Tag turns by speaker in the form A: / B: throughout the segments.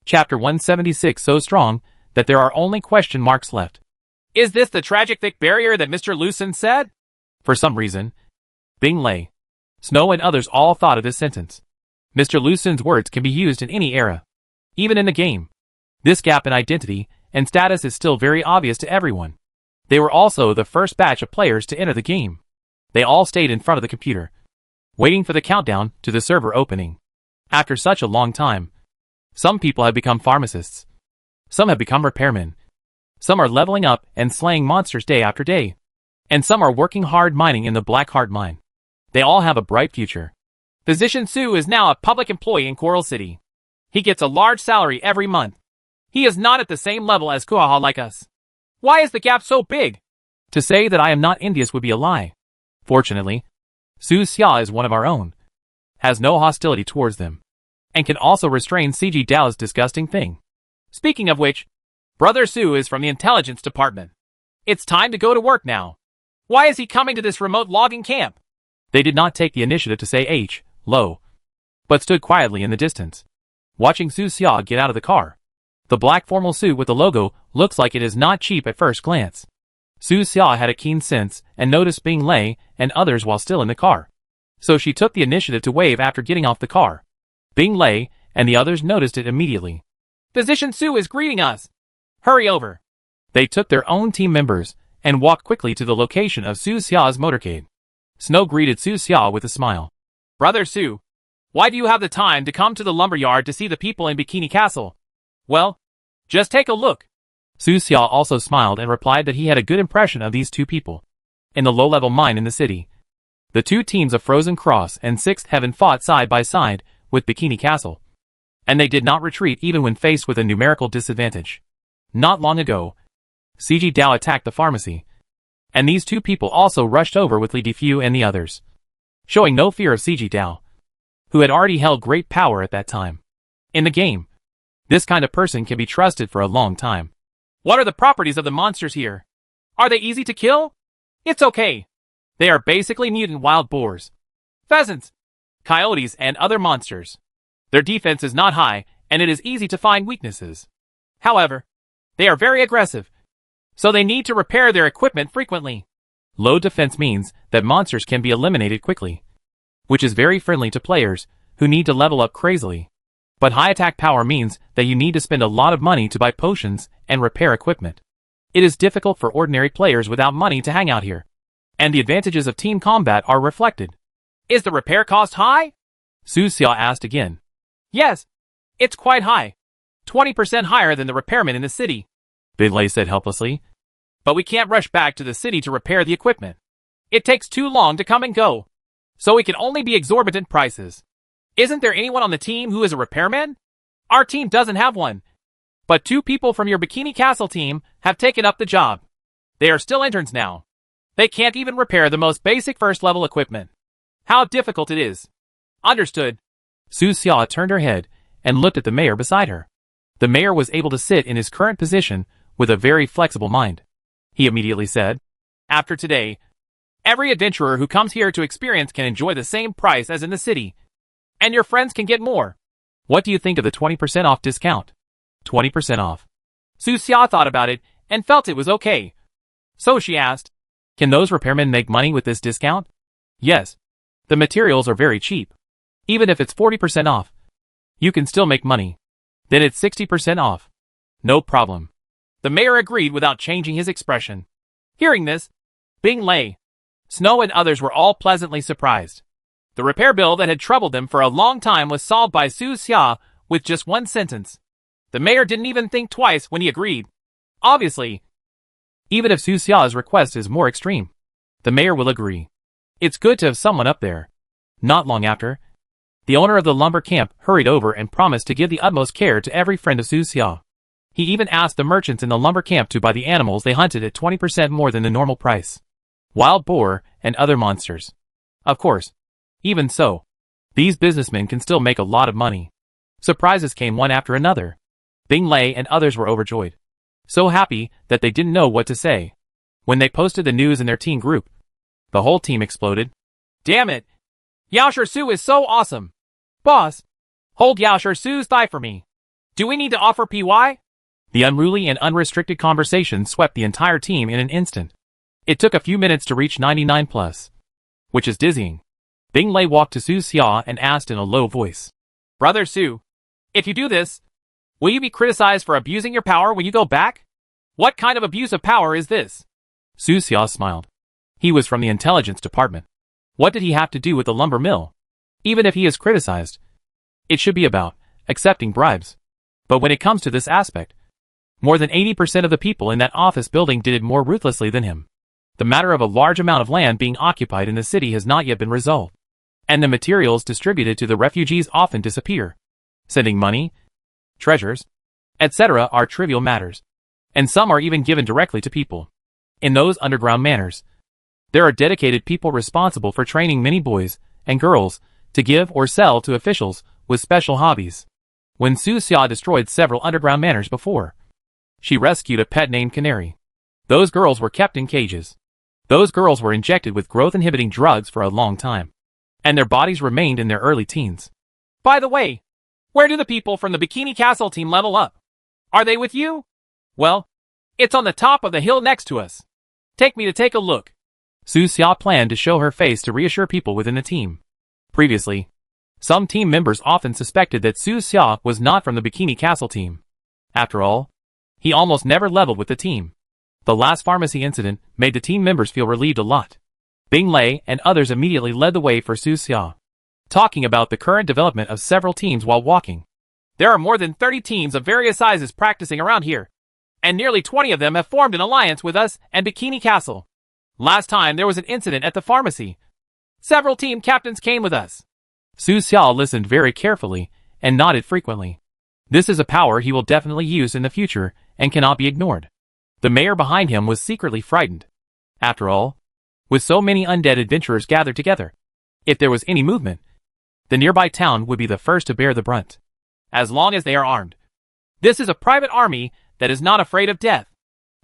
A: Chapter 176 so strong that there are only question marks left.
B: Is this the tragic thick barrier that Mr. Lucen said?
A: For some reason, Bing Lei, Snow and others all thought of this sentence. Mr. Lucen's words can be used in any era. Even in the game. This gap in identity and status is still very obvious to everyone. They were also the first batch of players to enter the game. They all stayed in front of the computer, waiting for the countdown to the server opening. After such a long time, some people have become pharmacists. Some have become repairmen. Some are leveling up and slaying monsters day after day. And some are working hard mining in the Black Heart Mine. They all have a bright future.
B: Physician Su is now a public employee in Coral City. He gets a large salary every month. He is not at the same level as Kuaha like us. Why is the gap so big?
A: To say that I am not envious would be a lie. Fortunately, Su Xia is one of our own, has no hostility towards them, and can also restrain CG Dao's disgusting thing.
B: Speaking of which, Brother Su is from the intelligence department. It's time to go to work now. Why is he coming to this remote logging camp?
A: They did not take the initiative to say H, low, but stood quietly in the distance, watching Su Xia get out of the car. The black formal suit with the logo looks like it is not cheap at first glance. Su Xia had a keen sense and noticed Bing Lei and others while still in the car. So she took the initiative to wave after getting off the car. Bing Lei and the others noticed it immediately.
B: Physician Su is greeting us. Hurry over.
A: They took their own team members and walked quickly to the location of Su Xia's motorcade. Snow greeted Su Xia with a smile.
B: Brother Su, why do you have the time to come to the lumberyard to see the people in Bikini Castle? Well, just take a look.
A: Su Xia also smiled and replied that he had a good impression of these two people. In the low-level mine in the city, the two teams of Frozen Cross and Sixth Heaven fought side by side with Bikini Castle. And they did not retreat even when faced with a numerical disadvantage. Not long ago, CG Dao attacked the pharmacy, and these two people also rushed over with Li Defu and the others, showing no fear of CG Dao, who had already held great power at that time. In the game, this kind of person can be trusted for a long time.
B: What are the properties of the monsters here? Are they easy to kill? It's okay. They are basically mutant wild boars, pheasants, coyotes, and other monsters. Their defense is not high, and it is easy to find weaknesses. However, they are very aggressive, so they need to repair their equipment frequently.
A: Low defense means that monsters can be eliminated quickly, which is very friendly to players who need to level up crazily. But high attack power means that you need to spend a lot of money to buy potions and repair equipment. It is difficult for ordinary players without money to hang out here. And the advantages of team combat are reflected.
B: Is the repair cost high?
A: Su Xia asked again.
B: Yes, it's quite high. 20% higher than the repairman in the city.
A: Bing Lei said helplessly.
B: But we can't rush back to the city to repair the equipment. It takes too long to come and go. So it can only be exorbitant prices. Isn't there anyone on the team who is a repairman? Our team doesn't have one. But two people from your Bikini Castle team have taken up the job. They are still interns now. They can't even repair the most basic first-level equipment. How difficult it is. Understood.
A: Su Xia turned her head and looked at the mayor beside her. The mayor was able to sit in his current position with a very flexible mind. He immediately said,
B: After today, every adventurer who comes here to experience can enjoy the same price as in the city. And your friends can get more.
A: What do you think of the 20% off discount? 20% off.
B: Su Xia thought about it and felt it was okay. So she asked,
A: Can those repairmen make money with this discount? Yes. The materials are very cheap. Even if it's 40% off, you can still make money. Then it's 60% off. No problem.
B: The mayor agreed without changing his expression. Hearing this, Bing Lei, Snow and others were all pleasantly surprised. The repair bill that had troubled them for a long time was solved by Su Xia with just one sentence. The mayor didn't even think twice when he agreed. Obviously,
A: even if Su Xia's request is more extreme, the mayor will agree. It's good to have someone up there. Not long after, the owner of the lumber camp hurried over and promised to give the utmost care to every friend of Su Xia. He even asked the merchants in the lumber camp to buy the animals they hunted at 20% more than the normal price. Wild boar and other monsters. Of course. Even so, these businessmen can still make a lot of money. Surprises came one after another. Bing Lei and others were overjoyed. So happy that they didn't know what to say. When they posted the news in their team group, the whole team exploded.
B: Damn it! Yaoshi Su is so awesome! Boss, hold Yaoshi Su's thigh for me. Do we need to offer PY?
A: The unruly and unrestricted conversation swept the entire team in an instant. It took a few minutes to reach 99 plus, which is dizzying. Bing Lei walked to Su Xia and asked in a low voice.
B: Brother Su, if you do this, will you be criticized for abusing your power when you go back? What kind of abuse of power is this?
A: Su Xia smiled. He was from the intelligence department. What did he have to do with the lumber mill? Even if he is criticized, it should be about accepting bribes. But when it comes to this aspect, more than 80% of the people in that office building did it more ruthlessly than him. The matter of a large amount of land being occupied in the city has not yet been resolved, and the materials distributed to the refugees often disappear. Sending money, treasures, etc. are trivial matters, and some are even given directly to people. In those underground manners, there are dedicated people responsible for training many boys and girls to give or sell to officials with special hobbies. When Su Xia destroyed several underground manors before, she rescued a pet named Canary. Those girls were kept in cages. Those girls were injected with growth-inhibiting drugs for a long time, and their bodies remained in their early teens.
B: By the way, where do the people from the Bikini Castle team level up? Are they with you? Well, it's on the top of the hill next to us. Take me to take a look.
A: Su Xia planned to show her face to reassure people within the team. Previously, some team members often suspected that Su Xia was not from the Bikini Castle team. After all, he almost never leveled with the team. The last pharmacy incident made the team members feel relieved a lot. Bing Lei and others immediately led the way for Su Xia, talking about the current development of several teams while walking.
B: There are more than 30 teams of various sizes practicing around here, and nearly 20 of them have formed an alliance with us and Bikini Castle. Last time there was an incident at the pharmacy. Several team captains came with us.
A: Su Xia listened very carefully and nodded frequently. This is a power he will definitely use in the future and cannot be ignored. The mayor behind him was secretly frightened. After all, with so many undead adventurers gathered together, if there was any movement, the nearby town would be the first to bear the brunt.
B: As long as they are armed. This is a private army that is not afraid of death.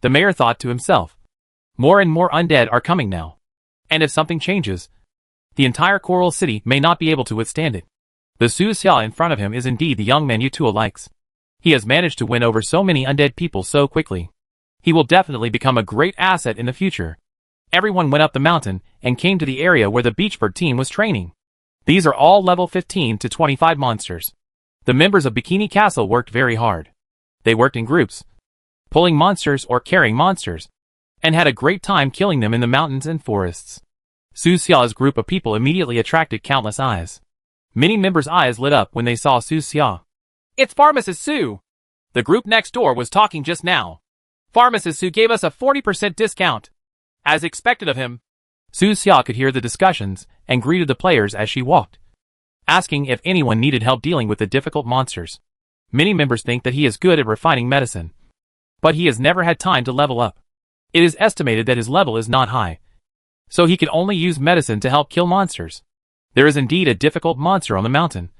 A: The mayor thought to himself. More and more undead are coming now. And if something changes, the entire Coral City may not be able to withstand it. The Su Xia in front of him is indeed the young man Yutua likes. He has managed to win over so many undead people so quickly. He will definitely become a great asset in the future. Everyone went up the mountain and came to the area where the Beachbird team was training. These are all level 15 to 25 monsters. The members of Bikini Castle worked very hard. They worked in groups, pulling monsters or carrying monsters, and had a great time killing them in the mountains and forests. Su Xia's group of people immediately attracted countless eyes. Many members' eyes lit up when they saw Su Xia.
B: It's Pharmacist Su. The group next door was talking just now. Pharmacist Su gave us a 40% discount. As expected of him.
A: Su Xia could hear the discussions and greeted the players as she walked, asking if anyone needed help dealing with the difficult monsters. Many members think that he is good at refining medicine, but he has never had time to level up. It is estimated that his level is not high, so he can only use medicine to help kill monsters. There is indeed a difficult monster on the mountain,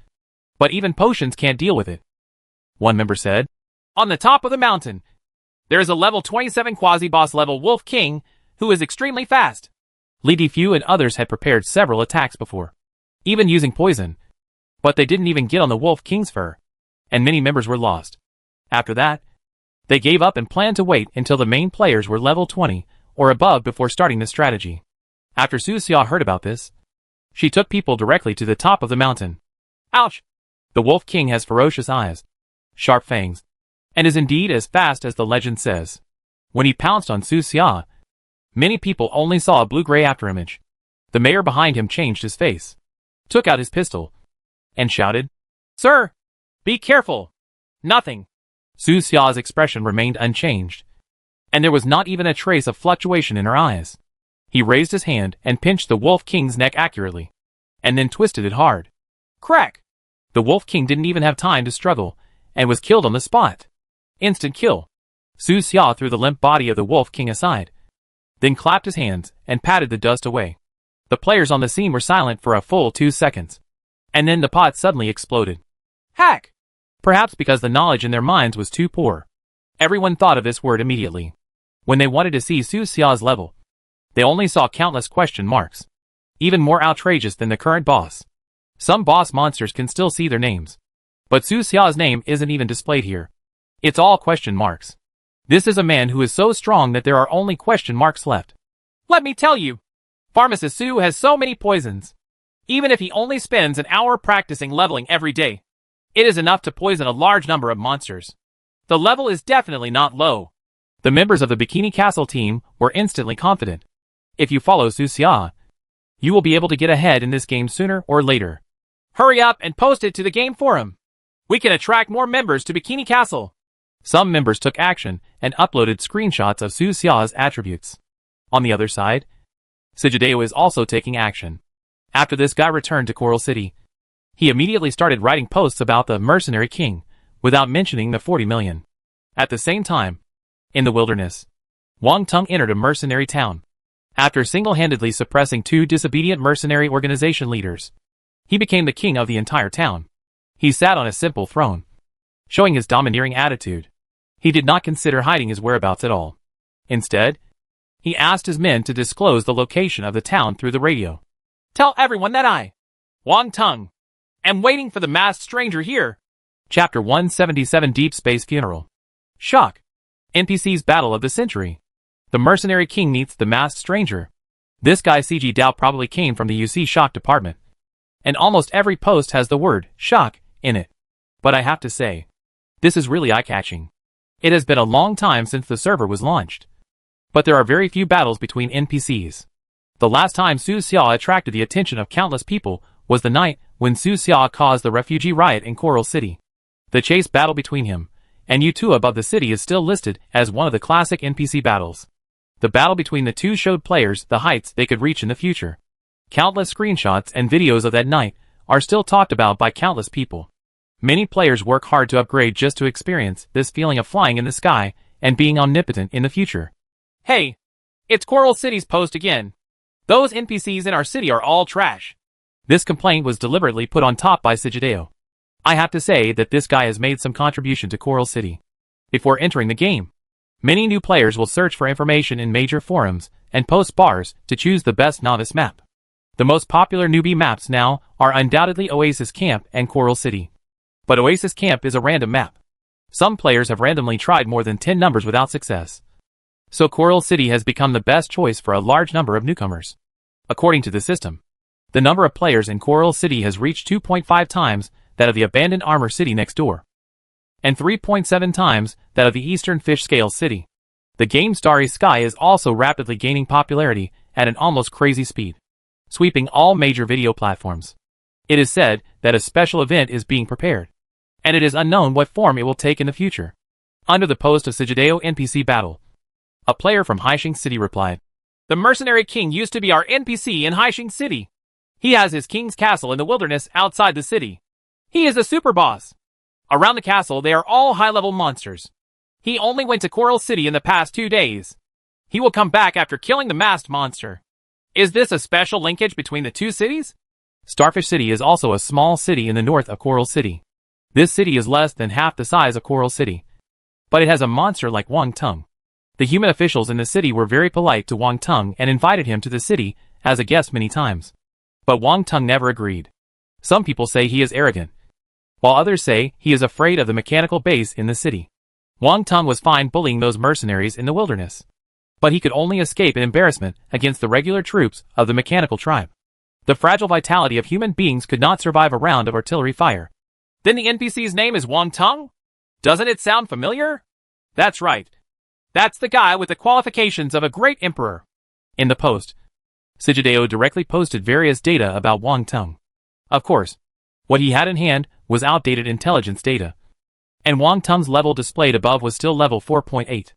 A: but even potions can't deal with it. One member said,
B: On the top of the mountain, there is a level 27 quasi-boss level Wolf King who is extremely fast.
A: Li Difu and others had prepared several attacks before, even using poison, but they didn't even get on the Wolf King's fur, and many members were lost. After that, they gave up and planned to wait until the main players were level 20 or above before starting this strategy. After Su Xia heard about this, she took people directly to the top of the mountain.
B: Ouch!
A: The Wolf King has ferocious eyes, sharp fangs, and is indeed as fast as the legend says. When he pounced on Su Xia, many people only saw a blue-gray afterimage. The mayor behind him changed his face, took out his pistol, and shouted,
B: Sir, be careful. Nothing.
A: Su Xia's expression remained unchanged, and there was not even a trace of fluctuation in her eyes. He raised his hand and pinched the Wolf King's neck accurately, and then twisted it hard.
B: Crack!
A: The Wolf King didn't even have time to struggle, and was killed on the spot. Instant kill. Su Xia threw the limp body of the Wolf King aside, then clapped his hands and patted the dust away. The players on the scene were silent for a full 2 seconds, and then the pot suddenly exploded.
B: Hack!
A: Perhaps because the knowledge in their minds was too poor. Everyone thought of this word immediately. When they wanted to see Su Xia's level, they only saw countless question marks, even more outrageous than the current boss. Some boss monsters can still see their names. But Su Xia's name isn't even displayed here. It's all question marks. This is a man who is so strong that there are only question marks left.
B: Let me tell you, Pharmacist Su has so many poisons. Even if he only spends an hour practicing leveling every day, it is enough to poison a large number of monsters. The level is definitely not low.
A: The members of the Bikini Castle team were instantly confident. If you follow Su Xia, you will be able to get ahead in this game sooner or later.
B: Hurry up and post it to the game forum. We can attract more members to Bikini Castle.
A: Some members took action and uploaded screenshots of Su Xia's attributes. On the other side, Sigideo is also taking action. After this guy returned to Coral City, he immediately started writing posts about the Mercenary King, without mentioning the 40 million. At the same time, in the wilderness, Wang Tung entered a mercenary town. After single-handedly suppressing 2 disobedient mercenary organization leaders, he became the king of the entire town. He sat on a simple throne, showing his domineering attitude. He did not consider hiding his whereabouts at all. Instead, he asked his men to disclose the location of the town through the radio.
B: Tell everyone that I, Wang Tung, am waiting for the masked stranger here.
A: Chapter 177 Deep Space Funeral. Shock. NPC's Battle of the Century. The Mercenary King meets the Masked Stranger. This guy CG Dao probably came from the UC Shock department. And almost every post has the word, shock, in it. But I have to say, this is really eye-catching. It has been a long time since the server was launched. But there are very few battles between NPCs. The last time Su Xia attracted the attention of countless people was the night when Su Xia caused the refugee riot in Coral City. The chase battle between him and U2 above the city is still listed as one of the classic NPC battles. The battle between the two showed players the heights they could reach in the future. Countless screenshots and videos of that night are still talked about by countless people. Many players work hard to upgrade just to experience this feeling of flying in the sky and being omnipotent in the future.
B: Hey, it's Coral City's post again. Those NPCs in our city are all trash.
A: This complaint was deliberately put on top by Sigideo. I have to say that this guy has made some contribution to Coral City. Before entering the game, many new players will search for information in major forums and post bars to choose the best novice map. The most popular newbie maps now are undoubtedly Oasis Camp and Coral City. But Oasis Camp is a random map. Some players have randomly tried more than 10 numbers without success. So Coral City has become the best choice for a large number of newcomers. According to the system, the number of players in Coral City has reached 2.5 times that of the abandoned armor city next door, and 3.7 times that of the Eastern Fish Scale City. The game Starry Sky is also rapidly gaining popularity at an almost crazy speed, sweeping all major video platforms. It is said that a special event is being prepared, and it is unknown what form it will take in the future. Under the post of Sigideo NPC Battle, a player from Haixing City replied,
B: "The Mercenary King used to be our NPC in Haixing City. He has his king's castle in the wilderness outside the city. He is a super boss. Around the castle they are all high-level monsters. He only went to Coral City in the past 2 days. He will come back after killing the masked monster. Is this a special linkage between the two cities?"
A: Starfish City is also a small city in the north of Coral City. This city is less than half the size of Coral City, but it has a monster like Wang Tung. The human officials in the city were very polite to Wang Tung and invited him to the city as a guest many times. But Wang Tung never agreed. Some people say he is arrogant, while others say he is afraid of the mechanical base in the city. Wang Tung was fine bullying those mercenaries in the wilderness, but he could only escape in embarrassment against the regular troops of the mechanical tribe. The fragile vitality of human beings could not survive a round of artillery fire.
B: Then the NPC's name is Wang Tung? Doesn't it sound familiar? That's right. That's the guy with the qualifications of a great emperor.
A: In the post, Sigideo directly posted various data about Wang Tung. Of course, what he had in hand was outdated intelligence data, and Wang Tung's level displayed above was still level 4.8.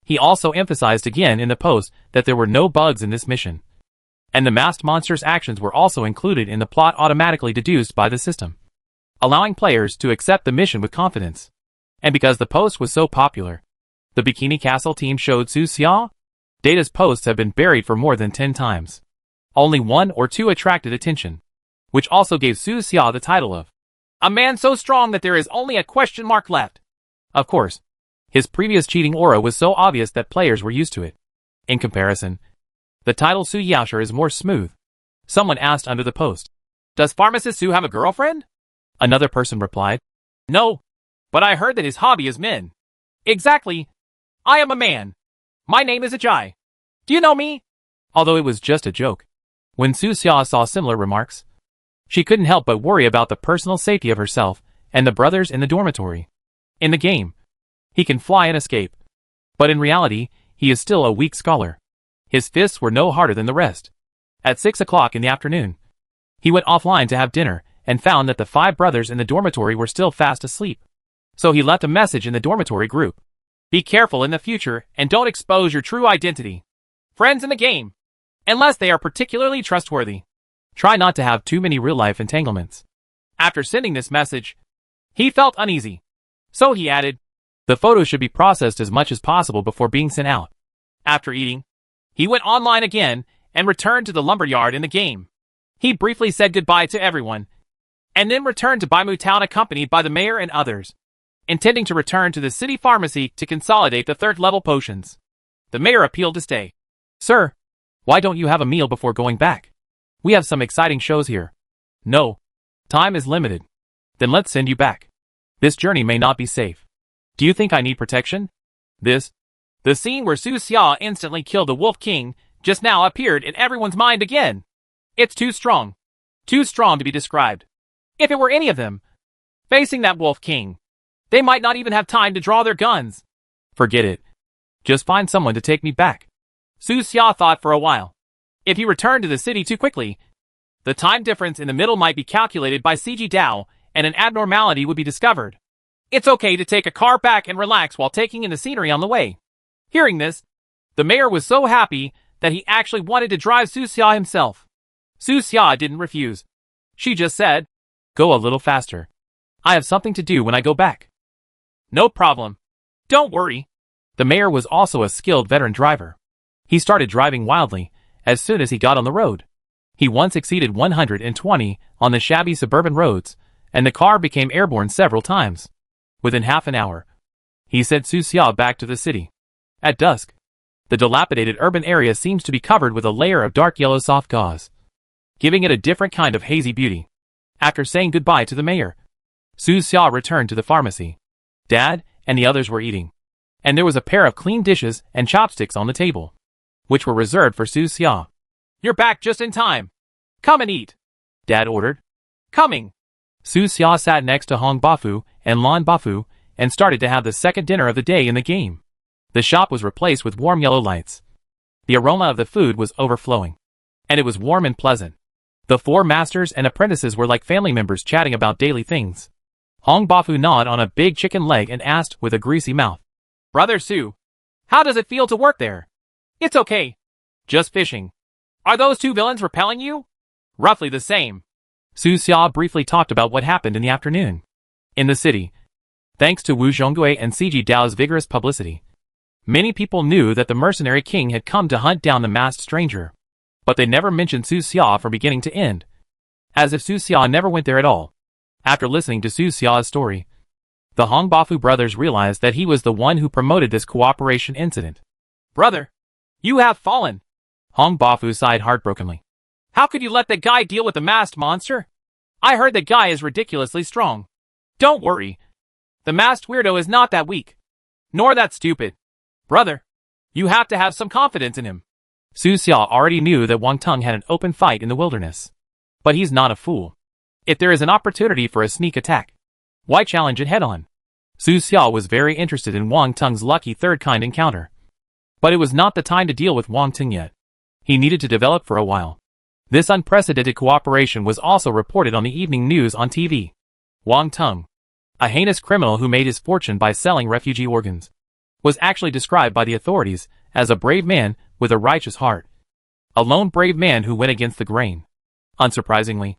A: He also emphasized again in the post that there were no bugs in this mission, and the masked monster's actions were also included in the plot automatically deduced by the system, allowing players to accept the mission with confidence. And because the post was so popular, the Bikini Castle team showed Su Xia. Data's posts have been buried for more than 10 times. Only 1 or 2 attracted attention, which also gave Su Xia the title of
B: a man so strong that there is only a question mark left.
A: Of course, his previous cheating aura was so obvious that players were used to it. In comparison, the title Su Yaosher is more smooth. Someone asked under the post,
B: "Does Pharmacist Su have a girlfriend?"
A: Another person replied,
B: No, but I heard that his hobby is men. Exactly. I am a man. My name is Ajay. Do you know me?
A: Although it was just a joke. When Su Xia saw similar remarks, she couldn't help but worry about the personal safety of herself and the brothers in the dormitory. In the game, he can fly and escape. But in reality, he is still a weak scholar. His fists were no harder than the rest. At 6 o'clock in the afternoon, he went offline to have dinner and found that the 5 brothers in the dormitory were still fast asleep. So he left a message in the dormitory group.
B: Be careful in the future and don't expose your true identity. Friends in the game, unless they are particularly trustworthy.
A: Try not to have too many real-life entanglements.
B: After sending this message, he felt uneasy. So he added,
A: the photos should be processed as much as possible before being sent out.
B: After eating, he went online again and returned to the lumberyard in the game. He briefly said goodbye to everyone, and then returned to Baimu Town accompanied by the mayor and others, intending to return to the city pharmacy to consolidate the 3rd-level potions. The mayor appealed to stay.
A: Sir, why don't you have a meal before going back? We have some exciting shows here. No. Time is limited. Then let's send you back. This journey may not be safe. Do you think I need protection?
B: The scene where Su Xia instantly killed the Wolf King just now appeared in everyone's mind again. It's too strong. Too strong to be described. If it were any of them facing that Wolf King, they might not even have time to draw their guns.
A: Forget it. Just find someone to take me back.
B: Su Xia thought for a while. If he returned to the city too quickly, the time difference in the middle might be calculated by CG Dao, and an abnormality would be discovered. It's okay to take a car back and relax while taking in the scenery on the way. Hearing this, the mayor was so happy that he actually wanted to drive Su Xia himself. Su Xia didn't refuse. She just said,
A: go a little faster. I have something to do when I go back.
B: No problem. Don't worry.
A: The mayor was also a skilled veteran driver. He started driving wildly as soon as he got on the road. He once exceeded 120 on the shabby suburban roads, and the car became airborne several times. Within half an hour, he sent Su Xia back to the city. At dusk, the dilapidated urban area seems to be covered with a layer of dark yellow soft gauze, giving it a different kind of hazy beauty. After saying goodbye to the mayor, Su Xia returned to the pharmacy. Dad and the others were eating, and there was a pair of clean dishes and chopsticks on the table, which were reserved for Su Xia.
B: You're back just in time. Come and eat,
A: Dad ordered.
B: Coming.
A: Su Xia sat next to Hong Bafu and Lan Bafu and started to have the second dinner of the day in the game. The shop was replaced with warm yellow lights. The aroma of the food was overflowing, and it was warm and pleasant. The 4 masters and apprentices were like family members chatting about daily things. Hong Bafu gnawed on a big chicken leg and asked with a greasy mouth,
B: Brother Su, how does it feel to work there? It's okay. Just fishing. Are those 2 villains repelling you? Roughly the same.
A: Su Xia briefly talked about what happened in the afternoon. In the city, thanks to Wu Zhonggui and CG Dao's vigorous publicity, many people knew that the mercenary king had come to hunt down the masked stranger. But they never mentioned Su Xia from beginning to end, as if Su Xia never went there at all. After listening to Su Xia's story, the Hong Bafu brothers realized that he was the one who promoted this cooperation incident.
B: Brother, you have fallen.
A: Hong Bafu sighed heartbrokenly.
B: How could you let that guy deal with the masked monster? I heard that guy is ridiculously strong. Don't worry. The masked weirdo is not that weak, nor that stupid. Brother, you have to have some confidence in him.
A: Su Xia already knew that Wang Teng had an open fight in the wilderness. But he's not a fool. If there is an opportunity for a sneak attack, why challenge it head-on? Su Xia was very interested in Wang Teng's lucky third-kind encounter. But it was not the time to deal with Wang Teng yet. He needed to develop for a while. This unprecedented cooperation was also reported on the evening news on TV. Wang Teng, a heinous criminal who made his fortune by selling refugee organs, was actually described by the authorities as a brave man with a righteous heart. A lone brave man who went against the grain. Unsurprisingly,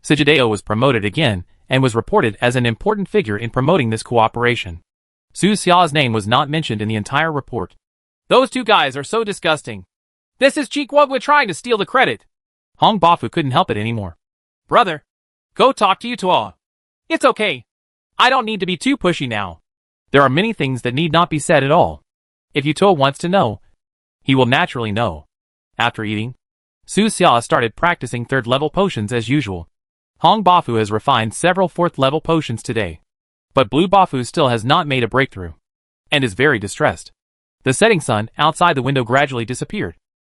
A: Sijideo was promoted again and was reported as an important figure in promoting this cooperation. Su Xia's name was not mentioned in the entire report.
B: Those 2 guys are so disgusting. This is Chi Guogui trying to steal the credit.
A: Hong Bafu couldn't help it anymore.
B: Brother, go talk to Yutuo. It's okay. I don't need to be too pushy now.
A: There are many things that need not be said at all. If Yutuo wants to know, he will naturally know. After eating, Su Xia started practicing 3rd-level potions as usual. Hong Bafu has refined several 4th-level potions today. But Blue Bafu still has not made a breakthrough, and is very distressed. The setting sun outside the window gradually disappeared,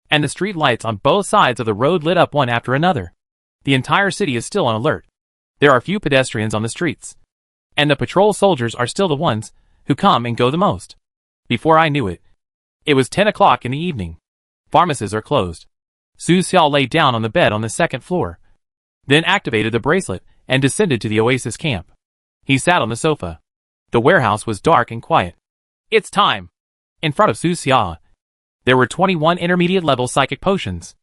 A: and the street lights on both sides of the road lit up one after another. The entire city is still on alert. There are few pedestrians on the streets, and the patrol soldiers are still the ones who come and go the most. Before I knew it, it was 10 o'clock in the evening. Pharmacies are closed. Su Xiao lay down on the bed on the second floor, then activated the bracelet and descended to the oasis camp. He sat on the sofa. The warehouse was dark and quiet. It's time. In front of Su Xiao, there were 21 intermediate-level psychic potions.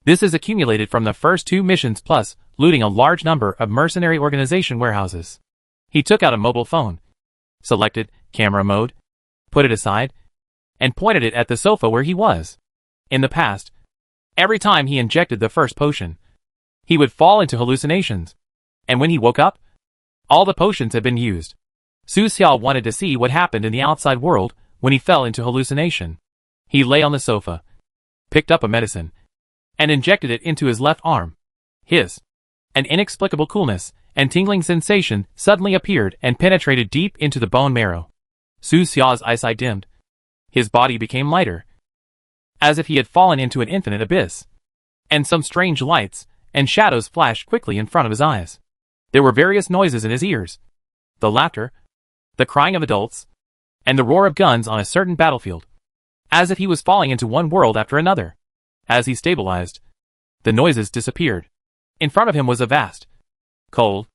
A: This is accumulated from the first 2 missions plus looting a large number of mercenary organization warehouses. He took out a mobile phone, selected camera mode, put it aside, and pointed it at the sofa where he was. In the past, every time he injected the first potion, he would fall into hallucinations, and when he woke up, all the potions had been used. Su Xiao wanted to see what happened in the outside world when he fell into hallucination. He lay on the sofa, picked up a medicine, and injected it into his left arm. An inexplicable coolness and tingling sensation suddenly appeared and penetrated deep into the bone marrow. Su Xiao's eyesight dimmed. His body became lighter, as if he had fallen into an infinite abyss, and some strange lights and shadows flashed quickly in front of his eyes. There were various noises in his ears. The laughter, the crying of adults, and the roar of guns on a certain battlefield, as if he was falling into one world after another. As he stabilized, the noises disappeared. In front of him was a vast, cold,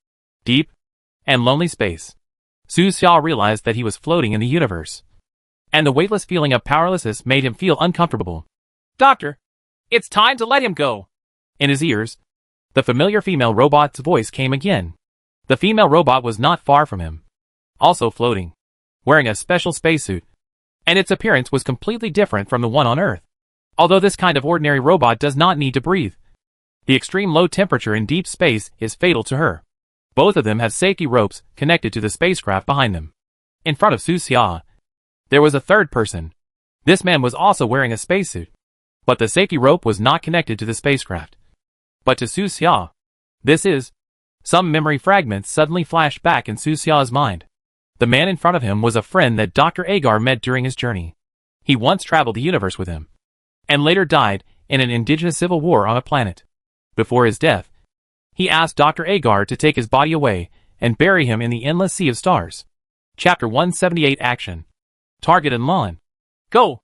A: deep, and lonely space. Su Xiao realized that he was floating in the universe, and the weightless feeling of powerlessness made him feel uncomfortable.
B: Doctor, it's time to let him go.
A: In his ears, the familiar female robot's voice came again. The female robot was not far from him, also floating, wearing a special spacesuit, and its appearance was completely different from the one on Earth. Although this kind of ordinary robot does not need to breathe, the extreme low temperature in deep space is fatal to her. Both of them have safety ropes connected to the spacecraft behind them. In front of Su Xiao, there was a third person. This man was also wearing a spacesuit, but the safety rope was not connected to the spacecraft. But to Su Xiao, some memory fragments suddenly flashed back in Su Xiao's mind. The man in front of him was a friend that Dr. Agar met during his journey. He once traveled the universe with him, and later died in an indigenous civil war on a planet. Before his death, he asked Dr. Agar to take his body away and bury him in the endless sea of stars. Chapter 178 Action. Target and Lawn.
B: Go,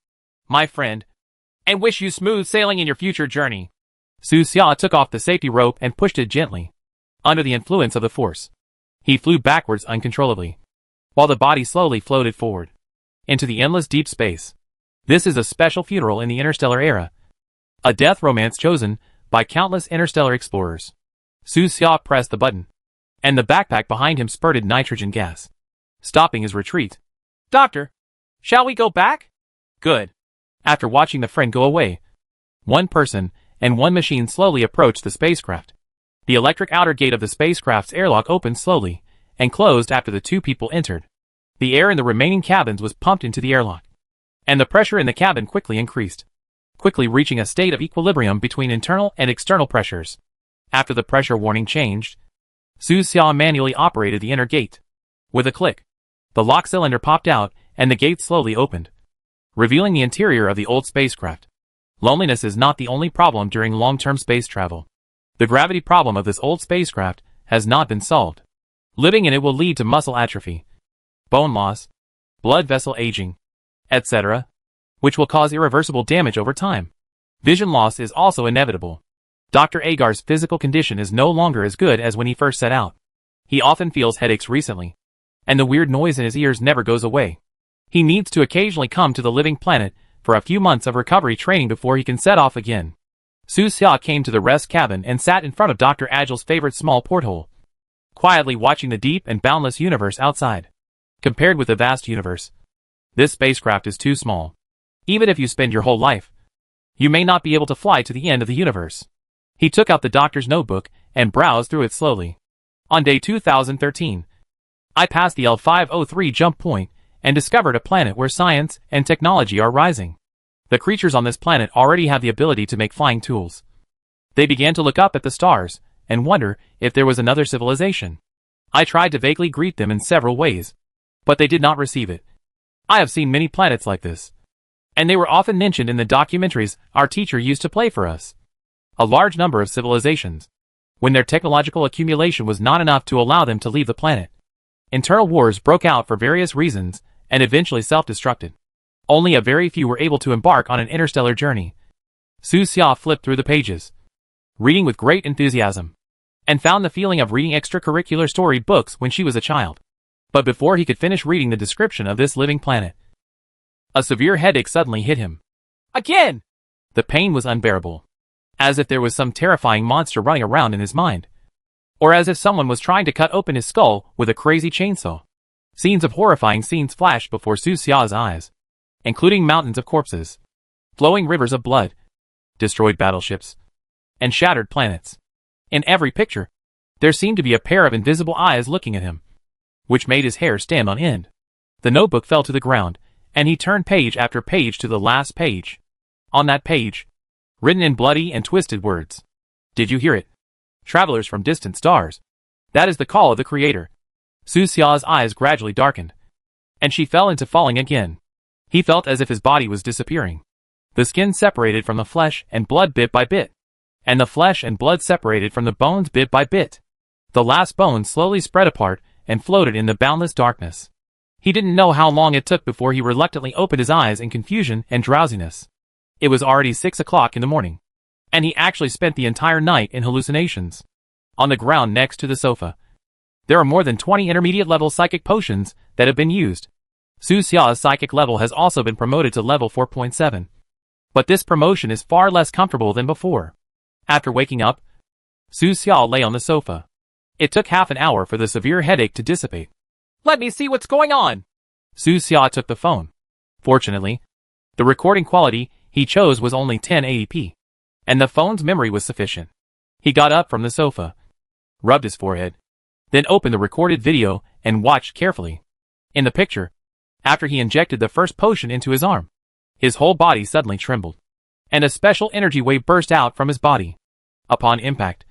B: my friend, and wish you smooth sailing in your future journey.
A: Su Xiao took off the safety rope and pushed it gently. Under the influence of the force, he flew backwards uncontrollably, while the body slowly floated forward into the endless deep space. This is a special funeral in the interstellar era, a death romance chosen by countless interstellar explorers. Su Xiao pressed the button, and the backpack behind him spurted nitrogen gas, stopping his retreat.
B: Doctor, shall we go back?
A: Good. After watching the friend go away, one person and one machine slowly approached the spacecraft. The electric outer gate of the spacecraft's airlock opened slowly and closed after the 2 people entered. The air in the remaining cabins was pumped into the airlock, and the pressure in the cabin quickly increased, quickly reaching a state of equilibrium between internal and external pressures. After the pressure warning changed, Su Xiao manually operated the inner gate. With a click, the lock cylinder popped out and the gate slowly opened, revealing the interior of the old spacecraft. Loneliness is not the only problem during long-term space travel. The gravity problem of this old spacecraft has not been solved. Living in it will lead to muscle atrophy, bone loss, blood vessel aging, etc., which will cause irreversible damage over time. Vision loss is also inevitable. Dr. Agar's physical condition is no longer as good as when he first set out. He often feels headaches recently, and the weird noise in his ears never goes away. He needs to occasionally come to the living planet for a few months of recovery training before he can set off again. Su Xiao came to the rest cabin and sat in front of Dr. Agile's favorite small porthole, quietly watching the deep and boundless universe outside. Compared with the vast universe, this spacecraft is too small. Even if you spend your whole life, you may not be able to fly to the end of the universe. He took out the doctor's notebook and browsed through it slowly. On day 2013, I passed the L503 jump point and discovered a planet where science and technology are rising. The creatures on this planet already have the ability to make flying tools. They began to look up at the stars and wonder if there was another civilization. I tried to vaguely greet them in several ways, but they did not receive it. I have seen many planets like this, and they were often mentioned in the documentaries our teacher used to play for us. A large number of civilizations, when their technological accumulation was not enough to allow them to leave the planet. Internal wars broke out for various reasons and eventually self-destructed. Only a very few were able to embark on an interstellar journey. Su Xia flipped through the pages, reading with great enthusiasm, and found the feeling of reading extracurricular story books when she was a child. But before he could finish reading the description of this living planet, a severe headache suddenly hit him.
B: Again!
A: The pain was unbearable, as if there was some terrifying monster running around in his mind, or as if someone was trying to cut open his skull with a crazy chainsaw. Scenes of horrifying scenes flashed before Su Xia's eyes, including mountains of corpses, flowing rivers of blood, destroyed battleships, and shattered planets. In every picture, there seemed to be a pair of invisible eyes looking at him, which made his hair stand on end. The notebook fell to the ground, and he turned page after page to the last page. On that page, written in bloody and twisted words, "Did you hear it? Travelers from distant stars. That is the call of the Creator." Su Xia's eyes gradually darkened, and she fell into falling again. He felt as if his body was disappearing. The skin separated from the flesh and blood bit by bit, and the flesh and blood separated from the bones bit by bit. The last bone slowly spread apart and floated in the boundless darkness. He didn't know how long it took before he reluctantly opened his eyes in confusion and drowsiness. It was already 6 o'clock in the morning, and he actually spent the entire night in hallucinations. On the ground next to the sofa, there are more than 20 intermediate-level psychic potions that have been used. Su Xia's psychic level has also been promoted to level 4.7. But this promotion is far less comfortable than before. After waking up, Su Xia lay on the sofa. It took half an hour for the severe headache to dissipate.
B: Let me see what's going on.
A: Su Xia took the phone. Fortunately, the recording quality he chose was only 1080p, and the phone's memory was sufficient. He got up from the sofa, rubbed his forehead, then opened the recorded video and watched carefully. In the picture, after he injected the first potion into his arm, his whole body suddenly trembled, and a special energy wave burst out from his body. Upon impact,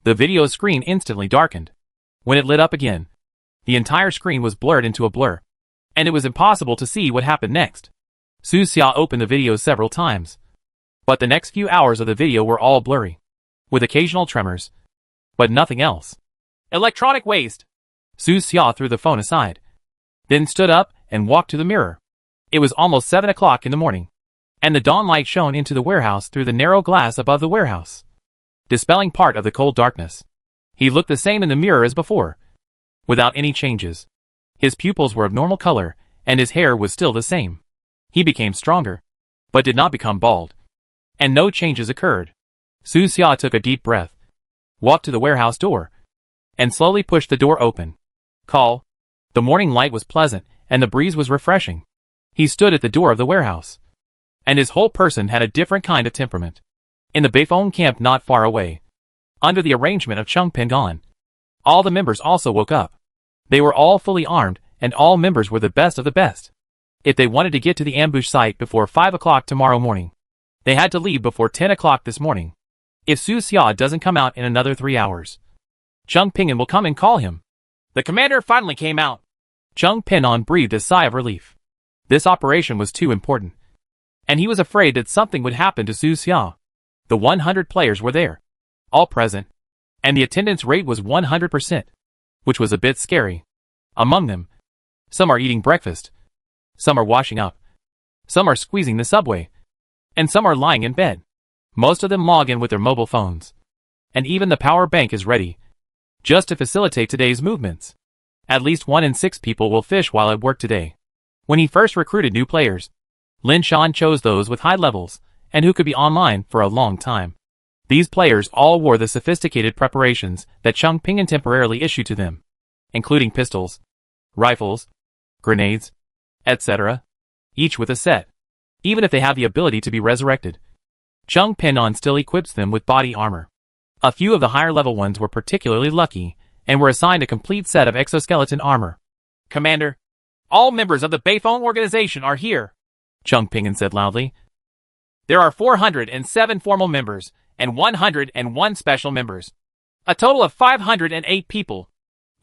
A: the video screen instantly darkened. When it lit up again, the entire screen was blurred into a blur, and it was impossible to see what happened next. Su Xia opened the video several times, but the next few hours of the video were all blurry, with occasional tremors, but nothing else.
B: Electronic waste.
A: Su Xia threw the phone aside, then stood up and walked to the mirror. It was almost 7 o'clock in the morning, and the dawn light shone into the warehouse through the narrow glass above the warehouse, dispelling part of the cold darkness. He looked the same in the mirror as before, without any changes. His pupils were of normal color, and his hair was still the same. He became stronger, but did not become bald, and no changes occurred. Su Xia took a deep breath, walked to the warehouse door, and slowly pushed the door open. Call. The morning light was pleasant, and the breeze was refreshing. He stood at the door of the warehouse, and his whole person had a different kind of temperament. In the Beifong camp not far away, under the arrangement of Chung Pengon, all the members also woke up. They were all fully armed, and all members were the best of the best. If they wanted to get to the ambush site before 5 o'clock tomorrow morning, they had to leave before 10 o'clock this morning. If Su Xia doesn't come out in another 3 hours, Chung Pengon will come and call him.
B: The commander finally came out.
A: Chung Pengon breathed a sigh of relief. This operation was too important, and he was afraid that something would happen to Su Xia. The 100 players were there, all present, and the attendance rate was 100%, which was a bit scary. Among them, some are eating breakfast, some are washing up, some are squeezing the subway, and some are lying in bed. Most of them log in with their mobile phones, and even the power bank is ready, just to facilitate today's movements. At least 1 in 6 people will fish while at work today. When he first recruited new players, Lin Shan chose those with high levels and who could be online for a long time. These players all wore the sophisticated preparations that Chung Pengon temporarily issued to them, including pistols, rifles, grenades, etc., each with a set. Even if they have the ability to be resurrected, Chung Pengon still equips them with body armor. A few of the higher level ones were particularly lucky and were assigned a complete set of exoskeleton armor.
B: Commander, all members of the Beifong organization are here,
A: Chung Pengon said loudly.
B: There are 407 formal members and 101 special members. A total of 508 people.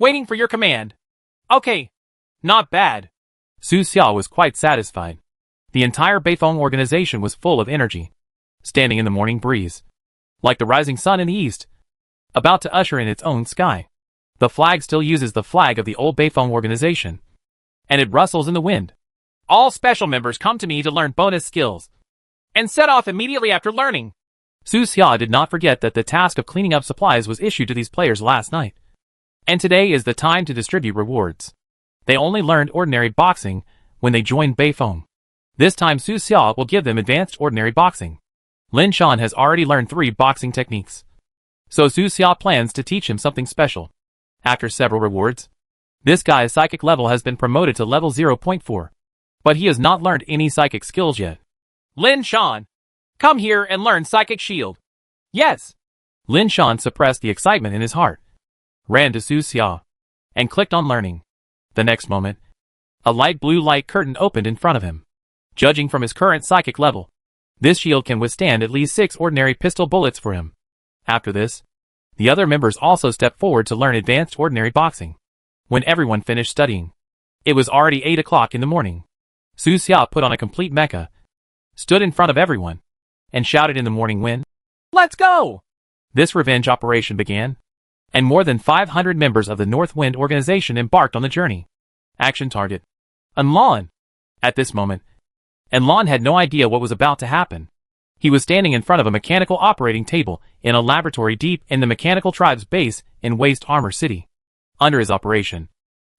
B: Waiting for your command. Okay. Not bad.
A: Su Xiao was quite satisfied. The entire Beifeng organization was full of energy, standing in the morning breeze, like the rising sun in the east, about to usher in its own sky. The flag still uses the flag of the old Beifeng organization, and it rustles in the wind.
B: All special members come to me to learn bonus skills, and set off immediately after learning.
A: Su Xiao did not forget that the task of cleaning up supplies was issued to these players last night, and today is the time to distribute rewards. They only learned ordinary boxing when they joined Beifeng. This time Su Xiao will give them advanced ordinary boxing. Lin Shan has already learned 3 boxing techniques, so Su Xiao plans to teach him something special. After several rewards, this guy's psychic level has been promoted to level 0.4, but he has not learned any psychic skills yet.
B: Lin Shan, come here and learn Psychic Shield. Yes.
A: Lin Shan suppressed the excitement in his heart, ran to Su Xiao, and clicked on learning. The next moment, a light blue light curtain opened in front of him. Judging from his current psychic level, this shield can withstand at least 6 ordinary pistol bullets for him. After this, the other members also stepped forward to learn advanced ordinary boxing. When everyone finished studying, it was already 8 o'clock in the morning. Su Xiao put on a complete mecha, stood in front of everyone, and shouted in the morning wind,
B: "Let's go!"
A: This revenge operation began, and more than 500 members of the North Wind organization embarked on the journey. Action target: Enlon. At this moment, Enlon had no idea what was about to happen. He was standing in front of a mechanical operating table in a laboratory deep in the mechanical tribe's base in Waste Armor City. Under his operation,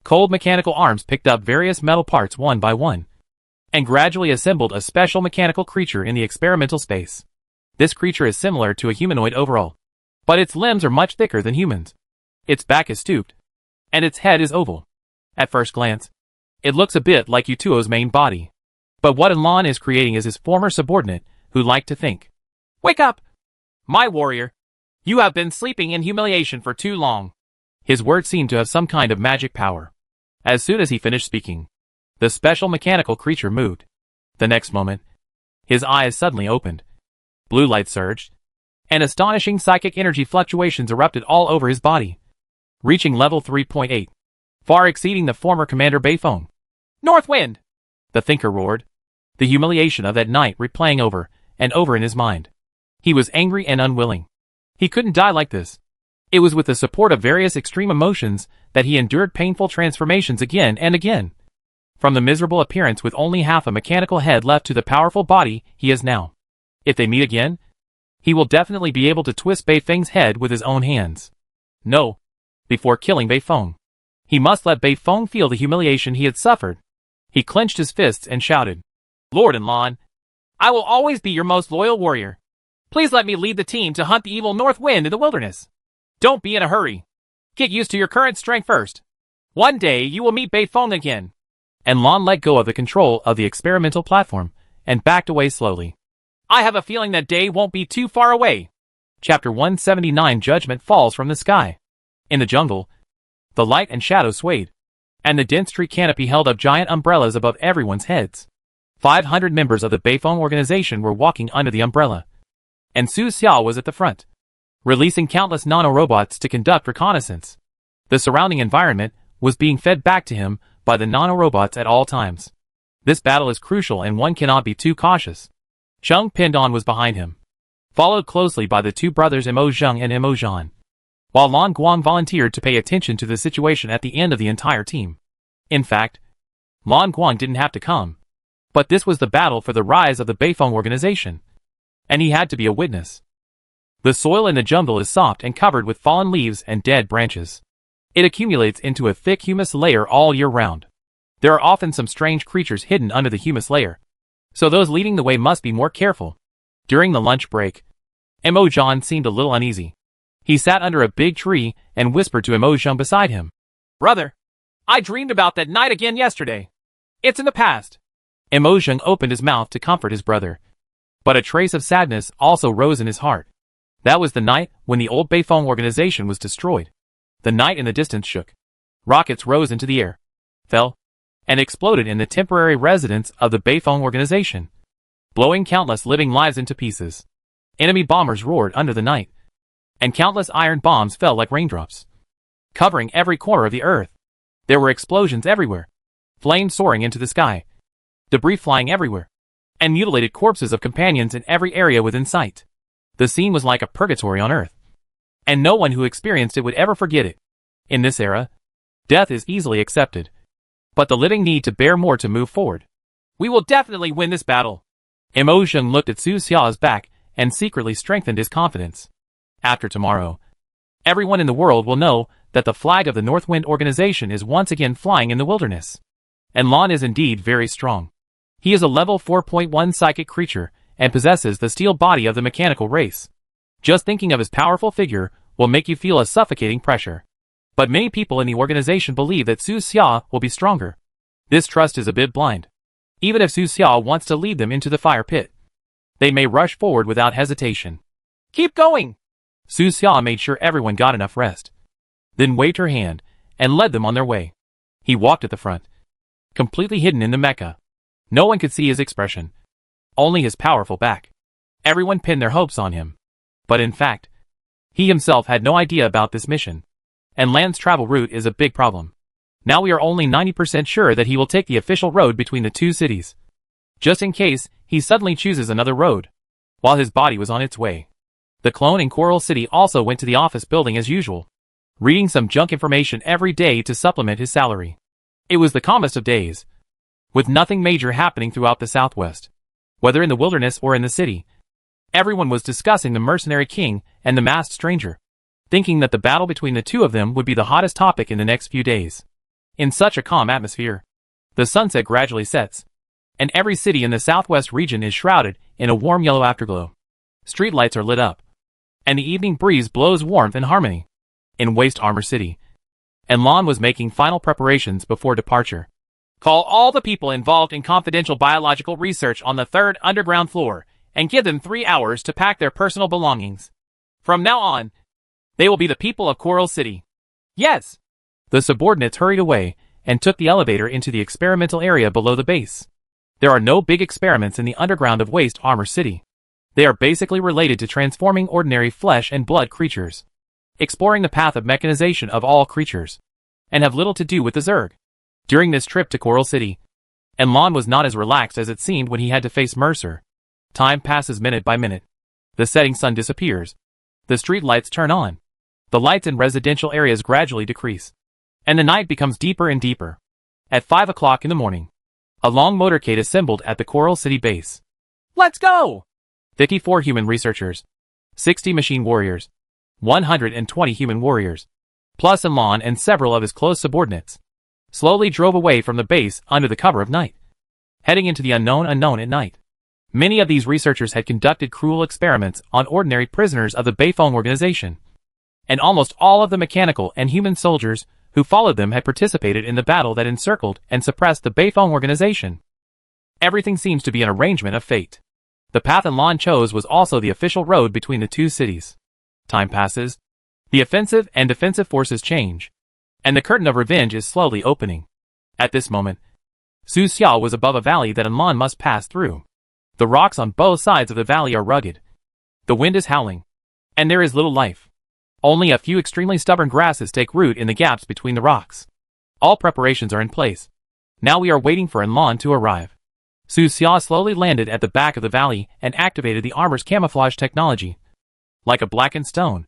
A: cold mechanical arms picked up various metal parts one by one, and gradually assembled a special mechanical creature in the experimental space. This creature is similar to a humanoid overall, but its limbs are much thicker than humans. Its back is stooped, and its head is oval. At first glance, it looks a bit like Utuo's main body. But what Enlon is creating is his former subordinate, who liked to think.
B: Wake up! My warrior! You have been sleeping in humiliation for too long.
A: His words seemed to have some kind of magic power. As soon as he finished speaking, the special mechanical creature moved. The next moment, his eyes suddenly opened. Blue light surged, and astonishing psychic energy fluctuations erupted all over his body, reaching level 3.8, far exceeding the former Commander Beifeng.
B: North Wind!
A: The thinker roared, the humiliation of that night replaying over and over in his mind. He was angry and unwilling. He couldn't die like this. It was with the support of various extreme emotions that he endured painful transformations again and again. From the miserable appearance with only half a mechanical head left to the powerful body he is now. If they meet again, he will definitely be able to twist Beifeng's head with his own hands. No. Before killing Beifeng, he must let Beifeng feel the humiliation he had suffered. He clenched his fists and shouted, Lord Enlon, I will always be your most loyal warrior. Please let me lead the team to hunt the evil North Wind in the wilderness. Don't be in a hurry. Get used to your current strength first. One day you will meet Beifeng again. Enlon let go of the control of the experimental platform and backed away slowly.
B: I have a feeling that day won't be too far away.
A: Chapter 179 Judgment falls from the sky. In the jungle, the light and shadow swayed, and the dense tree canopy held up giant umbrellas above everyone's heads. 500 members of the Beifeng organization were walking under the umbrella, and Su Xiao was at the front, releasing countless nanorobots to conduct reconnaissance. The surrounding environment was being fed back to him by the nanorobots at all times. This battle is crucial and one cannot be too cautious. Cheng Pindon was behind him, followed closely by the two brothers Mo Zheng and Mo Zhan, while Lan Guang volunteered to pay attention to the situation at the end of the entire team. In fact, Lan Guang didn't have to come, but this was the battle for the rise of the Beifeng organization, and he had to be a witness. The soil in the jungle is soft and covered with fallen leaves and dead branches. It accumulates into a thick humus layer all year round. There are often some strange creatures hidden under the humus layer, so those leading the way must be more careful. During the lunch break, Mo Zhan seemed a little uneasy. He sat under a big tree and whispered to Mo Zheng beside him.
B: Brother, I dreamed about that night again yesterday. It's in the past.
A: Mo Zheng opened his mouth to comfort his brother, but a trace of sadness also rose in his heart. That was the night when the old Beifeng organization was destroyed. The night in the distance shook. Rockets rose into the air, fell, and exploded in the temporary residence of the Beifeng organization, blowing countless living lives into pieces. Enemy bombers roared under the night, and countless iron bombs fell like raindrops. covering every corner of the earth. There were explosions everywhere, flames soaring into the sky, debris flying everywhere, and mutilated corpses of companions in every area within sight. The scene was like a purgatory on earth, and no one who experienced it would ever forget it. In this era, death is easily accepted, but the living need to bear more to move forward.
B: We will definitely win this battle.
A: Emotion looked at Su Xiao's back and secretly strengthened his confidence. After tomorrow, everyone in the world will know that the flag of the Northwind organization is once again flying in the wilderness. And Lan is indeed very strong. He is a level 4.1 psychic creature and possesses the steel body of the mechanical race. Just thinking of his powerful figure will make you feel a suffocating pressure. But many people in the organization believe that Su Xia will be stronger. This trust is a bit blind. Even if Su Xia wants to lead them into the fire pit, they may rush forward without hesitation.
B: Keep going!
A: Su Xia made sure everyone got enough rest, then waved her hand and led them on their way. He walked at the front, completely hidden in the mecha. No one could see his expression, only his powerful back. Everyone pinned their hopes on him. But in fact, he himself had no idea about this mission. And Lan's travel route is a big problem. Now we are only 90% sure that he will take the official road between the two cities. Just in case, he suddenly chooses another road. While his body was on its way, the clone in Coral City also went to the office building as usual, reading some junk information every day to supplement his salary. It was the calmest of days, with nothing major happening throughout the southwest. Whether in the wilderness or in the city, everyone was discussing the mercenary king and the masked stranger, thinking that the battle between the two of them would be the hottest topic in the next few days. In such a calm atmosphere, the sunset gradually sets, and every city in the southwest region is shrouded in a warm yellow afterglow. Streetlights are lit up, and the evening breeze blows warmth and harmony. In Waste Armor City, and Lan was making final preparations before departure.
B: Call all the people involved in confidential biological research on the 3rd underground floor, and give them 3 hours to pack their personal belongings. From now on, they will be the people of Coral City. Yes!
A: The subordinates hurried away and took the elevator into the experimental area below the base. There are no big experiments in the underground of Waste Armor City. They are basically related to transforming ordinary flesh and blood creatures, exploring the path of mechanization of all creatures, and have little to do with the Zerg. During this trip to Coral City, and Lan was not as relaxed as it seemed when he had to face Mercer. Time passes minute by minute. The setting sun disappears. The street lights turn on. The lights in residential areas gradually decrease, and the night becomes deeper and deeper. At 5 o'clock in the morning, a long motorcade assembled at the Coral City base.
B: Let's go!
A: 54 human researchers, 60 machine warriors, 120 human warriors, plus Lan and several of his close subordinates, slowly drove away from the base under the cover of night, heading into the unknown at night. Many of these researchers had conducted cruel experiments on ordinary prisoners of the Beifeng organization, and almost all of the mechanical and human soldiers who followed them had participated in the battle that encircled and suppressed the Beifeng organization. Everything seems to be an arrangement of fate. The path Lan chose was also the official road between the two cities. Time passes. The offensive and defensive forces change, and the curtain of revenge is slowly opening. At this moment, Su Xiao was above a valley that Lan must pass through. The rocks on both sides of the valley are rugged. The wind is howling, and there is little life. Only a few extremely stubborn grasses take root in the gaps between the rocks. All preparations are in place. Now we are waiting for Lan to arrive. Su Xia slowly landed at the back of the valley and activated the armor's camouflage technology. Like a blackened stone,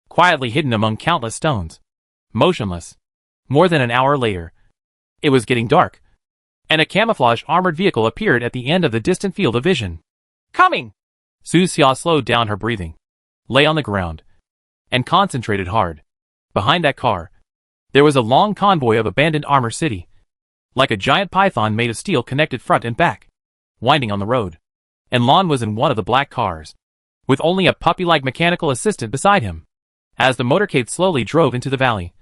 A: quietly hidden among countless stones. Motionless. More than an hour later, it was getting dark, and a camouflage armored vehicle appeared at the end of the distant field of vision.
B: Coming!
A: Su Xia slowed down her breathing, lay on the ground, and concentrated hard. Behind that car, there was a long convoy of abandoned Armor City, like a giant python made of steel connected front and back, winding on the road. And Lan was in one of the black cars, with only a puppy-like mechanical assistant beside him. As the motorcade slowly drove into the valley,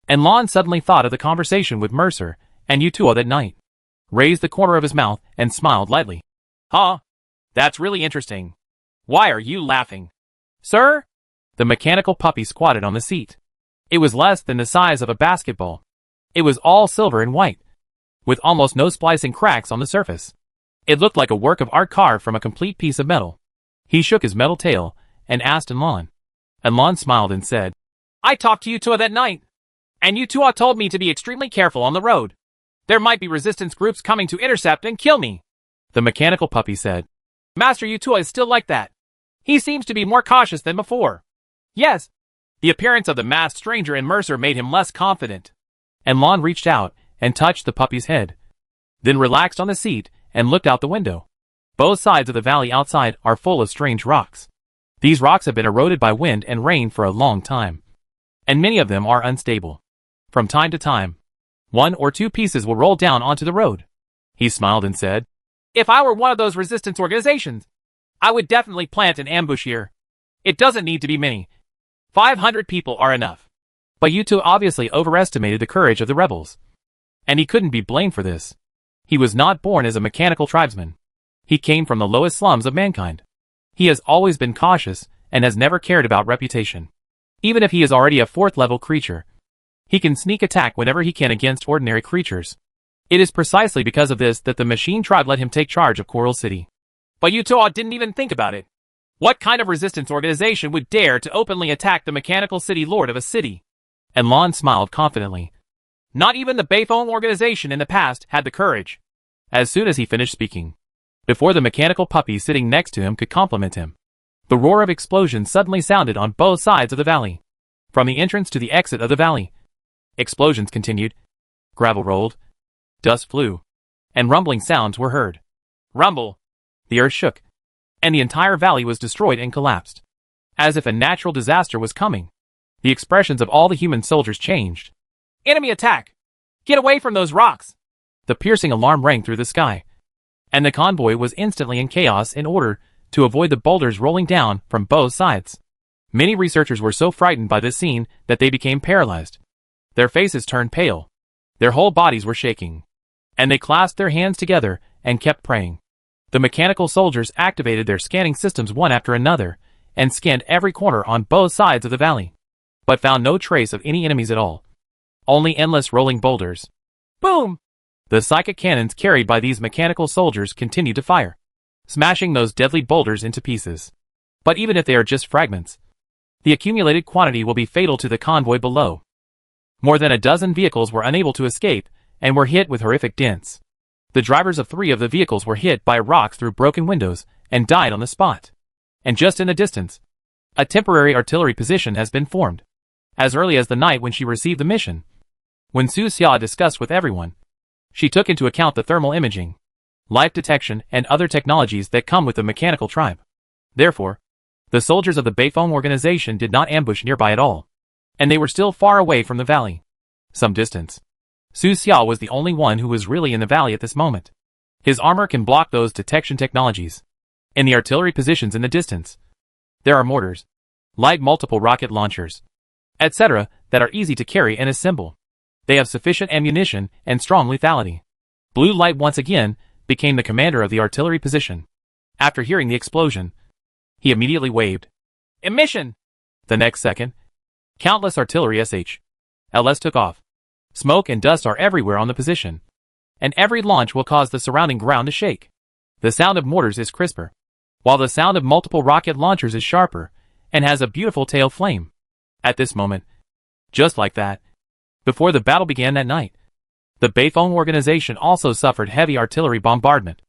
A: and Lan suddenly thought of the conversation with Mercer and Yutuo that night, raised the corner of his mouth and smiled lightly.
B: Huh? That's really interesting. Why are you laughing? Sir?
A: The mechanical puppy squatted on the seat. It was less than the size of a basketball. It was all silver and white, with almost no splicing cracks on the surface. It looked like a work of art carved from a complete piece of metal. He shook his metal tail and asked Lan. And Lan smiled and said,
B: I talked to Yutuo that night. And you two all told me to be extremely careful on the road. There might be resistance groups coming to intercept and kill me.
A: The mechanical puppy said.
B: Master Utua is still like that. He seems to be more cautious than before. Yes. The appearance of the masked stranger in Mercer made him less confident.
A: And Lon reached out and touched the puppy's head. Then relaxed on the seat and looked out the window. Both sides of the valley outside are full of strange rocks. These rocks have been eroded by wind and rain for a long time. And many of them are unstable. From time to time, 1 or 2 pieces will roll down onto the road. He smiled and said,
B: If I were one of those resistance organizations, I would definitely plant an ambush here. It doesn't need to be many. 500 people are enough.
A: But Utua obviously overestimated the courage of the rebels. And he couldn't be blamed for this. He was not born as a mechanical tribesman. He came from the lowest slums of mankind. He has always been cautious and has never cared about reputation. Even if he is already a 4th-level creature, he can sneak attack whenever he can against ordinary creatures. It is precisely because of this that the machine tribe let him take charge of Coral City.
B: But Utua didn't even think about it. What kind of resistance organization would dare to openly attack the mechanical city lord of a city?
A: And Lon smiled confidently.
B: Not even the Bayphone organization in the past had the courage.
A: As soon as he finished speaking, before the mechanical puppy sitting next to him could compliment him, the roar of explosions suddenly sounded on both sides of the valley. From the entrance to the exit of the valley, explosions continued. Gravel rolled, dust flew, and rumbling sounds were heard.
B: Rumble.
A: The earth shook, and the entire valley was destroyed and collapsed. As if a natural disaster was coming, the expressions of all the human soldiers changed.
B: Enemy attack! Get away from those rocks!
A: The piercing alarm rang through the sky, and the convoy was instantly in chaos in order to avoid the boulders rolling down from both sides. Many researchers were so frightened by this scene that they became paralyzed. Their faces turned pale. Their whole bodies were shaking. And they clasped their hands together and kept praying. The mechanical soldiers activated their scanning systems one after another and scanned every corner on both sides of the valley, but found no trace of any enemies at all. Only endless rolling boulders.
B: Boom!
A: The psychic cannons carried by these mechanical soldiers continued to fire, smashing those deadly boulders into pieces. But even if they are just fragments, the accumulated quantity will be fatal to the convoy below. More than a dozen vehicles were unable to escape and were hit with horrific dents. The drivers of 3 of the vehicles were hit by rocks through broken windows and died on the spot. And just in the distance, a temporary artillery position has been formed. As early as the night when she received the mission, when Su Xia discussed with everyone, she took into account the thermal imaging, life detection, and other technologies that come with the mechanical tribe. Therefore, the soldiers of the Bayphone organization did not ambush nearby at all, and they were still far away from the valley. Some distance. Su Xia was the only one who was really in the valley at this moment. His armor can block those detection technologies. In the artillery positions in the distance, there are mortars, light multiple rocket launchers, etc., that are easy to carry and assemble. They have sufficient ammunition and strong lethality. Blue Light once again became the commander of the artillery position. After hearing the explosion, he immediately waved.
B: Emission!
A: The next second, countless artillery SH-LS took off. Smoke and dust are everywhere on the position, and every launch will cause the surrounding ground to shake. The sound of mortars is crisper, while the sound of multiple rocket launchers is sharper and has a beautiful tail flame. At this moment, just like that, before the battle began that night, the Bayphone organization also suffered heavy artillery bombardment.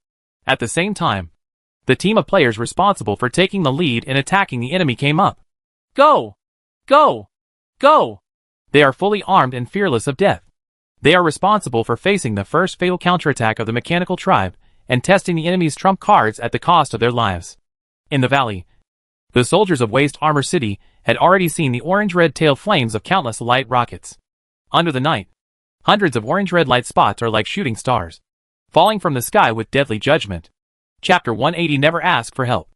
A: At the same time, the team of players responsible for taking the lead in attacking the enemy came up.
B: Go! Go! Go!
A: They are fully armed and fearless of death. They are responsible for facing the first fatal counterattack of the mechanical tribe and testing the enemy's trump cards at the cost of their lives. In the valley, the soldiers of Waste Armor City had already seen the orange-red tail flames of countless light rockets. Under the night, hundreds of orange-red light spots are like shooting stars, falling from the sky with deadly judgment. Chapter 180 Never ask for help.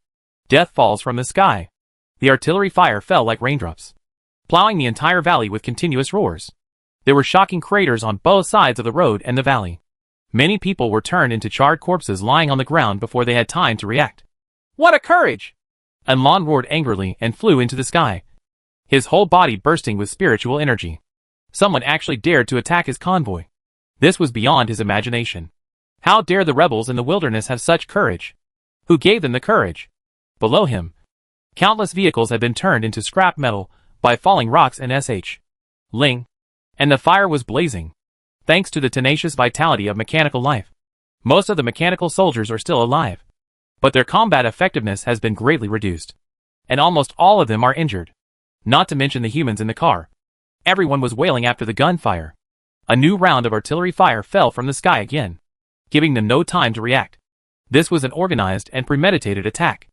A: Death falls from the sky. The artillery fire fell like raindrops, plowing the entire valley with continuous roars. There were shocking craters on both sides of the road and the valley. Many people were turned into charred corpses lying on the ground before they had time to react.
B: What a courage!
A: And Lon roared angrily and flew into the sky, his whole body bursting with spiritual energy. Someone actually dared to attack his convoy. This was beyond his imagination. How dare the rebels in the wilderness have such courage? Who gave them the courage? Below him, countless vehicles had been turned into scrap metal by falling rocks and Sh. Ling. and the fire was blazing. Thanks to the tenacious vitality of mechanical life, most of the mechanical soldiers are still alive, but their combat effectiveness has been greatly reduced, and almost all of them are injured. Not to mention the humans in the car. Everyone was wailing after the gunfire. A new round of artillery fire fell from the sky again, giving them no time to react. This was an organized and premeditated attack.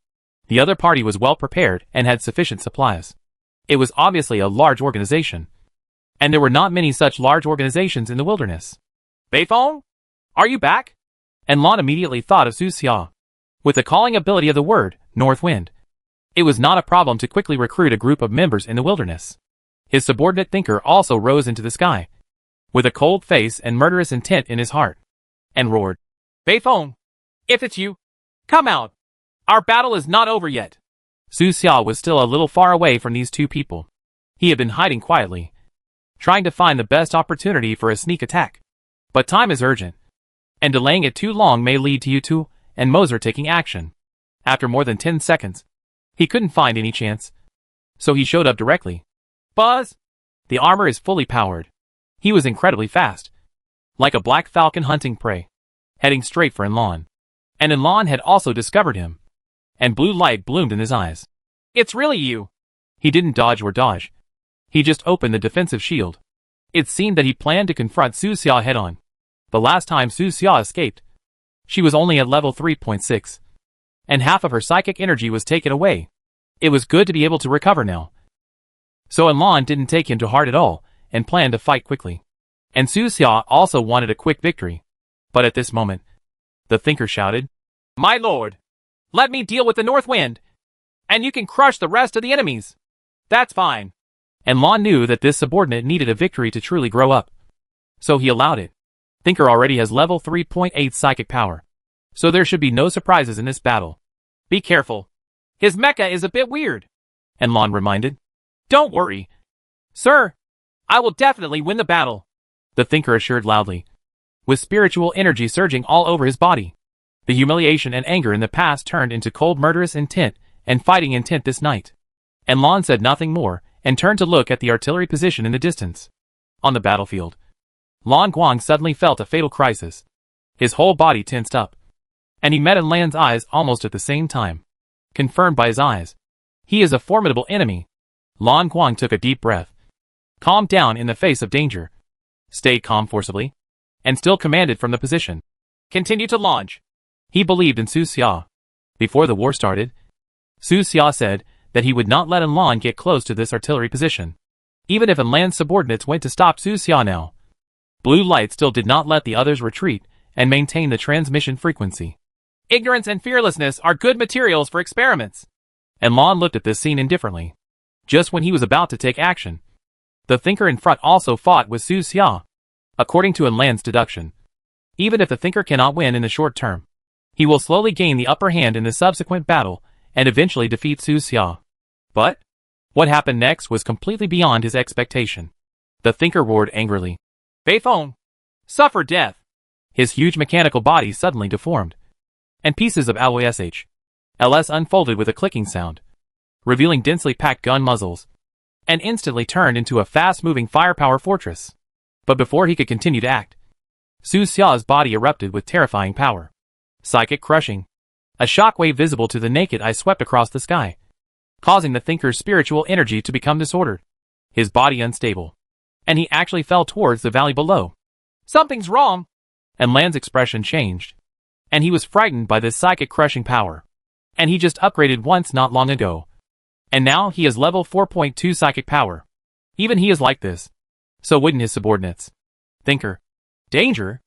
A: The other party was well prepared and had sufficient supplies. It was obviously a large organization, and there were not many such large organizations in the wilderness.
B: Beifong? Are you back?
A: And Lon immediately thought of Su Xia. With the calling ability of the word, North Wind, it was not a problem to quickly recruit a group of members in the wilderness. His subordinate thinker also rose into the sky, with a cold face and murderous intent in his heart, and roared,
B: Beifong, if it's you, come out. Our battle is not over yet.
A: Su Xia was still a little far away from these two people. He had been hiding quietly, trying to find the best opportunity for a sneak attack. But time is urgent, and delaying it too long may lead to Yutu and Moser taking action. After more than 10 seconds, he couldn't find any chance, so he showed up directly.
B: Buzz!
A: The armor is fully powered. He was incredibly fast, like a black falcon hunting prey, heading straight for Enlon. And Enlon had also discovered him, and blue light bloomed in his eyes.
B: It's really you.
A: He didn't dodge or dodge. He just opened the defensive shield. It seemed that he planned to confront Su Xia head-on. The last time Su Xia escaped, she was only at level 3.6, and half of her psychic energy was taken away. It was good to be able to recover now. So Enlon didn't take him to heart at all, and planned to fight quickly. And Su Xia also wanted a quick victory. But at this moment, the thinker shouted,
B: My lord, let me deal with the North Wind, and you can crush the rest of the enemies. That's fine.
A: And Lon knew that this subordinate needed a victory to truly grow up, so he allowed it. Thinker already has level 3.8 psychic power, so there should be no surprises in this battle.
B: Be careful. His mecha is a bit weird.
A: And Lon reminded.
B: Don't worry, sir. I will definitely win the battle.
A: The thinker assured loudly, with spiritual energy surging all over his body. The humiliation and anger in the past turned into cold murderous intent and fighting intent this night. And Lon said nothing more, and turned to look at the artillery position in the distance. On the battlefield, Lan Guang suddenly felt a fatal crisis. His whole body tensed up, and he met Enlan's eyes almost at the same time. Confirmed by his eyes, he is a formidable enemy. Lan Guang took a deep breath, calmed down in the face of danger, stayed calm forcibly, and still commanded from the position.
B: Continue to launch.
A: He believed in Su Xia. Before the war started, Su Xia said that he would not let Enlan get close to this artillery position, even if Enlan's subordinates went to stop Su Xia now. Blue light still did not let the others retreat and maintain the transmission frequency.
B: Ignorance and fearlessness are good materials for experiments.
A: Enlan looked at this scene indifferently. Just when he was about to take action, the thinker in front also fought with Su Xia. According to Enlan's deduction, even if the thinker cannot win in the short term, he will slowly gain the upper hand in the subsequent battle and eventually defeat Su Xia. But what happened next was completely beyond his expectation. The thinker roared angrily.
B: Beifong, suffer death.
A: His huge mechanical body suddenly deformed, and pieces of alloy LS unfolded with a clicking sound, revealing densely packed gun muzzles, and instantly turned into a fast-moving firepower fortress. But before he could continue to act, Su Xia's body erupted with terrifying power. Psychic crushing. A shockwave visible to the naked eye swept across the sky, causing the thinker's spiritual energy to become disordered, his body unstable, and he actually fell towards the valley below.
B: Something's wrong.
A: And Lan's expression changed, and he was frightened by this psychic crushing power. And he just upgraded once not long ago, and now he has level 4.2 psychic power. Even he is like this. So wouldn't his subordinates. Thinker. Danger?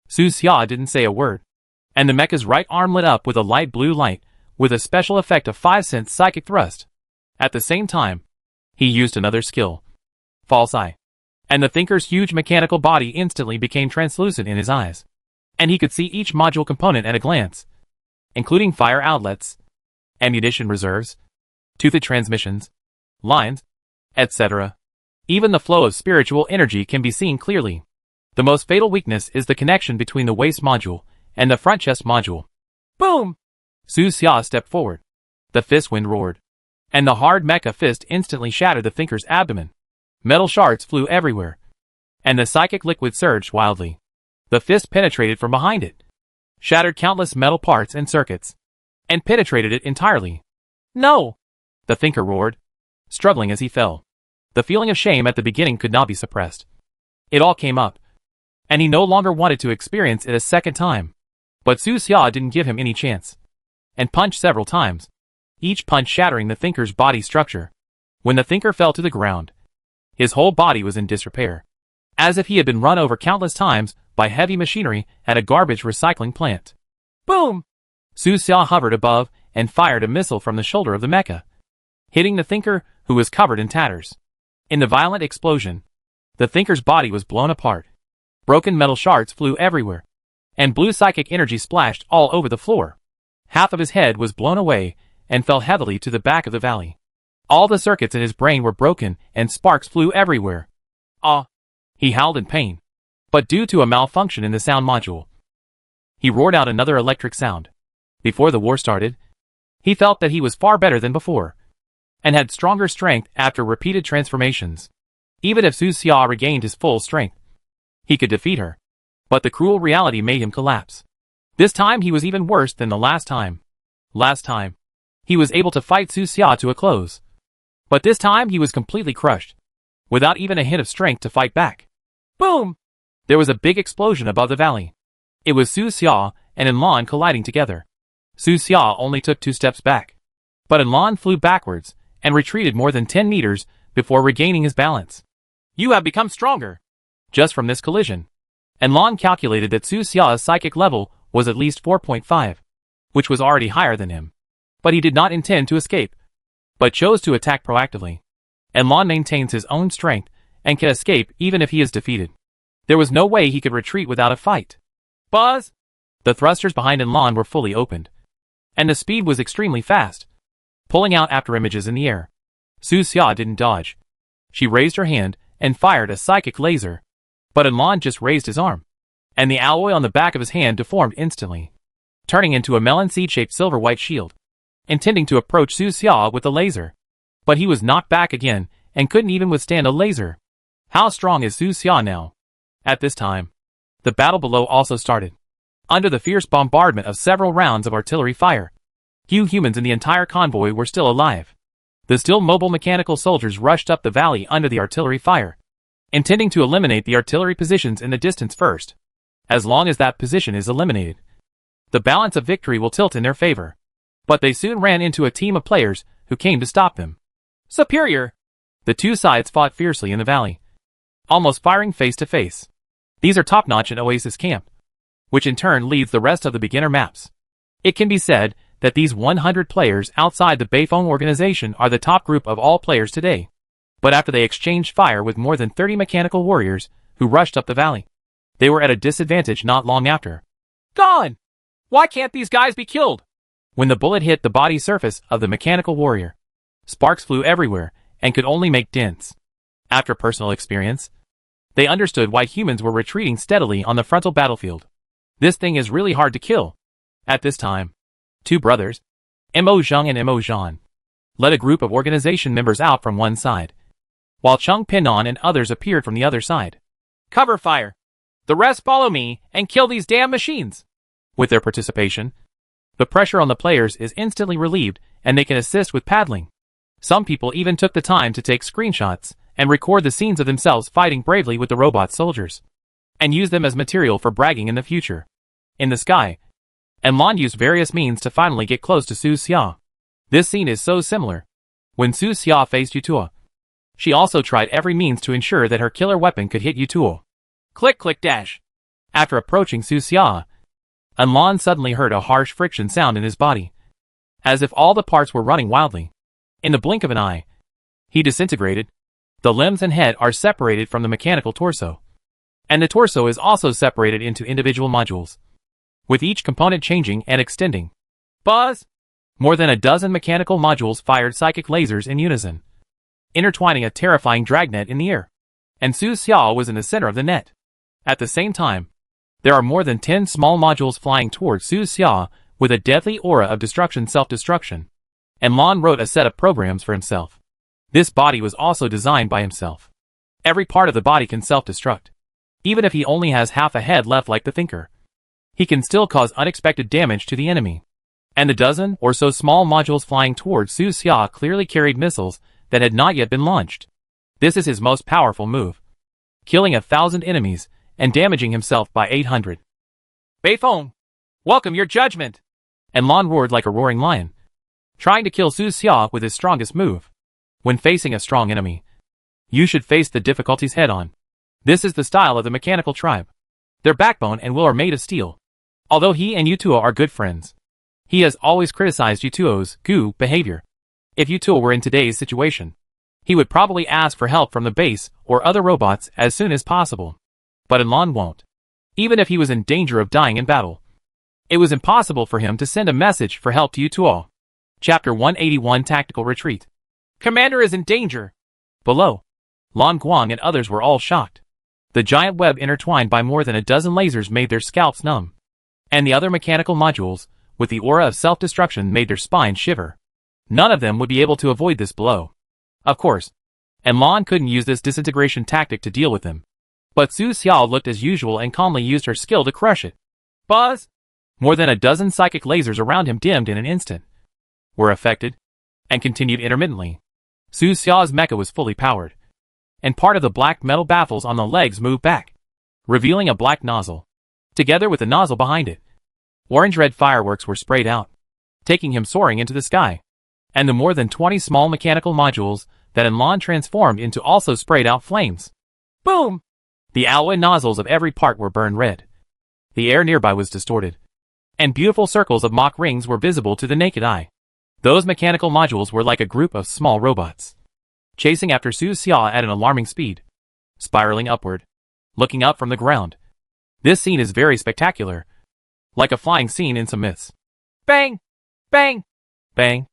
A: Su Xia didn't say a word, and the mecha's right arm lit up with a light blue light, with a special effect of 5 cents psychic thrust. At the same time, he used another skill. False eye. And the thinker's huge mechanical body instantly became translucent in his eyes, and he could see each module component at a glance, including fire outlets, ammunition reserves, toothed transmissions, lines, etc. Even the flow of spiritual energy can be seen clearly. The most fatal weakness is the connection between the waist module and the front chest module.
B: Boom!
A: Su Xia stepped forward. The fist wind roared, and the hard mecha fist instantly shattered the thinker's abdomen. Metal shards flew everywhere, and the psychic liquid surged wildly. The fist penetrated from behind it, shattered countless metal parts and circuits, and penetrated it entirely.
B: No!
A: The thinker roared, struggling as he fell. The feeling of shame at the beginning could not be suppressed. It all came up, and he no longer wanted to experience it a second time. But Su Xia didn't give him any chance, and punched several times, each punch shattering the thinker's body structure. When the thinker fell to the ground, his whole body was in disrepair, as if he had been run over countless times by heavy machinery at a garbage recycling plant.
B: Boom!
A: Su Xia hovered above and fired a missile from the shoulder of the mecha, hitting the thinker, who was covered in tatters. In the violent explosion, the thinker's body was blown apart. Broken metal shards flew everywhere, and blue psychic energy splashed all over the floor. Half of his head was blown away and fell heavily to the back of the valley. All the circuits in his brain were broken and sparks flew everywhere.
B: Ah!
A: He howled in pain, but due to a malfunction in the sound module, he roared out another electric sound. Before the war started, he felt that he was far better than before, and had stronger strength after repeated transformations. Even if Su Xia regained his full strength, he could defeat her. But the cruel reality made him collapse. This time he was even worse than the last time. Last time, he was able to fight Su Xia to a close. But this time he was completely crushed, without even a hint of strength to fight back.
B: Boom!
A: There was a big explosion above the valley. It was Su Xia and Enlon colliding together. Su Xia only took 2 steps back, but Enlon flew backwards and retreated more than 10 meters before regaining his balance.
B: You have become stronger.
A: Just from this collision, Enlon calculated that Su Xia's psychic level was at least 4.5, which was already higher than him. But he did not intend to escape, but chose to attack proactively. Enlon maintains his own strength and can escape even if he is defeated. There was no way he could retreat without a fight.
B: Buzz!
A: The thrusters behind Enlon were fully opened, and the speed was extremely fast, pulling out after images in the air. Su Xia didn't dodge. She raised her hand and fired a psychic laser. But Enlon just raised his arm, and the alloy on the back of his hand deformed instantly, turning into a melon seed-shaped silver-white shield, intending to approach Su Xia with the laser. But he was knocked back again and couldn't even withstand a laser. How strong is Su Xia now? At this time, the battle below also started. Under the fierce bombardment of several rounds of artillery fire, few humans in the entire convoy were still alive. The still mobile mechanical soldiers rushed up the valley under the artillery fire, intending to eliminate the artillery positions in the distance first. As long as that position is eliminated, the balance of victory will tilt in their favor. But they soon ran into a team of players who came to stop them.
B: Superior!
A: The two sides fought fiercely in the valley, almost firing face to face. These are top-notch in Oasis Camp, which in turn leads the rest of the beginner maps. It can be said that these 100 players outside the Beifeng organization are the top group of all players today. But after they exchanged fire with more than 30 mechanical warriors who rushed up the valley, they were at a disadvantage not long after.
B: Gone! Why can't these guys be killed?
A: When the bullet hit the body surface of the mechanical warrior, sparks flew everywhere and could only make dents. After personal experience, they understood why humans were retreating steadily on the frontal battlefield. This thing is really hard to kill. At this time, 2 brothers, Mo Zheng and Mo Zhan, led a group of organization members out from one side, while Chung Pinon and others appeared from the other side.
B: Cover fire! The rest follow me and kill these damn machines!
A: With their participation, the pressure on the players is instantly relieved and they can assist with paddling. Some people even took the time to take screenshots and record the scenes of themselves fighting bravely with the robot soldiers, and use them as material for bragging in the future. In the sky, Enlon used various means to finally get close to Su Xia. This scene is so similar. When Su Xia faced Yutua, she also tried every means to ensure that her killer weapon could hit Yutua.
B: Click click dash.
A: After approaching Su Xia, Enlon suddenly heard a harsh friction sound in his body, as if all the parts were running wildly. In the blink of an eye, he disintegrated. The limbs and head are separated from the mechanical torso, and the torso is also separated into individual modules, with each component changing and extending.
B: Buzz!
A: More than a dozen mechanical modules fired psychic lasers in unison, intertwining a terrifying dragnet in the air, and Su Xia was in the center of the net. At the same time, there are more than 10 small modules flying towards Su Xia with a deadly aura of destruction self-destruction. Enlon wrote a set of programs for himself. This body was also designed by himself. Every part of the body can self-destruct. Even if he only has half a head left like the Thinker, he can still cause unexpected damage to the enemy. And the dozen or so small modules flying towards Su Xia clearly carried missiles that had not yet been launched. This is his most powerful move, killing 1,000 enemies and damaging himself by 800.
B: Beifeng, welcome your judgment.
A: And Lan roared like a roaring lion, trying to kill Su Xia with his strongest move. When facing a strong enemy, you should face the difficulties head-on. This is the style of the mechanical tribe. Their backbone and will are made of steel. Although he and Yutuo are good friends, he has always criticized Yutuo's goo behavior. If Yutuo were in today's situation, he would probably ask for help from the base or other robots as soon as possible. But Lan won't. Even if he was in danger of dying in battle, it was impossible for him to send a message for help to Yutuo. Chapter 181 Tactical Retreat.
B: Commander is in danger.
A: Below, Lan Guang and others were all shocked. The giant web intertwined by more than a dozen lasers made their scalps numb. And the other mechanical modules, with the aura of self-destruction, made their spines shiver. None of them would be able to avoid this blow. Of course. And Lan couldn't use this disintegration tactic to deal with them. But Su Xiao looked as usual and calmly used her skill to crush it.
B: Buzz!
A: More than a dozen psychic lasers around him dimmed in an instant, were affected, and continued intermittently. Su Xiao's mecha was fully powered, and part of the black metal baffles on the legs moved back, revealing a black nozzle, together with the nozzle behind it. Orange-red fireworks were sprayed out, taking him soaring into the sky, and the more than 20 small mechanical modules that Lan transformed into also sprayed out flames.
B: Boom!
A: The alloy nozzles of every part were burned red. The air nearby was distorted, and beautiful circles of Mach rings were visible to the naked eye. Those mechanical modules were like a group of small robots, chasing after Su Xia at an alarming speed, spiraling upward, looking up from the ground. This scene is very spectacular, like a flying scene in some myths.
B: Bang! Bang!
A: Bang!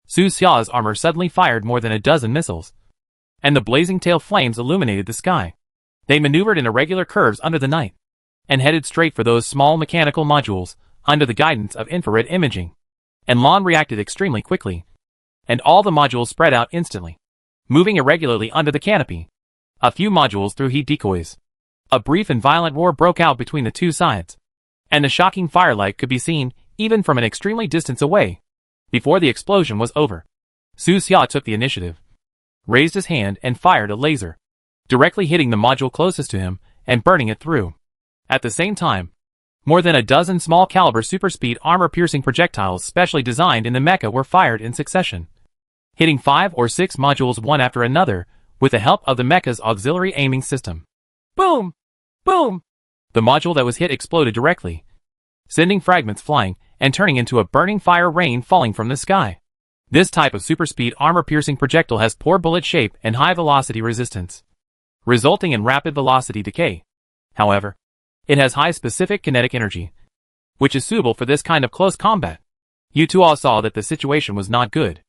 A: Su Xia's armor suddenly fired more than a dozen missiles, and the blazing tail flames illuminated the sky. They maneuvered in irregular curves under the night, and headed straight for those small mechanical modules under the guidance of infrared imaging. And Lan reacted extremely quickly, and all the modules spread out instantly, moving irregularly under the canopy. A few modules threw heat decoys. A brief and violent war broke out between the two sides, and the shocking firelight could be seen even from an extremely distance away. Before the explosion was over, Su Xia took the initiative, raised his hand and fired a laser, directly hitting the module closest to him and burning it through. At the same time, more than a dozen small-caliber super-speed armor-piercing projectiles specially designed in the mecha were fired in succession, hitting 5 or 6 modules one after another with the help of the mecha's auxiliary aiming system.
B: Boom! Boom!
A: The module that was hit exploded directly, sending fragments flying and turning into a burning fire rain falling from the sky. This type of super-speed armor-piercing projectile has poor bullet shape and high velocity resistance, resulting in rapid velocity decay. However, it has high specific kinetic energy, which is suitable for this kind of close combat. Yutuo saw that the situation was not good.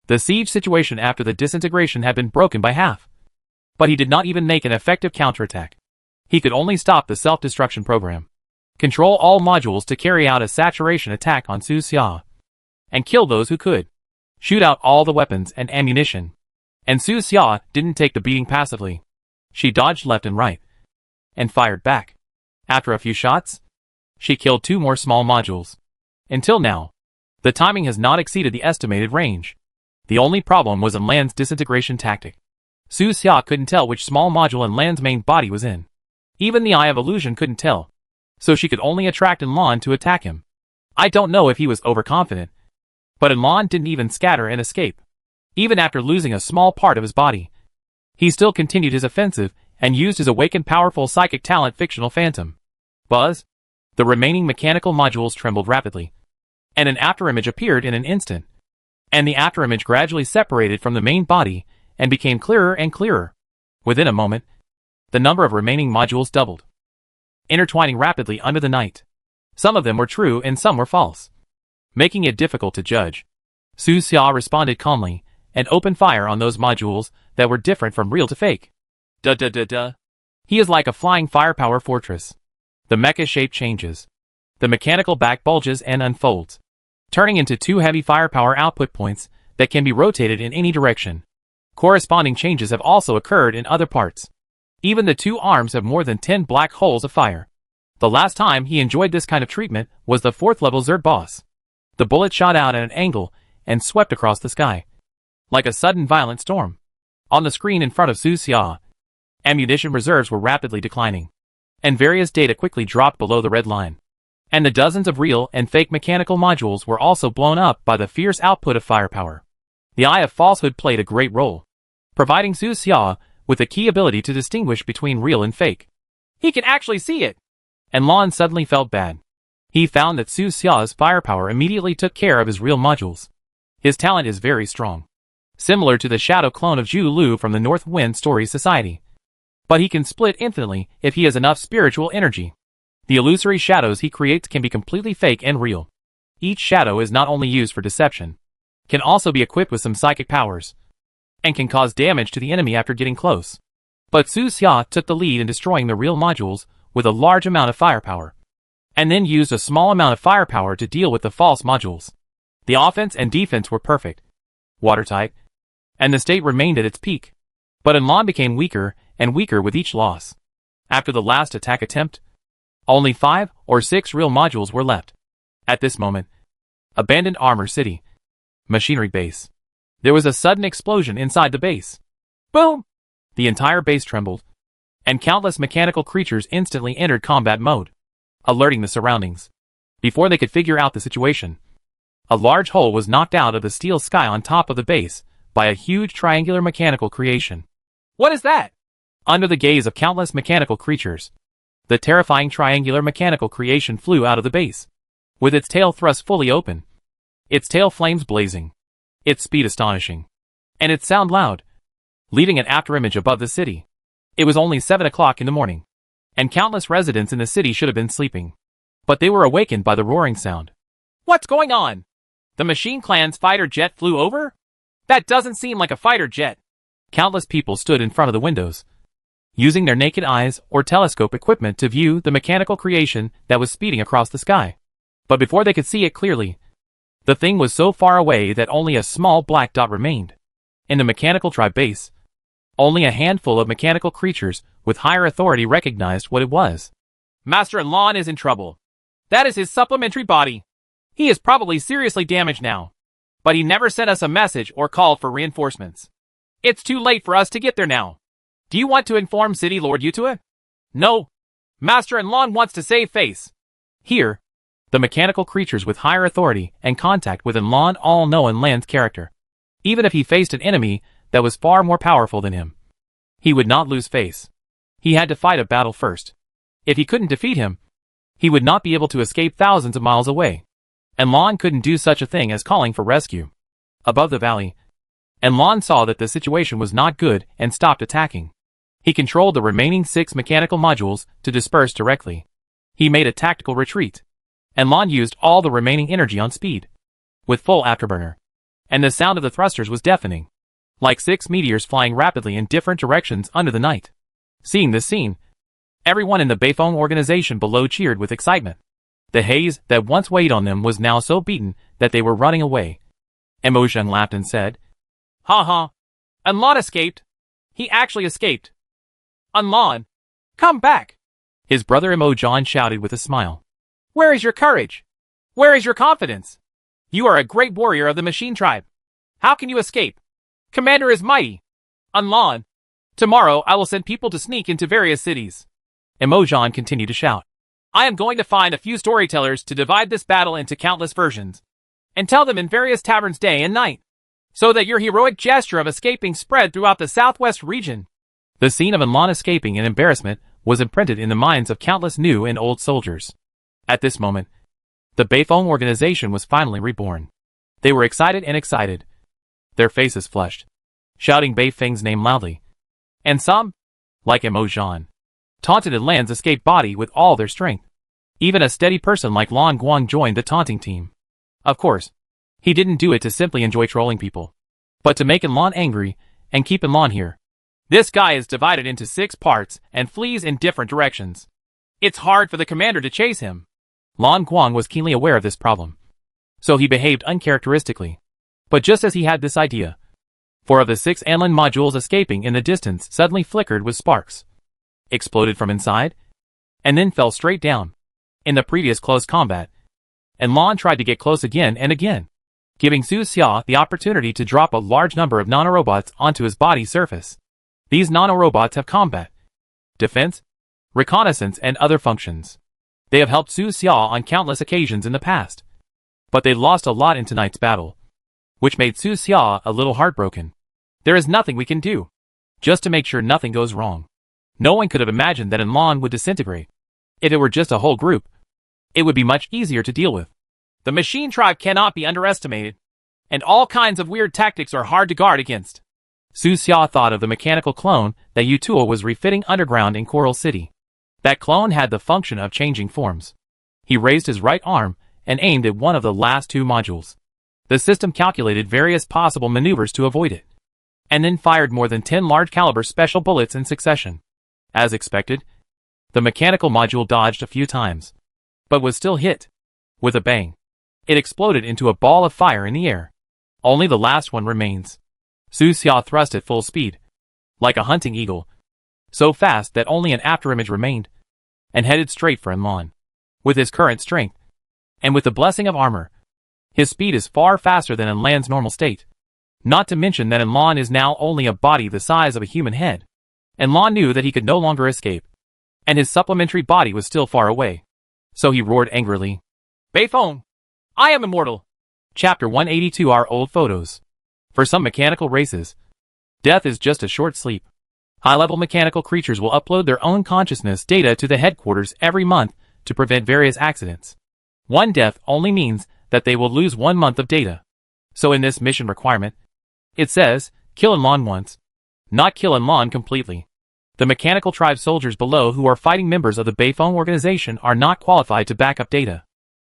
A: The siege situation after the disintegration had been broken by half. But he did not even make an effective counterattack. He could only stop the self-destruction program, control all modules to carry out a saturation attack on Su Xia, and kill those who could, shoot out all the weapons and ammunition. And Su Xia didn't take the beating passively. She dodged left and right, and fired back. After a few shots, she killed 2 more small modules. Until now, the timing has not exceeded the estimated range. The only problem was in Lan's disintegration tactic. Su Xia couldn't tell which small module in Lan's main body was in. Even the Eye of Illusion couldn't tell, so she could only attract Lan to attack him. I don't know if he was overconfident, but Lan didn't even scatter and escape. Even after losing a small part of his body, he still continued his offensive and used his awakened powerful psychic talent Fictional Phantom. Buzz! The remaining mechanical modules trembled rapidly, and an afterimage appeared in an instant. And the afterimage gradually separated from the main body and became clearer and clearer. Within a moment, the number of remaining modules doubled, intertwining rapidly under the night. Some of them were true and some were false, making it difficult to judge. Su Xia responded calmly and opened fire on those modules that were different from real to fake. Duh. He is like a flying firepower fortress. The mecha shape changes. The mechanical back bulges and unfolds, turning into 2 heavy firepower output points that can be rotated in any direction. Corresponding changes have also occurred in other parts. Even the two arms have more than 10 black holes of fire. The last time he enjoyed this kind of treatment was the 4th level Zerd boss. The bullet shot out at an angle and swept across the sky. Like a sudden violent storm. On the screen in front of Su Xia, ammunition reserves were rapidly declining. And various data quickly dropped below the red line. And the dozens of real and fake mechanical modules were also blown up by the fierce output of firepower. The Eye of Falsehood played a great role, providing Su Xia with a key ability to distinguish between real and fake.
B: He can actually see it.
A: And Lon suddenly felt bad. He found that Su Xia's firepower immediately took care of his real modules. His talent is very strong, similar to the shadow clone of Zhu Lu from the North Wind Story Society. But he can split infinitely if he has enough spiritual energy. The illusory shadows he creates can be completely fake and real. Each shadow is not only used for deception, can also be equipped with some psychic powers, and can cause damage to the enemy after getting close. But Su Xia took the lead in destroying the real modules with a large amount of firepower, and then used a small amount of firepower to deal with the false modules. The offense and defense were perfect, watertight, and the state remained at its peak. But Enlon became weaker and weaker with each loss. After the last attack attempt, only 5 or 6 real modules were left. At this moment, abandoned armor city, machinery base. There was a sudden explosion inside the base. Boom! The entire base trembled, and countless mechanical creatures instantly entered combat mode, alerting the surroundings. Before they could figure out the situation, a large hole was knocked out of the steel sky on top of the base by a huge triangular mechanical creation.
B: What is that?
A: Under the gaze of countless mechanical creatures, the terrifying triangular mechanical creation flew out of the base, with its tail thrust fully open, its tail flames blazing, its speed astonishing, and its sound loud, leaving an afterimage above the city. It was only 7 o'clock in the morning, and countless residents in the city should have been sleeping. But they were awakened by the roaring sound.
B: What's going on? The Machine Clan's fighter jet flew over? That doesn't seem like a fighter jet.
A: Countless people stood in front of the windows, using their naked eyes or telescope equipment to view the mechanical creation that was speeding across the sky. But before they could see it clearly, the thing was so far away that only a small black dot remained. In the mechanical tribe base, only a handful of mechanical creatures with higher authority recognized what it was.
B: Master Enlon is in trouble. That is his supplementary body. He is probably seriously damaged now. But he never sent us a message or called for reinforcements. It's too late for us to get there now. Do you want to inform City Lord Yutua? No. Master Enlon wants to save face.
A: Here, the mechanical creatures with higher authority and contact with Enlon all know Enlan's character. Even if he faced an enemy that was far more powerful than him, he would not lose face. He had to fight a battle first. If he couldn't defeat him, he would not be able to escape thousands of miles away. Enlon couldn't do such a thing as calling for rescue. Above the valley, Enlon saw that the situation was not good and stopped attacking. He controlled the remaining 6 mechanical modules to disperse directly. He made a tactical retreat. Enlon used all the remaining energy on speed, with full afterburner, and the sound of the thrusters was deafening, like 6 meteors flying rapidly in different directions under the night. Seeing this scene, everyone in the Beifeng organization below cheered with excitement. The haze that once weighed on them was now so beaten that they were running away. Emotion laughed and said,
B: "Ha ha! Enlon escaped. He actually escaped. Enlon, come back!"
A: His brother Emojon shouted with a smile.
B: "Where is your courage? Where is your confidence? You are a great warrior of the Machine Tribe. How can you escape? Commander is mighty. Enlon, tomorrow I will send people to sneak into various cities."
A: Emojon continued to shout.
B: "I am going to find a few storytellers to divide this battle into countless versions, and tell them in various taverns day and night, so that your heroic gesture of escaping spread throughout the southwest region."
A: The scene of Enlon escaping in embarrassment was imprinted in the minds of countless new and old soldiers. At this moment, the Beifeng organization was finally reborn. They were excited and excited. Their faces flushed, shouting Beifeng's name loudly. And some, like Emojon, taunted Enlan's escaped body with all their strength. Even a steady person like Lan Guang joined the taunting team. Of course, he didn't do it to simply enjoy trolling people, but to make Enlon angry and keep Enlon here.
B: This guy is divided into 6 parts and flees in different directions. It's hard for the commander to chase him.
A: Lan Guang was keenly aware of this problem, so he behaved uncharacteristically. But just as he had this idea, 4 of the 6 Anlin modules escaping in the distance suddenly flickered with sparks. exploded from inside, and then fell straight down. In the previous close combat, and Lan tried to get close again and again, giving Su Xia the opportunity to drop a large number of nanorobots onto his body's surface. These nanorobots have combat, defense, reconnaissance, and other functions. They have helped Su Xia on countless occasions in the past, but they lost a lot in tonight's battle, which made Su Xia a little heartbroken. There is nothing we can do, just to make sure nothing goes wrong. No one could have imagined that Lan would disintegrate. If it were just a whole group, it would be much easier to deal with.
B: The machine tribe cannot be underestimated, and all kinds of weird tactics are hard to guard against.
A: Su Xia thought of the mechanical clone that Yutua was refitting underground in Coral City. That clone had the function of changing forms. He raised his right arm and aimed at one of the last two modules. The system calculated various possible maneuvers to avoid it, and then fired more than 10 large-caliber special bullets in succession. As expected, the mechanical module dodged a few times, but was still hit. With a bang, it exploded into a ball of fire in the air. Only the last one remains. Su Xia thrust at full speed, like a hunting eagle, so fast that only an afterimage remained, and headed straight for Lan. With his current strength, and with the blessing of armor, his speed is far faster than Lan's normal state. Not to mention that Lan is now only a body the size of a human head. Lan knew that he could no longer escape, and his supplementary body was still far away. So he roared angrily.
B: Beifeng! I am immortal!
A: Chapter 182 Our Old Photos. For some mechanical races, death is just a short sleep. High-level mechanical creatures will upload their own consciousness data to the headquarters every month to prevent various accidents. One death only means that they will lose 1 month of data. So in this mission requirement, it says, kill Lan once, not kill Lan completely. The mechanical tribe soldiers below who are fighting members of the Beifeng organization are not qualified to back up data.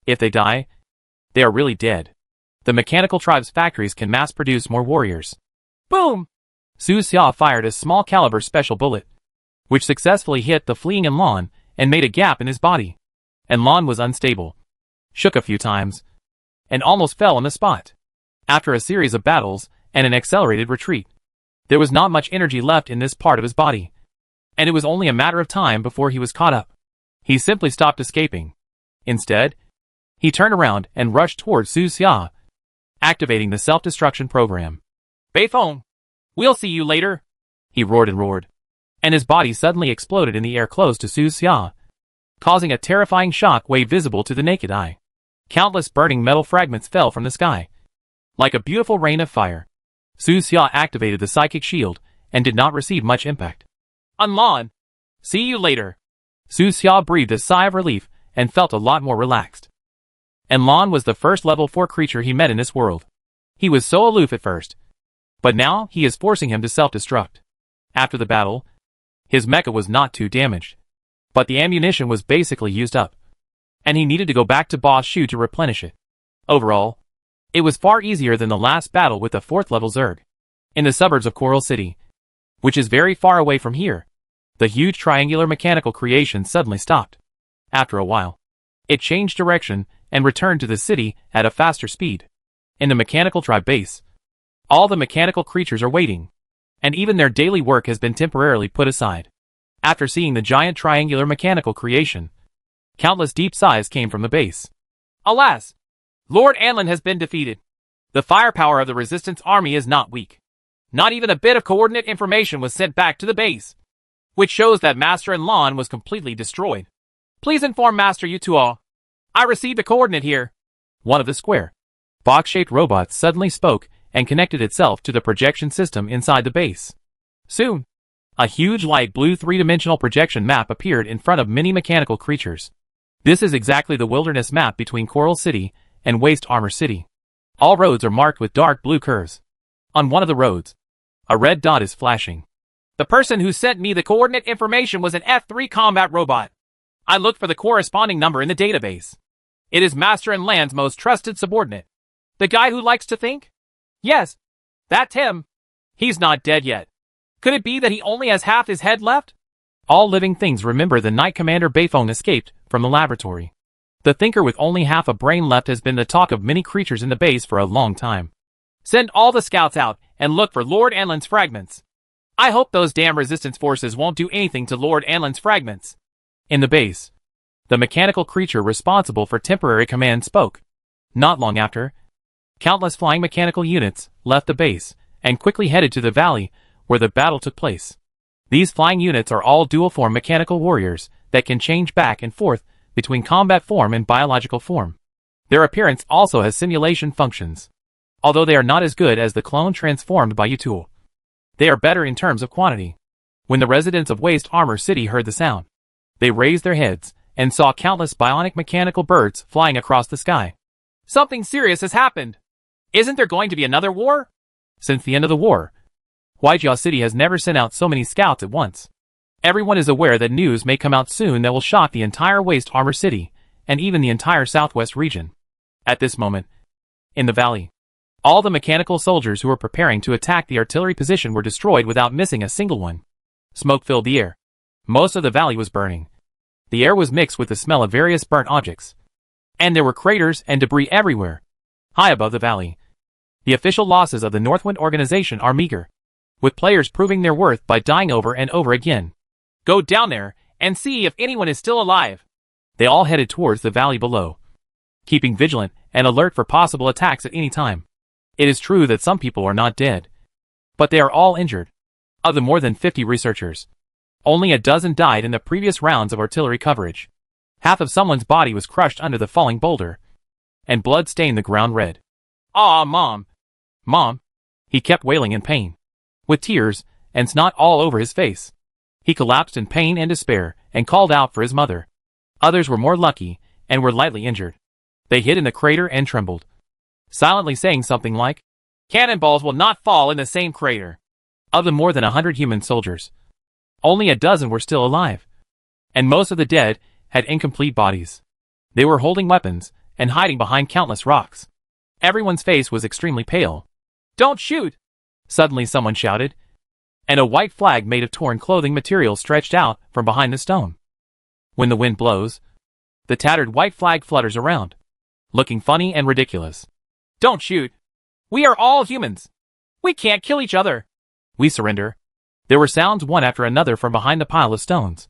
A: If they die, they are really dead. The mechanical tribe's factories can mass-produce more warriors.
B: Boom!
A: Su Xia fired a small-caliber special bullet, which successfully hit the fleeing Lan and made a gap in his body. Lan was unstable, shook a few times, and almost fell on the spot. After a series of battles and an accelerated retreat, there was not much energy left in this part of his body, and it was only a matter of time before he was caught up. He simply stopped escaping. Instead, he turned around and rushed towards Su Xia, activating the self-destruction program.
B: Beifeng, we'll see you later!
A: He roared, and his body suddenly exploded in the air close to Su Xia, causing a terrifying shock wave visible to the naked eye. Countless burning metal fragments fell from the sky, like a beautiful rain of fire. Su Xia activated the psychic shield and did not receive much impact.
B: Lan, see you later!
A: Su Xia breathed a sigh of relief and felt a lot more relaxed. Lan was the first level 4 creature he met in this world. He was so aloof at first, but now he is forcing him to self-destruct. After the battle, his mecha was not too damaged, but the ammunition was basically used up, and he needed to go back to Boss Shu to replenish it. Overall, it was far easier than the last battle with the 4th level Zerg. In the suburbs of Coral City, which is very far away from here, the huge triangular mechanical creation suddenly stopped. After a while, it changed direction and returned to the city at a faster speed. In the mechanical tribe base, all the mechanical creatures are waiting, and even their daily work has been temporarily put aside. After seeing the giant triangular mechanical creation, countless deep sighs came from the base.
B: Alas! Lord Anlin has been defeated. The firepower of the resistance army is not weak. Not even a bit of coordinate information was sent back to the base, which shows that Master Lan was completely destroyed. Please inform Master Yutua. I received a coordinate here.
A: One of the square, box-shaped robots suddenly spoke and connected itself to the projection system inside the base. Soon, a huge light blue 3-dimensional projection map appeared in front of many mechanical creatures. This is exactly the wilderness map between Coral City and Waste Armor City. All roads are marked with dark blue curves. On one of the roads, a red dot is flashing.
B: The person who sent me the coordinate information was an F3 combat robot. I looked for the corresponding number in the database. It is Master Lan's most trusted subordinate. The guy who likes to think? Yes, that's him. He's not dead yet. Could it be that he only has half his head left?
A: All living things remember the Knight Commander Beifeng escaped from the laboratory. The thinker with only half a brain left has been the talk of many creatures in the base for a long time.
B: Send all the scouts out and look for Lord Anlin's fragments. I hope those damn resistance forces won't do anything to Lord Anlin's fragments.
A: In the base, the mechanical creature responsible for temporary command spoke. Not long after, countless flying mechanical units left the base and quickly headed to the valley where the battle took place. These flying units are all dual-form mechanical warriors that can change back and forth between combat form and biological form. Their appearance also has simulation functions. Although they are not as good as the clone transformed by Utul, they are better in terms of quantity. When the residents of Waste Armor City heard the sound, they raised their heads and saw countless bionic mechanical birds flying across the sky.
B: Something serious has happened. Isn't there going to be another war?
A: Since the end of the war, Huijia City has never sent out so many scouts at once. Everyone is aware that news may come out soon that will shock the entire Waste Armor City, and even the entire southwest region. At this moment, in the valley, all the mechanical soldiers who were preparing to attack the artillery position were destroyed without missing a single one. Smoke filled the air. Most of the valley was burning. The air was mixed with the smell of various burnt objects. And there were craters and debris everywhere. High above the valley, the official losses of the Northwind organization are meager, with players proving their worth by dying over and over again.
B: Go down there and see if anyone is still alive.
A: They all headed towards the valley below, keeping vigilant and alert for possible attacks at any time. It is true that some people are not dead, but they are all injured. Of the more than 50 researchers, only a dozen died in the previous rounds of artillery coverage. Half of someone's body was crushed under the falling boulder, and blood stained the ground red.
B: Aw, Mom.
A: Mom! He kept wailing in pain, with tears and snot all over his face. He collapsed in pain and despair and called out for his mother. Others were more lucky and were lightly injured. They hid in the crater and trembled, silently saying something like,
B: "Cannonballs will not fall in the same crater."
A: Of the more than 100 human soldiers, only a dozen were still alive, and most of the dead had incomplete bodies. They were holding weapons and hiding behind countless rocks. Everyone's face was extremely pale.
B: "Don't shoot!"
A: Suddenly someone shouted, and a white flag made of torn clothing material stretched out from behind the stone. When the wind blows, the tattered white flag flutters around, looking funny and ridiculous.
B: "Don't shoot! We are all humans! We can't kill each other!"
A: "We surrender." There were sounds one after another from behind the pile of stones,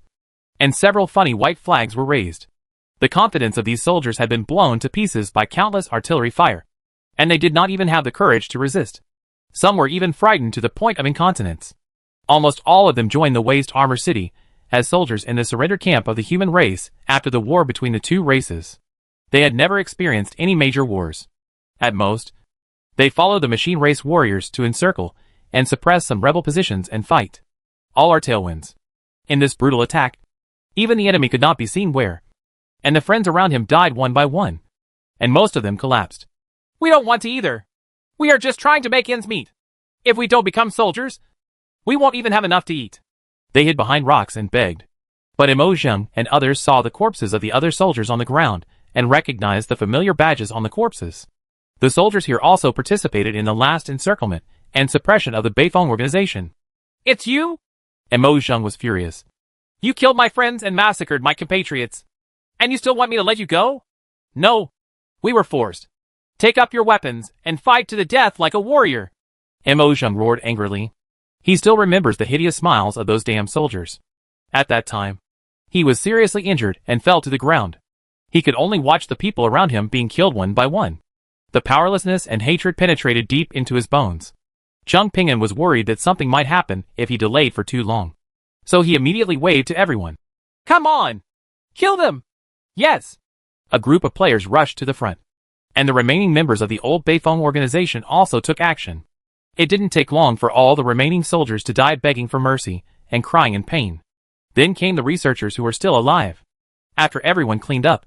A: and several funny white flags were raised. The confidence of these soldiers had been blown to pieces by countless artillery fire, and they did not even have the courage to resist. Some were even frightened to the point of incontinence. Almost all of them joined the Waste Armor City as soldiers in the surrender camp of the human race after the war between the two races. They had never experienced any major wars. At most, they followed the machine race warriors to encircle and suppress some rebel positions and fight. All are tailwinds. In this brutal attack, even the enemy could not be seen where, and the friends around him died one by one, and most of them collapsed.
B: "We don't want to either. We are just trying to make ends meet. If we don't become soldiers, we won't even have enough to eat."
A: They hid behind rocks and begged. But Emojang and others saw the corpses of the other soldiers on the ground and recognized the familiar badges on the corpses. The soldiers here also participated in the last encirclement and suppression of the Beifong organization.
B: "It's you?"
A: Emojang was furious.
B: "You killed my friends and massacred my compatriots. And you still want me to let you go?" "No. We were forced. Take up your weapons and fight to the death like a warrior."
A: Emojang roared angrily. He still remembers the hideous smiles of those damn soldiers. At that time, he was seriously injured and fell to the ground. He could only watch the people around him being killed one by one. The powerlessness and hatred penetrated deep into his bones. Chung Pingan was worried that something might happen if he delayed for too long. So he immediately waved to everyone.
B: "Come on! Kill them! Yes!"
A: A group of players rushed to the front, and the remaining members of the old Beifong organization also took action. It didn't take long for all the remaining soldiers to die begging for mercy and crying in pain. Then came the researchers who were still alive. After everyone cleaned up,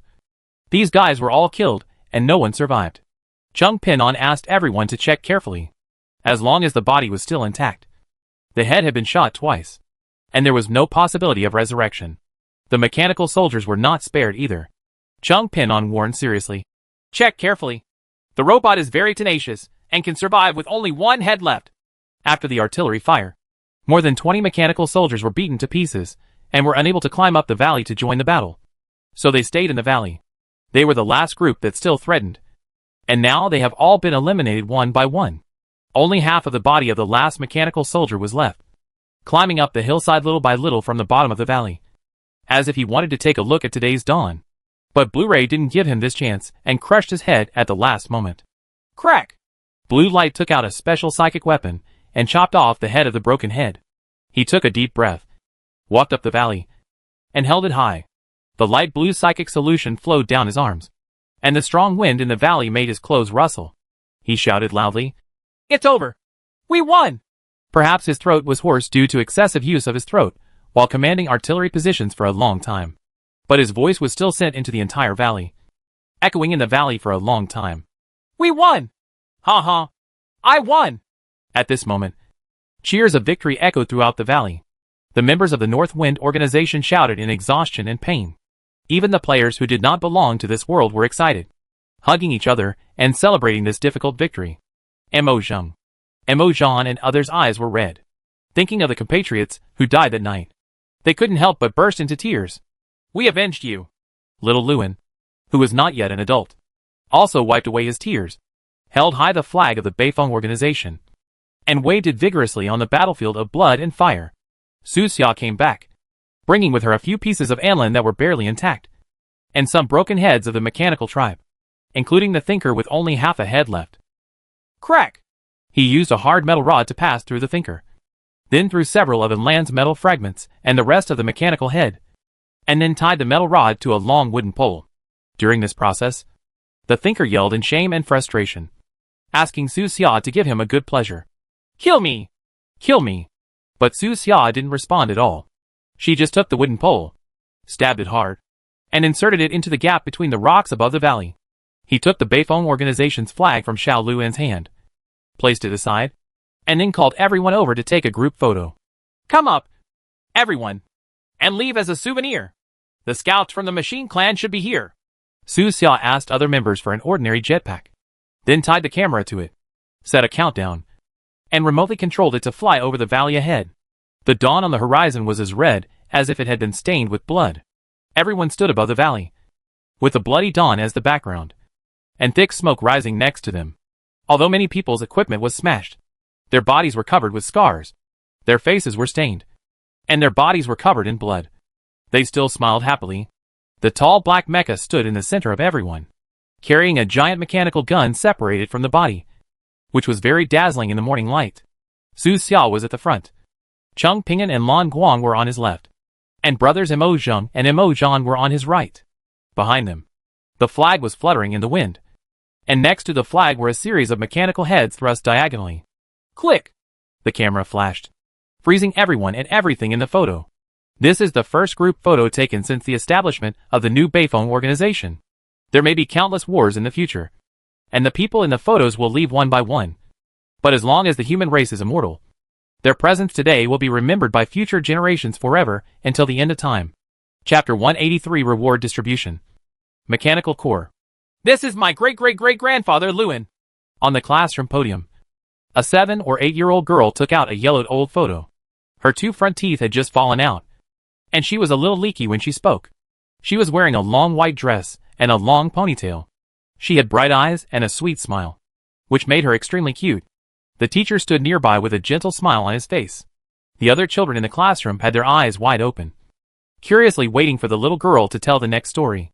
A: these guys were all killed and no one survived. Chung Pinon asked everyone to check carefully. As long as the body was still intact, the head had been shot twice, and there was no possibility of resurrection. The mechanical soldiers were not spared either. Chung Pinon warned seriously.
B: "Check carefully. The robot is very tenacious and can survive with only one head left."
A: After the artillery fire, more than 20 mechanical soldiers were beaten to pieces and were unable to climb up the valley to join the battle. So they stayed in the valley. They were the last group that still threatened, and now they have all been eliminated one by one. Only half of the body of the last mechanical soldier was left. climbing up the hillside little by little from the bottom of the valley, as if he wanted to take a look at today's dawn. But Blu-ray didn't give him this chance and crushed his head at the last moment.
B: Crack!
A: Blue Light took out a special psychic weapon and chopped off the head of the broken head. He took a deep breath, walked up the valley, and held it high. The light blue psychic solution flowed down his arms, and the strong wind in the valley made his clothes rustle. He shouted loudly,
B: "It's over! We won!"
A: Perhaps his throat was hoarse due to excessive use of his throat while commanding artillery positions for a long time. But his voice was still sent into the entire valley, echoing in the valley for a long time.
B: "We won! Ha ha! I won!"
A: At this moment, cheers of victory echoed throughout the valley. The members of the North Wind organization shouted in exhaustion and pain. Even the players who did not belong to this world were excited, hugging each other and celebrating this difficult victory. Mo Zheng, and others' eyes were red, thinking of the compatriots who died that night. They couldn't help but burst into tears.
B: "We avenged you."
A: Little Lewin, who was not yet an adult, also wiped away his tears, held high the flag of the Beifeng organization, and waved it vigorously on the battlefield of blood and fire. Su Xia came back, bringing with her a few pieces of anlin that were barely intact, and some broken heads of the mechanical tribe, including the thinker with only half a head left.
B: Crack!
A: He used a hard metal rod to pass through the thinker, then through several of Enlan's metal fragments and the rest of the mechanical head, and then tied the metal rod to a long wooden pole. During this process, the thinker yelled in shame and frustration, asking Su Xia to give him a good pleasure.
B: "Kill me!
A: Kill me!" But Su Xia didn't respond at all. She just took the wooden pole, stabbed it hard, and inserted it into the gap between the rocks above the valley. He took the Beifeng organization's flag from Xiao Luan's hand, placed it aside, and then called everyone over to take a group photo.
B: "Come up, everyone, and leave as a souvenir. The scouts from the Machine Clan should be here."
A: Su Xia asked other members for an ordinary jetpack, then tied the camera to it, set a countdown, and remotely controlled it to fly over the valley ahead. The dawn on the horizon was as red as if it had been stained with blood. Everyone stood above the valley, with the bloody dawn as the background, and thick smoke rising next to them. Although many people's equipment was smashed, their bodies were covered with scars, their faces were stained, and their bodies were covered in blood. They still smiled happily. The tall black mecha stood in the center of everyone, carrying a giant mechanical gun separated from the body, which was very dazzling in the morning light. Su Xia was at the front. Cheng Ping'an and Lan Guang were on his left, and brothers Mo Zheng and Mo Zhan were on his right. Behind them, the flag was fluttering in the wind, and next to the flag were a series of mechanical heads thrust diagonally.
B: Click!
A: The camera flashed, freezing everyone and everything in the photo. This is the first group photo taken since the establishment of the new Beifeng organization. There may be countless wars in the future, and the people in the photos will leave one by one. But as long as the human race is immortal, their presence today will be remembered by future generations forever until the end of time. Chapter 183 Reward Distribution. Mechanical Core.
B: "This is my great-great-great-grandfather Lewin."
A: On the classroom podium, a 7 or 8-year-old girl took out a yellowed old photo. Her 2 front teeth had just fallen out, and she was a little leaky when she spoke. She was wearing a long white dress and a long ponytail. She had bright eyes and a sweet smile, which made her extremely cute. The teacher stood nearby with a gentle smile on his face. The other children in the classroom had their eyes wide open, curiously waiting for the little girl to tell the next story.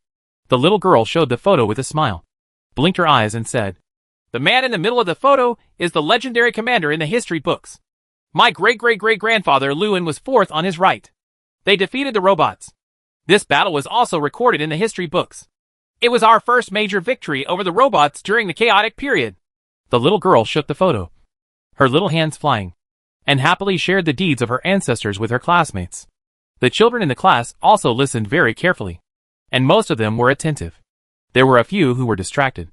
A: The little girl showed the photo with a smile, blinked her eyes and said,
B: "The man in the middle of the photo is the legendary commander in the history books. My great-great-great-grandfather Lewin was 4th on his right. They defeated the robots. This battle was also recorded in the history books. It was our first major victory over the robots during the chaotic period."
A: The little girl shook the photo, her little hands flying, and happily shared the deeds of her ancestors with her classmates. The children in the class also listened very carefully, and most of them were attentive. There were a few who were distracted,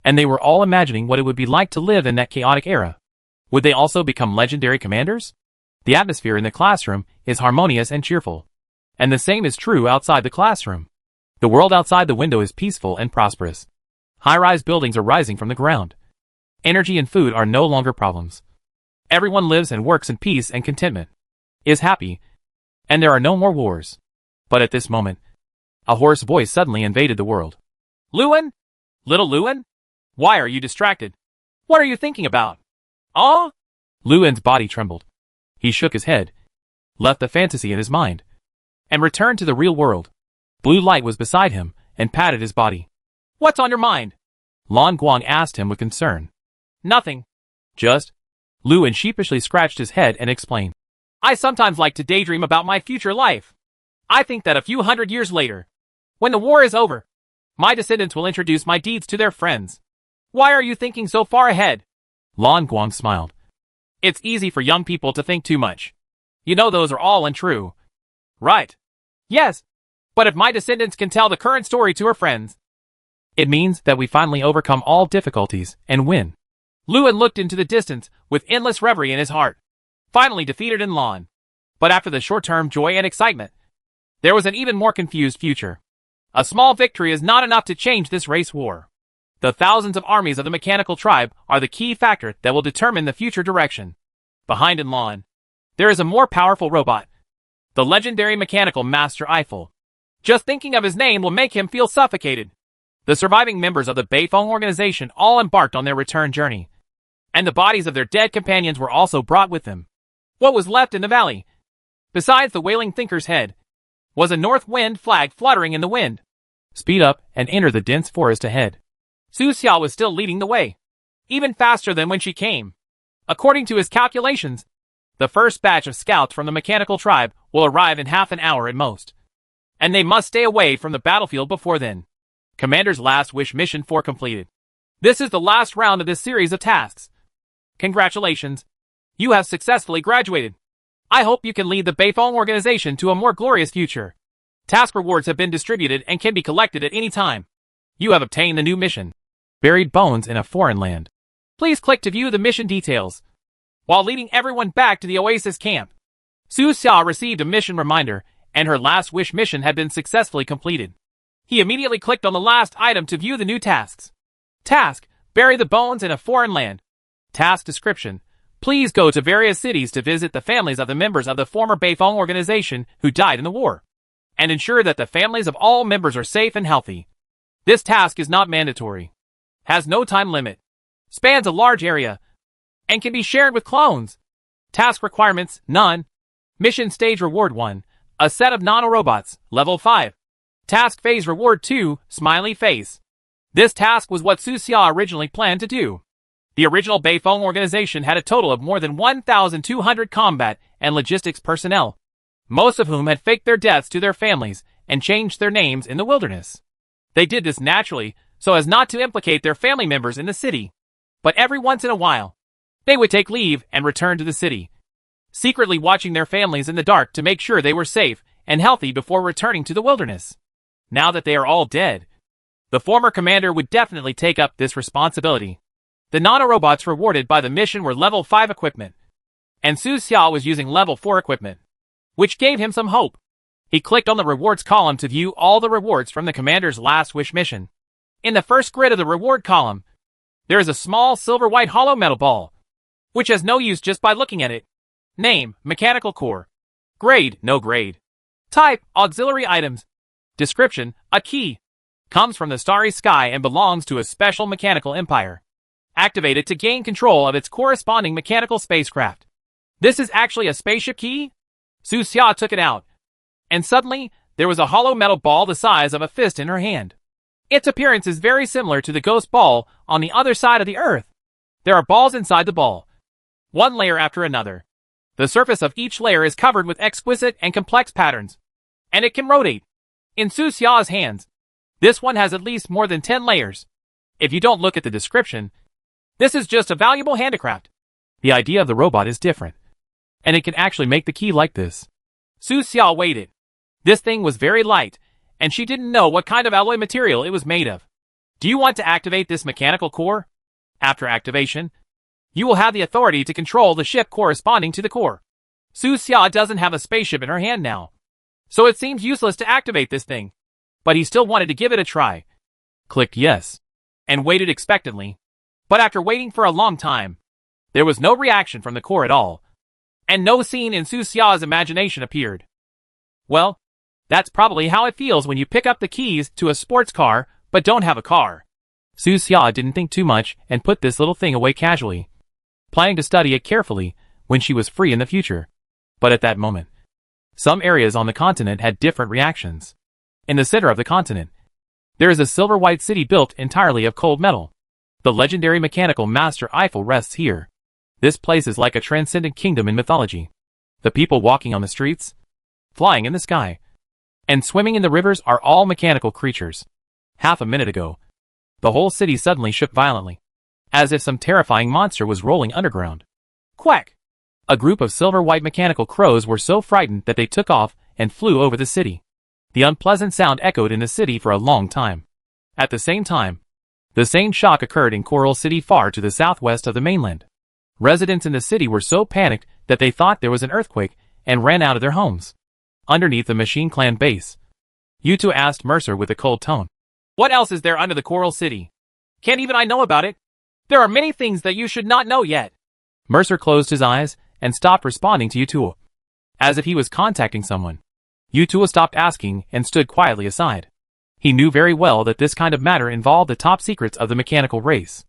A: and they were all imagining what it would be like to live in that chaotic era. Would they also become legendary commanders? The atmosphere in the classroom is harmonious and cheerful, and the same is true outside the classroom. The world outside the window is peaceful and prosperous. High-rise buildings are rising from the ground. Energy and food are no longer problems. Everyone lives and works in peace and contentment, is happy, and there are no more wars. But at this moment, a hoarse voice suddenly invaded the world.
B: "Lewin? Little Lewin? Why are you distracted? What are you thinking about?" "Oh?"
A: Lewin's body trembled. He shook his head, left the fantasy in his mind, and returned to the real world. Blue Light was beside him and patted his body.
B: What's on your mind?
A: Lan Guang asked him with concern.
B: Nothing.
A: Just? Luan sheepishly scratched his head and explained.
B: I sometimes like to daydream about my future life. I think that a few hundred years later, when the war is over, my descendants will introduce my deeds to their friends. Why are you thinking so far ahead?
A: Lan Guang smiled.
B: It's easy for young people to think too much. You know those are all untrue. Right. Yes. But if my descendants can tell the current story to her friends,
A: it means that we finally overcome all difficulties and win.
B: Luan looked into the distance with endless reverie in his heart. Finally defeated in Lan. But after the short-term joy and excitement, there was an even more confused future. A small victory is not enough to change this race war. The thousands of armies of the mechanical tribe are the key factor that will determine the future direction. Behind in Lan, there is a more powerful robot. The legendary mechanical master Eiffel. Just thinking of his name will make him feel suffocated. The surviving members of the Beifeng organization all embarked on their return journey, and the bodies of their dead companions were also brought with them. What was left in the valley, besides the wailing thinker's head, was a north wind flag fluttering in the wind.
A: Speed up and enter the dense forest ahead.
B: Su Xiao was still leading the way, even faster than when she came. According to his calculations, the first batch of scouts from the mechanical tribe will arrive in half an hour at most, and they must stay away from the battlefield before then. Commander's last wish mission 4 completed. This is the last round of this series of tasks. Congratulations. You have successfully graduated. I hope you can lead the Beifeng organization to a more glorious future. Task rewards have been distributed and can be collected at any time. You have obtained the new mission.
A: Buried bones in a foreign land.
B: Please click to view the mission details. While leading everyone back to the Oasis camp, Su Xia received a mission reminder, and her last wish mission had been successfully completed. He immediately clicked on the last item to view the new tasks. Task: bury the bones in a foreign land. Task description: please go to various cities to visit the families of the members of the former Beifeng organization who died in the war, and ensure that the families of all members are safe and healthy. This task is not mandatory, has no time limit, spans a large area, and can be shared with clones. Task requirements: none. Mission stage reward 1, a set of nanorobots, level 5. Task phase reward 2, smiley face. This task was what Su Xia originally planned to do. The original Beifeng organization had a total of more than 1,200 combat and logistics personnel, most of whom had faked their deaths to their families and changed their names in the wilderness. They did this naturally so as not to implicate their family members in the city. But every once in a while, they would take leave and return to the city, secretly watching their families in the dark to make sure they were safe and healthy before returning to the wilderness. Now that they are all dead, the former commander would definitely take up this responsibility. The nanorobots rewarded by the mission were level 5 equipment, and Su Xia was using level 4 equipment, which gave him some hope. He clicked on the rewards column to view all the rewards from the commander's last wish mission. In the first grid of the reward column, there is a small silver-white hollow metal ball, which has no use just by looking at it. Name: mechanical core. Grade: no grade. Type: auxiliary items. Description: a key. Comes from the starry sky and belongs to a special mechanical empire. Activate it to gain control of its corresponding mechanical spacecraft. This is actually a spaceship key? Su Xia took it out, and suddenly, there was a hollow metal ball the size of a fist in her hand. Its appearance is very similar to the ghost ball on the other side of the Earth. There are balls inside the ball, one layer after another. The surface of each layer is covered with exquisite and complex patterns, and it can rotate. In Su Xia's hands, this one has at least more than 10 layers. If you don't look at the description, this is just a valuable handicraft.
A: The idea of the robot is different, and it can actually make the key like this.
B: Su Xia waited. This thing was very light, and she didn't know what kind of alloy material it was made of. Do you want to activate this mechanical core? After activation, you will have the authority to control the ship corresponding to the core. Su Xia doesn't have a spaceship in her hand now, so it seems useless to activate this thing. But he still wanted to give it a try.
A: Clicked yes,
B: and waited expectantly. But after waiting for a long time, there was no reaction from the core at all, and no scene in Su Xia's imagination appeared. Well, that's probably how it feels when you pick up the keys to a sports car but don't have a car.
A: Su Xia didn't think too much and put this little thing away casually, planning to study it carefully when she was free in the future. But at that moment, Some areas on the continent had different reactions. In the center of the continent, there is a silver-white city built entirely of cold metal. The legendary mechanical master Eiffel rests here. This place is like a transcendent kingdom in mythology. The people walking on the streets, flying in the sky, and swimming in the rivers are all mechanical creatures. Half a minute ago, the whole city suddenly shook violently, as if some terrifying monster was rolling underground. Quack! A group of silver-white mechanical crows were so frightened that they took off and flew over the city. The unpleasant sound echoed in the city for a long time. At the same time, the same shock occurred in Coral City far to the southwest of the mainland. Residents in the city were so panicked that they thought there was an earthquake and ran out of their homes. Underneath the Machine Clan base, Yuto asked Mercer with a cold tone.
B: What else is there under the Coral City? Can't even I know about it? There are many things that you should not know yet.
A: Mercer closed his eyes and stopped responding to Yuto, as if he was contacting someone. Yuto stopped asking and stood quietly aside. He knew very well that this kind of matter involved the top secrets of the mechanical race.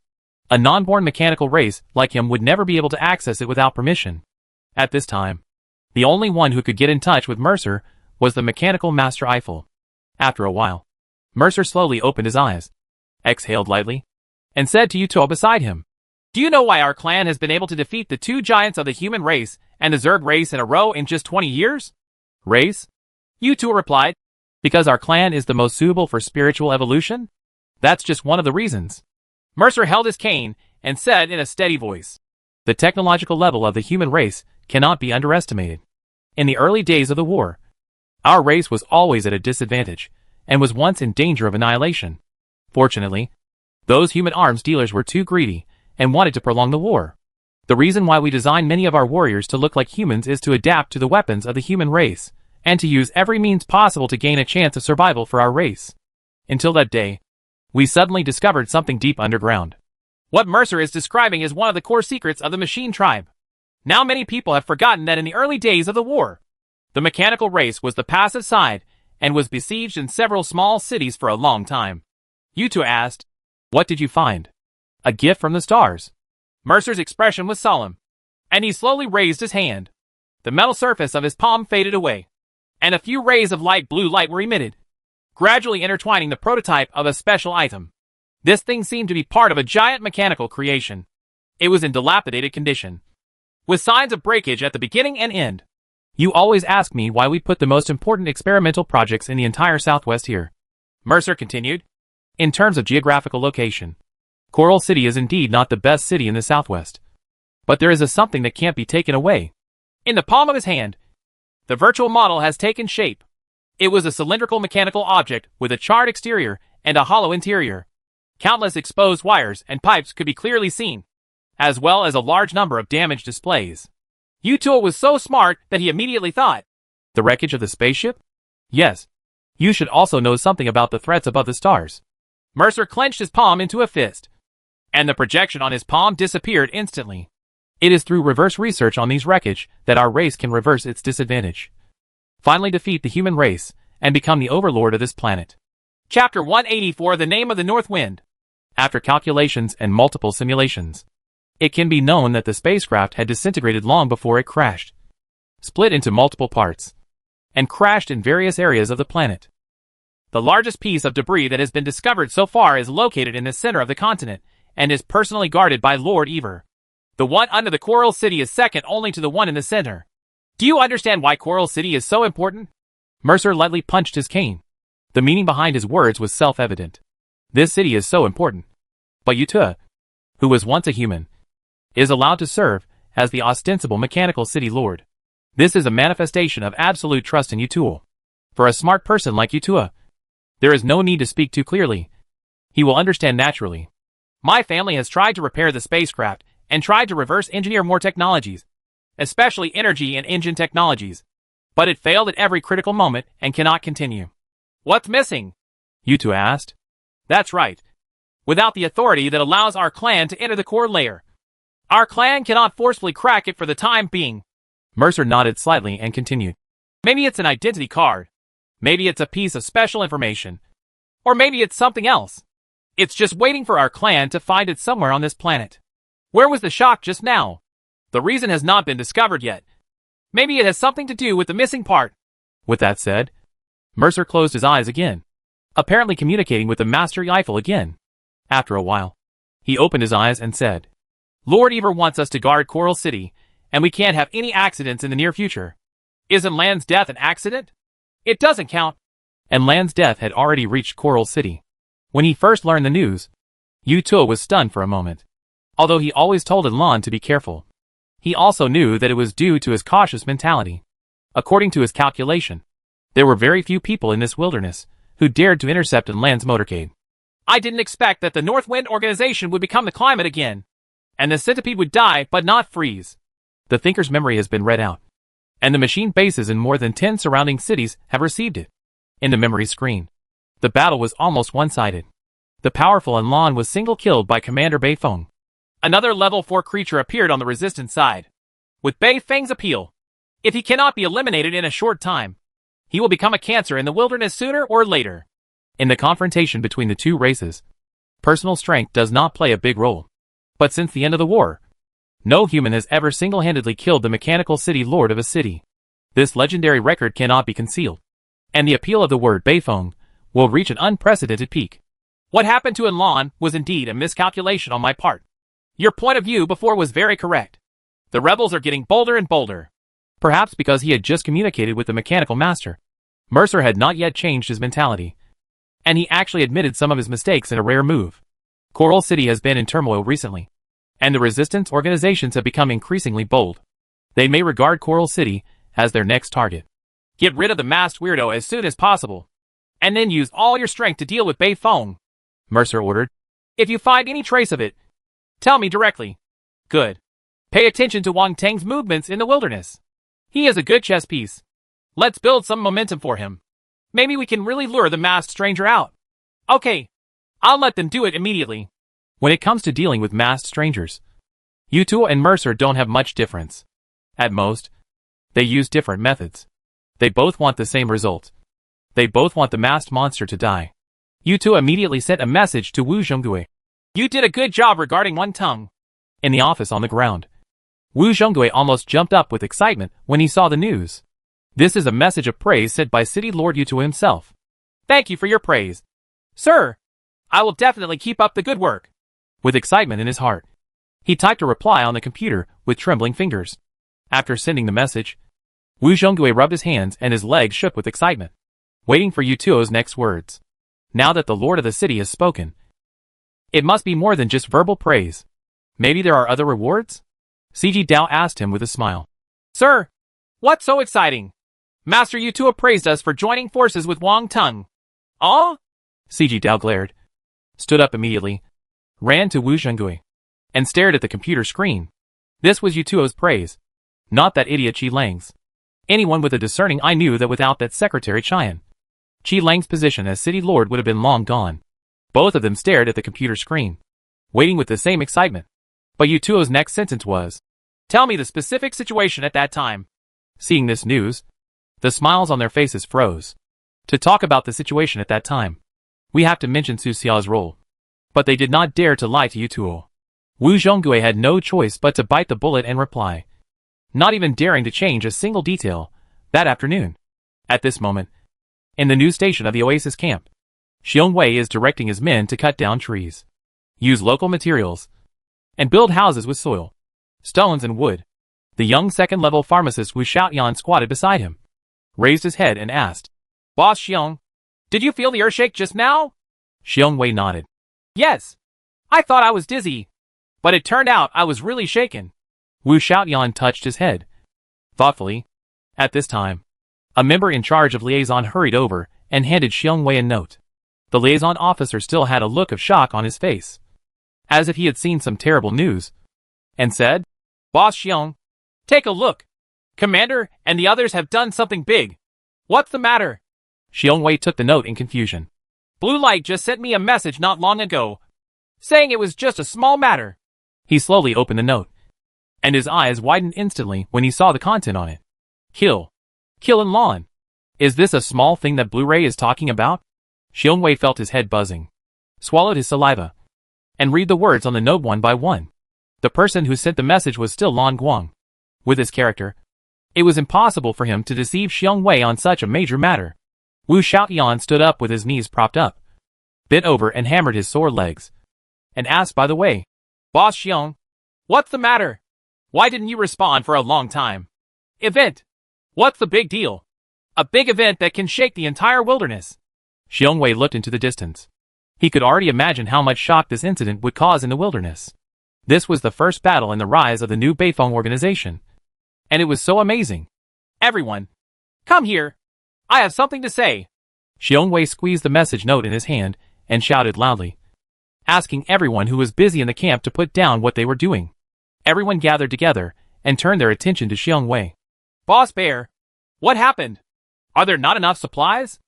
A: A non-born mechanical race like him would never be able to access it without permission. At this time, the only one who could get in touch with Mercer was the mechanical master Eiffel. After a while, Mercer slowly opened his eyes, exhaled lightly, and said to Yuto beside him,
B: Do you know why our clan has been able to defeat the two giants of the human race and the Zerg race in a row in just 20 years?
A: Race?
B: Yuto replied,
A: Because our clan is the most suitable for spiritual evolution? That's just one of the reasons.
B: Mercer held his cane and said in a steady voice,
A: The technological level of the human race cannot be underestimated. In the early days of the war, our race was always at a disadvantage and was once in danger of annihilation. Fortunately, those human arms dealers were too greedy and wanted to prolong the war. The reason why we designed many of our warriors to look like humans is to adapt to the weapons of the human race and to use every means possible to gain a chance of survival for our race. Until that day, we suddenly discovered something deep underground.
B: What Mercer is describing is one of the core secrets of the Machine Tribe. Now many people have forgotten that in the early days of the war, the mechanical race was the passive side and was besieged in several small cities for a long time.
A: Yuto asked, What did you find? A gift from the stars?
B: Mercer's expression was solemn, and he slowly raised his hand. The metal surface of his palm faded away, and a few rays of light blue light were emitted, gradually intertwining the prototype of a special item. This thing seemed to be part of a giant mechanical creation. It was in dilapidated condition, with signs of breakage at the beginning and end.
A: You always ask me why we put the most important experimental projects in the entire Southwest here.
B: Mercer continued.
A: In terms of geographical location, Coral City is indeed not the best city in the Southwest. But there is something that can't be taken away.
B: In the palm of his hand, the virtual model has taken shape. It was a cylindrical mechanical object with a charred exterior and a hollow interior. Countless exposed wires and pipes could be clearly seen, as well as a large number of damaged displays. Yuto was so smart that he immediately thought,
A: The wreckage of the spaceship? Yes. You should also know something about the threats above the stars.
B: Mercer clenched his palm into a fist, and the projection on his palm disappeared instantly.
A: It is through reverse research on these wreckage that our race can reverse its disadvantage. Finally defeat the human race and become the overlord of this planet.
B: Chapter 184 The Name of the North Wind.
A: After calculations and multiple simulations, it can be known that the spacecraft had disintegrated long before it crashed, split into multiple parts, and crashed in various areas of the planet. The largest piece of debris that has been discovered so far is located in the center of the continent and is personally guarded by Lord Ever. The one under the Coral City is second only to the one in the center. Do you understand why Coral City is so important? Mercer lightly punched his cane. The meaning behind his words was self-evident. This city is so important. But Yuto, who was once a human, is allowed to serve as the ostensible mechanical city lord. This is a manifestation of absolute trust in Yuto. For a smart person like Yuto, there is no need to speak too clearly. He will understand naturally.
B: My family has tried to repair the spacecraft and tried to reverse engineer more technologies, especially energy and engine technologies. But it failed at every critical moment and cannot continue. What's missing?
A: Yuto asked.
B: That's right. Without the authority that allows our clan to enter the core layer, our clan cannot forcefully crack it for the time being.
A: Mercer nodded slightly and continued.
B: Maybe it's an identity card. Maybe it's a piece of special information. Or maybe it's something else. It's just waiting for our clan to find it somewhere on this planet. Where was the shock just now? The reason has not been discovered yet. Maybe it has something to do with the missing part.
A: With that said, Mercer closed his eyes again, apparently communicating with the Master Eiffel again. After a while, he opened his eyes and said, Lord Ever wants us to guard Coral City, and we can't have any accidents in the near future. Isn't Lan's death an accident? It doesn't count. And Lan's death had already reached Coral City. When he first learned the news, Yutuo was stunned for a moment. Although he always told Lan to be careful, he also knew that it was due to his cautious mentality. According to his calculation, there were very few people in this wilderness who dared to intercept Lan's motorcade.
B: I didn't expect that the North Wind Organization would become the climate again, and the centipede would die but not freeze.
A: The Thinker's memory has been read out, and the machine bases in more than 10 surrounding cities have received it. In the memory screen, the battle was almost one-sided. The powerful Lan was single-killed by Commander Beifeng.
B: Another level 4 creature appeared on the resistance side. With Beifeng's appeal, if he cannot be eliminated in a short time, he will become a cancer in the wilderness sooner or later.
A: In the confrontation between the two races, personal strength does not play a big role. But since the end of the war, no human has ever single-handedly killed the mechanical city lord of a city. This legendary record cannot be concealed, and the appeal of the word Beifeng will reach an unprecedented peak.
B: What happened to Lan was indeed a miscalculation on my part. Your point of view before was very correct. The rebels are getting bolder and bolder.
A: Perhaps because he had just communicated with the mechanical master, Mercer had not yet changed his mentality, and he actually admitted some of his mistakes in a rare move. Coral City has been in turmoil recently, and the resistance organizations have become increasingly bold. They may regard Coral City as their next target.
B: Get rid of the masked weirdo as soon as possible, and then use all your strength to deal with Beifeng,
A: Mercer ordered.
B: If you find any trace of it, tell me directly. Good. Pay attention to Wang Tang's movements in the wilderness. He is a good chess piece. Let's build some momentum for him. Maybe we can really lure the masked stranger out. Okay, I'll let them do it immediately.
A: When it comes to dealing with masked strangers, Yutuo and Mercer don't have much difference. At most, they use different methods. They both want the same result. They both want the masked monster to die. Yutuo immediately sent a message to Wu Zhonggui.
B: You did a good job regarding One Tongue.
A: In the office on the ground, Wu Zhonggui almost jumped up with excitement when he saw the news. This is a message of praise sent by City Lord Yutuo himself.
B: Thank you for your praise, sir. I will definitely keep up the good work.
A: With excitement in his heart, he typed a reply on the computer with trembling fingers. After sending the message, Wu Zhonggui rubbed his hands and his legs shook with excitement, waiting for Yutuo's next words. Now that the Lord of the City has spoken, it must be more than just verbal praise. Maybe there are other rewards? CG Dao asked him with a smile.
B: Sir, what's so exciting? Master Yutuo praised us for joining forces with Wang Tongue. Oh?
A: CG Dao glared, stood up immediately, ran to Wu Zhonggui, and stared at the computer screen. This was Yutuo's praise, not that idiot Qi Lang's. Anyone with a discerning eye knew that without that secretary Qian, Qi Lang's position as city lord would have been long gone. Both of them stared at the computer screen, waiting with the same excitement. But Yutuo's next sentence was,
B: tell me the specific situation at that time.
A: Seeing this news, the smiles on their faces froze. To talk about the situation at that time, we have to mention Su Xiao's role. But they did not dare to lie to Yutuo. Wu Zhonggui had no choice but to bite the bullet and reply, not even daring to change a single detail, that afternoon. At this moment, in the new station of the Oasis camp, Xiong Wei is directing his men to cut down trees, use local materials, and build houses with soil, stones and wood. The young second-level pharmacist Wu Xiaoyan squatted beside him, raised his head and asked,
B: Boss Xiong, did you feel the earthshake just now?
A: Xiong Wei nodded.
B: Yes. I thought I was dizzy, but it turned out I was really shaken.
A: Wu Xiaoyan touched his head, thoughtfully. At this time, a member in charge of liaison hurried over and handed Xiong Wei a note. The liaison officer still had a look of shock on his face, as if he had seen some terrible news, and said,
B: Boss Xiong, take a look. Commander and the others have done something big. What's the matter?
A: Xiong Wei took the note in confusion.
B: Blue Light just sent me a message not long ago, saying it was just a small matter.
A: He slowly opened the note, and his eyes widened instantly when he saw the content on it. Kill Lan. Is this a small thing that Blu-ray is talking about? Xiong Wei felt his head buzzing, swallowed his saliva, and read the words on the note one by one. The person who sent the message was still Lan Guang. With his character, It was impossible for him to deceive Xiong Wei on such a major matter. Wu Xiaoyan stood up with his knees propped up, bent over and hammered his sore legs, and asked by the way,
B: Boss Xiong, what's the matter? Why didn't you respond for a long time? Event. What's the big deal? A big event that can shake the entire wilderness.
A: Xiong Wei looked into the distance. He could already imagine how much shock this incident would cause in the wilderness. This was the first battle in the rise of the new Beifeng organization. And it was so amazing.
B: Everyone, come here. I have something to say.
A: Xiong Wei squeezed the message note in his hand and shouted loudly, asking everyone who was busy in the camp to put down what they were doing. Everyone gathered together and turned their attention to Xiong Wei.
B: Boss Bear, what happened? Are there not enough supplies?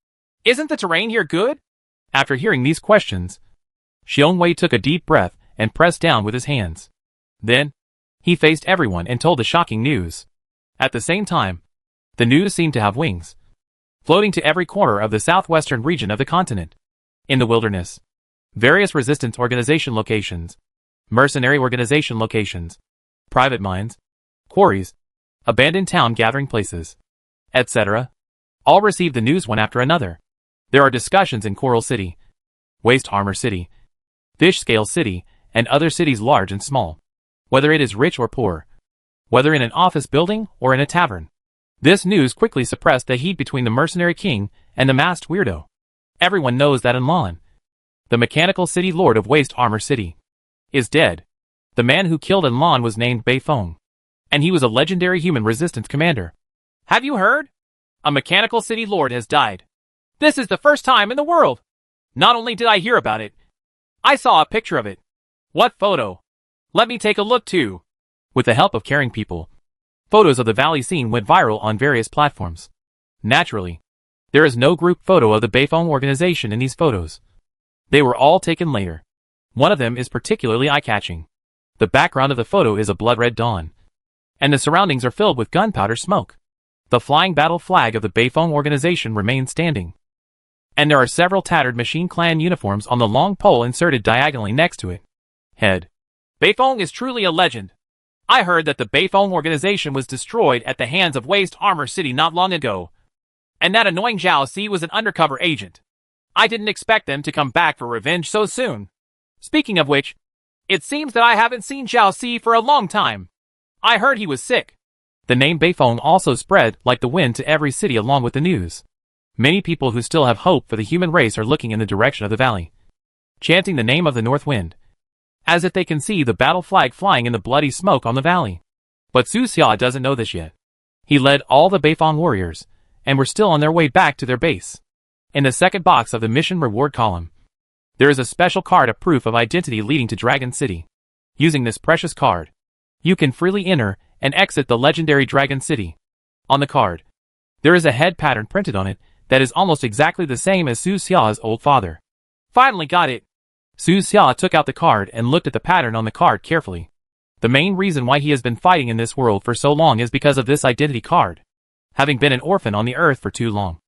B: Isn't the terrain here good?
A: After hearing these questions, Xiong Wei took a deep breath and pressed down with his hands. Then, he faced everyone and told the shocking news. At the same time, the news seemed to have wings, floating to every corner of the southwestern region of the continent. In the wilderness, various resistance organization locations, mercenary organization locations, private mines, quarries, abandoned town gathering places, etc., all received the news one after another. There are discussions in Coral City, Waste Armor City, Fish Scale City, and other cities large and small, whether it is rich or poor, whether in an office building or in a tavern. This news quickly suppressed the heat between the mercenary king and the masked weirdo. Everyone knows that Enlon, the mechanical city lord of Waste Armor City, is dead. The man who killed Enlon was named Beifeng, and he was a legendary human resistance commander.
B: Have you heard? A mechanical city lord has died. This is the first time in the world. Not only did I hear about it, I saw a picture of it. What photo? Let me take a look too.
A: With the help of caring people, photos of the valley scene went viral on various platforms. Naturally, there is no group photo of the Beifeng organization in these photos. They were all taken later. One of them is particularly eye-catching. The background of the photo is a blood-red dawn, and the surroundings are filled with gunpowder smoke. The flying battle flag of the Beifeng organization remains standing, and there are several tattered machine clan uniforms on the long pole inserted diagonally next to it. Head.
B: Beifeng is truly a legend. I heard that the Beifeng organization was destroyed at the hands of Waste Armor City not long ago, and that annoying Zhao Si was an undercover agent. I didn't expect them to come back for revenge so soon. Speaking of which, it seems that I haven't seen Zhao Si for a long time. I heard he was sick.
A: The name Beifeng also spread like the wind to every city along with the news. Many people who still have hope for the human race are looking in the direction of the valley, chanting the name of the North Wind, as if they can see the battle flag flying in the bloody smoke on the valley. But Su Xia doesn't know this yet. He led all the Beifeng warriors, and were still on their way back to their base. In the second box of the mission reward column, there is a special card of proof of identity leading to Dragon City. Using this precious card, you can freely enter and exit the legendary Dragon City. On the card, there is a head pattern printed on it that is almost exactly the same as Su Xia's old father.
B: Finally got it.
A: Su Xia took out the card and looked at the pattern on the card carefully. The main reason why he has been fighting in this world for so long is because of this identity card. Having been an orphan on the earth for too long,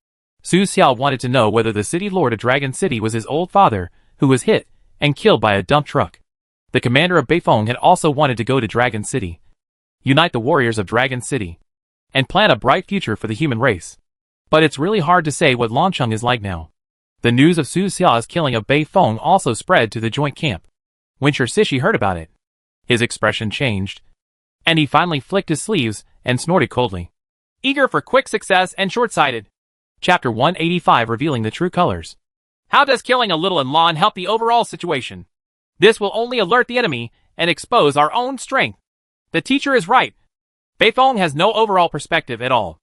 A: Su Xia wanted to know whether the city lord of Dragon City was his old father, who was hit and killed by a dump truck. The commander of Beifeng had also wanted to go to Dragon City, unite the warriors of Dragon City, and plan a bright future for the human race. But it's really hard to say what Longcheng is like now. The news of Su Xia's killing of Beifeng also spread to the joint camp. When Shishi heard about it, his expression changed, and he finally flicked his sleeves and snorted coldly.
B: Eager for quick success and short-sighted.
A: Chapter 185 revealing the true colors.
B: How does killing a little Enlon help the overall situation? This will only alert the enemy and expose our own strength. The teacher is right. Beifeng has no overall perspective at all.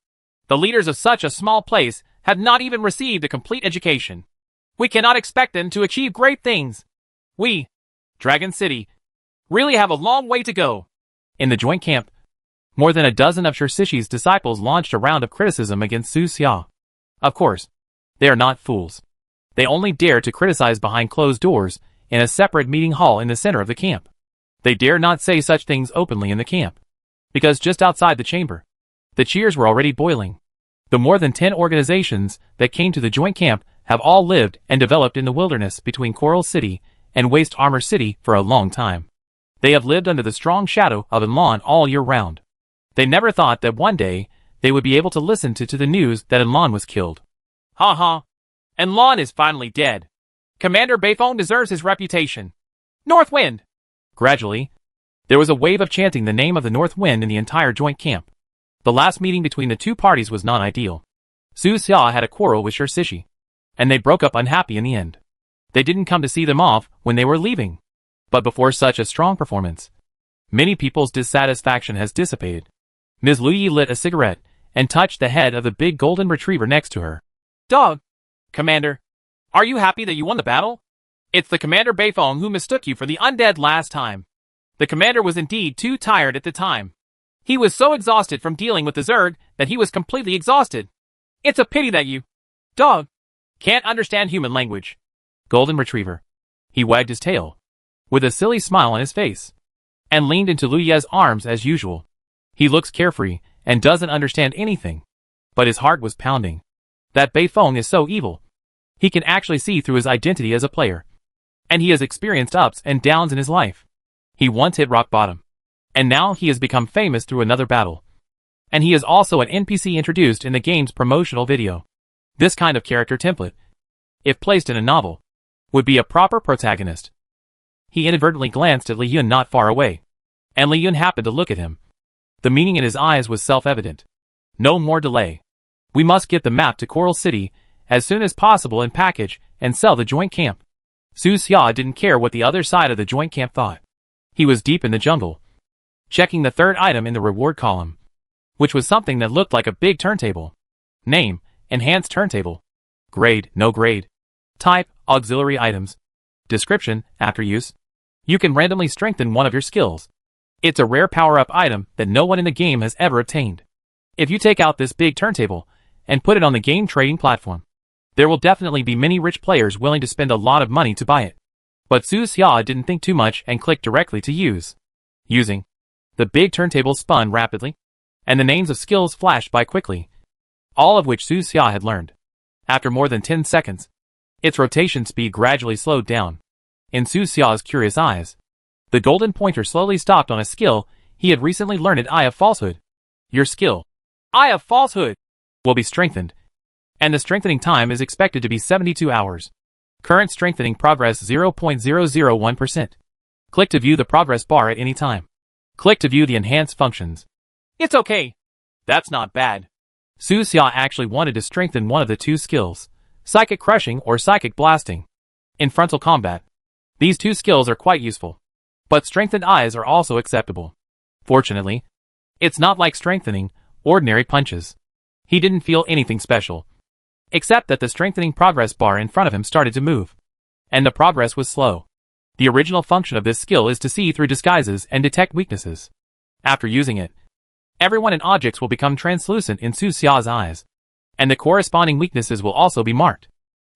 B: The leaders of such a small place have not even received a complete education. We cannot expect them to achieve great things. We, Dragon City, really have a long way to go.
A: In the joint camp, more than a dozen of Shishi's disciples launched a round of criticism against Su Xia. Of course, they are not fools. They only dare to criticize behind closed doors in a separate meeting hall in the center of the camp. They dare not say such things openly in the camp, because just outside the chamber, the cheers were already boiling. The more than 10 organizations that came to the joint camp have all lived and developed in the wilderness between Coral City and Waste Armor City for a long time. They have lived under the strong shadow of Enlon all year round. They never thought that one day they would be able to listen to the news that Enlon was killed.
B: Ha ha. Enlon is finally dead. Commander Beifong deserves his reputation. North Wind.
A: Gradually, there was a wave of chanting the name of the North Wind in the entire joint camp. The last meeting between the two parties was not ideal. Su Xia had a quarrel with Shishi, and they broke up unhappy in the end. They didn't come to see them off when they were leaving. But before such a strong performance, many people's dissatisfaction has dissipated. Ms. Lu Yi lit a cigarette and touched the head of the big golden retriever next to her.
B: Dog. Commander, are you happy that you won the battle? It's the Commander Beifong who mistook you for the undead last time. The commander was indeed too tired at the time. He was so exhausted from dealing with the Zerg that he was completely exhausted. It's a pity that you, dog, can't understand human language.
A: Golden retriever. He wagged his tail, with a silly smile on his face, and leaned into Lu Ye's arms as usual. He looks carefree and doesn't understand anything, but his heart was pounding. That Beifong is so evil. He can actually see through his identity as a player, and he has experienced ups and downs in his life. He once hit rock bottom, and now he has become famous through another battle. And he is also an NPC introduced in the game's promotional video. This kind of character template, if placed in a novel, would be a proper protagonist. He inadvertently glanced at Li Yun not far away, and Li Yun happened to look at him. The meaning in his eyes was self-evident. No more delay. We must get the map to Coral City as soon as possible and package and sell the joint camp. Su Xia didn't care what the other side of the joint camp thought. He was deep in the jungle, checking the third item in the reward column, which was something that looked like a big turntable. Name, enhanced turntable. Grade, no grade. Type, auxiliary items. Description, after use, you can randomly strengthen one of your skills. It's a rare power-up item that no one in the game has ever obtained. If you take out this big turntable and put it on the game trading platform, there will definitely be many rich players willing to spend a lot of money to buy it. But Su Xia didn't think too much and clicked directly to use. Using. The big turntable spun rapidly, and the names of skills flashed by quickly, all of which Su Xia had learned. After more than 10 seconds, its rotation speed gradually slowed down. In Su Xia's curious eyes, the golden pointer slowly stopped on a skill he had recently learned, Eye of Falsehood. Your skill, Eye of Falsehood, will be strengthened, and the strengthening time is expected to be 72 hours. Current strengthening progress 0.001%. Click to view the progress bar at any time. Click to view the enhanced functions.
B: It's okay. That's not bad.
A: Su Xia actually wanted to strengthen one of the two skills, Psychic Crushing or Psychic Blasting. In frontal combat, these two skills are quite useful, but strengthened eyes are also acceptable. Fortunately, it's not like strengthening ordinary punches. He didn't feel anything special, except that the strengthening progress bar in front of him started to move, and the progress was slow. The original function of this skill is to see through disguises and detect weaknesses. After using it, everyone and objects will become translucent in Su Xia's eyes, and the corresponding weaknesses will also be marked.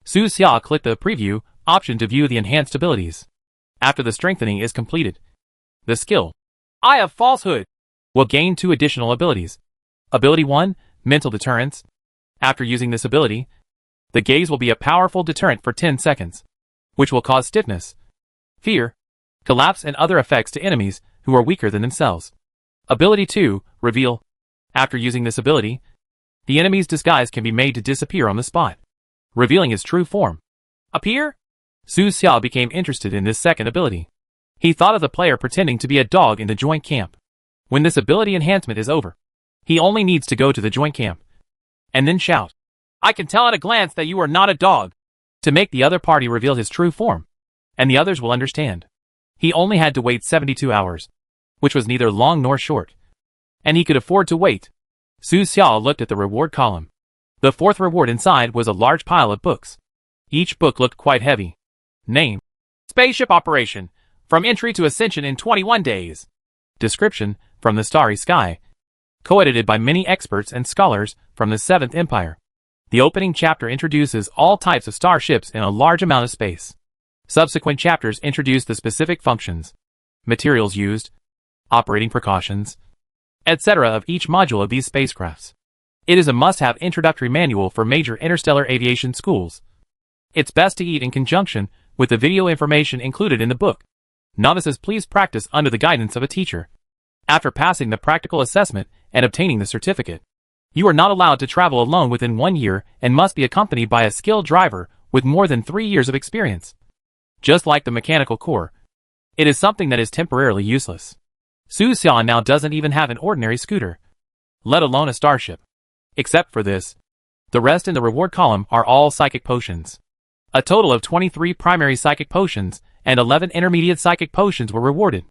A: Su Xia clicked the preview option to view the enhanced abilities. After the strengthening is completed, the skill,
B: Eye of Falsehood,
A: will gain 2 additional abilities. Ability 1, Mental Deterrence. After using this ability, the gaze will be a powerful deterrent for 10 seconds, which will cause stiffness, fear, collapse and other effects to enemies who are weaker than themselves. Ability 2, Reveal. After using this ability, the enemy's disguise can be made to disappear on the spot, revealing his true form.
B: Appear?
A: Su Xia became interested in this second ability. He thought of the player pretending to be a dog in the joint camp. When this ability enhancement is over, he only needs to go to the joint camp, and then shout,
B: I can tell at a glance that you are not a dog,
A: to make the other party reveal his true form, and the others will understand. He only had to wait 72 hours, which was neither long nor short, and he could afford to wait. Su Xia looked at the reward column. The 4th reward inside was a large pile of books. Each book looked quite heavy. Name,
B: Spaceship Operation, from entry to ascension in 21 days.
A: Description, from the starry sky. Co-edited by many experts and scholars from the 7th Empire. The opening chapter introduces all types of starships in a large amount of space. Subsequent chapters introduce the specific functions, materials used, operating precautions, etc. of each module of these spacecrafts. It is a must-have introductory manual for major interstellar aviation schools. It's best to eat in conjunction with the video information included in the book. Novices, please practice under the guidance of a teacher. After passing the practical assessment and obtaining the certificate, You are not allowed to travel alone within 1 year and must be accompanied by a skilled driver with more than 3 years of experience. Just like the mechanical core, it is something that is temporarily useless. Su Xiao now doesn't even have an ordinary scooter, let alone a starship. Except for this, the rest in the reward column are all psychic potions. A total of 23 primary psychic potions and 11 intermediate psychic potions were rewarded.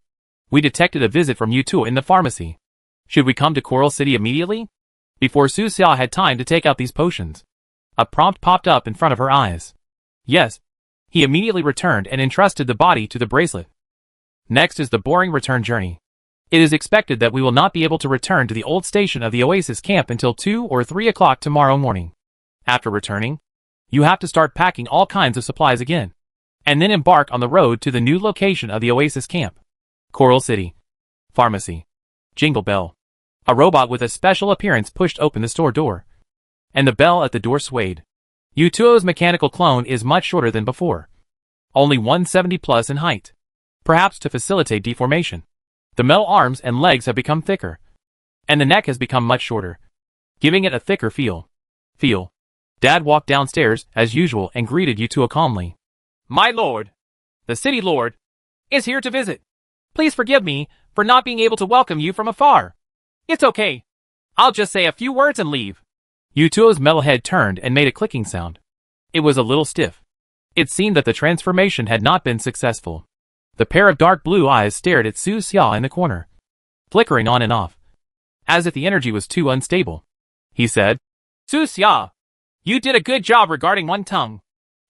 A: We detected a visit from Yutuo in the pharmacy. Should we come to Coral City immediately? Before Su Xiao had time to take out these potions, a prompt popped up in front of her eyes. Yes. He immediately returned and entrusted the body to the bracelet. Next is the boring return journey. It is expected that we will not be able to return to the old station of the Oasis camp until 2 or 3 o'clock tomorrow morning. After returning, you have to start packing all kinds of supplies again, and then embark on the road to the new location of the Oasis camp. Coral City. Pharmacy. Jingle bell. A robot with a special appearance pushed open the store door, and the bell at the door swayed. Yutuo's mechanical clone is much shorter than before, only 170 plus in height, perhaps to facilitate deformation. The metal arms and legs have become thicker, and the neck has become much shorter, giving it a thicker feel. Dad walked downstairs as usual and greeted Yutuo calmly.
B: My lord, the city lord, is here to visit. Please forgive me for not being able to welcome you from afar. It's okay. I'll just say a few words and leave.
A: Yutuo's metal head turned and made a clicking sound. It was a little stiff. It seemed that the transformation had not been successful. The pair of dark blue eyes stared at Su Xia in the corner, flickering on and off, as if the energy was too unstable. He said,
B: Su Xia, you did a good job regarding one tongue.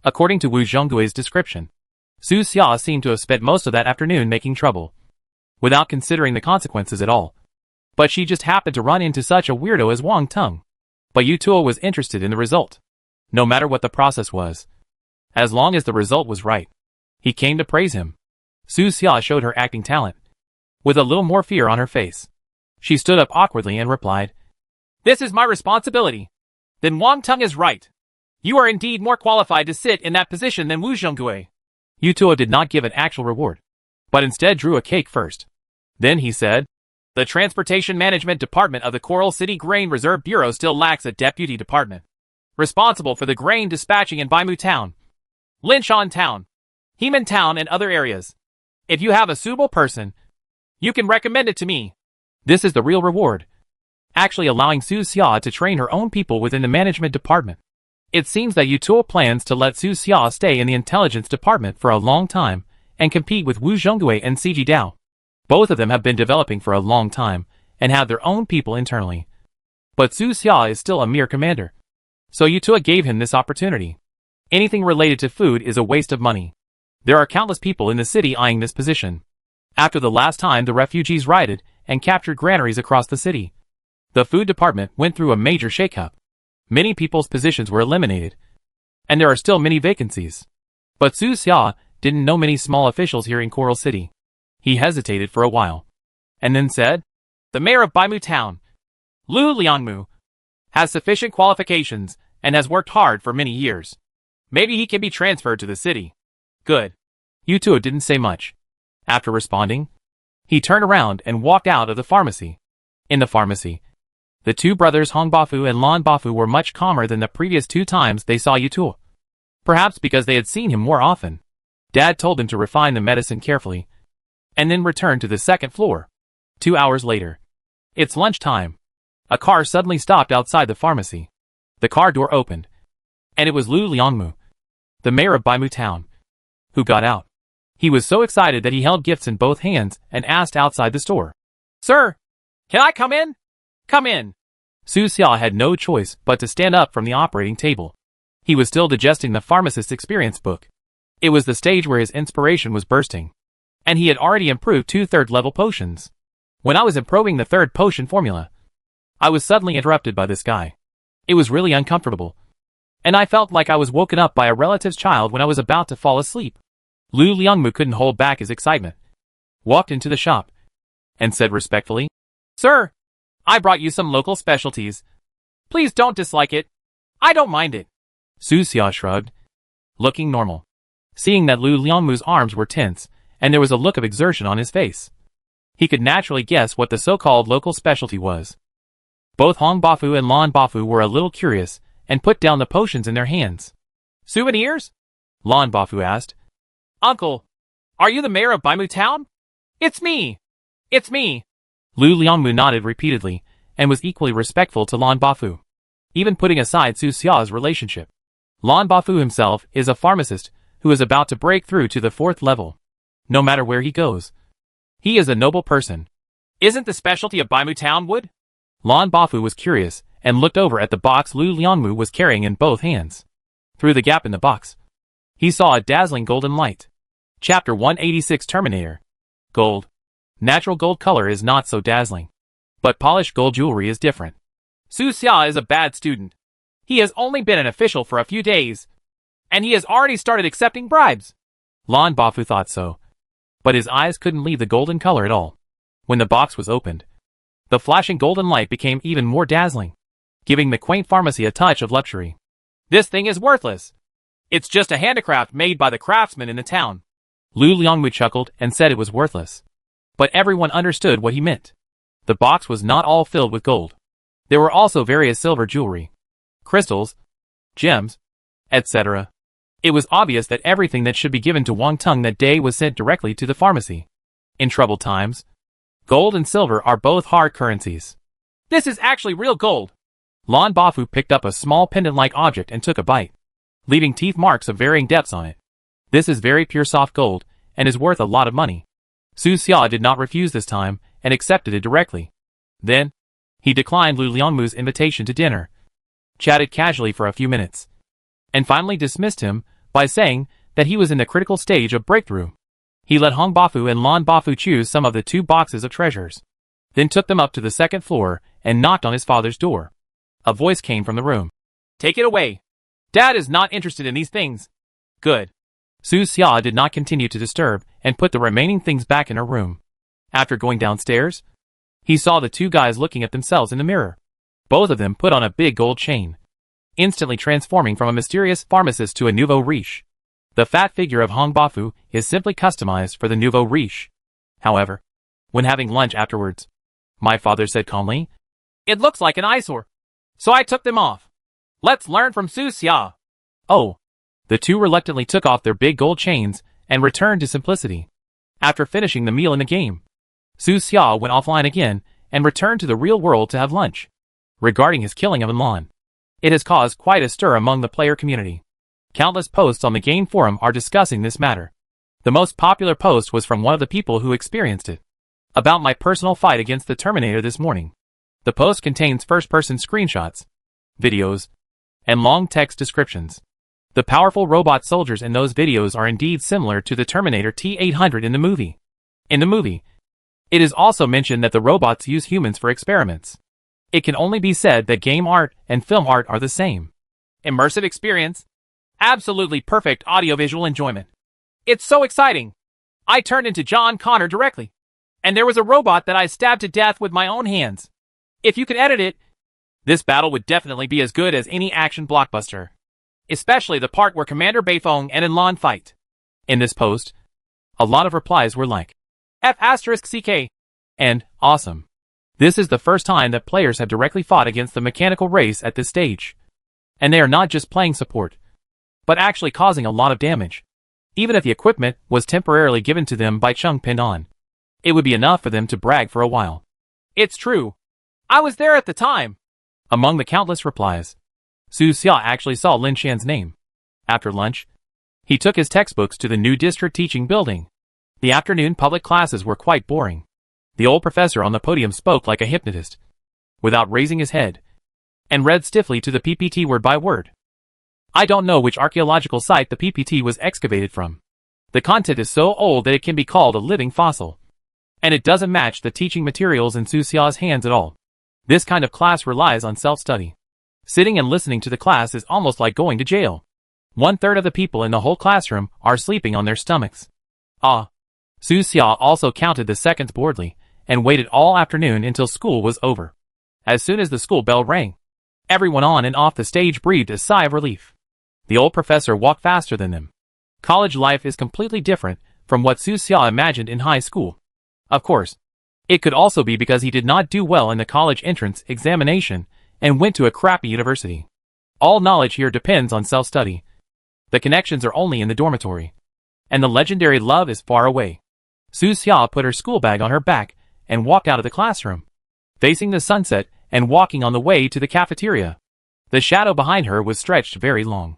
A: According to Wu Zhonggui's description, Su Xia seemed to have spent most of that afternoon making trouble, without considering the consequences at all. But she just happened to run into such a weirdo as Wang Tung. But Yutuo was interested in the result, no matter what the process was. As long as the result was right, he came to praise him. Su Xia showed her acting talent, with a little more fear on her face. She stood up awkwardly and replied,
B: This is my responsibility. Then Wang Tung is right. You are indeed more qualified to sit in that position than Wu Zhonggui.
A: Yutuo did not give an actual reward, but instead drew a cake first. Then he said,
B: The Transportation Management Department of the Coral City Grain Reserve Bureau still lacks a deputy department, responsible for the grain dispatching in Baimu Town, Linshan Town, Heman Town, and other areas. If you have a suitable person, you can recommend it to me.
A: This is the real reward, actually allowing Su Xia to train her own people within the management department. It seems that Yutuo plans to let Su Xia stay in the intelligence department for a long time and compete with Wu Zhonggui and Ciji Dao. Both of them have been developing for a long time and have their own people internally. But Su Xia is still a mere commander, so Yutuo gave him this opportunity. Anything related to food is a waste of money. There are countless people in the city eyeing this position. After the last time the refugees rioted and captured granaries across the city, the food department went through a major shakeup. Many people's positions were eliminated, and there are still many vacancies. But Su Xia didn't know many small officials here in Coral City. He hesitated for a while, and then said,
B: The mayor of Baimu Town, Lu Liangmu, has sufficient qualifications and has worked hard for many years. Maybe he can be transferred to the city.
A: Good. Yutuo didn't say much. After responding, he turned around and walked out of the pharmacy. In the pharmacy, the two brothers Hong Bafu and Lan Bafu were much calmer than the previous 2 times they saw Yutuo. Perhaps because they had seen him more often. Dad told them to refine the medicine carefully, and then return to the 2nd floor. 2 hours later. It's lunchtime. A car suddenly stopped outside the pharmacy. The car door opened, and it was Lu Liangmu, the mayor of Baimu Town, who got out. He was so excited that he held gifts in both hands and asked outside the store,
B: Sir, can I come in? Come in.
A: Su Xia had no choice but to stand up from the operating table. He was still digesting the pharmacist's experience book. It was the stage where his inspiration was bursting, and he had already improved 2 third-level potions. When I was improving the 3rd potion formula, I was suddenly interrupted by this guy. It was really uncomfortable, and I felt like I was woken up by a relative's child when I was about to fall asleep. Lu Liangmu couldn't hold back his excitement, walked into the shop, and said respectfully,
B: Sir, I brought you some local specialties. Please don't dislike it. I don't mind it.
A: Su Xia shrugged, looking normal, seeing that Lu Liangmu's arms were tense, and there was a look of exertion on his face. He could naturally guess what the so-called local specialty was. Both Hong Bafu and Lan Bafu were a little curious and put down the potions in their hands.
B: Souvenirs?
A: Lan Bafu asked.
B: Uncle, are you the mayor of Baimu Town? It's me. It's me.
A: Lu Liangmu nodded repeatedly and was equally respectful to Lan Bafu, even putting aside Su Xia's relationship. Lan Bafu himself is a pharmacist who is about to break through to the 4th level. No matter where he goes, he is a noble person.
B: Isn't the specialty of Baimu Town wood?
A: Lan Bafu was curious and looked over at the box Lu Liangmu was carrying in both hands. Through the gap in the box, he saw a dazzling golden light. Chapter 186 Terminator. Gold. Natural gold color is not so dazzling, but polished gold jewelry is different.
B: Su Xia is a bad student. He has only been an official for a few days, and he has already started accepting bribes.
A: Lan Bafu thought so, but his eyes couldn't leave the golden color at all. When the box was opened, the flashing golden light became even more dazzling, giving the quaint pharmacy a touch of luxury.
B: This thing is worthless. It's just a handicraft made by the craftsmen in the town.
A: Lu Liangmu chuckled and said it was worthless. But everyone understood what he meant. The box was not all filled with gold. There were also various silver jewelry, crystals, gems, etc. It was obvious that everything that should be given to Wang Tung that day was sent directly to the pharmacy. In troubled times, gold and silver are both hard currencies.
B: This is actually real gold.
A: Lan Bafu picked up a small pendant-like object and took a bite, leaving teeth marks of varying depths on it. This is very pure soft gold, and is worth a lot of money. Su Xia did not refuse this time, and accepted it directly. Then, he declined Lu Liangmu's invitation to dinner, chatted casually for a few minutes, and finally dismissed him by saying that he was in the critical stage of breakthrough. He let Hong Bafu and Lan Bafu choose some of the 2 boxes of treasures, then took them up to the 2nd floor and knocked on his father's door. A voice came from the room.
B: Take it away. Dad is not interested in these things.
A: Good. Su Xia did not continue to disturb and put the remaining things back in her room. After going downstairs, he saw the 2 guys looking at themselves in the mirror. Both of them put on a big gold chain, instantly transforming from a mysterious pharmacist to a nouveau riche. The fat figure of Hong Bafu is simply customized for the nouveau riche. However, when having lunch afterwards, my father said calmly,
B: "It looks like an eyesore, so I took them off. Let's learn from Su Xia."
A: Oh. The 2 reluctantly took off their big gold chains and returned to simplicity. After finishing the meal in the game, Su Xia went offline again and returned to the real world to have lunch. Regarding his killing of Lan, it has caused quite a stir among the player community. Countless posts on the game forum are discussing this matter. The most popular post was from one of the people who experienced it. About my personal fight against the Terminator this morning. The post contains first-person screenshots, videos, and long text descriptions. The powerful robot soldiers in those videos are indeed similar to the Terminator T-800 in the movie. In the movie, it is also mentioned that the robots use humans for experiments. It can only be said that game art and film art are the same.
B: Immersive experience. Absolutely perfect audiovisual enjoyment. It's so exciting. I turned into John Connor directly. And there was a robot that I stabbed to death with my own hands. If you could edit it, this battle would definitely be as good as any action blockbuster. Especially the part where Commander Beifong and Lan fight.
A: In this post, a lot of replies were like,
B: F***CK,
A: and awesome. This is the first time that players have directly fought against the mechanical race at this stage. And they are not just playing support, but actually causing a lot of damage. Even if the equipment was temporarily given to them by Chung Pinon, it would be enough for them to brag for a while.
B: It's true. I was there at the time.
A: Among the countless replies, Su Xia actually saw Lin Shan's name. After lunch, he took his textbooks to the new district teaching building. The afternoon public classes were quite boring. The old professor on the podium spoke like a hypnotist, without raising his head, and read stiffly to the PPT word by word. I don't know which archaeological site the PPT was excavated from. The content is so old that it can be called a living fossil. And it doesn't match the teaching materials in Su Xia's hands at all. This kind of class relies on self-study. Sitting and listening to the class is almost like going to jail. 1/3 of the people in the whole classroom are sleeping on their stomachs. Su Xia also counted the seconds boredly, and waited all afternoon until school was over. As soon as the school bell rang, everyone on and off the stage breathed a sigh of relief. The old professor walked faster than them. College life is completely different from what Su Xia imagined in high school. Of course, It could also be because he did not do well in the college entrance examination and went to a crappy university. All knowledge here depends on self-study. The connections are only in the dormitory. And the legendary love is far away. Su Xia put her school bag on her back and walked out of the classroom, facing the sunset and walking on the way to the cafeteria. The shadow behind her was stretched very long.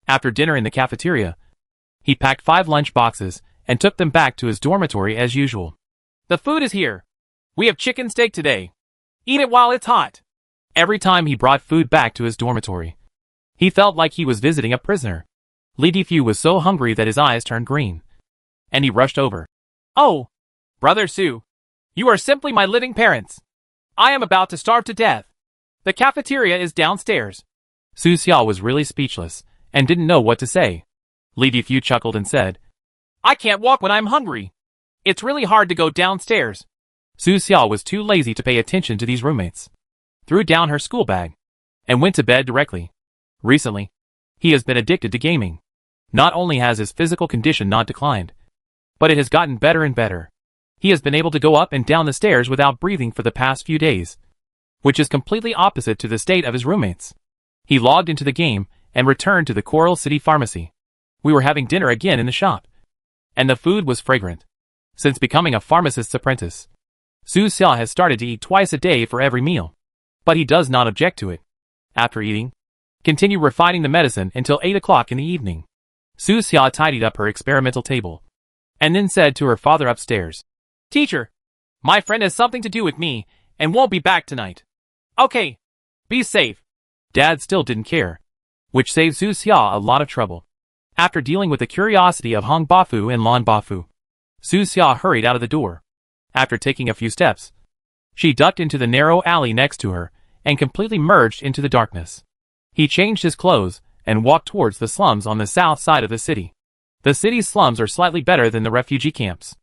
A: After dinner in the cafeteria, he packed 5 lunch boxes and took them back to his dormitory as usual.
B: The food is here. We have chicken steak today. Eat it while it's hot.
A: Every time he brought food back to his dormitory, he felt like he was visiting a prisoner. Li Defu was so hungry that his eyes turned green, and he rushed over.
B: Oh, Brother Su, you are simply my living parents. I am about to starve to death. The cafeteria is downstairs.
A: Su Xia was really speechless and didn't know what to say. Li Defu chuckled and said,
B: I can't walk when I'm hungry. It's really hard to go downstairs.
A: Su Xia was too lazy to pay attention to these roommates, threw down her school bag, and went to bed directly. Recently, he has been addicted to gaming. Not only has his physical condition not declined, but it has gotten better and better. He has been able to go up and down the stairs without breathing for the past few days, which is completely opposite to the state of his roommates. He logged into the game and returned to the Coral City Pharmacy. We were having dinner again in the shop, and the food was fragrant. Since becoming a pharmacist's apprentice, Su Xia has started to eat twice a day for every meal, but he does not object to it. After eating, continue refining the medicine until 8 o'clock in the evening. Su Xia tidied up her experimental table, and then said to her father upstairs,
B: Teacher, my friend has something to do with me and won't be back tonight. Okay, be safe.
A: Dad still didn't care, which saved Su Xia a lot of trouble. After dealing with the curiosity of Hong Bafu and Lan Bafu, Su Xia hurried out of the door. After taking a few steps, she ducked into the narrow alley next to her and completely merged into the darkness. He changed his clothes and walked towards the slums on the south side of the city. The city's slums are slightly better than the refugee camps.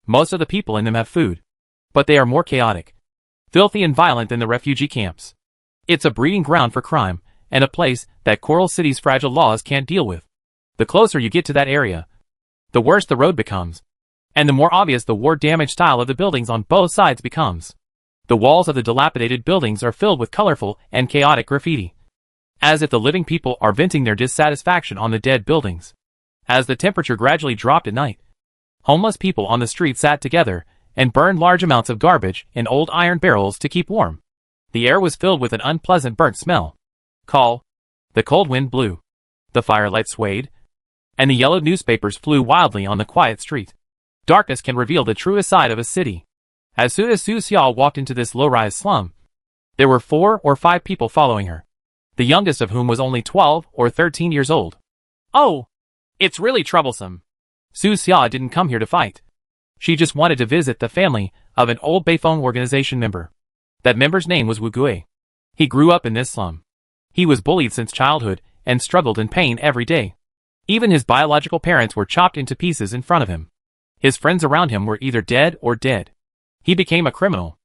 A: Most of the people in them have food, but they are more chaotic, filthy and violent than the refugee camps. It's a breeding ground for crime, and a place that Coral City's fragile laws can't deal with. The closer you get to that area, the worse the road becomes, and the more obvious the war-damaged style of the buildings on both sides becomes. The walls of the dilapidated buildings are filled with colorful and chaotic graffiti, as if the living people are venting their dissatisfaction on the dead buildings. As the temperature gradually dropped at night, homeless people on the street sat together and burned large amounts of garbage in old iron barrels to keep warm. The air was filled with an unpleasant burnt smell. The cold wind blew, the firelight swayed, and the yellowed newspapers flew wildly on the quiet street. Darkness can reveal the truest side of a city. As soon as Su Xia walked into this low-rise slum, there were 4 or 5 people following her, the youngest of whom was only 12 or 13 years old.
B: Oh, it's really troublesome.
A: Su Xia didn't come here to fight. She just wanted to visit the family of an old Beifeng organization member. That member's name was Wu Gui. He grew up in this slum. He was bullied since childhood and struggled in pain every day. Even his biological parents were chopped into pieces in front of him. His friends around him were either dead or dead. He became a criminal.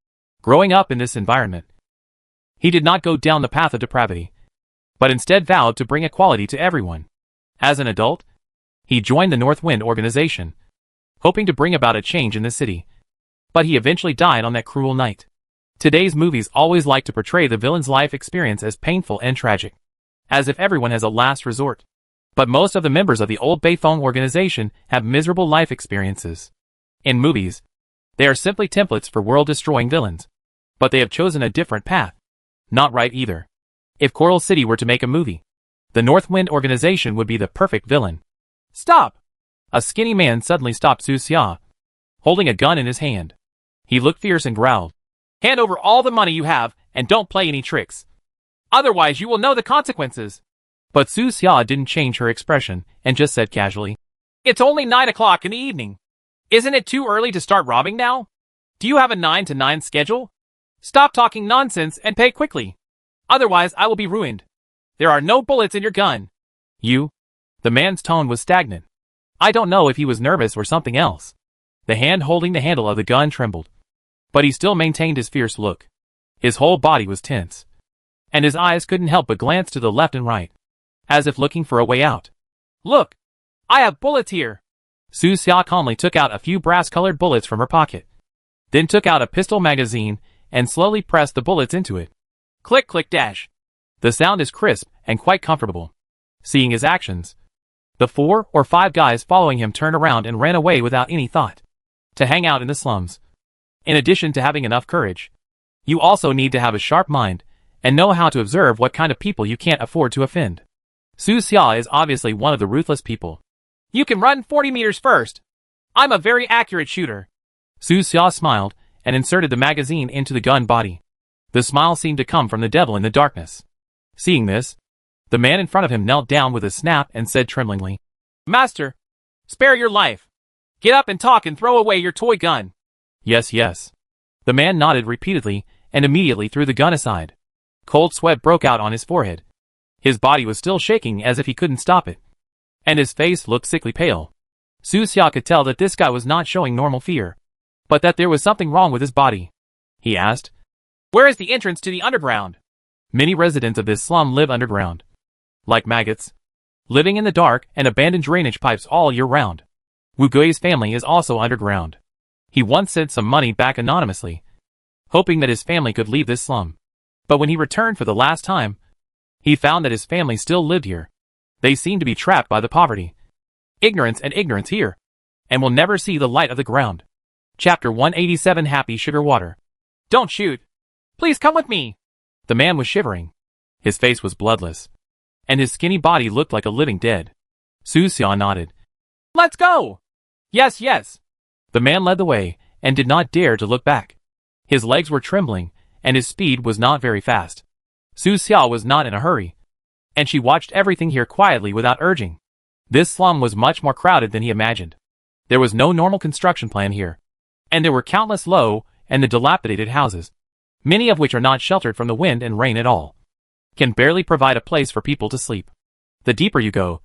A: Growing up in this environment, he did not go down the path of depravity, but instead vowed to bring equality to everyone. As an adult, he joined the North Wind organization, hoping to bring about a change in the city. But he eventually died on that cruel night. Today's movies always like to portray the villain's life experience as painful and tragic, as if everyone has a last resort. But most of the members of the old Beifeng organization have miserable life experiences. In movies, they are simply templates for world-destroying villains. But they have chosen a different path. Not right either. If Coral City were to make a movie, the North Wind organization would be the perfect villain.
B: Stop!
A: A skinny man suddenly stopped Su Xia, holding a gun in his hand. He looked fierce and growled,
B: Hand over all the money you have and don't play any tricks. Otherwise you will know the consequences.
A: But Su Xia didn't change her expression and just said casually,
B: It's only 9 o'clock in the evening. Isn't it too early to start robbing now? Do you have a 9 to 9 schedule? Stop talking nonsense and pay quickly. Otherwise I will be ruined. There are no bullets in your gun.
A: You? The man's tone was stagnant. I don't know if he was nervous or something else. The hand holding the handle of the gun trembled, but he still maintained his fierce look. His whole body was tense, and his eyes couldn't help but glance to the left and right, as if looking for a way out.
B: Look, I have bullets here.
A: Su Xia calmly took out a few brass-colored bullets from her pocket. then took out a pistol magazine and slowly pressed the bullets into it.
B: Click click dash.
A: The sound is crisp and quite comfortable. Seeing his actions, the 4 or 5 guys following him turned around and ran away without any thought to hang out in the slums. In addition to having enough courage, you also need to have a sharp mind and know how to observe what kind of people you can't afford to offend. Su Xia is obviously one of the ruthless people.
B: You can run 40 meters first. I'm a very accurate shooter.
A: Su Xia smiled and inserted the magazine into the gun body. The smile seemed to come from the devil in the darkness. Seeing this, the man in front of him knelt down with a snap and said tremblingly,
B: Master, spare your life. Get up and talk and throw away your toy gun.
A: Yes, yes. The man nodded repeatedly and immediately threw the gun aside. Cold sweat broke out on his forehead. His body was still shaking as if he couldn't stop it. And his face looked sickly pale. Su Xia could tell that this guy was not showing normal fear, but that there was something wrong with his body. He asked,
B: Where is the entrance to the underground?
A: Many residents of this slum live underground, like maggots, living in the dark and abandoned drainage pipes all year round. Wu Gui's family is also underground. He once sent some money back anonymously, hoping that his family could leave this slum. But when he returned for the last time, he found that his family still lived here. They seemed to be trapped by the poverty, ignorance here, and will never see the light of the ground. Chapter 187 Happy Sugar Water.
B: Don't shoot. Please come with me.
A: The man was shivering. His face was bloodless, and his skinny body looked like a living dead. Su Xia nodded.
B: Let's go. Yes, yes.
A: The man led the way, and did not dare to look back. His legs were trembling, and his speed was not very fast. Su Xia was not in a hurry, and she watched everything here quietly without urging. This slum was much more crowded than he imagined. There was no normal construction plan here, and there were countless low and dilapidated houses, many of which are not sheltered from the wind and rain at all, can barely provide a place for people to sleep. The deeper you go,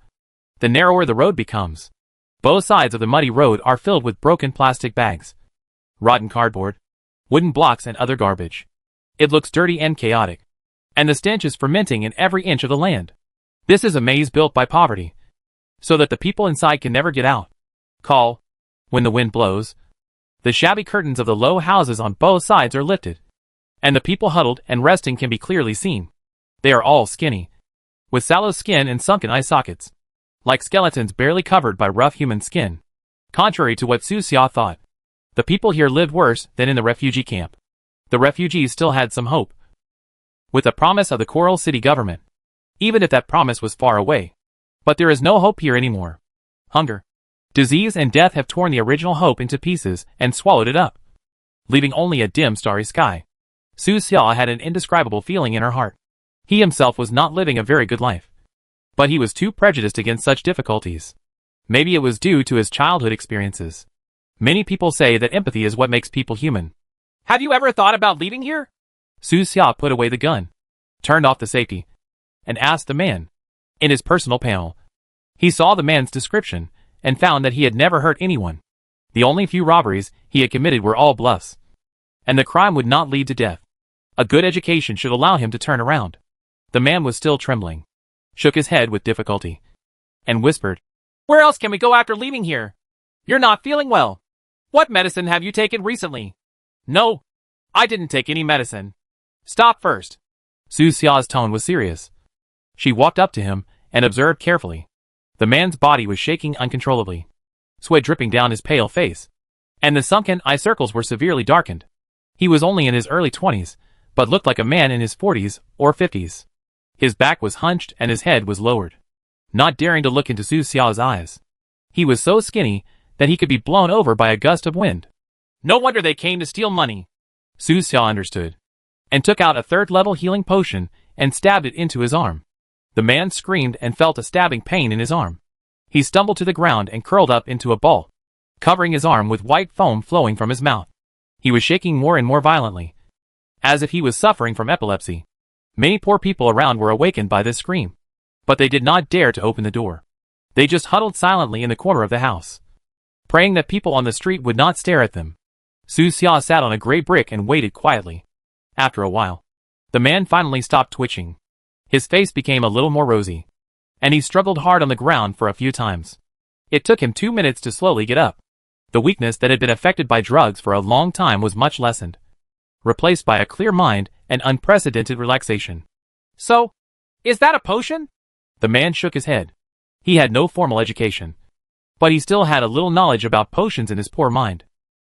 A: the narrower the road becomes. Both sides of the muddy road are filled with broken plastic bags, rotten cardboard, wooden blocks and other garbage. It looks dirty and chaotic, and the stench is fermenting in every inch of the land. This is a maze built by poverty, so that the people inside can never get out. When the wind blows, the shabby curtains of the low houses on both sides are lifted, and the people huddled and resting can be clearly seen. They are all skinny, with sallow skin and sunken eye sockets, like skeletons barely covered by rough human skin. Contrary to what Su Xia thought, the people here lived worse than in the refugee camp. The refugees still had some hope, with the promise of the Coral City government, even if that promise was far away. But there is no hope here anymore. Hunger, disease and death have torn the original hope into pieces and swallowed it up, leaving only a dim starry sky. Su Xia had an indescribable feeling in her heart. He himself was not living a very good life, but he was too prejudiced against such difficulties. Maybe it was due to his childhood experiences. Many people say that empathy is what makes people human.
B: Have you ever thought about leaving here?
A: Su Xia put away the gun, turned off the safety, and asked the man. In his personal panel, he saw the man's description and found that he had never hurt anyone. The only few robberies he had committed were all bluffs, and the crime would not lead to death. A good education should allow him to turn around. The man was still trembling, shook his head with difficulty, and whispered,
B: Where else can we go after leaving here? You're not feeling well. What medicine have you taken recently? No, I didn't take any medicine. Stop first.
A: Su Xia's tone was serious. She walked up to him and observed carefully. The man's body was shaking uncontrollably, sweat dripping down his pale face, and the sunken eye circles were severely darkened. He was only in his early 20s, but looked like a man in his 40s or 50s. His back was hunched and his head was lowered, not daring to look into Su Xia's eyes. He was so skinny that he could be blown over by a gust of wind.
B: No wonder they came to steal money.
A: Su Xia understood, and took out a third-level healing potion and stabbed it into his arm. The man screamed and felt a stabbing pain in his arm. He stumbled to the ground and curled up into a ball, covering his arm with white foam flowing from his mouth. He was shaking more and more violently, as if he was suffering from epilepsy. Many poor people around were awakened by this scream, but they did not dare to open the door. They just huddled silently in the corner of the house, praying that people on the street would not stare at them. Su Xia sat on a gray brick and waited quietly. After a while, the man finally stopped twitching. His face became a little more rosy, and he struggled hard on the ground for a few times. It took him 2 minutes to slowly get up. The weakness that had been affected by drugs for a long time was much lessened, replaced by a clear mind and unprecedented relaxation.
B: So, is that a potion?
A: The man shook his head. He had no formal education, but he still had a little knowledge about potions in his poor mind.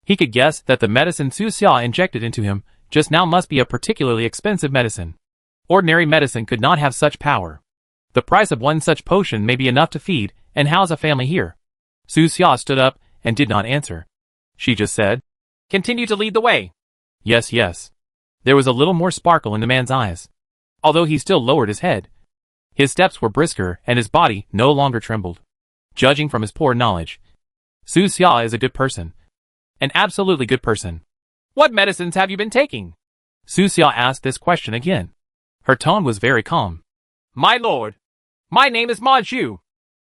A: He could guess that the medicine Su Xia injected into him just now must be a particularly expensive medicine. Ordinary medicine could not have such power. The price of one such potion may be enough to feed and house a family here. Su Xia stood up and did not answer. She just said,
B: Continue to lead the way.
A: Yes, yes. There was a little more sparkle in the man's eyes. Although he still lowered his head, his steps were brisker and his body no longer trembled. Judging from his poor knowledge, Su Xia is a good person. An absolutely good person.
B: What medicines have you been taking?
A: Su Xia asked this question again. Her tone was very calm.
B: My lord, my name is Ma Zhu.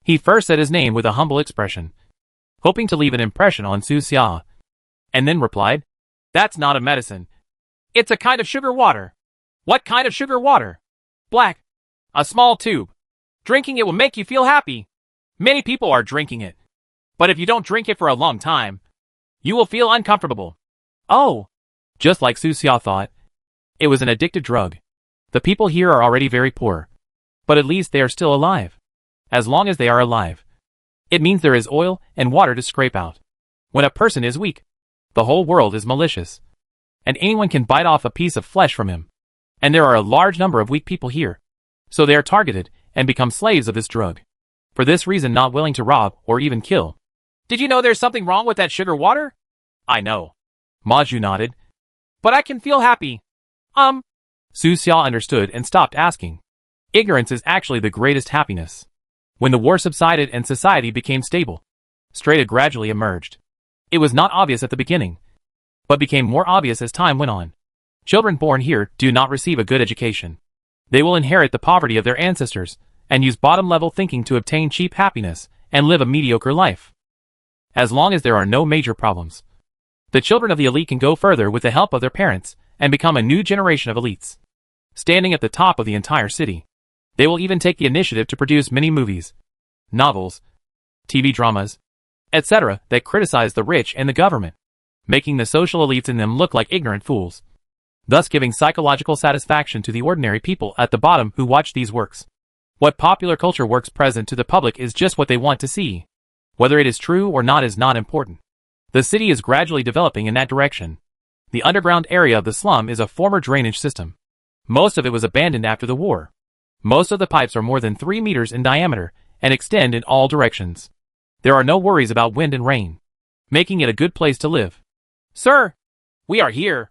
A: He first said his name with a humble expression, hoping to leave an impression on Su Xia, and then replied,
B: That's not a medicine. It's a kind of sugar water. What kind of sugar water? Black. A small tube. Drinking it will make you feel happy. Many people are drinking it. But if you don't drink it for a long time, you will feel uncomfortable.
A: Oh! Just like Su Xia thought. It was an addictive drug. The people here are already very poor. But at least they are still alive. As long as they are alive, it means there is oil and water to scrape out. When a person is weak, the whole world is malicious, and anyone can bite off a piece of flesh from him. And there are a large number of weak people here. So they are targeted and become slaves of this drug. For this reason not willing to rob or even kill.
B: Did you know there's something wrong with that sugar water?
A: I know. Ma Zhu nodded.
B: But I can feel happy.
A: Su Xia understood and stopped asking. Ignorance is actually the greatest happiness. When the war subsided and society became stable, strata gradually emerged. It was not obvious at the beginning, but became more obvious as time went on. Children born here do not receive a good education. They will inherit the poverty of their ancestors and use bottom-level thinking to obtain cheap happiness and live a mediocre life. As long as there are no major problems, the children of the elite can go further with the help of their parents and become a new generation of elites, standing at the top of the entire city. They will even take the initiative to produce many movies, novels, TV dramas, etc. that criticize the rich and the government, making the social elites in them look like ignorant fools, thus giving psychological satisfaction to the ordinary people at the bottom who watch these works. What popular culture works present to the public is just what they want to see. Whether it is true or not is not important. The city is gradually developing in that direction. The underground area of the slum is a former drainage system. Most of it was abandoned after the war. Most of the pipes are more than 3 meters in diameter and extend in all directions. There are no worries about wind and rain, making it a good place to live.
B: Sir, we are here.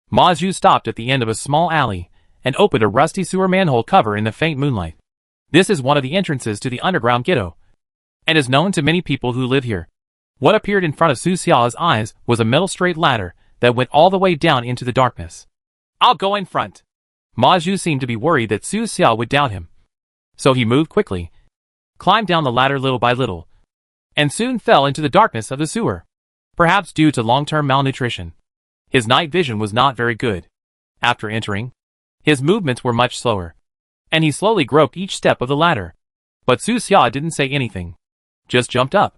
A: Ma Zhu stopped at the end of a small alley and opened a rusty sewer manhole cover in the faint moonlight. This is one of the entrances to the underground ghetto, and is known to many people who live here. What appeared in front of Su Xia's eyes was a metal straight ladder that went all the way down into the darkness.
B: I'll go in front.
A: Ma Zhu seemed to be worried that Su Xia would doubt him. So he moved quickly, climbed down the ladder little by little, and soon fell into the darkness of the sewer. Perhaps due to long-term malnutrition, his night vision was not very good. After entering, his movements were much slower, and he slowly groped each step of the ladder. But Su Xia didn't say anything, just jumped up.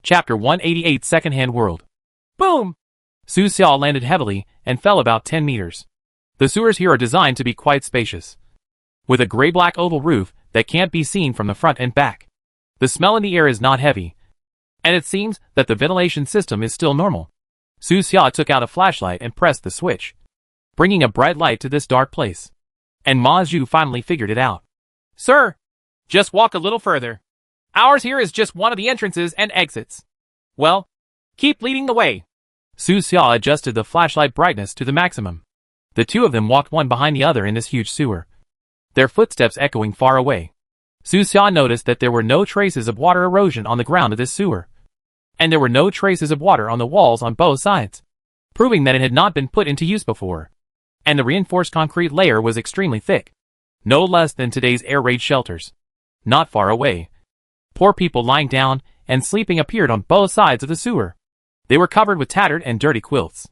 A: Chapter 188 Secondhand World.
B: Boom!
A: Su Xia landed heavily and fell about 10 meters. The sewers here are designed to be quite spacious, with a gray-black oval roof that can't be seen from the front and back. The smell in the air is not heavy, and it seems that the ventilation system is still normal. Su Xia took out a flashlight and pressed the switch, bringing a bright light to this dark place. And Ma Zhu finally figured it out.
B: Sir, just walk a little further. Ours here is just one of the entrances and exits. Well, keep leading the way.
A: Su Xia adjusted the flashlight brightness to the maximum. The two of them walked one behind the other in this huge sewer, their footsteps echoing far away. Su Xia noticed that there were no traces of water erosion on the ground of this sewer, and there were no traces of water on the walls on both sides, proving that it had not been put into use before. And the reinforced concrete layer was extremely thick, no less than today's air raid shelters. Not far away, poor people lying down and sleeping appeared on both sides of the sewer. They were covered with tattered and dirty quilts,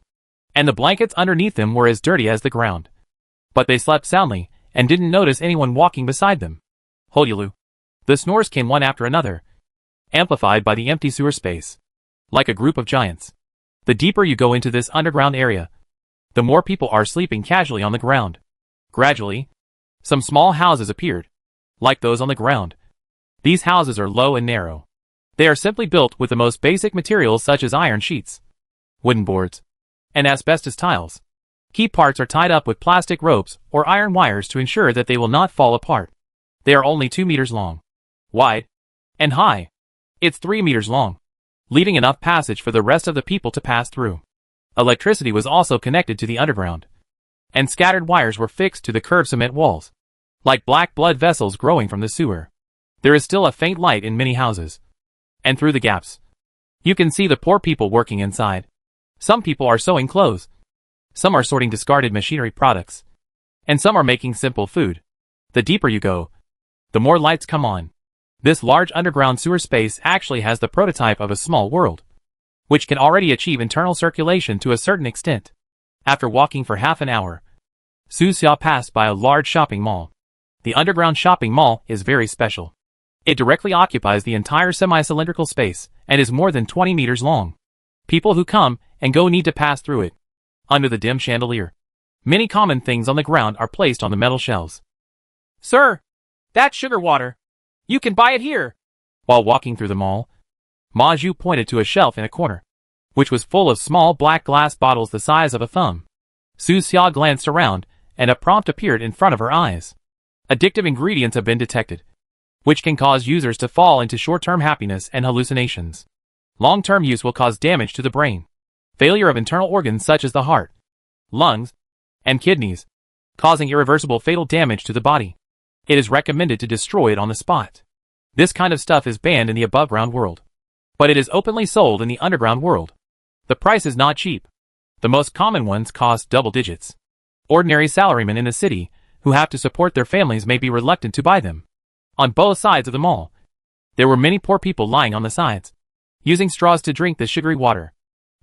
A: and the blankets underneath them were as dirty as the ground. But they slept soundly and didn't notice anyone walking beside them. Holyulu. The snores came one after another, amplified by the empty sewer space. like a group of giants. The deeper you go into this underground area, the more people are sleeping casually on the ground. Gradually, some small houses appeared, like those on the ground. These houses are low and narrow. They are simply built with the most basic materials such as iron sheets, wooden boards, and asbestos tiles. Key parts are tied up with plastic ropes or iron wires to ensure that they will not fall apart. They are only 2 meters long, wide, and high. It's 3 meters long, leaving enough passage for the rest of the people to pass through. Electricity was also connected to the underground, and scattered wires were fixed to the curved cement walls, like black blood vessels growing from the sewer. There is still a faint light in many houses, and through the gaps, you can see the poor people working inside. Some people are sewing clothes, some are sorting discarded machinery products, and some are making simple food. The deeper you go, the more lights come on. This large underground sewer space actually has the prototype of a small world, which can already achieve internal circulation to a certain extent. After walking for half an hour, Su Xia passed by a large shopping mall. The underground shopping mall is very special. It directly occupies the entire semi-cylindrical space and is more than 20 meters long. People who come and go need to pass through it. Under the dim chandelier, many common things on the ground are placed on the metal shelves.
B: Sir, that's sugar water. You can buy it here.
A: While walking through the mall, Ma Zhu pointed to a shelf in a corner, which was full of small black glass bottles the size of a thumb. Su Xia glanced around, and a prompt appeared in front of her eyes. Addictive ingredients have been detected, which can cause users to fall into short-term happiness and hallucinations. Long-term use will cause damage to the brain, failure of internal organs such as the heart, lungs, and kidneys, causing irreversible fatal damage to the body. It is recommended to destroy it on the spot. This kind of stuff is banned in the above-ground world, but it is openly sold in the underground world. The price is not cheap. The most common ones cost double digits. Ordinary salarymen in the city who have to support their families may be reluctant to buy them. On both sides of the mall, there were many poor people lying on the sides, using straws to drink the sugary water.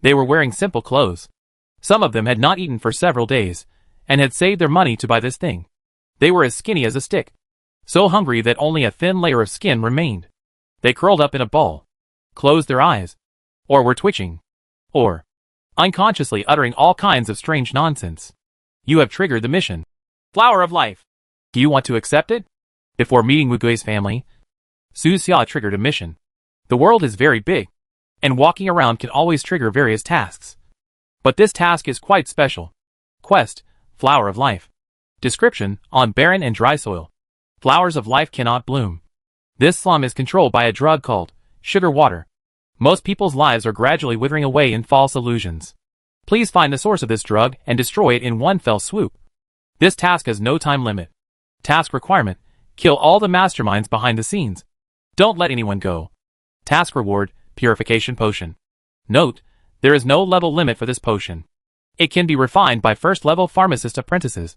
A: They were wearing simple clothes. Some of them had not eaten for several days, and had saved their money to buy this thing. They were as skinny as a stick, so hungry that only a thin layer of skin remained. They curled up in a ball, closed their eyes, or were twitching, or unconsciously uttering all kinds of strange nonsense. You have triggered the mission.
B: Flower of life.
A: Do you want to accept it? Before meeting Wu Gui's family, Su Xia triggered a mission. The world is very big, and walking around can always trigger various tasks. But this task is quite special. Quest, Flower of Life. Description, on barren and dry soil, flowers of life cannot bloom. This slum is controlled by a drug called sugar water. Most people's lives are gradually withering away in false illusions. Please find the source of this drug and destroy it in one fell swoop. This task has no time limit. Task requirement, kill all the masterminds behind the scenes. Don't let anyone go. Task reward, purification potion. Note, there is no level limit for this potion. It can be refined by first-level pharmacist apprentices,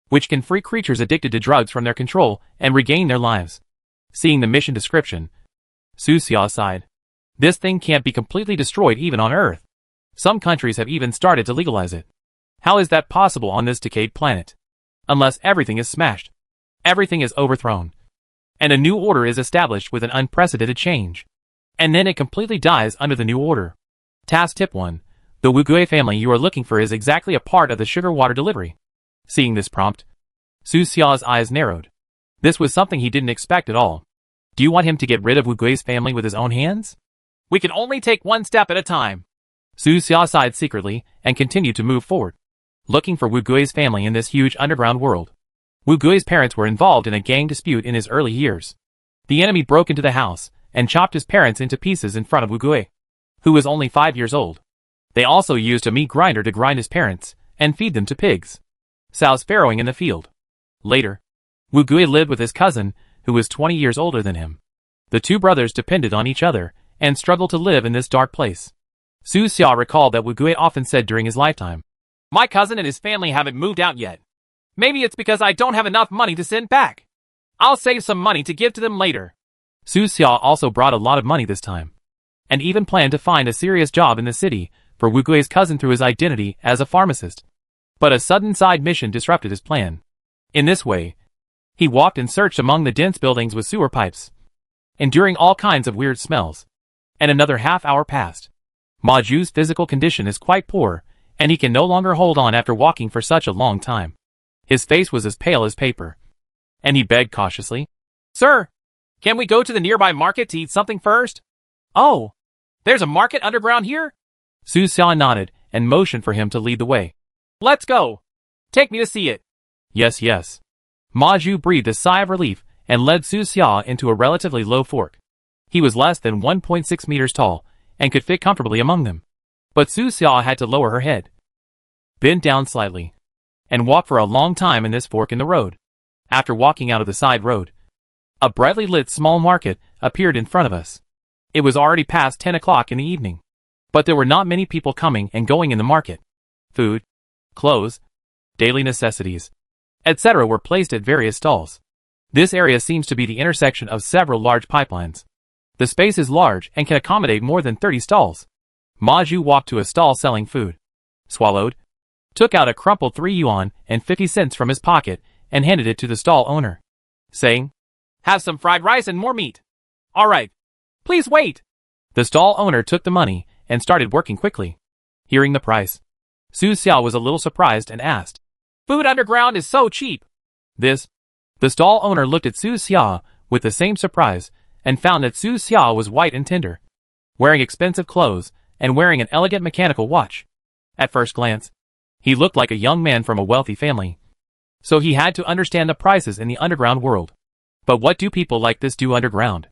A: which can free creatures addicted to drugs from their control and regain their lives. Seeing the mission description, Su Xia sighed. This thing can't be completely destroyed even on Earth. Some countries have even started to legalize it. How is that possible on this decayed planet? Unless everything is smashed, everything is overthrown, and a new order is established with an unprecedented change. And then it completely dies under the new order. Task Tip 1. The Wu Gui family you are looking for is exactly a part of the sugar water delivery. Seeing this prompt, Su Xia's eyes narrowed. This was something he didn't expect at all. Do you want him to get rid of Wu Gui's family with his own hands?
B: We can only take one step at a time.
A: Su Xia sighed secretly and continued to move forward, looking for Wu Gui's family in this huge underground world. Wu Gui's parents were involved in a gang dispute in his early years. The enemy broke into the house and chopped his parents into pieces in front of Wu Gui, who was only 5 years old. They also used a meat grinder to grind his parents and feed them to pigs. Sows farrowing in the field. Later, Wu Gui lived with his cousin, who was 20 years older than him. The two brothers depended on each other and struggled to live in this dark place. Su Xia recalled that Wu Gui often said during his lifetime,
B: My cousin and his family haven't moved out yet. Maybe it's because I don't have enough money to send back. I'll save some money to give to them later.
A: Su Xia also brought a lot of money this time, and even planned to find a serious job in the city for Wu Gui's cousin through his identity as a pharmacist. But a sudden side mission disrupted his plan. In this way, he walked and searched among the dense buildings with sewer pipes, enduring all kinds of weird smells. And another half hour passed. Ma Ju's physical condition is quite poor, and he can no longer hold on after walking for such a long time. His face was as pale as paper, and he begged cautiously,
B: Sir, can we go to the nearby market to eat something first? Oh, there's a market underground here?
A: Su Xia nodded and motioned for him to lead the way.
B: Let's go. Take me to see it.
A: Yes, yes. Ma Ju breathed a sigh of relief and led Su Xia into a relatively low fork. He was less than 1.6 meters tall and could fit comfortably among them. But Su Xia had to lower her head, bend down slightly, and walk for a long time in this fork in the road. After walking out of the side road, a brightly lit small market appeared in front of us. It was already past 10 o'clock in the evening, but there were not many people coming and going in the market. Food, clothes, daily necessities, etc. were placed at various stalls. This area seems to be the intersection of several large pipelines. The space is large and can accommodate more than 30 stalls. Ma Ju walked to a stall selling food, swallowed, took out a crumpled 3 yuan and 50 cents from his pocket and handed it to the stall owner, saying,
B: Have some fried rice and more meat. All right. Please wait.
A: The stall owner took the money and started working quickly. Hearing the price, Su Xia was a little surprised and asked,
B: Food underground is so cheap.
A: The stall owner looked at Su Xia with the same surprise and found that Su Xia was white and tender, wearing expensive clothes and wearing an elegant mechanical watch. At first glance, he looked like a young man from a wealthy family, so he had to understand the prices in the underground world. But what do people like this do underground?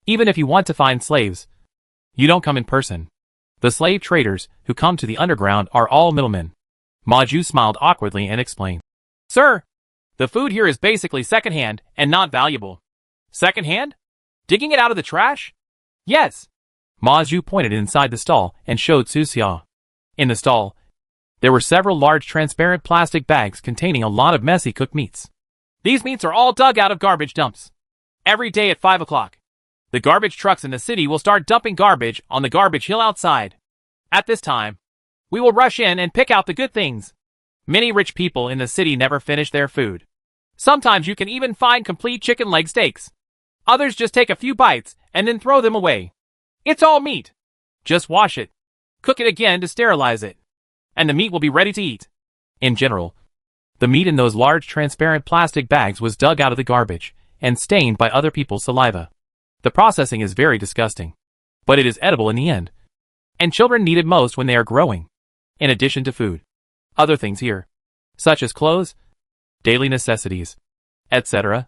A: Even if you want to find slaves, you don't come in person. The slave traders who come to the underground are all middlemen. Ma Ju smiled awkwardly and explained,
B: Sir, the food here is basically secondhand and not valuable. Secondhand? Digging it out of the trash? Yes.
A: Ma Ju pointed inside the stall and showed Su Xia. In the stall, there were several large transparent plastic bags containing a lot of messy cooked meats.
B: These meats are all dug out of garbage dumps. Every day at 5 o'clock, the garbage trucks in the city will start dumping garbage on the garbage hill outside. At this time, we will rush in and pick out the good things. Many rich people in the city never finish their food. Sometimes you can even find complete chicken leg steaks. Others just take a few bites and then throw them away. It's all meat. Just wash it, cook it again to sterilize it, and the meat will be ready to eat.
A: In general, the meat in those large transparent plastic bags was dug out of the garbage and stained by other people's saliva. The processing is very disgusting, but it is edible in the end. And children need it most when they are growing. In addition to food, other things here, such as clothes, daily necessities, etc.,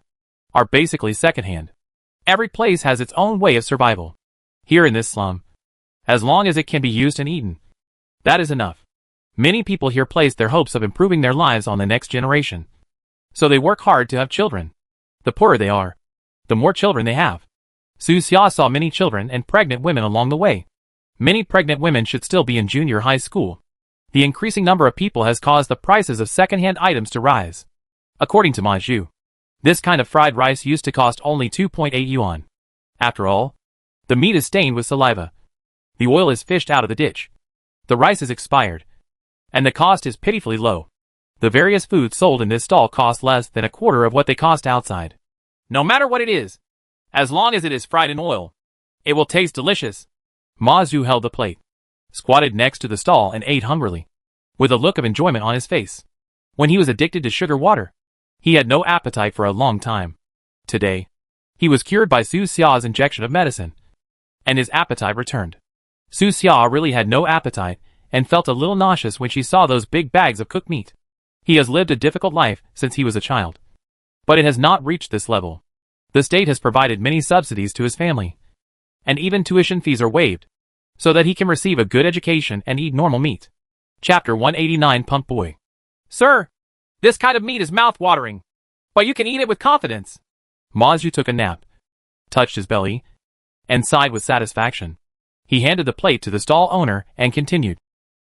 A: are basically secondhand. Every place has its own way of survival. Here in this slum, as long as it can be used and eaten, that is enough. Many people here place their hopes of improving their lives on the next generation. So they work hard to have children. The poorer they are, the more children they have. Su Xia saw many children and pregnant women along the way. Many pregnant women should still be in junior high school. The increasing number of people has caused the prices of second-hand items to rise. According to Ma Ju, this kind of fried rice used to cost only 2.8 yuan. After all, the meat is stained with saliva. The oil is fished out of the ditch. The rice is expired, and the cost is pitifully low. The various foods sold in this stall cost less than a quarter of what they cost outside.
B: No matter what it is, as long as it is fried in oil, it will taste delicious.
A: Ma Ju held the plate, squatted next to the stall and ate hungrily, with a look of enjoyment on his face. When he was addicted to sugar water, he had no appetite for a long time. Today, he was cured by Su Xia's injection of medicine, and his appetite returned. Su Xia really had no appetite and felt a little nauseous when she saw those big bags of cooked meat. He has lived a difficult life since he was a child, but it has not reached this level. The state has provided many subsidies to his family, and even tuition fees are waived, so that he can receive a good education and eat normal meat. Chapter 189 Pump Boy.
B: Sir, this kind of meat is mouth-watering, but you can eat it with confidence.
A: Ma Ju took a nap, touched his belly, and sighed with satisfaction. He handed the plate to the stall owner and continued.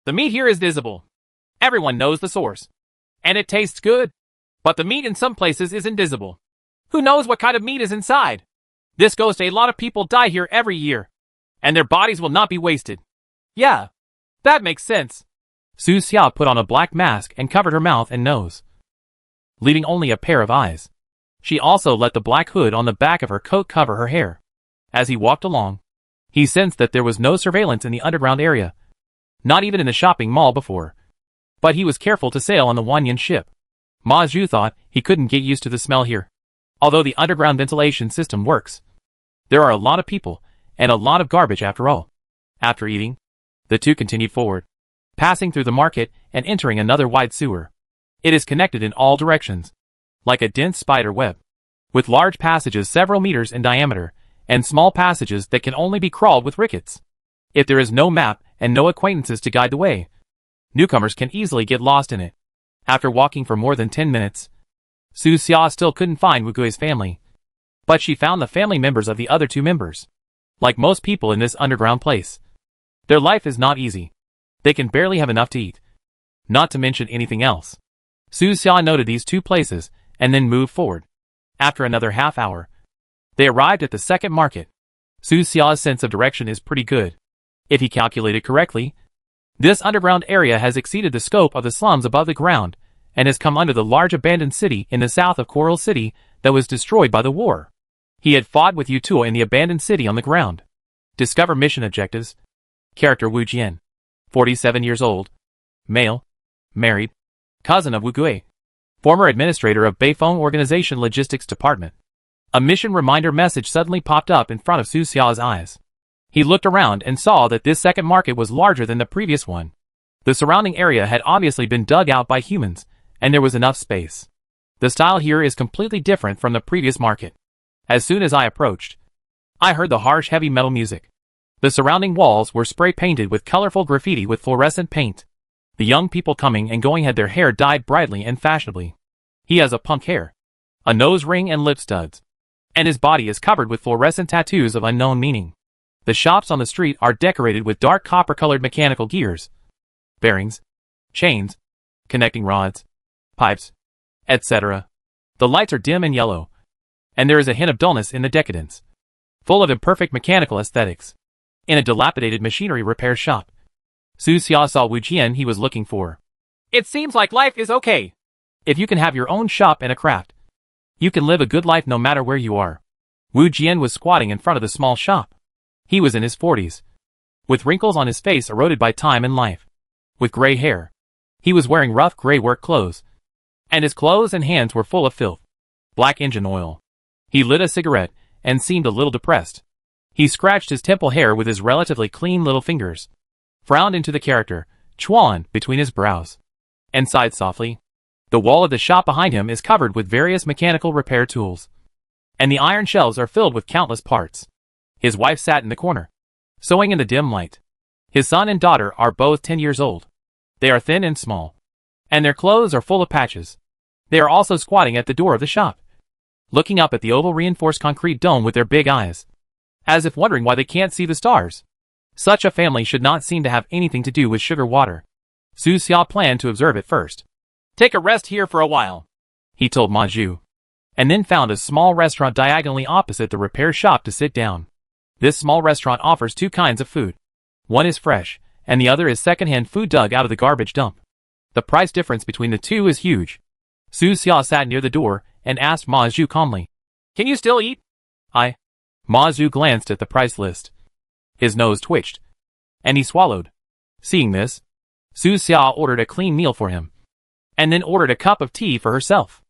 B: The meat here is visible. Everyone knows the source, and it tastes good. But the meat in some places is invisible. Who knows what kind of meat is inside? This goes to a lot of people die here every year, and their bodies will not be wasted. Yeah, that makes sense.
A: Su Xia put on a black mask and covered her mouth and nose, leaving only a pair of eyes. She also let the black hood on the back of her coat cover her hair. As he walked along, he sensed that there was no surveillance in the underground area, Not even in the shopping mall before. But he was careful to sail on the Wanyan ship. Ma Zhu thought he couldn't get used to the smell here. Although the underground ventilation system works, there are a lot of people, and a lot of garbage after all. After eating, the two continued forward, passing through the market and entering another wide sewer. It is connected in all directions, like a dense spider web, with large passages several meters in diameter, and small passages that can only be crawled with rickets. If there is no map and no acquaintances to guide the way, newcomers can easily get lost in it. After walking for more than 10 minutes, Su Xia still couldn't find Wu Gui's family. But she found the family members of the other two members. Like most people in this underground place, their life is not easy. They can barely have enough to eat, not to mention anything else. Su Xia noted these two places, and then moved forward. After another half hour, they arrived at the second market. Su Xia's sense of direction is pretty good. If he calculated correctly, this underground area has exceeded the scope of the slums above the ground, and has come under the large abandoned city in the south of Coral City that was destroyed by the war. He had fought with Yutua in the abandoned city on the ground. Discover mission objectives. Character Wu Jian. 47 years old. Male. Married. Cousin of Wu Gui. Former administrator of Beifeng Organization Logistics Department. A mission reminder message suddenly popped up in front of Su Xia's eyes. He looked around and saw that this second market was larger than the previous one. The surrounding area had obviously been dug out by humans, and there was enough space. The style here is completely different from the previous market. As soon as I approached, I heard the harsh heavy metal music. The surrounding walls were spray painted with colorful graffiti with fluorescent paint. The young people coming and going had their hair dyed brightly and fashionably. He has a punk hair, a nose ring and lip studs, and his body is covered with fluorescent tattoos of unknown meaning. The shops on the street are decorated with dark copper-colored mechanical gears, bearings, chains, connecting rods, pipes, etc. The lights are dim and yellow, and there is a hint of dullness in the decadence, full of imperfect mechanical aesthetics. In a dilapidated machinery repair shop, Su Xia saw Wu Jian he was looking for.
B: It seems like life is okay.
A: If you can have your own shop and a craft, you can live a good life no matter where you are. Wu Jian was squatting in front of the small shop. He was in his 40s, with wrinkles on his face eroded by time and life. With gray hair, he was wearing rough gray work clothes, and his clothes and hands were full of filth, black engine oil. He lit a cigarette and seemed a little depressed. He scratched his temple hair with his relatively clean little fingers, frowned into the character, Chuan, between his brows, and sighed softly. The wall of the shop behind him is covered with various mechanical repair tools, and the iron shelves are filled with countless parts. His wife sat in the corner, sewing in the dim light. His son and daughter are both 10 years old. They are thin and small, and their clothes are full of patches. They are also squatting at the door of the shop, looking up at the oval reinforced concrete dome with their big eyes, as if wondering why they can't see the stars. Such a family should not seem to have anything to do with sugar water. Su Xia planned to observe it first.
B: Take a rest here for a while,
A: he told Ma Zhu, and then found a small restaurant diagonally opposite the repair shop to sit down. This small restaurant offers two kinds of food. One is fresh, and the other is second-hand food dug out of the garbage dump. The price difference between the two is huge. Su Xia sat near the door and asked Ma Zhu calmly,
B: "Can you still eat?"
A: Ma Zhu glanced at the price list. His nose twitched, and he swallowed. Seeing this, Su Xia ordered a clean meal for him, and then ordered a cup of tea for herself.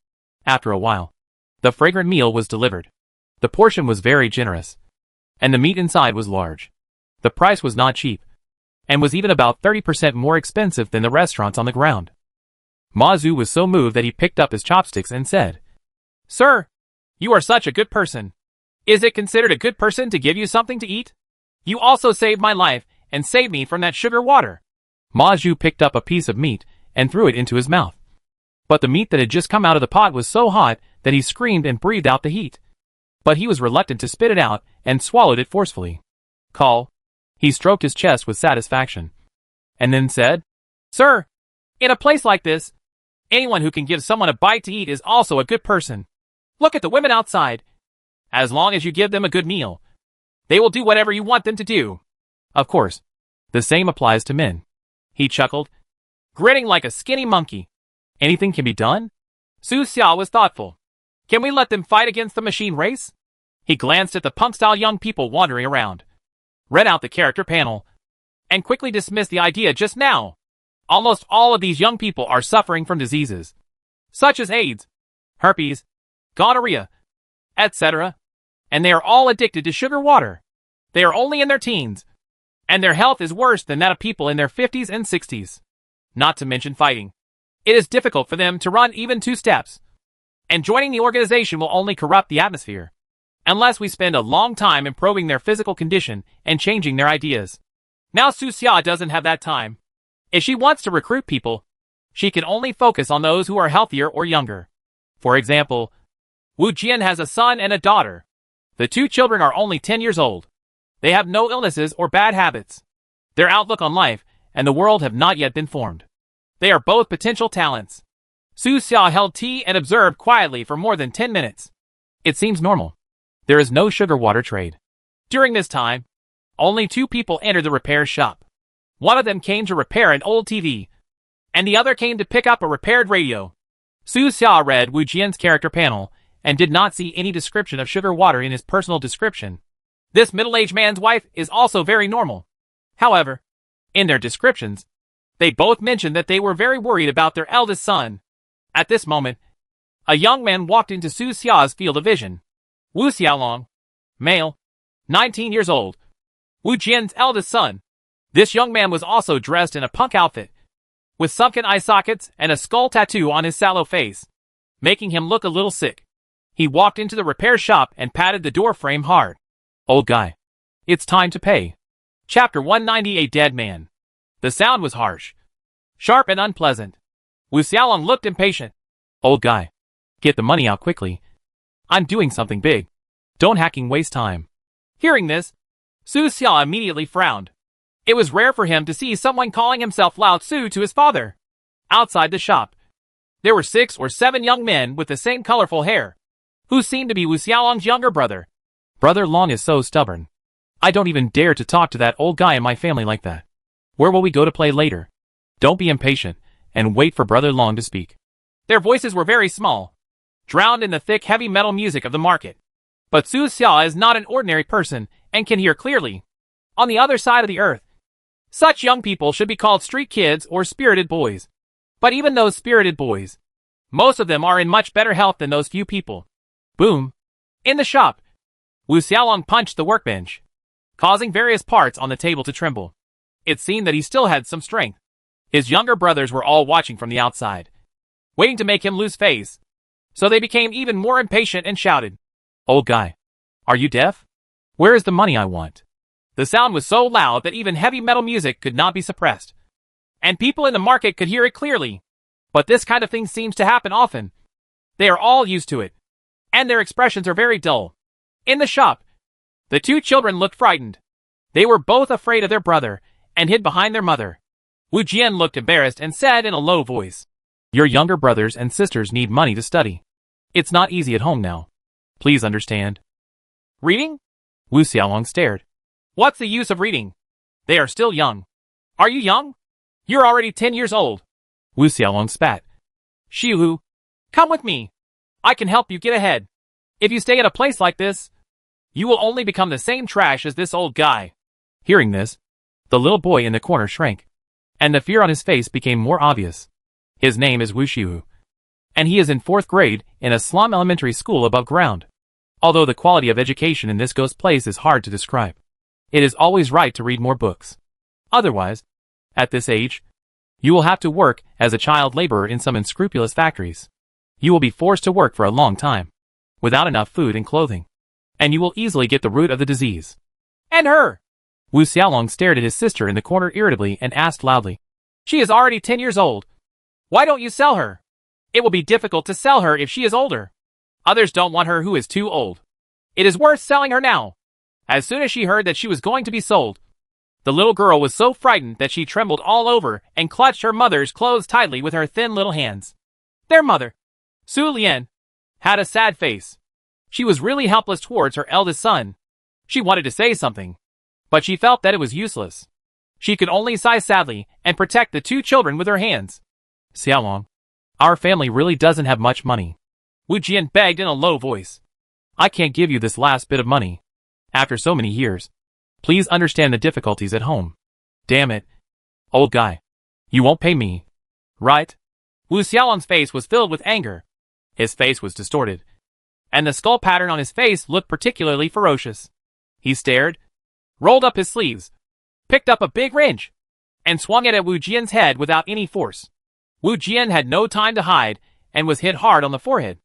A: After a while, the fragrant meal was delivered. The portion was very generous, and the meat inside was large. The price was not cheap, and was even about 30% more expensive than the restaurants on the ground. Ma Zhu was so moved that he picked up his chopsticks and said,
B: "Sir, you are such a good person. Is it considered a good person to give you something to eat? You also saved my life and saved me from that sugar water."
A: Ma Zhu picked up a piece of meat and threw it into his mouth. But the meat that had just come out of the pot was so hot that he screamed and breathed out the heat. But he was reluctant to spit it out and swallowed it forcefully. "Call." He stroked his chest with satisfaction, and then said,
B: "Sir, in a place like this, anyone who can give someone a bite to eat is also a good person. Look at the women outside. As long as you give them a good meal, they will do whatever you want them to do."
A: Of course, the same applies to men. He chuckled,
B: grinning like a skinny monkey.
A: "Anything can be done?"
B: Su Xia was thoughtful. "Can we let them fight against the machine race?" He glanced at the punk-style young people wandering around, read out the character panel, and quickly dismissed the idea just now. Almost all of these young people are suffering from diseases, such as AIDS, herpes, gonorrhea, etc., and they are all addicted to sugar water. They are only in their teens, and their health is worse than that of people in their 50s and 60s. Not to mention fighting. It is difficult for them to run even 2 steps. And joining the organization will only corrupt the atmosphere, unless we spend a long time improving their physical condition and changing their ideas. Now Su Xia doesn't have that time. If she wants to recruit people, she can only focus on those who are healthier or younger. For example, Wu Jian has a son and a daughter. The 2 children are only 10 years old. They have no illnesses or bad habits. Their outlook on life and the world have not yet been formed. They are both potential talents. Su Xia held tea and observed quietly for more than 10 minutes. It seems normal. There is no sugar water trade. During this time, only 2 people entered the repair shop. One of them came to repair an old TV, and the other came to pick up a repaired radio. Su Xia read Wu Jian's character panel and did not see any description of sugar water in his personal description. This middle-aged man's wife is also very normal. However, in their descriptions, they both mentioned that they were very worried about their eldest son. At this moment, a young man walked into Su Xia's field of vision. Wu Xiaolong, male, 19 years old, Wu Jian's eldest son. This young man was also dressed in a punk outfit, with sunken eye sockets and a skull tattoo on his sallow face, making him look a little sick. He walked into the repair shop and patted the door frame hard. Old guy. It's time to pay. Chapter 198 Dead Man. The sound was harsh, sharp and unpleasant. Wu Xiaolong looked impatient. Old guy. Get the money out quickly. I'm doing something big. Don't hacking waste time. Hearing this, Su Xia immediately frowned. It was rare for him to see someone calling himself Lao Tzu to his father. Outside the shop, there were 6 or 7 young men with the same colorful hair, who seemed to be Wu Xiaolong's younger brother. Brother Long is so stubborn. I don't even dare to talk to that old guy in my family like that. Where will we go to play later? Don't be impatient, and wait for Brother Long to speak. Their voices were very small, drowned in the thick heavy metal music of the market. But Su Xia is not an ordinary person and can hear clearly. On the other side of the earth, such young people should be called street kids or spirited boys. But even those spirited boys, most of them are in much better health than those few people. Boom. In the shop, Wu Xiaolong punched the workbench, causing various parts on the table to tremble. It seemed that he still had some strength. His younger brothers were all watching from the outside, waiting to make him lose face. So they became even more impatient and shouted, Old guy, are you deaf? Where is the money I want? The sound was so loud that even heavy metal music could not be suppressed, and people in the market could hear it clearly. But this kind of thing seems to happen often. They are all used to it, and their expressions are very dull. In the shop, the 2 children looked frightened. They were both afraid of their brother and hid behind their mother. Wu Jian looked embarrassed and said in a low voice, Your younger brothers and sisters need money to study. It's not easy at home now. Please understand. Reading? Wu Xiaolong stared. What's the use of reading? They are still young. Are you young? You're already 10 years old. Wu Xiaolong spat. Shihu, come with me. I can help you get ahead. If you stay at a place like this, you will only become the same trash as this old guy. Hearing this, the little boy in the corner shrank, and the fear on his face became more obvious. His name is Wu Shihu, and he is in 4th grade in a slum elementary school above ground. Although the quality of education in this ghost place is hard to describe, it is always right to read more books. Otherwise, at this age, you will have to work as a child laborer in some unscrupulous factories. You will be forced to work for a long time, without enough food and clothing, and you will easily get the root of the disease. And her! Wu Xiaolong stared at his sister in the corner irritably and asked loudly, She is already 10 years old. Why don't you sell her? It will be difficult to sell her if she is older. Others don't want her who is too old. It is worth selling her now. As soon as she heard that she was going to be sold, the little girl was so frightened that she trembled all over and clutched her mother's clothes tightly with her thin little hands. Their mother, Su Lian, had a sad face. She was really helpless towards her eldest son. She wanted to say something, but she felt that it was useless. She could only sigh sadly and protect the 2 children with her hands. Xiaolong, our family really doesn't have much money. Wu Jian begged in a low voice. I can't give you this last bit of money. After so many years, please understand the difficulties at home.
A: Damn it. Old guy. You won't pay me. Right?
B: Wu Xiaolong's face was filled with anger. His face was distorted, and the skull pattern on his face looked particularly ferocious. He stared, rolled up his sleeves, picked up a big wrench, and swung it at Wu Jian's head without any force. Wu Jian had no time to hide and was hit hard on the forehead.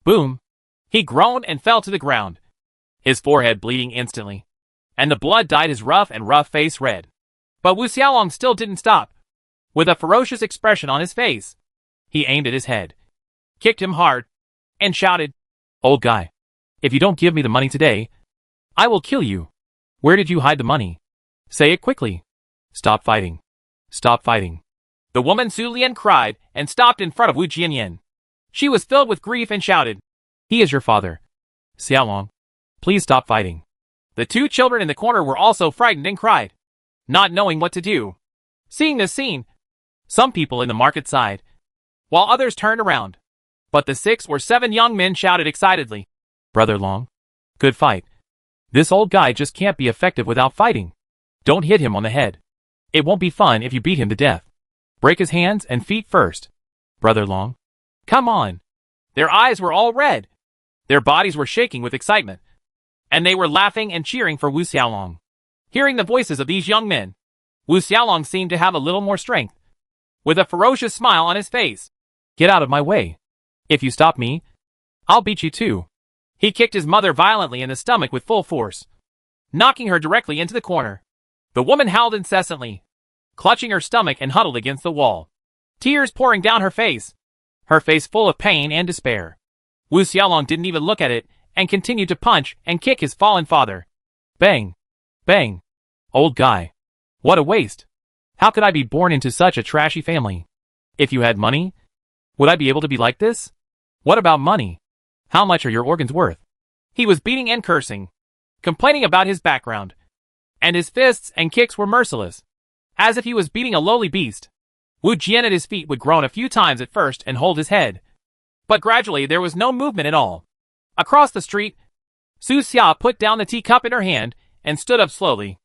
B: Boom! He groaned and fell to the ground, his forehead bleeding instantly, and the blood dyed his rough face red. But Wu Xiaolong still didn't stop. With a ferocious expression on his face, he aimed at his head, kicked him hard, and shouted,
A: Old guy. If you don't give me the money today, I will kill you. Where did you hide the money? Say it quickly. Stop fighting. Stop fighting.
B: The woman Su Lian cried and stopped in front of Wu Jianyan. She was filled with grief and shouted,
A: He is your father. Xiaolong, please stop fighting.
B: The two children in the corner were also frightened and cried, not knowing what to do. Seeing this scene, some people in the market sighed, while others turned around. But the 6 or 7 young men shouted excitedly,
A: Brother Long, good fight. This old guy just can't be effective without fighting. Don't hit him on the head. It won't be fun if you beat him to death. Break his hands and feet first. Brother Long, come on.
B: Their eyes were all red. Their bodies were shaking with excitement, and they were laughing and cheering for Wu Xiaolong. Hearing the voices of these young men, Wu Xiaolong seemed to have a little more strength. With a ferocious smile on his face,
A: Get out of my way. If you stop me, I'll beat you too.
B: He kicked his mother violently in the stomach with full force, knocking her directly into the corner. The woman howled incessantly, clutching her stomach and huddled against the wall, tears pouring down her face full of pain and despair. Wu Xiaolong didn't even look at it and continued to punch and kick his fallen father.
A: Bang! Bang! Old guy. What a waste. How could I be born into such a trashy family? If you had money, would I be able to be like this? What about money? How much are your organs worth?
B: He was beating and cursing, complaining about his background, and his fists and kicks were merciless, as if he was beating a lowly beast. Wu Jian at his feet would groan a few times at first and hold his head, but gradually there was no movement at all. Across the street, Su Xia put down the teacup in her hand and stood up slowly.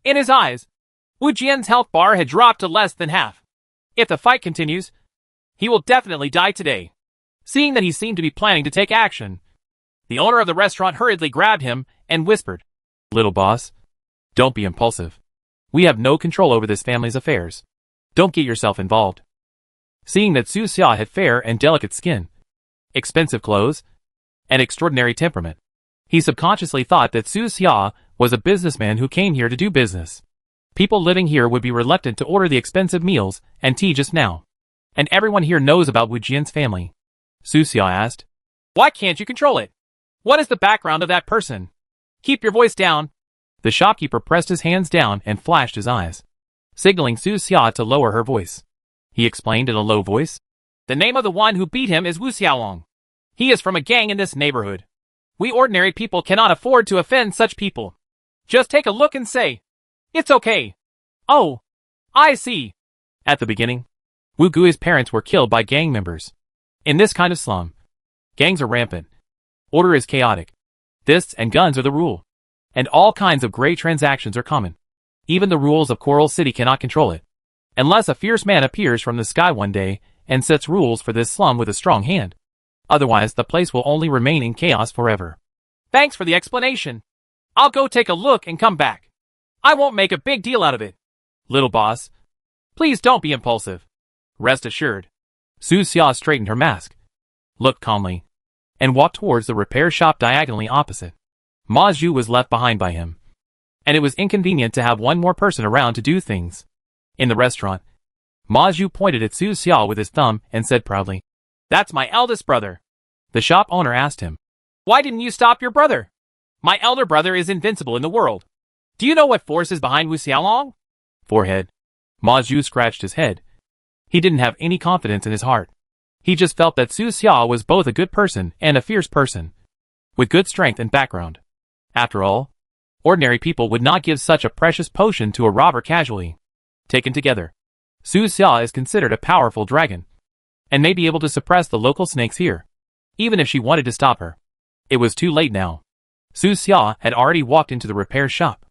B: In his eyes, Wu Jian's health bar had dropped to less than half. If the fight continues, he will definitely die today. Seeing that he seemed to be planning to take action, the owner of the restaurant hurriedly grabbed him and whispered,
A: Little boss, don't be impulsive. We have no control over this family's affairs. Don't get yourself involved. Seeing that Su Xia had fair and delicate skin, expensive clothes, and extraordinary temperament, he subconsciously thought that Su Xia was a businessman who came here to do business. People living here would be reluctant to order the expensive meals and tea just now. And everyone here knows about Wu Jian's family. Su Xia asked,
B: Why can't you control it? What is the background of that person? Keep your voice down.
A: The shopkeeper pressed his hands down and flashed his eyes, signaling Su Xia to lower her voice. He explained in a low voice,
B: The name of the one who beat him is Wu Xiaolong. He is from a gang in this neighborhood. We ordinary people cannot afford to offend such people. Just take a look and say, It's okay. Oh, I see.
A: At the beginning, Wu Gui's parents were killed by gang members. In this kind of slum, gangs are rampant. Order is chaotic. Fists and guns are the rule. And all kinds of great transactions are common. Even the rules of Coral City cannot control it. Unless a fierce man appears from the sky one day and sets rules for this slum with a strong hand. Otherwise, the place will only remain in chaos forever.
B: Thanks for the explanation. I'll go take a look and come back. I won't make a big deal out of it.
A: Little boss, please don't be impulsive. Rest assured. Su Xia straightened her mask, looked calmly, and walked towards the repair shop diagonally opposite. Ma Zhu was left behind by him, and it was inconvenient to have one more person around to do things. In the restaurant, Ma Zhu pointed at Su Xia with his thumb and said proudly,
B: That's my eldest brother.
A: The shop owner asked him,
B: Why didn't you stop your brother? My elder brother is invincible in the world. Do you know what force is behind Wu Xiaolong?
A: Forehead. Ma Zhu scratched his head. He didn't have any confidence in his heart. He just felt that Su Xia was both a good person and a fierce person, with good strength and background. After all, ordinary people would not give such a precious potion to a robber casually. Taken together, Su Xia is considered a powerful dragon, and may be able to suppress the local snakes here, even if she wanted to stop her. It was too late now. Su Xia had already walked into the repair shop.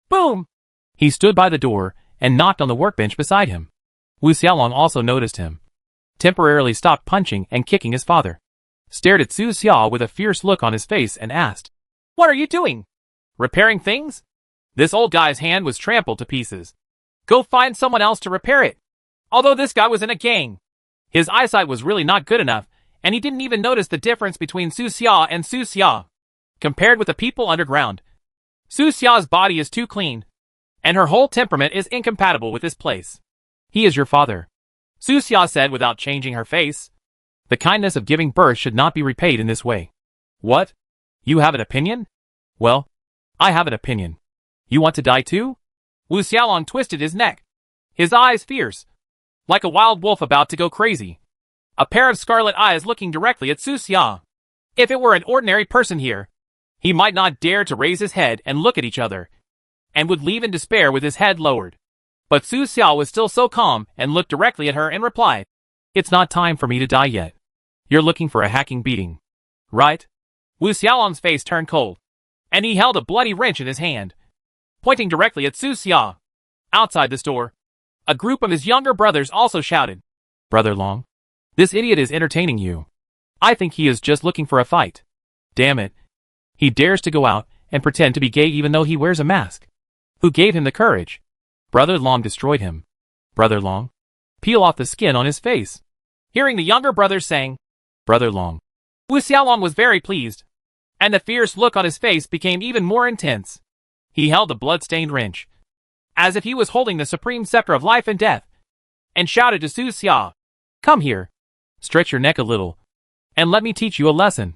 B: Boom!
A: He stood by the door and knocked on the workbench beside him. Wu Xiaolong also noticed him, temporarily stopped punching and kicking his father, stared at Su Xia with a fierce look on his face and asked,
B: "What are you doing? Repairing things? This old guy's hand was trampled to pieces. Go find someone else to repair it." Although this guy was in a gang, his eyesight was really not good enough, and he didn't even notice the difference between Su Xia and Su Xia. Compared with the people underground, Su Xia's body is too clean, and her whole temperament is incompatible with this place.
A: "He is your father,"
B: Su Xia said without changing her face.
A: "The kindness of giving birth should not be repaid in this way."
B: "What? You have an opinion?"
A: "Well, I have an opinion. You want to die too?"
B: Wu Xiaolong twisted his neck, his eyes fierce, like a wild wolf about to go crazy. A pair of scarlet eyes looking directly at Su Xia. If it were an ordinary person here, he might not dare to raise his head and look at each other, and would leave in despair with his head lowered. But Su Xia was still so calm and looked directly at her and replied,
A: "It's not time for me to die yet. You're looking for a hacking beating, right?"
B: Wu Xiaolong's face turned cold, and he held a bloody wrench in his hand, pointing directly at Su Xia. Outside the store, a group of his younger brothers also shouted,
A: "Brother Long, this idiot is entertaining you. I think he is just looking for a fight. Damn it. He dares to go out and pretend to be gay even though he wears a mask. Who gave him the courage? Brother Long destroyed him. Brother Long, peel off the skin on his face."
B: Hearing the younger brothers saying,
A: "Brother Long,"
B: Wu Xiaolong was very pleased, and the fierce look on his face became even more intense. He held the blood-stained wrench, as if he was holding the supreme scepter of life and death, and shouted to Su Xia,
A: "Come here. Stretch your neck a little, and let me teach you a lesson."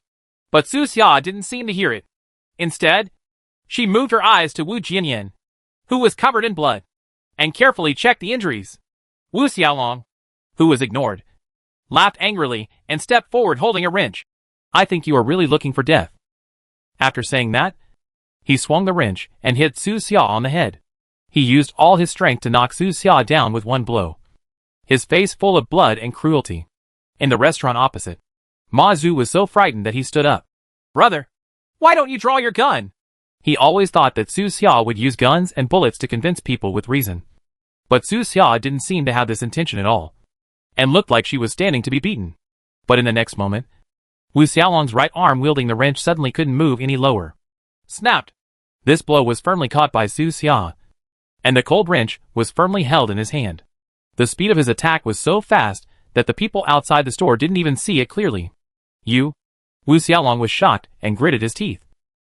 B: But Su Xia didn't seem to hear it. Instead, she moved her eyes to Wu Jianyan, who was covered in blood, and carefully checked the injuries. Wu Xiaolong, who was ignored, laughed angrily and stepped forward holding a wrench.
A: "I think you are really looking for death." After saying that, he swung the wrench and hit Su Xia on the head. He used all his strength to knock Su Xia down with one blow, his face full of blood and cruelty. In the restaurant opposite, Ma Zhu was so frightened that he stood up.
B: "Brother, why don't you draw your gun?"
A: He always thought that Su Xia would use guns and bullets to convince people with reason. But Su Xia didn't seem to have this intention at all, and looked like she was standing to be beaten. But in the next moment, Wu Xiaolong's right arm wielding the wrench suddenly couldn't move any lower.
B: Snapped.
A: This blow was firmly caught by Su Xia, and the cold wrench was firmly held in his hand. The speed of his attack was so fast that the people outside the store didn't even see it clearly. Wu Xiaolong was shocked and gritted his teeth.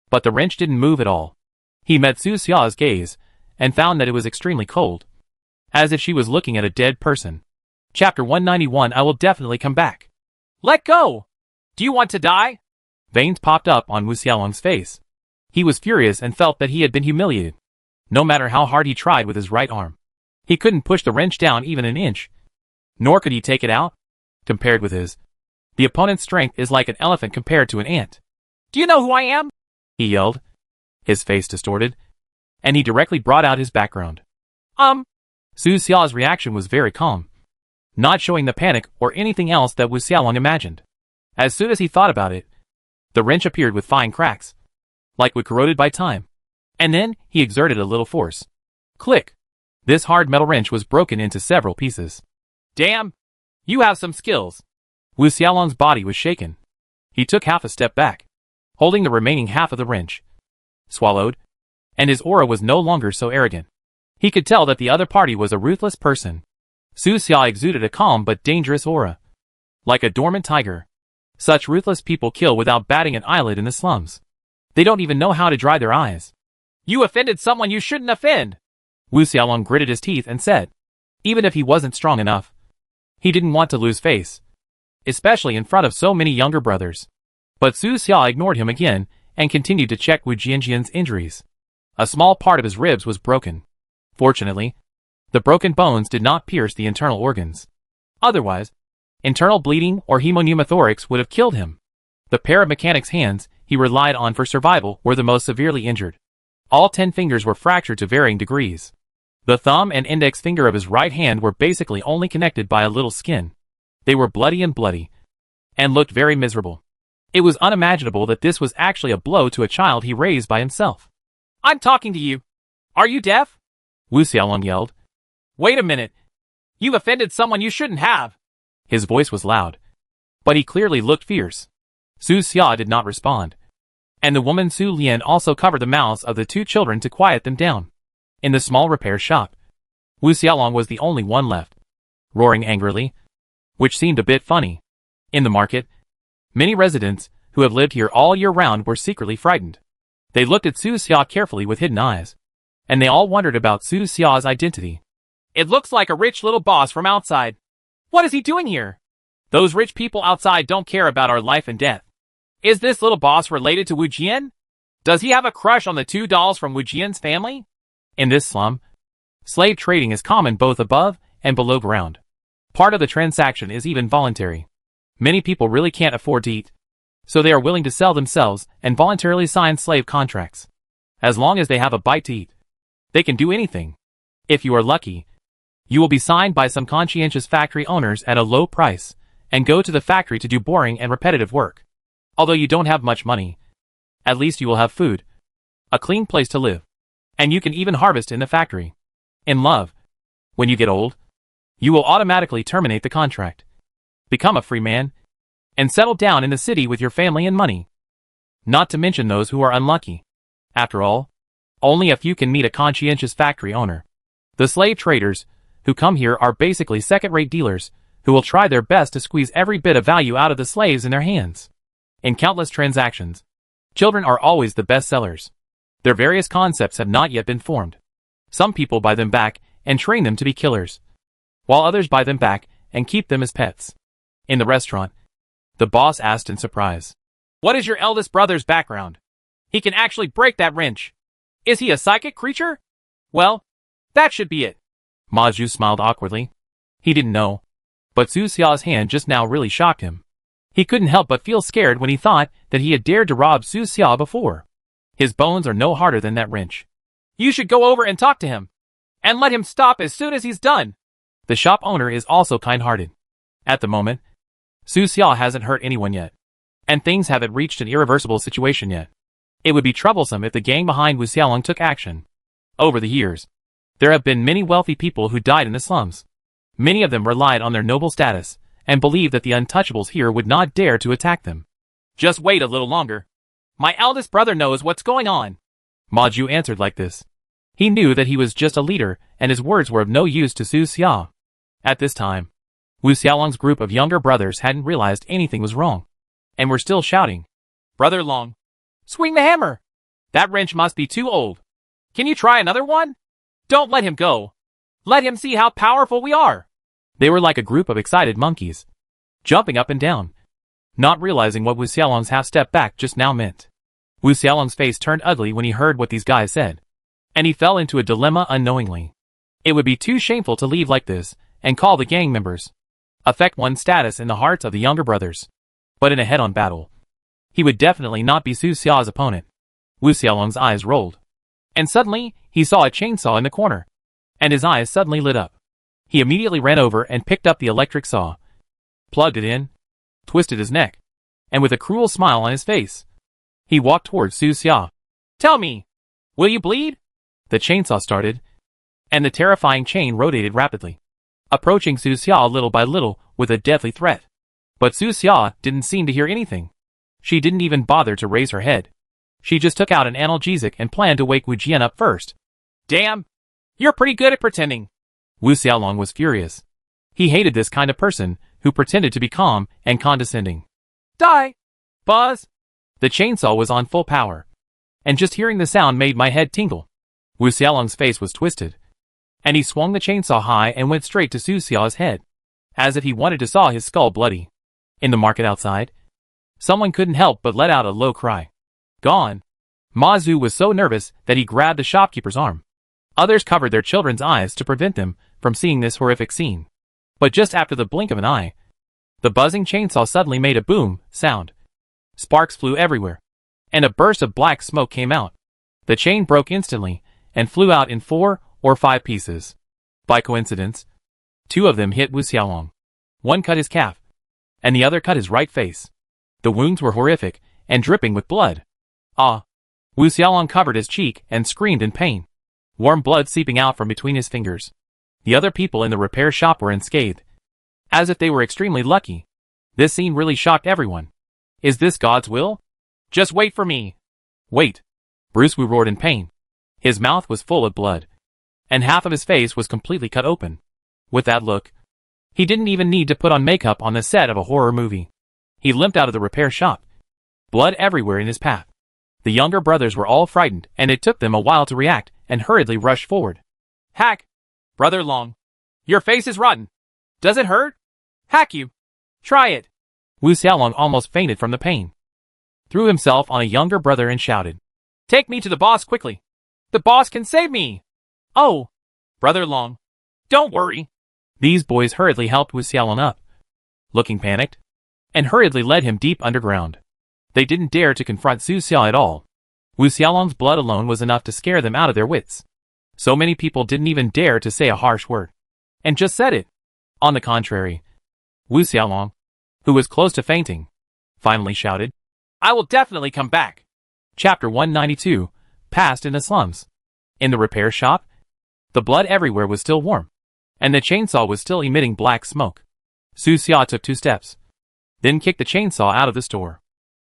A: But the wrench didn't move at all. He met Su Xia's gaze, and found that it was extremely cold, as if she was looking at a dead person. Chapter 191. I will definitely come back.
B: "Let go! Do you want to die?"
A: Veins popped up on Wu Xiaolong's face. He was furious and felt that he had been humiliated. No matter how hard he tried with his right arm, he couldn't push the wrench down even an inch. Nor could he take it out. Compared with the opponent's strength is like an elephant compared to an ant.
B: "Do you know who I am?"
A: he yelled, his face distorted, and he directly brought out his background. Su Xia's reaction was very calm, not showing the panic or anything else that Wu Xiaolong imagined. As soon as he thought about it, the wrench appeared with fine cracks, like wood corroded by time. And then, he exerted a little force. Click! This hard metal wrench was broken into several pieces.
B: "Damn! You have some skills."
A: Wu Xiaolong's body was shaken. He took half a step back, holding the remaining half of the wrench. Swallowed, and his aura was no longer so arrogant. He could tell that the other party was a ruthless person. Su Xia exuded a calm but dangerous aura, like a dormant tiger. Such ruthless people kill without batting an eyelid in the slums. They don't even know how to dry their eyes.
B: "You offended someone you shouldn't offend."
A: Wu Xiaolong gritted his teeth and said, even if he wasn't strong enough, he didn't want to lose face, especially in front of so many younger brothers. But Su Xia ignored him again and continued to check Wu Jianjian's injuries. A small part of his ribs was broken. Fortunately, the broken bones did not pierce the internal organs. Otherwise, internal bleeding or hemopneumothorax would have killed him. The pair of mechanic's hands he relied on for survival were the most severely injured. All 10 fingers were fractured to varying degrees. The thumb and index finger of his right hand were basically only connected by a little skin. They were bloody, and looked very miserable. It was unimaginable that this was actually a blow to a child he raised by himself.
B: "I'm talking to you. Are you deaf?"
A: Wu Xiaolong yelled,
B: Wait a minute. You've offended someone you shouldn't have.
A: His voice was loud, but he clearly looked fierce. Su Xia did not respond, and the woman Su Lian also covered the mouths of the two children to quiet them down. In the small repair shop, Wu Xiaolong was the only one left, roaring angrily, which seemed a bit funny. In the market, many residents who have lived here all year round were secretly frightened. They looked at Su Xia carefully with hidden eyes, and they all wondered about Su Xia's identity.
B: It looks like a rich little boss from outside. What is he doing here? Those rich people outside don't care about our life and death. Is this little boss related to Wu Jian? Does he have a crush on the two dolls from Wu Jian's family?
A: In this slum, slave trading is common both above and below ground. Part of the transaction is even voluntary. Many people really can't afford to eat, so they are willing to sell themselves and voluntarily sign slave contracts. As long as they have a bite to eat, they can do anything. If you are lucky, you will be signed by some conscientious factory owners at a low price and go to the factory to do boring and repetitive work. Although you don't have much money, at least you will have food, a clean place to live, and you can even harvest in the factory. In love, when you get old, you will automatically terminate the contract, become a free man, and settle down in the city with your family and money. Not to mention those who are unlucky. After all, only a few can meet a conscientious factory owner. The slave traders who come here are basically second-rate dealers who will try their best to squeeze every bit of value out of the slaves in their hands. In countless transactions, children are always the best sellers. Their various concepts have not yet been formed. Some people buy them back and train them to be killers, while others buy them back and keep them as pets. In the restaurant, the boss asked in surprise,
B: "What is your eldest brother's background? He can actually break that wrench. Is he a psychic creature? Well, that should be it."
A: Ma Zhu smiled awkwardly. He didn't know, but Su Xia's hand just now really shocked him. He couldn't help but feel scared when he thought that he had dared to rob Su Xia before. His bones are no harder than that wrench.
B: "You should go over and talk to him, and let him stop as soon as he's done."
A: The shop owner is also kind-hearted. At the moment, Su Xia hasn't hurt anyone yet, and things haven't reached an irreversible situation yet. It would be troublesome if the gang behind Wu Xiaolong took action. Over the years, there have been many wealthy people who died in the slums. Many of them relied on their noble status and believed that the untouchables here would not dare to attack them.
B: "Just wait a little longer. My eldest brother knows what's going on."
A: Ma Zhu answered like this. He knew that he was just a leader and his words were of no use to Su Xia. At this time, Wu Xiaolong's group of younger brothers hadn't realized anything was wrong, and were still shouting,
B: "Brother Long, swing the hammer! That wrench must be too old. Can you try another one? Don't let him go. Let him see how powerful we are."
A: They were like a group of excited monkeys, jumping up and down, not realizing what Wu Xiaolong's half-step back just now meant. Wu Xiaolong's face turned ugly when he heard what these guys said, and he fell into a dilemma unknowingly. It would be too shameful to leave like this and call the gang members, affect one's status in the hearts of the younger brothers. But in a head-on battle, he would definitely not be Su Xia's opponent. Wu Xiaolong's eyes rolled, and suddenly he saw a chainsaw in the corner, and his eyes suddenly lit up. He immediately ran over and picked up the electric saw, plugged it in, twisted his neck, and with a cruel smile on his face, he walked towards Su Xia.
B: "Tell me, will you bleed?"
A: The chainsaw started, and the terrifying chain rotated rapidly, approaching Su Xia little by little with a deadly threat. But Su Xia didn't seem to hear anything. She didn't even bother to raise her head. She just took out an analgesic and planned to wake Wu Jian up first.
B: "Damn, you're pretty good at pretending."
A: Wu Xiaolong was furious. He hated this kind of person who pretended to be calm and condescending.
B: "Die! Buzz!"
A: The chainsaw was on full power, and just hearing the sound made my head tingle. Wu Xiaolong's face was twisted, and he swung the chainsaw high and went straight to Su Xia's head, as if he wanted to saw his skull bloody. In the market outside, someone couldn't help but let out a low cry. Gone. Ma Zhu was so nervous that he grabbed the shopkeeper's arm. Others covered their children's eyes to prevent them from seeing this horrific scene. But just after the blink of an eye, the buzzing chainsaw suddenly made a boom sound. Sparks flew everywhere, and a burst of black smoke came out. The chain broke instantly and flew out in 4 or 5 pieces. By coincidence, 2 of them hit Wu Xiaolong. One cut his calf, and the other cut his right face. The wounds were horrific and dripping with blood. Ah! Wu Xiaolong covered his cheek and screamed in pain, warm blood seeping out from between his fingers. The other people in the repair shop were unscathed, as if they were extremely lucky. This scene really shocked everyone. Is this God's will?
B: Just wait for me.
A: Wait. Bruce Wu roared in pain. His mouth was full of blood, and half of his face was completely cut open. With that look, he didn't even need to put on makeup on the set of a horror movie. He limped out of the repair shop, blood everywhere in his path. The younger brothers were all frightened, and it took them a while to react and hurriedly rushed forward.
B: Hack! Brother Long, your face is rotten. Does it hurt? Hack you! Try it!
A: Wu Xiaolong almost fainted from the pain, threw himself on a younger brother and shouted,
B: Take me to the boss quickly! The boss can save me! Oh! Brother Long, don't worry!
A: These boys hurriedly helped Wu Xiaolong up, looking panicked, and hurriedly led him deep underground. They didn't dare to confront Su Xia at all. Wu Xiaolong's blood alone was enough to scare them out of their wits. So many people didn't even dare to say a harsh word, and just said it. On the contrary, Wu Xiaolong, who was close to fainting, finally shouted,
B: I will definitely come back.
A: Chapter 192, Passed in the Slums. In the repair shop, the blood everywhere was still warm, and the chainsaw was still emitting black smoke. Su Xia took 2 steps, then kicked the chainsaw out of the store.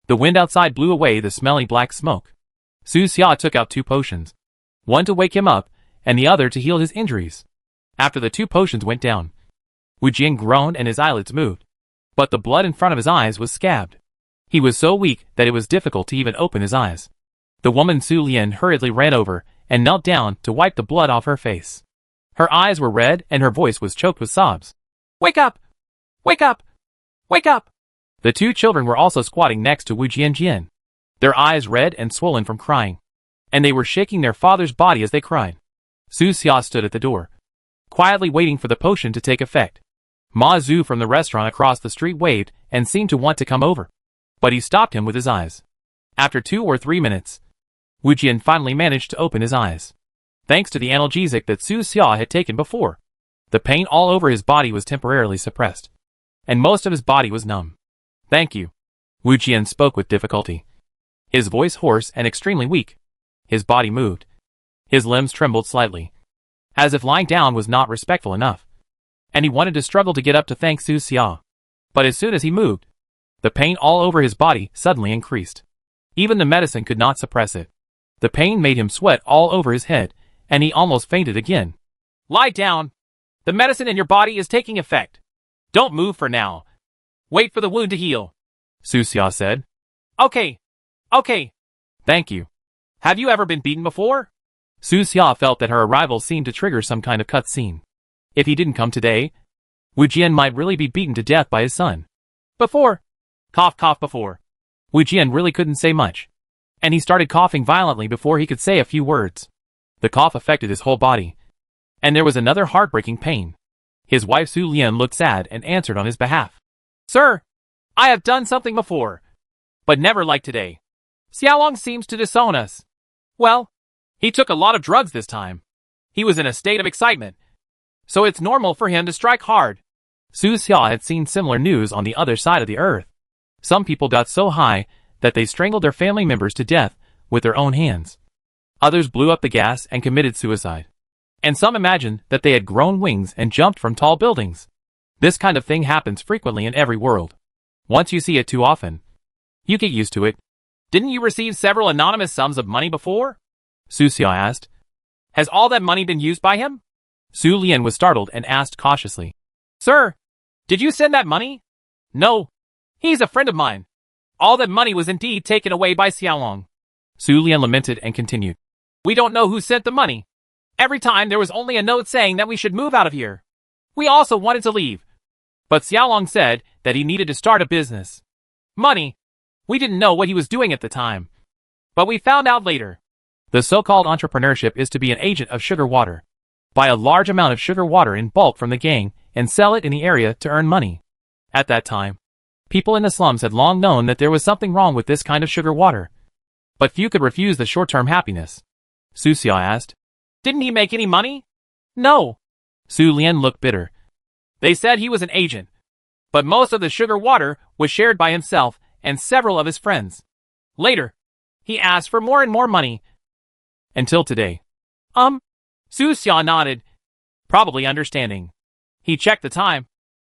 A: The wind outside blew away the smelly black smoke. Su Xia took out 2 potions, one to wake him up, and the other to heal his injuries. After the 2 potions went down, Wu Jian groaned and his eyelids moved, but the blood in front of his eyes was scabbed. He was so weak that it was difficult to even open his eyes. The woman Su Lian hurriedly ran over and knelt down to wipe the blood off her face. Her eyes were red and her voice was choked with sobs.
B: Wake up! Wake up! Wake up!
A: The 2 children were also squatting next to Wu Jian, their eyes red and swollen from crying, and they were shaking their father's body as they cried. Su Xia stood at the door, quietly waiting for the potion to take effect. Ma Zhu from the restaurant across the street waved and seemed to want to come over, but he stopped him with his eyes. After 2 or 3 minutes, Wu Jian finally managed to open his eyes. Thanks to the analgesic that Su Xia had taken before, the pain all over his body was temporarily suppressed, and most of his body was numb. Thank you. Wu Jian spoke with difficulty, his voice hoarse and extremely weak. His body moved. His limbs trembled slightly, as if lying down was not respectful enough, and he wanted to struggle to get up to thank Su Xia. But as soon as he moved, the pain all over his body suddenly increased. Even the medicine could not suppress it. The pain made him sweat all over his head, and he almost fainted again.
B: Lie down. The medicine in your body is taking effect. Don't move for now. Wait for the wound to heal,
A: Su Xia said.
B: Okay. Okay.
A: Thank you.
B: Have you ever been beaten before?
A: Su Xia felt that her arrival seemed to trigger some kind of cutscene. If he didn't come today, Wu Jian might really be beaten to death by his son.
B: Before. Cough cough before.
A: Wu Jian really couldn't say much, and he started coughing violently before he could say a few words. The cough affected his whole body, and there was another heartbreaking pain. His wife Su Lian looked sad and answered on his behalf.
B: Sir, I have done something before, but never like today. Xiaolong seems to disown us. Well, he took a lot of drugs this time. He was in a state of excitement, so it's normal for him to strike hard.
A: Su Xia had seen similar news on the other side of the earth. Some people got so high that they strangled their family members to death with their own hands. Others blew up the gas and committed suicide. And some imagined that they had grown wings and jumped from tall buildings. This kind of thing happens frequently in every world. Once you see it too often, you get used to it.
B: Didn't you receive several anonymous sums of money before?
A: Su Xia asked.
B: Has all that money been used by him?
A: Su Lian was startled and asked cautiously.
B: Sir, did you send that money? No. He's a friend of mine. All that money was indeed taken away by Xiaolong.
A: Su Lian lamented and continued.
B: We don't know who sent the money. Every time there was only a note saying that we should move out of here. We also wanted to leave, but Xiaolong said that he needed to start a business. Money. We didn't know what he was doing at the time, but we found out later.
A: The so-called entrepreneurship is to be an agent of sugar water. Buy a large amount of sugar water in bulk from the gang and sell it in the area to earn money. At that time, people in the slums had long known that there was something wrong with this kind of sugar water, but few could refuse the short-term happiness. Su Xia asked.
B: Didn't he make any money? No.
A: Su Lian looked bitter.
B: They said he was an agent, but most of the sugar water was shared by himself and several of his friends. Later, he asked for more and more money.
A: Until today.
B: Su Xia nodded. probably understanding. He checked the time,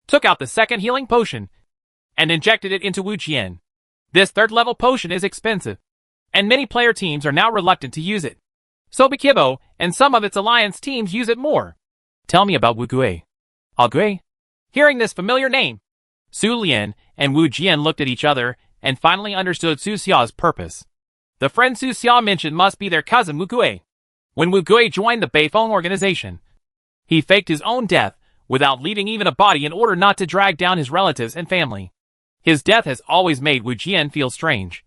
B: took out the second healing potion, and injected it into Wu Jian. This third-level potion is expensive, and many player teams are now reluctant to use it. So Bikibo and some of its alliance teams use it more.
A: Tell me about Wu Gui.
B: Gui? Hearing this familiar name, Su Lian and Wu Jian looked at each other and finally understood Su Xiao's purpose. The friend Su Xiao mentioned must be their cousin Wu Gui. When Wu Gui joined the Beifeng organization, he faked his own death without leaving even a body in order not to drag down his relatives and family. His death has always made Wu Jian feel strange.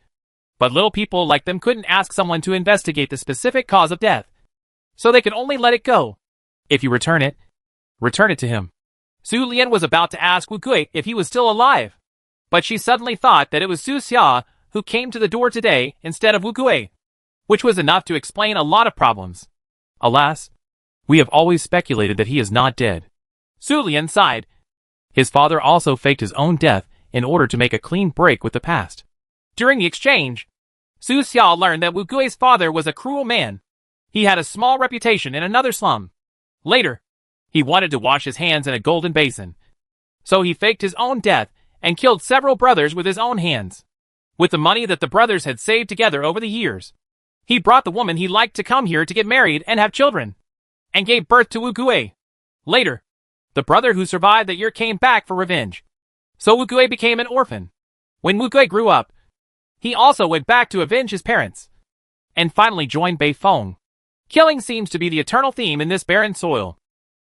B: But little people like them couldn't ask someone to investigate the specific cause of death, so they could only let it go.
A: If you return it to him.
B: Su Lian was about to ask Wu Gui if he was still alive, but she suddenly thought that it was Su Xia who came to the door today instead of Wu Gui, which was enough to explain a lot of problems.
A: Alas, we have always speculated that he is not dead.
B: Su Lian sighed.
A: His father also faked his own death in order to make a clean break with the past.
B: During the exchange, Su Xiao learned that Wu Gui's father was a cruel man. He had a small reputation in another slum. Later, he wanted to wash his hands in a golden basin. So he faked his own death and killed several brothers with his own hands. With the money that the brothers had saved together over the years, he brought the woman he liked to come here to get married and have children, and gave birth to Wu Gui. Later, the brother who survived that year came back for revenge. So Wu Gui became an orphan. When Wu Gui grew up, he also went back to avenge his parents, and finally joined Beifeng. Killing seems to be the eternal theme in this barren soil.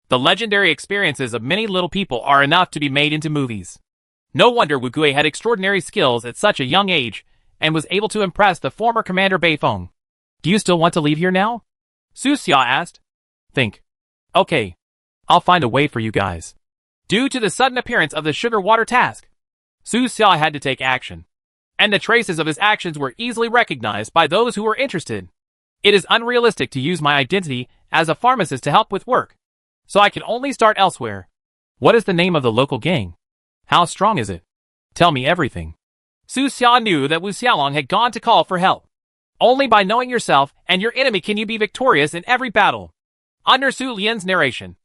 B: The legendary experiences of many little people are enough to be made into movies. No wonder Wu Gui had extraordinary skills at such a young age, and was able to impress the former commander Beifeng.
A: Do you still want to leave here now?
B: Su Xia asked.
A: Think. Okay. I'll find a way for you guys.
B: Due to the sudden appearance of the sugar water task, Su Xia had to take action, and the traces of his actions were easily recognized by those who were interested. It is unrealistic to use my identity as a pharmacist to help with work, so I can only start elsewhere.
A: What is the name of the local gang? How strong is it? Tell me everything.
B: Su Xia knew that Wu Xiaolong had gone to call for help. Only by knowing yourself and your enemy can you be victorious in every battle. Under Su Lian's narration,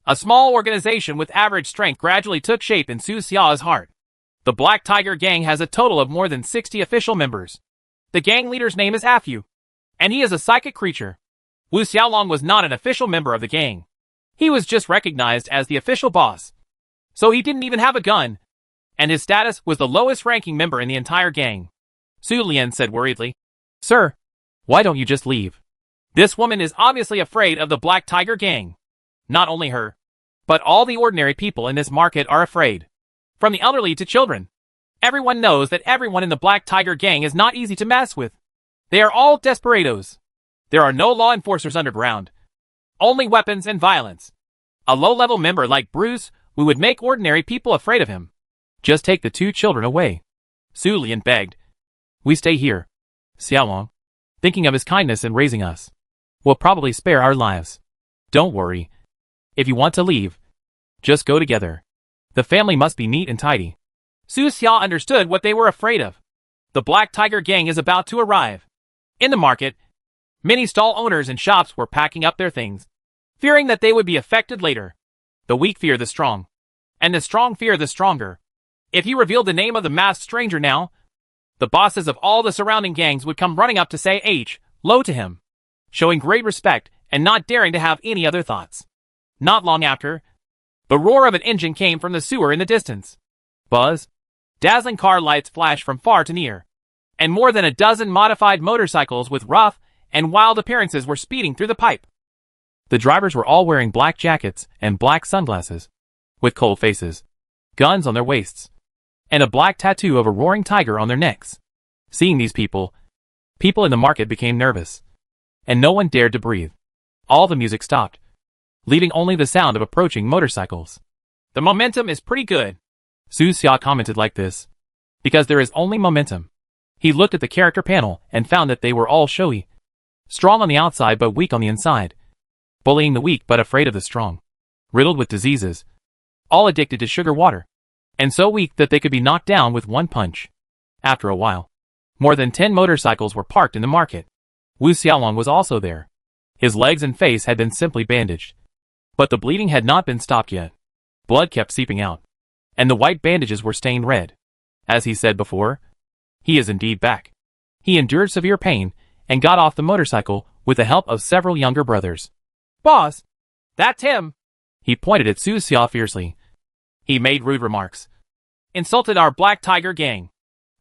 B: a small organization with average strength gradually took shape in Su Xia's heart. The Black Tiger Gang has a total of more than 60 official members. The gang leader's name is Afu, and he is a psychic creature. Wu Xiaolong was not an official member of the gang. He was just recognized as the official boss. So he didn't even have a gun, and his status was the lowest ranking member in the entire gang. Su Lian said worriedly,
A: "Sir, why don't you just leave?"
B: This woman is obviously afraid of the Black Tiger Gang. Not only her, but all the ordinary people in this market are afraid. From the elderly to children. Everyone knows that everyone in the Black Tiger Gang is not easy to mess with. They are all desperados. There are no law enforcers underground. Only weapons and violence. A low-level member like Bruce, who would make ordinary people afraid of him.
A: Just take the 2 children away.
B: Su Lian begged.
A: We stay here. Xiaolong, thinking of his kindness in raising us, will probably spare our lives. Don't worry. If you want to leave, just go together. The family must be neat and tidy.
B: Su Xia understood what they were afraid of. The Black Tiger Gang is about to arrive. In the market, many stall owners and shops were packing up their things, fearing that they would be affected later. The weak fear the strong, and the strong fear the stronger. If he revealed the name of the masked stranger now, the bosses of all the surrounding gangs would come running up to say low to him, showing great respect and not daring to have any other thoughts. Not long after, the roar of an engine came from the sewer in the distance. Buzz. Dazzling car lights flashed from far to near, and more than a dozen modified motorcycles with rough and wild appearances were speeding through the pipe.
A: The drivers were all wearing black jackets and black sunglasses, with cold faces, guns on their waists, and a black tattoo of a roaring tiger on their necks. Seeing these people in the market became nervous, and no one dared to breathe. All the music stopped, leaving only the sound of approaching motorcycles. The momentum is pretty good. Su Xia commented like this, because there is only momentum. He looked at the character panel and found that they were all showy, strong on the outside but weak on the inside, bullying the weak but afraid of the strong, riddled with diseases, all addicted to sugar water, and so weak that they could be knocked down with one punch. After a while, more than 10 motorcycles were parked in the market. Wu Xiaolong was also there. His legs and face had been simply bandaged. But the bleeding had not been stopped yet. Blood kept seeping out, and the white bandages were stained red. As he said before, he is indeed back. He endured severe pain and got off the motorcycle with the help of several younger brothers.
B: Boss, that's him.
A: He pointed at Su Xia fiercely.
B: He made rude remarks, insulted our Black Tiger gang,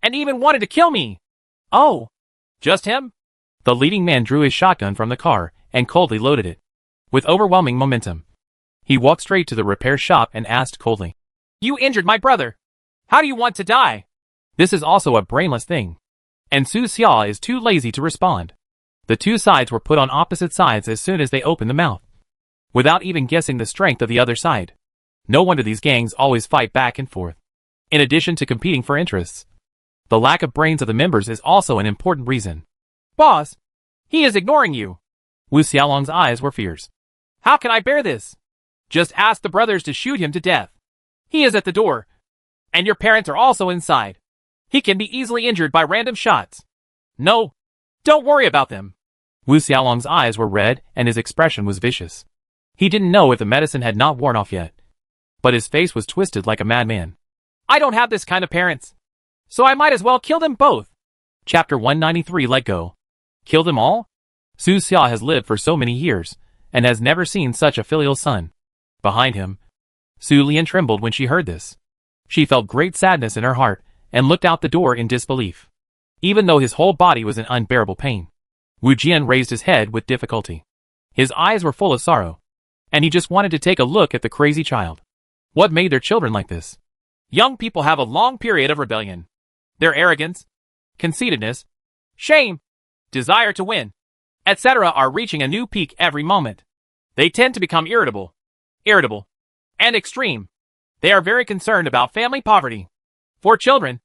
B: and even wanted to kill me. Oh, just him?
A: The leading man drew his shotgun from the car and coldly loaded it. With overwhelming momentum, he walked straight to the repair shop and asked coldly,
B: You injured my brother. How do you want to die?
A: This is also a brainless thing, and Su Xia is too lazy to respond. The two sides were put on opposite sides as soon as they opened the mouth, without even guessing the strength of the other side. No wonder these gangs always fight back and forth. In addition to competing for interests, the lack of brains of the members is also an important reason.
B: Boss, he is ignoring you.
A: Wu Xiaolong's eyes were fierce.
B: How can I bear this? Just ask the brothers to shoot him to death. He is at the door, and your parents are also inside. He can be easily injured by random shots. No, don't worry about them.
A: Wu Xiaolong's eyes were red and his expression was vicious. He didn't know if the medicine had not worn off yet, but his face was twisted like a madman.
B: I don't have this kind of parents, so I might as well kill them both.
A: Chapter 193 Let Go. Kill them all? Su Xia has lived for so many years, and has never seen such a filial son. Behind him, Su Lian trembled when she heard this. She felt great sadness in her heart, and looked out the door in disbelief. Even though his whole body was in unbearable pain, Wu Jian raised his head with difficulty. His eyes were full of sorrow, and he just wanted to take a look at the crazy child. What made their children like this?
B: Young people have a long period of rebellion. Their arrogance, conceitedness, shame, desire to win, etc. are reaching a new peak every moment. They tend to become irritable, and extreme. They are very concerned about family poverty. For children,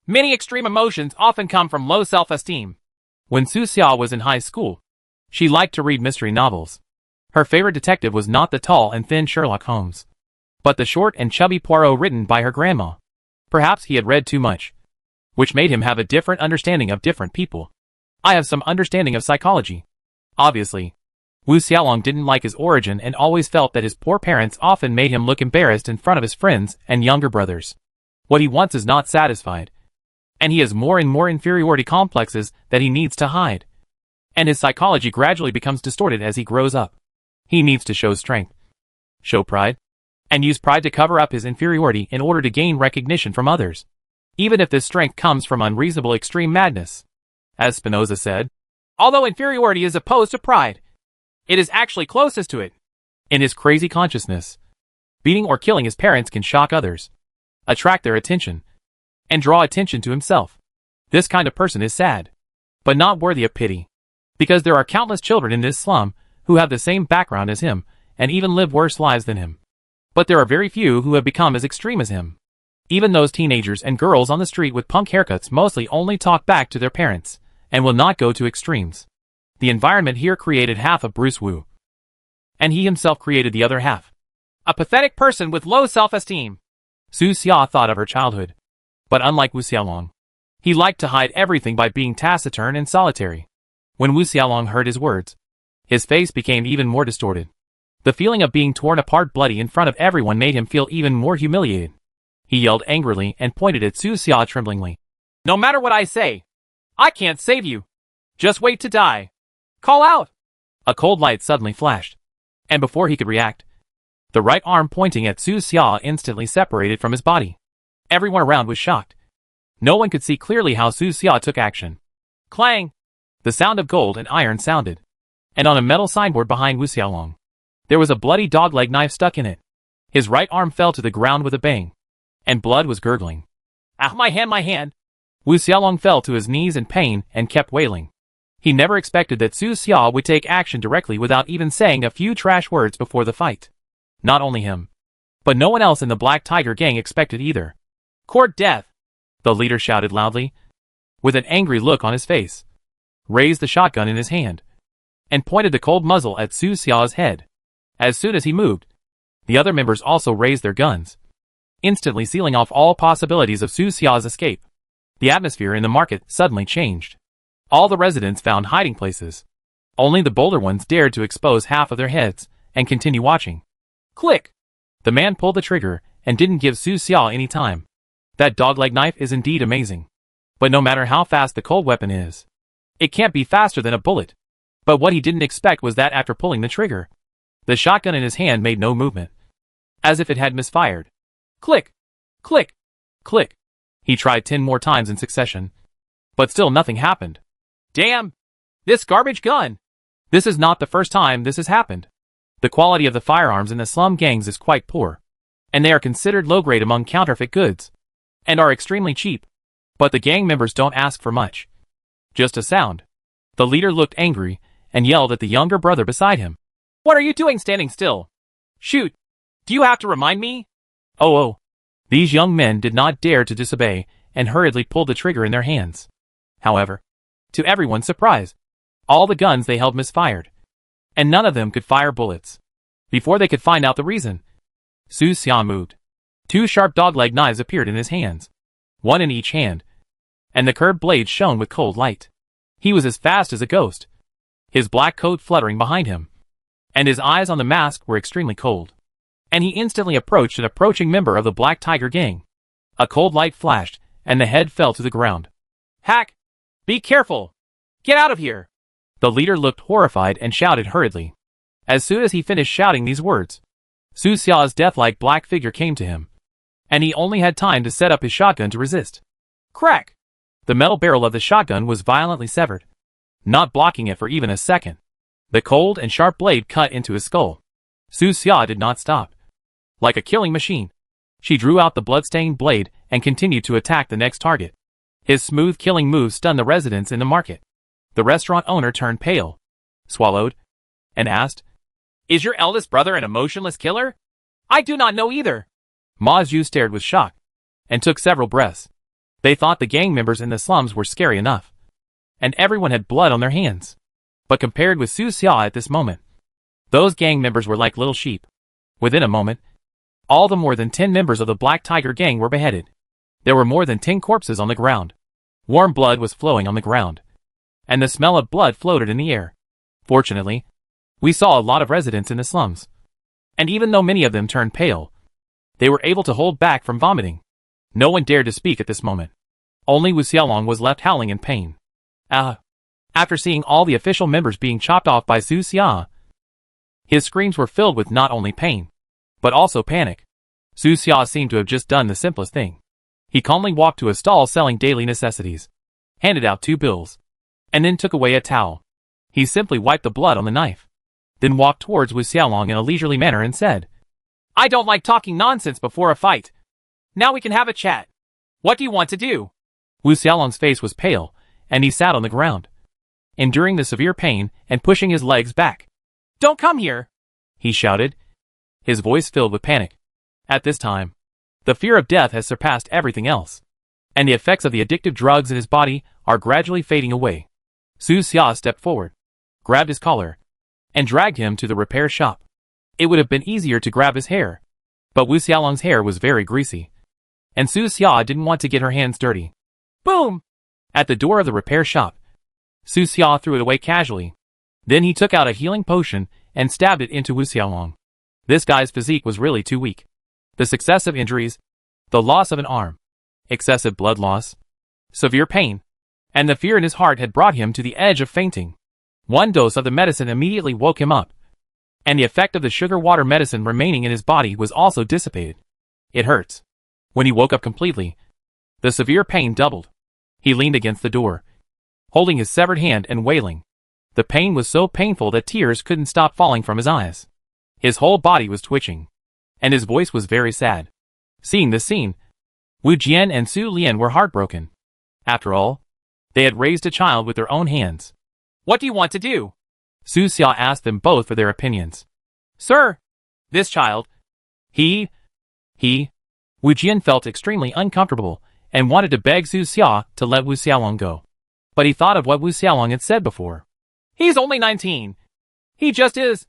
B: many extreme emotions often come from low self-esteem.
A: When Su Xia was in high school, she liked to read mystery novels. Her favorite detective was not the tall and thin Sherlock Holmes, but the short and chubby Poirot written by her grandma. Perhaps he had read too much, which made him have a different understanding of different people. I have some understanding of psychology. Obviously, Wu Xiaolong didn't like his origin and always felt that his poor parents often made him look embarrassed in front of his friends and younger brothers. What he wants is not satisfied, and he has more and more inferiority complexes that he needs to hide. And his psychology gradually becomes distorted as he grows up. He needs to show strength, show pride, and use pride to cover up his inferiority in order to gain recognition from others, even if this strength comes from unreasonable extreme madness. As Spinoza said,
B: although inferiority is opposed to pride, it is actually closest to it.
A: In his crazy consciousness, beating or killing his parents can shock others, attract their attention, and draw attention to himself. This kind of person is sad, but not worthy of pity, because there are countless children in this slum who have the same background as him and even live worse lives than him. But there are very few who have become as extreme as him. Even those teenagers and girls on the street with punk haircuts mostly only talk back to their parents and will not go to extremes. The environment here created half of Bruce Wu, and he himself created the other half.
B: A pathetic person with low self-esteem.
A: Su Xia thought of her childhood, but unlike Wu Xiaolong, he liked to hide everything by being taciturn and solitary. When Wu Xiaolong heard his words, his face became even more distorted. The feeling of being torn apart bloody in front of everyone made him feel even more humiliated. He yelled angrily and pointed at Su Xia tremblingly.
B: No matter what I say, I can't save you. Just wait to die. Call out!
A: A cold light suddenly flashed, and before he could react, the right arm pointing at Su Xia instantly separated from his body. Everyone around was shocked. No one could see clearly how Su Xia took action.
B: Clang!
A: The sound of gold and iron sounded, and on a metal signboard behind Wu Xiaolong, there was a bloody dog-leg knife stuck in it. His right arm fell to the ground with a bang, and blood was gurgling.
B: Ah, my hand, my hand!
A: Wu Xiaolong fell to his knees in pain and kept wailing. He never expected that Su Xia would take action directly without even saying a few trash words before the fight. Not only him, but no one else in the Black Tiger gang expected either.
B: Court death!
A: The leader shouted loudly, with an angry look on his face, raised the shotgun in his hand, and pointed the cold muzzle at Su Xia's head. As soon as he moved, the other members also raised their guns, instantly sealing off all possibilities of Su Xia's escape. The atmosphere in the market suddenly changed. All the residents found hiding places. Only the bolder ones dared to expose half of their heads and continue watching.
B: Click.
A: The man pulled the trigger and didn't give Su Xiao any time. That dog-leg knife is indeed amazing. But no matter how fast the cold weapon is, it can't be faster than a bullet. But what he didn't expect was that after pulling the trigger, the shotgun in his hand made no movement, as if it had misfired.
B: Click. Click.
A: Click. He tried 10 more times in succession, but still nothing happened.
B: Damn! This garbage gun!
A: This is not the first time this has happened. The quality of the firearms in the slum gangs is quite poor, and they are considered low-grade among counterfeit goods, and are extremely cheap. But the gang members don't ask for much. Just a sound. The leader looked angry and yelled at the younger brother beside him.
B: What are you doing standing still? Shoot! Do you have to remind me?
A: Oh. These young men did not dare to disobey and hurriedly pulled the trigger in their hands. However, to everyone's surprise, all the guns they held misfired, and none of them could fire bullets. Before they could find out the reason, Su Xiao moved. 2 sharp dog-leg knives appeared in his hands, one in each hand, and the curved blades shone with cold light. He was as fast as a ghost, his black coat fluttering behind him, and his eyes on the mask were extremely cold. And he instantly approached an approaching member of the Black Tiger gang. A cold light flashed, and the head fell to the ground.
B: Hack! Be careful! Get out of here!
A: The leader looked horrified and shouted hurriedly. As soon as he finished shouting these words, Su Xiao's death-like black figure came to him, and he only had time to set up his shotgun to resist.
B: Crack!
A: The metal barrel of the shotgun was violently severed, not blocking it for even a second. The cold and sharp blade cut into his skull. Su Xiao did not stop. Like a killing machine, she drew out the blood-stained blade and continued to attack the next target. His smooth killing move stunned the residents in the market. The restaurant owner turned pale, swallowed, and asked,
B: Is your eldest brother an emotionless killer? I do not know either.
A: Ma Zhu stared with shock, and took several breaths. They thought the gang members in the slums were scary enough, and everyone had blood on their hands. But compared with Su Xiao at this moment, those gang members were like little sheep. Within a moment, all the more than 10 members of the Black Tiger gang were beheaded. There were more than 10 corpses on the ground. Warm blood was flowing on the ground, and the smell of blood floated in the air. Fortunately, we saw a lot of residents in the slums, and even though many of them turned pale, they were able to hold back from vomiting. No one dared to speak at this moment. Only Wu Xiaolong was left howling in pain. After seeing all the official members being chopped off by Su Xiao, his screams were filled with not only pain, but also panic. Su Xiao seemed to have just done the simplest thing. He calmly walked to a stall selling daily necessities, handed out 2 bills, and then took away a towel. He simply wiped the blood on the knife, then walked towards Wu Xiaolong in a leisurely manner and said,
B: I don't like talking nonsense before a fight. Now we can have a chat. What do you want to do?
A: Wu Xiaolong's face was pale, and he sat on the ground, enduring the severe pain and pushing his legs back.
B: Don't come here,
A: he shouted, his voice filled with panic. At this time, the fear of death has surpassed everything else, and the effects of the addictive drugs in his body are gradually fading away. Su Xiao stepped forward, grabbed his collar, and dragged him to the repair shop. It would have been easier to grab his hair, but Wu Xiaolong's hair was very greasy, and Su Xiao didn't want to get her hands dirty.
B: Boom!
A: At the door of the repair shop, Su Xiao threw it away casually. Then he took out a healing potion and stabbed it into Wu Xiaolong. This guy's physique was really too weak. The successive injuries, the loss of an arm, excessive blood loss, severe pain, and the fear in his heart had brought him to the edge of fainting. One dose of the medicine immediately woke him up, and the effect of the sugar water medicine remaining in his body was also dissipated. It hurts. When he woke up completely, the severe pain doubled. He leaned against the door, holding his severed hand and wailing. The pain was so painful that tears couldn't stop falling from his eyes. His whole body was twitching, and his voice was very sad. Seeing this scene, Wu Jian and Su Lian were heartbroken. After all, they had raised a child with their own hands.
B: What do you want to do?
A: Su Xiao asked them both for their opinions.
B: Sir, this child.
A: Wu Jian felt extremely uncomfortable and wanted to beg Su Xiao to let Wu Xiaolong go. But he thought of what Wu Xiaolong had said before.
B: He's only 19. He just is.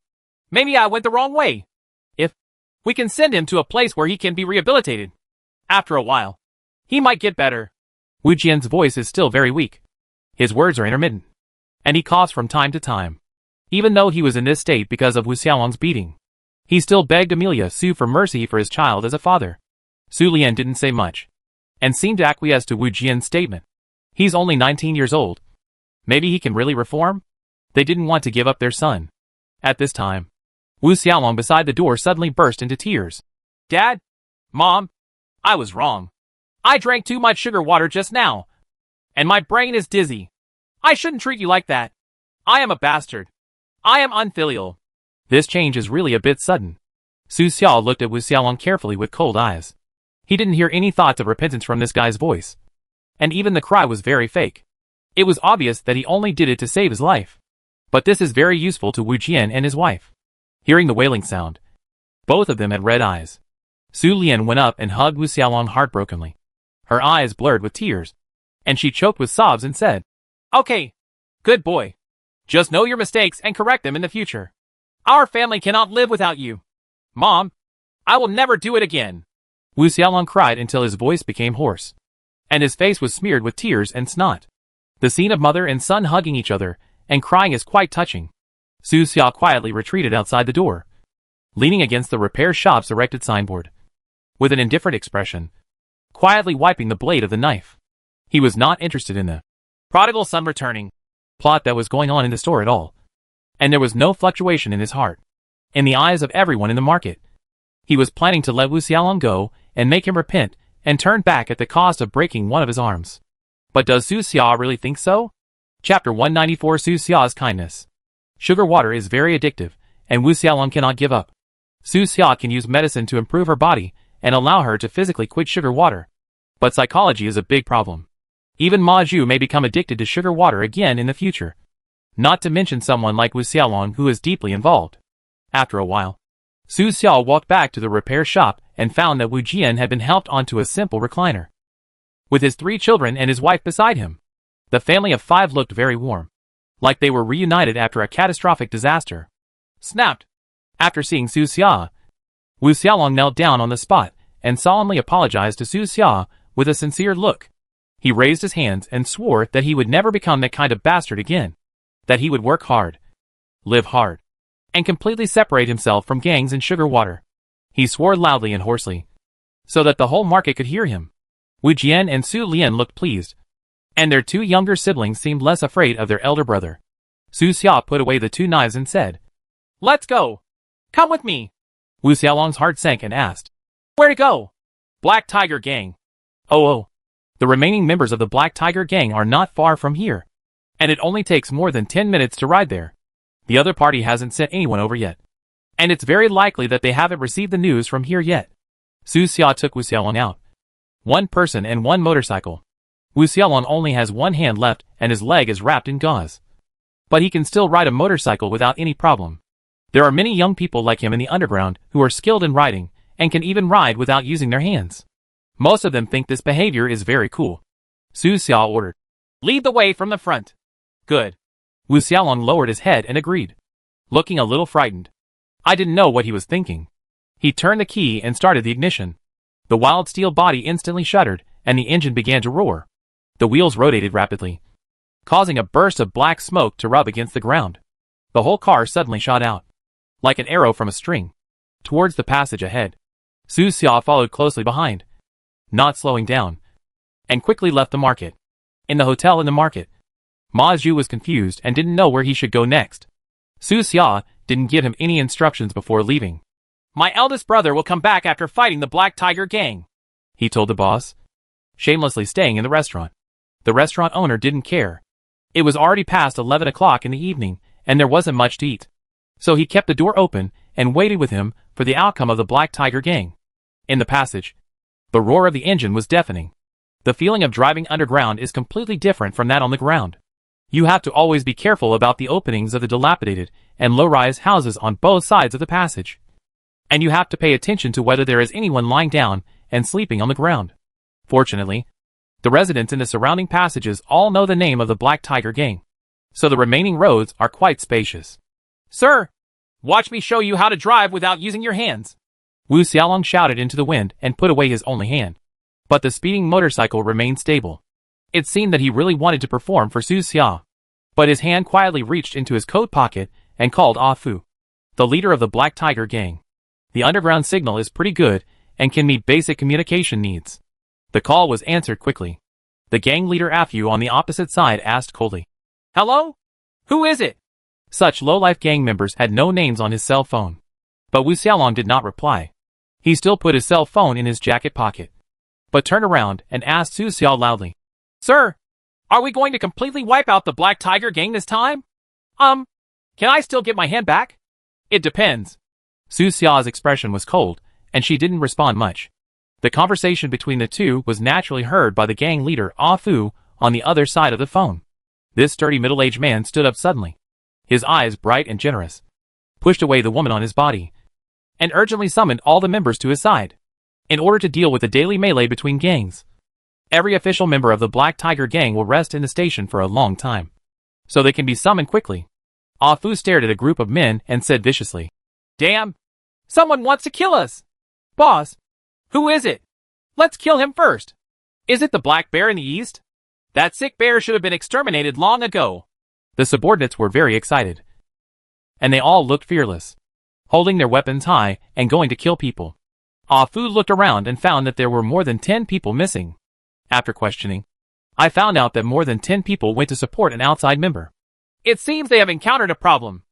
B: Maybe I went the wrong way. If we can send him to a place where he can be rehabilitated. After a while, he might get better.
A: Wu Jian's voice is still very weak. His words are intermittent, and he coughs from time to time. Even though he was in this state because of Wu Xiaolong's beating, He still begged Amelia Su for mercy for his child as a father. Su Lian didn't say much, and seemed to acquiesce to Wu Jian's statement. He's only 19 years old. Maybe he can really reform? They didn't want to give up their son. At this time, Wu Xiaolong beside the door suddenly burst into tears.
B: Dad? Mom? I was wrong. I drank too much sugar water just now. And my brain is dizzy. I shouldn't treat you like that. I am a bastard. I am unfilial.
A: This change is really a bit sudden. Su Xiao looked at Wu Xiaolong carefully with cold eyes. He didn't hear any thoughts of repentance from this guy's voice. And even the cry was very fake. It was obvious that he only did it to save his life. But this is very useful to Wu Jian and his wife. Hearing the wailing sound, both of them had red eyes. Su Lian went up and hugged Wu Xiaolong heartbrokenly. Her eyes blurred with tears, and she choked with sobs and said,
B: Okay, good boy. Just know your mistakes and correct them in the future. Our family cannot live without you. Mom, I will never do it again.
A: Wu Xiaolong cried until his voice became hoarse, and his face was smeared with tears and snot. The scene of mother and son hugging each other and crying is quite touching. Su Xiao quietly retreated outside the door, leaning against the repair shop's erected signboard, with an indifferent expression, quietly wiping the blade of the knife. He was not interested in the
B: prodigal son returning
A: plot that was going on in the store at all, and there was no fluctuation in his heart. In the eyes of everyone in the market, he was planning to let Wu Xiaolong go and make him repent and turn back at the cost of breaking one of his arms. But does Su Xia really think so? Chapter 194 Su Xia's kindness. Sugar water is very addictive, and Wu Xiaolong cannot give up. Su Xia can use medicine to improve her body and allow her to physically quit sugar water. But psychology is a big problem. Even Ma Zhu may become addicted to sugar water again in the future. Not to mention someone like Wu Xiaolong who is deeply involved. After a while, Su Xiao walked back to the repair shop and found that Wu Jian had been helped onto a simple recliner, with his 3 children and his wife beside him. The family of 5 looked very warm, like they were reunited after a catastrophic disaster.
B: Snapped.
A: After seeing Su Xia, Wu Xiaolong knelt down on the spot and solemnly apologized to Su Xia with a sincere look. He raised his hands and swore that he would never become that kind of bastard again, that he would work hard, live hard, and completely separate himself from gangs and sugar water. He swore loudly and hoarsely, so that the whole market could hear him. Wu Jian and Su Lian looked pleased, and their 2 younger siblings seemed less afraid of their elder brother. Su Xia put away the 2 knives and said,
B: Let's go. Come with me.
A: Wu Xiaolong's heart sank and asked,
B: Where to go? Black Tiger Gang.
A: Oh. The remaining members of the Black Tiger Gang are not far from here, and it only takes more than 10 minutes to ride there. The other party hasn't sent anyone over yet, and it's very likely that they haven't received the news from here yet. Su Xia took Wu Xiaolong out. 1 person and 1 motorcycle. Wu Xiaolong only has 1 hand left and his leg is wrapped in gauze, but he can still ride a motorcycle without any problem. There are many young people like him in the underground who are skilled in riding and can even ride without using their hands. Most of them think this behavior is very cool. Su Xia ordered,
B: Lead the way from the front. Good.
A: Wu Xiaolong lowered his head and agreed, looking a little frightened. I didn't know what he was thinking. He turned the key and started the ignition. The wild steel body instantly shuddered and the engine began to roar. The wheels rotated rapidly, causing a burst of black smoke to rub against the ground. The whole car suddenly shot out, like an arrow from a string, towards the passage ahead. Su Xia followed closely behind, not slowing down, and quickly left the market. In the hotel in the market, Ma Zhu was confused and didn't know where he should go next. Su Xia didn't give him any instructions before leaving.
B: My eldest brother will come back after fighting the Black Tiger Gang,
A: he told the boss, shamelessly staying in the restaurant. The restaurant owner didn't care. It was already past 11 o'clock in the evening, and there wasn't much to eat. So he kept the door open and waited with him for the outcome of the Black Tiger Gang. In the passage, the roar of the engine was deafening. The feeling of driving underground is completely different from that on the ground. You have to always be careful about the openings of the dilapidated and low-rise houses on both sides of the passage. And you have to pay attention to whether there is anyone lying down and sleeping on the ground. Fortunately, the residents in the surrounding passages all know the name of the Black Tiger Gang, so the remaining roads are quite spacious.
B: Sir, watch me show you how to drive without using your hands.
A: Wu Xiaolong shouted into the wind and put away his only hand. But the speeding motorcycle remained stable. It seemed that he really wanted to perform for Su Xia. But his hand quietly reached into his coat pocket and called Ah Fu, the leader of the Black Tiger Gang. The underground signal is pretty good and can meet basic communication needs. The call was answered quickly. The gang leader Afu on the opposite side asked coldly,
B: Hello? Who is it?
A: Such low-life gang members had no names on his cell phone. But Wu Xiaolong did not reply. He still put his cell phone in his jacket pocket, but turned around and asked Su Xiao loudly,
B: Sir, are we going to completely wipe out the Black Tiger gang this time? Can I still get my hand back? It depends.
A: Su Xiao's expression was cold, and she didn't respond much. The conversation between the two was naturally heard by the gang leader Ah Fu on the other side of the phone. This sturdy middle-aged man stood up suddenly, his eyes bright and generous, pushed away the woman on his body, and urgently summoned all the members to his side, in order to deal with the daily melee between gangs. Every official member of the Black Tiger gang will rest in the station for a long time, so they can be summoned quickly. Ah Fu stared at a group of men and said viciously,
B: Damn! Someone wants to kill us! Boss, who is it? Let's kill him first. Is it the black bear in the east? That sick bear should have been exterminated long ago.
A: The subordinates were very excited, and they all looked fearless, holding their weapons high and going to kill people. Ah Fu looked around and found that there were more than 10 people missing. After questioning, I found out that more than 10 people went to support an outside member.
B: It seems they have encountered a problem.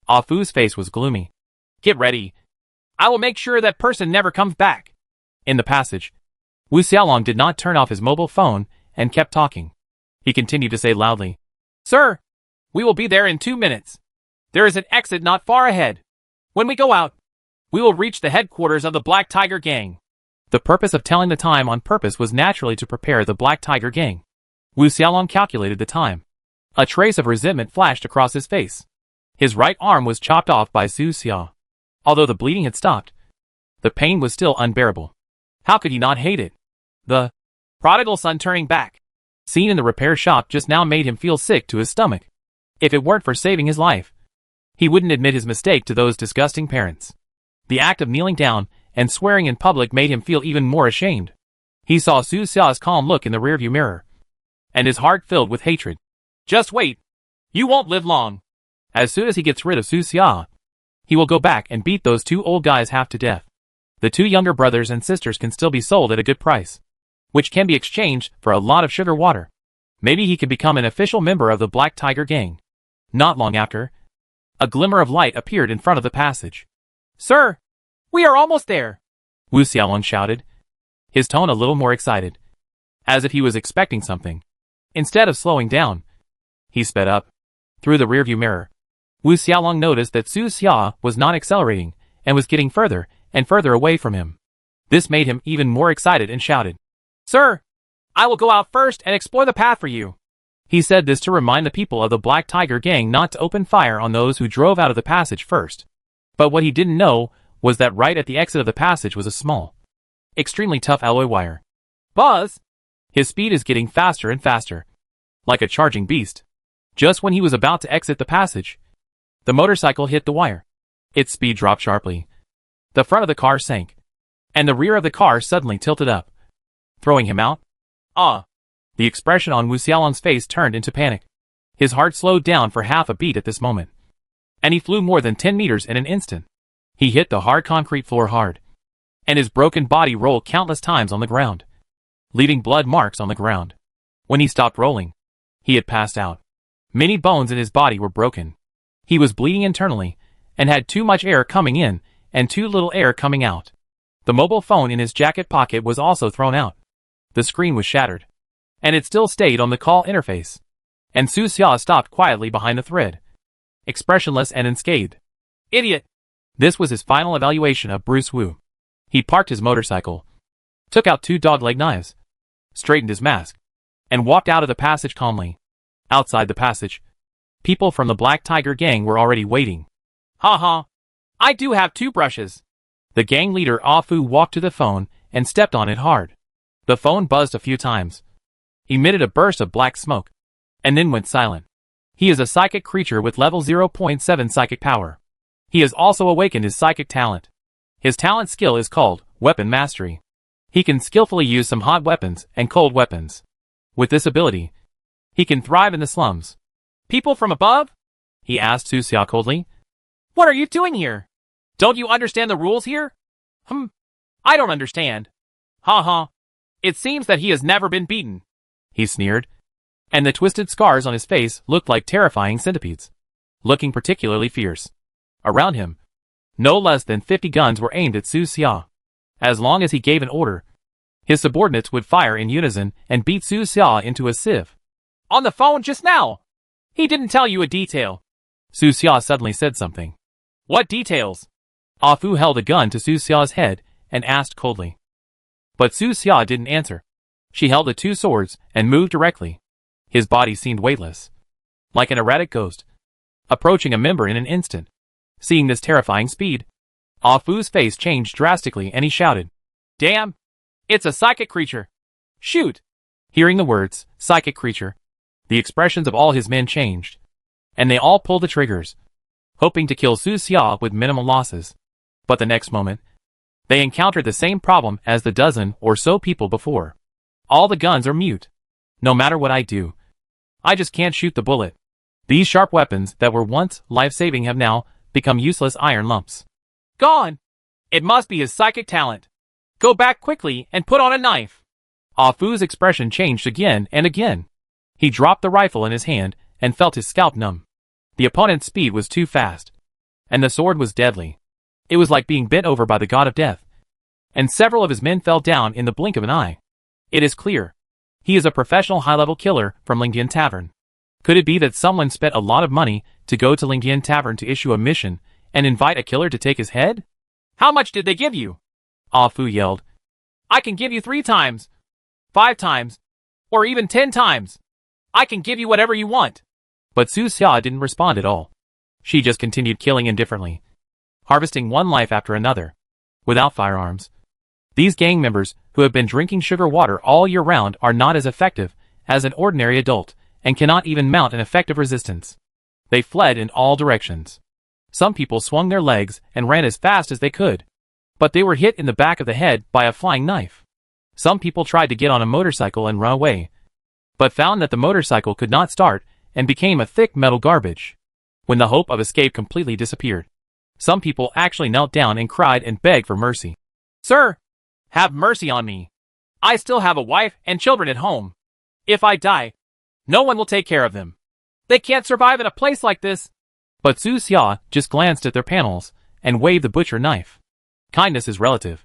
A: Ah Fu's face was gloomy.
B: Get ready. I will make sure that person never comes back.
A: In the passage, Wu Xiaolong did not turn off his mobile phone and kept talking. He continued to say loudly,
B: Sir, we will be there in 2 minutes. There is an exit not far ahead. When we go out, we will reach the headquarters of the Black Tiger gang.
A: The purpose of telling the time on purpose was naturally to prepare the Black Tiger gang. Wu Xiaolong calculated the time. A trace of resentment flashed across his face. His right arm was chopped off by Su Xiao. Although the bleeding had stopped, the pain was still unbearable. How could he not hate it? The
B: prodigal son turning back
A: scene in the repair shop just now made him feel sick to his stomach. If it weren't for saving his life, he wouldn't admit his mistake to those disgusting parents. The act of kneeling down and swearing in public made him feel even more ashamed. He saw Su Xiao's calm look in the rearview mirror, and his heart filled with hatred.
B: Just wait. You won't live long.
A: As soon as he gets rid of Su Xiao, he will go back and beat those 2 old guys half to death. The 2 younger brothers and sisters can still be sold at a good price, which can be exchanged for a lot of sugar water. Maybe he could become an official member of the Black Tiger gang. Not long after, a glimmer of light appeared in front of the passage.
B: Sir, we are almost there,
A: Wu Xiaolong shouted, his tone a little more excited, as if he was expecting something. Instead of slowing down, he sped up. Through the rearview mirror, Wu Xiaolong noticed that Su Xia was not accelerating and was getting further and further away from him. This made him even more excited and shouted,
B: Sir, I will go out first and explore the path for you.
A: He said this to remind the people of the Black Tiger gang not to open fire on those who drove out of the passage first. But what he didn't know was that right at the exit of the passage was a small, extremely tough alloy wire.
B: Buzz!
A: His speed is getting faster and faster, like a charging beast. Just when he was about to exit the passage, the motorcycle hit the wire. Its speed dropped sharply. The front of the car sank, and the rear of the car suddenly tilted up, throwing him out. The expression on Wu Xiaolong's face turned into panic. His heart slowed down for half a beat at this moment, and he flew more than 10 meters in an instant. He hit the hard concrete floor hard, and his broken body rolled countless times on the ground, leaving blood marks on the ground. When he stopped rolling, he had passed out. Many bones in his body were broken. He was bleeding internally, and had too much air coming in and too little air coming out. The mobile phone in his jacket pocket was also thrown out. The screen was shattered, and it still stayed on the call interface. And Su Xia stopped quietly behind the thread, expressionless and unscathed.
B: Idiot!
A: This was his final evaluation of Bruce Wu. He parked his motorcycle, took out 2 dog-leg knives, straightened his mask, and walked out of the passage calmly. Outside the passage, people from the Black Tiger gang were already waiting.
B: Ha! I do have 2 brushes.
A: The gang leader Ah Fu walked to the phone and stepped on it hard. The phone buzzed a few times, emitted a burst of black smoke, and then went silent. He is a psychic creature with level 0.7 psychic power. He has also awakened his psychic talent. His talent skill is called Weapon Mastery. He can skillfully use some hot weapons and cold weapons. With this ability, he can thrive in the slums.
B: People from above?
A: He asked Su Xia coldly.
B: What are you doing here? Don't you understand the rules here? I don't understand. Ha ha. It seems that he has never been beaten.
A: He sneered, and the twisted scars on his face looked like terrifying centipedes, looking particularly fierce. Around him, no less than 50 guns were aimed at Su Xia. As long as he gave an order, his subordinates would fire in unison and beat Su Xia into a sieve.
B: On the phone just now. He didn't tell you a detail.
A: Su Xia suddenly said something.
B: What details?
A: Ah Fu held a gun to Su Xia's head and asked coldly. But Su Xia didn't answer. She held the two swords and moved directly. His body seemed weightless, like an erratic ghost, approaching a member in an instant. Seeing this terrifying speed, Ah Fu's face changed drastically and he shouted,
B: Damn! It's a psychic creature! Shoot!
A: Hearing the words, psychic creature, the expressions of all his men changed, and they all pulled the triggers, hoping to kill Su Xia with minimal losses. But the next moment, they encountered the same problem as the dozen or so people before. All the guns are mute. No matter what I do, I just can't shoot the bullet. These sharp weapons that were once life-saving have now become useless iron lumps.
B: Gone! It must be his psychic talent. Go back quickly and put on a knife.
A: Ah Fu's expression changed again and again. He dropped the rifle in his hand and felt his scalp numb. The opponent's speed was too fast, and the sword was deadly. It was like being bent over by the god of death, and several of his men fell down in the blink of an eye. It is clear. He is a professional high-level killer from Lingdian Tavern. Could it be that someone spent a lot of money to go to Lingdian Tavern to issue a mission and invite a killer to take his head?
B: How much did they give you?
A: Ah Fu yelled.
B: I can give you 3 times, 5 times, or even 10 times. I can give you whatever you want.
A: But Su Xia didn't respond at all. She just continued killing indifferently, harvesting one life after another, without firearms. These gang members who have been drinking sugar water all year round are not as effective as an ordinary adult and cannot even mount an effective resistance. They fled in all directions. Some people swung their legs and ran as fast as they could, but they were hit in the back of the head by a flying knife. Some people tried to get on a motorcycle and run away, but found that the motorcycle could not start and became a thick metal garbage. When the hope of escape completely disappeared, some people actually knelt down and cried and begged for mercy.
B: Sir, have mercy on me. I still have a wife and children at home. If I die, no one will take care of them. They can't survive in a place like this.
A: But Su Xia just glanced at their panels and waved the butcher knife. Kindness is relative.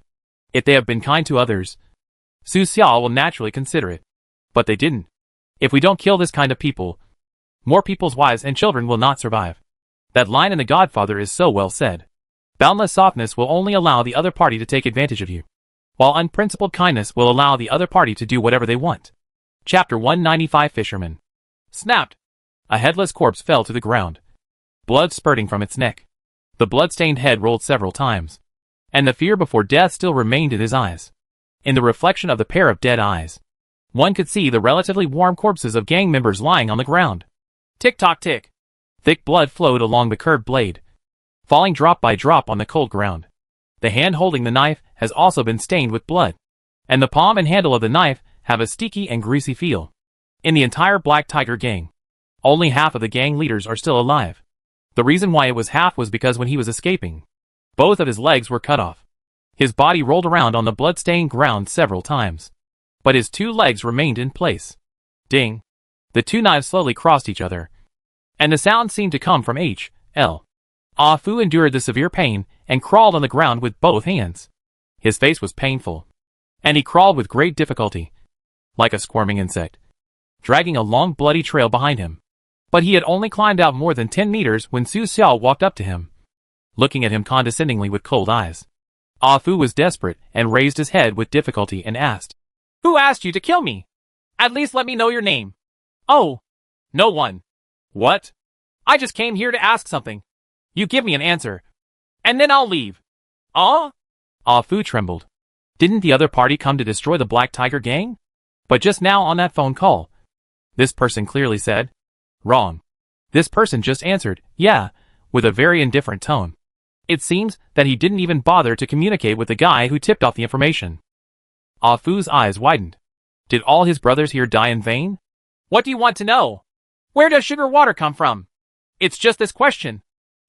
A: If they have been kind to others, Su Xia will naturally consider it. But they didn't. If we don't kill this kind of people, more people's wives and children will not survive. That line in The Godfather is so well said. Boundless softness will only allow the other party to take advantage of you, while unprincipled kindness will allow the other party to do whatever they want. Chapter 195 Fisherman.
B: Snapped.
A: A headless corpse fell to the ground, blood spurting from its neck. The blood-stained head rolled several times, and the fear before death still remained in his eyes. In the reflection of the pair of dead eyes, one could see the relatively warm corpses of gang members lying on the ground.
B: Tick-tock-tick.
A: Thick blood flowed along the curved blade, falling drop by drop on the cold ground. The hand holding the knife has also been stained with blood, and the palm and handle of the knife have a sticky and greasy feel. In the entire Black Tiger gang, only half of the gang leaders are still alive. The reason why it was half was because when he was escaping, both of his legs were cut off. His body rolled around on the blood-stained ground several times, but his 2 legs remained in place. Ding! The 2 knives slowly crossed each other, and the sound seemed to come from H.L. Ah Fu endured the severe pain and crawled on the ground with both hands. His face was painful, and he crawled with great difficulty, like a squirming insect, dragging a long bloody trail behind him. But he had only climbed out more than 10 meters when Su Xia walked up to him, looking at him condescendingly with cold eyes. Ah Fu was desperate and raised his head with difficulty and asked,
B: Who asked you to kill me? At least let me know your name. Oh, no one.
A: What?
B: I just came here to ask something. You give me an answer, and then I'll leave. Ah
A: Fu trembled. Didn't the other party come to destroy the Black Tiger gang? But just now on that phone call, this person clearly said, wrong. This person just answered, yeah, with a very indifferent tone. It seems that he didn't even bother to communicate with the guy who tipped off the information. Ah Fu's eyes widened. Did all his brothers here die in vain?
B: What do you want to know? Where does sugar water come from? It's just this question.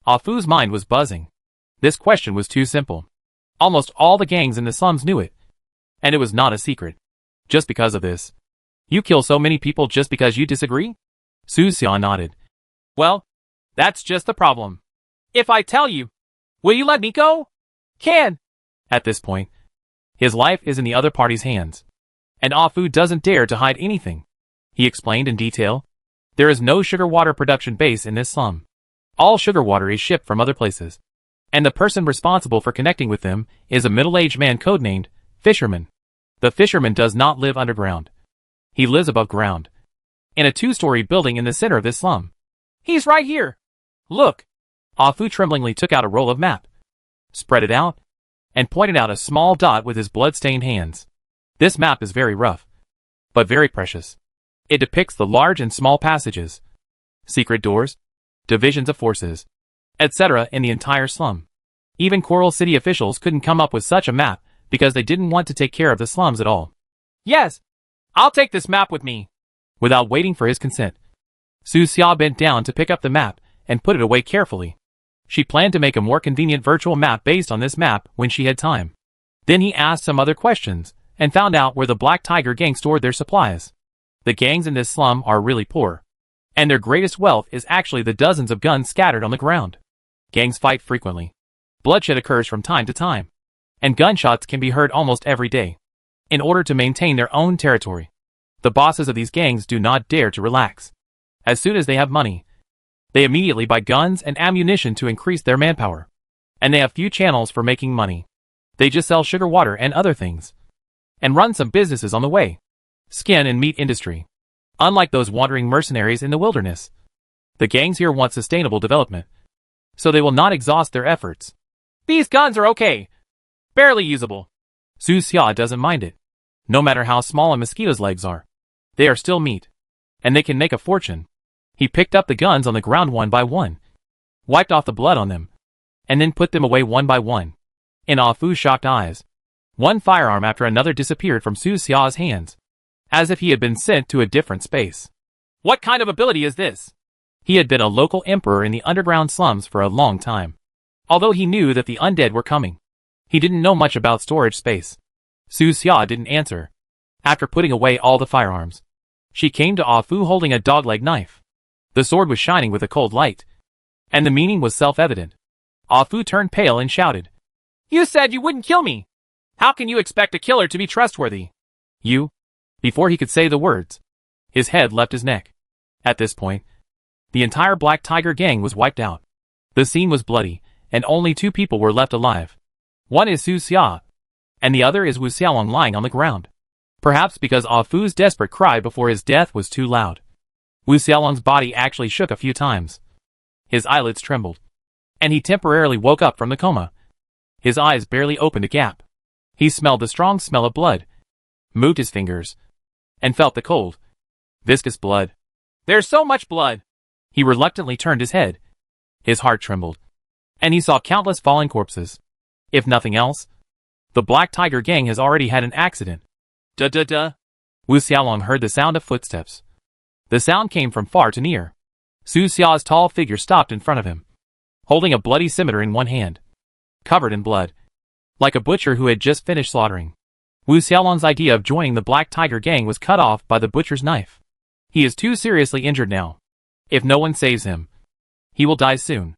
A: Ah Fu's mind was buzzing. This question was too simple. Almost all the gangs in the slums knew it. And it was not a secret. Just because of this. You kill so many people just because you disagree? Su Xiao nodded.
B: Well, that's just the problem. If I tell you, will you let me go? Can.
A: At this point, his life is in the other party's hands. And Ah Fu doesn't dare to hide anything. He explained in detail. There is no sugar water production base in this slum. All sugar water is shipped from other places. And the person responsible for connecting with them is a middle-aged man codenamed Fisherman. The fisherman does not live underground. He lives above ground. In a 2-story building in the center of this slum.
B: He's right here. Look.
A: Ah Fu tremblingly took out a roll of map. Spread it out. And pointed out a small dot with his blood-stained hands. This map is very rough. But very precious. It depicts the large and small passages. Secret doors. Divisions of forces. Etc. in the entire slum. Even Coral City officials couldn't come up with such a map because they didn't want to take care of the slums at all.
B: Yes. I'll take this map with me.
A: Without waiting for his consent, Su Xia bent down to pick up the map and put it away carefully. She planned to make a more convenient virtual map based on this map when she had time. Then he asked some other questions and found out where the Black Tiger gang stored their supplies. The gangs in this slum are really poor. And their greatest wealth is actually the dozens of guns scattered on the ground. Gangs fight frequently. Bloodshed occurs from time to time. And gunshots can be heard almost every day. In order to maintain their own territory, the bosses of these gangs do not dare to relax. As soon as they have money, they immediately buy guns and ammunition to increase their manpower. And they have few channels for making money. They just sell sugar water and other things. And run some businesses on the way. Skin and meat industry. Unlike those wandering mercenaries in the wilderness, the gangs here want sustainable development. So they will not exhaust their efforts.
B: These guns are okay. Barely usable.
A: Su Xia doesn't mind it. No matter how small a mosquito's legs are, they are still meat. And they can make a fortune. He picked up the guns on the ground one by one, wiped off the blood on them, and then put them away one by one. In Ah Fu's shocked eyes, one firearm after another disappeared from Su Xia's hands, as if he had been sent to a different space.
B: What kind of ability is this?
A: He had been a local emperor in the underground slums for a long time. Although he knew that the undead were coming, he didn't know much about storage space. Su Xia didn't answer. After putting away all the firearms, she came to Ah Fu holding a dog-leg knife. The sword was shining with a cold light, and the meaning was self-evident. Ah Fu turned pale and shouted,
B: You said you wouldn't kill me! How can you expect a killer to be trustworthy?
A: You? Before he could say the words, his head left his neck. At this point, the entire Black Tiger gang was wiped out. The scene was bloody, and only 2 people were left alive. One is Su Xia, and the other is Wu Xiaolong lying on the ground. Perhaps because Ah Fu's desperate cry before his death was too loud. Wu Xiaolong's body actually shook a few times. His eyelids trembled, and he temporarily woke up from the coma. His eyes barely opened a gap. He smelled the strong smell of blood, moved his fingers, and felt the cold, viscous blood.
B: There's so much blood!
A: He reluctantly turned his head. His heart trembled, and he saw countless fallen corpses. If nothing else, the Black Tiger gang has already had an accident.
B: Duh.
A: Wu Xiaolong heard the sound of footsteps. The sound came from far to near. Su Xia's tall figure stopped in front of him, holding a bloody scimitar in one hand, covered in blood, like a butcher who had just finished slaughtering. Wu Xiaolong's idea of joining the Black Tiger gang was cut off by the butcher's knife. He is too seriously injured now. If no one saves him, he will die soon.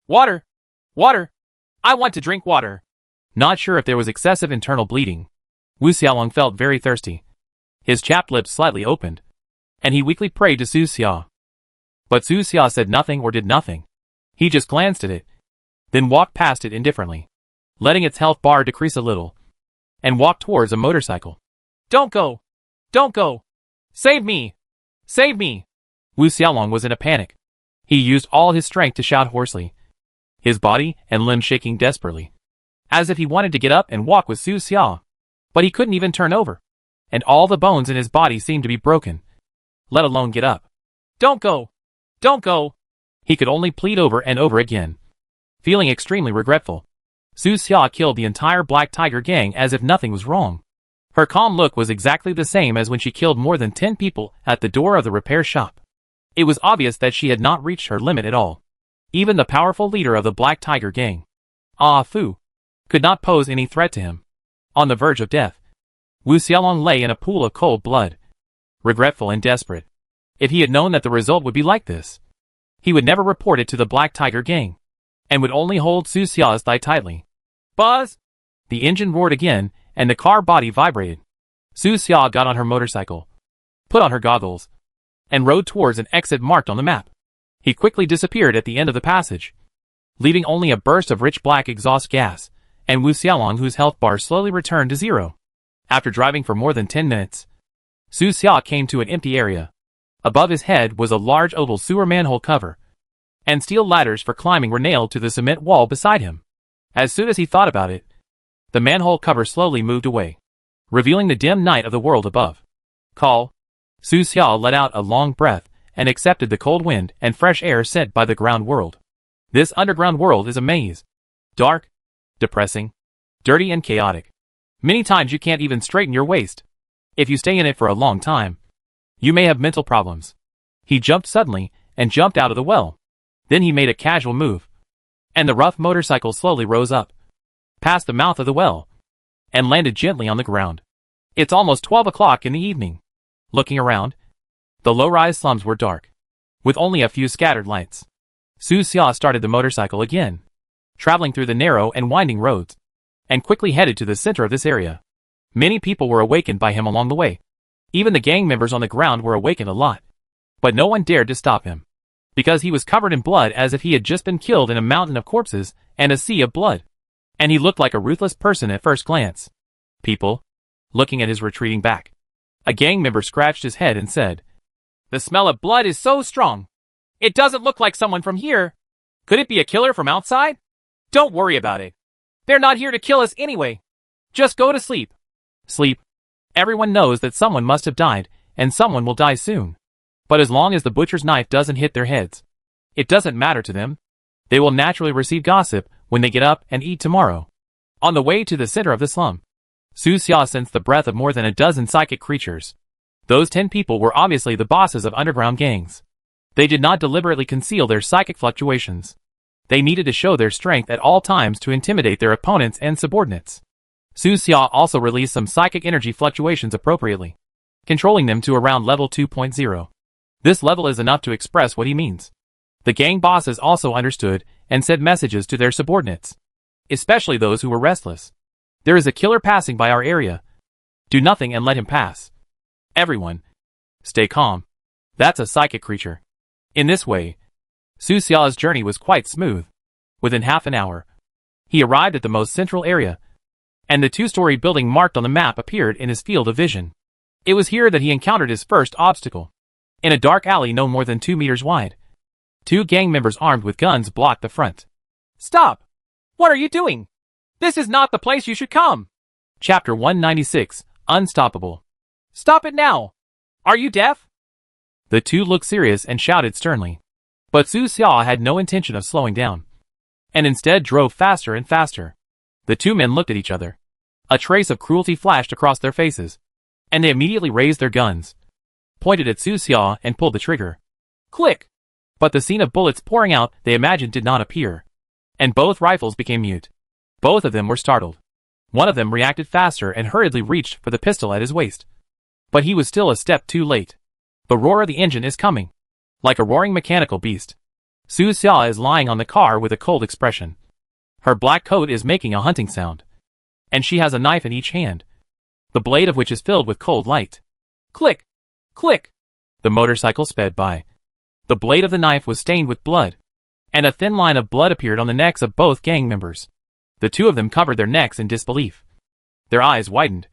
B: Water! Water! I want to drink water.
A: Not sure if there was excessive internal bleeding. Wu Xiaolong felt very thirsty. His chapped lips slightly opened, and he weakly prayed to Su Xia. But Su Xia said nothing or did nothing. He just glanced at it, then walked past it indifferently, letting its health bar decrease a little, and walked towards a motorcycle.
B: Don't go! Don't go! Save me! Save me!
A: Wu Xiaolong was in a panic. He used all his strength to shout hoarsely, his body and limbs shaking desperately, as if he wanted to get up and walk with Su Xia. But he couldn't even turn over, and all the bones in his body seemed to be broken, let alone get up.
B: Don't go! Don't go!
A: He could only plead over and over again, feeling extremely regretful. Su Xia killed the entire Black Tiger gang as if nothing was wrong. Her calm look was exactly the same as when she killed more than 10 people at the door of the repair shop. It was obvious that she had not reached her limit at all. Even the powerful leader of the Black Tiger gang, Ah Fu, could not pose any threat to him. On the verge of death, Wu Xiaolong lay in a pool of cold blood, regretful and desperate. If he had known that the result would be like this, he would never report it to the Black Tiger gang, and would only hold Su Xia's thigh tightly. Buzz! The engine roared again, and the car body vibrated. Su Xia got on her motorcycle, put on her goggles, and rode towards an exit marked on the map. He quickly disappeared at the end of the passage, leaving only a burst of rich black exhaust gas, and Wu Xiaolong, whose health bar slowly returned to zero. After driving for more than 10 minutes, Su Xia came to an empty area. Above his head was a large oval sewer manhole cover, and steel ladders for climbing were nailed to the cement wall beside him. As soon as he thought about it, the manhole cover slowly moved away, revealing the dim night of the world above. Call. Su Xia let out a long breath and accepted the cold wind and fresh air sent by the ground world. This underground world is a maze. Dark, depressing, dirty and chaotic. Many times you can't even straighten your waist. If you stay in it for a long time, you may have mental problems. He jumped suddenly and jumped out of the well. Then he made a casual move, and the rough motorcycle slowly rose up, past the mouth of the well, and landed gently on the ground. It's almost 12 o'clock in the evening. Looking around, the low-rise slums were dark, with only a few scattered lights. Su Xia started the motorcycle again, traveling through the narrow and winding roads, and quickly headed to the center of this area. Many people were awakened by him along the way. Even the gang members on the ground were awakened a lot. But no one dared to stop him, because he was covered in blood as if he had just been killed in a mountain of corpses and a sea of blood. And he looked like a ruthless person at first glance. People, looking at his retreating back. A gang member scratched his head and said, "The smell of blood is so strong. It doesn't look like someone from here. Could it be a killer from outside? Don't worry about it. They're not here to kill us anyway. Just go to sleep." Sleep. Everyone knows that someone must have died, and someone will die soon. But as long as the butcher's knife doesn't hit their heads, it doesn't matter to them. They will naturally receive gossip when they get up and eat tomorrow. On the way to the center of the slum, Su Xia sensed the breath of more than a dozen psychic creatures. Those 10 people were obviously the bosses of underground gangs. They did not deliberately conceal their psychic fluctuations. They needed to show their strength at all times to intimidate their opponents and subordinates. Su Xia also released some psychic energy fluctuations appropriately, controlling them to around level 2.0. This level is enough to express what he means. The gang bosses also understood and sent messages to their subordinates, especially those who were restless. "There is a killer passing by our area. Do nothing and let him pass. Everyone, stay calm. That's a psychic creature." In this way, Su Xia's journey was quite smooth. Within half an hour, he arrived at the most central area, and the 2-story building marked on the map appeared in his field of vision. It was here that he encountered his first obstacle. In a dark alley no more than 2 meters wide, 2 gang members armed with guns blocked the front. "Stop! What are you doing? This is not the place you should come." Chapter 196, Unstoppable. "Stop it now! Are you deaf?" The 2 looked serious and shouted sternly. But Su Xia had no intention of slowing down, and instead drove faster and faster. The 2 men looked at each other. A trace of cruelty flashed across their faces, and they immediately raised their guns, pointed at Su Xia and pulled the trigger. Click! But the scene of bullets pouring out they imagined did not appear, and both rifles became mute. Both of them were startled. One of them reacted faster and hurriedly reached for the pistol at his waist. But he was still a step too late. The roar of the engine is coming, like a roaring mechanical beast. Su Xia is lying on the car with a cold expression. Her black coat is making a hunting sound, and she has a knife in each hand, the blade of which is filled with cold light. Click! Click! The motorcycle sped by. The blade of the knife was stained with blood, and a thin line of blood appeared on the necks of both gang members. The 2 of them covered their necks in disbelief. Their eyes widened,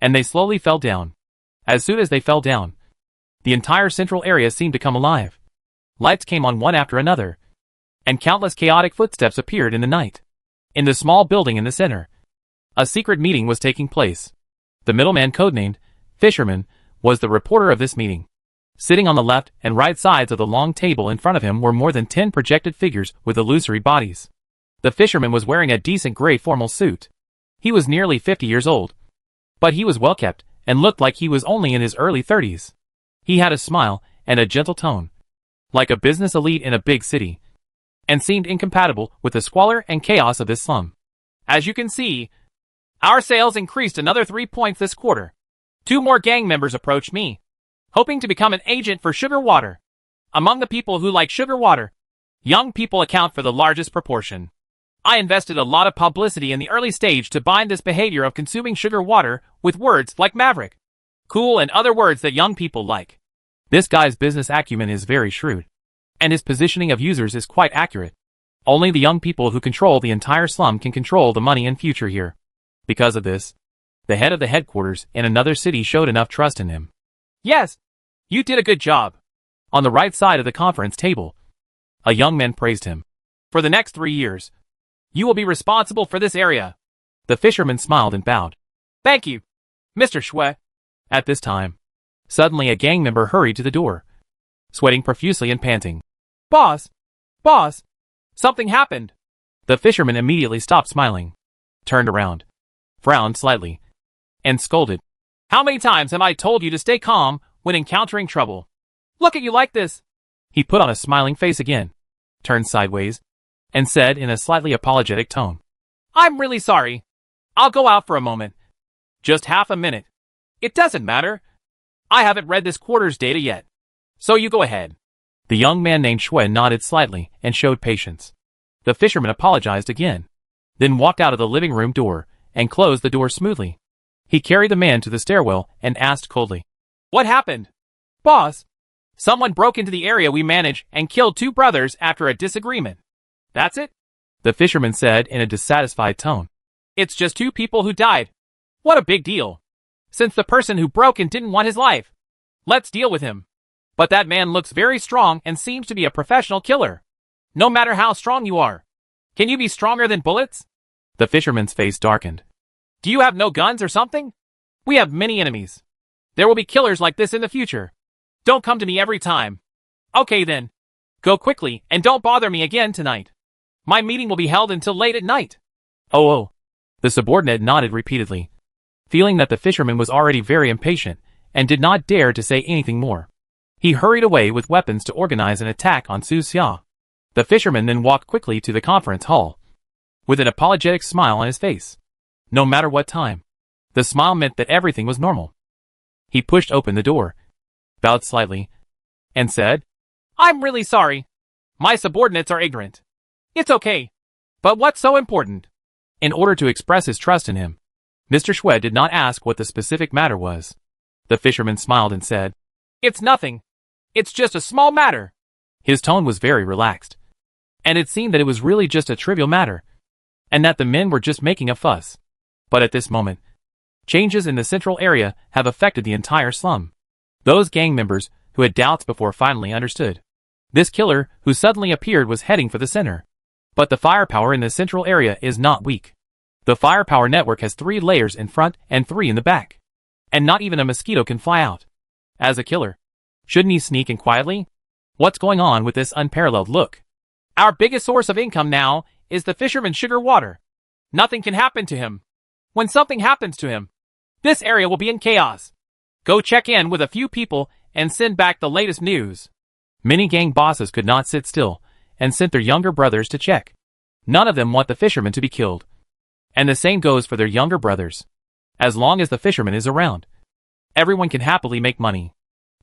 A: and they slowly fell down. As soon as they fell down, the entire central area seemed to come alive. Lights came on one after another, and countless chaotic footsteps appeared in the night. In the small building in the center, a secret meeting was taking place. The middleman, codenamed Fisherman, was the reporter of this meeting. Sitting on the left and right sides of the long table in front of him were more than 10 projected figures with illusory bodies. The fisherman was wearing a decent gray formal suit. He was nearly 50 years old, but he was well kept and looked like he was only in his early 30s. He had a smile and a gentle tone, like a business elite in a big city, and seemed incompatible with the squalor and chaos of this slum.
B: As you can see, our sales increased another 3 points this quarter. 2 more gang members approached me, hoping to become an agent for sugar water. Among the people who like sugar water, young people account for the largest proportion. I invested a lot of publicity in the early stage to bind this behavior of consuming sugar water with words like maverick, cool, and other words that young people like.
A: This guy's business acumen is very shrewd, and his positioning of users is quite accurate. Only the young people who control the entire slum can control the money and future here. Because of this, the head of the headquarters in another city showed enough trust in him.
B: Yes, you did a good job.
A: On the right side of the conference table, a young man praised him.
B: For the next 3 years, you will be responsible for this area.
A: The fisherman smiled and bowed.
B: Thank you, Mr. Shue.
A: At this time, suddenly a gang member hurried to the door, sweating profusely and panting.
B: Boss! Boss! Something happened.
A: The fisherman immediately stopped smiling, turned around, frowned slightly, and scolded.
B: How many times have I told you to stay calm when encountering trouble? Look at you like this.
A: He put on a smiling face again, turned sideways, and said in a slightly apologetic tone.
B: I'm really sorry. I'll go out for a moment. Just half a minute. It doesn't matter. I haven't read this quarter's data yet. So you go ahead.
A: The young man named Shue nodded slightly and showed patience. The fisherman apologized again, then walked out of the living room door and closed the door smoothly. He carried the man to the stairwell and asked coldly,
B: What happened? Boss, someone broke into the area we manage and killed 2 brothers after a disagreement. That's it?
A: The fisherman said in a dissatisfied tone.
B: It's just 2 people who died. What a big deal. Since the person who broke in didn't want his life, let's deal with him. But that man looks very strong and seems to be a professional killer. No matter how strong you are, can you be stronger than bullets?
A: The fisherman's face darkened.
B: Do you have no guns or something? We have many enemies. There will be killers like this in the future. Don't come to me every time. Okay then. Go quickly and don't bother me again tonight. My meeting will be held until late at night.
A: Oh. The subordinate nodded repeatedly, feeling that the fisherman was already very impatient and did not dare to say anything more. He hurried away with weapons to organize an attack on Su Xia. The fisherman then walked quickly to the conference hall, with an apologetic smile on his face. No matter what time, the smile meant that everything was normal. He pushed open the door, bowed slightly, and said,
B: I'm really sorry. My subordinates are ignorant. It's okay. But what's so important?
A: In order to express his trust in him, Mr. Shue did not ask what the specific matter was. The fisherman smiled and said,
B: It's nothing. It's just a small matter.
A: His tone was very relaxed, and it seemed that it was really just a trivial matter, and that the men were just making a fuss. But at this moment, changes in the central area have affected the entire slum. Those gang members who had doubts before finally understood. This killer who suddenly appeared was heading for the center. But the firepower in the central area is not weak. The firepower network has 3 layers in front and 3 in the back. And not even a mosquito can fly out. As a killer, shouldn't he sneak in quietly? What's going on with this unparalleled look?
B: Our biggest source of income now is the fisherman's sugar water. Nothing can happen to him. When something happens to him, this area will be in chaos. Go check in with a few people and send back the latest news.
A: Many gang bosses could not sit still and sent their younger brothers to check. None of them want the fisherman to be killed. And the same goes for their younger brothers. As long as the fisherman is around, everyone can happily make money.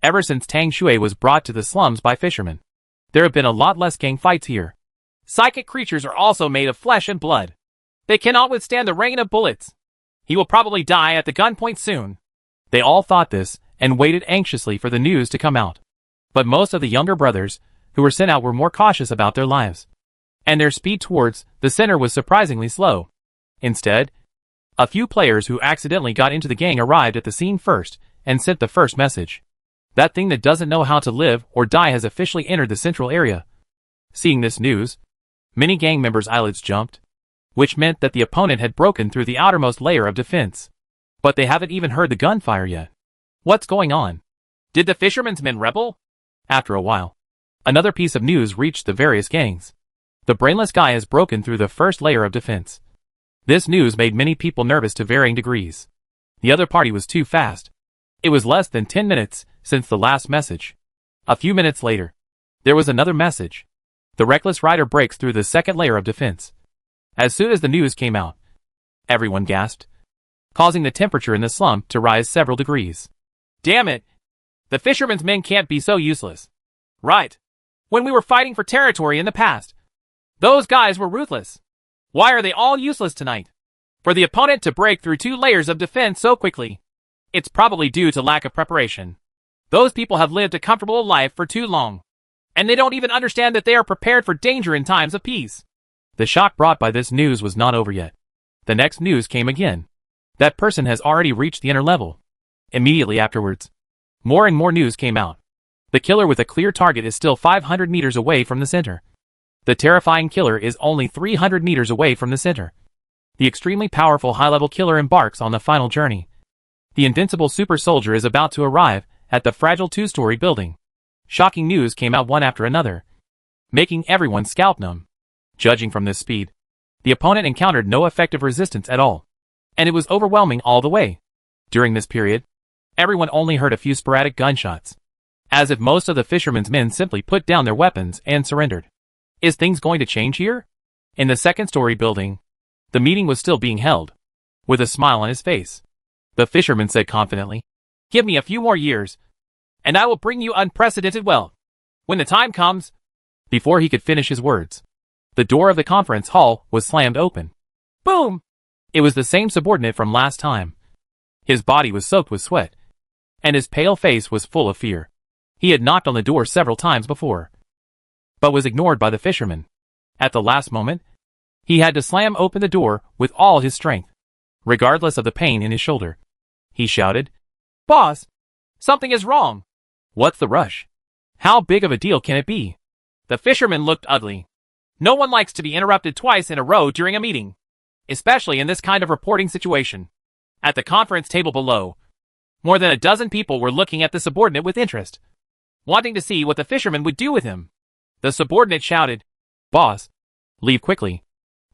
A: Ever since Tang Shui was brought to the slums by fishermen, there have been a lot less gang fights here.
B: Psychic creatures are also made of flesh and blood. They cannot withstand the rain of bullets. He will probably die at the gunpoint soon.
A: They all thought this and waited anxiously for the news to come out. But most of the younger brothers who were sent out were more cautious about their lives, and their speed towards the center was surprisingly slow. Instead, a few players who accidentally got into the gang arrived at the scene first and sent the first message. That thing that doesn't know how to live or die has officially entered the central area. Seeing this news, many gang members' eyelids jumped, which meant that the opponent had broken through the outermost layer of defense. But they haven't even heard the gunfire yet. What's going on?
B: Did the fisherman's men rebel?
A: After a while, another piece of news reached the various gangs. The brainless guy has broken through the first layer of defense. This news made many people nervous to varying degrees. The other party was too fast. It was less than 10 minutes since the last message. A few minutes later, there was another message. The reckless rider breaks through the second layer of defense. As soon as the news came out, everyone gasped, causing the temperature in the slum to rise several degrees.
B: Damn it! The fishermen's men can't be so useless. Right. When we were fighting for territory in the past, those guys were ruthless. Why are they all useless tonight? For the opponent to break through 2 layers of defense so quickly, it's probably due to lack of preparation. Those people have lived a comfortable life for too long, and they don't even understand that they are prepared for danger in times of peace.
A: The shock brought by this news was not over yet. The next news came again. That person has already reached the inner level. Immediately afterwards, more and more news came out. The killer with a clear target is still 500 meters away from the center. The terrifying killer is only 300 meters away from the center. The extremely powerful high-level killer embarks on the final journey. The invincible super soldier is about to arrive at the fragile 2-story building. Shocking news came out one after another, making everyone scalp numb. Judging from this speed, the opponent encountered no effective resistance at all, and it was overwhelming all the way. During this period, everyone only heard a few sporadic gunshots, as if most of the fishermen's men simply put down their weapons and surrendered. Is things going to change here? In the 2nd-story building, the meeting was still being held. With a smile on his face, the fisherman said confidently,
B: "Give me a few more years, and I will bring you unprecedented wealth. When the time comes."
A: Before he could finish his words, the door of the conference hall was slammed open.
B: Boom!
A: It was the same subordinate from last time. His body was soaked with sweat, and his pale face was full of fear. He had knocked on the door several times before, but was ignored by the fisherman. At the last moment, he had to slam open the door with all his strength. Regardless of the pain in his shoulder, he shouted,
B: "Boss, something is wrong."
A: "What's the rush? How big of a deal can it be?"
B: The fisherman looked ugly. No one likes to be interrupted twice in a row during a meeting, especially in this kind of reporting situation. At the conference table below, more than a dozen people were looking at the subordinate with interest, wanting to see what the fisherman would do with him. The subordinate shouted,
A: "Boss, leave quickly.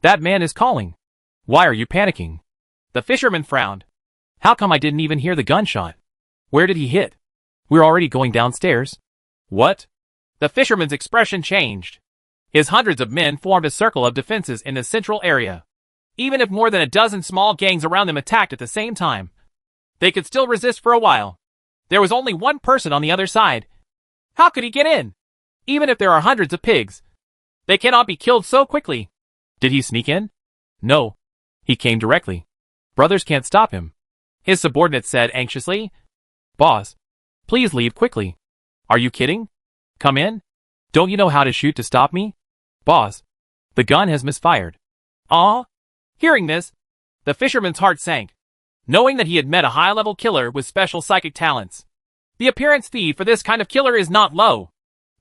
A: That man is calling. Why are you panicking?"
B: The fisherman frowned.
A: "How come I didn't even hear the gunshot? Where did he hit? We're already going downstairs."
B: "What?" The fisherman's expression changed. His hundreds of men formed a circle of defenses in the central area. Even if more than a dozen small gangs around them attacked at the same time, they could still resist for a while. There was only one person on the other side. How could he get in? Even if there are hundreds of pigs, they cannot be killed so quickly.
A: Did he sneak in? No. He came directly. Brothers can't stop him.
B: His subordinate said anxiously.
A: "Boss, please leave quickly." "Are you kidding? Come in. Don't you know how to shoot to stop me?" "Boss, the gun has misfired."
B: Ah! Hearing this, the fisherman's heart sank, knowing that he had met a high-level killer with special psychic talents. The appearance fee for this kind of killer is not low.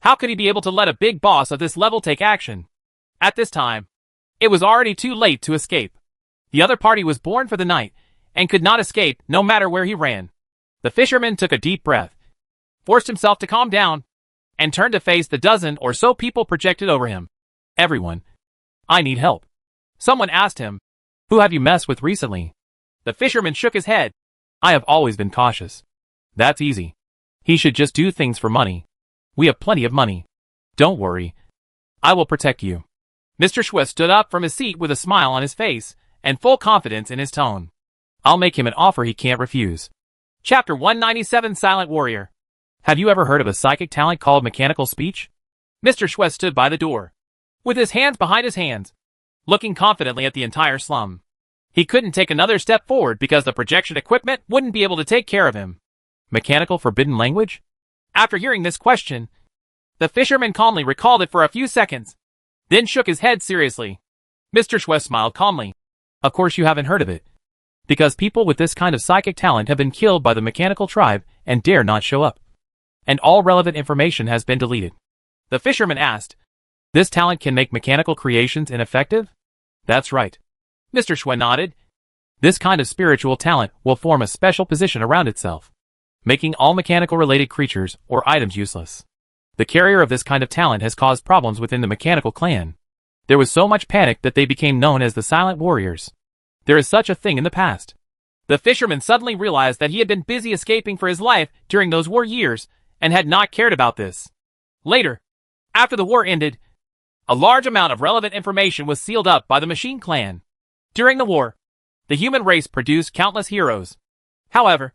B: How could he be able to let a big boss of this level take action? At this time, it was already too late to escape. The other party was born for the night, and could not escape no matter where he ran. The fisherman took a deep breath, forced himself to calm down, and turned to face the dozen or so people projected over him.
A: "Everyone, I need help."
B: Someone asked him,
A: "Who have you messed with recently?"
B: The fisherman shook his head.
A: "I have always been cautious." "That's easy. He should just do things for money. We have plenty of money. Don't worry. I will protect you."
B: Mr. Schwest stood up from his seat with a smile on his face and full confidence in his tone.
A: "I'll make him an offer he can't refuse."
B: Chapter 197 Silent Warrior.
A: Have you ever heard of a psychic talent called mechanical speech?
B: Mr. Schwest stood by the door, with his hands behind his hands, looking confidently at the entire slum. He couldn't take another step forward because the projection equipment wouldn't be able to take care of him.
A: Mechanical forbidden language?
B: After hearing this question, the fisherman calmly recalled it for a few seconds, then shook his head seriously. Mr. Schwest smiled calmly.
A: Of course you haven't heard of it, because people with this kind of psychic talent have been killed by the mechanical tribe and dare not show up. And all relevant information has been deleted.
B: The fisherman asked,
A: "This talent can make mechanical creations ineffective?" "That's right."
B: Mr. Schwest nodded.
A: "This kind of spiritual talent will form a special position around itself, making all mechanical-related creatures or items useless. The carrier of this kind of talent has caused problems within the mechanical clan. There was so much panic that they became known as the Silent Warriors. There is such a thing in the past."
B: The fisherman suddenly realized that he had been busy escaping for his life during those war years and had not cared about this. Later, after the war ended, A large amount of relevant information was sealed up by the Machine Clan. During the war, the human race produced countless heroes. However,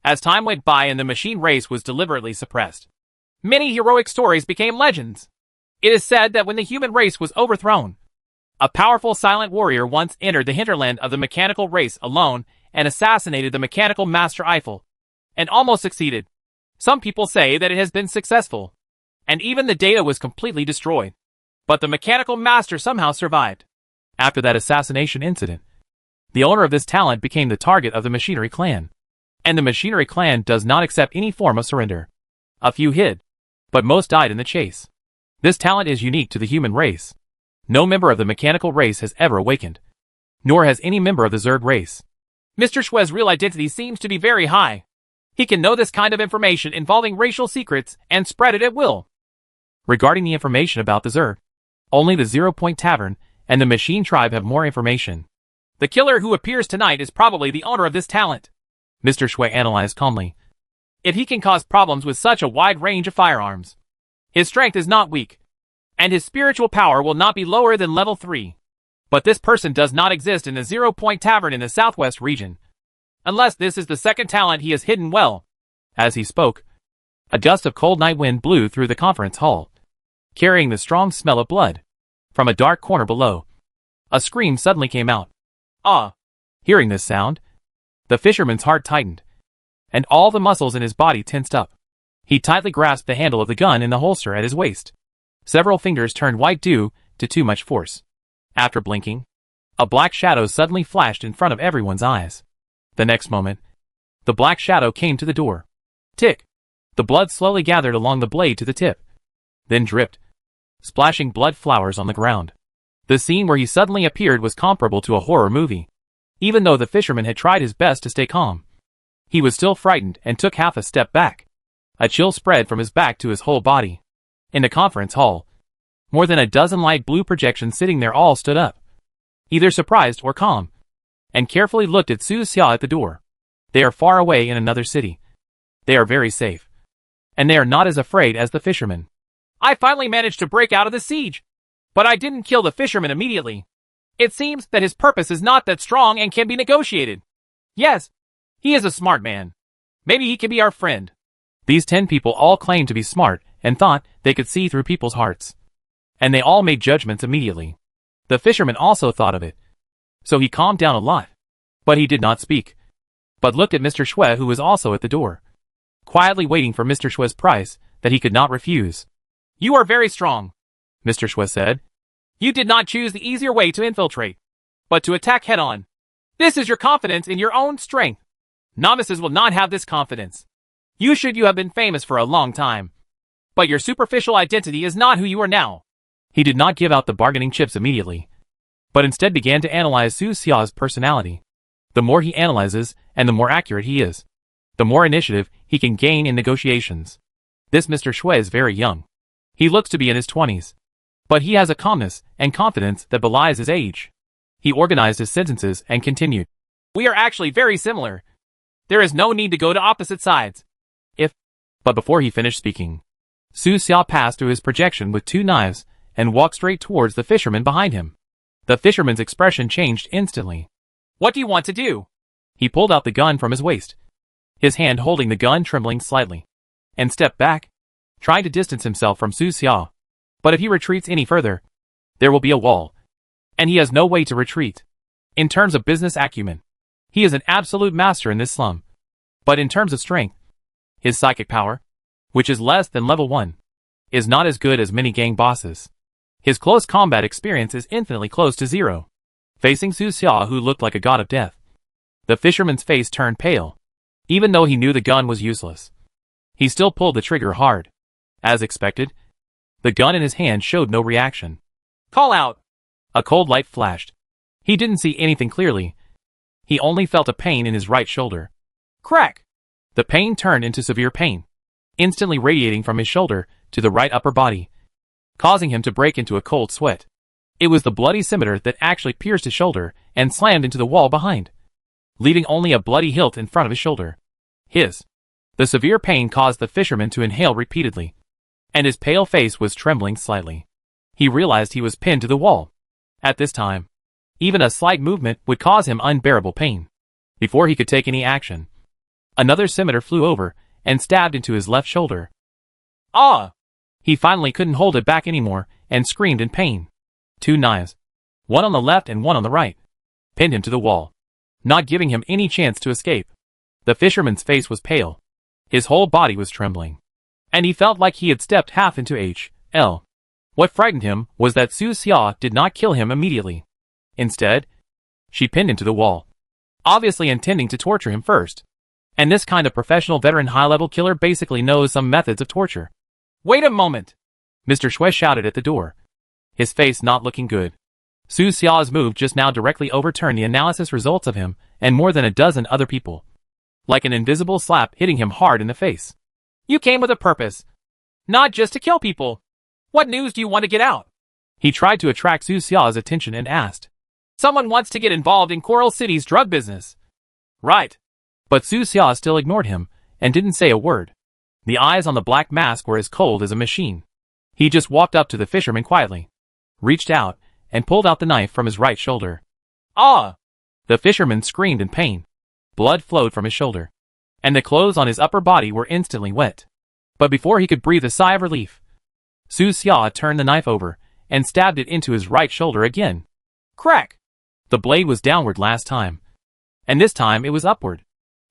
B: as time went by and the machine race was deliberately suppressed, many heroic stories became legends. It is said that when the human race was overthrown, a powerful silent warrior once entered the hinterland of the mechanical race alone and assassinated the mechanical master Eiffel, and almost succeeded. Some people say that it has been successful, and even the data was completely destroyed. But the mechanical master somehow survived.
A: After that assassination incident, the owner of this talent became the target of the Machinery Clan. And the Machinery Clan does not accept any form of surrender. A few hid, but most died in the chase. This talent is unique to the human race. No member of the mechanical race has ever awakened, nor has any member of the Zerg race.
B: Mr. Shue's real identity seems to be very high. He can know this kind of information involving racial secrets and spread it at will.
A: Regarding the information about the Zerg, only the 0 Point Tavern and the Machine Tribe have more information.
B: The killer who appears tonight is probably the owner of this talent,
A: Mr. Shui analyzed calmly.
B: If he can cause problems with such a wide range of firearms, his strength is not weak, and his spiritual power will not be lower than level 3. But this person does not exist in the 0 Point Tavern in the southwest region, unless this is the second talent he has hidden well.
A: As he spoke, a gust of cold night wind blew through the conference hall, carrying the strong smell of blood. From a dark corner below, a scream suddenly came out.
B: Ah!
A: Hearing this sound, the fisherman's heart tightened, and all the muscles in his body tensed up. He tightly grasped the handle of the gun in the holster at his waist. Several fingers turned white due to too much force. After blinking, a black shadow suddenly flashed in front of everyone's eyes. The next moment, the black shadow came to the door. Tick! The blood slowly gathered along the blade to the tip, then dripped, splashing blood flowers on the ground. The scene where he suddenly appeared was comparable to a horror movie. Even though the fisherman had tried his best to stay calm, he was still frightened and took half a step back. A chill spread from his back to his whole body. In the conference hall, more than a dozen light blue projections sitting there all stood up, either surprised or calm, and carefully looked at Su Xia at the door. They are far away in another city. They are very safe, and they are not as afraid as the fisherman.
B: I finally managed to break out of the siege, but I didn't kill the fisherman immediately. It seems that his purpose is not that strong and can be negotiated. Yes, he is a smart man. Maybe he can be our friend.
A: These 10 people all claimed to be smart and thought they could see through people's hearts. And they all made judgments immediately. The fisherman also thought of it. So he calmed down a lot. But he did not speak, but looked at Mr. Shui, who was also at the door, quietly waiting for Mr. Shui's price that he could not refuse.
B: You are very strong,
A: Mr. Shui said.
B: You did not choose the easier way to infiltrate, but to attack head-on. This is your confidence in your own strength. Novices will not have this confidence. You have been famous for a long time, but your superficial identity is not who you are now.
A: He did not give out the bargaining chips immediately, but instead began to analyze Su Xia's personality. The more he analyzes, and the more accurate he is, the more initiative he can gain in negotiations. This Mr. Shui is very young. He looks to be in his 20s. But he has a calmness and confidence that belies his age. He organized his sentences and continued.
B: We are actually very similar. There is no need to go to opposite sides.
A: But before he finished speaking, Su Xia passed through his projection with 2 knives and walked straight towards the fisherman behind him. The fisherman's expression changed instantly.
B: What do you want to do?
A: He pulled out the gun from his waist, his hand holding the gun trembling slightly, and stepped back, trying to distance himself from Su Xia. But if he retreats any further, there will be a wall, and he has no way to retreat. In terms of business acumen, he is an absolute master in this slum. But in terms of strength, his psychic power, which is less than level 1, is not as good as many gang bosses. His close combat experience is infinitely close to 0. Facing Su Xia, who looked like a god of death, the fisherman's face turned pale. Even though he knew the gun was useless, he still pulled the trigger hard. As expected, the gun in his hand showed no reaction.
B: Call out!
A: A cold light flashed. He didn't see anything clearly. He only felt a pain in his right shoulder.
B: Crack!
A: The pain turned into severe pain, instantly radiating from his shoulder to the right upper body, causing him to break into a cold sweat. It was the bloody scimitar that actually pierced his shoulder and slammed into the wall behind, leaving only a bloody hilt in front of his shoulder. The severe pain caused the fisherman to inhale repeatedly, and his pale face was trembling slightly. He realized he was pinned to the wall. At this time, even a slight movement would cause him unbearable pain. Before he could take any action, another scimitar flew over and stabbed into his left shoulder. Ah! He finally couldn't hold it back anymore and screamed in pain. 2 knives, one on the left and one on the right, pinned him to the wall, not giving him any chance to escape. The fisherman's face was pale. His whole body was trembling, and he felt like he had stepped half into H.L. What frightened him was that Su Xia did not kill him immediately. Instead, she pinned him to the wall, obviously intending to torture him first. And this kind of professional veteran high-level killer basically knows some methods of torture. Wait a moment! Mr. Shui shouted at the door, his face not looking good. Su Xia's move just now directly overturned the analysis results of him and more than a dozen other people, like an invisible slap hitting him hard in the face. You came with a purpose, not just to kill people. What news do you want to get out? He tried to attract Su Xia's attention and asked. Someone wants to get involved in Coral City's drug business. Right. But Su Xia still ignored him and didn't say a word. The eyes on the black mask were as cold as a machine. He just walked up to the fisherman quietly, reached out, and pulled out the knife from his right shoulder. Ah! The fisherman screamed in pain. Blood flowed from his shoulder, and the clothes on his upper body were instantly wet. But before he could breathe a sigh of relief, Su Xia turned the knife over and stabbed it into his right shoulder again. Crack! The blade was downward last time, and this time it was upward.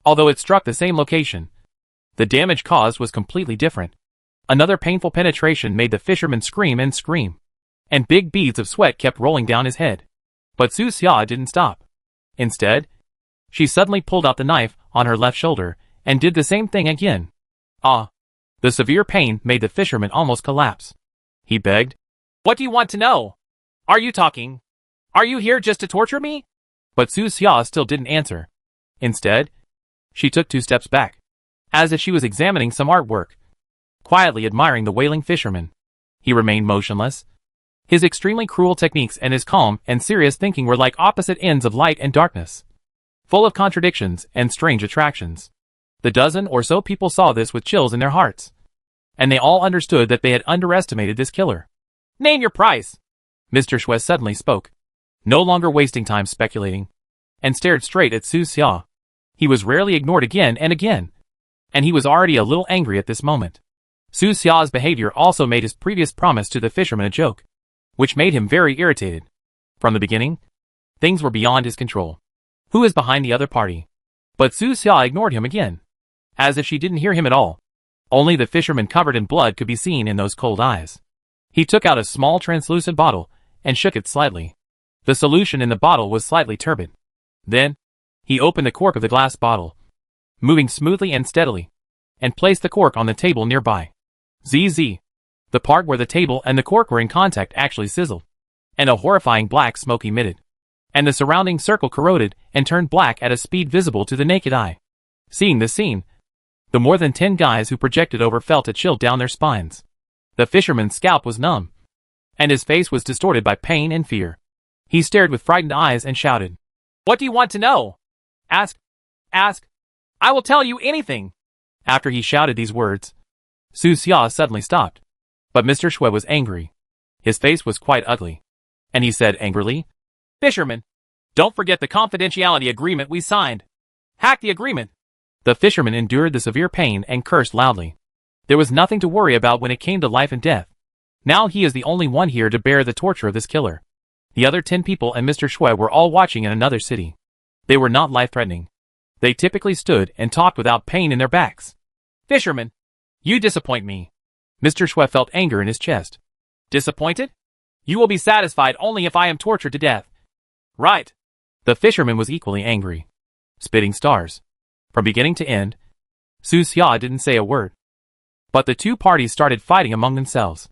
A: Although it struck the same location, the damage caused was completely different. Another painful penetration made the fisherman scream, and big beads of sweat kept rolling down his head. But Su Xia didn't stop. Instead, she suddenly pulled out the knife on her left shoulder and did the same thing again. Ah! The severe pain made the fisherman almost collapse. He begged, What do you want to know? Are you talking? Are you here just to torture me? But Su Xia still didn't answer. Instead, she took 2 steps back, as if she was examining some artwork, quietly admiring the wailing fisherman. He remained motionless. His extremely cruel techniques and his calm and serious thinking were like opposite ends of light and darkness, full of contradictions and strange attractions. The dozen or so people saw this with chills in their hearts, and they all understood that they had underestimated this killer. Name your price! Mr. Shui suddenly spoke, no longer wasting time speculating, and stared straight at Su Xia. He was rarely ignored again and again, and he was already a little angry at this moment. Su Xia's behavior also made his previous promise to the fisherman a joke, which made him very irritated. From the beginning, things were beyond his control. Who is behind the other party? But Su Xia ignored him again, as if she didn't hear him at all. Only the fisherman covered in blood could be seen in those cold eyes. He took out a small translucent bottle and shook it slightly. The solution in the bottle was slightly turbid. Then, he opened the cork of the glass bottle, moving smoothly and steadily, and placed the cork on the table nearby. ZZ. The part where the table and the cork were in contact actually sizzled, and a horrifying black smoke emitted, and the surrounding circle corroded and turned black at a speed visible to the naked eye. Seeing this scene, the more than 10 guys who projected over felt a chill down their spines. The fisherman's scalp was numb, and his face was distorted by pain and fear. He stared with frightened eyes and shouted, What do you want to know? Ask. I will tell you anything. After he shouted these words, Su Xia suddenly stopped. But Mr. Shui was angry. His face was quite ugly, and he said angrily, Fisherman, don't forget the confidentiality agreement we signed. Hack the agreement. The fisherman endured the severe pain and cursed loudly. There was nothing to worry about when it came to life and death. Now he is the only one here to bear the torture of this killer. The other 10 people and Mr. Shui were all watching in another city. They were not life-threatening. They typically stood and talked without pain in their backs. Fisherman, you disappoint me. Mr. Shui felt anger in his chest. Disappointed? You will be satisfied only if I am tortured to death. Right. The fisherman was equally angry, spitting stars. From beginning to end, Su Xia didn't say a word. But the 2 parties started fighting among themselves.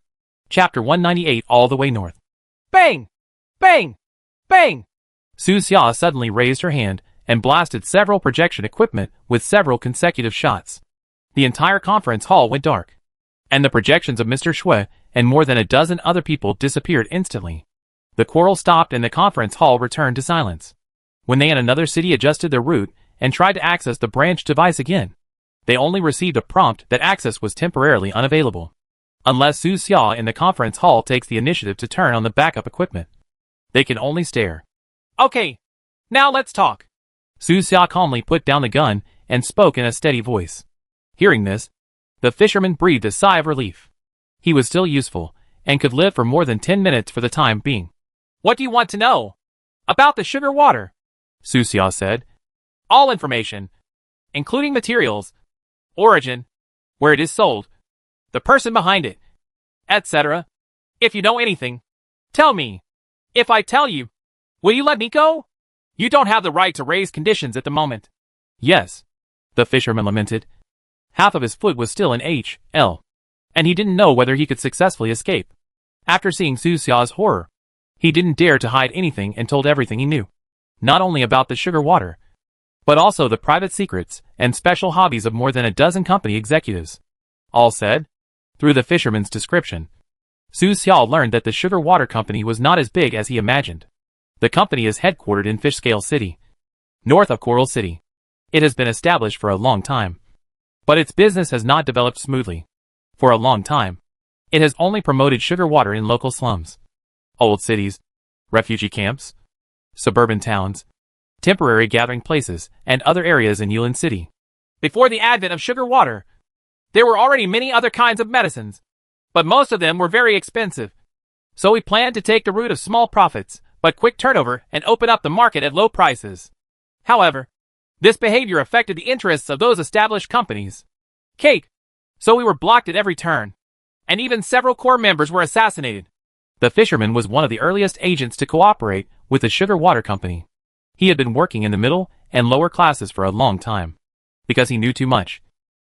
A: Chapter 198 All the Way North. Bang! Bang! Bang! Su Xia suddenly raised her hand and blasted several projection equipment with several consecutive shots. The entire conference hall went dark, and the projections of Mr. Shui and more than a dozen other people disappeared instantly. The quarrel stopped and the conference hall returned to silence. When they in another city adjusted their route and tried to access the branch device again, they only received a prompt that access was temporarily unavailable. Unless Su Xia in the conference hall takes the initiative to turn on the backup equipment. They can only stare.
B: Okay, now let's talk.
A: Su Xia calmly put down the gun and spoke in a steady voice. Hearing this, the fisherman breathed a sigh of relief. He was still useful, and could live for more than 10 minutes for the time being.
B: What do you want to know? About the sugar water,
A: Su Xia said.
B: all information, including materials, origin, where it is sold, the person behind it, etc. If you know anything, tell me. If I tell you, will you let me go? You don't have the right to raise conditions at the moment.
A: Yes, the fisherman lamented. Half of his foot was still in H.L., and he didn't know whether he could successfully escape. After seeing Su Xia's horror, he didn't dare to hide anything and told everything he knew. Not only about the sugar water, but also the private secrets and special hobbies of more than a dozen company executives. All said, through the fisherman's description, Su Xia learned that the sugar water company was not as big as he imagined. The company is headquartered in Fishscale City, north of Coral City. It has been established for a long time, but its business has not developed smoothly. For a long time, it has only promoted sugar water in local slums, old cities, refugee camps, suburban towns, temporary gathering places, and other areas in Yulin City.
B: Before the advent of sugar water, there were already many other kinds of medicines, but most of them were very expensive. So we planned to take the route of small profits, but quick turnover and open up the market at low prices. However, this behavior affected the interests of those established companies. So we were blocked at every turn, and even several core members were assassinated.
A: The fisherman was one of the earliest agents to cooperate with the sugar water company. He had been working in the middle and lower classes for a long time. Because he knew too much,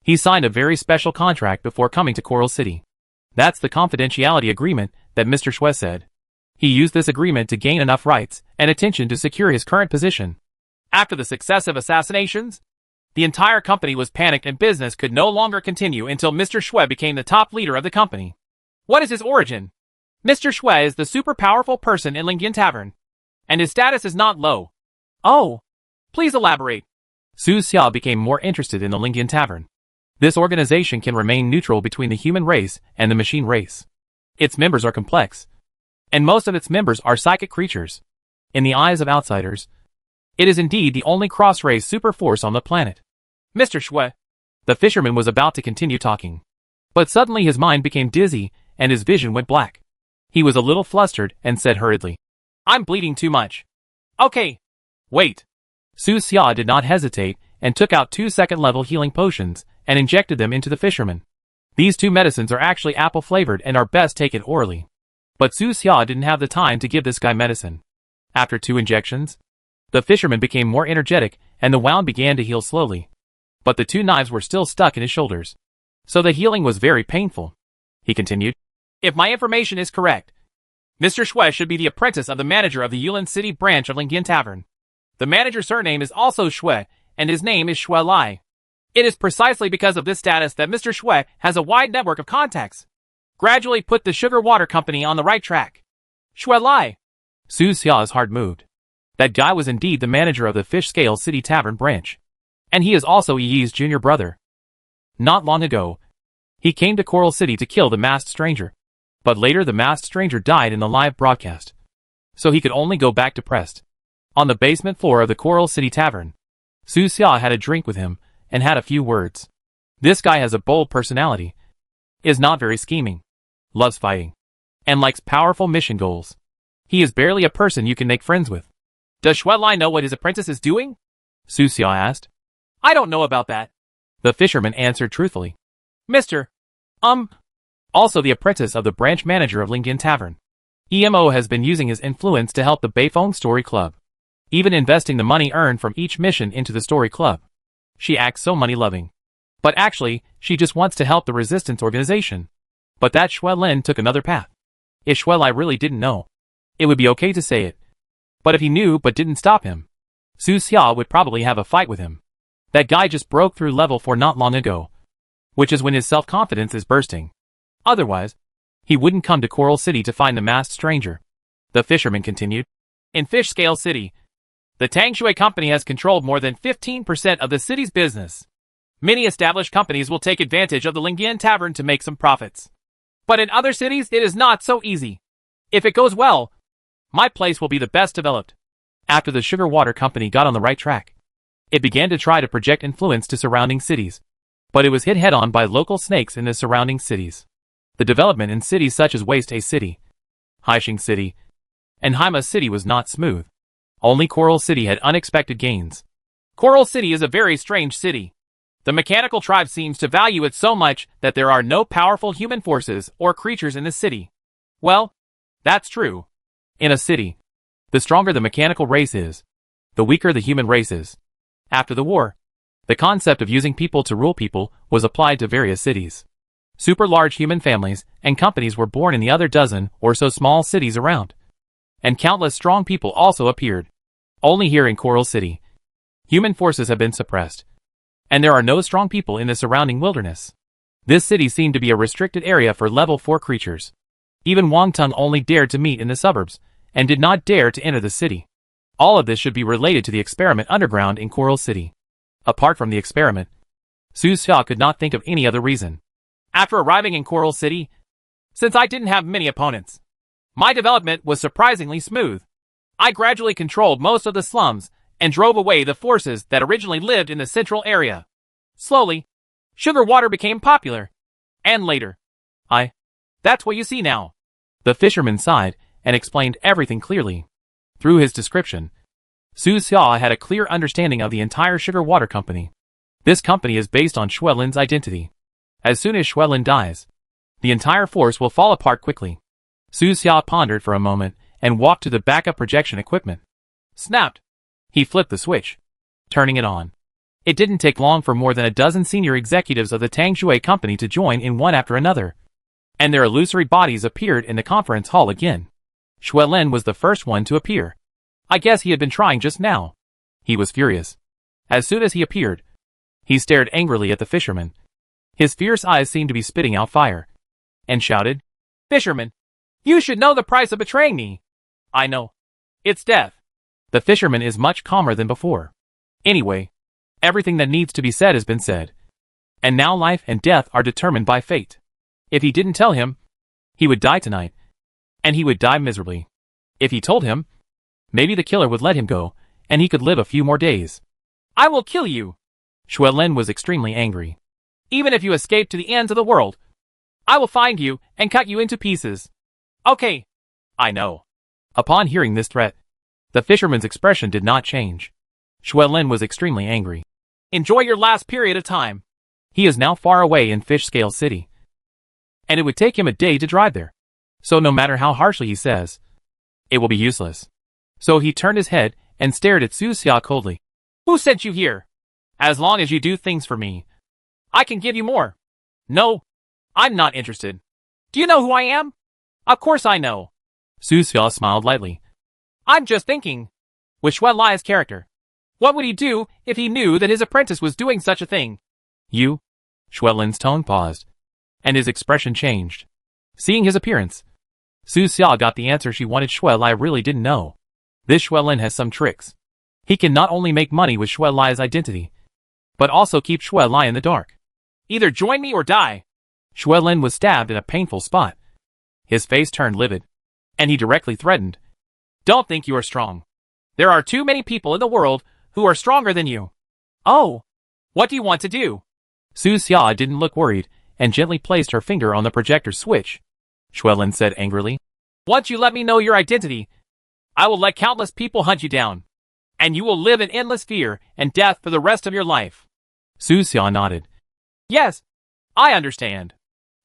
A: he signed a very special contract before coming to Coral City. That's the confidentiality agreement that Mr. Xue said. He used this agreement to gain enough rights and attention to secure his current position.
B: After the successive assassinations, the entire company was panicked and business could no longer continue until Mr. Xue became the top leader of the company. What is his origin? Mr. Xue is the super powerful person in Lingyan Tavern, and his status is not low. Oh, please elaborate.
A: Su Xia became more interested in the Lingyan Tavern. This organization can remain neutral between the human race and the machine race. Its members are complex, and most of its members are psychic creatures. In the eyes of outsiders, it is indeed the only cross-race super force on the planet.
B: Mr. Xue,
A: the fisherman was about to continue talking, but suddenly his mind became dizzy and his vision went black. He was a little flustered and said hurriedly,
B: I'm bleeding too much. Okay, wait.
A: Su Xia did not hesitate and took out 2 second-level healing potions and injected them into the fisherman. These 2 medicines are actually apple-flavored and are best taken orally. But Su Xia didn't have the time to give this guy medicine. After 2 injections, the fisherman became more energetic and the wound began to heal slowly. But the 2 knives were still stuck in his shoulders, so the healing was very painful. He continued,
B: If my information is correct, Mr. Xue should be the apprentice of the manager of the Yulin City branch of Lingyan Tavern. The manager's surname is also Xue, and his name is Xue Lai. It is precisely because of this status that Mr. Xue has a wide network of contacts. Gradually put the sugar water company on the right track. Xue Lai.
A: Su Xia's heart moved. That guy was indeed the manager of the Fishscale City Tavern branch. And he is also Yi's junior brother. Not long ago, he came to Coral City to kill the masked stranger. But later the masked stranger died in the live broadcast. So he could only go back depressed. On the basement floor of the Coral City Tavern, Su Xia had a drink with him and had a few words. This guy has a bold personality, is not very scheming, loves fighting, and likes powerful mission goals. He is barely a person you can make friends with.
B: Does Xue Lai know what his apprentice is doing?
A: Su Xia asked.
B: I don't know about that.
A: The fisherman answered truthfully.
B: Mr.
A: Also the apprentice of the branch manager of Lingyan Tavern. EMO has been using his influence to help the Beifeng Story Club, even investing the money earned from each mission into the Story Club. She acts so money-loving. But actually, she just wants to help the resistance organization. But that Xue Lin took another path. If Xue Lai really didn't know, it would be okay to say it. But if he knew but didn't stop him, Su Xia would probably have a fight with him. That guy just broke through level 4 not long ago, which is when his self-confidence is bursting. Otherwise, he wouldn't come to Coral City to find the masked stranger. The fisherman continued.
B: In Fishscale City, the Tang Shui company has controlled more than 15% of the city's business. Many established companies will take advantage of the Lingyan Tavern to make some profits. But in other cities, it is not so easy. If it goes well, my place will be the best developed.
A: After the sugar water company got on the right track, it began to try to project influence to surrounding cities. But it was hit head-on by local snakes in the surrounding cities. The development in cities such as Waste A City, Haixing City, and Haima City was not smooth. Only Coral City had unexpected gains.
B: Coral City is a very strange city. The mechanical tribe seems to value it so much that there are no powerful human forces or creatures in the city. Well, that's true.
A: In a city, the stronger the mechanical race is, the weaker the human race is. After the war, the concept of using people to rule people was applied to various cities. Super large human families and companies were born in the other dozen or so small cities around. And countless strong people also appeared. Only here in Coral City, human forces have been suppressed. And there are no strong people in the surrounding wilderness. This city seemed to be a restricted area for level 4 creatures. Even Wang Tung only dared to meet in the suburbs, and did not dare to enter the city. All of this should be related to the experiment underground in Coral City. Apart from the experiment, Su Xia could not think of any other reason.
B: After arriving in Coral City, since I didn't have many opponents, my development was surprisingly smooth. I gradually controlled most of the slums and drove away the forces that originally lived in the central area. Slowly, sugar water became popular. And later, that's what you see now.
A: The fisherman sighed and explained everything clearly. Through his description, Su Xia had a clear understanding of the entire sugar water company. This company is based on Xuelin's identity. As soon as Xuelin dies, the entire force will fall apart quickly. Su Xia pondered for a moment and walked to the backup projection equipment.
B: Snapped.
A: He flipped the switch, turning it on. It didn't take long for more than a dozen senior executives of the Tangshui company to join in one after another. And their illusory bodies appeared in the conference hall again. Xuelin was the first one to appear. I guess he had been trying just now. He was furious. As soon as he appeared, he stared angrily at the fisherman. His fierce eyes seemed to be spitting out fire. And shouted,
B: "Fisherman, you should know the price of betraying me." "I know. It's death."
A: The fisherman is much calmer than before. Anyway, everything that needs to be said has been said. And now life and death are determined by fate. If he didn't tell him, he would die tonight. And he would die miserably. If he told him, maybe the killer would let him go, and he could live a few more days.
B: "I will kill you."
A: Xuelin was extremely angry.
B: "Even if you escape to the ends of the world, I will find you and cut you into pieces." "Okay."
A: "I know." Upon hearing this threat, the fisherman's expression did not change. Xuelin was extremely angry.
B: "Enjoy your last period of time."
A: He is now far away in Fish Scale City, and it would take him a day to drive there. So no matter how harshly he says, it will be useless. So he turned his head and stared at Su Xia coldly.
B: "Who sent you here? As long as you do things for me, I can give you more." "No, I'm not interested." "Do you know who I am?" "Of course I know."
A: Su Xia smiled lightly.
B: "I'm just thinking, with Xue Lai's character, what would he do if he knew that his apprentice was doing such a thing?"
A: "You?" Xuelin's tone paused, and his expression changed. Seeing his appearance, Su Xia got the answer she wanted. Xue Lai really didn't know. This Xuelin has some tricks. He can not only make money with Xue Lai's identity, but also keep Xue Lai in the dark.
B: "Either join me or die."
A: Xuelin was stabbed in a painful spot. His face turned livid, and he directly threatened.
B: "Don't think you are strong. There are too many people in the world who are stronger than you."
A: "Oh,
B: what do you want to do?"
A: Su Xia didn't look worried, and gently placed her finger on the projector switch. Xuelin said angrily,
B: "Once you let me know your identity, I will let countless people hunt you down, and you will live in endless fear and death for the rest of your life."
A: Su Xia nodded.
B: "Yes, I understand.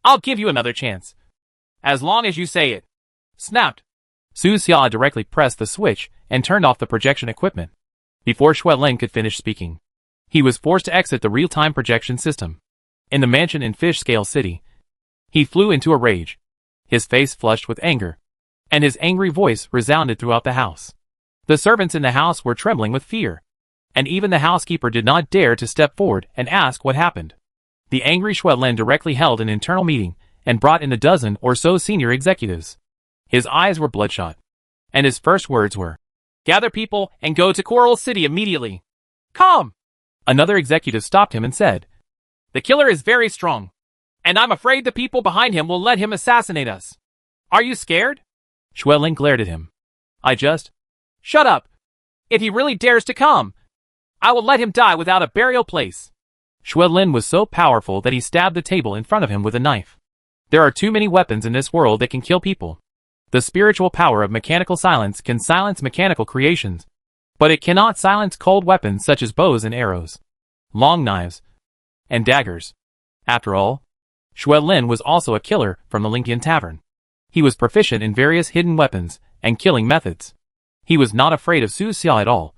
B: I'll give you another chance. As long as you say it." Snapped.
A: Su Xia directly pressed the switch and turned off the projection equipment. Before Xuelin could finish speaking, he was forced to exit the real-time projection system. In the mansion in Fish Scale City, he flew into a rage, his face flushed with anger, and his angry voice resounded throughout the house. The servants in the house were trembling with fear, and even the housekeeper did not dare to step forward and ask what happened. The angry Xuelin directly held an internal meeting and brought in a dozen or so senior executives. His eyes were bloodshot, and his first words were,
B: "Gather people and go to Coral City immediately." "Come!"
A: Another executive stopped him and said,
B: "The killer is very strong, And I'm afraid the people behind him will let him assassinate us. Are you scared?
A: Xuelin glared at him.
B: Shut up. If he really dares to come, I will let him die without a burial place.
A: Xuelin was so powerful that he stabbed the table in front of him with a knife. There are too many weapons in this world that can kill people. The spiritual power of mechanical silence can silence mechanical creations, but it cannot silence cold weapons such as bows and arrows, long knives, and daggers. After all, Xuelin was also a killer from the Lingian Tavern. He was proficient in various hidden weapons and killing methods. He was not afraid of Su Xia at all.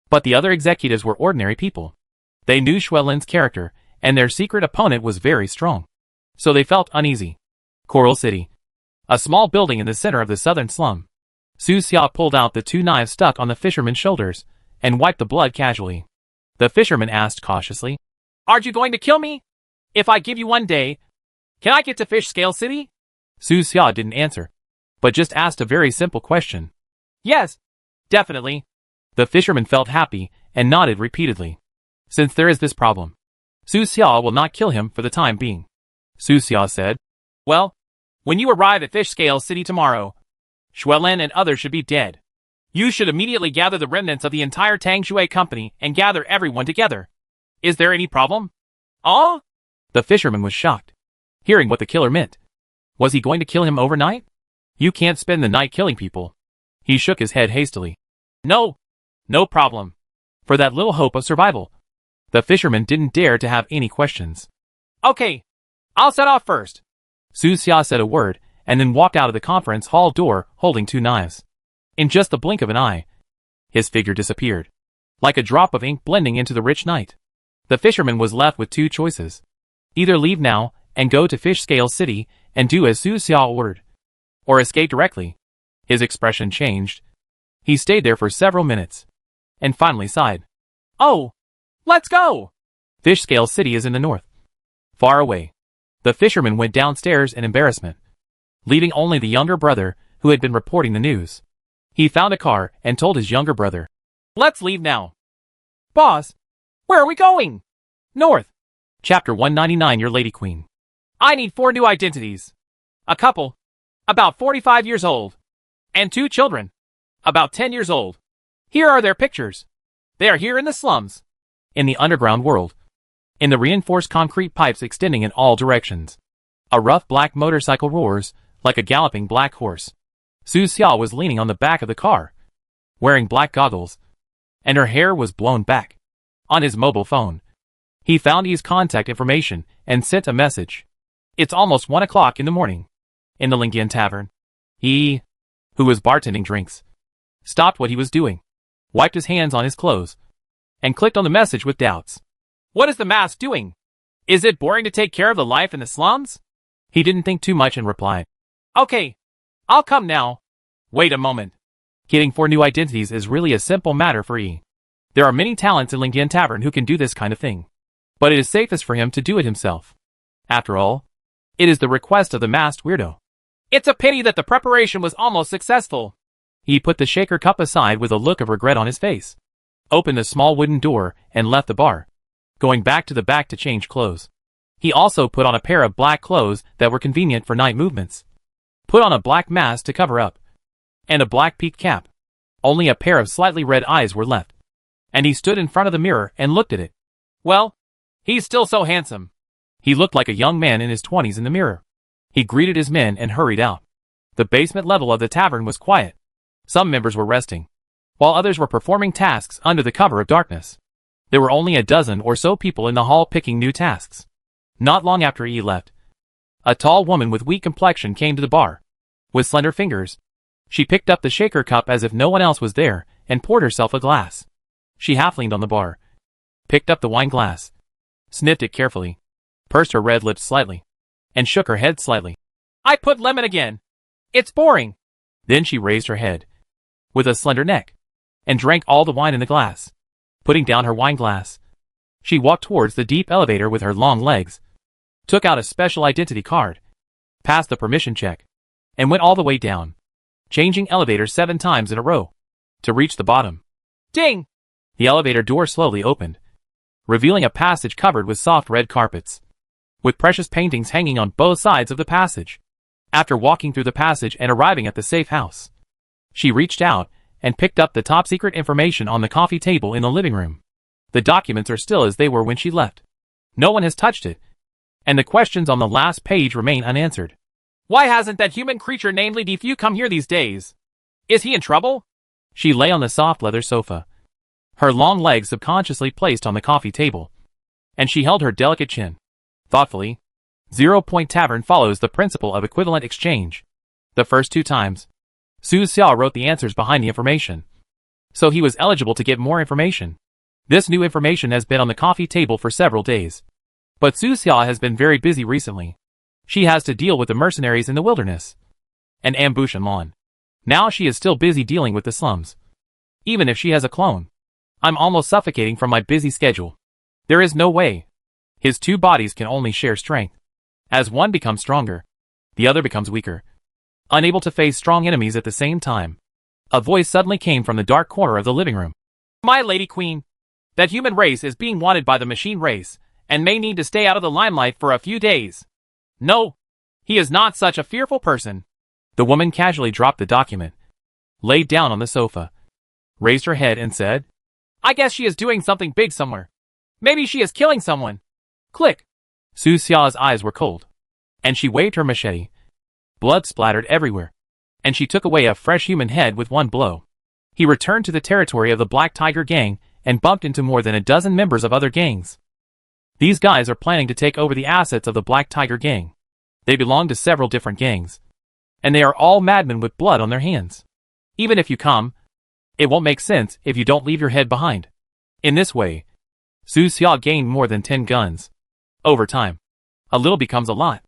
A: But the other executives were ordinary people. They knew Xuelin's character, and their secret opponent was very strong. So they felt uneasy. Coral City. A small building in the center of the southern slum. Su Xia pulled out the 2 knives stuck on the fisherman's shoulders, and wiped the blood casually. The fisherman asked cautiously,
B: Aren't you going to kill me? If I give you 1 day, can I get to Fish Scale City?
A: Su Xia didn't answer, but just asked a very simple question.
B: Yes, definitely.
A: The fisherman felt happy, and nodded repeatedly. Since there is this problem, Su Xia will not kill him for the time being. Su Xia said,
B: Well, when you arrive at Fish Scale City tomorrow, Xuelin and others should be dead. You should immediately gather the remnants of the entire Tang Shui company and gather everyone together. Is there any problem? Oh?
A: The fisherman was shocked, hearing what the killer meant. Was he going to kill him overnight? You can't spend the night killing people. He shook his head hastily.
B: No problem.
A: For that little hope of survival. The fisherman didn't dare to have any questions.
B: Okay, I'll set off first.
A: Su Xia said a word, and then walked out of the conference hall door holding 2 knives. In just the blink of an eye, his figure disappeared, like a drop of ink blending into the rich night. The fisherman was left with 2 choices. Either leave now and go to Fish Scale City and do as Su Xia ordered, or escape directly. His expression changed. He stayed there for several minutes, and finally sighed.
B: Oh, let's go!
A: Fish Scale City is in the north, far away. The fisherman went downstairs in embarrassment, leaving only the younger brother who had been reporting the news. He found a car and told his younger brother,
B: Let's leave now. Boss, where are we going? North.
A: Chapter 199 Your Lady Queen.
B: I need 4 new identities. A couple, about 45 years old, and 2 children, about 10 years old. Here are their pictures. They are here in the slums.
A: In the underground world. In the reinforced concrete pipes extending in all directions. A rough black motorcycle roars, like a galloping black horse. Su Xia was leaning on the back of the car, wearing black goggles, and her hair was blown back. On his mobile phone, he found Yi's contact information and sent a message. It's almost 1 o'clock in the morning. In the Lingian Tavern. Yi, who was bartending drinks, stopped what he was doing, wiped his hands on his clothes, and clicked on the message with doubts.
B: What is the mask doing? Is it boring to take care of the life in the slums?
A: He didn't think too much and replied,
B: Okay, I'll come now. Wait a moment.
A: Getting 4 new identities is really a simple matter for Yi. There are many talents in Lingian Tavern who can do this kind of thing, but it is safest for him to do it himself. After all, it is the request of the masked weirdo.
B: It's a pity that the preparation was almost successful.
A: He put the shaker cup aside with a look of regret on his face, opened a small wooden door, and left the bar, going back to the back to change clothes. He also put on a pair of black clothes that were convenient for night movements, put on a black mask to cover up, and a black peaked cap. Only a pair of slightly red eyes were left, and he stood in front of the mirror and looked at it.
B: Well, he's still so handsome.
A: He looked like a young man in his 20s in the mirror. He greeted his men and hurried out. The basement level of the tavern was quiet. Some members were resting, while others were performing tasks under the cover of darkness. There were only a dozen or so people in the hall picking new tasks. Not long after Yi left, a tall woman with weak complexion came to the bar. With slender fingers, she picked up the shaker cup as if no one else was there and poured herself a glass. She half leaned on the bar, picked up the wine glass, sniffed it carefully, pursed her red lips slightly, and shook her head slightly.
B: I put lemon again. It's boring.
A: Then she raised her head, with a slender neck, and drank all the wine in the glass. Putting down her wine glass, she walked towards the deep elevator with her long legs, took out a special identity card, passed the permission check, and went all the way down, changing elevators 7 times in a row, to reach the bottom.
B: Ding!
A: The elevator door slowly opened, revealing a passage covered with soft red carpets. with precious paintings hanging on both sides of the passage. After walking through the passage and arriving at the safe house, she reached out and picked up the top-secret information on the coffee table in the living room. The documents are still as they were when she left. No one has touched it, and the questions on the last page remain unanswered.
B: Why hasn't that human creature named Defu come here these days? Is he in trouble?
A: She lay on the soft leather sofa, her long legs subconsciously placed on the coffee table, and she held her delicate chin. Thoughtfully, 0 Point Tavern follows the principle of equivalent exchange. The first 2 times, Su Xiao wrote the answers behind the information, so he was eligible to get more information. This new information has been on the coffee table for several days. But Su Xiao has been very busy recently. She has to deal with the mercenaries in the wilderness and ambush and lawn. Now she is still busy dealing with the slums. Even if she has a clone, I'm almost suffocating from my busy schedule. There is no way. His 2 bodies can only share strength. As one becomes stronger, the other becomes weaker. Unable to face strong enemies at the same time, a voice suddenly came from the dark corner of the living room.
B: My lady queen, that human race is being wanted by the machine race, and may need to stay out of the limelight for a few days. No, he is not such a fearful person.
A: The woman casually dropped the document, laid down on the sofa, raised her head and said,
B: I guess she is doing something big somewhere. Maybe she is killing someone. Click.
A: Su Xiao's eyes were cold, and she waved her machete. Blood splattered everywhere, and she took away a fresh human head with one blow. He returned to the territory of the Black Tiger Gang and bumped into more than a dozen members of other gangs. These guys are planning to take over the assets of the Black Tiger Gang. They belong to several different gangs, and they are all madmen with blood on their hands. Even if you come, it won't make sense if you don't leave your head behind. In this way, Su Xiao gained more than 10 guns. Over time, a little becomes a lot.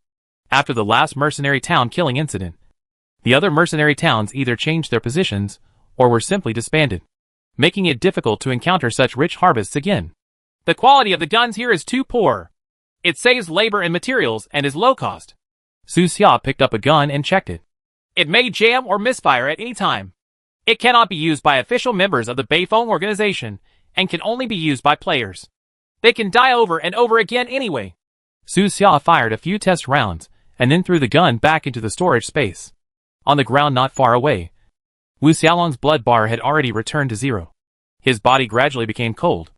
A: After the last mercenary town killing incident, the other mercenary towns either changed their positions or were simply disbanded, making it difficult to encounter such rich harvests again.
B: The quality of the guns here is too poor. It saves labor and materials and is low cost.
A: Su Xiao picked up a gun and checked it.
B: It may jam or misfire at any time. It cannot be used by official members of the Beifeng organization and can only be used by players. They can die over and over again anyway.
A: Su Xiao fired a few test rounds and then threw the gun back into the storage space. On the ground not far away, Wu Xiaolong's blood bar had already returned to 0. His body gradually became cold,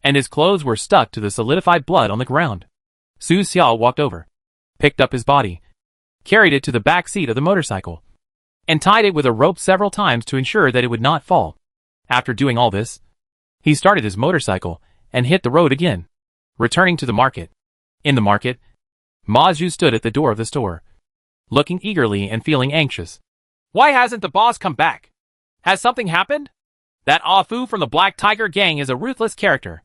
A: and his clothes were stuck to the solidified blood on the ground. Su Xiao walked over, picked up his body, carried it to the back seat of the motorcycle, and tied it with a rope several times to ensure that it would not fall. After doing all this, he started his motorcycle and hit the road again, returning to the market. In the market, Ma Zhu stood at the door of the store, looking eagerly and feeling anxious.
B: Why hasn't the boss come back? Has something happened? That Ah Fu from the Black Tiger Gang is a ruthless character,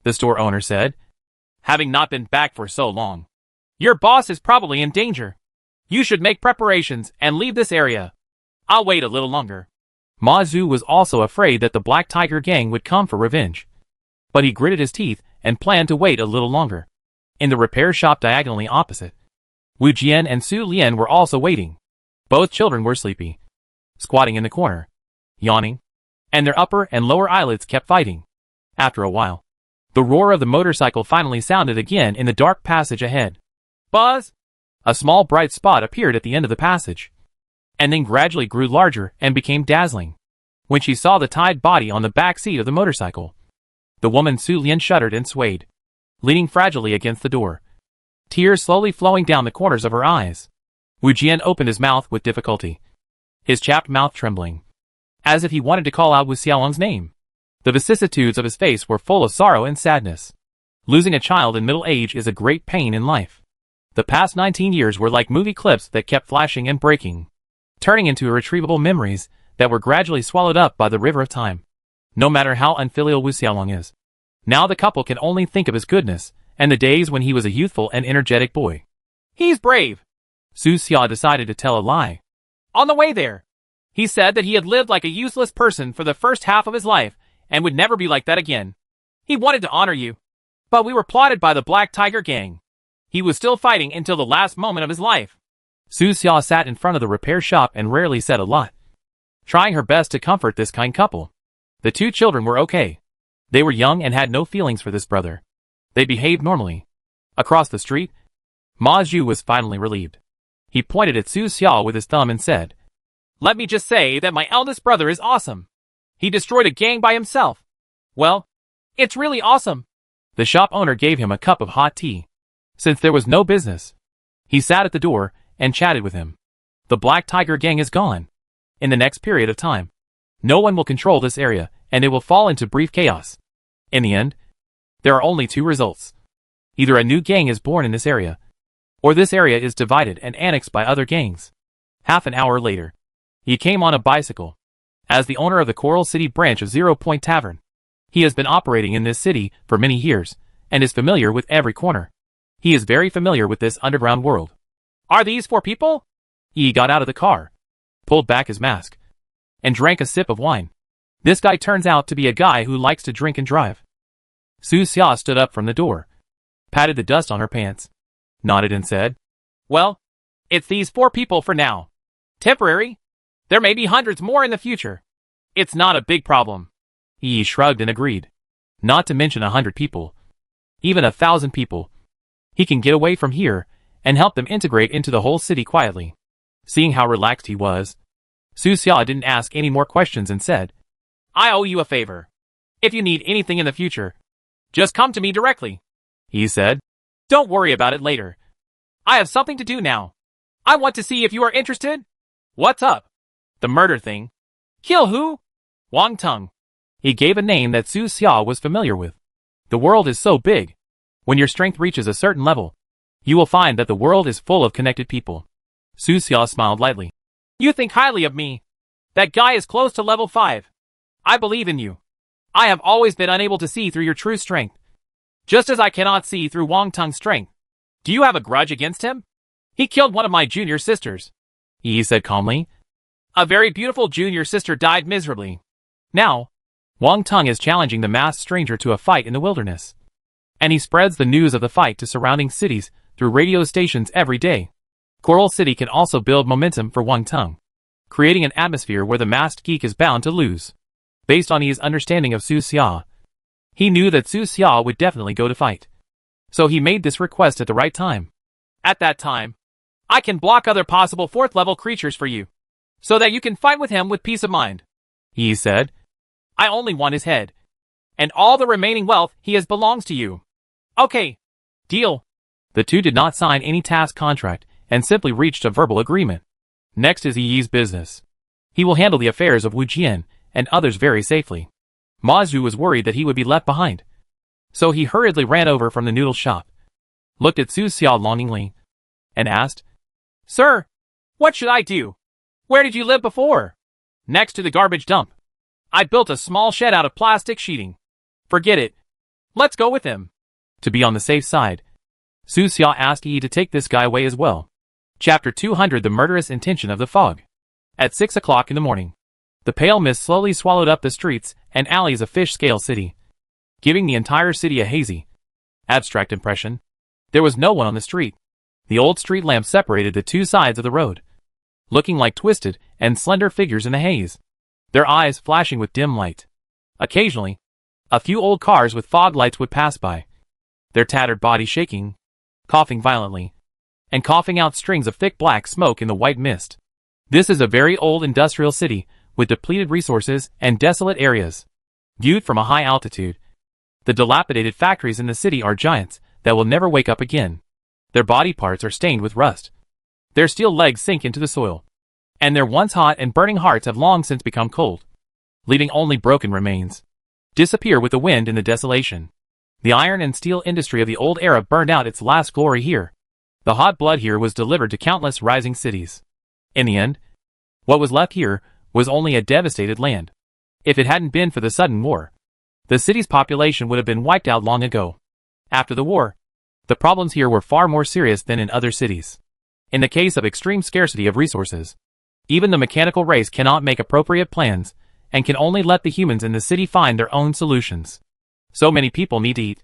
B: the store owner said, having not been back for so long. Your boss is probably in danger. You should make preparations and leave this area. I'll wait a little longer.
A: Ma Zhu was also afraid that the Black Tiger Gang would come for revenge, but he gritted his teeth and planned to wait a little longer. In the repair shop diagonally opposite, Wu Jian and Su Lian were also waiting. Both children were sleepy, squatting in the corner, yawning, and their upper and lower eyelids kept fighting. After a while, the roar of the motorcycle finally sounded again in the dark passage ahead.
B: Buzz!
A: A small bright spot appeared at the end of the passage, and then gradually grew larger and became dazzling. When she saw the tied body on the back seat of the motorcycle, the woman Su Lian shuddered and swayed, leaning fragilely against the door, tears slowly flowing down the corners of her eyes. Wu Jian opened his mouth with difficulty, his chapped mouth trembling, as if he wanted to call out Wu Xiaolong's name. The vicissitudes of his face were full of sorrow and sadness. Losing a child in middle age is a great pain in life. The past 19 years were like movie clips that kept flashing and breaking, turning into irretrievable memories that were gradually swallowed up by the river of time. No matter how unfilial Wu Xiaolong is, now the couple can only think of his goodness and the days when he was a youthful and energetic boy.
B: He's brave.
A: Su Xiao decided to tell a lie.
B: On the way there, he said that he had lived like a useless person for the first half of his life and would never be like that again. He wanted to honor you, but we were plotted by the Black Tiger Gang. He was still fighting until the last moment of his life.
A: Su Xiao sat in front of the repair shop and rarely said a lot, trying her best to comfort this kind couple. The 2 children were okay. They were young and had no feelings for this brother. They behaved normally. Across the street, Ma Zhu was finally relieved. He pointed at Su Xiao with his thumb and said,
B: Let me just say that my eldest brother is awesome. He destroyed a gang by himself. Well, it's really awesome.
A: The shop owner gave him a cup of hot tea. Since there was no business, he sat at the door and chatted with him. The Black Tiger gang is gone. In the next period of time, no one will control this area, and it will fall into brief chaos. In the end, there are only two results. Either a new gang is born in this area, or this area is divided and annexed by other gangs. Half an hour later, he came on a bicycle. As the owner of the Coral City branch of 0 Point Tavern, he has been operating in this city for many years, and is familiar with every corner. He is very familiar with this underground world.
B: Are these 4 people?
A: He got out of the car, pulled back his mask, and drank a sip of wine. This guy turns out to be a guy who likes to drink and drive. Su Xia stood up from the door, patted the dust on her pants, nodded and said,
B: Well, it's these 4 people for now. Temporary. There may be hundreds more in the future. It's not a big problem.
A: He shrugged and agreed. Not to mention 100 people. Even 1,000 people. He can get away from here and help them integrate into the whole city quietly. Seeing how relaxed he was, Su Xia didn't ask any more questions and said,
B: I owe you a favor. If you need anything in the future, just come to me directly.
A: He said,
B: Don't worry about it later. I have something to do now. I want to see if you are interested. What's up?
A: The murder thing.
B: Kill who? Wang Teng.
A: He gave a name that Su Xia was familiar with. The world is so big. When your strength reaches a certain level, you will find that the world is full of connected people. Su Xia smiled lightly.
B: You think highly of me. That guy is close to level 5. I believe in you. I have always been unable to see through your true strength. Just as I cannot see through Wang Teng's strength. Do you have a grudge against him? He killed one of my junior sisters.
A: He said calmly.
B: A very beautiful junior sister died miserably. Now,
A: Wang Teng is challenging the masked stranger to a fight in the wilderness. And he spreads the news of the fight to surrounding cities through radio stations every day. Coral City can also build momentum for Wang Teng, creating an atmosphere where the masked geek is bound to lose. Based on his understanding of Su Xia, he knew that Su Xia would definitely go to fight. So he made this request at the right time.
B: At that time, I can block other possible 4th level creatures for you, so that you can fight with him with peace of mind.
A: He said,
B: I only want his head, and all the remaining wealth he has belongs to you. Okay. Deal.
A: The two did not sign any task contract and simply reached a verbal agreement. Next is Yi's business. He will handle the affairs of Wu Jian and others very safely. Ma Zhu was worried that he would be left behind. So he hurriedly ran over from the noodle shop, looked at Su Xiao longingly, and asked,
B: Sir, what should I do? Where did you live before? Next to the garbage dump. I built a small shed out of plastic sheeting. Forget it. Let's go with him.
A: To be on the safe side, Su Xiao asked Yi to take this guy away as well. Chapter 200 The Murderous Intention of the Fog. At 6 o'clock in the morning, the pale mist slowly swallowed up the streets and alleys of Fish-Scale City, giving the entire city a hazy, abstract impression. There was no one on the street. The old street lamp separated the two sides of the road, looking like twisted and slender figures in the haze, their eyes flashing with dim light. Occasionally, a few old cars with fog lights would pass by, their tattered bodies shaking, coughing violently, and coughing out strings of thick black smoke in the white mist. This is a very old industrial city with depleted resources and desolate areas. Viewed from a high altitude, the dilapidated factories in the city are giants that will never wake up again. Their body parts are stained with rust. Their steel legs sink into the soil, and their once hot and burning hearts have long since become cold, leaving only broken remains. Disappear with the wind in the desolation. The iron and steel industry of the old era burned out its last glory here. The hot blood here was delivered to countless rising cities. In the end, what was left here was only a devastated land. If it hadn't been for the sudden war, the city's population would have been wiped out long ago. After the war, the problems here were far more serious than in other cities. In the case of extreme scarcity of resources, even the mechanical race cannot make appropriate plans and can only let the humans in the city find their own solutions. So many people need to eat.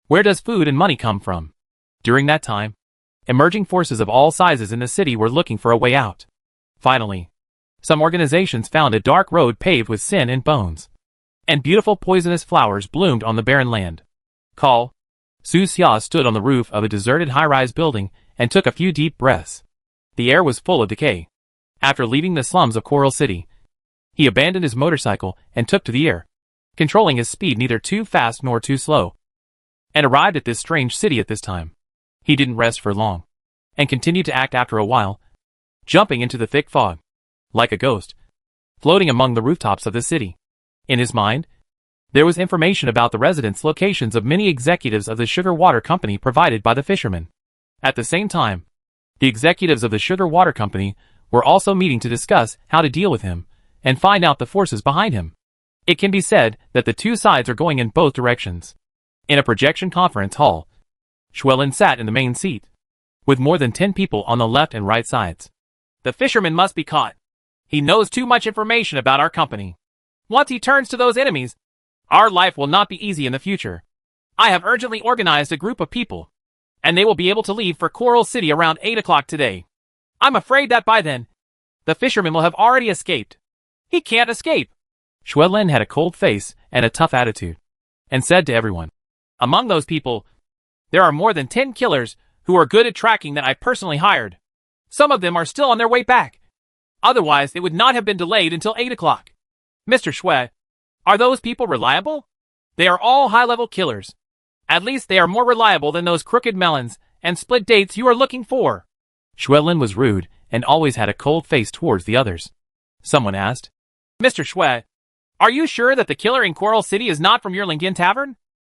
A: Where does food and money come from? During that time, emerging forces of all sizes in the city were looking for a way out. Finally, some organizations found a dark road paved with sin and bones, and beautiful poisonous flowers bloomed on the barren land. Su Xia stood on the roof of a deserted high-rise building and took a few deep breaths. The air was full of decay. After leaving the slums of Coral City, he abandoned his motorcycle and took to the air, controlling his speed neither too fast nor too slow, and arrived at this strange city at this time. He didn't rest for long, and continued to act after a while, jumping into the thick fog, like a ghost, floating among the rooftops of the city. In his mind, there was information about the residence locations of many executives of the sugar water company provided by the fishermen. At the same time, the executives of the sugar water company were also meeting to discuss how to deal with him and find out the forces behind him. It can be said that the two sides are going in both directions. In a projection conference hall, Schwellen sat in the main seat, with more than 10 people on the left and right sides.
B: The fisherman must be caught. He knows too much information about our company. Once he turns to those enemies, our life will not be easy in the future. I have urgently organized a group of people, and they will be able to leave for Coral City around 8 o'clock today. I'm afraid that by then, the fisherman will have already escaped. He can't escape.
A: Schwellen had a cold face and a tough attitude, and said to everyone,
B: among those people, there are more than 10 killers who are good at tracking that I personally hired. Some of them are still on their way back. Otherwise, it would not have been delayed until 8 o'clock. Mr. Schwe, are those people reliable? They are all high-level killers. At least they are more reliable than those crooked melons and split dates you are looking for.
A: Schwellen was rude and always had a cold face towards the others. Someone asked,
B: Mr. Schwe, are you sure that the killer in Coral City is not from your Lingin Tavern?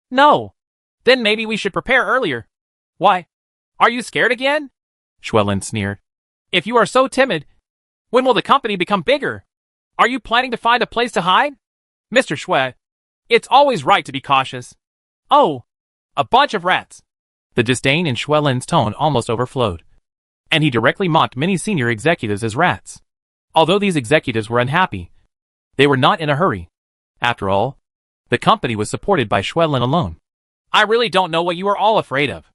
B: No. Then maybe we should prepare earlier. Why? Are you scared again?
A: Schwellen sneered.
B: If you are so timid, when will the company become bigger? Are you planning to find a place to hide? Mr. Schwe, it's always right to be cautious. Oh, a bunch of rats.
A: The disdain in Schwellen's tone almost overflowed, and he directly mocked many senior executives as rats. Although these executives were unhappy, they were not in a hurry. After all, the company was supported by Schwellen alone.
B: I really don't know what you are all afraid of,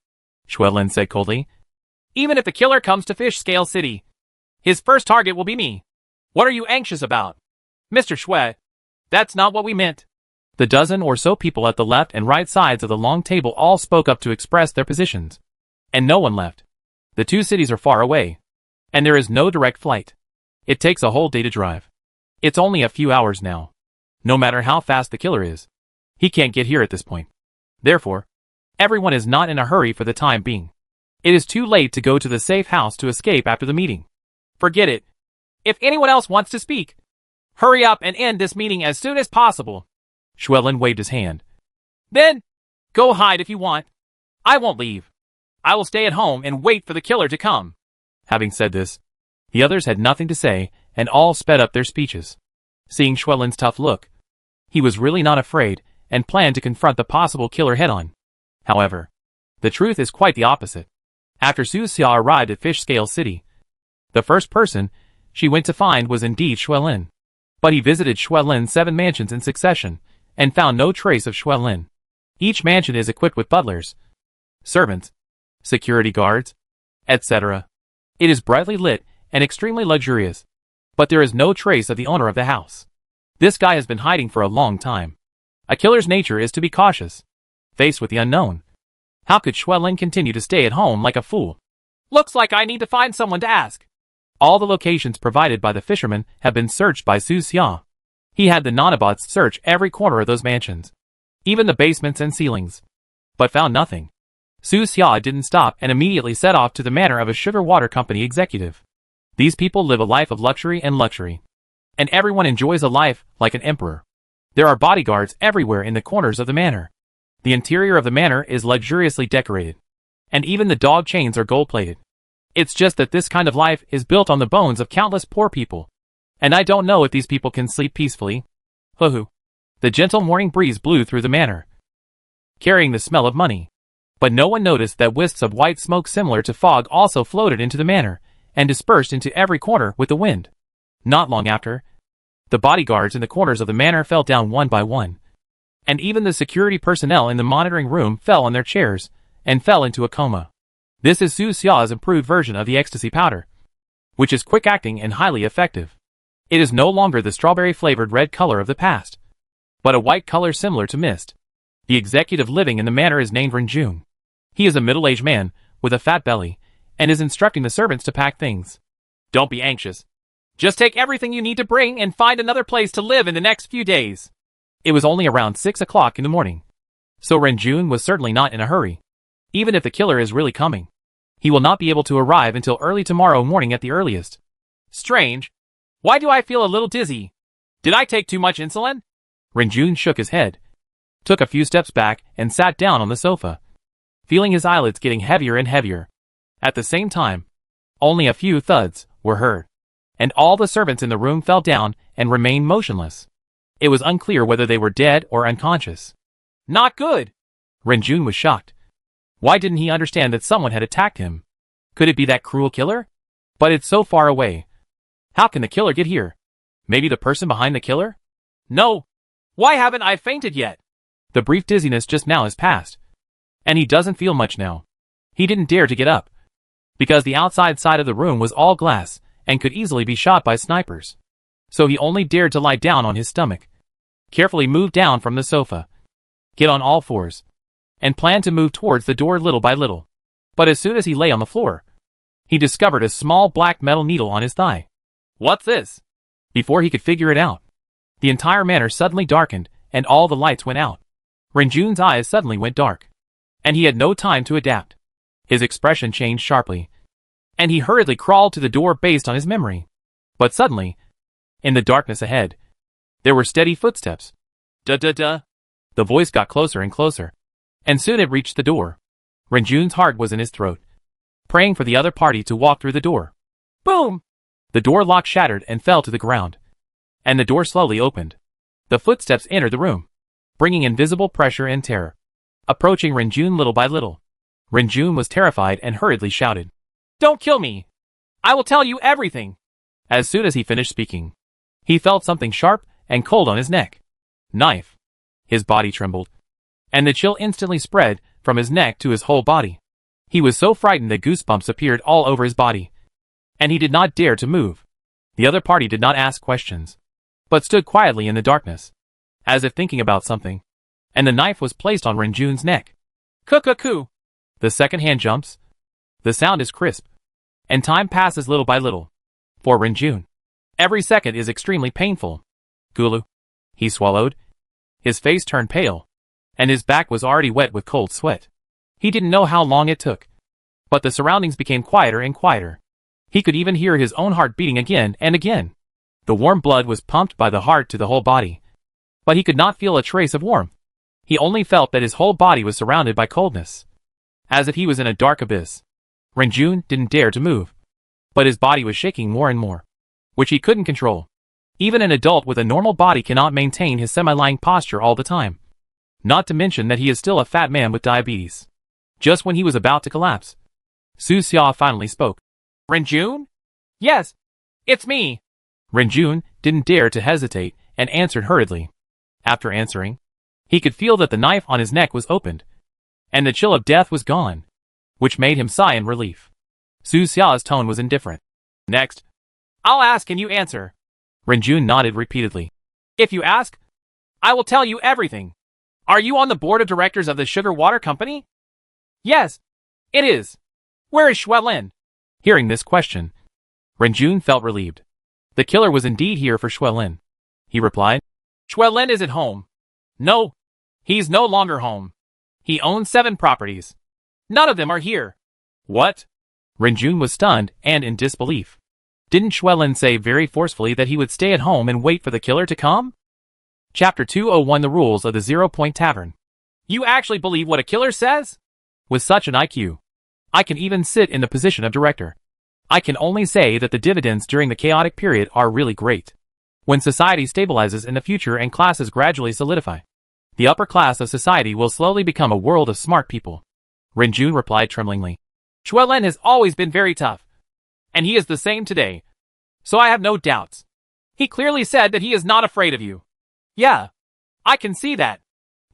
A: Schwellen said coldly.
B: Even if the killer comes to Fish Scale City, his first target will be me. What are you anxious about? Mr. Schwe, that's not what we meant.
A: The dozen or so people at the left and right sides of the long table all spoke up to express their positions. And no one left. The two cities are far away, and there is no direct flight. It takes a whole day to drive. It's only a few hours now. No matter how fast the killer is, he can't get here at this point. Therefore, everyone is not in a hurry for the time being. It is too late to go to the safe house to escape after the meeting.
B: Forget it. If anyone else wants to speak, hurry up and end this meeting as soon as possible.
A: Schwellen waved his hand.
B: Then, go hide if you want. I won't leave. I will stay at home and wait for the killer to come.
A: Having said this, the others had nothing to say, and all sped up their speeches. Seeing Schwellen's tough look, he was really not afraid, and planned to confront the possible killer head-on. However, the truth is quite the opposite. After Su Xia arrived at Fish Scale City, the first person she went to find was indeed Schwellen. But he visited Schwellen's 7 mansions in succession, and found no trace of Schwellen. Each mansion is equipped with butlers, servants, security guards, etc. It is brightly lit and extremely luxurious, but there is no trace of the owner of the house. This guy has been hiding for a long time. A killer's nature is to be cautious. Faced with the unknown, how could Schwellen continue to stay at home like a fool?
B: Looks like I need to find someone to ask.
A: All the locations provided by the fisherman have been searched by Su Xia. He had the nanobots search every corner of those mansions, even the basements and ceilings, but found nothing. Su Xia didn't stop and immediately set off to the manor of a sugar water company executive. These people live a life of luxury, and everyone enjoys a life like an emperor. There are bodyguards everywhere in the corners of the manor. The interior of the manor is luxuriously decorated, and even the dog chains are gold-plated. It's just that this kind of life is built on the bones of countless poor people, and I don't know if these people can sleep peacefully. Hoo-hoo. The gentle morning breeze blew through the manor, carrying the smell of money. But no one noticed that wisps of white smoke similar to fog also floated into the manor, and dispersed into every corner with the wind. Not long after, the bodyguards in the corners of the manor fell down one by one, and even the security personnel in the monitoring room fell on their chairs, and fell into a coma. This is Su Xia's improved version of the ecstasy powder, which is quick-acting and highly effective. It is no longer the strawberry-flavored red color of the past, but a white color similar to mist. The executive living in the manor is named Renjun. He is a middle-aged man, with a fat belly, and is instructing the servants to pack things.
B: Don't be anxious. Just take everything you need to bring and find another place to live in the next few days.
A: It was only around 6 o'clock in the morning, so Renjun was certainly not in a hurry. Even if the killer is really coming, he will not be able to arrive until early tomorrow morning at the earliest.
B: Strange. Why do I feel a little dizzy? Did I take too much insulin?
A: Renjun shook his head, took a few steps back, and sat down on the sofa, feeling his eyelids getting heavier and heavier. At the same time, only a few thuds were heard, and all the servants in the room fell down and remained motionless. It was unclear whether they were dead or unconscious.
B: Not good.
A: Renjun was shocked. Why didn't he understand that someone had attacked him? Could it be that cruel killer? But it's so far away. How can the killer get here? Maybe the person behind the killer?
B: No. Why haven't I fainted yet?
A: The brief dizziness just now has passed, and he doesn't feel much now. He didn't dare to get up, because the outside side of the room was all glass and could easily be shot by snipers. So he only dared to lie down on his stomach, carefully move down from the sofa, get on all fours, and plan to move towards the door little by little. But as soon as he lay on the floor, he discovered a small black metal needle on his thigh.
B: What's this?
A: Before he could figure it out, the entire manor suddenly darkened and all the lights went out. Renjun's eyes suddenly went dark, and he had no time to adapt. His expression changed sharply, and he hurriedly crawled to the door based on his memory. But suddenly, in the darkness ahead, there were steady footsteps.
B: Da-da-da.
A: The voice got closer and closer, and soon it reached the door. Renjun's heart was in his throat, praying for the other party to walk through the door.
B: Boom!
A: The door lock shattered and fell to the ground, and the door slowly opened. The footsteps entered the room, bringing invisible pressure and terror, approaching Renjun little by little. Renjun was terrified and hurriedly shouted,
B: "Don't kill me! I will tell you everything!"
A: As soon as he finished speaking, he felt something sharp and cold on his neck. Knife. His body trembled, and the chill instantly spread from his neck to his whole body. He was so frightened that goosebumps appeared all over his body, and he did not dare to move. The other party did not ask questions, but stood quietly in the darkness, as if thinking about something, and the knife was placed on Renjun's neck.
B: Cuckoo!
A: The second hand jumps. The sound is crisp, and time passes little by little. For Renjun, every second is extremely painful. Gulu. He swallowed. His face turned pale, and his back was already wet with cold sweat. He didn't know how long it took, but the surroundings became quieter and quieter. He could even hear his own heart beating again and again. The warm blood was pumped by the heart to the whole body, but he could not feel a trace of warmth. He only felt that his whole body was surrounded by coldness, as if he was in a dark abyss. Renjun didn't dare to move, but his body was shaking more and more, which he couldn't control. Even an adult with a normal body cannot maintain his semi-lying posture all the time. Not to mention that he is still a fat man with diabetes. Just when he was about to collapse, Su Xia finally spoke.
B: Renjun? Yes, it's me.
A: Renjun didn't dare to hesitate and answered hurriedly. After answering, he could feel that the knife on his neck was opened, and the chill of death was gone, which made him sigh in relief. Su Xia's tone was indifferent.
B: Next, I'll ask and you answer.
A: Renjun nodded repeatedly.
B: If you ask, I will tell you everything. Are you on the board of directors of the Sugar Water Company? Yes, it is. Where is Xuelin?
A: Hearing this question, Renjun felt relieved. The killer was indeed here for Xuelin. He replied,
B: Xuelin isn't home. No, he's no longer home. He owns 7 properties. None of them are here.
A: What? Renjun was stunned and in disbelief. Didn't Xuelin say very forcefully that he would stay at home and wait for the killer to come? Chapter 201 The Rules of the 0 Point Tavern.
B: You actually believe what a killer says?
A: With such an IQ, I can even sit in the position of director. I can only say that the dividends during the chaotic period are really great. When society stabilizes in the future and classes gradually solidify, the upper class of society will slowly become a world of smart people. Renjun replied tremblingly.
B: Xuelin has always been very tough, and he is the same today, so I have no doubts. He clearly said that he is not afraid of you. Yeah, I can see that.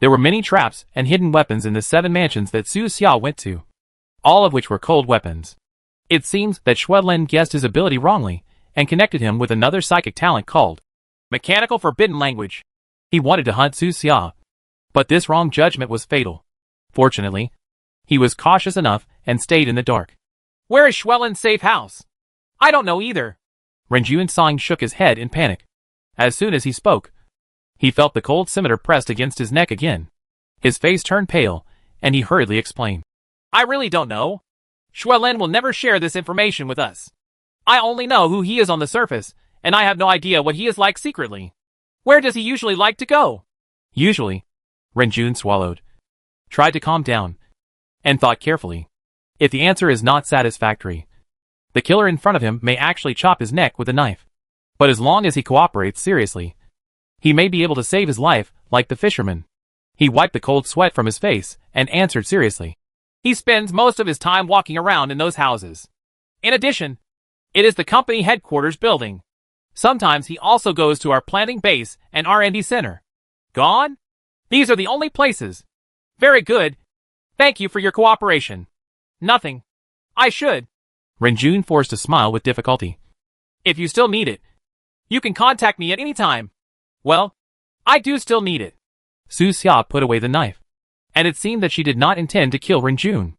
A: There were many traps and hidden weapons in the 7 mansions that Su Xia went to, all of which were cold weapons. It seems that Xuelin guessed his ability wrongly and connected him with another psychic talent called Mechanical Forbidden Language. He wanted to hunt Su Xia, but this wrong judgment was fatal. Fortunately, he was cautious enough and stayed in the dark.
B: Where is Schwellen's safe house? I don't know either.
A: Renjun Song shook his head in panic. As soon as he spoke, he felt the cold scimitar pressed against his neck again. His face turned pale, and he hurriedly explained.
B: I really don't know. Schwellen will never share this information with us. I only know who he is on the surface, and I have no idea what he is like secretly. Where does he usually like to go?
A: Usually. Renjun swallowed, tried to calm down, and thought carefully. If the answer is not satisfactory, the killer in front of him may actually chop his neck with a knife. But as long as he cooperates seriously, he may be able to save his life, like the fisherman. He wiped the cold sweat from his face and answered seriously.
B: He spends most of his time walking around in those houses. In addition, it is the company headquarters building. Sometimes he also goes to our planting base and R&D center. Gone? These are the only places. Very good. Thank you for your cooperation. Nothing. I should.
A: Renjun forced a smile with difficulty.
B: If you still need it, you can contact me at any time. Well, I do still need it.
A: Su Xia put away the knife, and it seemed that she did not intend to kill Renjun.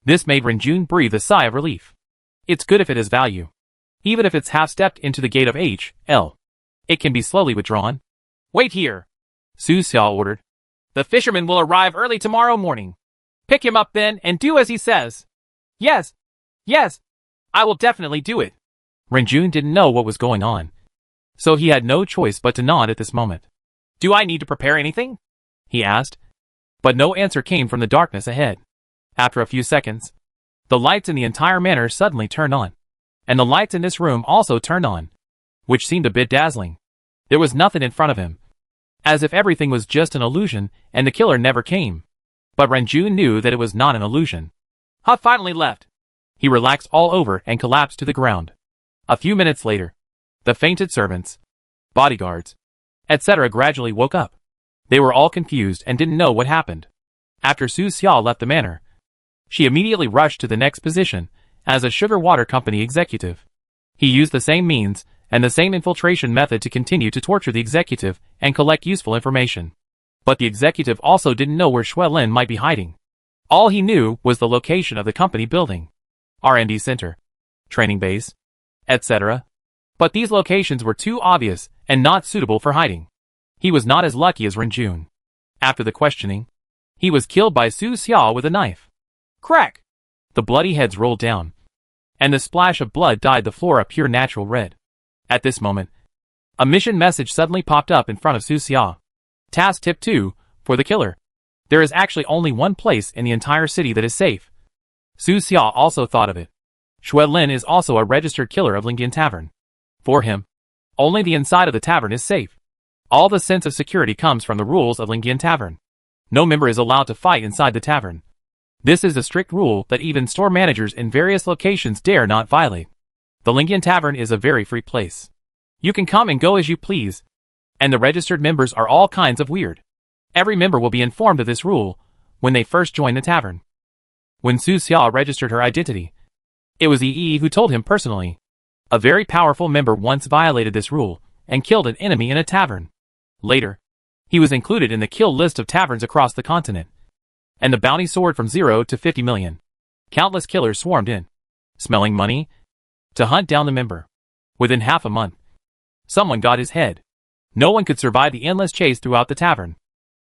A: This made Renjun breathe a sigh of relief. It's good if it has value. Even if it's half-stepped into the gate of H.L. It can be slowly withdrawn.
B: Wait here,
A: Su Xia ordered.
B: The fisherman will arrive early tomorrow morning. Pick him up then and do as he says. Yes. Yes. I will definitely do it.
A: Renjun didn't know what was going on, so he had no choice but to nod at this moment.
B: Do I need to prepare anything?
A: He asked. But no answer came from the darkness ahead. After a few seconds, the lights in the entire manor suddenly turned on, and the lights in this room also turned on, which seemed a bit dazzling. There was nothing in front of him, as if everything was just an illusion and the killer never came. But Renjun knew that it was not an illusion.
B: Ha finally left.
A: He relaxed all over and collapsed to the ground. A few minutes later, the fainted servants, bodyguards, etc. gradually woke up. They were all confused and didn't know what happened. After Su Xia left the manor, she immediately rushed to the next position as a sugar water company executive. He used the same means and the same infiltration method to continue to torture the executive and collect useful information. But the executive also didn't know where Shui Lin might be hiding. All he knew was the location of the company building, R&D center, training base, etc. But these locations were too obvious and not suitable for hiding. He was not as lucky as Renjun. After the questioning, he was killed by Su Xia with a knife.
B: Crack!
A: The bloody heads rolled down, and the splash of blood dyed the floor a pure natural red. At this moment, a mission message suddenly popped up in front of Su Xia. Task tip 2, for the killer. There is actually only one place in the entire city that is safe. Su Xia also thought of it. Shui Lin is also a registered killer of Lingyan Tavern. For him, only the inside of the tavern is safe. All the sense of security comes from the rules of Lingyan Tavern. No member is allowed to fight inside the tavern. This is a strict rule that even store managers in various locations dare not violate. The Lingyan Tavern is a very free place. You can come and go as you please, and the registered members are all kinds of weird. Every member will be informed of this rule when they first join the tavern. When Su Xia registered her identity, it was Yi who told him personally. A very powerful member once violated this rule and killed an enemy in a tavern. Later, he was included in the kill list of taverns across the continent, and the bounty soared from 0 to 50 million. Countless killers swarmed in, smelling money, to hunt down the member. Within half a month, someone got his head. No one could survive the endless chase throughout the tavern.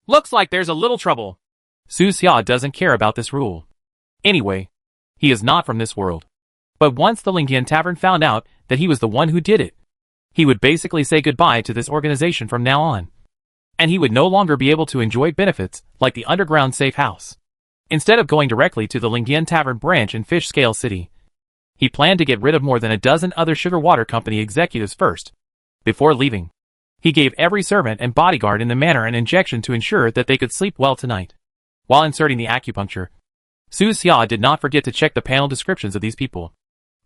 B: Looks like there's a little trouble.
A: Su Xia doesn't care about this rule. Anyway, he is not from this world. But once the Lingyan Tavern found out that he was the one who did it, he would basically say goodbye to this organization from now on. And he would no longer be able to enjoy benefits like the underground safe house. Instead of going directly to the Lingyan Tavern branch in Fish Scale City, he planned to get rid of more than a dozen other sugar water company executives first. Before leaving, he gave every servant and bodyguard in the manor an injection to ensure that they could sleep well tonight. While inserting the acupuncture, Su Xia did not forget to check the panel descriptions of these people.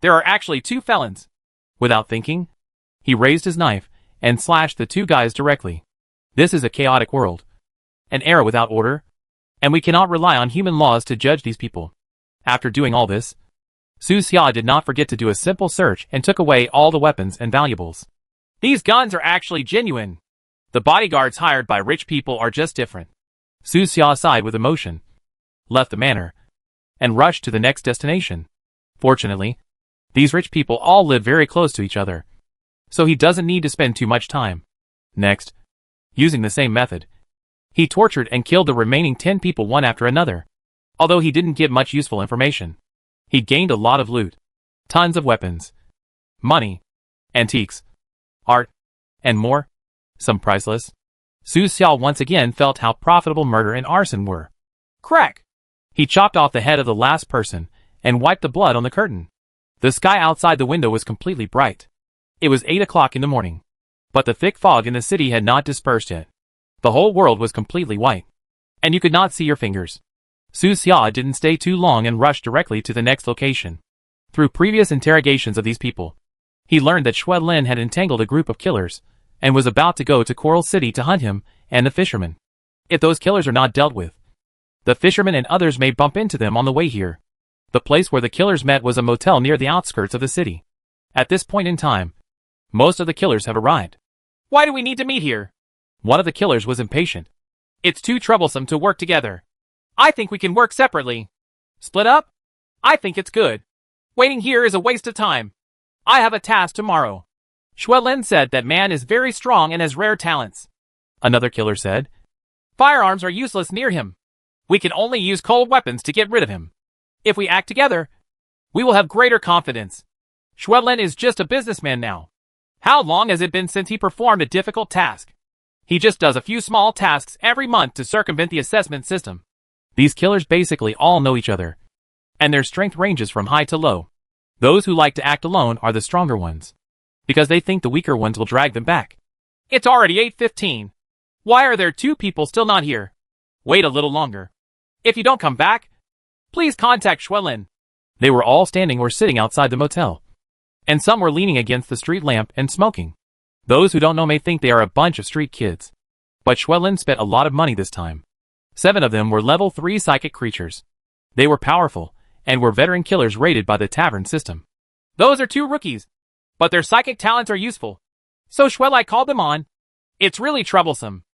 B: There are actually 2 felons.
A: Without thinking, he raised his knife and slashed the 2 guys directly. This is a chaotic world, an era without order, and we cannot rely on human laws to judge these people. After doing all this, Su Xia did not forget to do a simple search and took away all the weapons and valuables.
B: These guns are actually genuine. The bodyguards hired by rich people are just different.
A: Su Xia sighed with emotion, left the manor, and rushed to the next destination. Fortunately, these rich people all live very close to each other, so he doesn't need to spend too much time. Next, using the same method, he tortured and killed the remaining 10 people one after another. Although he didn't get much useful information, he gained a lot of loot. Tons of weapons, money, antiques, art, and more, some priceless. Su Xiao once again felt how profitable murder and arson were. Crack! He chopped off the head of the last person and wiped the blood on the curtain. The sky outside the window was completely bright. It was 8 o'clock in the morning, but the thick fog in the city had not dispersed yet. The whole world was completely white, and you could not see your fingers. Su Xiao didn't stay too long and rushed directly to the next location. Through previous interrogations of these people, he learned that Xue Lin had entangled a group of killers and was about to go to Coral City to hunt him and the fishermen. If those killers are not dealt with, the fishermen and others may bump into them on the way here. The place where the killers met was a motel near the outskirts of the city. At this point in time, most of the killers have arrived.
B: Why do we need to meet here?
A: One of the killers was impatient.
B: It's too troublesome to work together. I think we can work separately. Split up? I think it's good. Waiting here is a waste of time. I have a task tomorrow. Xue Lin said that man is very strong and has rare talents.
A: Another killer said.
B: Firearms are useless near him. We can only use cold weapons to get rid of him. If we act together, we will have greater confidence. Xue Lin is just a businessman now. How long has it been since he performed a difficult task? He just does a few small tasks every month to circumvent the assessment system.
A: These killers basically all know each other, and their strength ranges from high to low. Those who like to act alone are the stronger ones, because they think the weaker ones will drag them back.
B: It's already 8:15. Why are there 2 people still not here? Wait a little longer. If you don't come back, please contact Xue Lin.
A: They were all standing or sitting outside the motel, and some were leaning against the street lamp and smoking. Those who don't know may think they are a bunch of street kids, but Xue Lin spent a lot of money this time. 7 of them were level 3 psychic creatures. They were powerful, and were veteran killers rated by the tavern system.
B: Those are 2 rookies, but their psychic talents are useful. So Xue Lin called them on. It's really troublesome.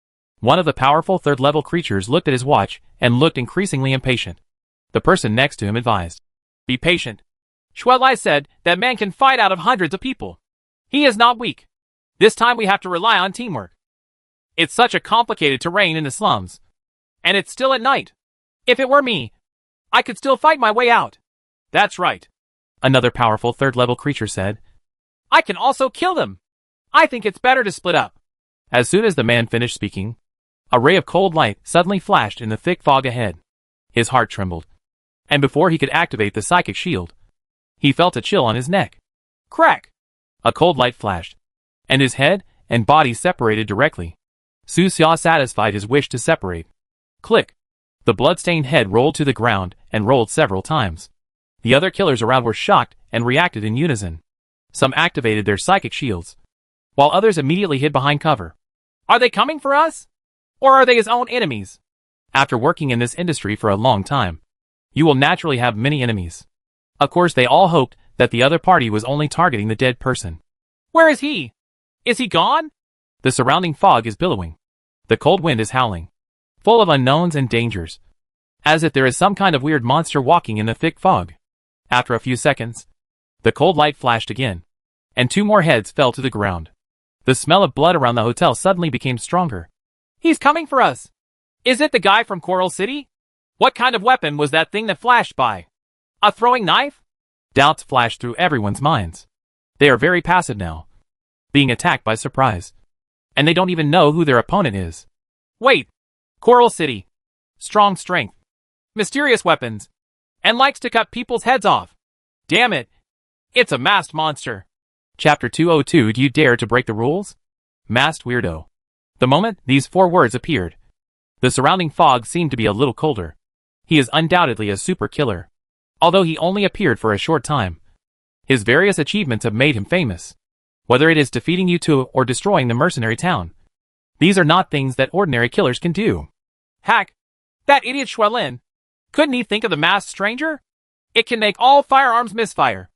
A: One of the powerful 3rd level creatures looked at his watch and looked increasingly impatient. The person next to him advised.
B: Be patient. Xue Lin said that man can fight out of hundreds of people. He is not weak. This time we have to rely on teamwork. It's such a complicated terrain in the slums. And it's still at night. If it were me, I could still fight my way out. That's right.
A: Another powerful 3rd level creature said.
B: I can also kill them. I think it's better to split up.
A: As soon as the man finished speaking, a ray of cold light suddenly flashed in the thick fog ahead. His heart trembled, and before he could activate the psychic shield, he felt a chill on his neck.
B: Crack!
A: A cold light flashed, and his head and body separated directly. Su Xiao satisfied his wish to separate. Click! The blood-stained head rolled to the ground and rolled several times. The other killers around were shocked and reacted in unison. Some activated their psychic shields, while others immediately hid behind cover.
B: Are they coming for us? Or are they his own enemies?
A: After working in this industry for a long time, you will naturally have many enemies. Of course, they all hoped that the other party was only targeting the dead person.
B: Where is he? Is he gone?
A: The surrounding fog is billowing. The cold wind is howling, full of unknowns and dangers, as if there is some kind of weird monster walking in the thick fog. After a few seconds, the cold light flashed again, and 2 more heads fell to the ground. The smell of blood around the hotel suddenly became stronger.
B: He's coming for us. Is it the guy from Coral City? What kind of weapon was that thing that flashed by? A throwing knife?
A: Doubts flashed through everyone's minds. They are very passive now, being attacked by surprise, and they don't even know who their opponent is.
B: Wait. Coral City. Strong strength. Mysterious weapons. And likes to cut people's heads off. Damn it. It's a masked monster.
A: Chapter 202. Do you dare to break the rules? Masked weirdo. The moment these 4 words appeared, the surrounding fog seemed to be a little colder. He is undoubtedly a super killer. Although he only appeared for a short time, his various achievements have made him famous. Whether it is defeating U2 or destroying the mercenary town, these are not things that ordinary killers can do.
B: Hack! That idiot Xue Lin! Couldn't he think of the masked stranger? It can make all firearms misfire.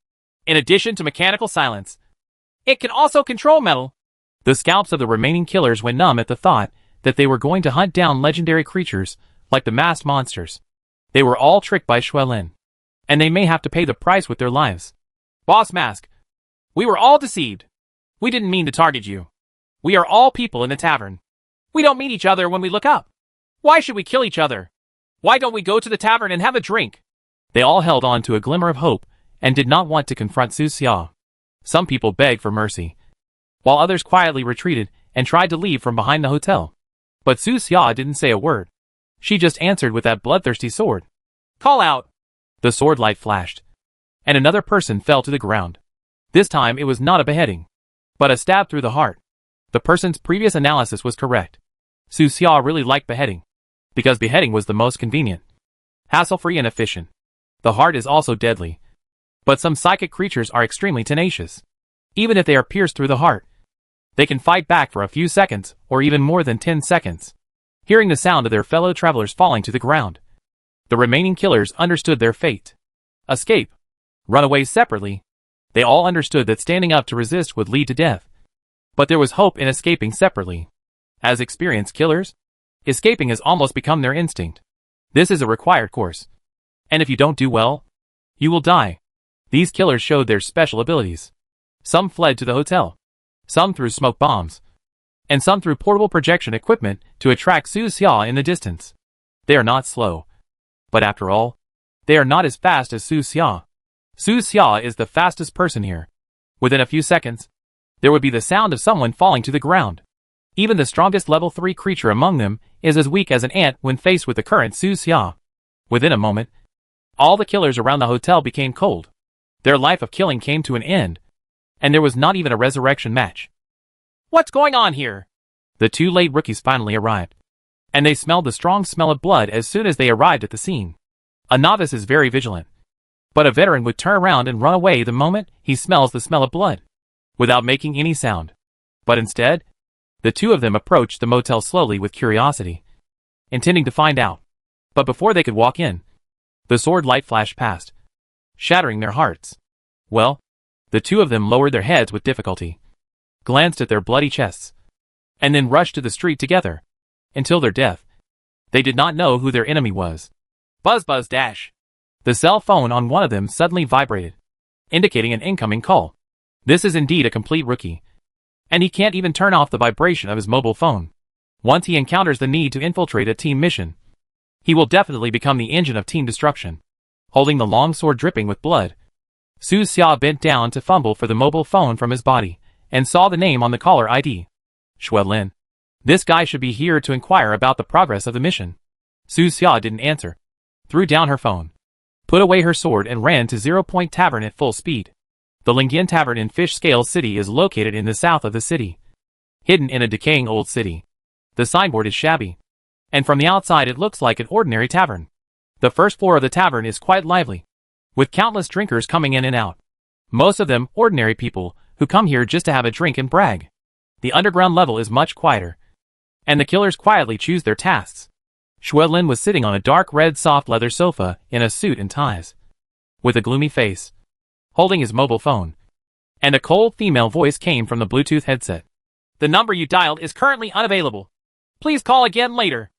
B: In addition to mechanical silence, it can also control metal.
A: The scalps of the remaining killers went numb at the thought that they were going to hunt down legendary creatures like the masked monsters. They were all tricked by Xue Lin. and they may have to pay the price with their lives.
B: Boss Mask, we were all deceived. We didn't mean to target you. We are all people in the tavern. We don't meet each other when we look up. Why should we kill each other? Why don't we go to the tavern and have a drink?
A: They all held on to a glimmer of hope and did not want to confront Su Xia. Some people begged for mercy, while others quietly retreated and tried to leave from behind the hotel. But Su Xia didn't say a word. She just answered with that bloodthirsty sword.
B: Call out.
A: The sword light flashed, and another person fell to the ground. This time it was not a beheading, but a stab through the heart. The person's previous analysis was correct. Su Xia really liked beheading, because beheading was the most convenient, hassle-free and efficient. The heart is also deadly, but some psychic creatures are extremely tenacious. Even if they are pierced through the heart, they can fight back for a few seconds, or even more than 10 seconds. Hearing the sound of their fellow travelers falling to the ground, the remaining killers understood their fate. Escape. Run away separately. They all understood that standing up to resist would lead to death. But there was hope in escaping separately. As experienced killers, escaping has almost become their instinct. This is a required course. And if you don't do well, you will die. These killers showed their special abilities. Some fled to the hotel. Some threw smoke bombs. And some threw portable projection equipment to attract Su Xia in the distance. They are not slow. But after all, they are not as fast as Su Xia. Su Xia is the fastest person here. Within a few seconds, there would be the sound of someone falling to the ground. Even the strongest level 3 creature among them is as weak as an ant when faced with the current Su Xia. Within a moment, all the killers around the hotel became cold. Their life of killing came to an end, and there was not even a resurrection match.
B: What's going on here?
A: The two late rookies finally arrived, and they smelled the strong smell of blood as soon as they arrived at the scene. A novice is very vigilant, but a veteran would turn around and run away the moment he smells the smell of blood, without making any sound. But instead, the two of them approached the motel slowly with curiosity, intending to find out. But before they could walk in, the sword light flashed past, shattering their hearts. Well, the two of them lowered their heads with difficulty, glanced at their bloody chests, and then rushed to the street together, until their death. They did not know who their enemy was.
B: Buzz buzz dash.
A: The cell phone on one of them suddenly vibrated, indicating an incoming call. This is indeed a complete rookie, and he can't even turn off the vibration of his mobile phone. Once he encounters the need to infiltrate a team mission, he will definitely become the engine of team destruction. Holding the long sword dripping with blood, Su Xia bent down to fumble for the mobile phone from his body, and saw the name on the caller ID. Xuelin. This guy should be here to inquire about the progress of the mission. Su Xia didn't answer, threw down her phone, put away her sword and ran to 0 Point Tavern at full speed. The Lingyan Tavern in Fish Scale City is located in the south of the city, hidden in a decaying old city. The signboard is shabby, and from the outside it looks like an ordinary tavern. The first floor of the tavern is quite lively, with countless drinkers coming in and out. Most of them ordinary people who come here just to have a drink and brag. The underground level is much quieter, and the killers quietly choose their tasks. Xuelin was sitting on a dark red soft leather sofa in a suit and ties, with a gloomy face, holding his mobile phone, and a cold female voice came from the Bluetooth headset.
B: The number you dialed is currently unavailable. Please call again later.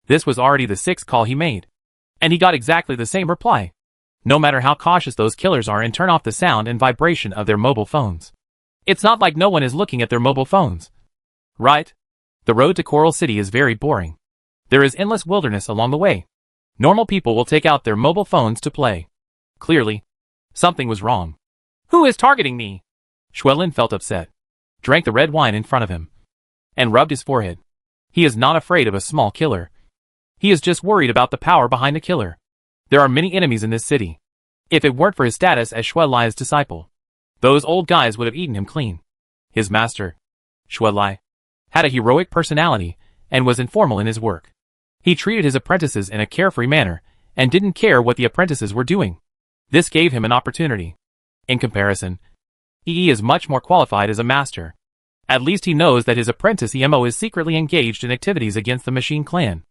A: This was already the 6th call he made, and he got exactly the same reply. No matter how cautious those killers are and turn off the sound and vibration of their mobile phones, it's not like no one is looking at their mobile phones. Right? The road to Coral City is very boring. There is endless wilderness along the way. Normal people will take out their mobile phones to play. Clearly, something was wrong.
B: Who is targeting me?
A: Xuelin felt upset, drank the red wine in front of him, and rubbed his forehead. He is not afraid of a small killer. He is just worried about the power behind the killer. There are many enemies in this city. If it weren't for his status as Xuelai's disciple, those old guys would have eaten him clean. His master, Xuelai, had a heroic personality and was informal in his work. He treated his apprentices in a carefree manner and didn't care what the apprentices were doing. This gave him an opportunity. In comparison, Yi is much more qualified as a master. At least he knows that his apprentice Emo is secretly engaged in activities against the Machine Clan.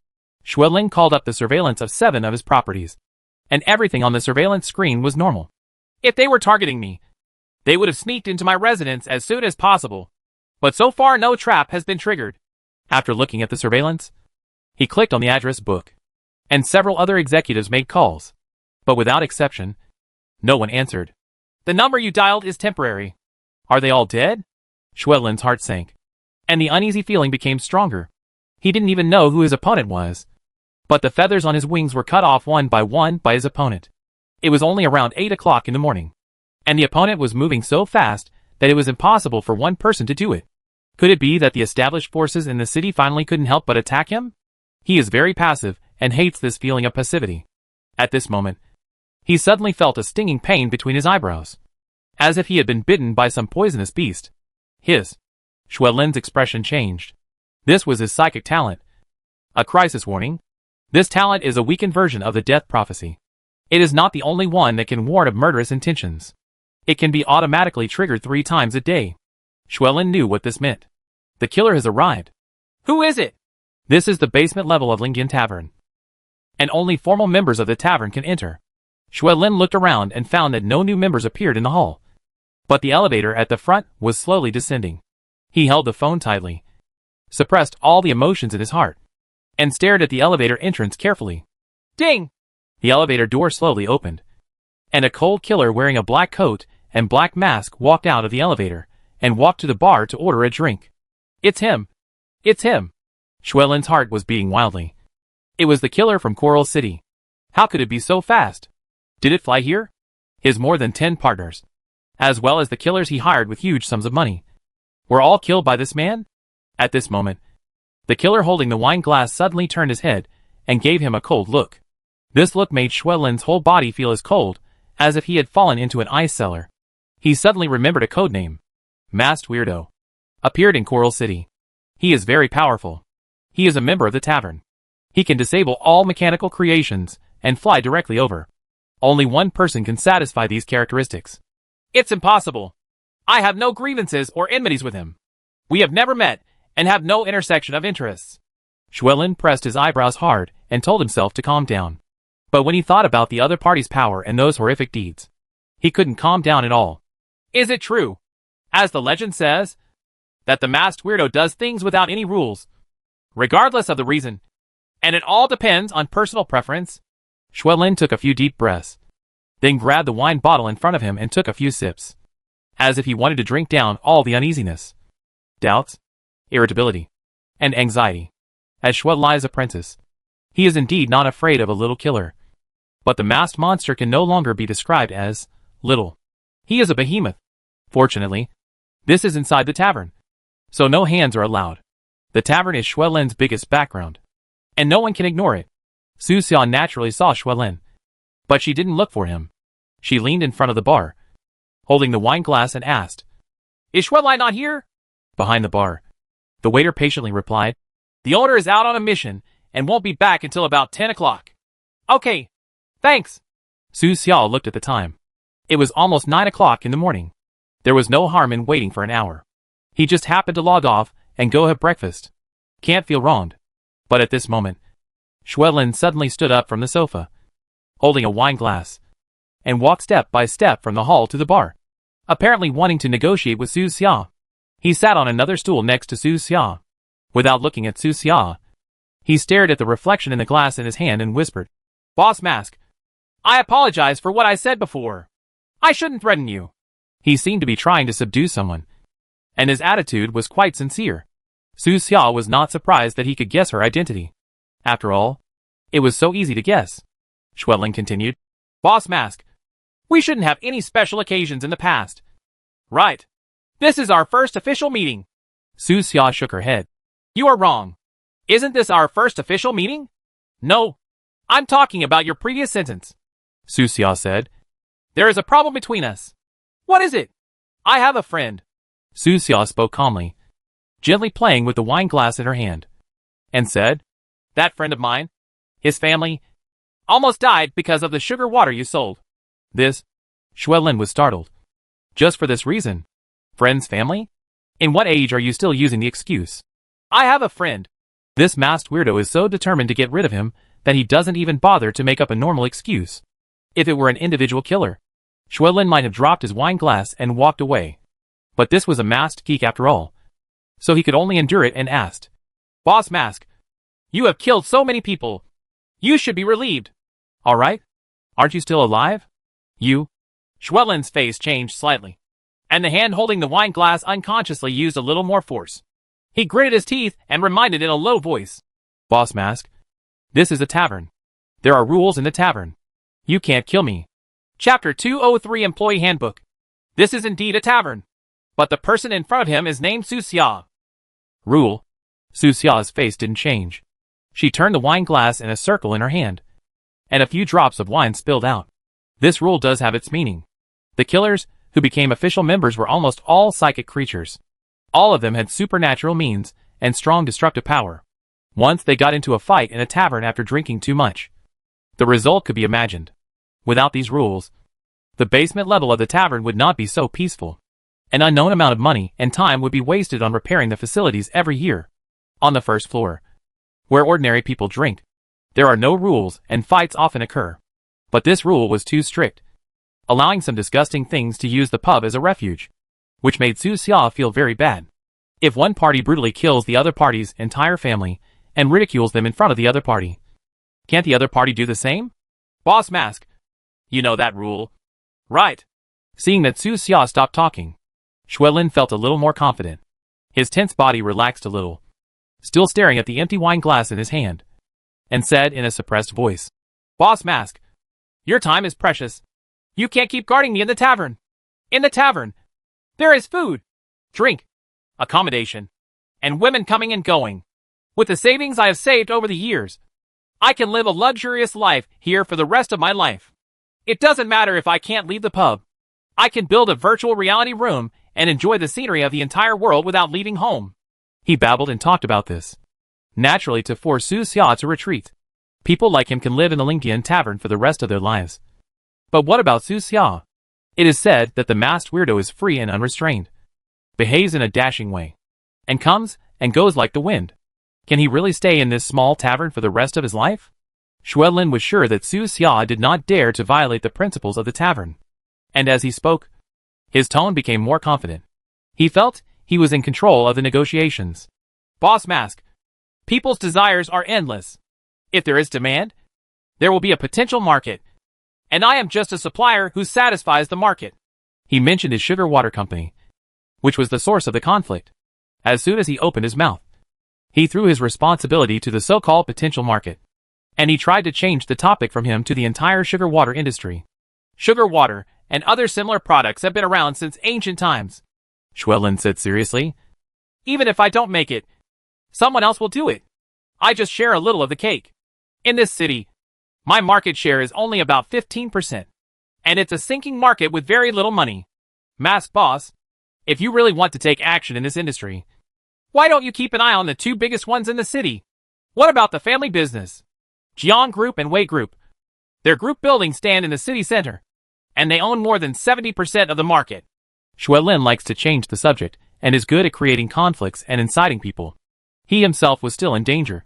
A: Xuelin called up the surveillance of 7 of his properties, and everything on the surveillance screen was normal.
B: If they were targeting me, they would have sneaked into my residence as soon as possible. But so far no trap has been triggered.
A: After looking at the surveillance, he clicked on the address book, and several other executives made calls. But without exception, No one answered.
B: The number you dialed is temporary.
A: Are they all dead? Xuelin's heart sank, and the uneasy feeling became stronger. He didn't even know who his opponent was. But the feathers on his wings were cut off one by his opponent. It was only around 8 o'clock in the morning, and the opponent was moving so fast that it was impossible for one person to do it. Could it be that the established forces in the city finally couldn't help but attack him? He is very passive and hates this feeling of passivity. At this moment, he suddenly felt a stinging pain between his eyebrows, as if he had been bitten by some poisonous beast. Xuelin's expression changed. This was his psychic talent. A crisis warning. This talent is a weakened version of the death prophecy. It is not the only one that can warn of murderous intentions. It can be automatically triggered 3 times a day. Xuelin knew what this meant. The killer has arrived.
B: Who is it?
A: This is the basement level of Lingyan Tavern, and only formal members of the tavern can enter. Xuelin looked around and found that no new members appeared in the hall. But the elevator at the front was slowly descending. He held the phone tightly, suppressed all the emotions in his heart, and stared at the elevator entrance carefully.
B: Ding!
A: The elevator door slowly opened, and a cold killer wearing a black coat and black mask walked out of the elevator and walked to the bar to order a drink.
B: It's him! It's him!
A: Xuelin's heart was beating wildly. It was the killer from Coral City. How could it be so fast? Did it fly here? His more than 10 partners, as well as the killers he hired with huge sums of money, were all killed by this man? At this moment, the killer holding the wine glass suddenly turned his head and gave him a cold look. This look made Xuelin's whole body feel as cold as if he had fallen into an ice cellar. He suddenly remembered a codename. Masked Weirdo. Appeared in Coral City. He is very powerful. He is a member of the tavern. He can disable all mechanical creations and fly directly over. Only one person can satisfy these characteristics.
B: It's impossible. I have no grievances or enmities with him. We have never met and have no intersection of interests.
A: Xuelin pressed his eyebrows hard and told himself to calm down. But when he thought about the other party's power and those horrific deeds, he couldn't calm down at all.
B: Is it true, as the legend says, that the masked weirdo does things without any rules, regardless of the reason, and it all depends on personal preference?
A: Xuelin took a few deep breaths, then grabbed the wine bottle in front of him and took a few sips, as if he wanted to drink down all the uneasiness, doubts, irritability, and anxiety. As Xuelin's apprentice, he is indeed not afraid of a little killer. But the masked monster can no longer be described as little. He is a behemoth. Fortunately, this is inside the tavern, so no hands are allowed. The tavern is Xuelin's biggest background, and no one can ignore it. Su Xian naturally saw Xuelin, but she didn't look for him. She leaned in front of the bar, holding the wine glass, and asked,
B: "Is Xuelin not here?"
A: Behind the bar, the waiter patiently replied,
B: "The owner is out on a mission and won't be back until about 10 o'clock. Okay, thanks."
A: Su Xiao looked at the time. It was almost 9 o'clock in the morning. There was no harm in waiting for an hour. He just happened to log off and go have breakfast. Can't feel wronged. But at this moment, Xuelin suddenly stood up from the sofa, holding a wine glass, and walked step by step from the hall to the bar, apparently wanting to negotiate with Su Xia. He sat on another stool next to Su Xia. Without looking at Su Xia, he stared at the reflection in the glass in his hand and whispered,
B: "Boss Mask, I apologize for what I said before. I shouldn't threaten you."
A: He seemed to be trying to subdue someone, and his attitude was quite sincere. Su Xia was not surprised that he could guess her identity. After all, it was so easy to guess. Xuelin continued,
B: "Boss Mask, we shouldn't have any special occasions in the past. Right. This is our first official meeting."
A: Su Xia shook her head.
B: "You are wrong. Isn't this our first official meeting?" "No. I'm talking about your previous sentence,"
A: Su Xia said.
B: "There is a problem between us." "What is it?" "I have a friend."
A: Su Xia spoke calmly, gently playing with the wine glass in her hand, and said,
B: "That friend of mine, his family, almost died because of the sugar water you sold."
A: This? Xuelin was startled. Just for this reason? Friend's family? In what age are you still using the excuse?
B: "I have a friend."
A: This masked weirdo is so determined to get rid of him that he doesn't even bother to make up a normal excuse. If it were an individual killer, Xuelin might have dropped his wine glass and walked away. But this was a masked geek after all, so he could only endure it and asked,
B: "Boss Mask, you have killed so many people. You should be relieved."
A: "All right. Aren't you still alive? You,
B: Schwellen's face changed slightly, and the hand holding the wine glass unconsciously used a little more force. He gritted his teeth and reminded in a low voice.
A: Boss Mask, this is a tavern. There are rules in the tavern. You can't kill me.
B: Chapter 203 Employee Handbook. This is indeed a tavern, but the person in front of him is named Su Xia.
A: Rule. Su Xia's face didn't change. She turned the wine glass in a circle in her hand, and a few drops of wine spilled out. This rule does have its meaning. The killers, who became official members, were almost all psychic creatures. All of them had supernatural means and strong destructive power. Once they got into a fight in a tavern after drinking too much. The result could be imagined. Without these rules, the basement level of the tavern would not be so peaceful. An unknown amount of money and time would be wasted on repairing the facilities every year. On the first floor, where ordinary people drink, there are no rules and fights often occur. But this rule was too strict, allowing some disgusting things to use the pub as a refuge, which made Su Xia feel very bad. If one party brutally kills the other party's entire family and ridicules them in front of the other party, can't the other party do the same?
B: Boss Mask, you know that rule, right?
A: Seeing that Su Xia stopped talking, Schwellen felt a little more confident. His tense body relaxed a little, still staring at the empty wine glass in his hand, and said in a suppressed voice,
B: Boss Mask, your time is precious. You can't keep guarding me in the tavern. In the tavern, there is food, drink, accommodation, and women coming and going. With the savings I have saved over the years, I can live a luxurious life here for the rest of my life. It doesn't matter if I can't leave the pub. I can build a virtual reality room and enjoy the scenery of the entire world without leaving home.
A: He babbled and talked about this, naturally to force Su Xia to retreat. People like him can live in the Lingtian tavern for the rest of their lives. But what about Su Xia? It is said that the masked weirdo is free and unrestrained, behaves in a dashing way, and comes and goes like the wind. Can he really stay in this small tavern for the rest of his life? Schwellen was sure that Su Xia did not dare to violate the principles of the tavern. And as he spoke, his tone became more confident. He felt he was in control of the negotiations.
B: Boss Mask, people's desires are endless. If there is demand, there will be a potential market. And I am just a supplier who satisfies the market.
A: He mentioned his sugar water company, which was the source of the conflict. As soon as he opened his mouth, he threw his responsibility to the so-called potential market. And he tried to change the topic from him to the entire sugar water industry.
B: Sugar water and other similar products have been around since ancient times,
A: Schwellen said seriously.
B: Even if I don't make it, someone else will do it. I just share a little of the cake. In this city, my market share is only about 15%. And it's a sinking market with very little money. Mask Boss, if you really want to take action in this industry, why don't you keep an eye on the two biggest ones in the city? What about the family business? Jiang Group and Wei Group. Their group buildings stand in the city center, and they own more than 70% of the market.
A: Schwellen likes to change the subject and is good at creating conflicts and inciting people. He himself was still in danger,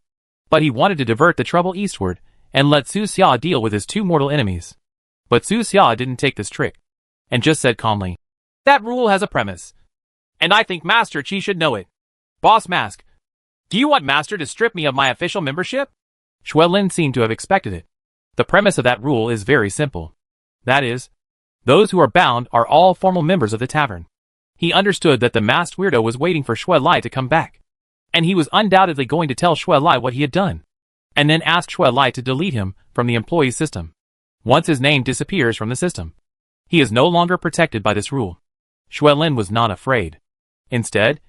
A: but he wanted to divert the trouble eastward and let Su Xia deal with his two mortal enemies. But Su Xia didn't take this trick, and just said calmly,
B: That rule has a premise, and I think Master Chi should know it. Boss Mask, do you want Master to strip me of my official membership?
A: Schwellen seemed to have expected it. The premise of that rule is very simple. That is, those who are bound are all formal members of the tavern. He understood that the masked weirdo was waiting for Shui Lai to come back, and he was undoubtedly going to tell Shui Lai what he had done, and then ask Shui Lai to delete him from the employee system. Once his name disappears from the system, he is no longer protected by this rule. Schwellen was not afraid. Instead,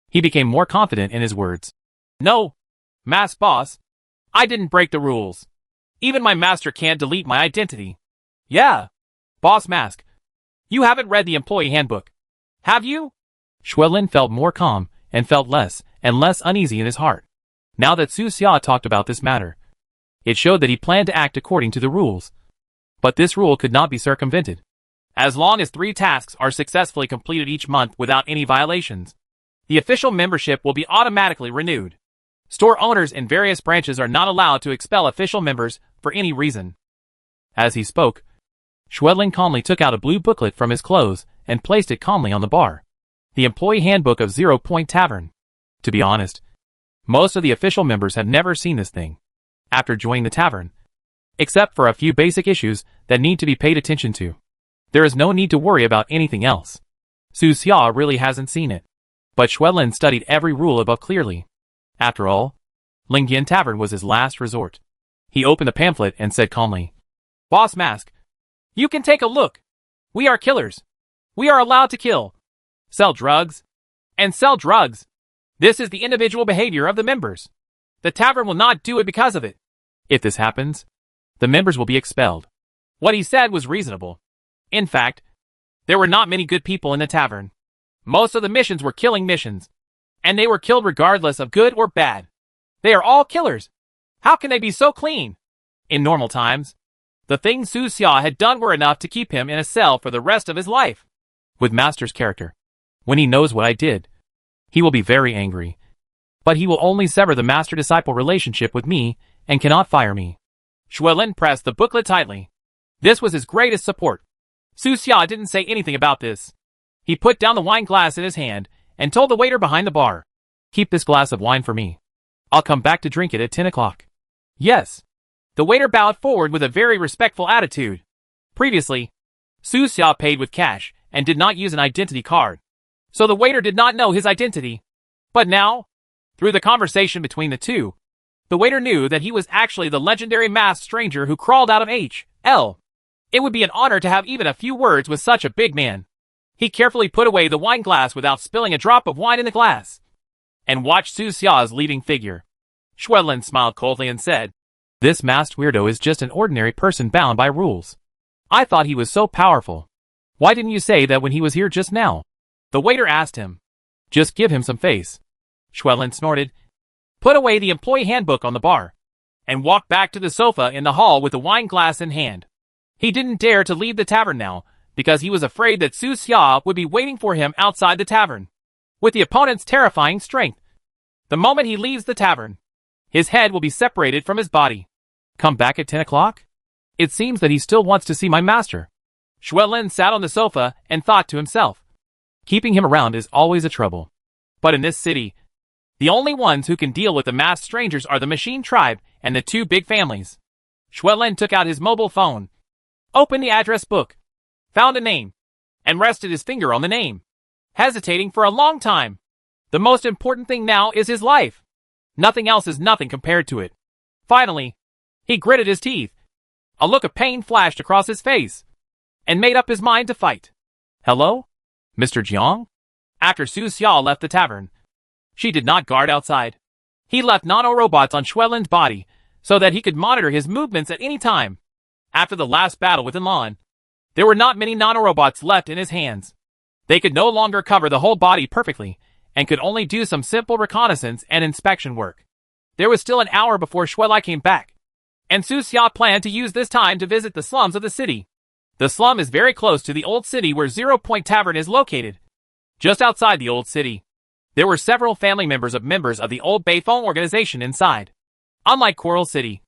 A: he became more confident in his words.
B: No, Mask Boss, I didn't break the rules. Even my master can't delete my identity. Yeah, Boss Mask, you haven't read the employee handbook, have you?
A: Schwellen felt more calm and felt less and less uneasy in his heart. Now that Su Xia talked about this matter, it showed that he planned to act according to the rules. But this rule could not be circumvented.
B: As long as 3 tasks are successfully completed each month without any violations, the official membership will be automatically renewed. Store owners in various branches are not allowed to expel official members for any reason.
A: As he spoke, Schwellen calmly took out a blue booklet from his clothes and placed it calmly on the bar. The employee handbook of 0 Point Tavern. To be honest, most of the official members have never seen this thing after joining the tavern, except for a few basic issues that need to be paid attention to. There is no need to worry about anything else. Su Xia really hasn't seen it. But Xuelin studied every rule above clearly. After all, Lingyan Tavern was his last resort. He opened the pamphlet and said calmly,
B: Boss Mask, you can take a look. We are killers. We are allowed to kill, sell drugs, and sell drugs. This is the individual behavior of the members. The tavern will not do it because of it.
A: If this happens, the members will be expelled.
B: What he said was reasonable. In fact, there were not many good people in the tavern. Most of the missions were killing missions, and they were killed regardless of good or bad. They are all killers. How can they be so clean? In normal times, the things Su Xia had done were enough to keep him in a cell for the rest of his life.
A: With Master's character, when he knows what I did, he will be very angry. But he will only sever the master-disciple relationship with me and cannot fire me.
B: Xuelin pressed the booklet tightly. This was his greatest support. Su Xia didn't say anything about this. He put down the wine glass in his hand and told the waiter behind the bar,
A: Keep this glass of wine for me. I'll come back to drink it at 10 o'clock.
B: Yes. The waiter bowed forward with a very respectful attitude. Previously, Su Xia paid with cash and did not use an identity card. So the waiter did not know his identity. But now, through the conversation between the two, the waiter knew that he was actually the legendary masked stranger who crawled out of H.L. It would be an honor to have even a few words with such a big man. He carefully put away the wine glass without spilling a drop of wine in the glass, and watched Su Xia's leading figure. Xuelin smiled coldly and said,
A: This masked weirdo is just an ordinary person bound by rules. I thought he was so powerful. Why didn't you say that when he was here just now?
B: The waiter asked him.
A: Just give him some face.
B: Xuelin snorted, put away the employee handbook on the bar, and walked back to the sofa in the hall with the wine glass in hand. He didn't dare to leave the tavern now, because he was afraid that Su Xia would be waiting for him outside the tavern, with the opponent's terrifying strength. The moment he leaves the tavern, his head will be separated from his body.
A: Come back at 10 o'clock? It seems that he still wants to see my master.
B: Xuelin sat on the sofa and thought to himself.
A: Keeping him around is always a trouble.
B: But in this city, the only ones who can deal with the masked strangers are the machine tribe and the two big families. Xuelin took out his mobile phone, opened the address book, found a name, and rested his finger on the name, hesitating for a long time. The most important thing now is his life. Nothing else is nothing compared to it. Finally, he gritted his teeth. A look of pain flashed across his face, and made up his mind to fight.
A: Hello? Mr. Jiang?
B: After Su Xia left the tavern, she did not guard outside. He left nanorobots on Xuelin's body, so that he could monitor his movements at any time. After the last battle with Enlon, there were not many nanorobots left in his hands. They could no longer cover the whole body perfectly, and could only do some simple reconnaissance and inspection work. There was still an hour before Xueli came back, and Su Xia planned to use this time to visit the slums of the city. The slum is very close to the old city where 0 Point Tavern is located. Just outside the old city, there were several family members of the old Beifeng organization inside. Unlike Coral City,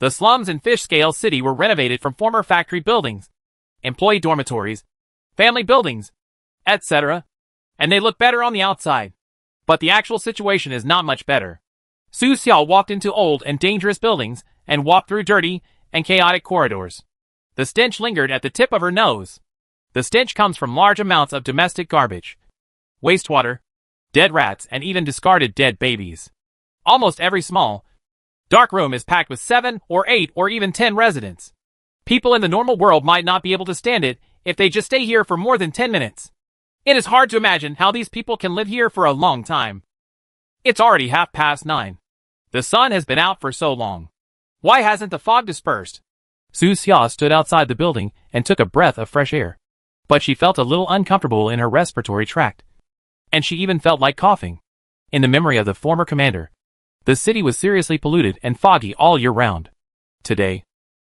B: the slums in Fish Scale City were renovated from former factory buildings, employee dormitories, family buildings, etc., and they look better on the outside. But the actual situation is not much better. Su Xia walked into old and dangerous buildings and walked through dirty and chaotic corridors. The stench lingered at the tip of her nose. The stench comes from large amounts of domestic garbage, wastewater, dead rats, and even discarded dead babies. Almost every small, dark room is packed with 7 or 8 or even 10 residents. People in the normal world might not be able to stand it if they just stay here for more than 10 minutes. It is hard to imagine how these people can live here for a long time. It's already 9:30. The sun has been out for so long. Why hasn't the fog dispersed?
A: Su Xia stood outside the building and took a breath of fresh air. But she felt a little uncomfortable in her respiratory tract. And she even felt like coughing. In the memory of the former commander, the city was seriously polluted and foggy all year round. Today,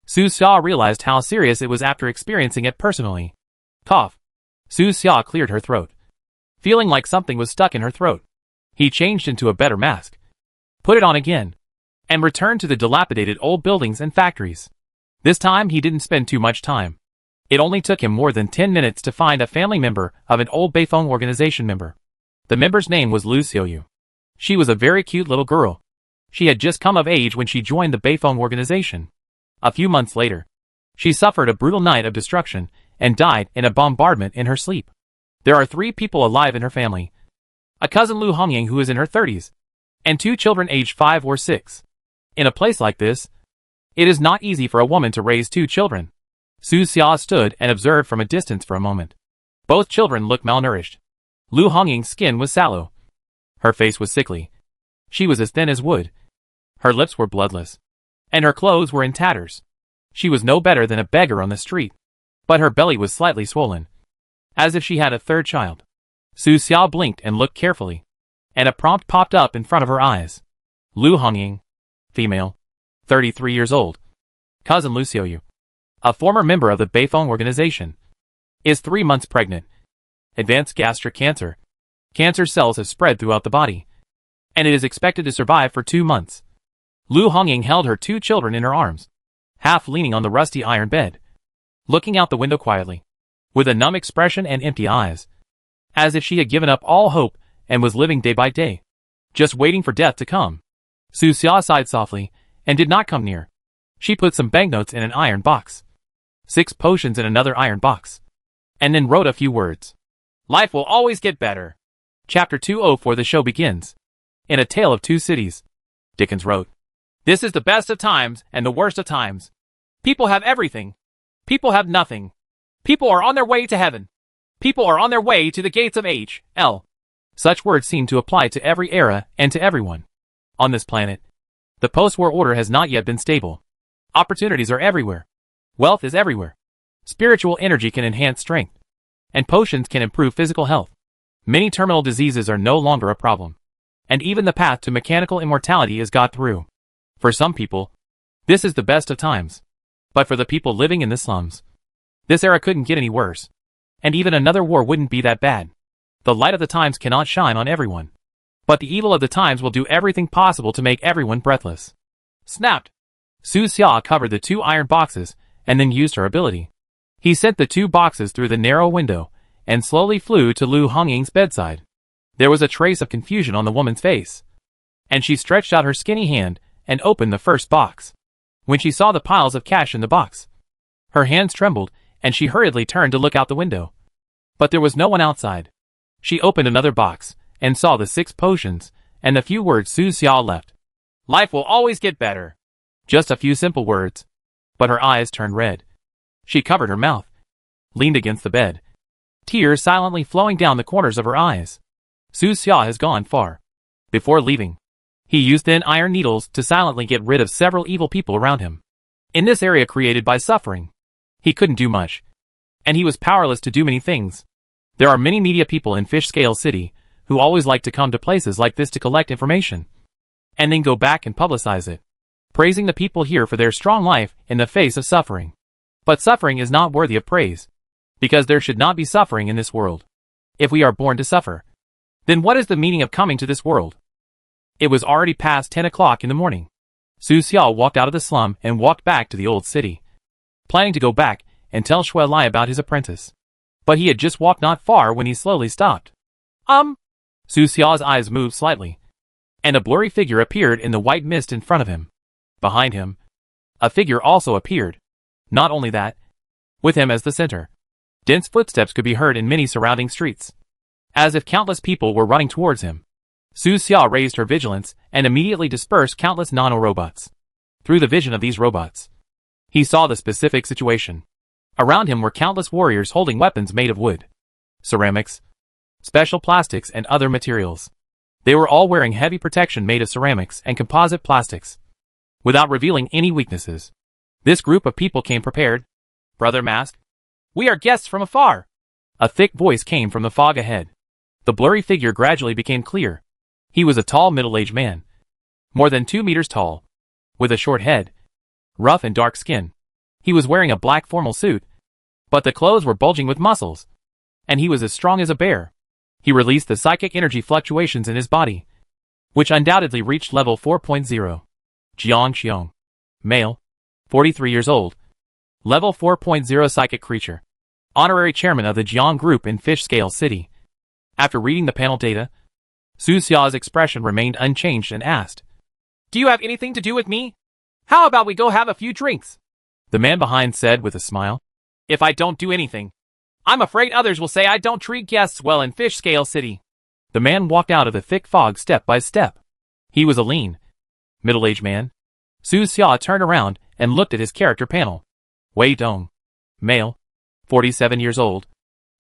A: Su Xia realized how serious it was after experiencing it personally. Cough. Su Xia cleared her throat, feeling like something was stuck in her throat. He changed into a better mask, put it on again, and returned to the dilapidated old buildings and factories. This time he didn't spend too much time. It only took him more than 10 minutes to find a family member of an old Beifeng organization member. The member's name was Lu Xiuyu. She was a very cute little girl. She had just come of age when she joined the Beifeng organization. A few months later, she suffered a brutal night of destruction and died in a bombardment in her sleep. There are 3 people alive in her family. A cousin Lu Hongying who is in her 30s, and 2 children aged 5 or 6. In a place like this, it is not easy for a woman to raise 2 children. Su Xia stood and observed from a distance for a moment. Both children looked malnourished. Lu Hongying's skin was sallow. Her face was sickly. She was as thin as wood. Her lips were bloodless. And her clothes were in tatters. She was no better than a beggar on the street. But her belly was slightly swollen, as if she had a 3rd child. Su Xia blinked and looked carefully, and a prompt popped up in front of her eyes. Lu Hongying, female, 33 years old, cousin Lu Xiaoyu, a former member of the Beifeng organization, is 3 months pregnant. Advanced gastric cancer. Cancer cells have spread throughout the body, and it is expected to survive for 2 months. Lu Hongying held her 2 children in her arms, half leaning on the rusty iron bed, looking out the window quietly, with a numb expression and empty eyes, as if she had given up all hope and was living day by day, just waiting for death to come. Su Xia sighed softly and did not come near. She put some banknotes in an iron box, 6 potions in another iron box, and then wrote a few words.
B: Life will always get better.
A: Chapter 204. The show begins. In A Tale of Two Cities, Dickens wrote,
B: This is the best of times and the worst of times. People have everything. People have nothing. People are on their way to heaven. People are on their way to the gates of H.L.
A: Such words seem to apply to every era and to everyone. On this planet, the post-war order has not yet been stable. Opportunities are everywhere. Wealth is everywhere. Spiritual energy can enhance strength, and potions can improve physical health. Many terminal diseases are no longer a problem, and even the path to mechanical immortality is got through. For some people, this is the best of times. But for the people living in the slums, this era couldn't get any worse. And even another war wouldn't be that bad. The light of the times cannot shine on everyone, but the evil of the times will do everything possible to make everyone breathless. Snapped. Su Xia covered the 2 iron boxes and then used her ability. He sent the 2 boxes through the narrow window and slowly flew to Lu Hongying's bedside. There was a trace of confusion on the woman's face, and she stretched out her skinny hand and opened the first box. When she saw the piles of cash in the box, her hands trembled and she hurriedly turned to look out the window. But there was no one outside. She opened another box and saw the 6 potions and the few words Su Xia left.
B: Life will always get better.
A: Just a few simple words. But her eyes turned red. She covered her mouth, leaned against the bed, tears silently flowing down the corners of her eyes. Su Xia has gone far. Before leaving, he used thin iron needles to silently get rid of several evil people around him. In this area created by suffering, he couldn't do much, and he was powerless to do many things. There are many media people in Fish Scale City who always like to come to places like this to collect information, and then go back and publicize it, praising the people here for their strong life in the face of suffering. But suffering is not worthy of praise, because there should not be suffering in this world. If we are born to suffer, then what is the meaning of coming to this world? It was already past 10 o'clock in the morning. Su Xia walked out of the slum and walked back to the old city, planning to go back and tell Shui Lai about his apprentice. But he had just walked not far when he slowly stopped. Su Xia's eyes moved slightly, and a blurry figure appeared in the white mist in front of him. Behind him, a figure also appeared. Not only that, with him as the center, dense footsteps could be heard in many surrounding streets, as if countless people were running towards him. Su Xia raised her vigilance and immediately dispersed countless nano-robots. Through the vision of these robots, he saw the specific situation. Around him were countless warriors holding weapons made of wood, ceramics, special plastics and other materials. They were all wearing heavy protection made of ceramics and composite plastics, without revealing any weaknesses. This group of people came prepared.
B: Brother Mask, we are guests from afar.
A: A thick voice came from the fog ahead. The blurry figure gradually became clear. He was a tall middle-aged man, more than 2 meters tall, with a short head, rough and dark skin. He was wearing a black formal suit, but the clothes were bulging with muscles, and he was as strong as a bear. He released the psychic energy fluctuations in his body, which undoubtedly reached level 4.0. Jiang Xiong, male, 43 years old, level 4.0 psychic creature, honorary chairman of the Jiang group in Fish Scale City. After reading the panel data, Su Xia's expression remained unchanged and asked,
B: Do you have anything to do with me? How about we go have a few drinks?
A: The man behind said with a smile.
B: If I don't do anything, I'm afraid others will say I don't treat guests well in Fish Scale City.
A: The man walked out of the thick fog step by step. He was a lean, middle-aged man. Su Xia turned around and looked at his character panel. Wei Dong. Male. 47 years old.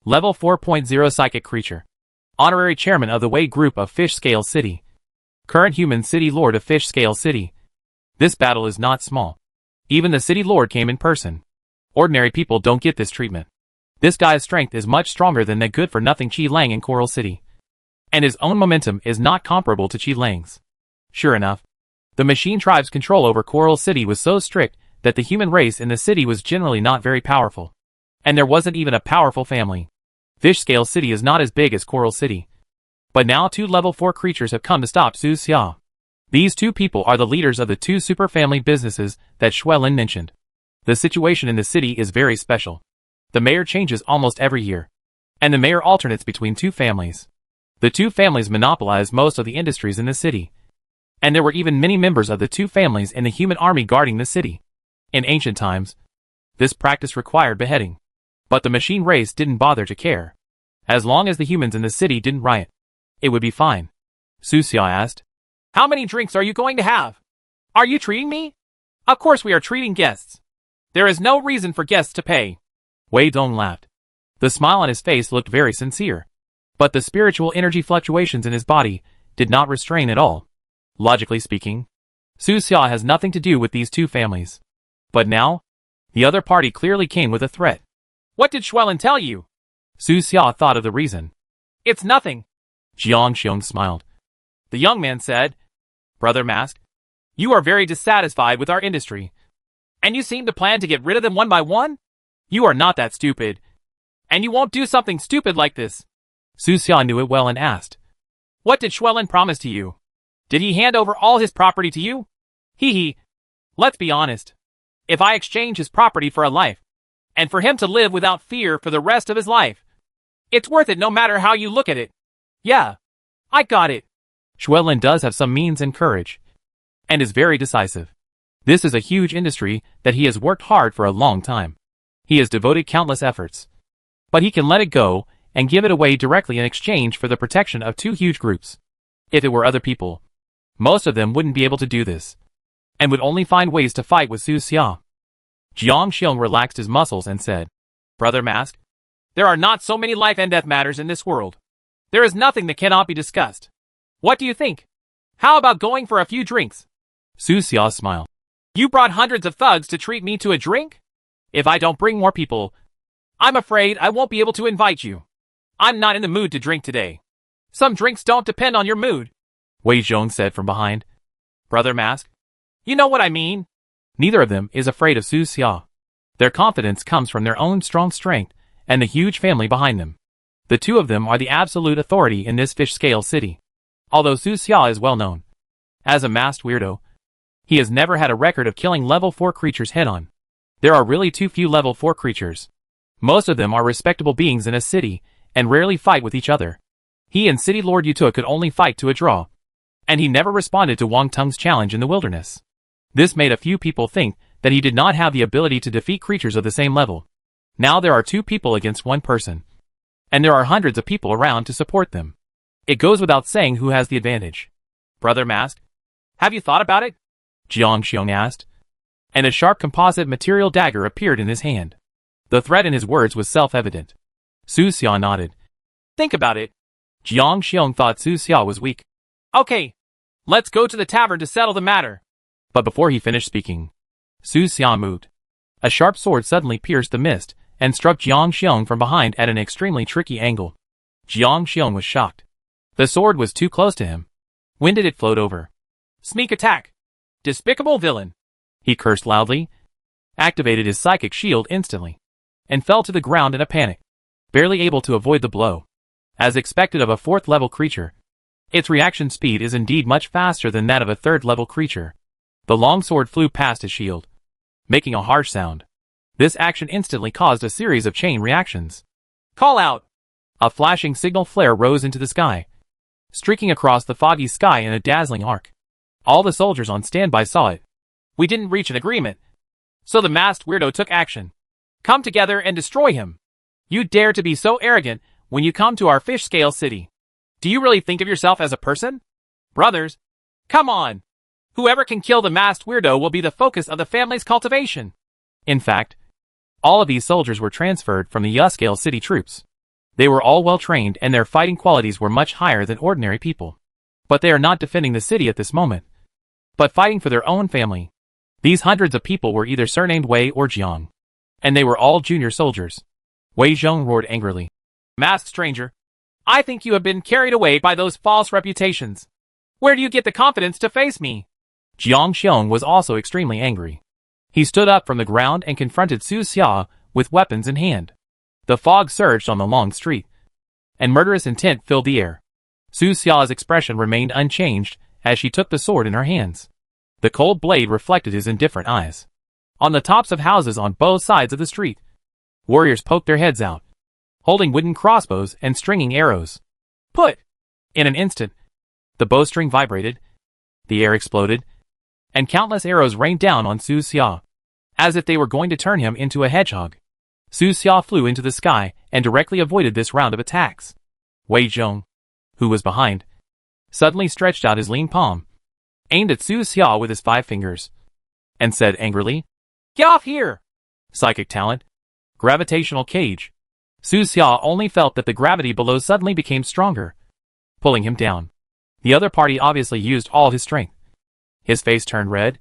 A: Level 4.0 Psychic Creature. Honorary Chairman of the Wei Group of Fish Scale City. Current Human City Lord of Fish Scale City. This battle is not small. Even the City Lord came in person. Ordinary people don't get this treatment. This guy's strength is much stronger than the good-for-nothing Qi Lang in Coral City. And his own momentum is not comparable to Qi Lang's. Sure enough, the machine tribe's control over Coral City was so strict that the human race in the city was generally not very powerful. And there wasn't even a powerful family. Fish Scale City is not as big as Coral City. But now 2 level 4 creatures have come to stop Su Xia. These 2 people are the leaders of the 2 super family businesses that Xuelin mentioned. The situation in the city is very special. The mayor changes almost every year. And the mayor alternates between 2 families. The 2 families monopolize most of the industries in the city. And there were even many members of the 2 families in the human army guarding the city. In ancient times, this practice required beheading. But the machine race didn't bother to care. As long as the humans in the city didn't riot, it would be fine. Su Xia asked.
B: How many drinks are you going to have? Are you treating me? Of course we are treating guests. There is no reason for guests to pay.
A: Wei Dong laughed. The smile on his face looked very sincere. But the spiritual energy fluctuations in his body did not restrain at all. Logically speaking, Su Xia has nothing to do with these 2 families. But now, the other party clearly came with a threat.
B: What did Xuelin tell you?
A: Su Xia thought of the reason.
B: It's nothing.
A: Jiang Xiong smiled.
B: The young man said, Brother Mask, you are very dissatisfied with our industry. And you seem to plan to get rid of them one by one? You are not that stupid. And you won't do something stupid like this.
A: Su Xia knew it well and asked.
B: What did Xuelin promise to you? Did he hand over all his property to you? Hee hee. Let's be honest. If I exchange his property for a life, and for him to live without fear for the rest of his life, it's worth it no matter how you look at it. Yeah, I got it.
A: Xuelin does have some means and courage, and is very decisive. This is a huge industry that he has worked hard for a long time. He has devoted countless efforts. But he can let it go and give it away directly in exchange for the protection of 2 huge groups. If it were other people, most of them wouldn't be able to do this, and would only find ways to fight with Su Xia. Jiang Xiong relaxed his muscles and said,
B: Brother Mask, there are not so many life and death matters in this world. There is nothing that cannot be discussed. What do you think? How about going for a few drinks?
A: Su Xia smiled.
B: You brought hundreds of thugs to treat me to a drink? If I don't bring more people, I'm afraid I won't be able to invite you. I'm not in the mood to drink today. Some drinks don't depend on your mood,
A: Wei Zhong said from behind.
B: Brother Mask, you know what I mean.
A: Neither of them is afraid of Su Xia. Their confidence comes from their own strong strength and the huge family behind them. The 2 of them are the absolute authority in this Fish Scale City. Although Su Xia is well known as a masked weirdo, he has never had a record of killing level 4 creatures head-on. There are really too few level 4 creatures. Most of them are respectable beings in a city and rarely fight with each other. He and City Lord Yuta could only fight to a draw. And he never responded to Wang Tung's challenge in the wilderness. This made a few people think that he did not have the ability to defeat creatures of the same level. Now there are 2 people against 1 person. And there are hundreds of people around to support them. It goes without saying who has the advantage.
B: Brother Mask, have you thought about it?
A: Jiang Xiong asked. And a sharp composite material dagger appeared in his hand. The threat in his words was self-evident. Su Xia nodded.
B: Think about it.
A: Jiang Xiong thought Su Xia was weak.
B: Okay, let's go to the tavern to settle the matter.
A: But before he finished speaking, Su Xia moved. A sharp sword suddenly pierced the mist and struck Jiang Xiong from behind at an extremely tricky angle. Jiang Xiong was shocked. The sword was too close to him. When did it float over?
B: Sneak attack. Despicable villain.
A: He cursed loudly, activated his psychic shield instantly, and fell to the ground in a panic, barely able to avoid the blow. As expected of a 4th level creature, its reaction speed is indeed much faster than that of a 3rd level creature. The long sword flew past his shield, making a harsh sound. This action instantly caused a series of chain reactions.
B: Call out!
A: A flashing signal flare rose into the sky, streaking across the foggy sky in a dazzling arc. All the soldiers on standby saw it.
B: We didn't reach an agreement, so the masked weirdo took action. Come together and destroy him. You dare to be so arrogant when you come to our fish-scale city. Do you really think of yourself as a person? Brothers, come on. Whoever can kill the masked weirdo will be the focus of the family's cultivation.
A: In fact, all of these soldiers were transferred from the Yuscale city troops. They were all well trained and their fighting qualities were much higher than ordinary people. But they are not defending the city at this moment, but fighting for their own family. These hundreds of people were either surnamed Wei or Jiang, and they were all junior soldiers. Wei Zhong roared angrily.
B: Masked stranger, I think you have been carried away by those false reputations. Where do you get the confidence to face me?
A: Jiang Xiong was also extremely angry. He stood up from the ground and confronted Su Xia with weapons in hand. The fog surged on the long street, and murderous intent filled the air. Su Xia's expression remained unchanged as she took the sword in her hands. The cold blade reflected his indifferent eyes. On the tops of houses on both sides of the street, warriors poked their heads out, holding wooden crossbows and stringing arrows.
B: Put!
A: In an instant, the bowstring vibrated, the air exploded, and countless arrows rained down on Su Xia, as if they were going to turn him into a hedgehog. Su Xia flew into the sky and directly avoided this round of attacks. Wei Zhong, who was behind, suddenly stretched out his lean palm, aimed at Su Xia with his 5 fingers, and said angrily,
B: Get off here!
A: Psychic talent. Gravitational cage. Su Xia only felt that the gravity below suddenly became stronger, pulling him down. The other party obviously used all his strength. His face turned red,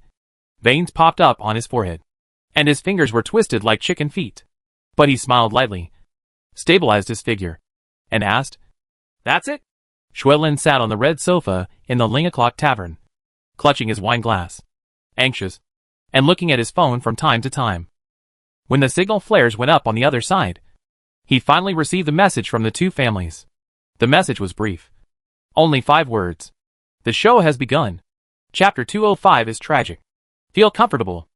A: veins popped up on his forehead, and his fingers were twisted like chicken feet. But he smiled lightly, stabilized his figure, and asked,
B: That's it?
A: Xuelin sat on the red sofa in the Ling O'Clock Tavern, clutching his wine glass, anxious, and looking at his phone from time to time. When the signal flares went up on the other side, he finally received the message from the two families. The message was brief. Only 5 words. The show has begun. Chapter 205 is tragic. Feel comfortable.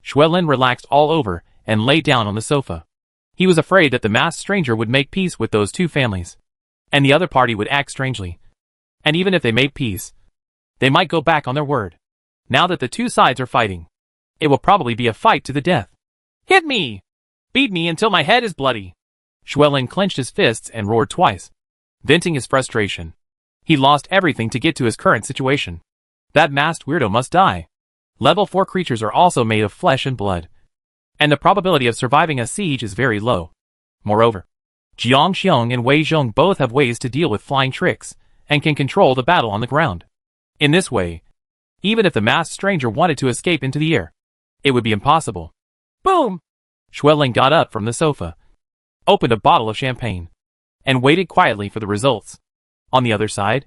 A: Xuelin relaxed all over and lay down on the sofa. He was afraid that the masked stranger would make peace with those two families, and the other party would act strangely. And even if they made peace, they might go back on their word. Now that the two sides are fighting, it will probably be a fight to the death.
B: Hit me! Beat me until my head is bloody.
A: Xuelin clenched his fists and roared twice, venting his frustration. He lost everything to get to his current situation. That masked weirdo must die. Level 4 creatures are also made of flesh and blood, and the probability of surviving a siege is very low. Moreover, Jiang Xiong and Wei Zhong both have ways to deal with flying tricks and can control the battle on the ground. In this way, even if the masked stranger wanted to escape into the air, it would be impossible.
B: Boom!
A: Xuelin got up from the sofa, opened a bottle of champagne, and waited quietly for the results. On the other side,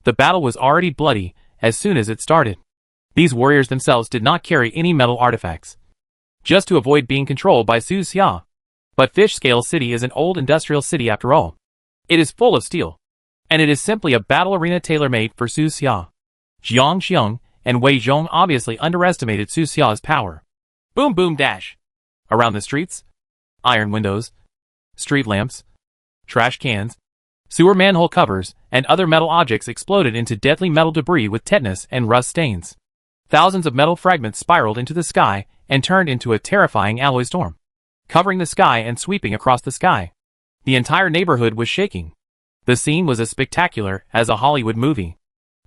A: the battle was already bloody as soon as it started. These warriors themselves did not carry any metal artifacts, just to avoid being controlled by Su Xia. But Fish Scale City is an old industrial city after all. It is full of steel, and it is simply a battle arena tailor-made for Su Xia. Jiang Xiong and Wei Zhong obviously underestimated Su Xia's power.
B: Boom boom dash.
A: Around the streets, iron windows, street lamps, trash cans, sewer manhole covers, and other metal objects exploded into deadly metal debris with tetanus and rust stains. Thousands of metal fragments spiraled into the sky and turned into a terrifying alloy storm, covering the sky and sweeping across the sky. The entire neighborhood was shaking. The scene was as spectacular as a Hollywood movie.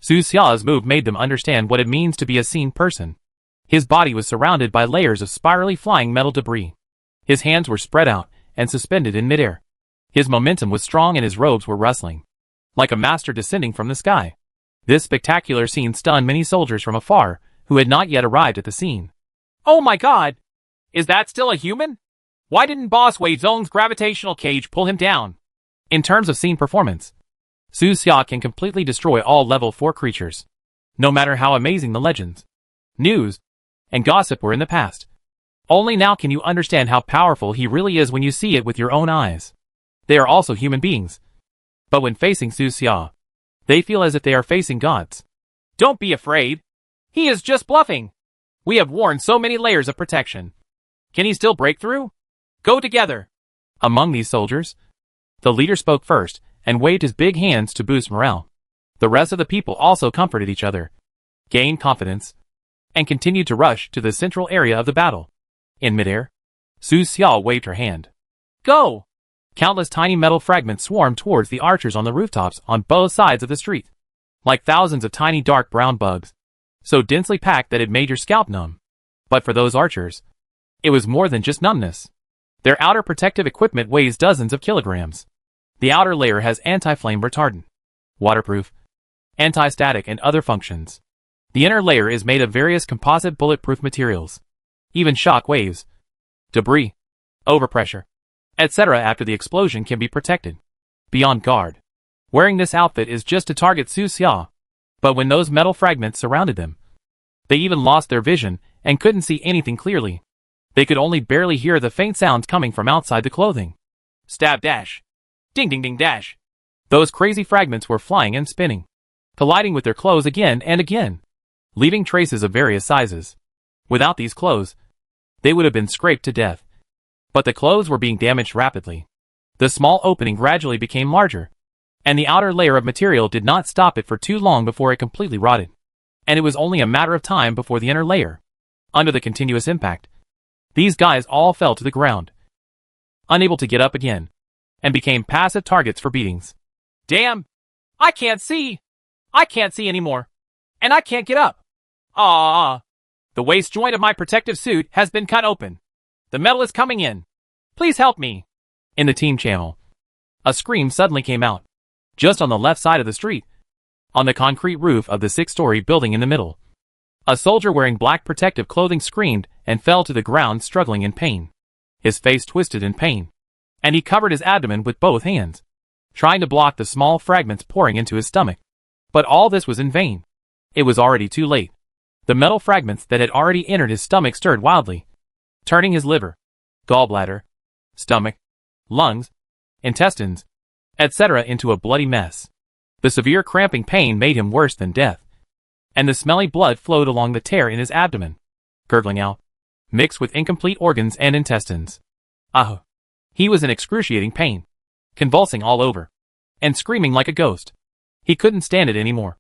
A: Su Xia's move made them understand what it means to be a seen person. His body was surrounded by layers of spirally flying metal debris. His hands were spread out and suspended in midair. His momentum was strong and his robes were rustling, like a master descending from the sky. This spectacular scene stunned many soldiers from afar who had not yet arrived at the scene.
B: Oh my god! Is that still a human? Why didn't Boss Wei Zhong's gravitational cage pull him down?
A: In terms of scene performance, Su Xia can completely destroy all level 4 creatures, no matter how amazing the legends, news, and gossip were in the past. Only now can you understand how powerful he really is when you see it with your own eyes. They are also human beings, but when facing Su Xia, they feel as if they are facing gods.
B: Don't be afraid. He is just bluffing. We have worn so many layers of protection. Can he still break through? Go together.
A: Among these soldiers, the leader spoke first and waved his big hands to boost morale. The rest of the people also comforted each other, gained confidence, and continued to rush to the central area of the battle. In midair, Su Xiao waved her hand.
B: Go!
A: Countless tiny metal fragments swarmed towards the archers on the rooftops on both sides of the street. Like thousands of tiny dark brown bugs. So densely packed that it made your scalp numb. But for those archers, it was more than just numbness. Their outer protective equipment weighs dozens of kilograms. The outer layer has anti-flame retardant, waterproof, anti-static and other functions. The inner layer is made of various composite bulletproof materials. Even shock waves, debris, overpressure, etc. after the explosion can be protected. Beyond guard. Wearing this outfit is just to target Su Xia. But when those metal fragments surrounded them, they even lost their vision and couldn't see anything clearly. They could only barely hear the faint sounds coming from outside the clothing.
B: Stab dash. Ding ding ding dash.
A: Those crazy fragments were flying and spinning, colliding with their clothes again and again, leaving traces of various sizes. Without these clothes, they would have been scraped to death. But the clothes were being damaged rapidly. The small opening gradually became larger, and the outer layer of material did not stop it for too long before it completely rotted. And it was only a matter of time before the inner layer, under the continuous impact, these guys all fell to the ground, unable to get up again, and became passive targets for beatings.
B: Damn! I can't see! I can't see anymore. And I can't get up. Ah! The waist joint of my protective suit has been cut open. The metal is coming in. Please help me.
A: In the team channel, a scream suddenly came out. Just on the left side of the street, on the concrete roof of the 6-story building in the middle, a soldier wearing black protective clothing screamed and fell to the ground struggling in pain. His face twisted in pain, and he covered his abdomen with both hands, trying to block the small fragments pouring into his stomach. But all this was in vain. It was already too late. The metal fragments that had already entered his stomach stirred wildly, turning his liver, gallbladder, stomach, lungs, intestines, etc. into a bloody mess. The severe cramping pain made him worse than death, and the smelly blood flowed along the tear in his abdomen, gurgling out, mixed with incomplete organs and intestines. Ah! He was in excruciating pain, convulsing all over, and screaming like a ghost. He couldn't stand it anymore,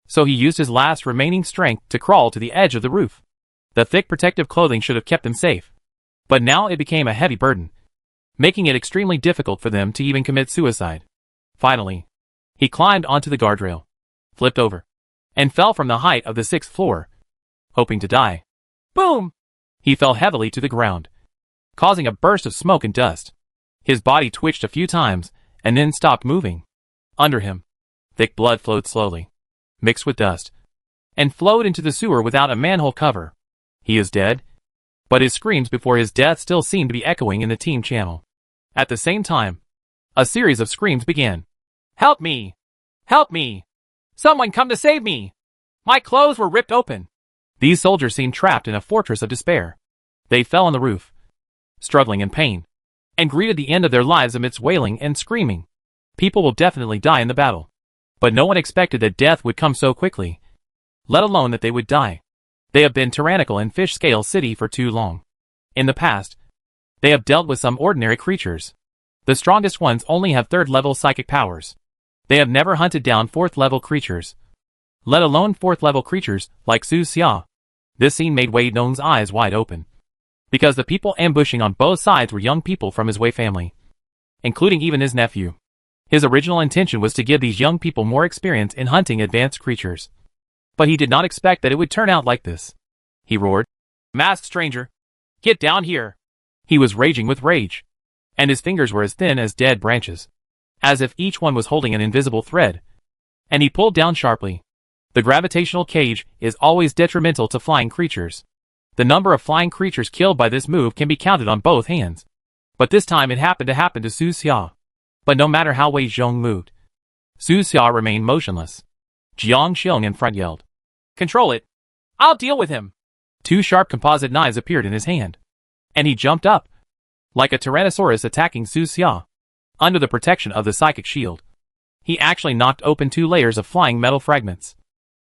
A: so he used his last remaining strength to crawl to the edge of the roof. The thick protective clothing should have kept him safe, but now it became a heavy burden, making it extremely difficult for them to even commit suicide. Finally, he climbed onto the guardrail, flipped over, and fell from the height of the 6th floor, hoping to die.
B: Boom!
A: He fell heavily to the ground, causing a burst of smoke and dust. His body twitched a few times and then stopped moving. Under him, thick blood flowed slowly, mixed with dust, and flowed into the sewer without a manhole cover. He is dead, but his screams before his death still seemed to be echoing in the team channel. At the same time, a series of screams began.
B: Help me! Help me! Someone come to save me! My clothes were ripped open.
A: These soldiers seemed trapped in a fortress of despair. They fell on the roof, struggling in pain, and greeted the end of their lives amidst wailing and screaming. People will definitely die in the battle, but no one expected that death would come so quickly, let alone that they would die. They have been tyrannical in Fish Scale City for too long. In the past, they have dealt with some ordinary creatures. The strongest ones only have 3rd-level psychic powers. They have never hunted down 4th-level creatures, let alone 4th-level creatures like Su Xia. This scene made Wei Dong's eyes wide open, because the people ambushing on both sides were young people from his Wei family, including even his nephew. His original intention was to give these young people more experience in hunting advanced creatures. But he did not expect that it would turn out like this. He roared,
B: "Masked stranger, get down here!"
A: He was raging with rage, and his fingers were as thin as dead branches, as if each one was holding an invisible thread. And he pulled down sharply. The gravitational cage is always detrimental to flying creatures. The number of flying creatures killed by this move can be counted on both hands. But this time it happened to Su Xia. But no matter how Wei Zhong moved, Su Xia remained motionless. Jiang Xiong in front yelled,
B: "Control it! I'll deal with him!"
A: 2 sharp composite knives appeared in his hand, and he jumped up, like a Tyrannosaurus attacking Su Xia. Under the protection of the psychic shield, he actually knocked open 2 layers of flying metal fragments,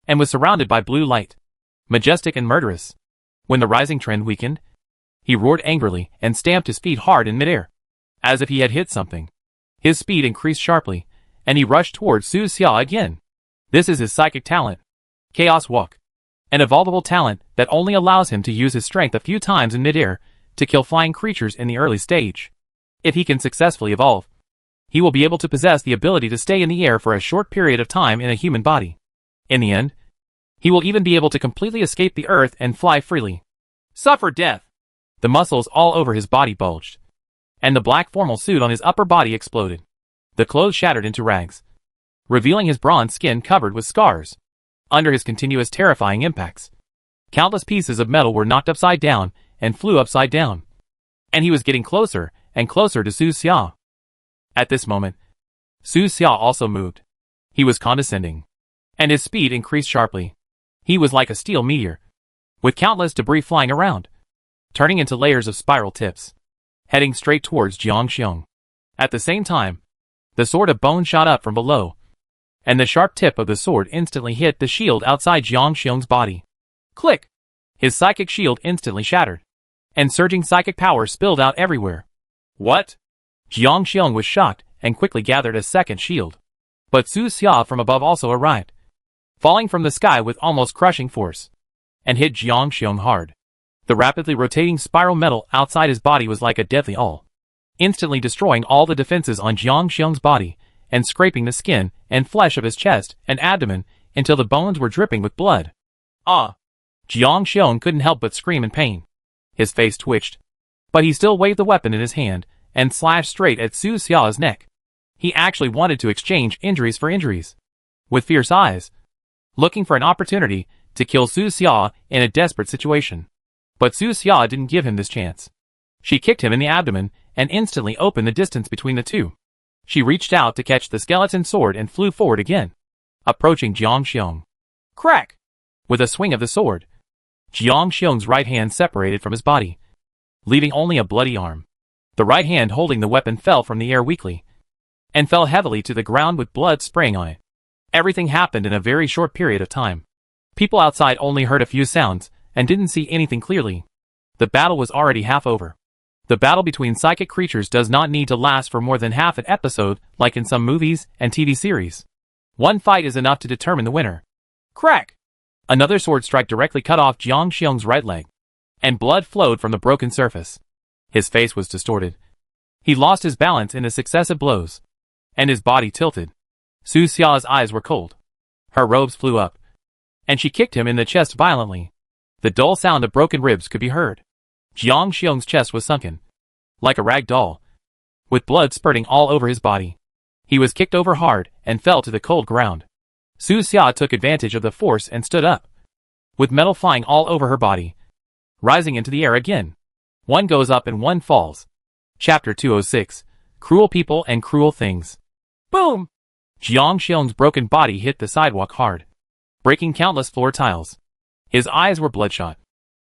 A: and was surrounded by blue light, majestic and murderous. When the rising trend weakened, he roared angrily and stamped his feet hard in midair, as if he had hit something. His speed increased sharply, and he rushed towards Su Xia again. This is his psychic talent, Chaos Walk, an evolvable talent that only allows him to use his strength a few times in midair to kill flying creatures in the early stage. If he can successfully evolve, he will be able to possess the ability to stay in the air for a short period of time in a human body. In the end, he will even be able to completely escape the earth and fly freely.
B: Suffer death.
A: The muscles all over his body bulged, and the black formal suit on his upper body exploded. The clothes shattered into rags, revealing his bronze skin covered with scars. Under his continuous terrifying impacts, countless pieces of metal were knocked upside down and flew upside down. And he was getting closer and closer to Su Xia. At this moment, Su Xia also moved. He was condescending, and his speed increased sharply. He was like a steel meteor, with countless debris flying around, turning into layers of spiral tips, heading straight towards Jiang Xiong. At the same time, the sword of bone shot up from below, and the sharp tip of the sword instantly hit the shield outside Jiang Xiong's body. Click! His psychic shield instantly shattered, and surging psychic power spilled out everywhere.
B: What?
A: Jiang Xiong was shocked and quickly gathered a second shield. But Su Xia from above also arrived, falling from the sky with almost crushing force, and hit Jiang Xiong hard. The rapidly rotating spiral metal outside his body was like a deadly awl, instantly destroying all the defenses on Jiang Xiong's body and scraping the skin and flesh of his chest and abdomen until the bones were dripping with blood.
B: Ah!
A: Jiang Xiong couldn't help but scream in pain. His face twitched, but he still waved the weapon in his hand and slashed straight at Su Xia's neck. He actually wanted to exchange injuries for injuries. With fierce eyes, looking for an opportunity to kill Su Xia in a desperate situation. But Su Xia didn't give him this chance. She kicked him in the abdomen and instantly opened the distance between the two. She reached out to catch the skeleton sword and flew forward again, approaching Jiang Xiong.
B: Crack!
A: With a swing of the sword, Jiang Xiong's right hand separated from his body, leaving only a bloody arm. The right hand holding the weapon fell from the air weakly, and fell heavily to the ground with blood spraying on it. Everything happened in a very short period of time. People outside only heard a few sounds, and didn't see anything clearly. The battle was already half over. The battle between psychic creatures does not need to last for more than half an episode like in some movies and TV series. One fight is enough to determine the winner.
B: Crack!
A: Another sword strike directly cut off Jiang Xiong's right leg, and blood flowed from the broken surface. His face was distorted. He lost his balance in the successive blows, and his body tilted. Su Xia's eyes were cold. Her robes flew up, and she kicked him in the chest violently. The dull sound of broken ribs could be heard. Jiang Xiong's chest was sunken, like a rag doll, with blood spurting all over his body. He was kicked over hard and fell to the cold ground. Su Xia took advantage of the force and stood up, with metal flying all over her body, rising into the air again. One goes up and one falls. Chapter 206, Cruel People and Cruel Things.
B: Boom!
A: Jiang Xiong's broken body hit the sidewalk hard, breaking countless floor tiles. His eyes were bloodshot,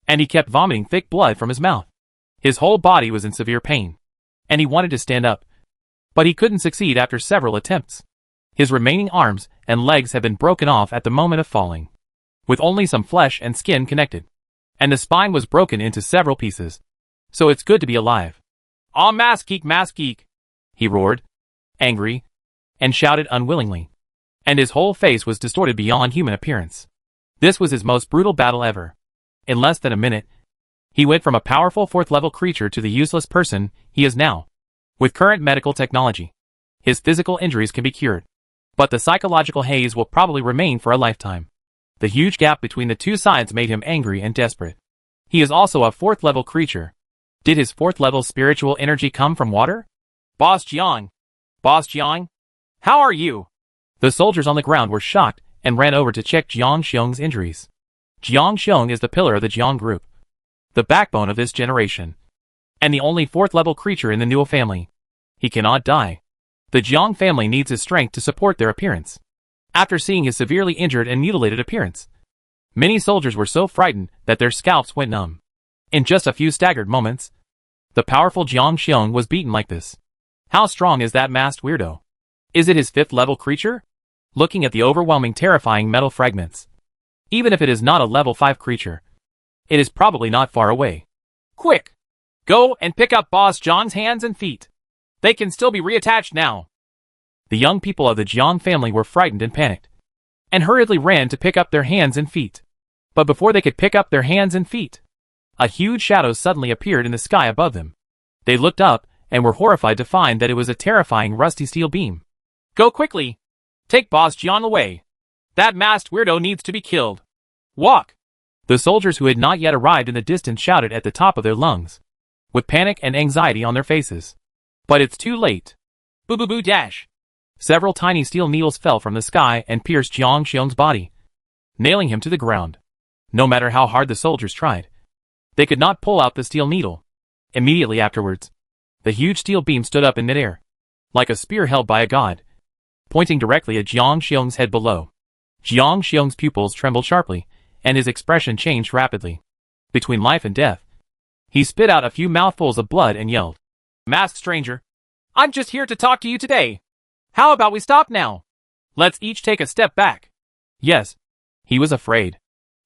A: and he kept vomiting thick blood from his mouth. His whole body was in severe pain, and he wanted to stand up, but he couldn't succeed after several attempts. His remaining arms and legs had been broken off at the moment of falling, with only some flesh and skin connected, and the spine was broken into several pieces. So it's good to be alive.
B: Ah, mass geek,
A: he roared, angry, and shouted unwillingly, and his whole face was distorted beyond human appearance. This was his most brutal battle ever. In less than a minute, he went from a powerful 4th-level creature to the useless person he is now. With current medical technology, his physical injuries can be cured, but the psychological haze will probably remain for a lifetime. The huge gap between the two sides made him angry and desperate. He is also a 4th-level creature. Did his 4th-level spiritual energy come from water?
B: Boss Jiang, how are you?
A: The soldiers on the ground were shocked and ran over to check Jiang Xiong's injuries. Jiang Xiong is the pillar of the Jiang group, the backbone of this generation, and the only 4th-level creature in the Newell family. He cannot die. The Jiang family needs his strength to support their appearance. After seeing his severely injured and mutilated appearance, many soldiers were so frightened that their scalps went numb. In just a few staggered moments, the powerful Jiang Xiong was beaten like this. How strong is that masked weirdo? Is it his 5th-level creature? Looking at the overwhelming terrifying metal fragments. Even if it is not a level 5 creature, it is probably not far away.
B: Quick! Go and pick up Boss Jiang's hands and feet. They can still be reattached now.
A: The young people of the Jiang family were frightened and panicked, and hurriedly ran to pick up their hands and feet. But before they could pick up their hands and feet, A huge shadow suddenly appeared in the sky above them. They looked up and were horrified to find that it was a terrifying rusty steel beam.
B: Go quickly! Take Boss Jiang away! That masked weirdo needs to be killed! Walk!
A: The soldiers who had not yet arrived in the distance shouted at the top of their lungs, with panic and anxiety on their faces. But it's too late.
B: Boo boo boo dash!
A: Several tiny steel needles fell from the sky and pierced Jiang Xiong's body, nailing him to the ground. No matter how hard the soldiers tried, they could not pull out the steel needle. Immediately afterwards, the huge steel beam stood up in midair, like a spear held by a god, pointing directly at Jiang Xiong's head below. Jiang Xiong's pupils trembled sharply, and his expression changed rapidly. Between life and death, he spit out a few mouthfuls of blood and yelled,
B: Masked stranger, I'm just here to talk to you today. How about we stop now? Let's each take a step back.
A: Yes, he was afraid.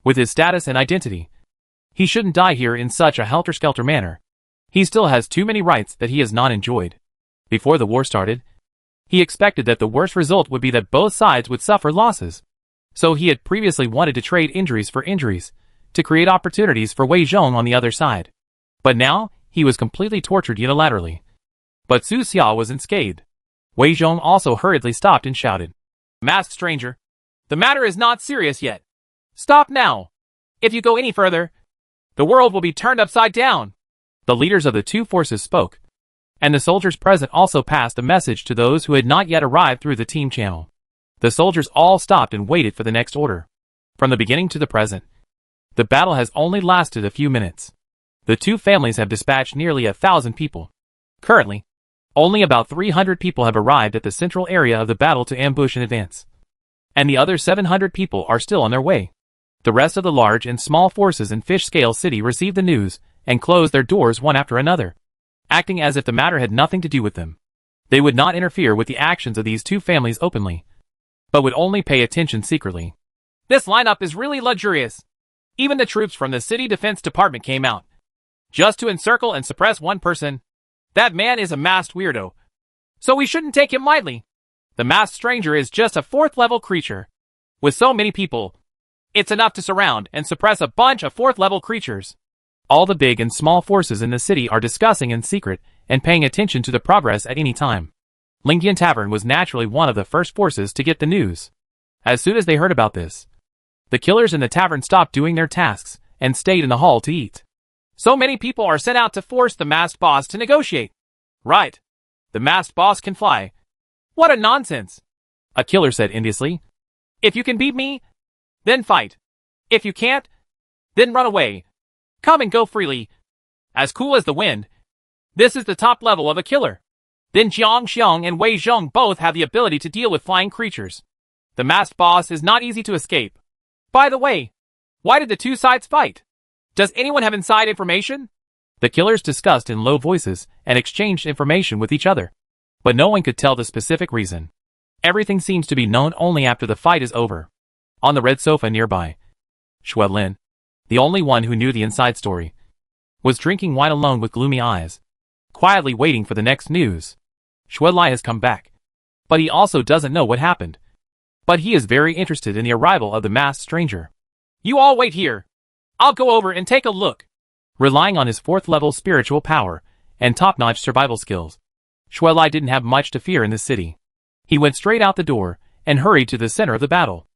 A: With his status and identity, he shouldn't die here in such a helter-skelter manner. He still has too many rights that he has not enjoyed. Before the war started, he expected that the worst result would be that both sides would suffer losses. So he had previously wanted to trade injuries for injuries, to create opportunities for Wei Zhong on the other side. But now, he was completely tortured unilaterally. But Su Xia was unscathed. Wei Zhong also hurriedly stopped and shouted,
B: Masked stranger, the matter is not serious yet. Stop now. If you go any further, the world will be turned upside down.
A: The leaders of the two forces spoke, and the soldiers present also passed a message to those who had not yet arrived through the team channel. The soldiers all stopped and waited for the next order. From the beginning to the present, the battle has only lasted a few minutes. The two families have dispatched nearly 1,000 people. Currently, only about 300 people have arrived at the central area of the battle to ambush in advance, and the other 700 people are still on their way. The rest of the large and small forces in Fish Scale City received the news and closed their doors one after another, acting as if the matter had nothing to do with them. They would not interfere with the actions of these two families openly, but would only pay attention secretly.
B: This lineup is really luxurious. Even the troops from the city defense department came out, just to encircle and suppress one person. That man is a masked weirdo, so we shouldn't take him lightly. The masked stranger is just a 4th-level creature. With so many people, it's enough to surround and suppress a bunch of 4th-level creatures.
A: All the big and small forces in the city are discussing in secret and paying attention to the progress at any time. Lingyan Tavern was naturally one of the first forces to get the news. As soon as they heard about this, the killers in the tavern stopped doing their tasks and stayed in the hall to eat.
B: So many people are sent out to force the masked boss to negotiate. Right. The masked boss can fly. What a nonsense.
A: A killer said enviously.
B: If you can beat me, then fight. If you can't, then run away. Come and go freely. As cool as the wind. This is the top level of a killer. Then Jiang Xiong and Wei Zhong both have the ability to deal with flying creatures. The masked boss is not easy to escape. By the way, why did the two sides fight? Does anyone have inside information?
A: The killers discussed in low voices and exchanged information with each other, but no one could tell the specific reason. Everything seems to be known only after the fight is over. On the red sofa nearby, Xue Lin, the only one who knew the inside story, was drinking wine alone with gloomy eyes, quietly waiting for the next news. Xue Lai has come back, but he also doesn't know what happened. But he is very interested in the arrival of the masked stranger.
B: You all wait here. I'll go over and take a look.
A: Relying on his 4th-level spiritual power and top-notch survival skills, Xue Lai didn't have much to fear in this city. He went straight out the door and hurried to the center of the battle.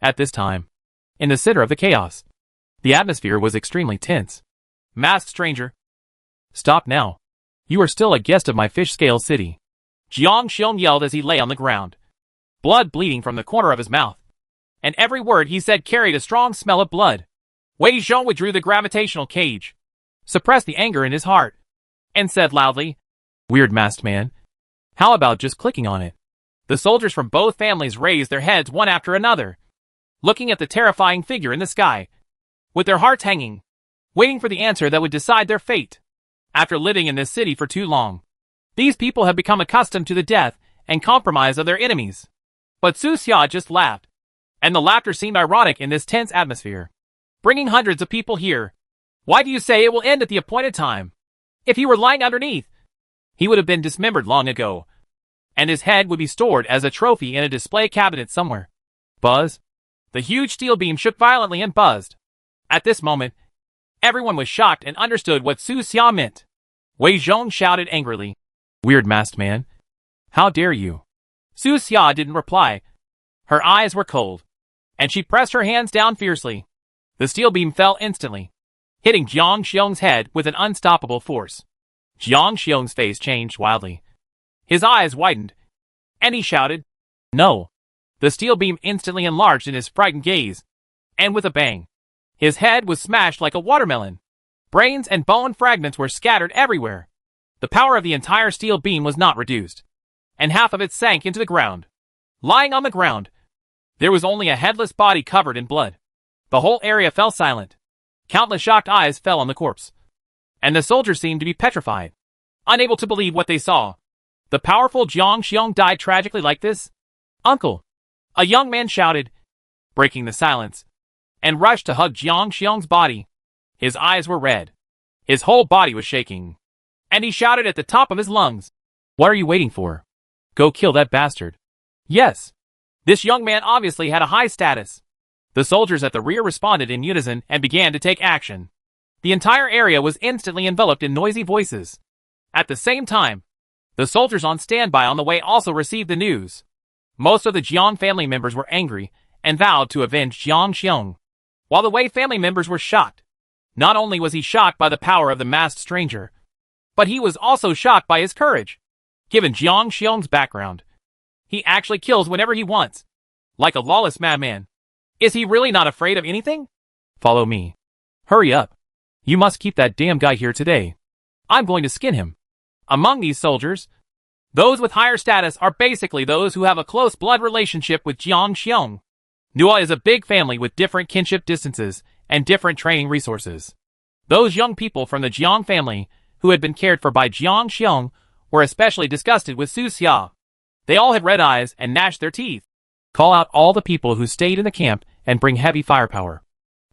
A: At this time, in the center of the chaos, the atmosphere was extremely tense.
B: Masked stranger.
A: Stop now. You are still a guest of my Fish Scale City.
B: Jiang Xiong yelled as he lay on the ground, blood bleeding from the corner of his mouth, and every word he said carried a strong smell of blood. Wei Zhong withdrew the gravitational cage, suppressed the anger in his heart, and said loudly,
A: Weird masked man. How about just clicking on it?
B: The soldiers from both families raised their heads one after another, looking at the terrifying figure in the sky, with their hearts hanging, waiting for the answer that would decide their fate. After living in this city for too long, these people have become accustomed to the death and compromise of their enemies. But Su Xia just laughed, and the laughter seemed ironic in this tense atmosphere. Bringing hundreds of people here. Why do you say it will end at the appointed time? If he were lying underneath, he would have been dismembered long ago, and his head would be stored as a trophy in a display cabinet somewhere.
A: Buzz?
B: The huge steel beam shook violently and buzzed. At this moment, Everyone was shocked and understood what Su Xia meant. Wei Zhong shouted angrily.
A: Weird masked man. How dare you?
B: Su Xia didn't reply. Her eyes were cold, and she pressed her hands down fiercely. The steel beam fell instantly, hitting Jiang Xiong's head with an unstoppable force. Jiang Xiong's face changed wildly. His eyes widened, and he shouted, "No!" The steel beam instantly enlarged in his frightened gaze, and with a bang, his head was smashed like a watermelon. Brains and bone fragments were scattered everywhere. The power of the entire steel beam was not reduced, and half of it sank into the ground. Lying on the ground, there was only a headless body covered in blood. The whole area fell silent. Countless shocked eyes fell on the corpse, and the soldiers seemed to be petrified, unable to believe what they saw. The powerful Jiang Xiong died tragically like this? "Uncle!" A young man shouted, breaking the silence, and rushed to hug Jiang Xiong's body. His eyes were red. His whole body was shaking, and he shouted at the top of his lungs,
A: "What are you waiting for? Go kill that bastard."
B: "Yes." This young man obviously had a high status. The soldiers at the rear responded in unison and began to take action. The entire area was instantly enveloped in noisy voices. At the same time, the soldiers on standby on the way also received the news. Most of the Jiang family members were angry and vowed to avenge Jiang Xiong, while the Wei family members were shocked. Not only was he shocked by the power of the masked stranger, but he was also shocked by his courage. Given Jiang Xiong's background, he actually kills whenever he wants, like a lawless madman. Is he really not afraid of anything?
A: Follow me. Hurry up. You must keep that damn guy here today. I'm going to skin him.
B: Among these soldiers, those with higher status are basically those who have a close blood relationship with Jiang Xiong. Nua is a big family with different kinship distances and different training resources. Those young people from the Jiang family who had been cared for by Jiang Xiong were especially disgusted with Su Xia. They all had red eyes and gnashed their teeth.
A: Call out all the people who stayed in the camp and bring heavy firepower.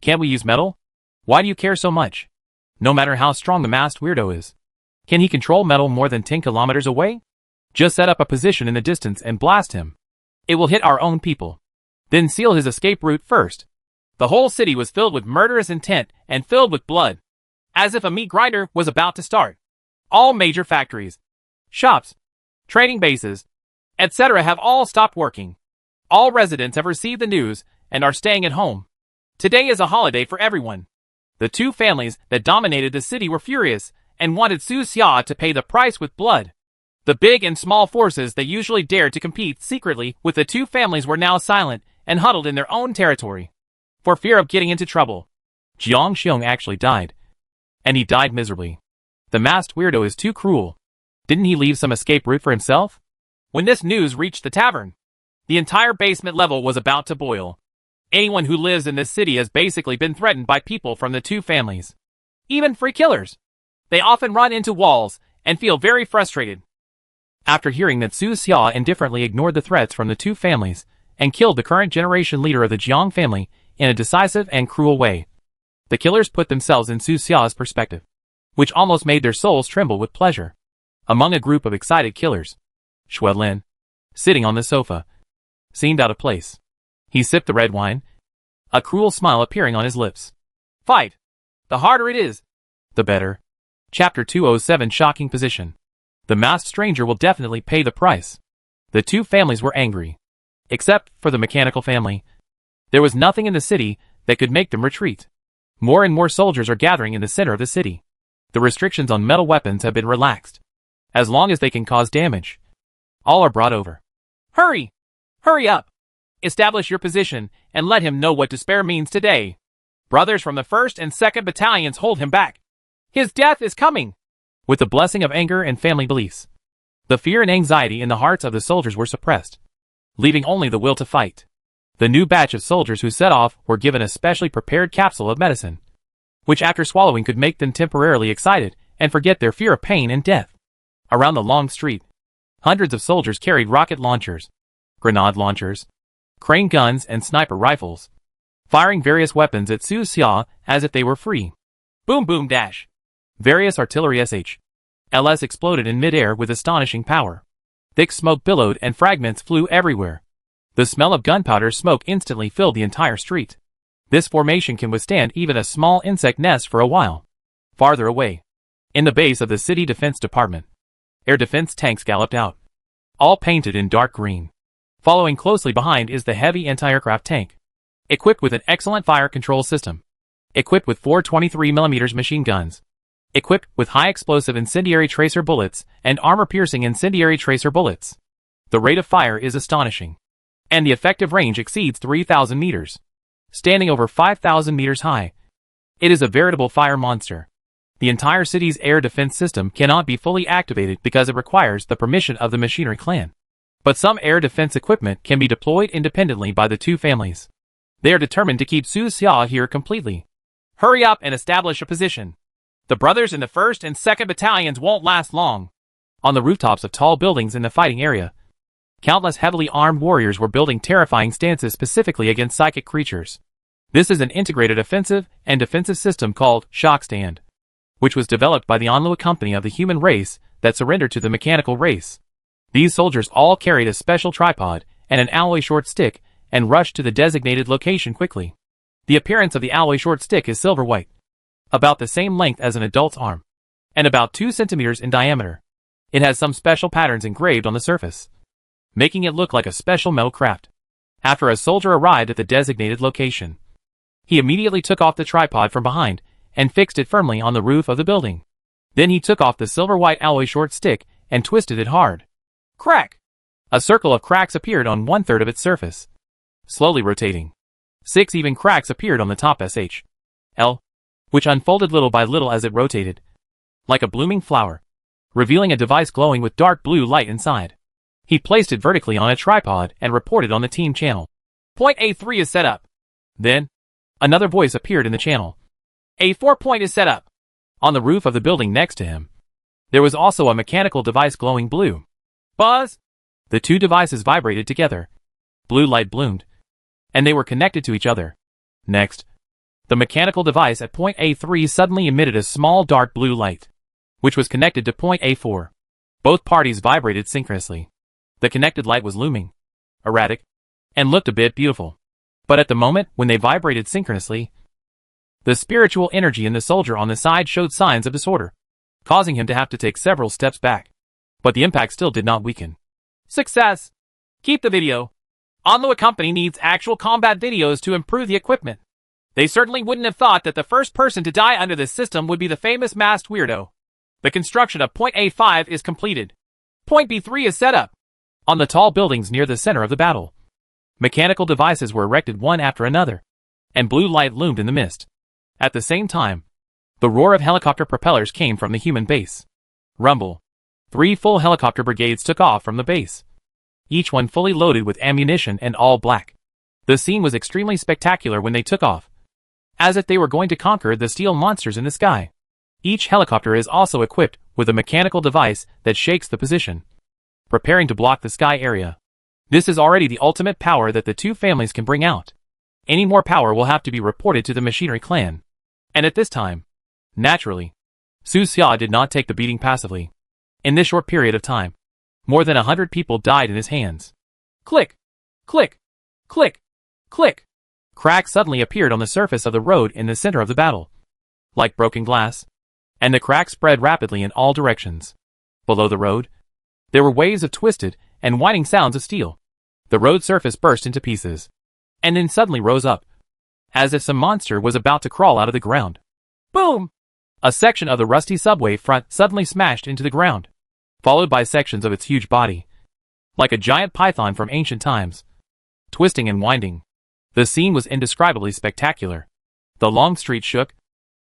A: Can't we use metal? Why do you care so much? No matter how strong the masked weirdo is. Can he control metal more than 10 kilometers away? Just set up a position in the distance and blast him. It will hit our own people. Then seal his escape route first.
B: The whole city was filled with murderous intent and filled with blood, as if a meat grinder was about to start. All major factories, shops, trading bases, etc. have all stopped working. All residents have received the news and are staying at home. Today is a holiday for everyone. The two families that dominated the city were furious and wanted Su Xia to pay the price with blood. The big and small forces that usually dared to compete secretly with the two families were now silent and huddled in their own territory, for fear of getting into trouble.
A: Jiang Xiong actually died. And he died miserably. The masked weirdo is too cruel. Didn't he leave some escape route for himself?
B: When this news reached the tavern, the entire basement level was about to boil. Anyone who lives in this city has basically been threatened by people from the two families. Even free killers. They often run into walls and feel very frustrated.
A: After hearing that Su Xia indifferently ignored the threats from the two families and killed the current generation leader of the Jiang family in a decisive and cruel way, the killers put themselves in Su Xia's perspective, which almost made their souls tremble with pleasure. Among a group of excited killers, Shui Lin, sitting on the sofa, seemed out of place. He sipped the red wine, a cruel smile appearing on his lips.
B: Fight! The harder it is,
A: the better. Chapter 207 Shocking Position. The masked stranger will definitely pay the price. The two families were angry. Except for the mechanical family. There was nothing in the city that could make them retreat. More and more soldiers are gathering in the center of the city. The restrictions on metal weapons have been relaxed. As long as they can cause damage, all are brought over.
B: Hurry! Hurry up! Establish your position and let him know what despair means today. Brothers from the 1st and 2nd battalions hold him back. His death is coming!
A: With the blessing of anger and family beliefs, the fear and anxiety in the hearts of the soldiers were suppressed, leaving only the will to fight. The new batch of soldiers who set off were given a specially prepared capsule of medicine, which after swallowing could make them temporarily excited and forget their fear of pain and death. Around the long street, hundreds of soldiers carried rocket launchers, grenade launchers, crane guns and sniper rifles, firing various weapons at Su Xia as if they were free.
B: Boom boom dash.
A: Various artillery LS exploded in midair with astonishing power. Thick smoke billowed and fragments flew everywhere. The smell of gunpowder smoke instantly filled the entire street. This formation can withstand even a small insect nest for a while. Farther away, in the base of the city defense department, air defense tanks galloped out, all painted in dark green. Following closely behind is the heavy anti-aircraft tank, equipped with an excellent fire control system, equipped with 4 23mm machine guns, equipped with high-explosive incendiary tracer bullets and armor-piercing incendiary tracer bullets. The rate of fire is astonishing, and the effective range exceeds 3,000 meters, standing over 5,000 meters high. It is a veritable fire monster. The entire city's air defense system cannot be fully activated because it requires the permission of the machinery clan. But some air defense equipment can be deployed independently by the two families. They are determined to keep Su Xia here completely.
B: Hurry up and establish a position. The brothers in the 1st and 2nd battalions won't last long.
A: On the rooftops of tall buildings in the fighting area, countless heavily armed warriors were building terrifying stances specifically against psychic creatures. This is an integrated offensive and defensive system called Shock Stand, which was developed by the Onlua company of the human race that surrendered to the mechanical race. These soldiers all carried a special tripod and an alloy short stick and rushed to the designated location quickly. The appearance of the alloy short stick is silver-white, about the same length as an adult's arm, and about 2 centimeters in diameter. It has some special patterns engraved on the surface, making it look like a special metal craft. After a soldier arrived at the designated location, he immediately took off the tripod from behind and fixed it firmly on the roof of the building. Then he took off the silver-white alloy short stick and twisted it hard.
B: Crack!
A: A circle of cracks appeared on 1/3 of its surface, slowly rotating. 6 even cracks appeared on the top L, which unfolded little by little as it rotated, like a blooming flower, revealing a device glowing with dark blue light inside. He placed it vertically on a tripod and reported on the team channel.
B: Point A3 is set up.
A: Then, another voice appeared in the channel.
B: A4 point is set up.
A: On the roof of the building next to him, there was also a mechanical device glowing blue.
B: Buzz!
A: The two devices vibrated together. Blue light bloomed, and they were connected to each other. Next, the mechanical device at point A3 suddenly emitted a small dark blue light, which was connected to point A4. Both parties vibrated synchronously. The connected light was looming, erratic, and looked a bit beautiful. But at the moment when they vibrated synchronously, the spiritual energy in the soldier on the side showed signs of disorder, causing him to have to take several steps back. But the impact still did not weaken.
B: Success! Keep the video. Onlua company needs actual combat videos to improve the equipment. They certainly wouldn't have thought that the first person to die under this system would be the famous masked weirdo. The construction of point A5 is completed. Point B3 is set up.
A: On the tall buildings near the center of the battle, mechanical devices were erected one after another, and blue light loomed in the mist. At the same time, the roar of helicopter propellers came from the human base. Rumble. 3 full helicopter brigades took off from the base, each one fully loaded with ammunition and all black. The scene was extremely spectacular when they took off, as if they were going to conquer the steel monsters in the sky. Each helicopter is also equipped with a mechanical device that shakes the position, preparing to block the sky area. This is already the ultimate power that the two families can bring out. Any more power will have to be reported to the machinery clan. And at this time, naturally, Su Xia did not take the beating passively. In this short period of time, more than 100 people died in his hands.
B: Click! Click! Click! Click!
A: Cracks suddenly appeared on the surface of the road in the center of the battle, like broken glass, and the cracks spread rapidly in all directions. Below the road, there were waves of twisted and whining sounds of steel. The road surface burst into pieces, and then suddenly rose up, as if some monster was about to crawl out of the ground.
B: Boom!
A: A section of the rusty subway front suddenly smashed into the ground, followed by sections of its huge body, like a giant python from ancient times, twisting and winding. The scene was indescribably spectacular. The long street shook,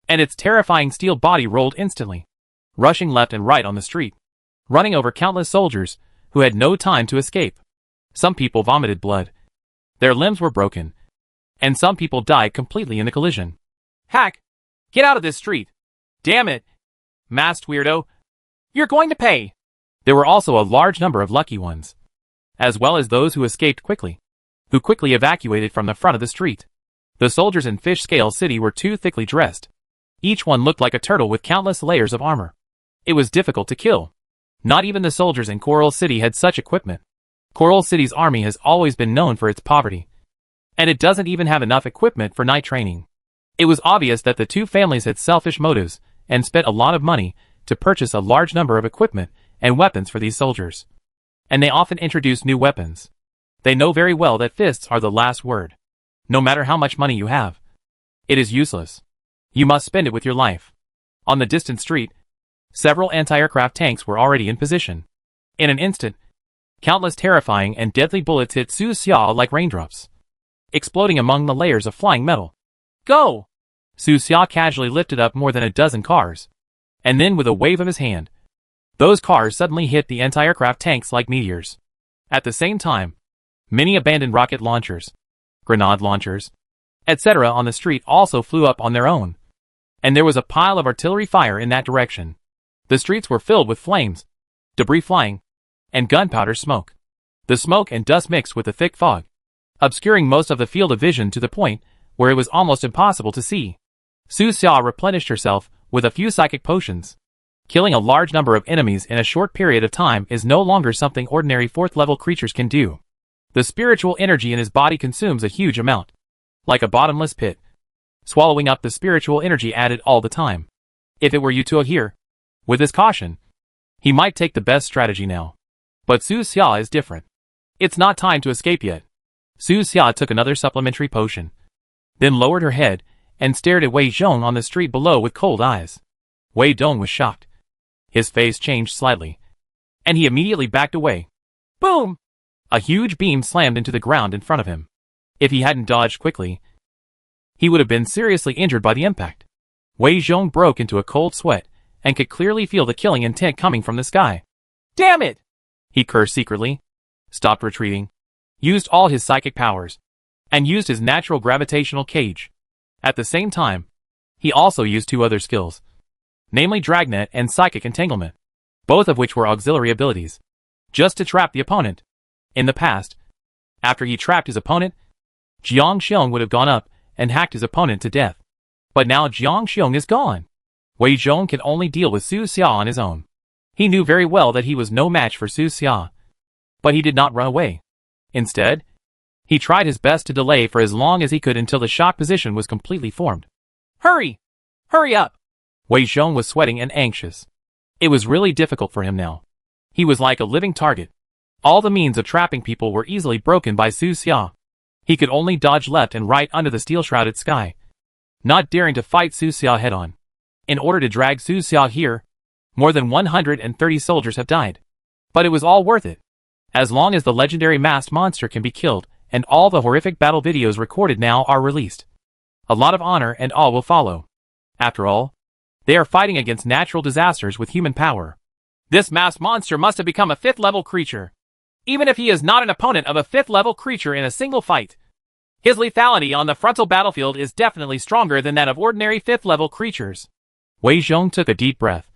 A: and its terrifying steel body rolled instantly, rushing left and right on the street, running over countless soldiers who had no time to escape. Some people vomited blood. Their limbs were broken, and some people died completely in the collision.
B: Hack! Get out of this street! Damn it! Masked weirdo! You're going to pay!
A: There were also a large number of lucky ones, as well as those who escaped quickly, who quickly evacuated from the front of the street. The soldiers in Fish Scale City were too thickly dressed. Each one looked like a turtle with countless layers of armor. It was difficult to kill. Not even the soldiers in Coral City had such equipment. Coral City's army has always been known for its poverty, And it doesn't even have enough equipment for night training. It was obvious that the two families had selfish motives and spent a lot of money to purchase a large number of equipment and weapons for these soldiers. And they often introduce new weapons. They know very well that fists are the last word. No matter how much money you have, it is useless. You must spend it with your life. On the distant street, several anti-aircraft tanks were already in position. In an instant, countless terrifying and deadly bullets hit Su Xia like raindrops, exploding among the layers of flying metal. Go! Su Xia casually lifted up more than a dozen cars, and then with a wave of his hand, those cars suddenly hit the anti-aircraft tanks like meteors. At the same time, many abandoned rocket launchers, grenade launchers, etc. on the street also flew up on their own, and there was a pile of artillery fire in that direction. The streets were filled with flames, debris flying, and gunpowder smoke. The smoke and dust mixed with the thick fog, obscuring most of the field of vision to the point where it was almost impossible to see. Su Xia replenished herself with a few psychic potions. Killing a large number of enemies in a short period of time is no longer something ordinary 4th-level creatures can do. The spiritual energy in his body consumes a huge amount, like a bottomless pit, swallowing up the spiritual energy added all the time. If it were Yutuo here, with his caution, he might take the best strategy now. But Su Xia is different. It's not time to escape yet. Su Xia took another supplementary potion, then lowered her head and stared at Wei Zhong on the street below with cold eyes. Wei Dong was shocked. His face changed slightly, and he immediately backed away. Boom! A huge beam slammed into the ground in front of him. If he hadn't dodged quickly, he would have been seriously injured by the impact. Wei Zhong broke into a cold sweat and could clearly feel the killing intent coming from the sky. Damn it! He cursed secretly, stopped retreating, used all his psychic powers, and used his natural gravitational cage. At the same time, he also used two other skills, namely Dragnet and Psychic Entanglement, both of which were auxiliary abilities, just to trap the opponent. In the past, after he trapped his opponent, Jiang Xiong would have gone up and hacked his opponent to death. But now Jiang Xiong is gone. Wei Zhong can only deal with Su Xia on his own. He knew very well that he was no match for Su Xia, but he did not run away. Instead, he tried his best to delay for as long as he could until the shock position was completely formed. Hurry! Hurry up! Wei Zhong was sweating and anxious. It was really difficult for him now. He was like a living target. All the means of trapping people were easily broken by Su Xia. He could only dodge left and right under the steel-shrouded sky, not daring to fight Su Xia head-on. In order to drag Su Xia here, more than 130 soldiers have died. But it was all worth it. As long as the legendary masked monster can be killed, and all the horrific battle videos recorded now are released, a lot of honor and awe will follow. After all, they are fighting against natural disasters with human power. This masked monster must have become a 5th-level creature. Even if he is not an opponent of a 5th-level creature in a single fight, his lethality on the frontal battlefield is definitely stronger than that of ordinary 5th-level creatures. Wei Zhong took a deep breath,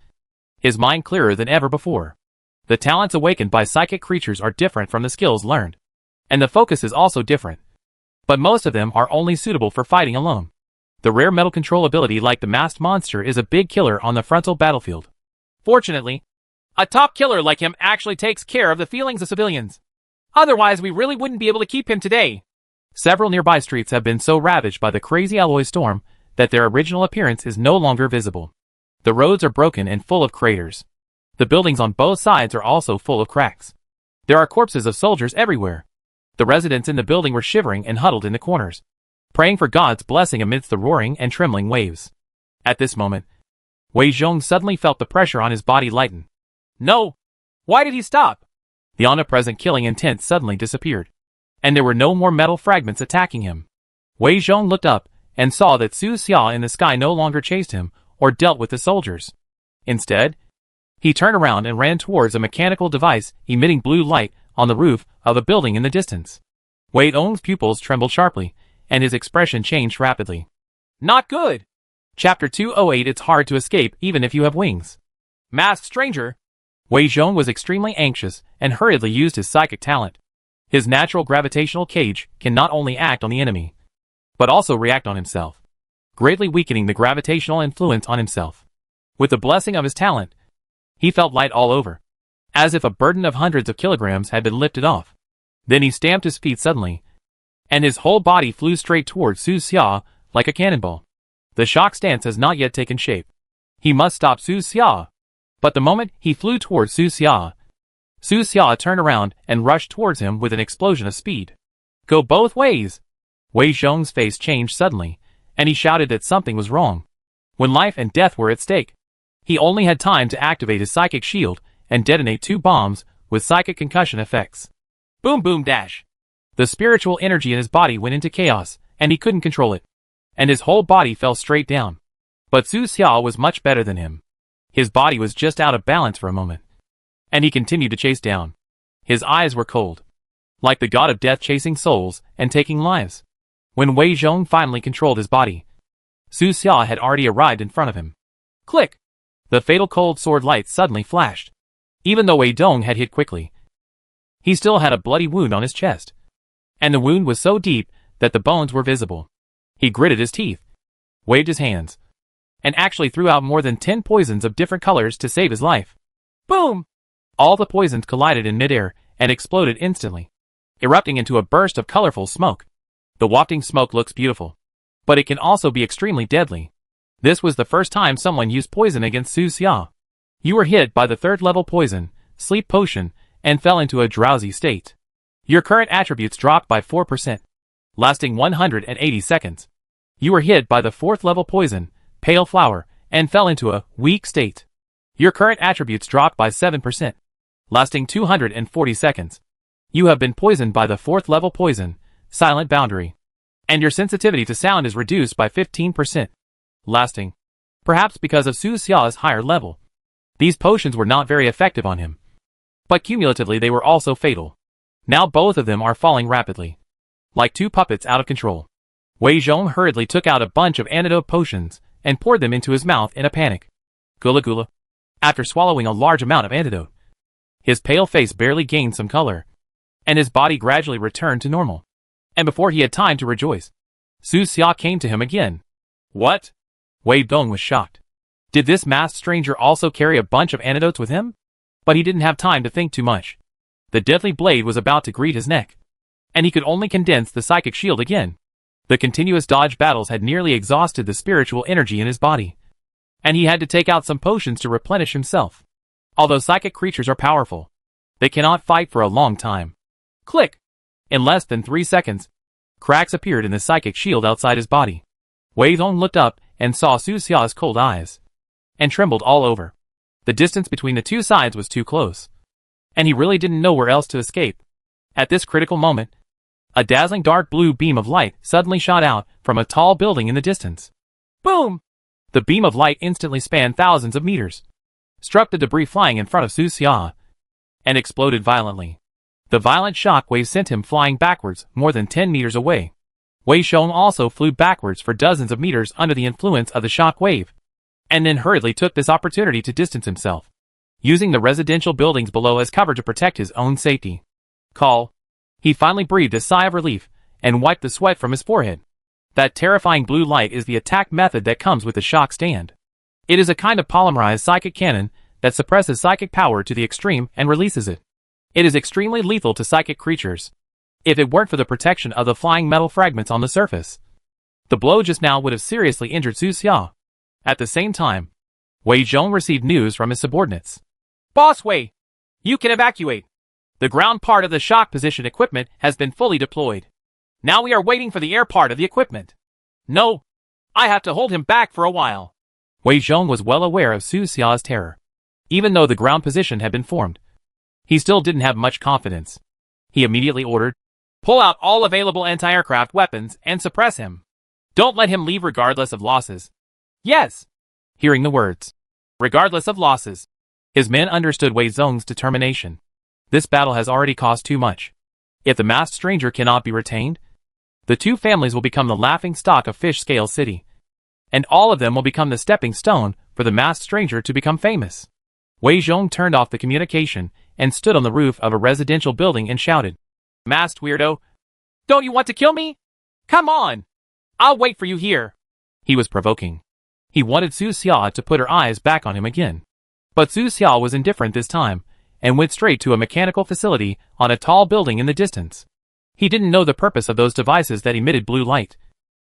A: his mind clearer than ever before. The talents awakened by psychic creatures are different from the skills learned, and the focus is also different. But most of them are only suitable for fighting alone. The rare metal control ability like the masked monster is a big killer on the frontal battlefield. Fortunately, a top killer like him actually takes care of the feelings of civilians. Otherwise, we really wouldn't be able to keep him today. Several nearby streets have been so ravaged by the crazy alloy storm that their original appearance is no longer visible. The roads are broken and full of craters. The buildings on both sides are also full of cracks. There are corpses of soldiers everywhere. The residents in the building were shivering and huddled in the corners, praying for God's blessing amidst the roaring and trembling waves. At this moment, Wei Zhong suddenly felt the pressure on his body lighten. No! Why did he stop? The omnipresent killing intent suddenly disappeared, and there were no more metal fragments attacking him. Wei Zhong looked up and saw that Su Xia in the sky no longer chased him or dealt with the soldiers. Instead, he turned around and ran towards a mechanical device emitting blue light on the roof of a building in the distance. Wei Zhong's pupils trembled sharply, and his expression changed rapidly. Not good! Chapter 208. It's hard to escape even if you have wings. Masked stranger! Wei Zhong was extremely anxious and hurriedly used his psychic talent. His natural gravitational cage can not only act on the enemy, but also react on himself, greatly weakening the gravitational influence on himself. With the blessing of his talent, he felt light all over, as if a burden of hundreds of kilograms had been lifted off. Then he stamped his feet suddenly, and his whole body flew straight towards Su Xia like a cannonball. The shock stance has not yet taken shape. He must stop Su Xia. But the moment he flew towards Su Xia turned around and rushed towards him with an explosion of speed. Go both ways! Wei Zhong's face changed suddenly, and he shouted that something was wrong. When life and death were at stake, he only had time to activate his psychic shield and detonate 2 bombs with psychic concussion effects. Boom boom dash! The spiritual energy in his body went into chaos, and he couldn't control it, and his whole body fell straight down. But Su Xia was much better than him. His body was just out of balance for a moment, and he continued to chase down. His eyes were cold, like the god of death chasing souls and taking lives. When Wei Zhong finally controlled his body, Su Xia had already arrived in front of him. Click! The fatal cold sword light suddenly flashed. Even though Wei Dong had hit quickly, he still had a bloody wound on his chest, and the wound was so deep that the bones were visible. He gritted his teeth, waved his hands, and actually threw out more than 10 poisons of different colors to save his life. Boom! All the poisons collided in midair and exploded instantly, erupting into a burst of colorful smoke. The wafting smoke looks beautiful, but it can also be extremely deadly. This was the first time someone used poison against Su Xia. You were hit by the 3rd level poison, sleep potion, and fell into a drowsy state. Your current attributes dropped by 4%, lasting 180 seconds. You were hit by the 4th level poison, pale flower, and fell into a weak state. Your current attributes dropped by 7%, lasting 240 seconds. You have been poisoned by the 4th level poison, silent boundary, and your sensitivity to sound is reduced by 15%, lasting, perhaps because of Su Xia's higher level. These potions were not very effective on him, but cumulatively they were also fatal. Now both of them are falling rapidly, like 2 puppets out of control. Wei Zhong hurriedly took out a bunch of antidote potions and poured them into his mouth in a panic. Gula gula. After swallowing a large amount of antidote, his pale face barely gained some color, and his body gradually returned to normal. And before he had time to rejoice, Su Xia came to him again. What? Wei Dong was shocked. Did this masked stranger also carry a bunch of antidotes with him? But he didn't have time to think too much. The deadly blade was about to greet his neck, and he could only condense the psychic shield again. The continuous dodge battles had nearly exhausted the spiritual energy in his body, and he had to take out some potions to replenish himself. Although psychic creatures are powerful, they cannot fight for a long time. Click! In less than 3 seconds, cracks appeared in the psychic shield outside his body. Wei Dong looked up and saw Su Xia's cold eyes, and trembled all over. The distance between the 2 sides was too close, and he really didn't know where else to escape. At this critical moment, a dazzling dark blue beam of light suddenly shot out from a tall building in the distance. Boom! The beam of light instantly spanned thousands of meters, struck the debris flying in front of Su Xia, and exploded violently. The violent shock wave sent him flying backwards more than 10 meters away. Wei Zhong also flew backwards for dozens of meters under the influence of the shock wave, and then hurriedly took this opportunity to distance himself, using the residential buildings below as cover to protect his own safety. Call. He finally breathed a sigh of relief and wiped the sweat from his forehead. That terrifying blue light is the attack method that comes with the shock stand. It is a kind of polymerized psychic cannon that suppresses psychic power to the extreme and releases it. It is extremely lethal to psychic creatures. If it weren't for the protection of the flying metal fragments on the surface, the blow just now would have seriously injured Su Xia. At the same time, Wei Zhong received news from his subordinates. Boss Wei, you can evacuate. The ground part of the shock position equipment has been fully deployed. Now we are waiting for the air part of the equipment. No, I have to hold him back for a while. Wei Zhong was well aware of Su Xia's terror. Even though the ground position had been formed, he still didn't have much confidence. He immediately ordered, pull out all available anti-aircraft weapons and suppress him. Don't let him leave regardless of losses. Yes. Hearing the words, regardless of losses, his men understood Wei Zhong's determination. This battle has already cost too much. If the masked stranger cannot be retained, the 2 families will become the laughing stock of Fish Scale City, and all of them will become the stepping stone for the masked stranger to become famous. Wei Zhong turned off the communication and stood on the roof of a residential building and shouted, Masked weirdo, don't you want to kill me? Come on! I'll wait for you here. He was provoking. He wanted Su Xia to put her eyes back on him again. But Su Xia was indifferent this time, and went straight to a mechanical facility on a tall building in the distance. He didn't know the purpose of those devices that emitted blue light.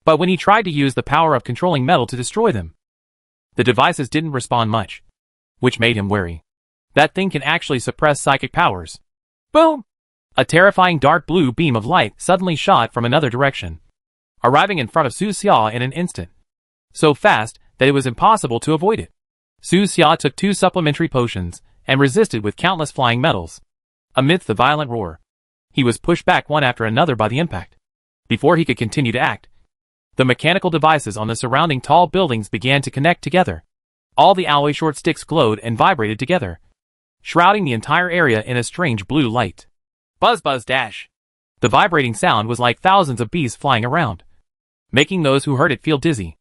A: But when he tried to use the power of controlling metal to destroy them, the devices didn't respond much, which made him wary. That thing can actually suppress psychic powers. Boom! A terrifying dark blue beam of light suddenly shot from another direction, arriving in front of Su Xia in an instant. So fast that it was impossible to avoid it. Su Xia took 2 supplementary potions and resisted with countless flying metals. Amidst the violent roar, he was pushed back one after another by the impact. Before he could continue to act, the mechanical devices on the surrounding tall buildings began to connect together. All the alloy short sticks glowed and vibrated together, shrouding the entire area in a strange blue light.
B: Buzz buzz dash.
A: The vibrating sound was like thousands of bees flying around, making those who heard it feel dizzy.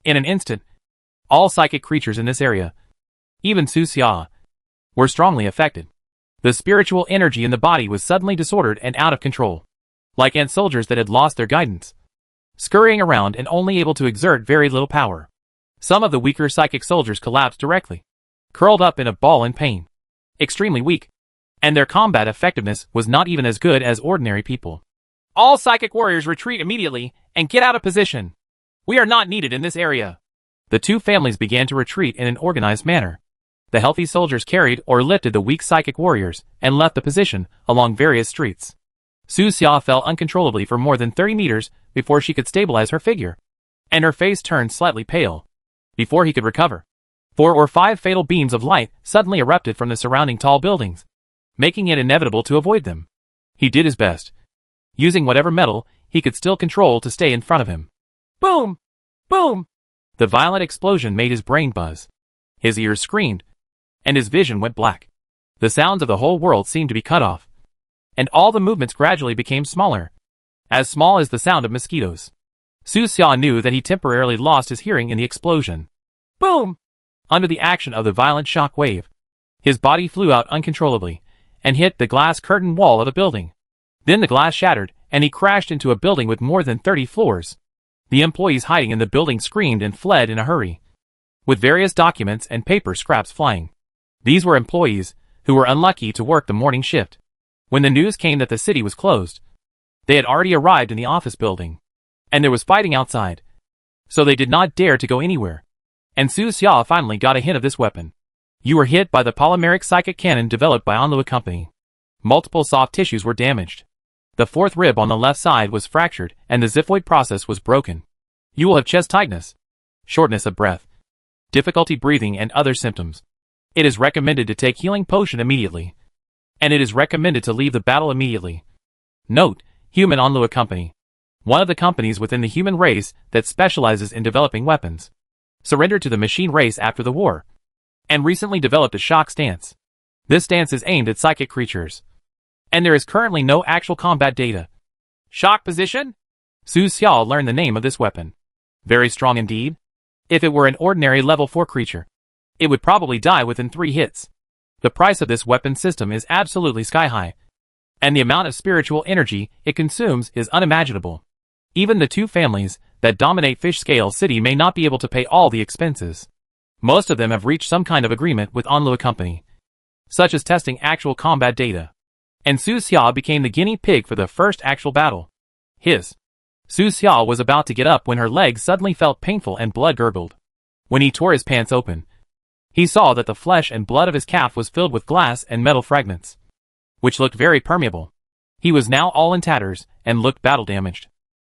A: In an instant, all psychic creatures in this area, even Su Xia, were strongly affected. The spiritual energy in the body was suddenly disordered and out of control, like ant soldiers that had lost their guidance, scurrying around and only able to exert very little power. Some of the weaker psychic soldiers collapsed directly, curled up in a ball in pain, extremely weak, and their combat effectiveness was not even as good as ordinary people.
B: All psychic warriors retreat immediately and get out of position. We are not needed in this area.
A: The 2 families began to retreat in an organized manner. The healthy soldiers carried or lifted the weak psychic warriors and left the position along various streets. Su Xia fell uncontrollably for more than 30 meters before she could stabilize her figure, and her face turned slightly pale. Before he could recover, 4 or 5 fatal beams of light suddenly erupted from the surrounding tall buildings, making it inevitable to avoid them. He did his best, using whatever metal he could still control to stay in front of him.
B: Boom! Boom!
A: The violent explosion made his brain buzz. His ears screamed, and his vision went black. The sounds of the whole world seemed to be cut off, and all the movements gradually became smaller, as small as the sound of mosquitoes. Su Xia knew that he temporarily lost his hearing in the explosion.
B: Boom!
A: Under the action of the violent shock wave, his body flew out uncontrollably and hit the glass curtain wall of the building. Then the glass shattered, and he crashed into a building with more than 30 floors. The employees hiding in the building screamed and fled in a hurry, with various documents and paper scraps flying. These were employees who were unlucky to work the morning shift. When the news came that the city was closed, they had already arrived in the office building, and there was fighting outside, so they did not dare to go anywhere. And Su Xia finally got a hint of this weapon. You were hit by the polymeric psychic cannon developed by Onlua Company. Multiple soft tissues were damaged. The 4th rib on the left side was fractured and the xiphoid process was broken. You will have chest tightness, shortness of breath, difficulty breathing and other symptoms. It is recommended to take healing potion immediately, and it is recommended to leave the battle immediately. Note, Human Onlua Company, one of the companies within the human race that specializes in developing weapons, surrendered to the machine race after the war, and recently developed a shock stance. This stance is aimed at psychic creatures, and there is currently no actual combat data.
B: Shock position?
A: Su Xia learned the name of this weapon. Very strong indeed. If it were an ordinary level 4 creature, it would probably die within 3 hits. The price of this weapon system is absolutely sky high, and the amount of spiritual energy it consumes is unimaginable. Even the 2 families that dominate Fish Scale City may not be able to pay all the expenses. Most of them have reached some kind of agreement with Onlua Company, such as testing actual combat data. And Su Xia became the guinea pig for the first actual battle. Su Xia was about to get up when her legs suddenly felt painful and blood gurgled. When he tore his pants open, he saw that the flesh and blood of his calf was filled with glass and metal fragments, which looked very permeable. He was now all in tatters and looked battle damaged.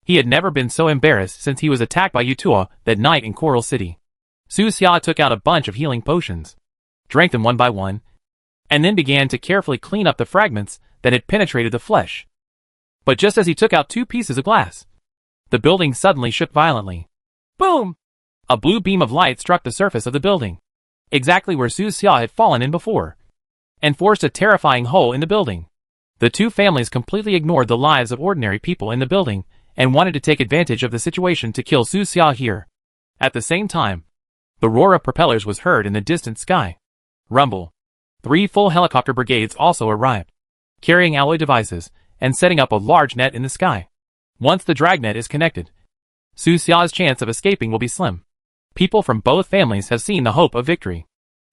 A: He had never been so embarrassed since he was attacked by Yutua that night in Coral City. Su Xia took out a bunch of healing potions, drank them one by one, and then began to carefully clean up the fragments that had penetrated the flesh. But just as he took out 2 pieces of glass, the building suddenly shook violently.
B: Boom!
A: A blue beam of light struck the surface of the building, exactly where Su Xia had fallen in before, and forced a terrifying hole in the building. The 2 families completely ignored the lives of ordinary people in the building and wanted to take advantage of the situation to kill Su Xia here. At the same time, the roar of propellers was heard in the distant sky. Rumble. 3 full helicopter brigades also arrived, carrying alloy devices and setting up a large net in the sky. Once the dragnet is connected, Su Xia's chance of escaping will be slim. People from both families have seen the hope of victory.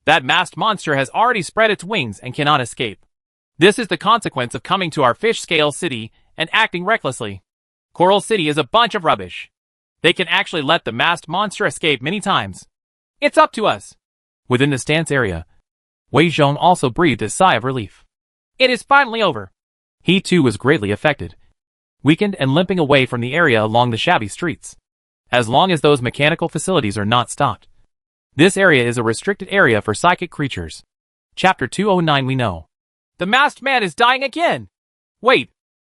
B: That masked monster has already spread its wings and cannot escape. This is the consequence of coming to our Fish Scale City and acting recklessly. Coral City is a bunch of rubbish. They can actually let the masked monster escape many times. It's up to us.
A: Within the stance area, Wei Zhong also breathed a sigh of relief.
B: It is finally over.
A: He too was greatly affected, weakened and limping away from the area along the shabby streets. As long as those mechanical facilities are not stopped. This area is a restricted area for psychic creatures. Chapter 209 We know.
B: The masked man is dying again. Wait,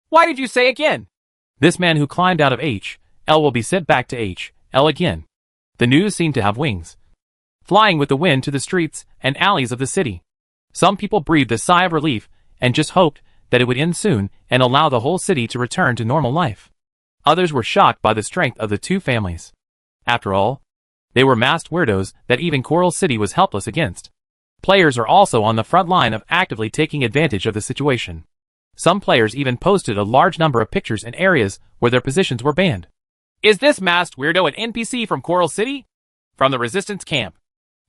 B: why did you say again?
A: This man who climbed out of H.L. will be sent back to H.L. again. The news seemed to have wings, flying with the wind to the streets and alleys of the city. Some people breathed a sigh of relief and just hoped that it would end soon and allow the whole city to return to normal life. Others were shocked by the strength of the two families. After all, they were masked weirdos that even Coral City was helpless against. Players are also on the front line of actively taking advantage of the situation. Some players even posted a large number of pictures in areas where their positions were banned.
B: Is this masked weirdo an NPC from Coral City? From the Resistance camp?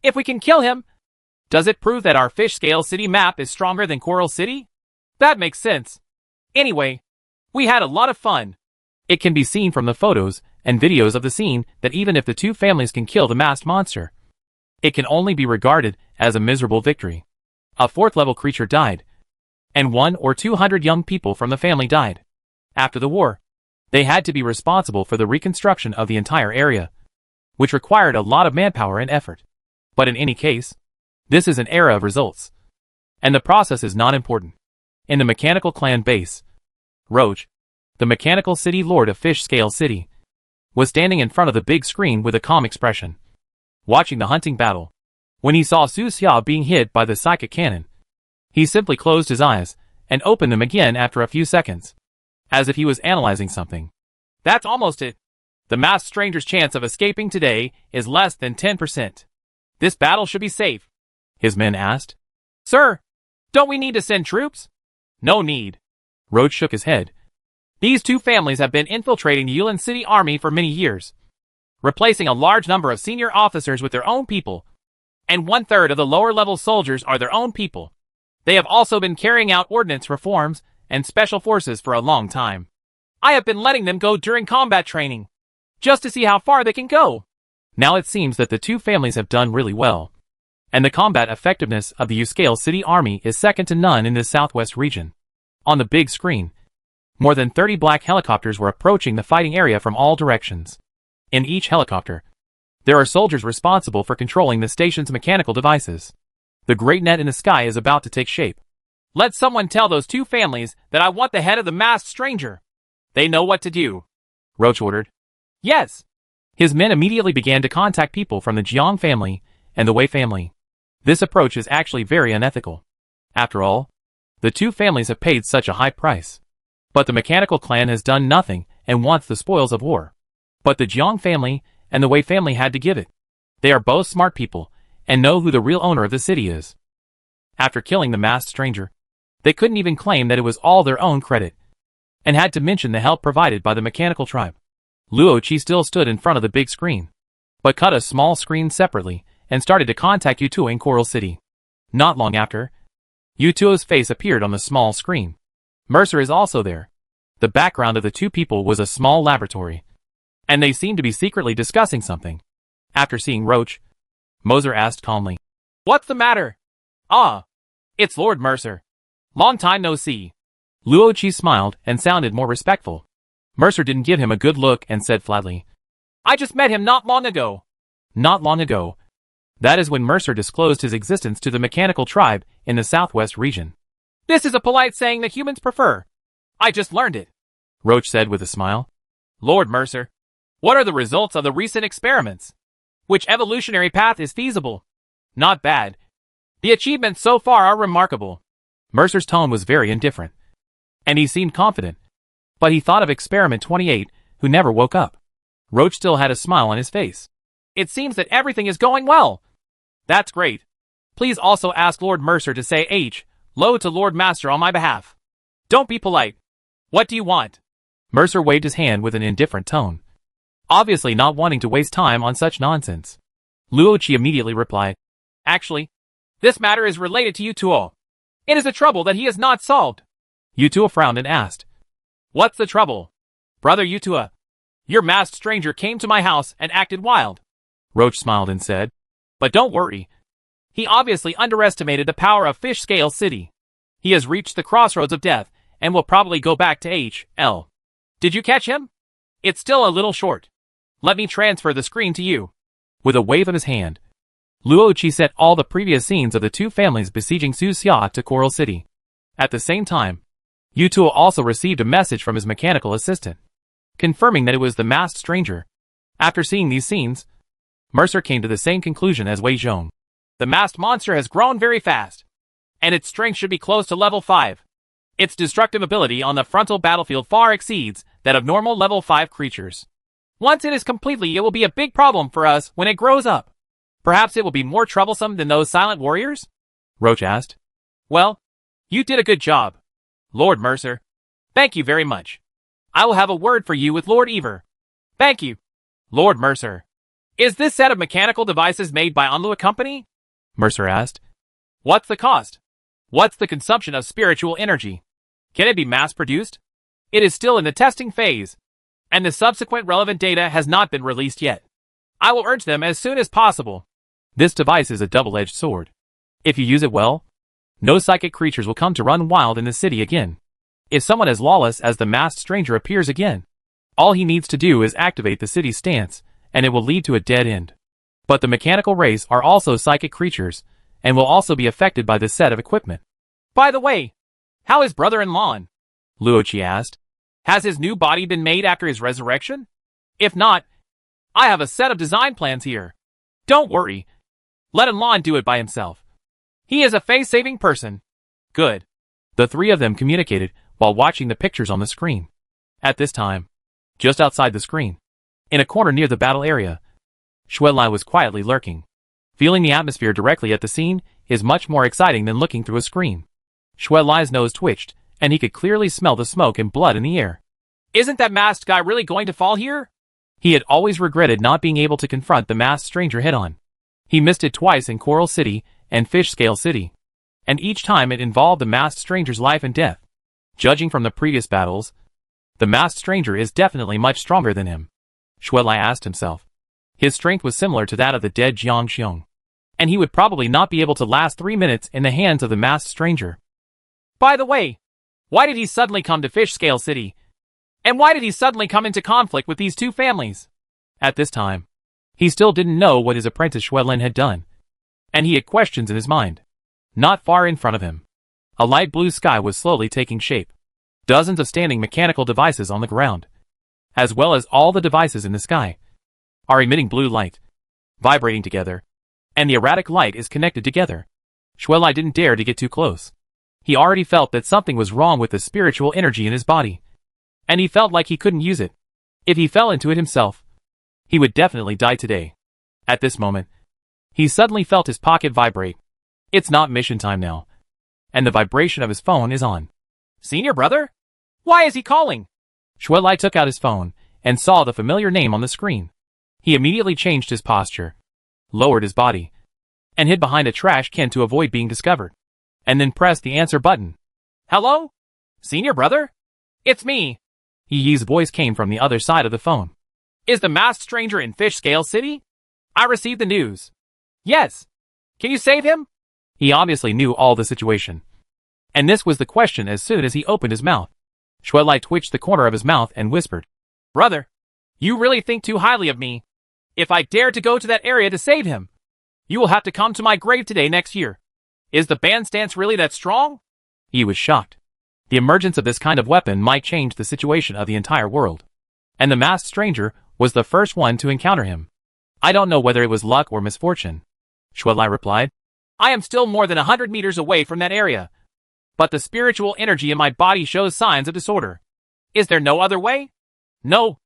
B: If we can kill him, does it prove that our fish scale city map is stronger than Coral City? That makes sense. Anyway, we had a lot of fun.
A: It can be seen from the photos and videos of the scene that even if the two families can kill the masked monster, it can only be regarded as a miserable victory. A 4th level creature died, and 100 or 200 young people from the family died. After the war, they had to be responsible for the reconstruction of the entire area, which required a lot of manpower and effort. But in any case, this is an era of results, and the process is not important. In the mechanical clan base, Roach, the mechanical city lord of Fish Scale City, was standing in front of the big screen with a calm expression, watching the hunting battle. When he saw Su Xia being hit by the psychic cannon, he simply closed his eyes and opened them again after a few seconds, as if he was analyzing something.
B: That's almost it. The masked stranger's chance of escaping today is less than 10%. This battle should be safe.
A: His men asked.
B: Sir, don't we need to send troops? No need.
A: Roach shook his head.
B: These two families have been infiltrating the Yulin City army for many years, replacing a large number of senior officers with their own people, and 1/3 of the lower-level soldiers are their own people. They have also been carrying out ordnance reforms and special forces for a long time. I have been letting them go during combat training, just to see how far they can go.
A: Now it seems that the two families have done really well, and the combat effectiveness of the Uscale City army is second to none in this southwest region. On the big screen, more than 30 black helicopters were approaching the fighting area from all directions. In each helicopter, there are soldiers responsible for controlling the station's mechanical devices. The great net in the sky is about to take shape.
B: Let someone tell those two families that I want the head of the masked stranger. They know what to do.
A: Roach ordered.
B: Yes.
A: His men immediately began to contact people from the Jiang family and the Wei family. This approach is actually very unethical. After all, the two families have paid such a high price. But the mechanical clan has done nothing and wants the spoils of war. But the Jiang family and the Wei family had to give it. They are both smart people and know who the real owner of the city is. After killing the masked stranger, they couldn't even claim that it was all their own credit, and had to mention the help provided by the mechanical tribe. Luo Qi still stood in front of the big screen, but cut a small screen separately and started to contact Yutuo in Coral City. Not long after, Yutuo's face appeared on the small screen. Mercer is also there. The background of the two people was a small laboratory, and they seemed to be secretly discussing something. After seeing Roach, Moser asked calmly,
B: "What's the matter?" "Ah, it's Lord Mercer. Long time no see."
A: Luo Qi smiled and sounded more respectful. Mercer didn't give him a good look and said flatly,
B: "I just met him not long ago."
A: Not long ago. That is when Mercer disclosed his existence to the mechanical tribe in the southwest region.
B: This is a polite saying that humans prefer. I just learned it.
A: Roach said with a smile.
B: Lord Mercer, what are the results of the recent experiments? Which evolutionary path is feasible? Not bad. The achievements so far are remarkable.
A: Mercer's tone was very indifferent, and he seemed confident, but he thought of Experiment 28, who never woke up. Roach still had a smile on his face.
B: It seems that everything is going well. That's great. Please also ask Lord Mercer to say hello to Lord Master on my behalf. Don't be polite. What do you want?
A: Mercer waved his hand with an indifferent tone, obviously not wanting to waste time on such nonsense. Luo Qi immediately replied,
B: Actually, this matter is related to Yutuo. It is a trouble that he has not solved.
A: Yutuo frowned and asked,
B: What's the trouble? Brother Utua, your masked stranger came to my house and acted wild.
A: Roach smiled and said,
B: But don't worry. He obviously underestimated the power of Fish Scale City. He has reached the crossroads of death and will probably go back to H.L. Did you catch him? It's still a little short. Let me transfer the screen to you.
A: With a wave of his hand, Luochi set all the previous scenes of the two families besieging Suxia to Coral City. At the same time, Utua also received a message from his mechanical assistant, confirming that it was the masked stranger. After seeing these scenes, Mercer came to the same conclusion as Wei Zhong.
B: The masked monster has grown very fast, and its strength should be close to level 5. Its destructive ability on the frontal battlefield far exceeds that of normal level 5 creatures. Once it is completely, it will be a big problem for us when it grows up. Perhaps it will be more troublesome than those silent warriors?
A: Roach asked.
B: Well, you did a good job, Lord Mercer. Thank you very much. I will have a word for you with Lord Ever. Thank you, Lord Mercer. Is this set of mechanical devices made by Onlua Company?
A: Mercer asked.
B: What's the cost? What's the consumption of spiritual energy? Can it be mass-produced? It is still in the testing phase, and the subsequent relevant data has not been released yet. I will urge them as soon as possible.
A: This device is a double-edged sword. If you use it well, no psychic creatures will come to run wild in the city again. If someone as lawless as the masked stranger appears again, all he needs to do is activate the city's stance, and it will lead to a dead end. But the mechanical race are also psychic creatures, and will also be affected by this set of equipment.
B: By the way, how is brother-in-law?
A: Luochi asked.
B: Has his new body been made after his resurrection? If not, I have a set of design plans here. Don't worry. Let Lon do it by himself. He is a face-saving person. Good.
A: The three of them communicated while watching the pictures on the screen. At this time, just outside the screen, in a corner near the battle area, Xuelai was quietly lurking. Feeling the atmosphere directly at the scene is much more exciting than looking through a screen. Xuelai's nose twitched, and he could clearly smell the smoke and blood in the air.
B: Isn't that masked guy really going to fall here?
A: He had always regretted not being able to confront the masked stranger head-on. He missed it twice in Coral City and Fish Scale City, and each time it involved the masked stranger's life and death. Judging from the previous battles, the masked stranger is definitely much stronger than him, Xuelai asked himself. His strength was similar to that of the dead Jiang Xiong, and he would probably not be able to last 3 minutes in the hands of the masked stranger.
B: By the way, why did he suddenly come to Fish Scale City? And why did he suddenly come into conflict with these two families?
A: At this time, he still didn't know what his apprentice Xuelin had done, and he had questions in his mind. Not far in front of him, a light blue sky was slowly taking shape. Dozens of standing mechanical devices on the ground, as well as all the devices in the sky, are emitting blue light, vibrating together, and the erratic light is connected together. Xuelai didn't dare to get too close. He already felt that something was wrong with the spiritual energy in his body, and he felt like he couldn't use it. If he fell into it himself, he would definitely die today. At this moment, he suddenly felt his pocket vibrate. It's not mission time now, and the vibration of his phone is on.
B: Senior brother? Why is he calling?
A: Xuelai took out his phone and saw the familiar name on the screen. He immediately changed his posture, lowered his body, and hid behind a trash can to avoid being discovered, and then pressed the answer button.
B: Hello? Senior brother? It's me.
A: Yi Yi's voice came from the other side of the phone.
B: Is the masked stranger in Fish Scale City? I received the news. Yes. Can you save him?
A: He obviously knew all the situation, and this was the question as soon as he opened his mouth. Xuelai twitched the corner of his mouth and whispered,
B: Brother, you really think too highly of me. If I dare to go to that area to save him, you will have to come to my grave today next year. Is the band stance really that strong?
A: He was shocked. The emergence of this kind of weapon might change the situation of the entire world, and the masked stranger was the first one to encounter him. I don't know whether it was luck or misfortune, Xuelai replied.
B: I am still more than 100 meters away from that area, but the spiritual energy in my body shows signs of disorder. Is there no other way? No.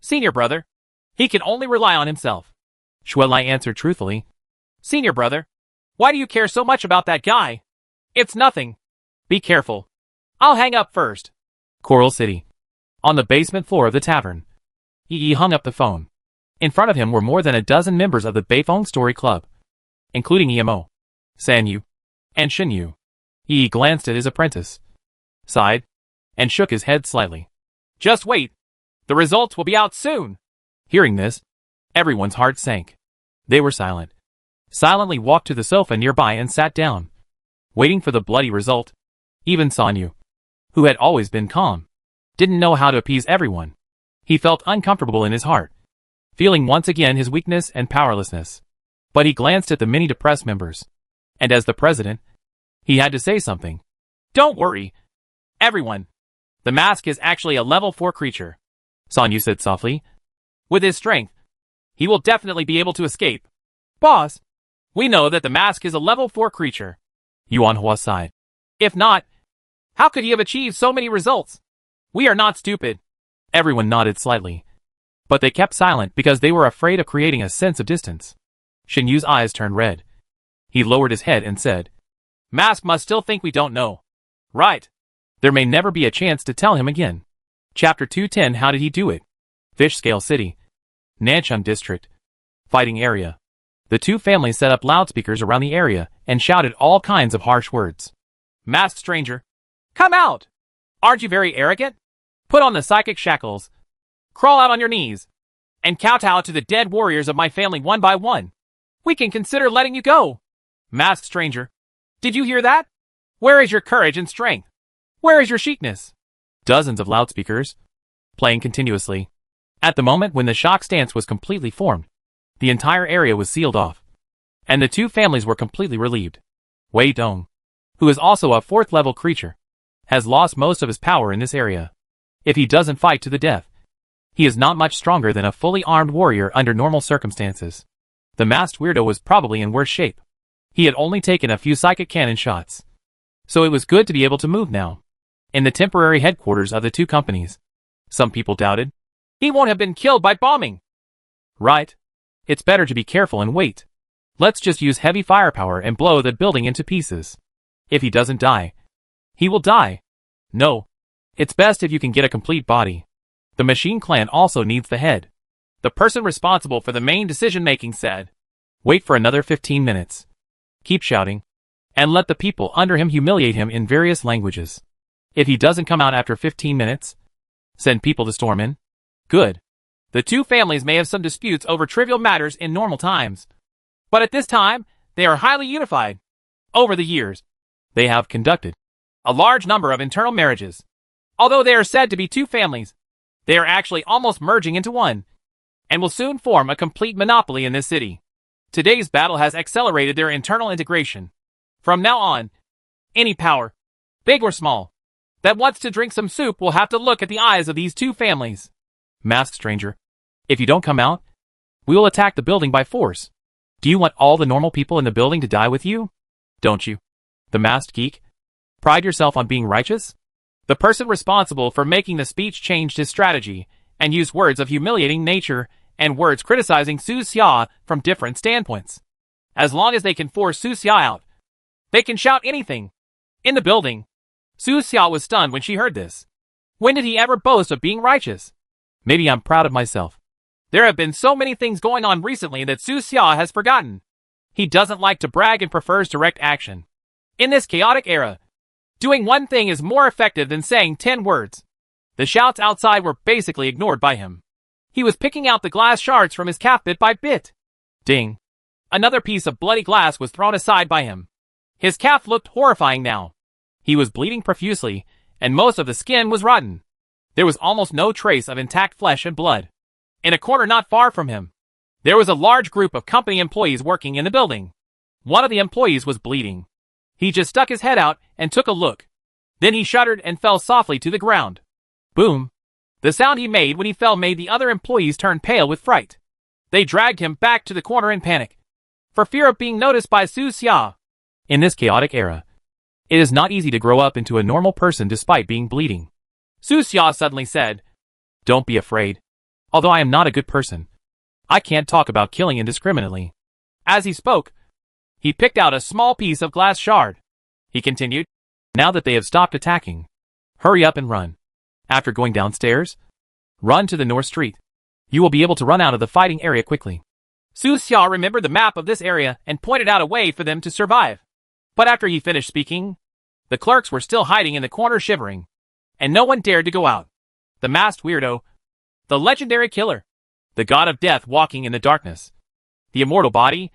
B: Senior brother. He can only rely on himself.
A: Xuelai answered truthfully.
B: Senior brother, why do you care so much about that guy? It's nothing. Be careful. I'll hang up first.
A: Coral City. On the basement floor of the tavern, Yi Yi hung up the phone. In front of him were more than a dozen members of the Beifeng Story Club, including Emo, San Yu, and Shin Yu. Yi Yi glanced at his apprentice, sighed, and shook his head slightly.
B: Just wait. The results will be out soon.
A: Hearing this, everyone's heart sank. They were silent. Silently walked to the sofa nearby and sat down, waiting for the bloody result. Even Sanyu, who had always been calm, didn't know how to appease everyone. He felt uncomfortable in his heart, feeling once again his weakness and powerlessness. But he glanced at the many depressed members, and as the president, he had to say something.
B: Don't worry, everyone. The mask is actually a level 4 creature,
A: Sanyu said softly.
B: With his strength, he will definitely be able to escape. Boss, we know that the mask is a level 4 creature,
A: Yuanhua sighed.
B: If not, how could he have achieved so many results? We are not stupid.
A: Everyone nodded slightly, but they kept silent because they were afraid of creating a sense of distance. Xinyu's eyes turned red. He lowered his head and said,
B: Mask must still think we don't know. Right.
A: There may never be a chance to tell him again. Chapter 210. How did he do it? Fish Scale City, Nanchang District, Fighting Area. The two families set up loudspeakers around the area and shouted all kinds of harsh words.
B: Masked stranger, come out! Aren't you very arrogant? Put on the psychic shackles, crawl out on your knees, and kowtow to the dead warriors of my family one by one. We can consider letting you go. Masked stranger, did you hear that? Where is your courage and strength? Where is your chicness?
A: Dozens of loudspeakers, playing continuously. At the moment when the shock stance was completely formed, the entire area was sealed off, and the two families were completely relieved. Wei Dong, who is also a 4th level creature, has lost most of his power in this area. If he doesn't fight to the death, he is not much stronger than a fully armed warrior under normal circumstances. The masked weirdo was probably in worse shape. He had only taken a few psychic cannon shots, so it was good to be able to move now. In the temporary headquarters of the two companies, some people doubted.
B: He won't have been killed by bombing.
A: Right. It's better to be careful and wait. Let's just use heavy firepower and blow the building into pieces. If he doesn't die, he will die. No. It's best if you can get a complete body. The machine clan also needs the head.
B: The person responsible for the main decision-making said.
A: Wait for another 15 minutes. Keep shouting, and let the people under him humiliate him in various languages. If he doesn't come out after 15 minutes, send people to storm in. Good.
B: The two families may have some disputes over trivial matters in normal times, but at this time, they are highly unified. Over the years,
A: they have conducted
B: a large number of internal marriages. Although they are said to be two families, they are actually almost merging into one, and will soon form a complete monopoly in this city. Today's battle has accelerated their internal integration. From now on, any power, big or small, that wants to drink some soup will have to look at the eyes of these two families.
A: Masked stranger, if you don't come out, we will attack the building by force. Do you want all the normal people in the building to die with you? Don't you? The masked geek? Pride yourself on being righteous?
B: The person responsible for making the speech changed his strategy and used words of humiliating nature and words criticizing Su Xia from different standpoints. As long as they can force Su Xia out, they can shout anything. In the building, Su Xia was stunned when she heard this. When did he ever boast of being righteous?
A: Maybe I'm proud of myself.
B: There have been so many things going on recently that Su Xia has forgotten. He doesn't like to brag and prefers direct action. In this chaotic era, doing one thing is more effective than saying 10 words. The shouts outside were basically ignored by him. He was picking out the glass shards from his calf bit by bit.
A: Ding.
B: Another piece of bloody glass was thrown aside by him. His calf looked horrifying now. He was bleeding profusely, and most of the skin was rotten. There was almost no trace of intact flesh and blood. In a corner not far from him, there was a large group of company employees working in the building. One of the employees was bleeding. He just stuck his head out and took a look. Then he shuddered and fell softly to the ground. Boom! The sound he made when he fell made the other employees turn pale with fright. They dragged him back to the corner in panic, for fear of being noticed by Su Xia.
A: In this chaotic era, it is not easy to grow up into a normal person despite being bleeding.
B: Su Xia suddenly said,
A: Don't be afraid. Although I am not a good person, I can't talk about killing indiscriminately.
B: As he spoke, he picked out a small piece of glass shard. He continued,
A: Now that they have stopped attacking, hurry up and run. After going downstairs, run to the North Street. You will be able to run out of the fighting area quickly.
B: Su Xia remembered the map of this area and pointed out a way for them to survive. But after he finished speaking, the clerks were still hiding in the corner shivering, and no one dared to go out. the masked weirdo, the legendary killer, the god of death walking in the darkness, the immortal body,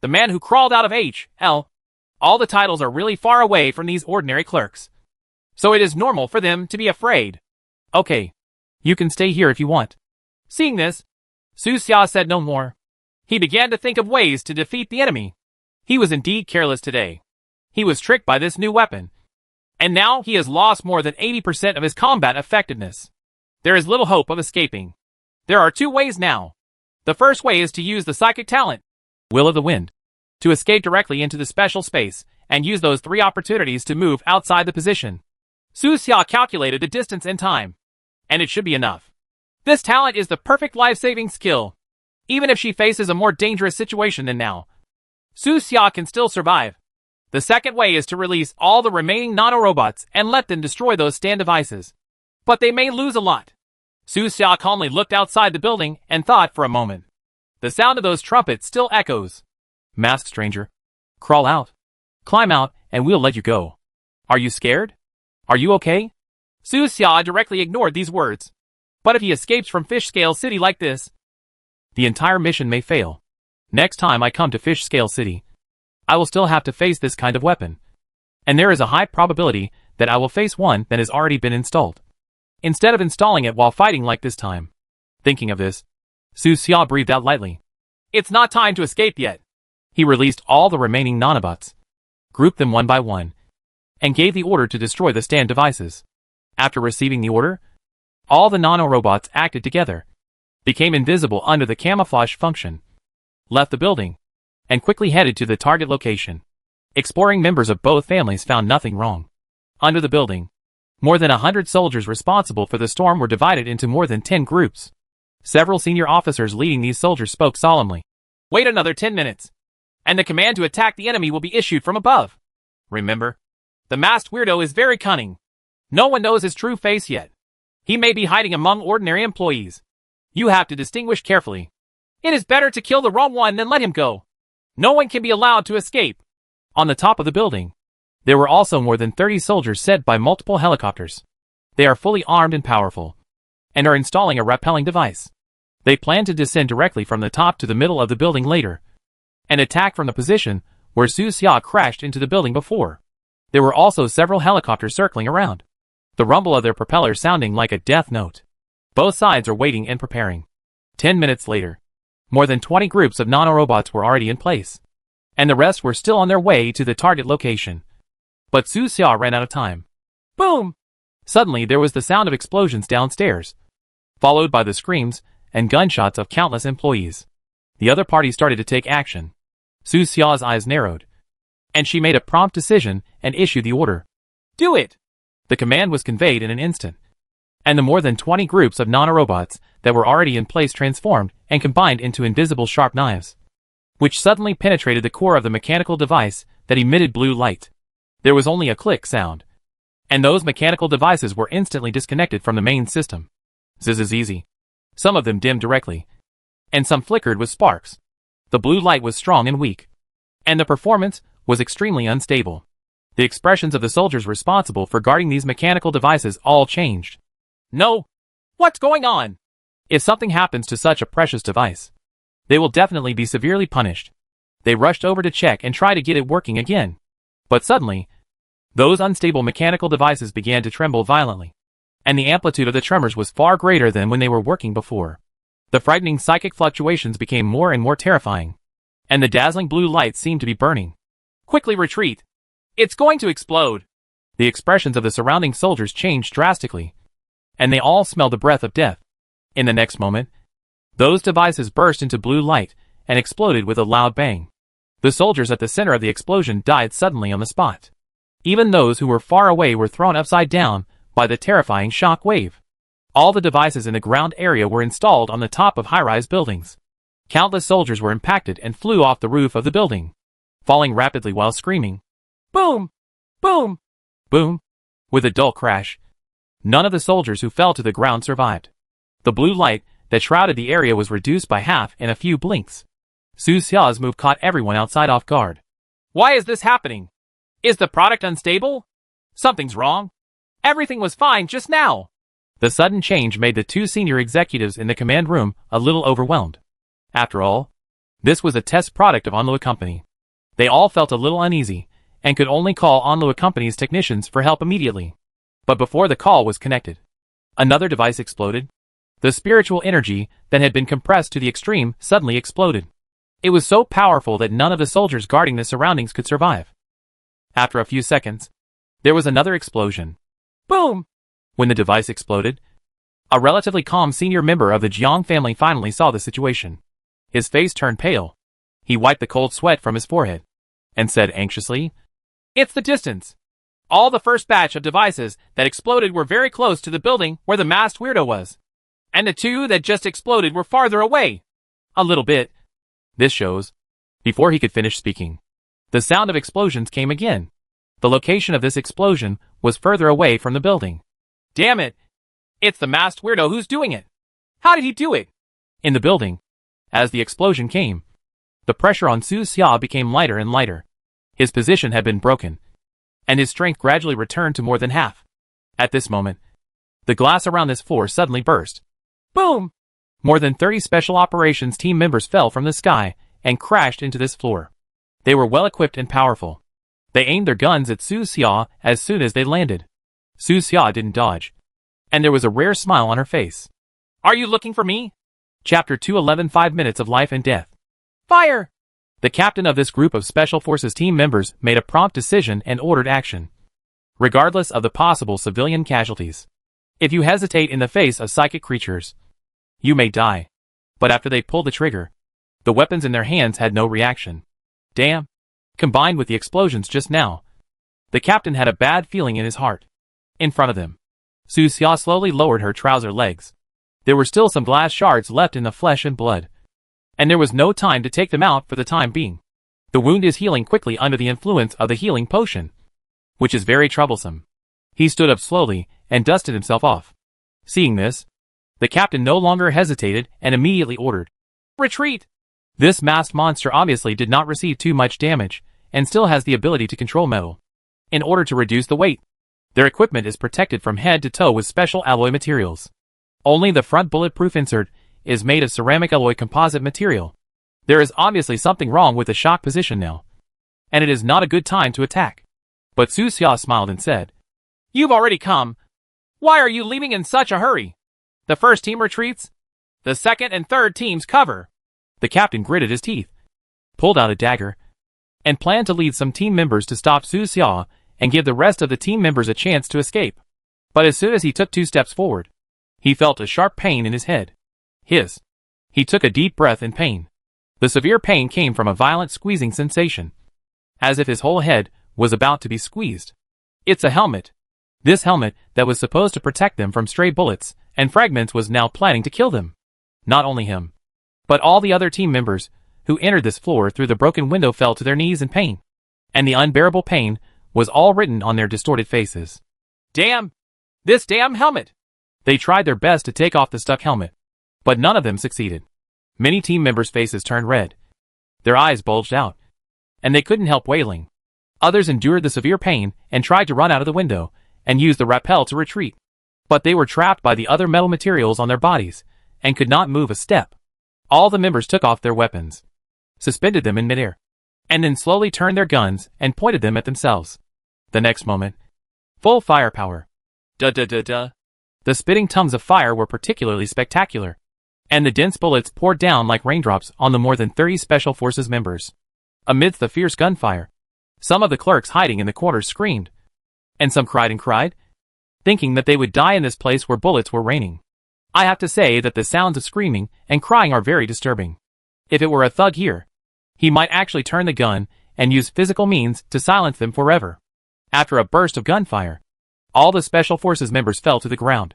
B: the man who crawled out of H.L. All the titles are really far away from these ordinary clerks. So it is normal for them to be afraid.
A: Okay. You can stay here if you want.
B: Seeing this, Su Xia said no more. He began to think of ways to defeat the enemy. He was indeed careless today. He was tricked by this new weapon. And now he has lost more than 80% of his combat effectiveness. There is little hope of escaping. There are two ways now. The first way is to use the psychic talent,
A: Will of the Wind,
B: to escape directly into the special space and use those 3 opportunities to move outside the position. Su Xia calculated the distance and time, and it should be enough. This talent is the perfect life-saving skill. Even if she faces a more dangerous situation than now, Su Xia can still survive. The second way is to release all the remaining nanorobots and let them destroy those stand devices. But they may lose a lot. Su Xia calmly looked outside the building and thought for a moment. The sound of those trumpets still echoes.
A: Masked stranger. Crawl out. Climb out, and we'll let you go. Are you scared? Are you okay?
B: Su Xia directly ignored these words. But if he escapes from Fish Scale City like this,
A: the entire mission may fail. Next time I come to Fish Scale City, I will still have to face this kind of weapon. And there is a high probability that I will face one that has already been installed, instead of installing it while fighting like this time. Thinking of this, Su Xia breathed out lightly.
B: It's not time to escape yet.
A: He released all the remaining nanobots, grouped them one by one, and gave the order to destroy the stand devices. After receiving the order, all the nanorobots acted together, became invisible under the camouflage function, left the building, and quickly headed to the target location. Exploring members of both families found nothing wrong. Under the building, more than 100 soldiers responsible for the storm were divided into more than 10 groups. Several senior officers leading these soldiers spoke solemnly.
B: Wait another 10 minutes, and the command to attack the enemy will be issued from above. Remember, the masked weirdo is very cunning. No one knows his true face yet. He may be hiding among ordinary employees. You have to distinguish carefully. It is better to kill the wrong one than let him go. No one can be allowed to escape.
A: On the top of the building, there were also more than 30 soldiers sent by multiple helicopters. They are fully armed and powerful, and are installing a rappelling device. They plan to descend directly from the top to the middle of the building later, and attack from the position where Su Xia crashed into the building before. There were also several helicopters circling around, the rumble of their propellers sounding like a death note. Both sides are waiting and preparing. 10 minutes later, more than 20 groups of nanorobots were already in place, and the rest were still on their way to the target location. But Su Xia ran out of time.
B: Boom!
A: Suddenly there was the sound of explosions downstairs, followed by the screams and gunshots of countless employees. The other party started to take action. Su Xia's eyes narrowed, and she made a prompt decision and issued the order.
B: Do it!
A: The command was conveyed in an instant, and the more than 20 groups of nanorobots that were already in place transformed and combined into invisible sharp knives, which suddenly penetrated the core of the mechanical device that emitted blue light. There was only a click sound, and those mechanical devices were instantly disconnected from the main system. This is easy. Some of them dimmed directly, and some flickered with sparks. The blue light was strong and weak, and the performance was extremely unstable. The expressions of the soldiers responsible for guarding these mechanical devices all changed.
B: No! What's going on?
A: If something happens to such a precious device, they will definitely be severely punished. They rushed over to check and try to get it working again. But suddenly, those unstable mechanical devices began to tremble violently, and the amplitude of the tremors was far greater than when they were working before. The frightening psychic fluctuations became more and more terrifying, and the dazzling blue light seemed to be burning.
B: Quickly retreat! It's going to explode!
A: The expressions of the surrounding soldiers changed drastically, and they all smelled the breath of death. In the next moment, those devices burst into blue light and exploded with a loud bang. The soldiers at the center of the explosion died suddenly on the spot. Even those who were far away were thrown upside down by the terrifying shock wave. All the devices in the ground area were installed on the top of high-rise buildings. Countless soldiers were impacted and flew off the roof of the building, falling rapidly while screaming.
B: Boom! Boom!
A: Boom! With a dull crash, none of the soldiers who fell to the ground survived. The blue light that shrouded the area was reduced by half in a few blinks. Su Xia's move caught everyone outside off guard.
B: Why is this happening? Is the product unstable? Something's wrong. Everything was fine just now.
A: The sudden change made the two senior executives in the command room a little overwhelmed. After all, this was a test product of Onlua Company. They all felt a little uneasy, and could only call Onlua Company's technicians for help immediately. But before the call was connected, another device exploded. The spiritual energy that had been compressed to the extreme suddenly exploded. It was so powerful that none of the soldiers guarding the surroundings could survive. After a few seconds, there was another explosion. Boom! When the device exploded, a relatively calm senior member of the Jiang family finally saw the situation. His face turned pale. He wiped the cold sweat from his forehead and said anxiously,
B: "It's the distance. All the first batch of devices that exploded were very close to the building where the masked weirdo was. And the two that just exploded were farther away."
A: "A little bit. This shows." Before he could finish speaking, the sound of explosions came again. The location of this explosion was further away from the building.
B: "Damn it! It's the masked weirdo who's doing it. How did he do it?"
A: In the building, as the explosion came, the pressure on Su Xia became lighter and lighter. His position had been broken, and his strength gradually returned to more than half. At this moment, the glass around this floor suddenly burst.
B: Boom!
A: More than 30 special operations team members fell from the sky and crashed into this floor. They were well equipped and powerful. They aimed their guns at Su Xia as soon as they landed. Su Xia didn't dodge, and there was a rare smile on her face.
B: "Are you looking for me?"
A: Chapter 211 5 Minutes of Life and Death.
B: "Fire!"
A: The captain of this group of Special Forces team members made a prompt decision and ordered action, regardless of the possible civilian casualties. If you hesitate in the face of psychic creatures, you may die. But after they pulled the trigger, the weapons in their hands had no reaction. Damn! Combined with the explosions just now, the captain had a bad feeling in his heart. In front of them, Su Xia slowly lowered her trouser legs. There were still some glass shards left in the flesh and blood, and there was no time to take them out for the time being. The wound is healing quickly under the influence of the healing potion, which is very troublesome. He stood up slowly and dusted himself off. Seeing this, the captain no longer hesitated and immediately ordered, "Retreat!" This masked monster obviously did not receive too much damage, and still has the ability to control metal. In order to reduce the weight, their equipment is protected from head to toe with special alloy materials. Only the front bulletproof insert is made of ceramic alloy composite material. There is obviously something wrong with the shock position now, and it is not a good time to attack. But Su Xia smiled and said,
B: "You've already come. Why are you leaving in such a hurry? The first team retreats. The second and third teams cover."
A: The captain gritted his teeth, pulled out a dagger, and planned to lead some team members to stop Su Xia and give the rest of the team members a chance to escape. But as soon as he took 2 steps forward, he felt a sharp pain in his head. He took a deep breath in pain. The severe pain came from a violent squeezing sensation, as if his whole head was about to be squeezed. It's a helmet. This helmet that was supposed to protect them from stray bullets and fragments was now planning to kill them. Not only him, but all the other team members who entered this floor through the broken window fell to their knees in pain, and the unbearable pain was all written on their distorted faces.
B: "Damn! This damn helmet!"
A: They tried their best to take off the stuck helmet, but none of them succeeded. Many team members' faces turned red. Their eyes bulged out, and they couldn't help wailing. Others endured the severe pain and tried to run out of the window and use the rappel to retreat. But they were trapped by the other metal materials on their bodies and could not move a step. All the members took off their weapons, suspended them in midair, and then slowly turned their guns and pointed them at themselves. The next moment, full firepower.
B: Da-da-da-da.
A: The spitting tongues of fire were particularly spectacular, and the dense bullets poured down like raindrops on the more than 30 Special Forces members. Amidst the fierce gunfire, some of the clerks hiding in the corners screamed, and some cried and cried, thinking that they would die in this place where bullets were raining. I have to say that the sounds of screaming and crying are very disturbing. If it were a thug here, he might actually turn the gun and use physical means to silence them forever. After a burst of gunfire, all the Special Forces members fell to the ground,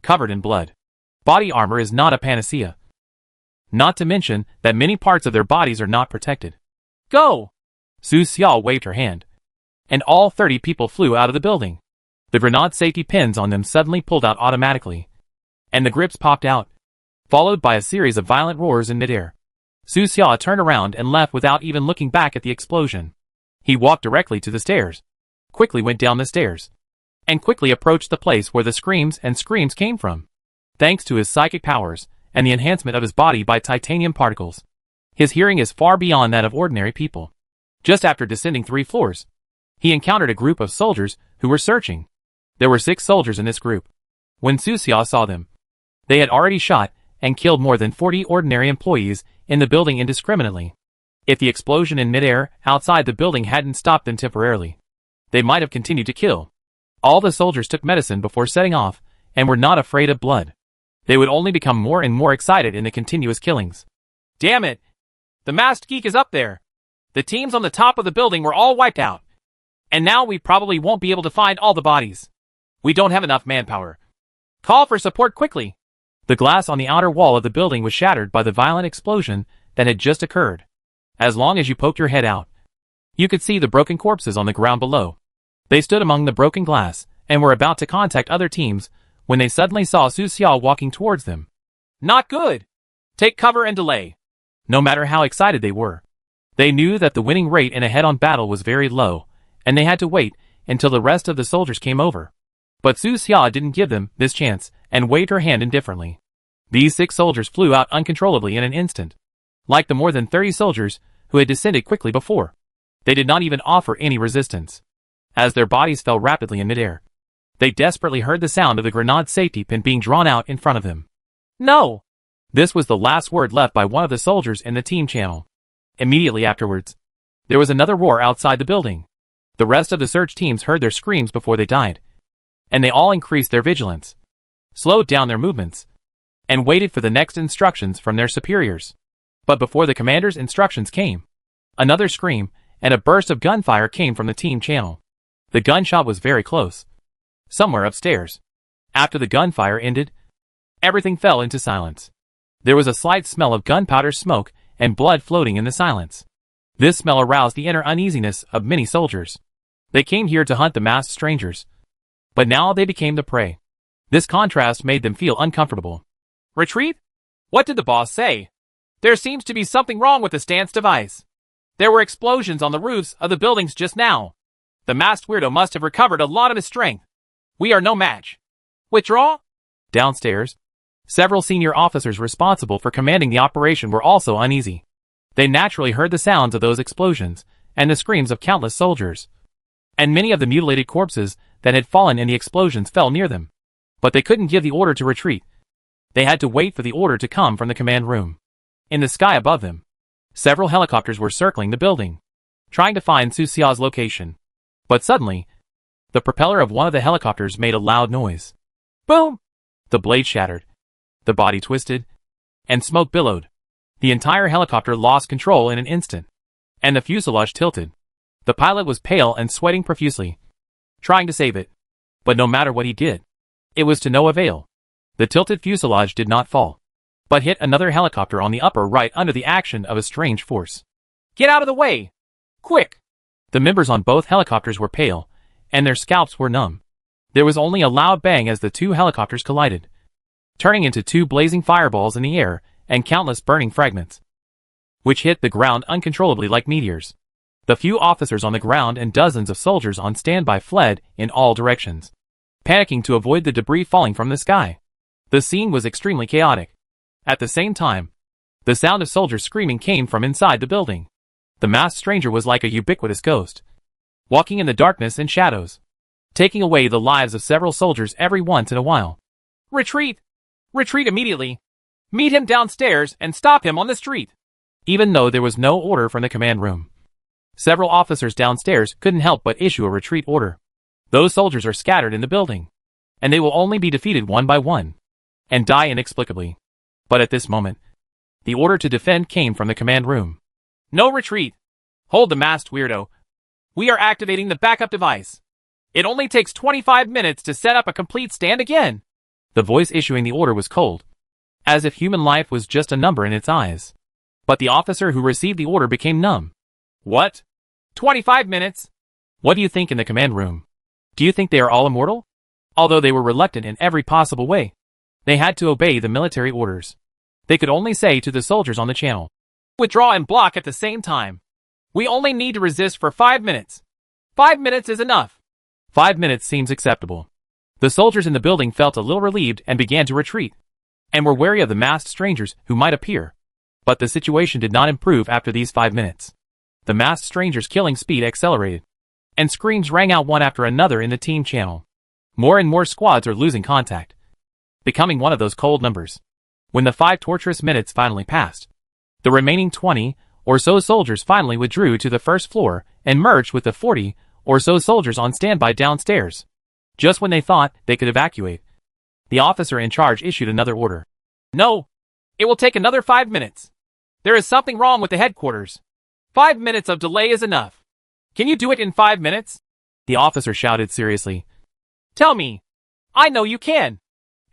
A: covered in blood. Body armor is not a panacea. Not to mention that many parts of their bodies are not protected.
B: "Go!"
A: Su Xia waved her hand, and all 30 people flew out of the building. The grenade safety pins on them suddenly pulled out automatically, and the grips popped out, followed by a series of violent roars in midair. Su Xia turned around and left without even looking back at the explosion. He walked directly to the stairs, quickly went down the stairs, and quickly approached the place where the screams came from. Thanks to his psychic powers and the enhancement of his body by titanium particles, his hearing is far beyond that of ordinary people. Just after descending 3 floors, he encountered a group of soldiers who were searching. There were 6 soldiers in this group. When Su Xia saw them, they had already shot and killed more than 40 ordinary employees in the building indiscriminately. If the explosion in midair outside the building hadn't stopped them temporarily, they might have continued to kill. All the soldiers took medicine before setting off and were not afraid of blood. They would only become more and more excited in the continuous killings.
B: Damn it! The masked geek is up there. The teams on the top of the building were all wiped out. And now we probably won't be able to find all the bodies. We don't have enough manpower. Call for support quickly.
A: The glass on the outer wall of the building was shattered by the violent explosion that had just occurred. As long as you poked your head out, you could see the broken corpses on the ground below. They stood among the broken glass and were about to contact other teams when they suddenly saw Su Xia walking towards them.
B: Not good. Take cover and delay.
A: No matter how excited they were, they knew that the winning rate in a head-on battle was very low, and they had to wait until the rest of the soldiers came over. But Su Xia didn't give them this chance and waved her hand indifferently. These 6 soldiers flew out uncontrollably in an instant. Like the more than 30 soldiers who had descended quickly before, they did not even offer any resistance. As their bodies fell rapidly in midair, they desperately heard the sound of the grenade safety pin being drawn out in front of them.
B: No!
A: This was the last word left by one of the soldiers in the team channel. Immediately afterwards, there was another roar outside the building. The rest of the search teams heard their screams before they died, and they all increased their vigilance, slowed down their movements, and waited for the next instructions from their superiors. But before the commander's instructions came, another scream and a burst of gunfire came from the team channel. The gunshot was very close, somewhere upstairs. After the gunfire ended, everything fell into silence. There was a slight smell of gunpowder smoke and blood floating in the silence. This smell aroused the inner uneasiness of many soldiers. They came here to hunt the masked strangers, but now they became the prey. This contrast made them feel uncomfortable.
B: Retreat? What did the boss say? There seems to be something wrong with the stance device. There were explosions on the roofs of the buildings just now. The masked weirdo must have recovered a lot of his strength. We are no match. Withdraw?
A: Downstairs, several senior officers responsible for commanding the operation were also uneasy. They naturally heard the sounds of those explosions and the screams of countless soldiers. And many of the mutilated corpses that had fallen in the explosions fell near them. But they couldn't give the order to retreat. They had to wait for the order to come from the command room. In the sky above them, several helicopters were circling the building, trying to find Su Xia's location. But suddenly, the propeller of one of the helicopters made a loud noise.
B: Boom!
A: The blade shattered, the body twisted, and smoke billowed. The entire helicopter lost control in an instant, and the fuselage tilted. The pilot was pale and sweating profusely, trying to save it. But no matter what he did, it was to no avail. The tilted fuselage did not fall, but hit another helicopter on the upper right under the action of a strange force.
B: Get out of the way! Quick!
A: The members on both helicopters were pale, and their scalps were numb. There was only a loud bang as the 2 helicopters collided, turning into 2 blazing fireballs in the air and countless burning fragments, which hit the ground uncontrollably like meteors. The few officers on the ground and dozens of soldiers on standby fled in all directions, panicking to avoid the debris falling from the sky. The scene was extremely chaotic. At the same time, the sound of soldiers screaming came from inside the building. The masked stranger was like a ubiquitous ghost, walking in the darkness and shadows, taking away the lives of several soldiers every once in a while.
B: Retreat! Retreat immediately! Meet him downstairs and stop him on the street!
A: Even though there was no order from the command room, several officers downstairs couldn't help but issue a retreat order. Those soldiers are scattered in the building, and they will only be defeated one by one, and die inexplicably. But at this moment, the order to defend came from the command room.
B: No retreat! Hold the masked weirdo. We are activating the backup device. It only takes 25 minutes to set up a complete stand again.
A: The voice issuing the order was cold, as if human life was just a number in its eyes. But the officer who received the order became numb.
B: What? 25 minutes?
A: What do you think in the command room? Do you think they are all immortal? Although they were reluctant in every possible way, they had to obey the military orders. They could only say to the soldiers on the channel,
B: withdraw and block at the same time. We only need to resist for 5 minutes. 5 minutes is enough.
A: 5 minutes seems acceptable. The soldiers in the building felt a little relieved and began to retreat, and were wary of the masked strangers who might appear. But the situation did not improve after these 5 minutes. The masked strangers' killing speed accelerated, and screams rang out one after another in the team channel. More and more squads are losing contact, becoming one of those cold numbers. When the 5 torturous minutes finally passed, the remaining 20 or so soldiers finally withdrew to the first floor and merged with the 40 or so soldiers on standby downstairs. Just when they thought they could evacuate, the officer in charge issued another order.
B: No! It will take another 5 minutes. There is something wrong with the headquarters. 5 minutes of delay is enough. Can you do it in 5 minutes?
A: The officer shouted seriously.
B: Tell me. I know you can.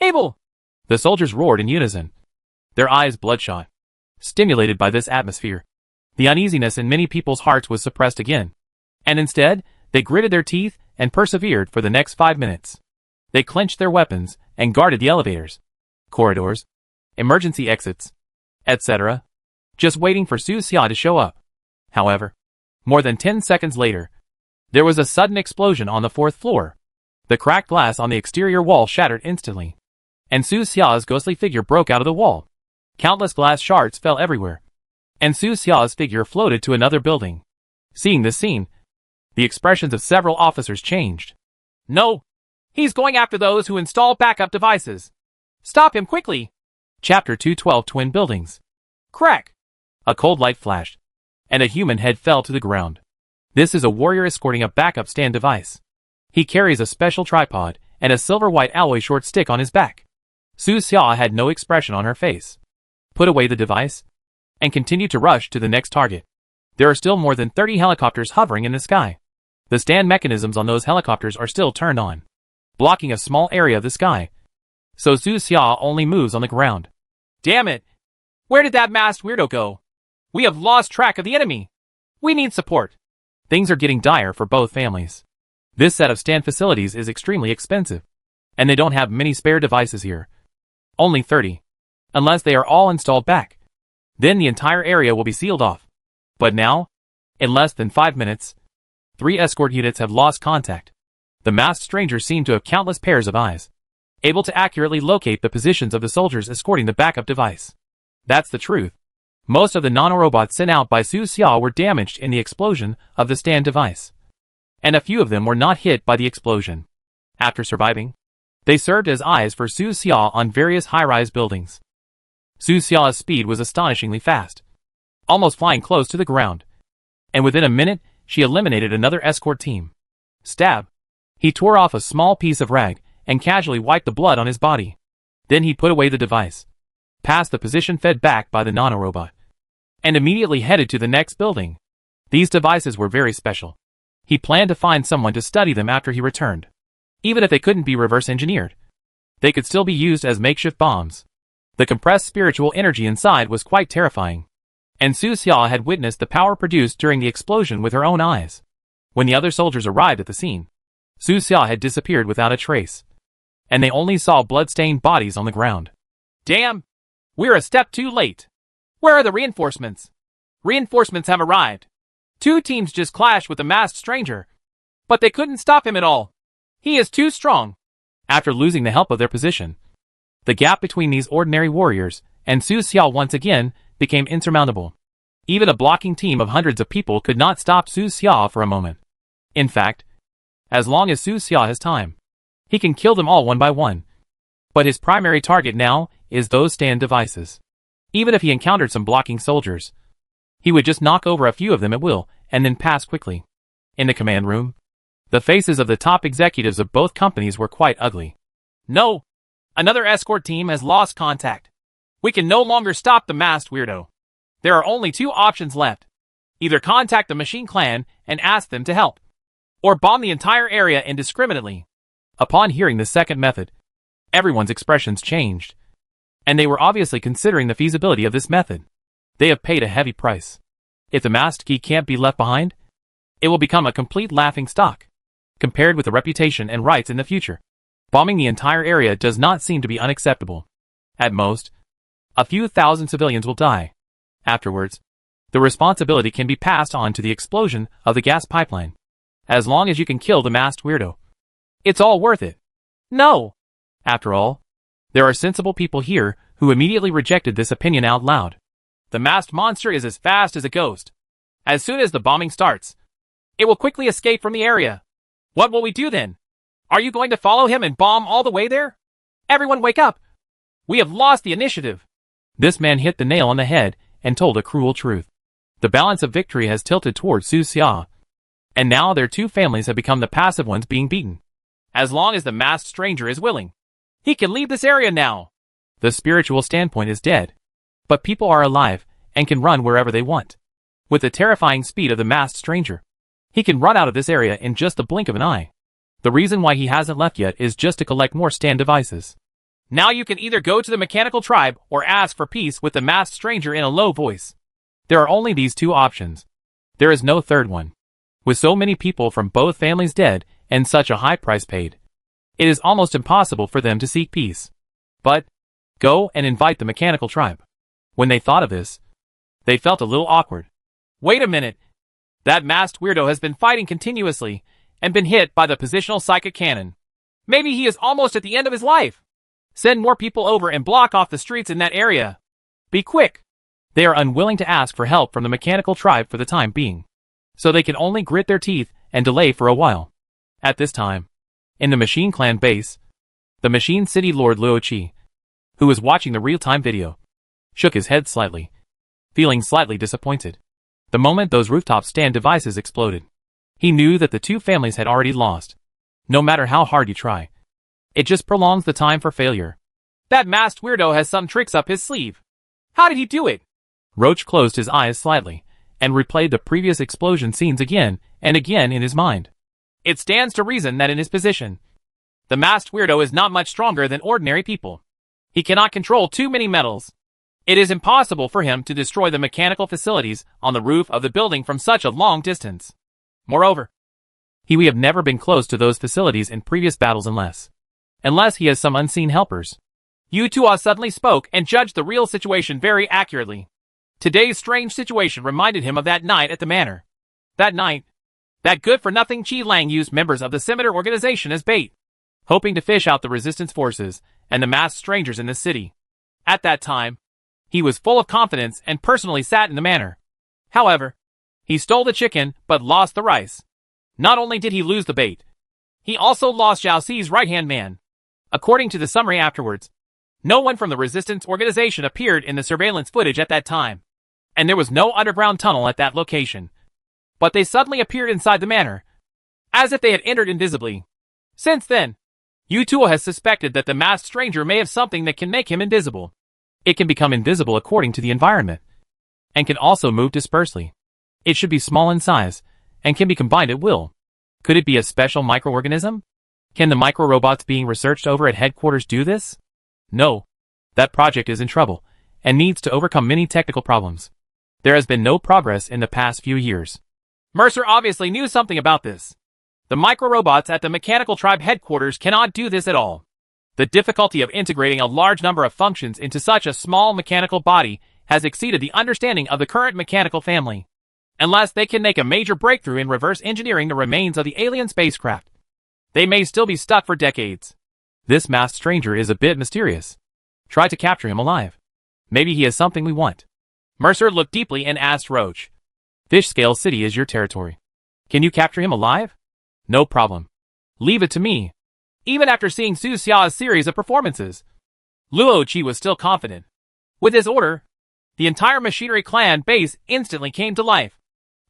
B: Abel!
A: The soldiers roared in unison, their eyes bloodshot, stimulated by this atmosphere. The uneasiness in many people's hearts was suppressed again, and instead, they gritted their teeth and persevered for the next 5 minutes. They clenched their weapons and guarded the elevators, corridors, emergency exits, etc., just waiting for Su Xia to show up. However, more than 10 seconds later, there was a sudden explosion on the 4th floor. The cracked glass on the exterior wall shattered instantly, and Su Xia's ghostly figure broke out of the wall. Countless glass shards fell everywhere, and Su Xia's figure floated to another building. Seeing this scene, the expressions of several officers changed.
B: No! He's going after those who install backup devices. Stop him quickly!
A: Chapter 212 Twin Buildings.
B: Crack!
A: A cold light flashed, and a human head fell to the ground. This is a warrior escorting a backup stand device. He carries a special tripod and a silver-white alloy short stick on his back. Su Xia had no expression on her face, put away the device, and continued to rush to the next target. There are still more than 30 helicopters hovering in the sky. The stand mechanisms on those helicopters are still turned on, blocking a small area of the sky, so Su Xia only moves on the ground.
B: Damn it! Where did that masked weirdo go? We have lost track of the enemy. We need support.
A: Things are getting dire for both families. This set of stand facilities is extremely expensive, and they don't have many spare devices here. Only 30. Unless they are all installed back. Then the entire area will be sealed off. But now, in less than 5 minutes, 3 escort units have lost contact. The masked strangers seem to have countless pairs of eyes, able to accurately locate the positions of the soldiers escorting the backup device. That's the truth. Most of the nanorobots sent out by Su Xia were damaged in the explosion of the stand device, and a few of them were not hit by the explosion. After surviving, they served as eyes for Su Xia on various high-rise buildings. Su Xia's speed was astonishingly fast, almost flying close to the ground, and within a minute, she eliminated another escort team. Stab! He tore off a small piece of rag and casually wiped the blood on his body. Then he put away the device, passed the position fed back by the nanorobot, and immediately headed to the next building. These devices were very special. He planned to find someone to study them after he returned. Even if they couldn't be reverse engineered, they could still be used as makeshift bombs. The compressed spiritual energy inside was quite terrifying, and Su Xia had witnessed the power produced during the explosion with her own eyes. When the other soldiers arrived at the scene, Su Xia had disappeared without a trace, and they only saw blood-stained bodies on the ground.
B: Damn! We're a step too late. Where are the reinforcements? Reinforcements have arrived. 2 teams just clashed with the masked stranger, but they couldn't stop him at all. He is too strong.
A: After losing the help of their position, the gap between these ordinary warriors and Su Xia once again became insurmountable. Even a blocking team of hundreds of people could not stop Su Xia for a moment. In fact, as long as Su Xia has time, he can kill them all one by one. But his primary target now is those stand devices. Even if he encountered some blocking soldiers, he would just knock over a few of them at will and then pass quickly. In the command room, the faces of the top executives of both companies were quite ugly.
B: No! Another escort team has lost contact. We can no longer stop the masked weirdo. There are only 2 options left. Either contact the Machine Clan and ask them to help, or bomb the entire area indiscriminately.
A: Upon hearing the second method, everyone's expressions changed, and they were obviously considering the feasibility of this method. They have paid a heavy price. If the masked key can't be left behind, it will become a complete laughing stock, compared with the reputation and rights in the future. Bombing the entire area does not seem to be unacceptable. At most, a few thousand civilians will die. Afterwards, the responsibility can be passed on to the explosion of the gas pipeline. As long as you can kill the masked weirdo, It's all worth it. No. After all, there are sensible people here who immediately rejected this opinion out loud.
B: The masked monster is as fast as a ghost. As soon as the bombing starts, it will quickly escape from the area. What will we do then? Are you going to follow him and bomb all the way there? Everyone wake up! We have lost the initiative.
A: This man hit the nail on the head and told a cruel truth. The balance of victory has tilted towards Su Xia, and now their two families have become the passive ones being beaten.
B: As long as the masked stranger is willing, he can leave this area now.
A: The spiritual standpoint is dead, but people are alive and can run wherever they want. With the terrifying speed of the masked stranger, he can run out of this area in just the blink of an eye. The reason why he hasn't left yet is just to collect more stand devices.
B: Now you can either go to the mechanical tribe or ask for peace with the masked stranger in a low voice.
A: There are only these two options. There is no third one. With so many people from both families dead and such a high price paid, it is almost impossible for them to seek peace. But, go and invite the mechanical tribe. When they thought of this, they felt a little awkward.
B: Wait a minute. That masked weirdo has been fighting continuously and been hit by the positional psychic cannon. Maybe he is almost at the end of his life. Send more people over and block off the streets in that area. Be quick.
A: They are unwilling to ask for help from the mechanical tribe for the time being, so they can only grit their teeth and delay for a while. At this time, in the Machine Clan base, the Machine City Lord Luoqi, who was watching the real-time video, shook his head slightly, feeling slightly disappointed. The moment those rooftop stand devices exploded, he knew that the two families had already lost. No matter how hard you try, it just prolongs the time for failure.
B: That masked weirdo has some tricks up his sleeve. How did he do it?
A: Roach closed his eyes slightly and replayed the previous explosion scenes again and again in his mind.
B: It stands to reason that in his position, the masked weirdo is not much stronger than ordinary people. He cannot control too many metals. It is impossible for him to destroy the mechanical facilities on the roof of the building from such a long distance. Moreover,
A: we have never been close to those facilities in previous battles unless he has some unseen helpers.
B: Yutua suddenly spoke and judged the real situation very accurately. Today's strange situation reminded him of that night at the manor. That night, that good-for-nothing Qi Lang used members of the Scimitar organization as bait, hoping to fish out the resistance forces and the masked strangers in the city. At that time, he was full of confidence and personally sat in the manor. However, he stole the chicken but lost the rice. Not only did he lose the bait, he also lost Zhao Xi's right-hand man. According to the summary afterwards, no one from the resistance organization appeared in the surveillance footage at that time, and there was no underground tunnel at that location. But they suddenly appeared inside the manor, as if they had entered invisibly. Since then, Yutua has suspected that the masked stranger may have something that can make him invisible.
A: It can become invisible according to the environment, and can also move dispersely. It should be small in size, and can be combined at will. Could it be a special microorganism? Can the micro-robots being researched over at headquarters do this? No. That project is in trouble, and needs to overcome many technical problems. There has been no progress in the past few years.
B: Mercer obviously knew something about this. The micro-robots at the Mechanical Tribe headquarters cannot do this at all. The difficulty of integrating a large number of functions into such a small mechanical body has exceeded the understanding of the current mechanical family. Unless they can make a major breakthrough in reverse engineering the remains of the alien spacecraft, they may still be stuck for decades.
A: This masked stranger is a bit mysterious. Try to capture him alive. Maybe he has something we want.
B: Mercer looked deeply and asked Roach.
A: Fishscale City is your territory. Can you capture him alive? No problem. Leave it to me.
B: Even after seeing Su Xia's series of performances, Luo Qi was still confident. With his order, the entire Machinery Clan base instantly came to life,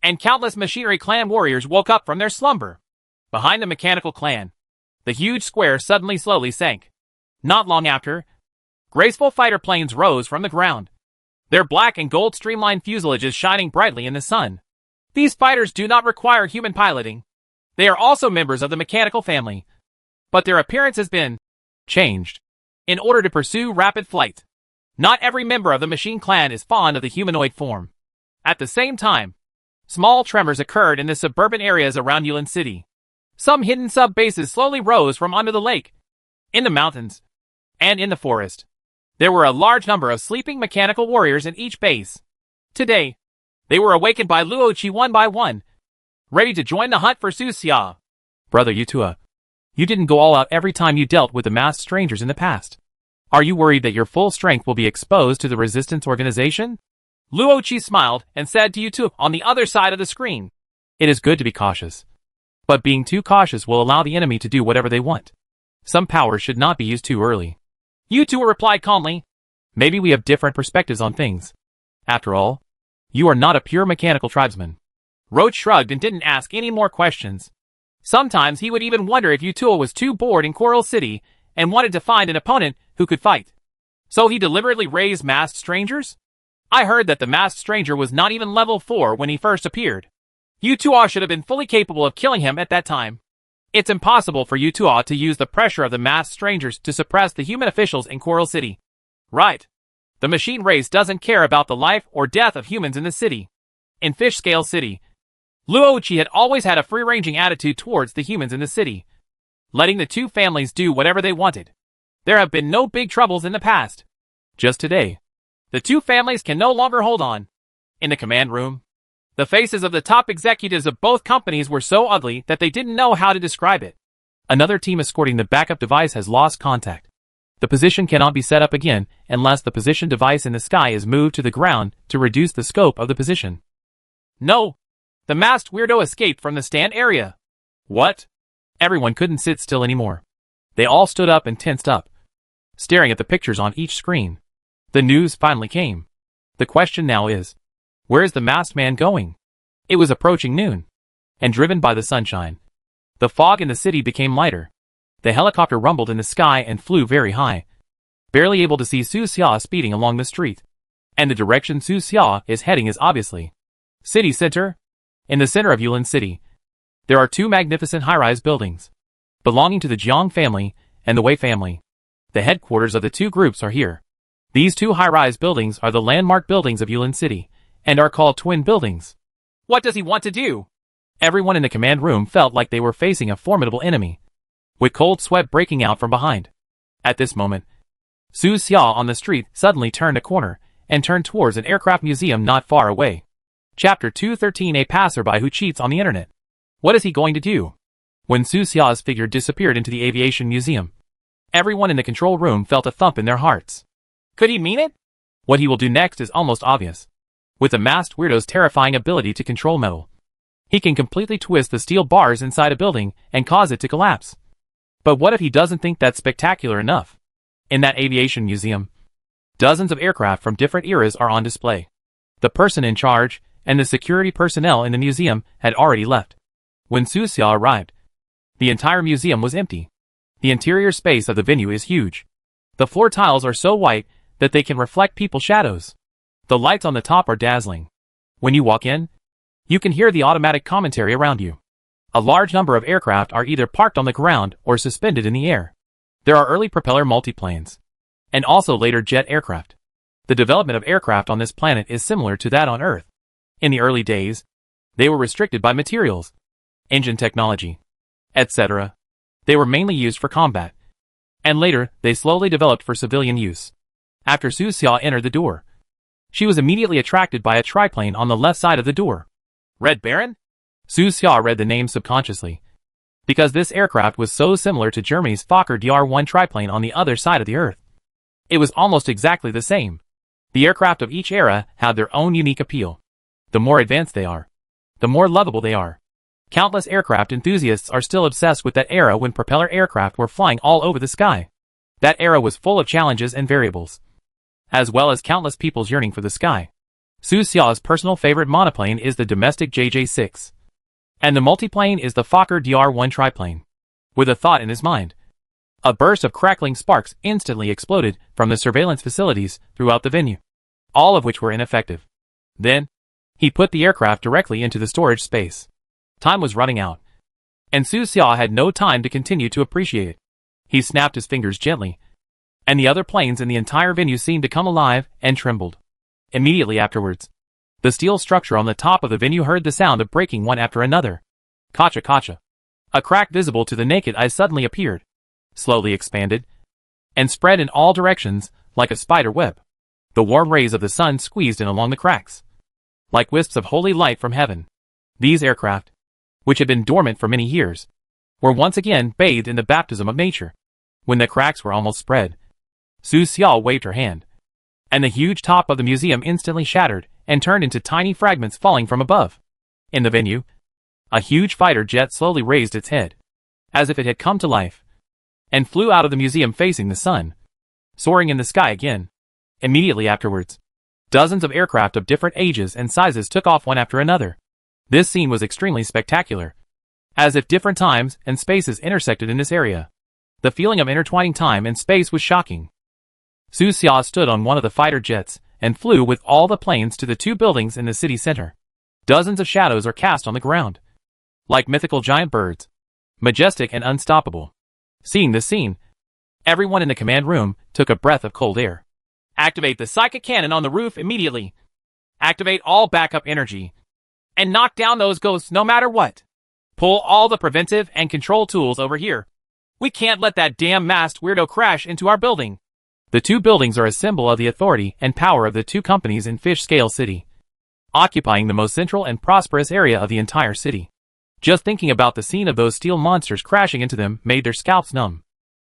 B: and countless Machinery Clan warriors woke up from their slumber. Behind the Mechanical Clan, the huge square suddenly slowly sank. Not long after, graceful fighter planes rose from the ground, their black and gold streamlined fuselages shining brightly in the sun. These fighters do not require human piloting. They are also members of the mechanical family, but their appearance has been changed in order to pursue rapid flight. Not every member of the Machine Clan is fond of the humanoid form. At the same time, small tremors occurred in the suburban areas around Yulin City. Some hidden sub-bases slowly rose from under the lake, in the mountains, and in the forest. There were a large number of sleeping mechanical warriors in each base. Today, they were awakened by Luo Qi one by one, ready to join the hunt for Su Xia.
A: Brother Yutua, You didn't go all out every time you dealt with the masked strangers in the past. Are you worried that your full strength will be exposed to the resistance organization?
B: Luochi smiled and said to Yutu on the other side of the screen.
A: It is good to be cautious. But being too cautious will allow the enemy to do whatever they want. Some powers should not be used too early.
B: Yutu replied calmly.
A: Maybe we have different perspectives on things. After all, you are not a pure mechanical tribesman.
B: Roach shrugged and didn't ask any more questions. Sometimes he would even wonder if Yutu was too bored in Coral City and wanted to find an opponent who could fight. So he deliberately raised masked strangers? I heard that the masked stranger was not even level 4 when he first appeared. Yutua should have been fully capable of killing him at that time. It's impossible for Yutua to use the pressure of the masked strangers to suppress the human officials in Coral City. Right. The machine race doesn't care about the life or death of humans in the city. In Fish Scale City, Luochi had always had a free-ranging attitude towards the humans in the city, letting the two families do whatever they wanted. There have been no big troubles in the past. Just today, the two families can no longer hold on. In the command room, the faces of the top executives of both companies were so ugly that they didn't know how to describe it.
A: Another team escorting the backup device has lost contact. The position cannot be set up again unless the position device in the sky is moved to the ground to reduce the scope of the position.
B: No! The masked weirdo escaped from the stand area.
A: What? Everyone couldn't sit still anymore. They all stood up and tensed up, staring at the pictures on each screen. The news finally came. The question now is, where is the masked man going? It was approaching noon, and driven by the sunshine, the fog in the city became lighter. The helicopter rumbled in the sky and flew very high, barely able to see Su Xia speeding along the street. And the direction Su Xia is heading is obviously city center. In the center of Yulin City, there are two magnificent high-rise buildings, belonging to the Jiang family and the Wei family. The headquarters of the two groups are here. These two high-rise buildings are the landmark buildings of Yulin City, and are called twin buildings.
B: What does he want to do?
A: Everyone in the command room felt like they were facing a formidable enemy, with cold sweat breaking out from behind. At this moment, Su Xia on the street suddenly turned a corner and turned towards an aircraft museum not far away. Chapter 213: A passerby who cheats on the internet. What is he going to do? When Su Xia's figure disappeared into the aviation museum, everyone in the control room felt a thump in their hearts.
B: Could he mean it?
A: What he will do next is almost obvious. With the masked weirdo's terrifying ability to control metal, he can completely twist the steel bars inside a building and cause it to collapse. But what if he doesn't think that's spectacular enough? In that aviation museum, dozens of aircraft from different eras are on display. The person in charge and the security personnel in the museum had already left. When Su Xia arrived, the entire museum was empty. The interior space of the venue is huge. The floor tiles are so white that they can reflect people's shadows. The lights on the top are dazzling. When you walk in, you can hear the automatic commentary around you. A large number of aircraft are either parked on the ground or suspended in the air. There are early propeller multiplanes, and also later jet aircraft. The development of aircraft on this planet is similar to that on Earth. In the early days, they were restricted by materials, engine technology, etc. They were mainly used for combat, and later they slowly developed for civilian use. After Su Xia entered the door, she was immediately attracted by a triplane on the left side of the door.
B: Red Baron?
A: Su Xia read the name subconsciously, because this aircraft was so similar to Germany's Fokker DR-1 triplane on the other side of the Earth. It was almost exactly the same. The aircraft of each era had their own unique appeal. The more advanced they are, the more lovable they are. Countless aircraft enthusiasts are still obsessed with that era when propeller aircraft were flying all over the sky. That era was full of challenges and variables, as well as countless people's yearning for the sky. Su Xia's personal favorite monoplane is the domestic JJ-6, and the multiplane is the Fokker DR-1 triplane. With a thought in his mind, a burst of crackling sparks instantly exploded from the surveillance facilities throughout the venue, all of which were ineffective. Then, he put the aircraft directly into the storage space. Time was running out, and Su Xia had no time to continue to appreciate it. He snapped his fingers gently, and the other planes in the entire venue seemed to come alive and trembled. Immediately afterwards, the steel structure on the top of the venue heard the sound of breaking one after another. Kacha kacha. A crack visible to the naked eye suddenly appeared, slowly expanded, and spread in all directions like a spider web. The warm rays of the sun squeezed in along the cracks, like wisps of holy light from heaven. These aircraft, which had been dormant for many years, were once again bathed in the baptism of nature. When the cracks were almost spread, Su Xiao waved her hand, and the huge top of the museum instantly shattered and turned into tiny fragments falling from above. In the venue, a huge fighter jet slowly raised its head, as if it had come to life, and flew out of the museum facing the sun, soaring in the sky again. Immediately afterwards, dozens of aircraft of different ages and sizes took off one after another. This scene was extremely spectacular, as if different times and spaces intersected in this area. The feeling of intertwining time and space was shocking. Su Xia stood on one of the fighter jets and flew with all the planes to the two buildings in the city center. Dozens of shadows are cast on the ground, like mythical giant birds, majestic and unstoppable. Seeing this scene, everyone in the command room took a breath of cold air.
B: Activate the psychic cannon on the roof immediately. Activate all backup energy. And knock down those ghosts no matter what. Pull all the preventive and control tools over here. We can't let that damn masked weirdo crash into our building.
A: The two buildings are a symbol of the authority and power of the two companies in Fish Scale City, occupying the most central and prosperous area of the entire city. Just thinking about the scene of those steel monsters crashing into them made their scalps numb.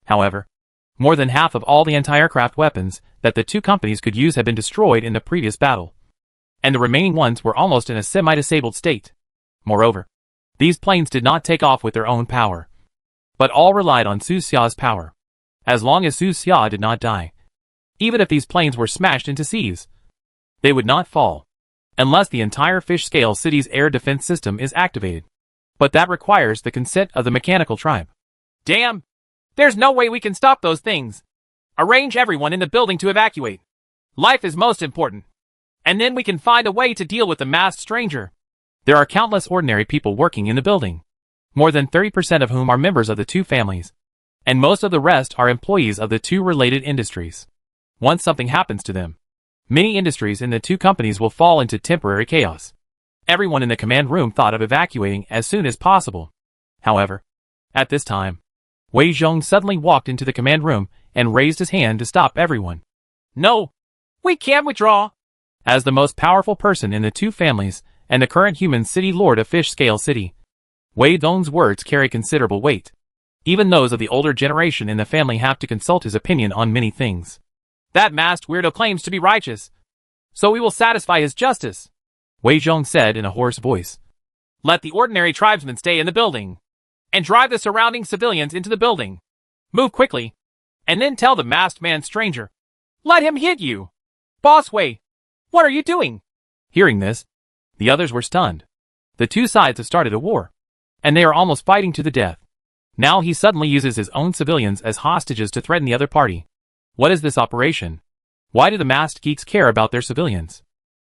A: However, more than half of all the anti-aircraft weapons that the two companies could use had been destroyed in the previous battle, and the remaining ones were almost in a semi-disabled state. Moreover, these planes did not take off with their own power, but all relied on Su Xia's power. As long as Su Xia did not die, even if these planes were smashed into seas, they would not fall, unless the entire Fish Scale City's air defense system is activated. But that requires the consent of the mechanical tribe.
B: Damn! There's no way we can stop those things. Arrange everyone in the building to evacuate. Life is most important. And then we can find a way to deal with the masked stranger.
A: There are countless ordinary people working in the building, more than 30% of whom are members of the two families, and most of the rest are employees of the two related industries. Once something happens to them, many industries in the two companies will fall into temporary chaos. Everyone in the command room thought of evacuating as soon as possible. However, at this time, Wei Zhong suddenly walked into the command room and raised his hand to stop everyone.
B: No! We can't withdraw!
A: As the most powerful person in the two families and the current human city lord of Fish Scale City, Wei Zhong's words carry considerable weight. Even those of the older generation in the family have to consult his opinion on many things.
B: That masked weirdo claims to be righteous, so we will satisfy his justice,
A: Wei Zhong said in a hoarse voice.
B: Let the ordinary tribesmen stay in the building, and drive the surrounding civilians into the building. Move quickly, and then tell the masked man stranger. Let him hit you. Boss Wei, what are you doing?
A: Hearing this, the others were stunned. The two sides have started a war, and they are almost fighting to the death. Now he suddenly uses his own civilians as hostages to threaten the other party. What is this operation? Why do the masked geeks care about their civilians?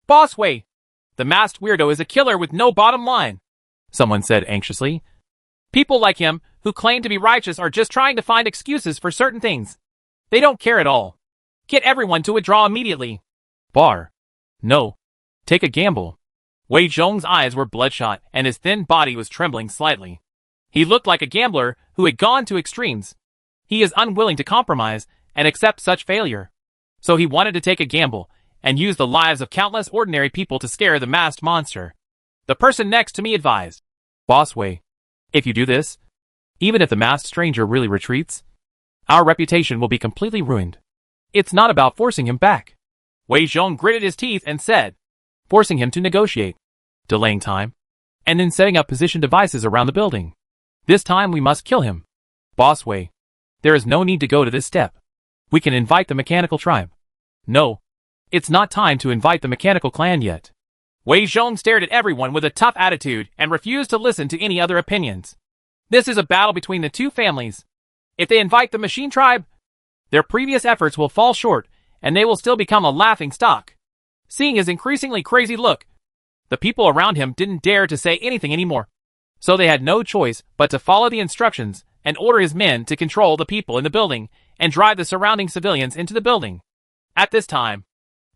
B: Boss Wei, the masked weirdo is a killer with no bottom line,
A: someone said anxiously.
B: People like him, who claim to be righteous, are just trying to find excuses for certain things. They don't care at all. Get everyone to withdraw immediately.
A: Bar. No. Take a gamble.
B: Wei Zhong's eyes were bloodshot and his thin body was trembling slightly. He looked like a gambler who had gone to extremes. He is unwilling to compromise and accept such failure. So he wanted to take a gamble and use the lives of countless ordinary people to scare the masked monster. The person next to me advised,
A: Boss Wei, if you do this, even if the masked stranger really retreats, our reputation will be completely ruined. It's not about forcing him back.
B: Wei Zhong gritted his teeth and said,
A: forcing him to negotiate, delaying time, and then setting up position devices around the building. This time we must kill him. Boss Wei, there is no need to go to this step. We can invite the mechanical tribe. No, it's not time to invite the mechanical clan yet.
B: Wei Zhong stared at everyone with a tough attitude and refused to listen to any other opinions. This is a battle between the two families. If they invite the machine tribe, their previous efforts will fall short and they will still become a laughing stock. Seeing his increasingly crazy look, the people around him didn't dare to say anything anymore. So they had no choice but to follow the instructions and order his men to control the people in the building and drive the surrounding civilians into the building. At this time,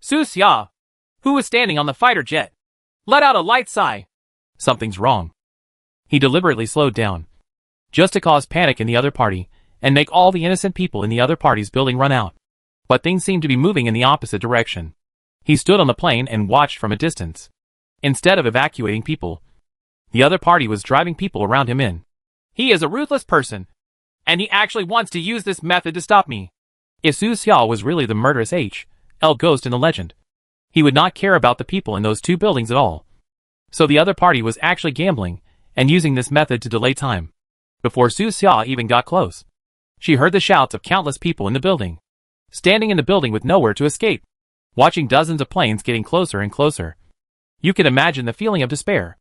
B: Su Xia, who was standing on the fighter jet, let out a light sigh.
A: Something's wrong. He deliberately slowed down, just to cause panic in the other party and make all the innocent people in the other party's building run out. But things seemed to be moving in the opposite direction. He stood on the plane and watched from a distance. Instead of evacuating people, the other party was driving people around him in.
B: He is a ruthless person, and he actually wants to use this method to stop me.
A: If Su Xiao was really the murderous H.L. ghost in the legend, he would not care about the people in those two buildings at all. So the other party was actually gambling and using this method to delay time. Before Su Xiao even got close, she heard the shouts of countless people in the building, standing in the building with nowhere to escape, watching dozens of planes getting closer and closer. You can imagine the feeling of despair.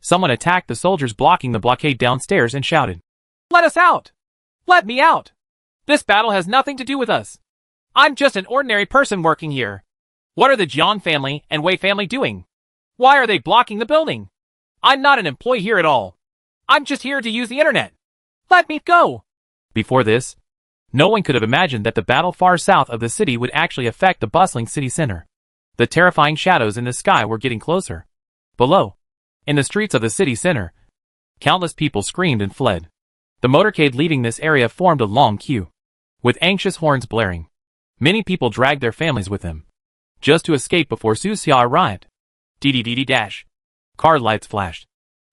A: Someone attacked the soldiers blocking the blockade downstairs and shouted,
B: "Let us out! Let me out! This battle has nothing to do with us. I'm just an ordinary person working here. What are the Jiang family and Wei family doing? Why are they blocking the building? I'm not an employee here at all. I'm just here to use the internet. Let me go!"
A: Before this, no one could have imagined that the battle far south of the city would actually affect the bustling city center. The terrifying shadows in the sky were getting closer. Below, in the streets of the city center, countless people screamed and fled. The motorcade leaving this area formed a long queue, with anxious horns blaring. Many people dragged their families with them, just to escape before Su Xia arrived. Dash. Car lights flashed.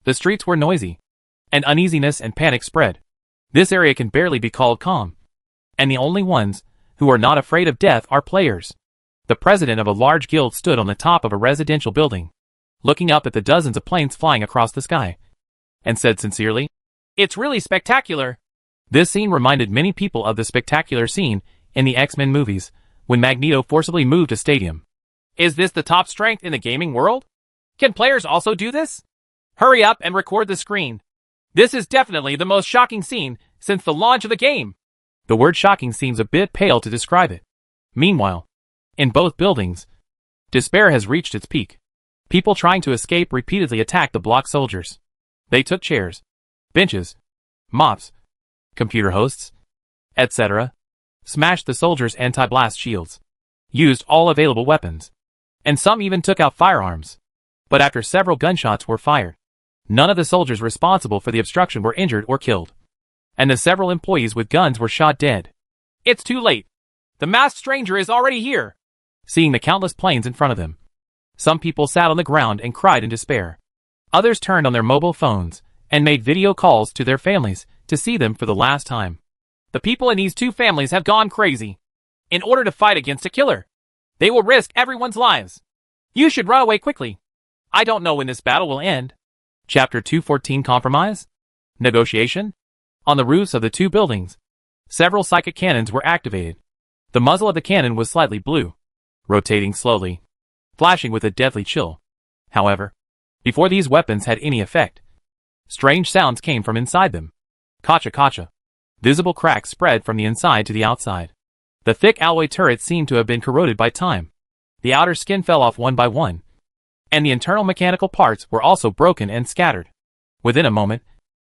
A: The streets were noisy, and uneasiness and panic spread. This area can barely be called calm, and the only ones who are not afraid of death are players. The president of a large guild stood on the top of a residential building, looking up at the dozens of planes flying across the sky, and said sincerely,
B: "It's really spectacular."
A: This scene reminded many people of the spectacular scene in the X-Men movies, when Magneto forcibly moved a stadium.
B: Is this the top strength in the gaming world? Can players also do this? Hurry up and record the screen. This is definitely the most shocking scene since the launch of the game.
A: The word shocking seems a bit pale to describe it. Meanwhile, in both buildings, despair has reached its peak. People trying to escape repeatedly attacked the block soldiers. They took chairs, benches, mops, computer hosts, etc., smashed the soldiers' anti-blast shields, used all available weapons, and some even took out firearms. But after several gunshots were fired, none of the soldiers responsible for the obstruction were injured or killed, and the several employees with guns were shot dead.
B: It's too late. The masked stranger is already here.
A: Seeing the countless planes in front of them, some people sat on the ground and cried in despair. Others turned on their mobile phones and made video calls to their families to see them for the last time.
B: The people in these two families have gone crazy. In order to fight against a killer, they will risk everyone's lives. You should run away quickly. I don't know when this battle will end.
A: Chapter 214 Compromise? Negotiation? On the roofs of the two buildings, several psychic cannons were activated. The muzzle of the cannon was slightly blue, rotating slowly, flashing with a deadly chill. However, before these weapons had any effect, strange sounds came from inside them. Kacha kacha. Visible cracks spread from the inside to the outside. The thick alloy turrets seemed to have been corroded by time. The outer skin fell off one by one, and the internal mechanical parts were also broken and scattered. Within a moment,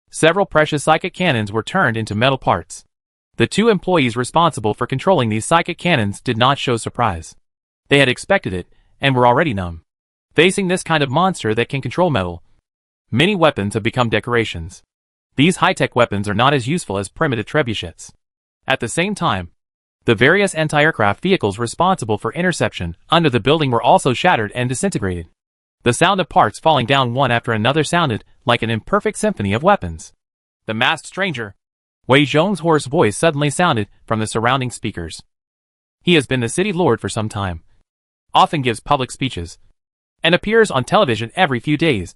A: several precious psychic cannons were turned into metal parts. The two employees responsible for controlling these psychic cannons did not show surprise. They had expected it, and were already numb. Facing this kind of monster that can control metal, many weapons have become decorations. These high-tech weapons are not as useful as primitive trebuchets. At the same time, the various anti-aircraft vehicles responsible for interception under the building were also shattered and disintegrated. The sound of parts falling down one after another sounded like an imperfect symphony of weapons.
B: The masked stranger.
A: Wei Zhong's hoarse voice suddenly sounded from the surrounding speakers. He has been the city lord for some time, often gives public speeches, and appears on television every few days.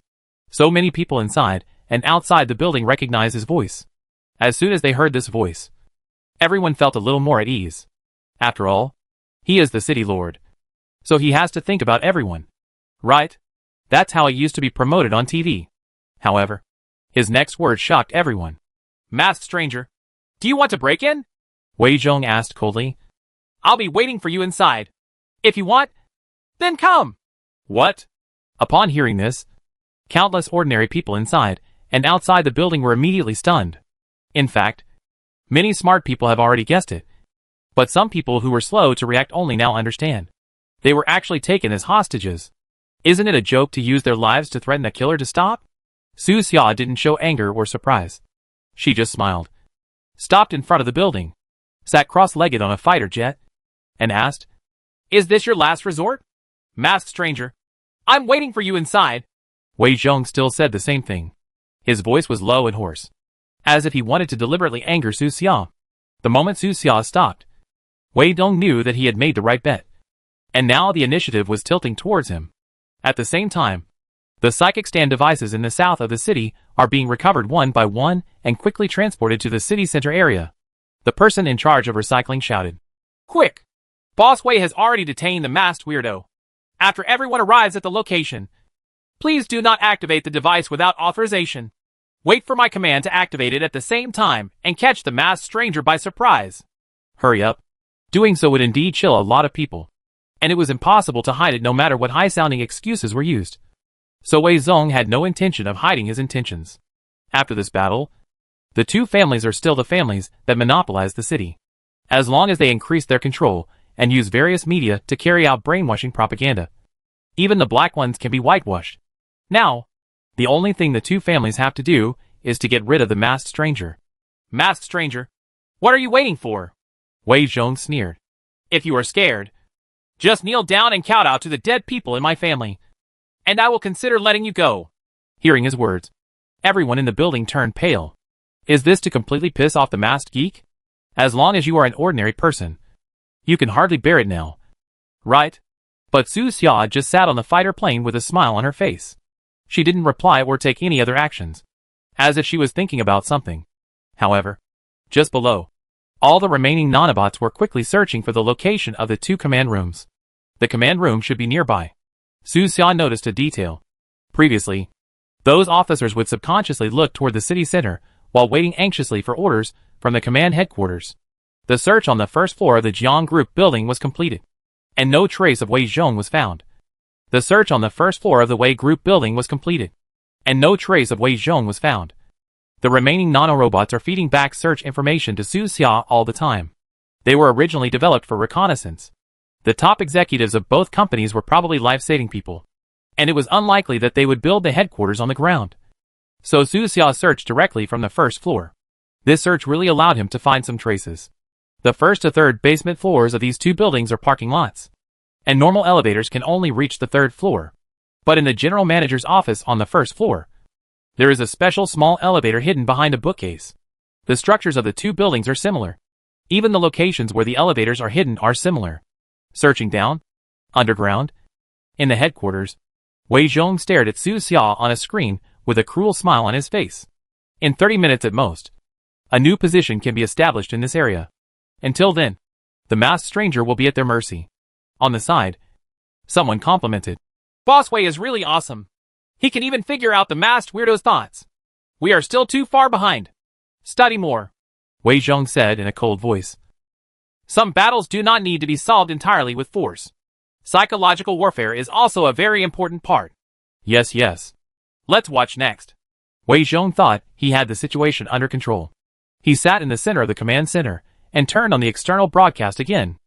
A: So many people inside and outside the building recognized his voice. As soon as they heard this voice, everyone felt a little more at ease. After all, he is the city lord, so he has to think about everyone. Right? That's how he used to be promoted on TV. However, his next words shocked everyone.
B: Masked stranger, do you want to break in?
A: Wei Zhong asked coldly.
B: I'll be waiting for you inside. If you want, then come.
A: What? Upon hearing this, countless ordinary people inside and outside the building were immediately stunned. In fact, many smart people have already guessed it. But some people who were slow to react only now understand. They were actually taken as hostages. Isn't it a joke to use their lives to threaten a killer to stop? Su Xia didn't show anger or surprise. She just smiled, stopped in front of the building, sat cross-legged on a fighter jet, and asked,
B: "Is this your last resort? Masked stranger, I'm waiting for you inside."
A: Wei Zhong still said the same thing. His voice was low and hoarse. as if he wanted to deliberately anger Su Xia. The moment Su Xia stopped, Wei Dong knew that he had made the right bet. And now the initiative was tilting towards him. At the same time, the psychic stand devices in the south of the city are being recovered one by one and quickly transported to the city center area. The person in charge of recycling shouted,
B: Quick! Boss Wei has already detained the masked weirdo. After everyone arrives at the location, please do not activate the device without authorization. Wait for my command to activate it at the same time and catch the masked stranger by surprise.
A: Hurry up. Doing so would indeed chill a lot of people. And it was impossible to hide it no matter what high-sounding excuses were used. So Wei Zong had no intention of hiding his intentions. After this battle, the two families are still the families that monopolize the city. As long as they increase their control and use various media to carry out brainwashing propaganda, even the black ones can be whitewashed. Now, the only thing the two families have to do is to get rid of the masked stranger.
B: Masked stranger? What are you waiting for?
A: Wei Zhong sneered.
B: If you are scared, just kneel down and kowtow to the dead people in my family, and I will consider letting you go.
A: Hearing his words, everyone in the building turned pale. Is this to completely piss off the masked geek? As long as you are an ordinary person, you can hardly bear it now. Right? But Su Xia just sat on the fighter plane with a smile on her face. She didn't reply or take any other actions, as if she was thinking about something. However, just below, all the remaining nanobots were quickly searching for the location of the two command rooms. The command room should be nearby. Su Xia noticed a detail. Previously, those officers would subconsciously look toward the city center while waiting anxiously for orders from the command headquarters. The search on the first floor of the Jiang Group building was completed, and no trace of Wei Zhong was found. The search on the first floor of the Wei Group building was completed, and no trace of Wei Zhong was found. The remaining nanorobots are feeding back search information to Su Xia all the time. They were originally developed for reconnaissance. The top executives of both companies were probably life-saving people, and it was unlikely that they would build the headquarters on the ground. So Su Xia searched directly from the first floor. This search really allowed him to find some traces. The first to third basement floors of these two buildings are parking lots, and normal elevators can only reach the third floor. But in the general manager's office on the first floor, there is a special small elevator hidden behind a bookcase. The structures of the two buildings are similar. Even the locations where the elevators are hidden are similar. Searching down, underground, in the headquarters, Wei Zhong stared at Su Xia on a screen with a cruel smile on his face. In 30 minutes at most, a new position can be established in this area. Until then, the masked stranger will be at their mercy. On the side, someone complimented.
B: Boss Wei is really awesome. He can even figure out the masked weirdo's thoughts. We are still too far behind. Study more,
A: Wei Zhong said in a cold voice.
B: Some battles do not need to be solved entirely with force. Psychological warfare is also a very important part.
A: Yes.
B: Let's watch next.
A: Wei Zhong thought he had the situation under control. He sat in the center of the command center and turned on the external broadcast again.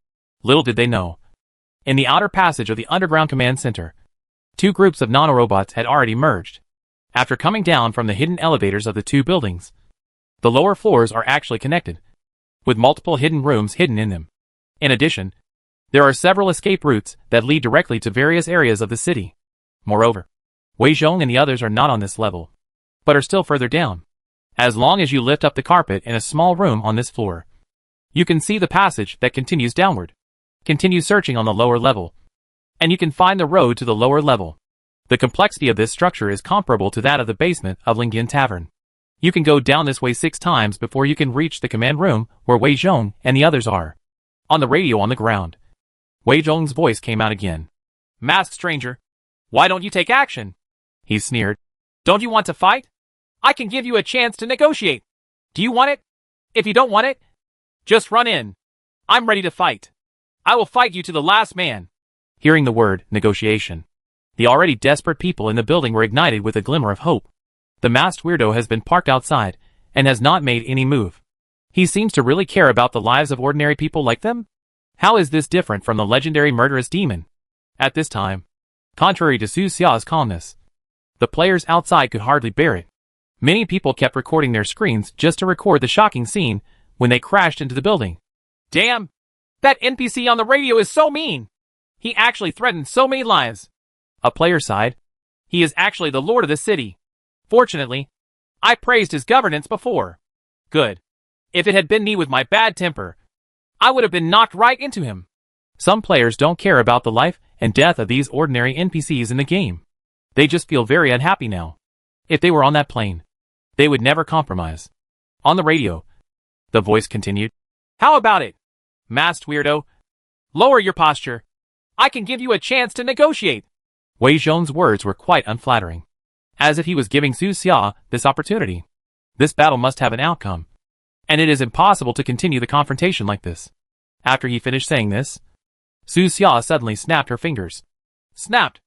A: Little did they know, in the outer passage of the underground command center, two groups of nanorobots had already merged. After coming down from the hidden elevators of the two buildings, the lower floors are actually connected, with multiple hidden rooms hidden in them. In addition, there are several escape routes that lead directly to various areas of the city. Moreover, Wei Zhong and the others are not on this level, but are still further down. As long as you lift up the carpet in a small room on this floor, you can see the passage that continues downward. Continue searching on the lower level, and you can find the road to the lower level. The complexity of this structure is comparable to that of the basement of Lingyan Tavern. You can go down this way 6 times before you can reach the command room where Wei Zhong and the others are. On the radio on the ground, Wei Zhong's voice came out again.
B: Masked stranger, why don't you take action?
A: He sneered.
B: Don't you want to fight? I can give you a chance to negotiate. Do you want it? If you don't want it, just run in. I'm ready to fight. I will fight you to the last man.
A: Hearing the word negotiation, the already desperate people in the building were ignited with a glimmer of hope. The masked weirdo has been parked outside and has not made any move. He seems to really care about the lives of ordinary people like them? How is this different from the legendary murderous demon? At this time, contrary to Su Xia's calmness, the players outside could hardly bear it. Many people kept recording their screens just to record the shocking scene when they crashed into the building.
B: Damn! That NPC on the radio is so mean! He actually threatened so many lives.
A: A player sighed.
B: He is actually the lord of the city. Fortunately, I praised his governance before. Good. If it had been me with my bad temper, I would have been knocked right into him.
A: Some players don't care about the life and death of these ordinary NPCs in the game. They just feel very unhappy now. If they were on that plane, they would never compromise. On the radio, the voice continued.
B: How about it, masked weirdo? Lower your posture. I can give you a chance to negotiate.
A: Wei Zhong's words were quite unflattering, as if he was giving Su Xia this opportunity. This battle must have an outcome, and it is impossible to continue the confrontation like this. After he finished saying this, Su Xia suddenly snapped her fingers.
B: Snapped.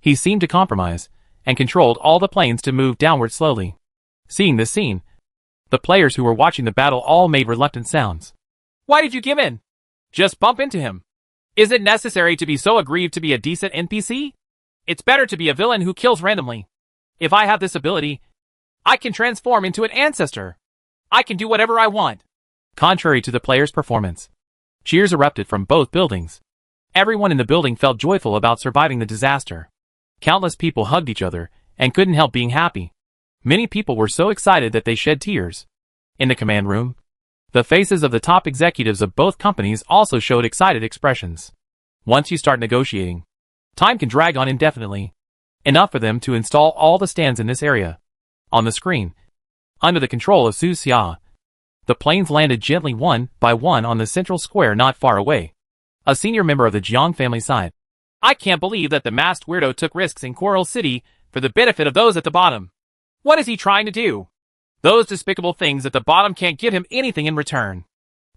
A: He seemed to compromise, and controlled all the planes to move downward slowly. Seeing this scene, the players who were watching the battle all made reluctant sounds.
B: Why did you give in? Just bump into him. Is it necessary to be so aggrieved to be a decent NPC? It's better to be a villain who kills randomly. If I have this ability, I can transform into an ancestor. I can do whatever I want.
A: Contrary to the players' performance, cheers erupted from both buildings. Everyone in the building felt joyful about surviving the disaster. Countless people hugged each other and couldn't help being happy. Many people were so excited that they shed tears. In the command room, the faces of the top executives of both companies also showed excited expressions. Once you start negotiating, time can drag on indefinitely. Enough for them to install all the stands in this area. On the screen, under the control of Su Xia, the planes landed gently one by one on the central square not far away. A senior member of the Jiang family sighed.
B: I can't believe that the masked weirdo took risks in Coral City for the benefit of those at the bottom. What is he trying to do? Those despicable things at the bottom can't give him anything in return.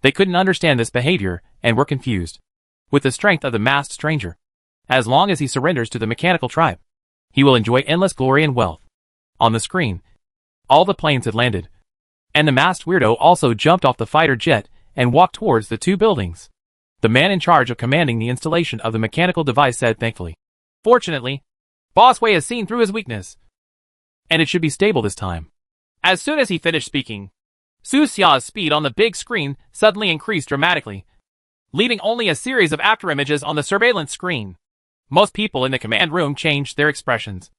A: They couldn't understand this behavior and were confused. With the strength of the masked stranger, as long as he surrenders to the mechanical tribe, he will enjoy endless glory and wealth. On the screen, all the planes had landed, and the masked weirdo also jumped off the fighter jet and walked towards the two buildings. The man in charge of commanding the installation of the mechanical device said thankfully,
B: Fortunately, Boss Wei has seen through his weakness,
A: and it should be stable this time.
B: As soon as he finished speaking, Su Xia's speed on the big screen suddenly increased dramatically, leaving only a series of afterimages on the surveillance screen. Most people in the command room changed their expressions,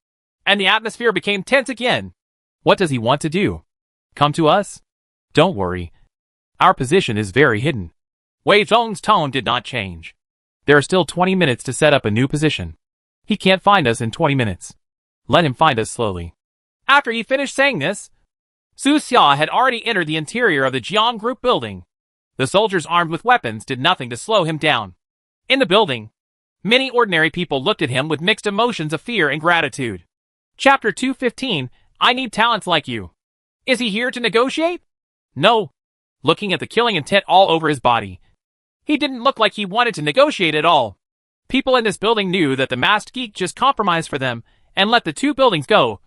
B: and the atmosphere became tense again.
A: What does he want to do? Come to us? Don't worry. Our position is very hidden.
B: Wei Zhong's tone did not change.
A: There are still 20 minutes to set up a new position. He can't find us in 20 minutes. Let him find us slowly.
B: After he finished saying this, Su Xia had already entered the interior of the Jiang Group building. The soldiers armed with weapons did nothing to slow him down. In the building, many ordinary people looked at him with mixed emotions of fear and gratitude. Chapter 215, I need talents like you. Is he here to negotiate? No. Looking at the killing intent all over his body, he didn't look like he wanted to negotiate at all. People in this building knew that the masked geek just compromised for them and let the two buildings go,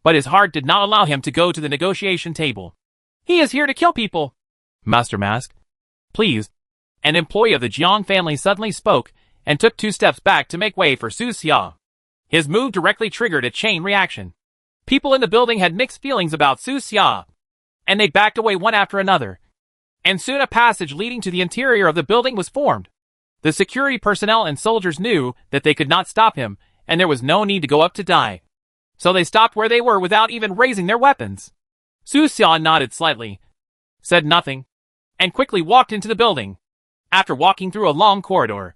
B: but his heart did not allow him to go to the negotiation table. He is here to kill people.
A: Master Mask, please.
B: An employee of the Jiang family suddenly spoke and took 2 steps back to make way for Su Xia. His move directly triggered a chain reaction. People in the building had mixed feelings about Su Xia, and they backed away one after another. And soon a passage leading to the interior of the building was formed. The security personnel and soldiers knew that they could not stop him, and there was no need to go up to die. So they stopped where they were without even raising their weapons. Su Xia nodded slightly, said nothing, and quickly walked into the building. After walking through a long corridor,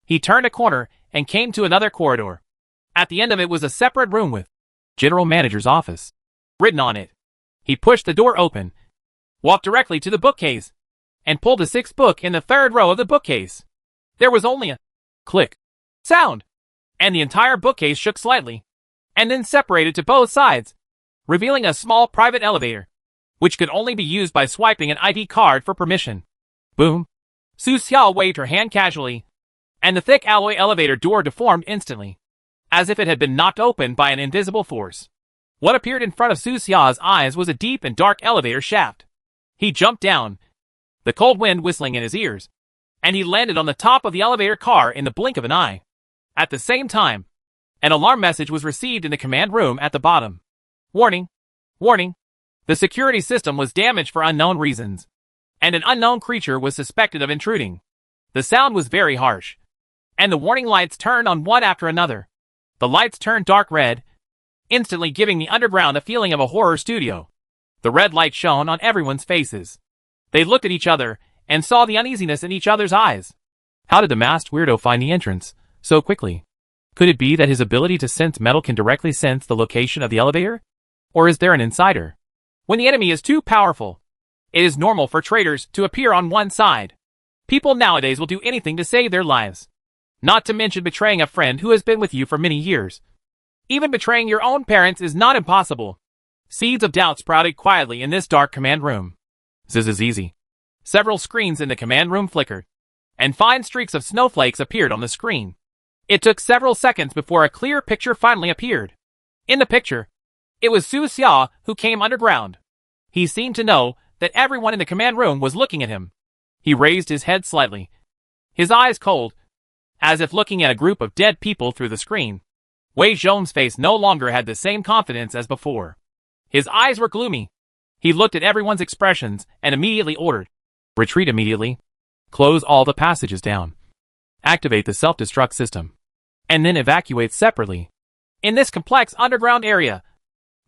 B: he turned a corner and came to another corridor. At the end of it was a separate room with
A: General Manager's office
B: written on it. He pushed the door open, walked directly to the bookcase, and pulled the 6th book in the 3rd row of the bookcase. There was only a
A: click
B: sound, and the entire bookcase shook slightly, and then separated to both sides, revealing a small private elevator, which could only be used by swiping an ID card for permission.
A: Boom.
B: Su Xia waved her hand casually, and the thick alloy elevator door deformed instantly, as if it had been knocked open by an invisible force. What appeared in front of Su Xia's eyes was a deep and dark elevator shaft. He jumped down, the cold wind whistling in his ears, and he landed on the top of the elevator car in the blink of an eye. At the same time, an alarm message was received in the command room at the bottom. Warning! Warning! The security system was damaged for unknown reasons, and an unknown creature was suspected of intruding. The sound was very harsh, and the warning lights turned on one after another. The lights turned dark red, instantly giving the underground a feeling of a horror studio. The red light shone on everyone's faces. They looked at each other and saw the uneasiness in each other's eyes.
A: How did the masked weirdo find the entrance so quickly? Could it be that his ability to sense metal can directly sense the location of the elevator? Or is there an insider?
B: When the enemy is too powerful, it is normal for traitors to appear on one side. People nowadays will do anything to save their lives. Not to mention betraying a friend who has been with you for many years. Even betraying your own parents is not impossible. Seeds of doubt sprouted quietly in this dark command room.
A: This is easy.
B: Several screens in the command room flickered, and fine streaks of snowflakes appeared on the screen. It took several seconds before a clear picture finally appeared. In the picture, it was Su Xia who came underground. He seemed to know that everyone in the command room was looking at him. He raised his head slightly, his eyes cold, as if looking at a group of dead people through the screen. Wei Zhong's face no longer had the same confidence as before. His eyes were gloomy. He looked at everyone's expressions and immediately ordered,
A: retreat immediately. Close all the passages down. Activate the self-destruct system. And then evacuate separately.
B: In this complex underground area,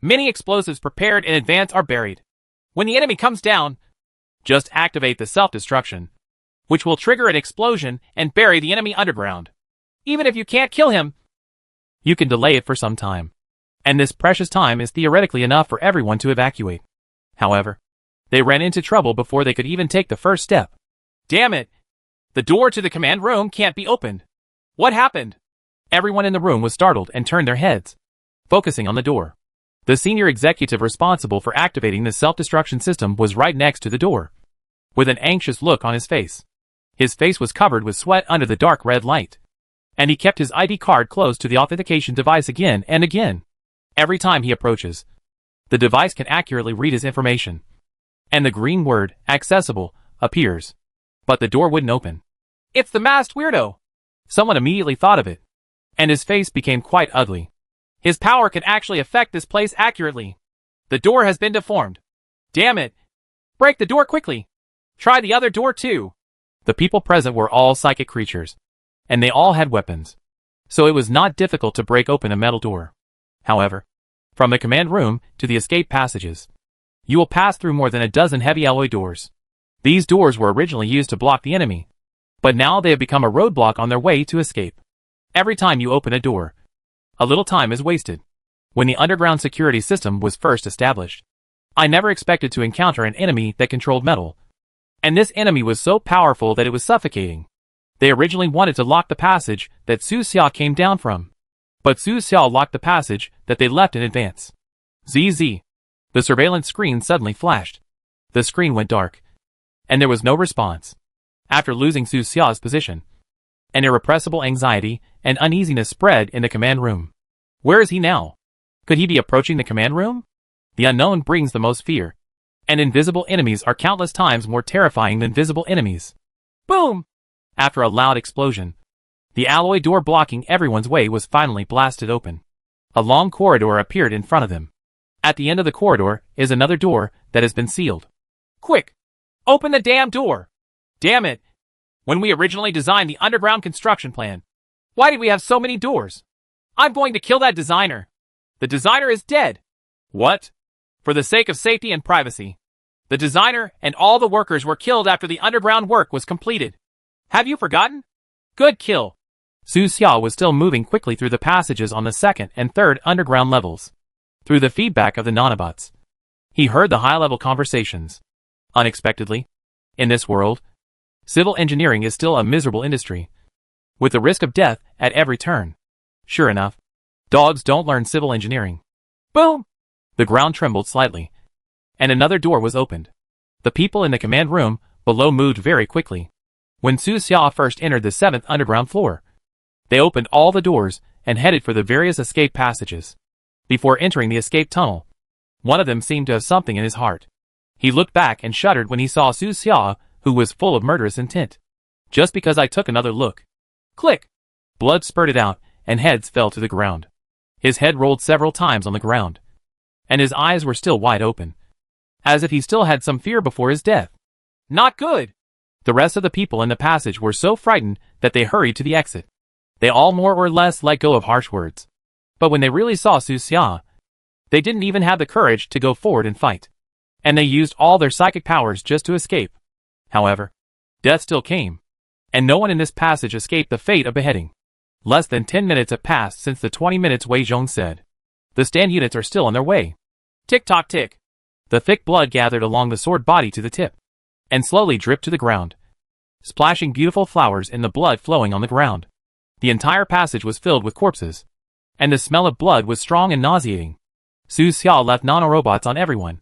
B: many explosives prepared in advance are buried. When the enemy comes down,
A: just activate the self-destruction,
B: which will trigger an explosion and bury the enemy underground. Even if you can't kill him,
A: you can delay it for some time. And this precious time is theoretically enough for everyone to evacuate. However, they ran into trouble before they could even take the first step.
B: Damn it! The door to the command room can't be opened. What happened?
A: Everyone in the room was startled and turned their heads, focusing on the door. The senior executive responsible for activating the self-destruction system was right next to the door, with an anxious look on his face. His face was covered with sweat under the dark red light, and he kept his ID card close to the authentication device again and again. Every time he approaches, the device can accurately read his information, and the green word, accessible, appears. But the door wouldn't open.
B: It's the masked weirdo!
A: Someone immediately thought of it, and his face became quite ugly.
B: His power can actually affect this place accurately. The door has been deformed. Damn it! Break the door quickly! Try the other door too!
A: The people present were all psychic creatures, and they all had weapons, so it was not difficult to break open a metal door. However, from the command room to the escape passages, you will pass through more than a dozen heavy alloy doors. These doors were originally used to block the enemy, but now they have become a roadblock on their way to escape. Every time you open a door, a little time is wasted. When the underground security system was first established, I never expected to encounter an enemy that controlled metal. And this enemy was so powerful that it was suffocating. They originally wanted to lock the passage that Su Xia came down from, but Su Xia locked the passage that they left in advance. ZZ. The surveillance screen suddenly flashed. The screen went dark, and there was no response. After losing Su Xia's position, an irrepressible anxiety and uneasiness spread in the command room. Where is he now? Could he be approaching the command room? The unknown brings the most fear, and invisible enemies are countless times more terrifying than visible enemies.
B: Boom!
A: After a loud explosion, the alloy door blocking everyone's way was finally blasted open. A long corridor appeared in front of them. At the end of the corridor is another door that has been sealed.
B: Quick! Open the damn door! Damn it! When we originally designed the underground construction plan, why did we have so many doors? I'm going to kill that designer. The designer is dead.
A: What?
B: For the sake of safety and privacy, the designer and all the workers were killed after the underground work was completed. Have you forgotten? Good kill.
A: Su Xia was still moving quickly through the passages on the second and third underground levels. Through the feedback of the nanobots, he heard the high-level conversations. Unexpectedly, in this world, civil engineering is still a miserable industry, with the risk of death at every turn. Sure enough, dogs don't learn civil engineering.
B: Boom!
A: The ground trembled slightly, and another door was opened. The people in the command room below moved very quickly. When Su Xia first entered the 7th underground floor, they opened all the doors and headed for the various escape passages. Before entering the escape tunnel, one of them seemed to have something in his heart. He looked back and shuddered when he saw Su Xia, who was full of murderous intent. Just because I took another look.
B: Click!
A: Blood spurted out, and heads fell to the ground. His head rolled several times on the ground, and his eyes were still wide open, as if he still had some fear before his death.
B: Not good!
A: The rest of the people in the passage were so frightened that they hurried to the exit. They all more or less let go of harsh words. But when they really saw Su Xia, they didn't even have the courage to go forward and fight. and they used all their psychic powers just to escape. However, death still came, and no one in this passage escaped the fate of beheading. Less than 10 minutes have passed since the 20 minutes Wei Zhong said. The stand units are still on their way.
B: Tick-tock tick.
A: The thick blood gathered along the sword body to the tip, and slowly dripped to the ground, splashing beautiful flowers in the blood flowing on the ground. The entire passage was filled with corpses, and the smell of blood was strong and nauseating. Su Xiao left nanorobots on everyone,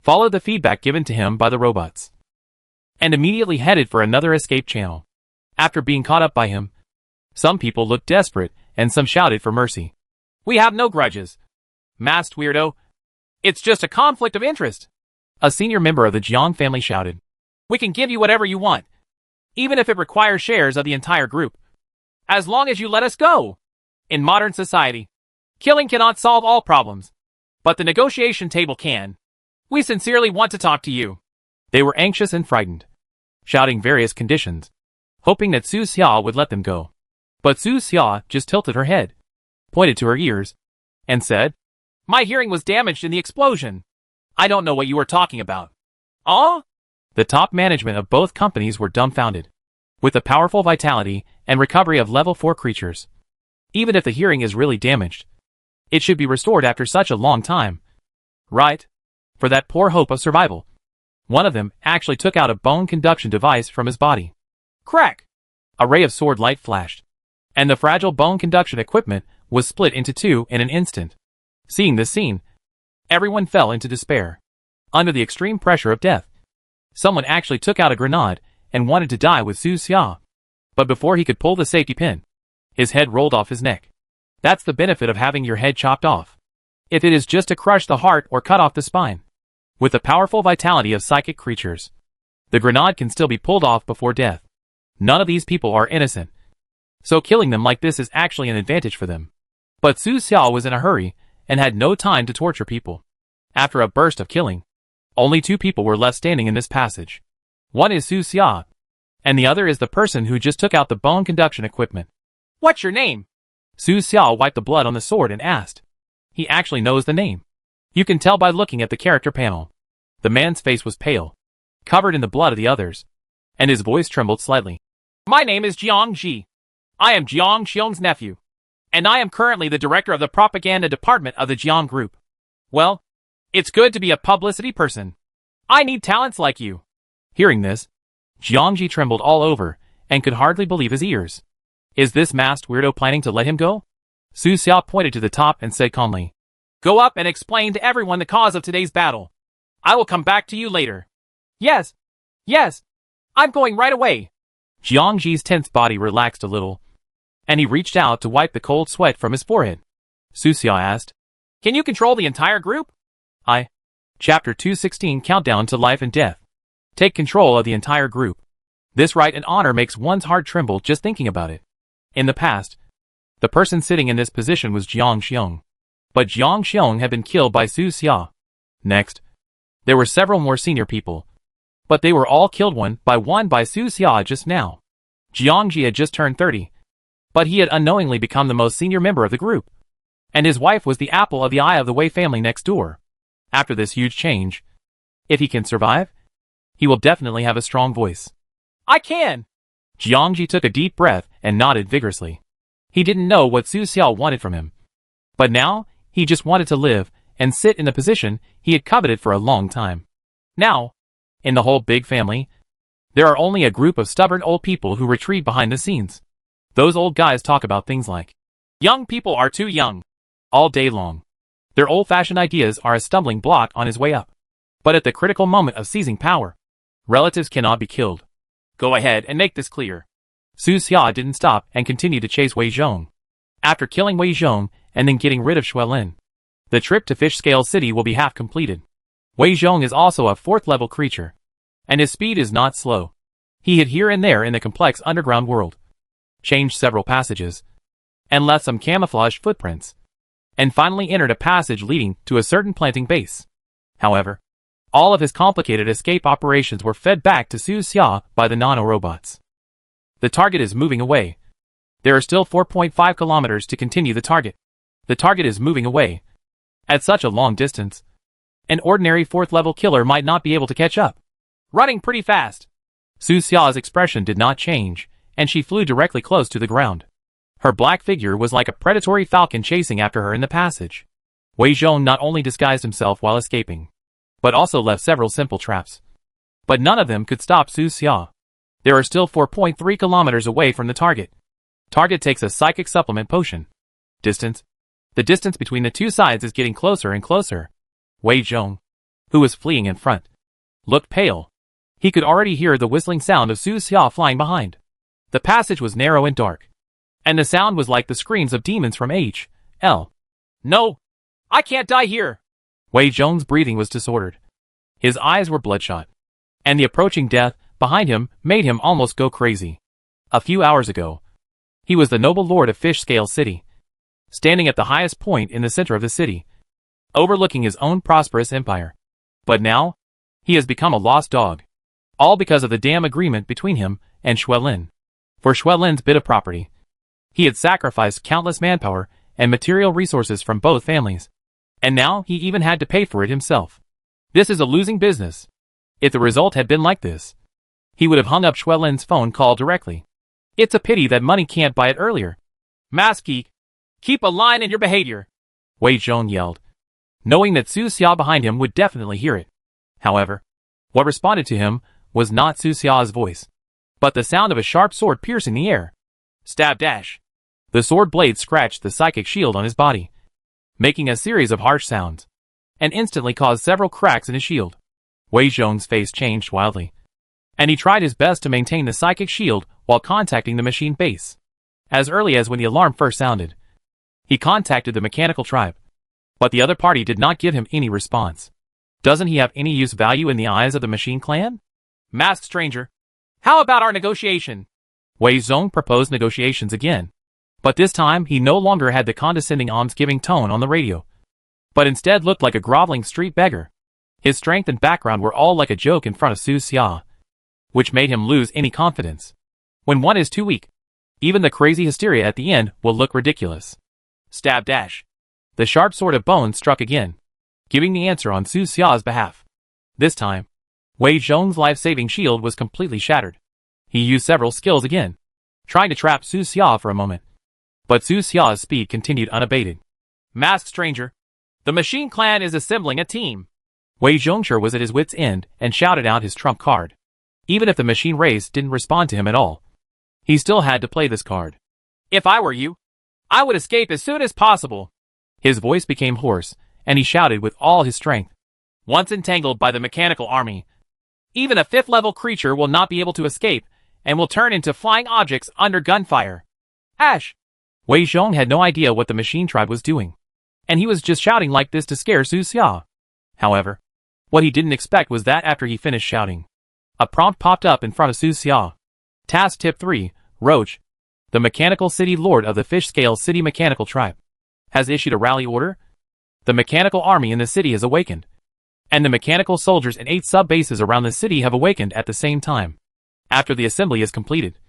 A: followed the feedback given to him by the robots, and immediately headed for another escape channel. After being caught up by him, some people looked desperate, and some shouted for mercy.
B: We have no grudges, masked weirdo. It's just a conflict of interest.
A: A senior member of the Jiang family shouted.
B: We can give you whatever you want, even if it requires shares of the entire group, as long as you let us go. In modern society, killing cannot solve all problems, but the negotiation table can. We sincerely want to talk to you.
A: They were anxious and frightened, shouting various conditions, hoping that Su Xiao would let them go. But Su Xiao just tilted her head, pointed to her ears, and said,
B: My hearing was damaged in the explosion. I don't know what you are talking about.
A: The top management of both companies were dumbfounded. With the powerful vitality and recovery of level 4 creatures, even if the hearing is really damaged, it should be restored after such a long time. Right? For that poor hope of survival. One of them actually took out a bone conduction device from his body.
B: Crack!
A: A ray of sword light flashed, and the fragile bone conduction equipment was split into two in an instant. Seeing this scene, everyone fell into despair. Under the extreme pressure of death, someone actually took out a grenade and wanted to die with Su Xia. But before he could pull the safety pin, his head rolled off his neck. That's the benefit of having your head chopped off. If it is just to crush the heart or cut off the spine. With the powerful vitality of psychic creatures, the grenade can still be pulled off before death. None of these people are innocent, so killing them like this is actually an advantage for them. But Su Xiao was in a hurry and had no time to torture people. After a burst of killing, only 2 people were left standing in this passage. One is Su Xia, and the other is the person who just took out the bone conduction equipment.
B: What's your name?
A: Su Xiao wiped the blood on the sword and asked. He actually knows the name. You can tell by looking at the character panel. The man's face was pale, covered in the blood of the others, and his voice trembled slightly.
B: My name is Jiang Ji. I am Jiang Xiong's nephew, and I am currently the director of the propaganda department of the Jiang Group. Well, it's good to be a publicity person. I need talents like you.
A: Hearing this, Jiang Ji trembled all over and could hardly believe his ears. Is this masked weirdo planning to let him go? Su Xiao pointed to the top and said calmly,
B: Go up and explain to everyone the cause of today's battle. I will come back to you later. Yes, I'm going right away.
A: Jiang Ji's tense body relaxed a little, and he reached out to wipe the cold sweat from his forehead. Su Xiao asked,
B: Can you control the entire group?
A: Chapter 216 Countdown to Life and Death. Take control of the entire group. This right and honor makes one's heart tremble just thinking about it. In the past, the person sitting in this position was Jiang Xiong. But Jiang Xiong had been killed by Su Xia. Next, there were several more senior people, but they were all killed one by Su Xia just now. Jiang Ji had just turned 30, but he had unknowingly become the most senior member of the group, and his wife was the apple of the eye of the Wei family next door. After this huge change, if he can survive, he will definitely have a strong voice.
B: I can!
A: Jiang Ji took a deep breath and nodded vigorously. He didn't know what Su Xiao wanted from him, but now he just wanted to live and sit in the position he had coveted for a long time. Now, in the whole big family, there are only a group of stubborn old people who retreat behind the scenes. Those old guys talk about things like,
B: young people are too young,
A: all day long. Their old-fashioned ideas are a stumbling block on his way up. But at the critical moment of seizing power, relatives cannot be killed.
B: Go ahead and make this clear.
A: Su Xia didn't stop and continued to chase Wei Zhong. After killing Wei Zhong and then getting rid of Xuelin, the trip to Fish Scale City will be half completed. Wei Zhong is also a 4th-level creature, and his speed is not slow. He hid here and there in the complex underground world, changed several passages, and left some camouflage footprints, and finally entered a passage leading to a certain planting base. However, all of his complicated escape operations were fed back to Su Xia by the nanorobots. The target is moving away. There are still 4.5 kilometers to continue the target. The target is moving away. At such a long distance, An ordinary 4th level killer might not be able to catch up.
B: Running pretty fast.
A: Su Xia's expression did not change, and she flew directly close to the ground. Her black figure was like a predatory falcon chasing after her in the passage. Wei Zhong not only disguised himself while escaping, but also left several simple traps. But none of them could stop Su Xia. They are still 4.3 kilometers away from the target. Target takes a psychic supplement potion. Distance. The distance between the two sides is getting closer and closer. Wei Zhong, who was fleeing in front, looked pale. He could already hear the whistling sound of Su Xia flying behind. The passage was narrow and dark, and the sound was like the screams of demons from H.L.
B: No! I can't die here!
A: Wei Zhong's breathing was disordered. His eyes were bloodshot, and the approaching death behind him made him almost go crazy. A few hours ago, he was the noble lord of Fish Scale City, standing at the highest point in the center of the city, overlooking his own prosperous empire. But now, he has become a lost dog. All because of the damn agreement between him and Xuelin. For Xuelin's bit of property, he had sacrificed countless manpower and material resources from both families. And now he even had to pay for it himself. This is a losing business. If the result had been like this, he would have hung up Xuelin's phone call directly. It's a pity that money can't buy it earlier.
B: Mask geek, keep a line in your behavior,
A: Wei Zhong yelled, knowing that Su Xia behind him would definitely hear it. However, what responded to him was not Su Xia's voice, but the sound of a sharp sword piercing the air.
B: Stab dash.
A: The sword blade scratched the psychic shield on his body, making a series of harsh sounds, and instantly caused several cracks in his shield. Wei Zhong's face changed wildly, and he tried his best to maintain the psychic shield while contacting the machine base. As early as when the alarm first sounded, he contacted the mechanical tribe, but the other party did not give him any response. Doesn't he have any use value in the eyes of the machine clan?
B: Masked stranger, how about our negotiation?
A: Wei Zhong proposed negotiations again, but this time he no longer had the condescending alms-giving tone on the radio, but instead looked like a groveling street beggar. His strength and background were all like a joke in front of Su Xia, which made him lose any confidence. When one is too weak, even the crazy hysteria at the end will look ridiculous.
B: Stab dash.
A: The sharp sword of bone struck again, giving the answer on Su Xia's behalf. This time, Wei Zhong's life-saving shield was completely shattered. He used several skills again, trying to trap Su Xia for a moment. But Su Xia's speed continued unabated.
B: Masked stranger, the machine clan is assembling a team.
A: Wei Zhongshire was at his wit's end and shouted out his trump card. Even if the machine race didn't respond to him at all, he still had to play this card.
B: If I were you, I would escape as soon as possible.
A: His voice became hoarse, and he shouted with all his strength.
B: Once entangled by the mechanical army, even a 5th level creature will not be able to escape and will turn into flying objects under gunfire. Ash!
A: Wei Zhong had no idea what the machine tribe was doing, and he was just shouting like this to scare Su Xia. However, what he didn't expect was that after he finished shouting, a prompt popped up in front of Su Xia. Task Tip 3, Roach, the Mechanical City Lord of the Fish Scale City Mechanical Tribe, has issued a rally order. The mechanical army in the city has awakened, and the mechanical soldiers in 8 sub-bases around the city have awakened at the same time. After the assembly is completed,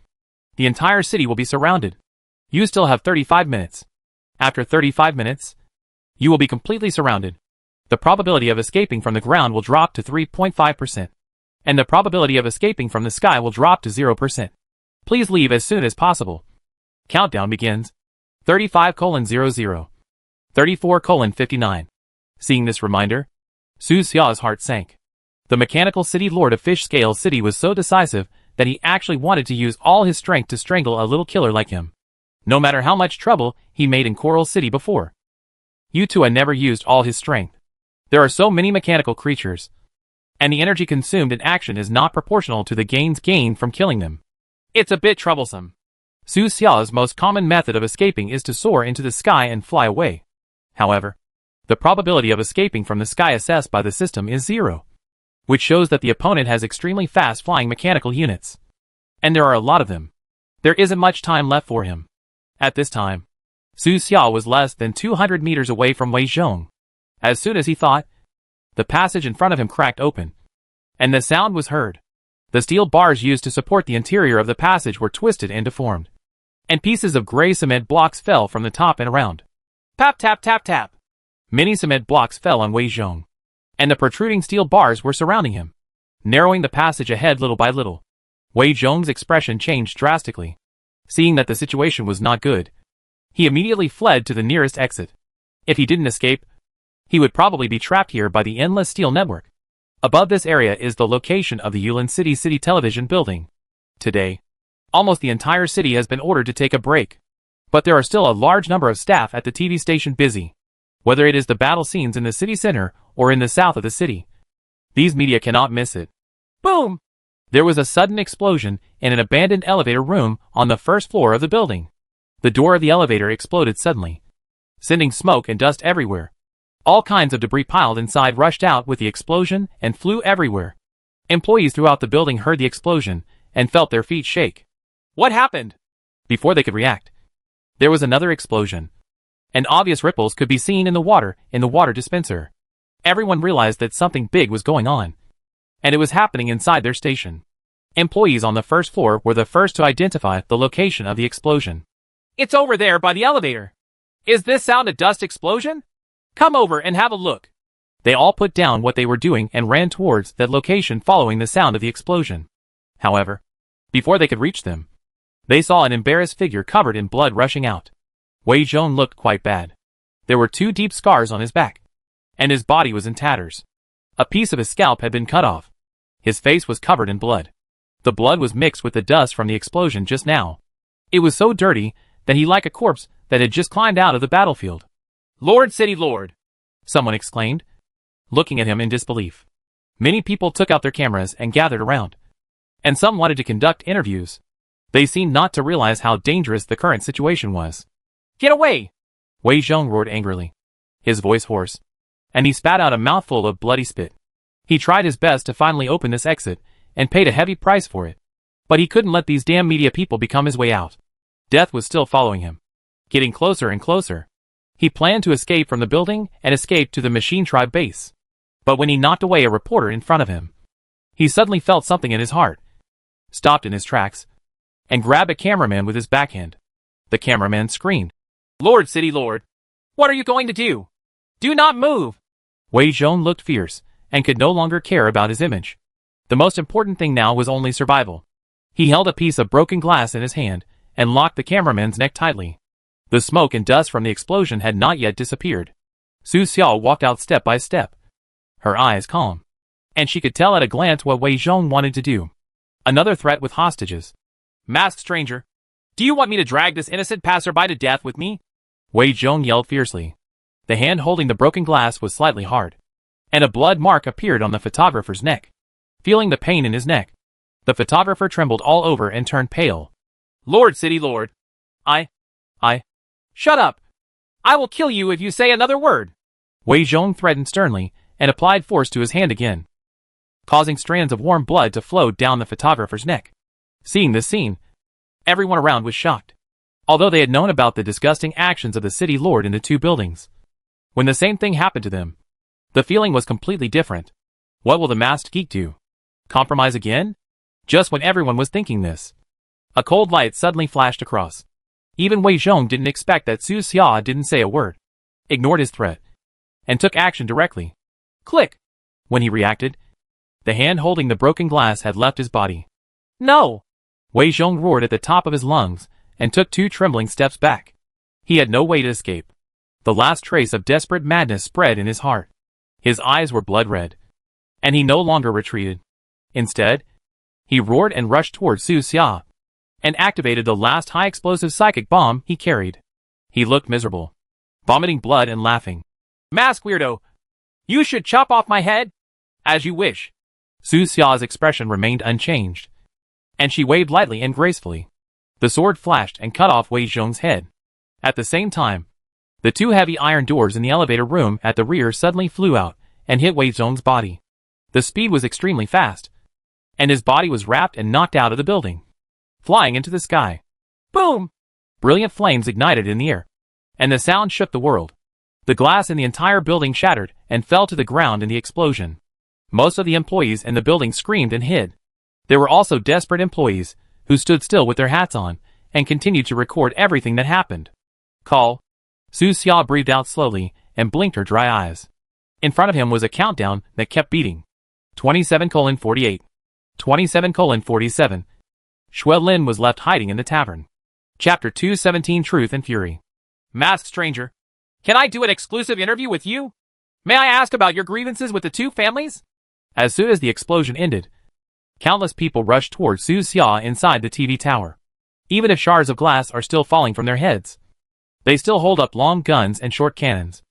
A: the entire city will be surrounded. You still have 35 minutes. After 35 minutes, you will be completely surrounded. The probability of escaping from the ground will drop to 3.5%, and the probability of escaping from the sky will drop to 0%. Please leave as soon as possible. Countdown begins. 35:00, 34:59. Seeing this reminder, Su Xia's heart sank. The mechanical city lord of Fish Scale City was so decisive that he actually wanted to use all his strength to strangle a little killer like him, no matter how much trouble he made in Coral City before. Yutua never used all his strength. There are so many mechanical creatures, and the energy consumed in action is not proportional to the gains gained from killing them.
B: It's a bit troublesome.
A: Su Xia's most common method of escaping is to soar into the sky and fly away. However, the probability of escaping from the sky assessed by the system is 0, which shows that the opponent has extremely fast flying mechanical units. And there are a lot of them. There isn't much time left for him. At this time, Su Xia was less than 200 meters away from Wei Zhong. As soon as he thought, the passage in front of him cracked open, and the sound was heard. The steel bars used to support the interior of the passage were twisted and deformed, and pieces of gray cement blocks fell from the top and around.
B: Tap tap tap tap.
A: Many cement blocks fell on Wei Zhong, and the protruding steel bars were surrounding him, narrowing the passage ahead little by little. Wei Zhong's expression changed drastically. Seeing that the situation was not good, he immediately fled to the nearest exit. If he didn't escape, he would probably be trapped here by the endless steel network. Above this area is the location of the Yulin City television building. Today, almost the entire city has been ordered to take a break. But there are still a large number of staff at the TV station busy. Whether it is the battle scenes in the city center or in the south of the city, these media cannot miss it. Boom! There was a sudden explosion in an abandoned elevator room on the first floor of the building. The door of the elevator exploded suddenly, sending smoke and dust everywhere. All kinds of debris piled inside rushed out with the explosion and flew everywhere. Employees throughout the building heard the explosion and felt their feet shake. What happened? Before they could react, there was another explosion, and obvious ripples could be seen in the water dispenser. Everyone realized that something big was going on, and it was happening inside their station. Employees on the first floor were the first to identify the location of the explosion.
B: It's over there by the elevator. Is this sound a dust explosion? Come over and have a look.
A: They all put down what they were doing and ran towards that location following the sound of the explosion. However, before they could reach them, they saw an embarrassed figure covered in blood rushing out. Wei Zhong looked quite bad. There were 2 deep scars on his back, and his body was in tatters. A piece of his scalp had been cut off. His face was covered in blood. The blood was mixed with the dust from the explosion just now. It was so dirty that he like a corpse that had just climbed out of the battlefield.
B: Lord City Lord!
A: Someone exclaimed, looking at him in disbelief. Many people took out their cameras and gathered around, and some wanted to conduct interviews. They seemed not to realize how dangerous the current situation was.
B: Get away!
A: Wei Zhong roared angrily, his voice hoarse, and he spat out a mouthful of bloody spit. He tried his best to finally open this exit and paid a heavy price for it. But he couldn't let these damn media people become his way out. Death was still following him, getting closer and closer. He planned to escape from the building and escape to the Machine Tribe base. But when he knocked away a reporter in front of him, he suddenly felt something in his heart, stopped in his tracks, and grabbed a cameraman with his backhand. The cameraman screamed,
B: Lord City Lord! What are you going to do? Do not move!
A: Wei Zhong looked fierce and could no longer care about his image. The most important thing now was only survival. He held a piece of broken glass in his hand and locked the cameraman's neck tightly. The smoke and dust from the explosion had not yet disappeared. Su Xiao walked out step by step, her eyes calm, and she could tell at a glance what Wei Zhong wanted to do. Another threat with hostages.
B: Masked stranger, do you want me to drag this innocent passerby to death with me?
A: Wei Zhong yelled fiercely. The hand holding the broken glass was slightly hard, and a blood mark appeared on the photographer's neck. Feeling the pain in his neck, the photographer trembled all over and turned pale.
B: Lord City Lord! Shut up! I will kill you if you say another word!
A: Wei Zhong threatened sternly and applied force to his hand again, causing strands of warm blood to flow down the photographer's neck. Seeing this scene, everyone around was shocked. Although they had known about the disgusting actions of the city lord in the 2 buildings, when the same thing happened to them, the feeling was completely different. What will the masked geek do? Compromise again? Just when everyone was thinking this, a cold light suddenly flashed across. Even Wei Zhong didn't expect that Su Xia didn't say a word, ignored his threat, and took action directly. Click! When he reacted, the hand holding the broken glass had left his body.
B: No!
A: Wei Zhong roared at the top of his lungs and took 2 trembling steps back. He had no way to escape. The last trace of desperate madness spread in his heart. His eyes were blood red, and he no longer retreated. Instead, he roared and rushed towards Su Xia, and activated the last high-explosive psychic bomb he carried. He looked miserable, vomiting blood and laughing.
B: Mask weirdo! You should chop off my head? As you wish.
A: Su Xia's expression remained unchanged, and she waved lightly and gracefully. The sword flashed and cut off Wei Zhong's head. At the same time, the 2 heavy iron doors in the elevator room at the rear suddenly flew out and hit Wei Zhong's body. The speed was extremely fast, and his body was wrapped and knocked out of the building, flying into the sky.
B: Boom!
A: Brilliant flames ignited in the air, and the sound shook the world. The glass in the entire building shattered and fell to the ground in the explosion. Most of the employees in the building screamed and hid. There were also desperate employees who stood still with their hats on and continued to record everything that happened. Call. Su Xia breathed out slowly and blinked her dry eyes. In front of him was a countdown that kept beating. 27:48. 27:47. Shui Lin was left hiding in the tavern. Chapter 217 Truth and Fury.
B: Masked stranger. Can I do an exclusive interview with you? May I ask about your grievances with the two families?
A: As soon as the explosion ended, countless people rushed towards Su Xia inside the TV tower. Even if shards of glass are still falling from their heads, they still hold up long guns and short cannons,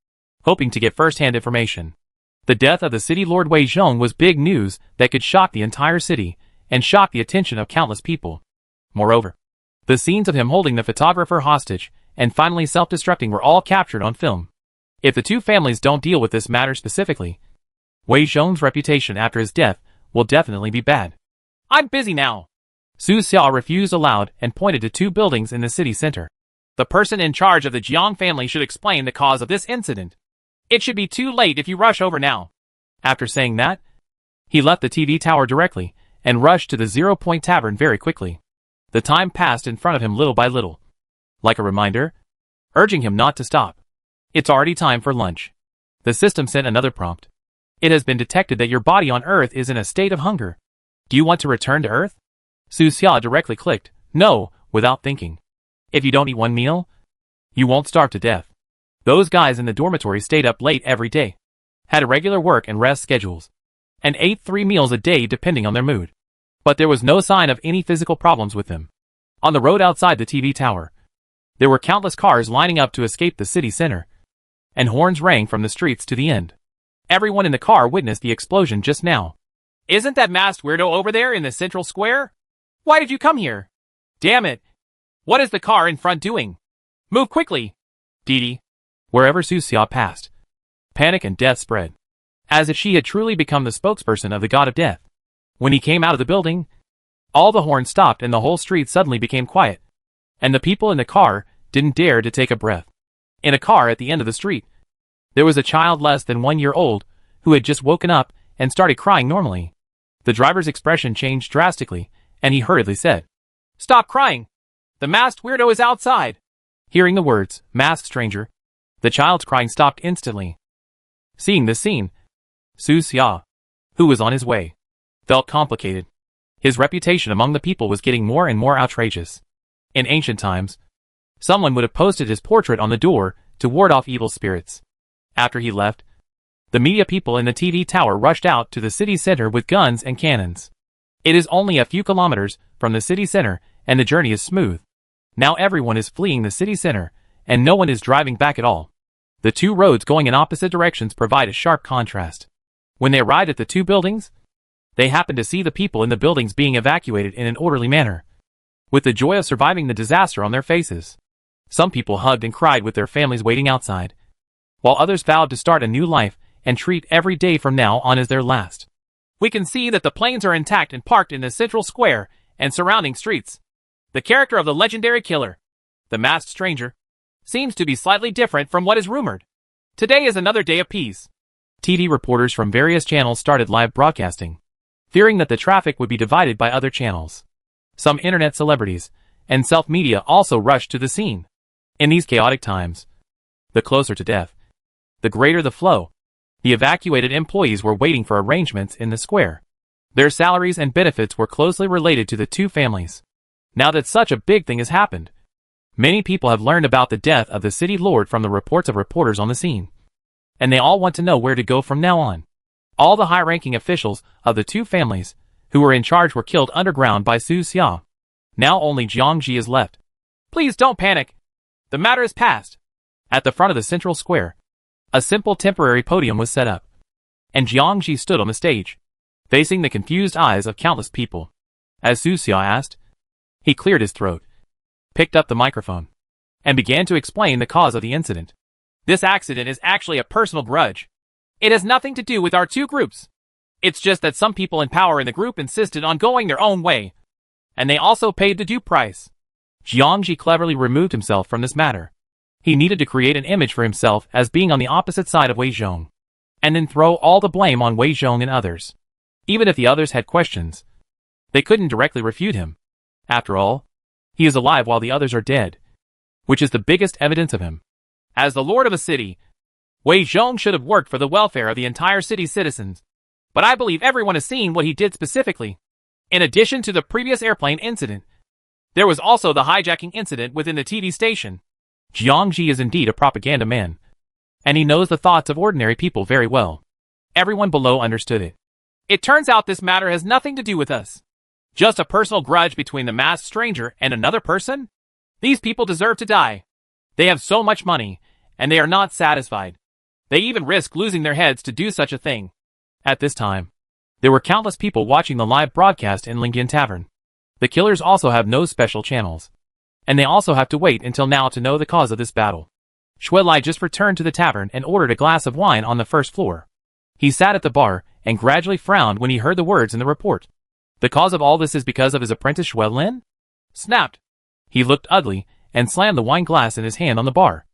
A: hoping to get first-hand information. The death of the city lord Wei Zhong was big news that could shock the entire city and shock the attention of countless people. Moreover, the scenes of him holding the photographer hostage and finally self-destructing were all captured on film. If the two families don't deal with this matter specifically, Wei Zhong's reputation after his death will definitely be bad.
B: I'm busy now.
A: Su Xia refused aloud and pointed to two buildings in the city center.
B: The person in charge of the Jiang family should explain the cause of this incident. It should be too late if you rush over now.
A: After saying that, he left the TV tower directly and rushed to the 0 Point Tavern very quickly. The time passed in front of him little by little, like a reminder, urging him not to stop. It's already time for lunch. The system sent another prompt. It has been detected that your body on Earth is in a state of hunger. Do you want to return to Earth? Su Xia directly clicked no without thinking. If you don't eat one meal, you won't starve to death. Those guys in the dormitory stayed up late every day, had irregular work and rest schedules, and ate 3 meals a day depending on their mood. But there was no sign of any physical problems with them. On the road outside the TV tower, there were countless cars lining up to escape the city center, and horns rang from the streets to the end. Everyone in the car witnessed the explosion just now.
B: Isn't that masked weirdo over there in the central square? Why did you come here? Damn it. What is the car in front doing? Move quickly.
A: Didi. Wherever Su Xia passed, panic and death spread, as if she had truly become the spokesperson of the god of death. When he came out of the building, all the horns stopped and the whole street suddenly became quiet, and the people in the car didn't dare to take a breath. In a car at the end of the street, there was a child less than 1 year old who had just woken up and started crying normally. The driver's expression changed drastically, and he hurriedly said,
B: "Stop crying. The masked weirdo is outside."
A: Hearing the words, "masked stranger," the child's crying stopped instantly. Seeing this scene, Su Xia, who was on his way, felt complicated. His reputation among the people was getting more and more outrageous. In ancient times, someone would have posted his portrait on the door to ward off evil spirits. After he left, the media people in the TV tower rushed out to the city center with guns and cannons. It is only a few kilometers from the city center and the journey is smooth. Now everyone is fleeing the city center and no one is driving back at all. The two roads going in opposite directions provide a sharp contrast. When they arrived at the two buildings, they happened to see the people in the buildings being evacuated in an orderly manner, with the joy of surviving the disaster on their faces. Some people hugged and cried with their families waiting outside, while others vowed to start a new life and treat every day from now on as their last.
B: We can see that the planes are intact and parked in the central square and surrounding streets. The character of the legendary killer, the masked stranger, seems to be slightly different from what is rumored. Today is another day of peace.
A: TV reporters from various channels started live broadcasting, fearing that the traffic would be divided by other channels. Some internet celebrities and self-media also rushed to the scene. In these chaotic times, the closer to death, the greater the flow. The evacuated employees were waiting for arrangements in the square. Their salaries and benefits were closely related to the two families. Now that such a big thing has happened, many people have learned about the death of the city lord from the reports of reporters on the scene, and they all want to know where to go from now on. All the high-ranking officials of the two families who were in charge were killed underground by Su Xia. Now only Jiangji is left.
B: Please don't panic. The matter is past.
A: At the front of the central square, a simple temporary podium was set up, and Jiangji stood on the stage, facing the confused eyes of countless people. As Su Xia asked, he cleared his throat, picked up the microphone, and began to explain the cause of the incident.
B: This accident is actually a personal grudge. It has nothing to do with our two groups. It's just that some people in power in the group insisted on going their own way, and they also paid the due price.
A: Jiangji cleverly removed himself from this matter. He needed to create an image for himself as being on the opposite side of Wei Zhong, and then throw all the blame on Wei Zhong and others. Even if the others had questions, they couldn't directly refute him. After all, he is alive while the others are dead, which is the biggest evidence of him.
B: As the lord of a city, Wei Zhong should have worked for the welfare of the entire city's citizens. But I believe everyone has seen what he did specifically. In addition to the previous airplane incident, there was also the hijacking incident within the TV station.
A: Jiang Ji is indeed a propaganda man. And he knows the thoughts of ordinary people very well. Everyone below understood it.
B: It turns out this matter has nothing to do with us. Just a personal grudge between the masked stranger and another person? These people deserve to die. They have so much money, and they are not satisfied. They even risk losing their heads to do such a thing.
A: At this time, there were countless people watching the live broadcast in Lingyan Tavern. The killers also have no special channels. And they also have to wait until now to know the cause of this battle. Shui Lai just returned to the tavern and ordered a glass of wine on the first floor. He sat at the bar and gradually frowned when he heard the words in the report. The cause of all this is because of his apprentice Shui Lin? Snapped. He looked ugly and slammed the wine glass in his hand on the bar.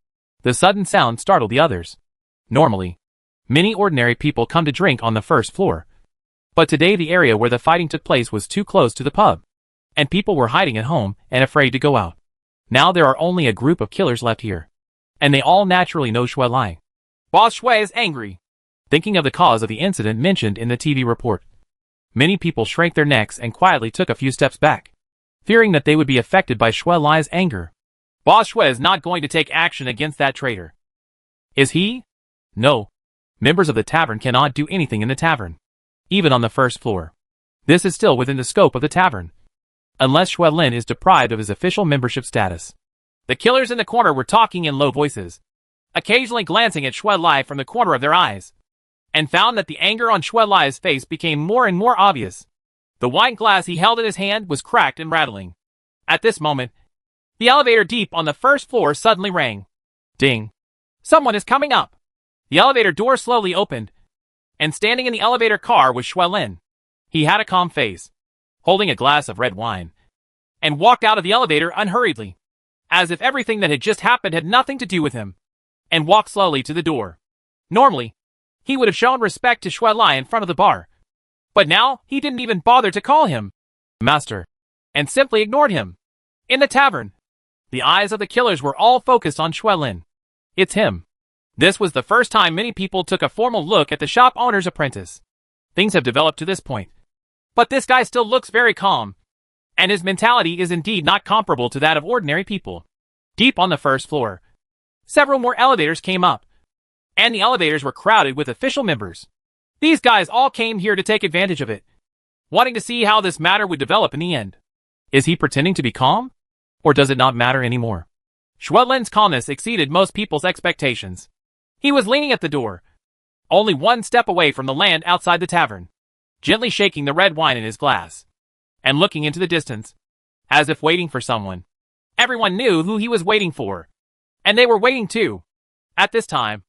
A: The sudden sound startled the others. Normally, many ordinary people come to drink on the first floor. But today the area where the fighting took place was too close to the pub. And people were hiding at home and afraid to go out. Now there are only a group of killers left here. And they all naturally know Shui Lai.
B: Boss Shui is angry.
A: Thinking of the cause of the incident mentioned in the TV report. Many people shrank their necks and quietly took a few steps back, fearing that they would be affected by Shui Lai's anger.
B: Boss Shui is not going to take action against that traitor.
A: Is he? No. Members of the tavern cannot do anything in the tavern. Even on the first floor. This is still within the scope of the tavern. Unless Shui Lin is deprived of his official membership status.
B: The killers in the corner were talking in low voices, occasionally glancing at Shui Lai from the corner of their eyes, and found that the anger on Shui Lai's face became more and more obvious. The wine glass he held in his hand was cracked and rattling. At this moment, the elevator deep on the first floor suddenly rang.
A: Ding.
B: Someone is coming up. The elevator door slowly opened, and standing in the elevator car was Shui Lin. He had a calm face, holding a glass of red wine, and walked out of the elevator unhurriedly, as if everything that had just happened had nothing to do with him, and walked slowly to the door. Normally, he would have shown respect to Shui Lai in front of the bar. But now, he didn't even bother to call him
A: Master,
B: and simply ignored him. In the tavern, the eyes of the killers were all focused on Shui Lin. It's him. This was the first time many people took a formal look at the shop owner's apprentice. Things have developed to this point. But this guy still looks very calm, and his mentality is indeed not comparable to that of ordinary people. Deep on the first floor, several more elevators came up, and the elevators were crowded with official members. These guys all came here to take advantage of it, wanting to see how this matter would develop in the end.
A: Is he pretending to be calm? Or does it not matter anymore?
B: Shui Lin's calmness exceeded most people's expectations. He was leaning at the door, only one step away from the land outside the tavern, gently shaking the red wine in his glass, and looking into the distance, as if waiting for someone. Everyone knew who he was waiting for, and they were waiting too. At this time,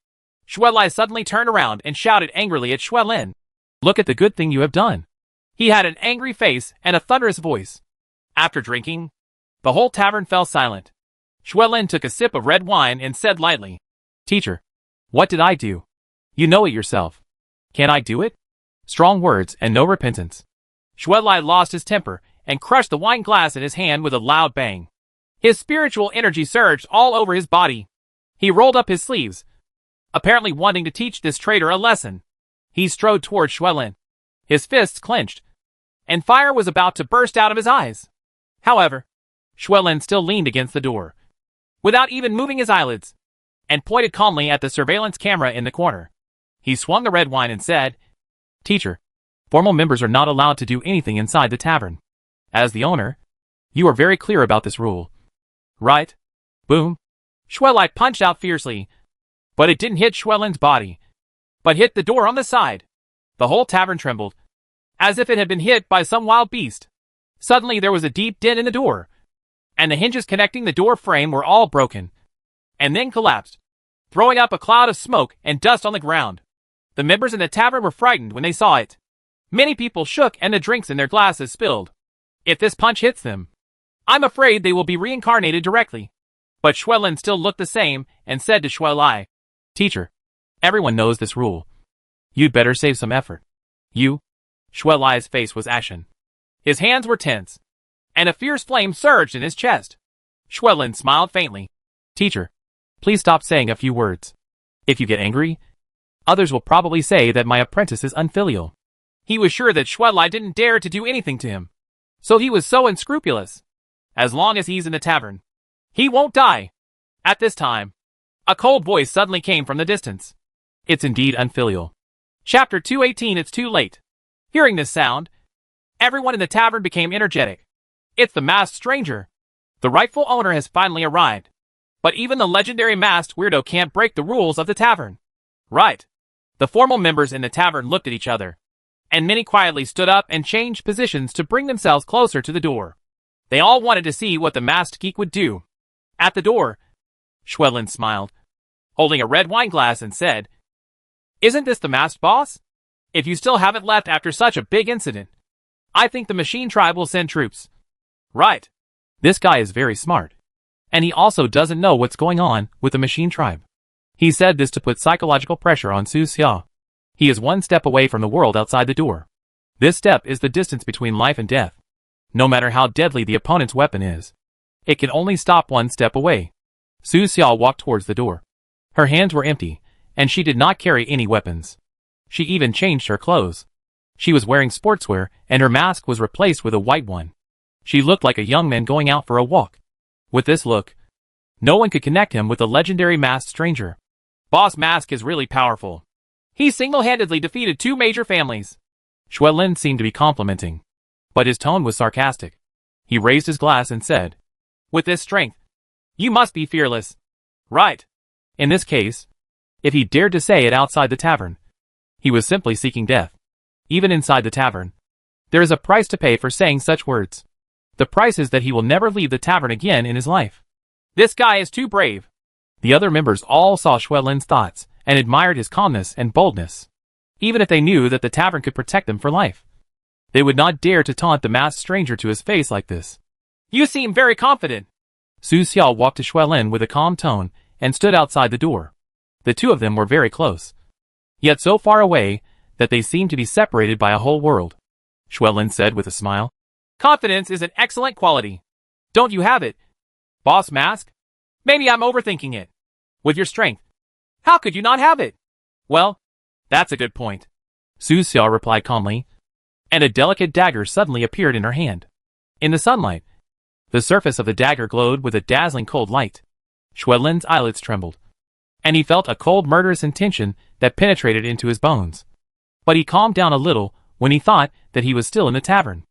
B: Shui Lai suddenly turned around and shouted angrily at Shui Lin.
A: Look at the good thing you have done.
B: He had an angry face and a thunderous voice. After drinking, the whole tavern fell silent. Shui Lin took a sip of red wine and said lightly,
A: Teacher, what did I do? You know it yourself. Can't I do it? Strong words and no repentance.
B: Shui Lai lost his temper and crushed the wine glass in his hand with a loud bang. His spiritual energy surged all over his body. He rolled up his sleeves, apparently wanting to teach this traitor a lesson. He strode toward Shui Lin. His fists clenched, and fire was about to burst out of his eyes. However, Shui Lin still leaned against the door, without even moving his eyelids, and pointed calmly at the surveillance camera in the corner. He swung the red wine and said,
A: Teacher, formal members are not allowed to do anything inside the tavern. As the owner, you are very clear about this rule.
B: Right?
A: Boom.
B: Shui Lai punched out fiercely, but it didn't hit Shui Lin's body, but hit the door on the side. The whole tavern trembled, as if it had been hit by some wild beast. Suddenly there was a deep dent in the door, and the hinges connecting the door frame were all broken, and then collapsed, throwing up a cloud of smoke and dust on the ground. The members in the tavern were frightened when they saw it. Many people shook and the drinks in their glasses spilled. If this punch hits them, I'm afraid they will be reincarnated directly. But Shui Lin still looked the same and said to Shui Lai,
A: Teacher, everyone knows this rule. You'd better save some effort. You?
B: Shui Lai's face was ashen. His hands were tense, and a fierce flame surged in his chest. Shui Lin smiled faintly.
A: Teacher, please stop saying a few words. If you get angry, others will probably say that my apprentice is unfilial.
B: He was sure that Schwedlai didn't dare to do anything to him. So he was so unscrupulous. As long as he's in the tavern, he won't die. At this time, a cold voice suddenly came from the distance.
A: It's indeed unfilial.
B: Chapter 218. It's too late. Hearing this sound, everyone in the tavern became energetic. It's the masked stranger. The rightful owner has finally arrived. But even the legendary masked weirdo can't break the rules of the tavern. Right. The formal members in the tavern looked at each other, and many quietly stood up and changed positions to bring themselves closer to the door. They all wanted to see what the masked geek would do. At the door, Schwedlin smiled, holding a red wine glass, and said, "Isn't this the masked boss? If you still haven't left after such a big incident, I think the machine tribe will send troops." Right.
A: This guy is very smart. And he also doesn't know what's going on with the machine tribe. He said this to put psychological pressure on Su Xia. He is one step away from the world outside the door. This step is the distance between life and death. No matter how deadly the opponent's weapon is, it can only stop one step away. Su Xia walked towards the door. Her hands were empty, and she did not carry any weapons. She even changed her clothes. She was wearing sportswear, and her mask was replaced with a white one. She looked like a young man going out for a walk. With this look, no one could connect him with the legendary masked stranger.
B: Boss Mask is really powerful. He single-handedly defeated 2 major families.
A: Schwedlin seemed to be complimenting, but his tone was sarcastic. He raised his glass and said,
B: "With this strength, you must be fearless." Right.
A: In this case, if he dared to say it outside the tavern, he was simply seeking death. Even inside the tavern, there is a price to pay for saying such words. The price is that he will never leave the tavern again in his life.
B: This guy is too brave.
A: The other members all saw Schwedlin's thoughts and admired his calmness and boldness. Even if they knew that the tavern could protect them for life, they would not dare to taunt the masked stranger to his face like this.
B: You seem very confident.
A: Su Xia walked to Schwedlin with a calm tone and stood outside the door. The two of them were very close, yet so far away that they seemed to be separated by a whole world. Schwedlin said with a smile,
B: "Confidence is an excellent quality. Don't you have it, Boss Mask? Maybe I'm overthinking it. With your strength, how could you not have it?" "Well, that's a good point,"
A: Su Xia replied calmly, and a delicate dagger suddenly appeared in her hand. In the sunlight, the surface of the dagger glowed with a dazzling cold light. Schwedlin's eyelids trembled, and he felt a cold murderous intention that penetrated into his bones. But he calmed down a little when he thought that he was still in the tavern.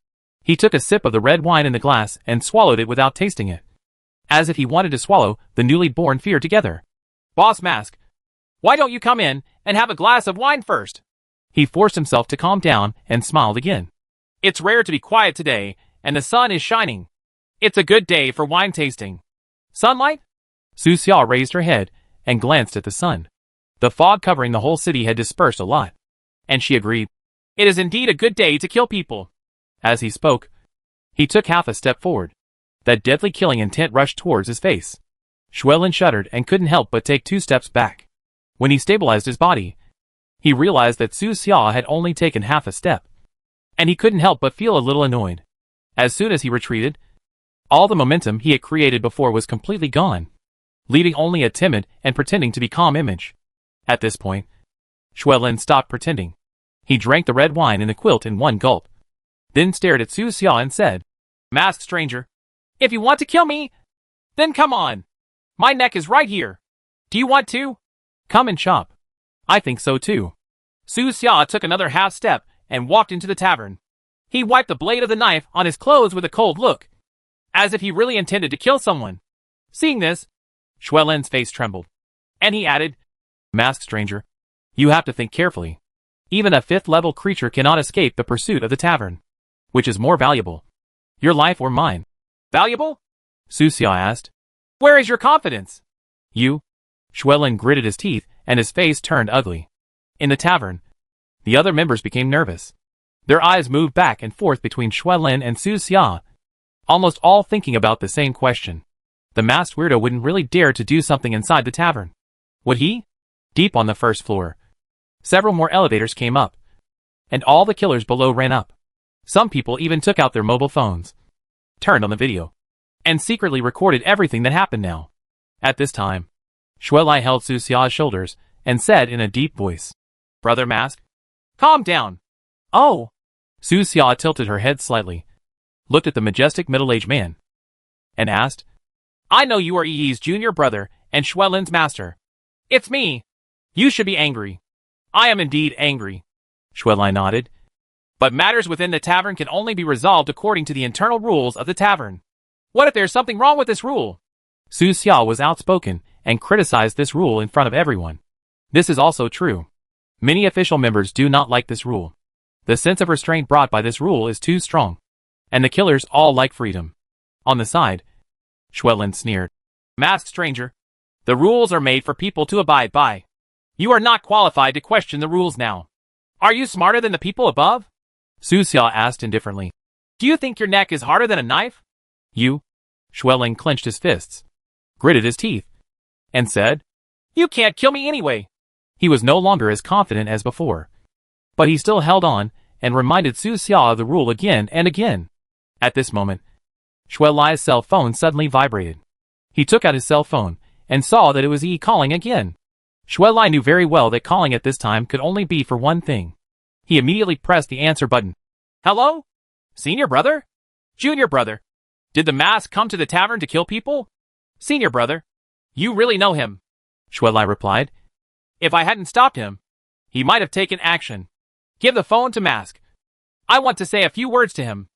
A: He took a sip of the red wine in the glass and swallowed it without tasting it, as if he wanted to swallow the newly born fear together.
B: "Boss Mask, why don't you come in and have a glass of wine first?"
A: He forced himself to calm down and smiled again.
B: "It's rare to be quiet today, and the sun is shining. It's a good day for wine tasting." "Sunlight?"
A: Su Xia raised her head and glanced at the sun. The fog covering the whole city had dispersed a lot, and she agreed.
B: "It is indeed a good day to kill people."
A: As he spoke, he took half a step forward. That deadly killing intent rushed towards his face. Schwedlin shuddered and couldn't help but take 2 steps back. When he stabilized his body, he realized that Su Xia had only taken half a step, and he couldn't help but feel a little annoyed. As soon as he retreated, all the momentum he had created before was completely gone, leaving only a timid and pretending to be calm image. At this point, Schwedlin stopped pretending. He drank the red wine in the quilt in one gulp, then stared at Su Xia and said, "Masked stranger, if you want to kill me, then come on. My neck is right here. Do you want to? Come and chop." "I think so too."
B: Su Xia took another half step and walked into the tavern. He wiped the blade of the knife on his clothes with a cold look, as if he really intended to kill someone. Seeing this, Schwedlin's face trembled, and he added, "Masked stranger, you have to think carefully. Even a 5th-level creature cannot escape the pursuit of the tavern. Which is more valuable, your life or mine?" "Valuable?" Su Xia asked. "Where is your confidence?"
A: "You?" Schwedlin gritted his teeth and his face turned ugly. In the tavern, the other members became nervous. Their eyes moved back and forth between Schwedlin and Su Xia, almost all thinking about the same question. The masked weirdo wouldn't really dare to do something inside the tavern, would he? Deep on the first floor, several more elevators came up, and all the killers below ran up. Some people even took out their mobile phones, turned on the video, and secretly recorded everything that happened now. At this time, Schwedlin held Su Xia's shoulders and said in a deep voice,
B: Brother Mask, calm down.
A: "Oh." Su Xia tilted her head slightly, looked at the majestic middle-aged man, and asked,
B: I know you are Yi's junior brother and Xuelin's master. It's me. You should be angry. I am indeed angry.
A: Xuelai nodded.
B: But matters within the tavern can only be resolved according to the internal rules of the tavern. What if there's something wrong with this rule?
A: Su Xia was outspoken and criticized this rule in front of everyone. This is also true. Many official members do not like this rule. The sense of restraint brought by this rule is too strong. And the killers all like freedom. On the side, Xuelin sneered.
B: Masked stranger, the rules are made for people to abide by. You are not qualified to question the rules now. Are you smarter than the people above?
A: Su Xia asked indifferently.
B: Do you think your neck is harder than a knife?
A: You? Xuelin clenched his fists, gritted his teeth, and said,
B: You can't kill me anyway.
A: He was no longer as confident as before. But he still held on and reminded Su Xia of the rule again and again. At this moment, Xuelai's cell phone suddenly vibrated. He took out his cell phone and saw that it was Yi calling again. Xuelai knew very well that calling at this time could only be for one thing. He immediately pressed the answer button.
B: Hello? Senior brother? Junior brother? Did the mask come to the tavern to kill people? Senior brother? You really know him?
A: Xuelai replied.
B: If I hadn't stopped him, he might have taken action. Give the phone to Mask. I want to say a few words to him.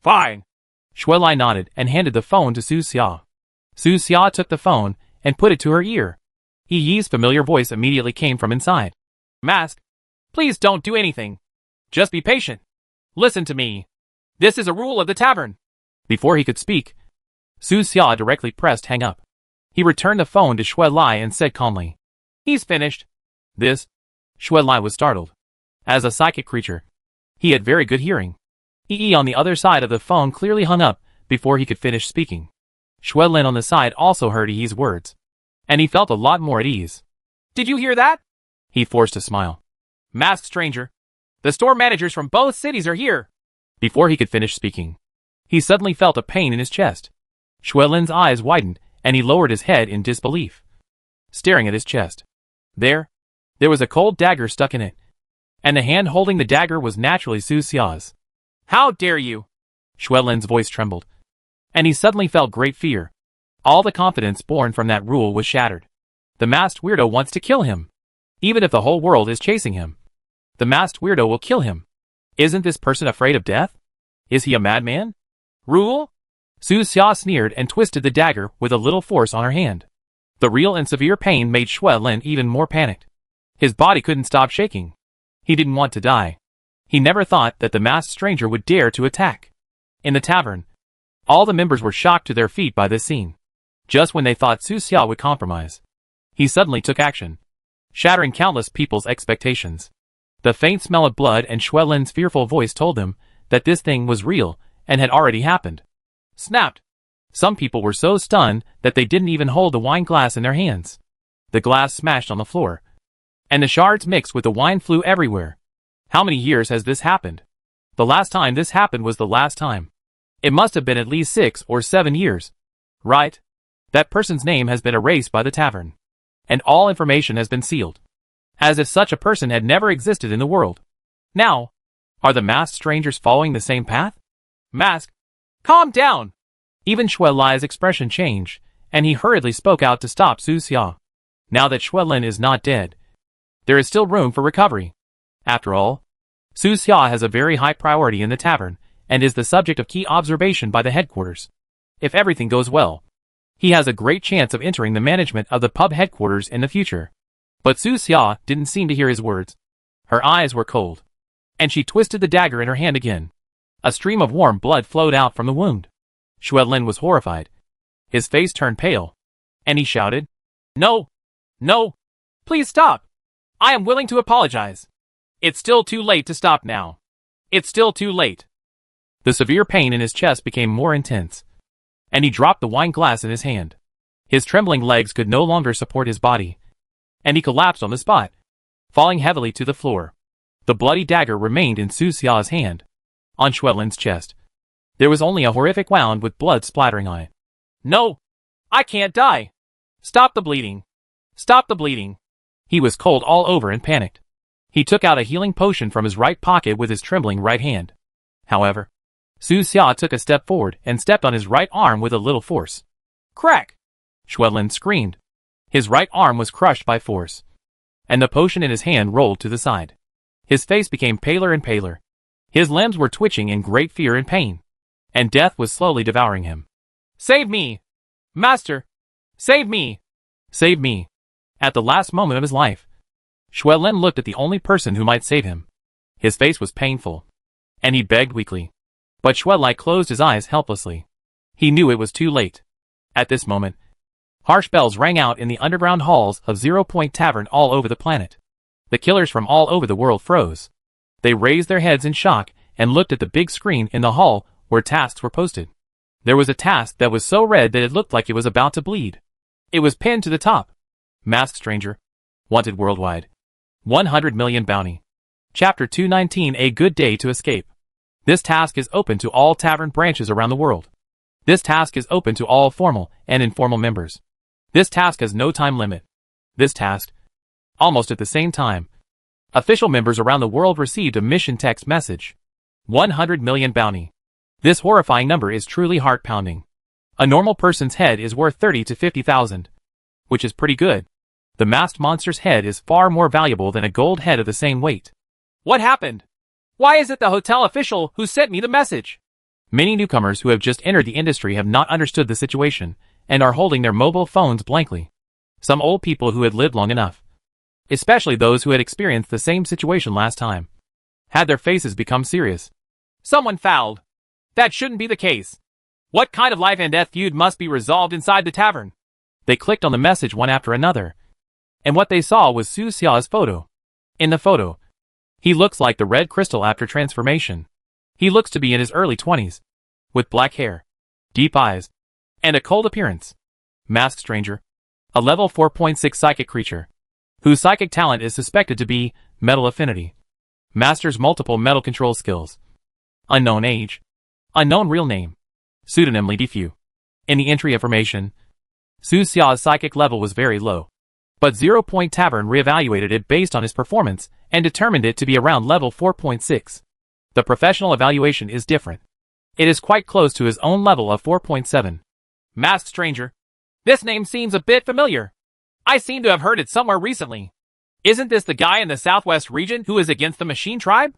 B: Fine.
A: Xuelai nodded and handed the phone to Su Xia. Su Xia took the phone and put it to her ear. Yi's familiar voice immediately came from inside.
B: Mask, please don't do anything. Just be patient. Listen to me. This is a rule of the tavern.
A: Before he could speak, Su Xia directly pressed hang up. He returned the phone to Xuelai and said calmly,
B: He's finished.
A: This? Xuelai was startled. As a psychic creature, he had very good hearing. Yi on the other side of the phone clearly hung up before he could finish speaking. Xuelin on the side also heard Yi's words, and he felt a lot more at ease.
B: Did you hear that?
A: He forced a smile.
B: Masked stranger, the store managers from both cities are here.
A: Before he could finish speaking, he suddenly felt a pain in his chest. Xuelin's eyes widened, and he lowered his head in disbelief, staring at his chest. There was a cold dagger stuck in it, and the hand holding the dagger was naturally Su Xia's.
B: How dare you?
A: Xuelin's voice trembled, and he suddenly felt great fear. All the confidence born from that rule was shattered. The masked weirdo wants to kill him. Even if the whole world is chasing him, the masked weirdo will kill him. Isn't this person afraid of death? Is he a madman?
B: Rule?
A: Su Xia sneered and twisted the dagger with a little force on her hand. The real and severe pain made Xuelin even more panicked. His body couldn't stop shaking. He didn't want to die. He never thought that the masked stranger would dare to attack. In the tavern, all the members were shocked to their feet by this scene. Just when they thought Su Xia would compromise, he suddenly took action, shattering countless people's expectations. The faint smell of blood and Xuelin's fearful voice told them that this thing was real and had already happened. Snapped. Some people were so stunned that they didn't even hold the wine glass in their hands. The glass smashed on the floor, and the shards mixed with the wine flew everywhere. How many years has this happened? The last time this happened was the last time. It must have been at least 6 or 7 years. Right? That person's name has been erased by the tavern, and all information has been sealed, as if such a person had never existed in the world. Now, are the masked strangers following the same path?
B: Mask, calm down!
A: Even Xuelai's expression changed, and he hurriedly spoke out to stop Su Xia. Now that Xuelin is not dead, there is still room for recovery. After all, Su Xia has a very high priority in the tavern, and is the subject of key observation by the headquarters. If everything goes well, he has a great chance of entering the management of the pub headquarters in the future. But Su Xia didn't seem to hear his words. Her eyes were cold, and she twisted the dagger in her hand again. A stream of warm blood flowed out from the wound. Xuelin was horrified. His face turned pale, and he shouted,
B: No! No! Please stop! I am willing to apologize. It's still too late to stop now. It's still too late.
A: The severe pain in his chest became more intense, and he dropped the wine glass in his hand. His trembling legs could no longer support his body, and he collapsed on the spot, falling heavily to the floor. The bloody dagger remained in Su Xia's hand. On Xuelin's chest, there was only a horrific wound with blood splattering on it.
B: No! I can't die! Stop the bleeding! Stop the bleeding!
A: He was cold all over and panicked. He took out a healing potion from his right pocket with his trembling right hand. However, Su Xia took a step forward and stepped on his right arm with a little force.
B: Crack!
A: Xuelin screamed. His right arm was crushed by force, and the potion in his hand rolled to the side. His face became paler and paler. His limbs were twitching in great fear and pain, and death was slowly devouring him.
B: Save me! Master! Save me!
A: Save me! At the last moment of his life, Xuelin looked at the only person who might save him. His face was painful, and he begged weakly. But Xuelin closed his eyes helplessly. He knew it was too late. At this moment, harsh bells rang out in the underground halls of Zero Point Tavern all over the planet. The killers from all over the world froze. They raised their heads in shock and looked at the big screen in the hall where tasks were posted. There was a task that was so red that it looked like it was about to bleed. It was pinned to the top. Masked Stranger. Wanted worldwide. 100 million bounty. Chapter 219 A Good Day to Escape. This task is open to all tavern branches around the world. This task is open to all formal and informal members. This task has no time limit. This task, almost at the same time, official members around the world received a mission text message. 100 million bounty. This horrifying number is truly heart-pounding. A normal person's head is worth 30 to 50,000, which is pretty good. The masked monster's head is far more valuable than a gold head of the same weight.
B: What happened? Why is it the hotel official who sent me the message?
A: Many newcomers who have just entered the industry have not understood the situation and are holding their mobile phones blankly. Some old people who had lived long enough, especially those who had experienced the same situation last time, had their faces become serious.
B: Someone fouled. That shouldn't be the case. What kind of life and death feud must be resolved inside the tavern?
A: They clicked on the message one after another, and what they saw was Su Xia's photo. In the photo, he looks like the red crystal after transformation. He looks to be in his early 20s, with black hair, deep eyes, and a cold appearance. Masked Stranger. A level 4.6 psychic creature, whose psychic talent is suspected to be metal affinity. Masters multiple metal control skills. Unknown age. Unknown real name. Pseudonym Li Difu. In the entry information, Su Xia's psychic level was very low, but Zero Point Tavern reevaluated it based on his performance and determined it to be around level 4.6. The professional evaluation is different. It is quite close to his own level of 4.7.
B: Masked Stranger. This name seems a bit familiar. I seem to have heard it somewhere recently. Isn't this the guy in the southwest region who is against the Machine Tribe?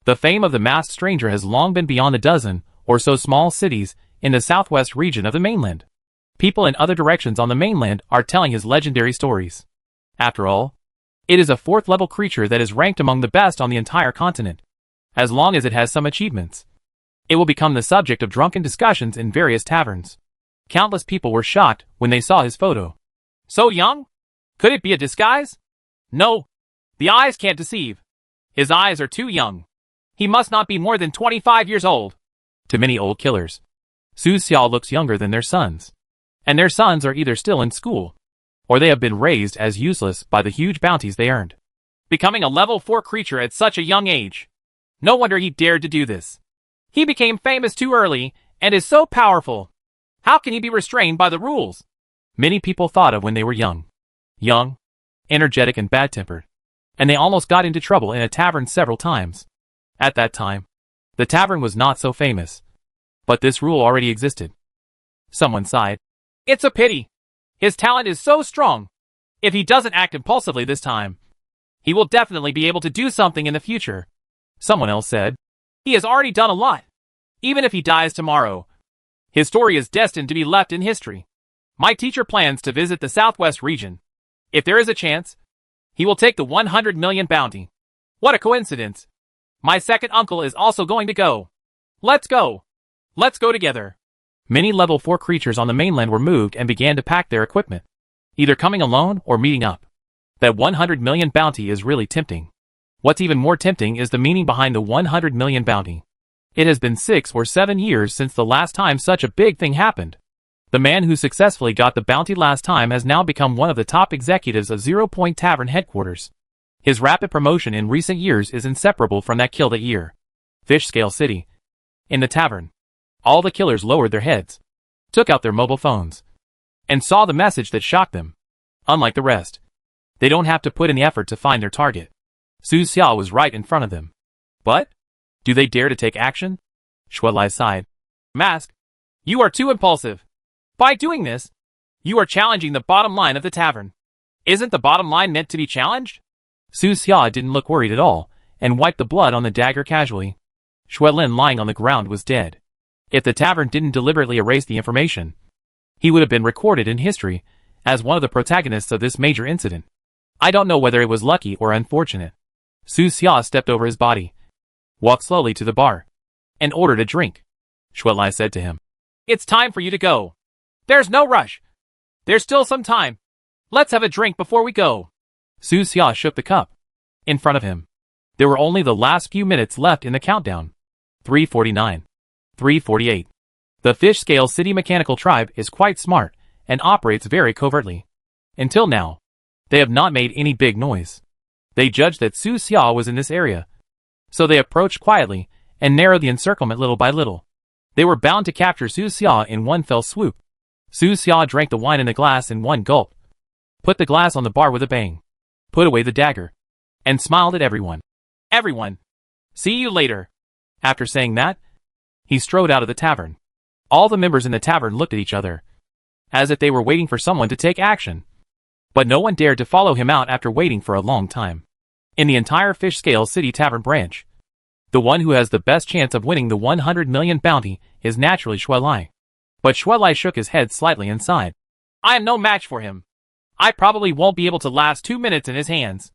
A: The fame of the Masked Stranger has long been beyond a dozen or so small cities in the southwest region of the mainland. People in other directions on the mainland are telling his legendary stories. After all, it is a 4th level creature that is ranked among the best on the entire continent. As long as it has some achievements, it will become the subject of drunken discussions in various taverns. Countless people were shocked when they saw his photo.
B: So young? Could it be a disguise? No. The eyes can't deceive. His eyes are too young. He must not be more than 25 years old.
A: To many old killers, Su Xia looks younger than their sons. And their sons are either still in school, or they have been raised as useless by the huge bounties they earned.
B: Becoming a level 4 creature at such a young age. No wonder he dared to do this. He became famous too early, and is so powerful. How can he be restrained by the rules?
A: Many people thought of when they were young. Young, energetic and bad-tempered. And they almost got into trouble in a tavern several times. At that time, the tavern was not so famous. But this rule already existed. Someone sighed.
B: It's a pity. His talent is so strong. If he doesn't act impulsively this time, he will definitely be able to do something in the future.
A: Someone else said.
B: He has already done a lot. Even if he dies tomorrow, his story is destined to be left in history. My teacher plans to visit the southwest region. If there is a chance, he will take the 100 million bounty. What a coincidence. My second uncle is also going to go. Let's go. Let's go together.
A: Many level 4 creatures on the mainland were moved and began to pack their equipment, either coming alone or meeting up. That 100 million bounty is really tempting. What's even more tempting is the meaning behind the 100 million bounty. It has been 6 or 7 years since the last time such a big thing happened. The man who successfully got the bounty last time has now become one of the top executives of Zero Point Tavern headquarters. His rapid promotion in recent years is inseparable from that kill that year. Fish Scale City. In the tavern, all the killers lowered their heads, took out their mobile phones, and saw the message that shocked them. Unlike the rest, They don't have to put in the effort to find their target. Su Xiao was right in front of them. But? Do they dare to take action? Shuai sighed.
B: Mask, you are too impulsive. By doing this, you are challenging the bottom line of the tavern. Isn't the bottom line meant to be challenged?
A: Su Xiao didn't look worried at all, and wiped the blood on the dagger casually. Shuai lying on the ground was dead. If the tavern didn't deliberately erase the information, he would have been recorded in history as one of the protagonists of this major incident. I don't know whether it was lucky or unfortunate. Su Xiao stepped over his body, walked slowly to the bar, and ordered a drink. Shuai said to him,
B: It's time for you to go. There's no rush. There's still some time. Let's have a drink before we go.
A: Su Xiao shook the cup. In front of him, there were only the last few minutes left in the countdown. 3:49. 3:48. The Fish Scale City Mechanical Tribe is quite smart and operates very covertly. Until now, they have not made any big noise. They judged that Su Xiao was in this area, so they approached quietly and narrowed the encirclement little by little. They were bound to capture Su Xiao in one fell swoop. Su Xiao drank the wine in the glass in one gulp, put the glass on the bar with a bang, put away the dagger, and smiled at everyone.
B: Everyone. See you later.
A: After saying that, he strode out of the tavern. All the members in the tavern looked at each other, as if they were waiting for someone to take action. But no one dared to follow him out after waiting for a long time. In the entire Fish Scale City Tavern branch, the one who has the best chance of winning the 100 million bounty is naturally Shuai. But Shuai shook his head slightly and sighed.
B: I am no match for him. I probably won't be able to last 2 minutes in his hands.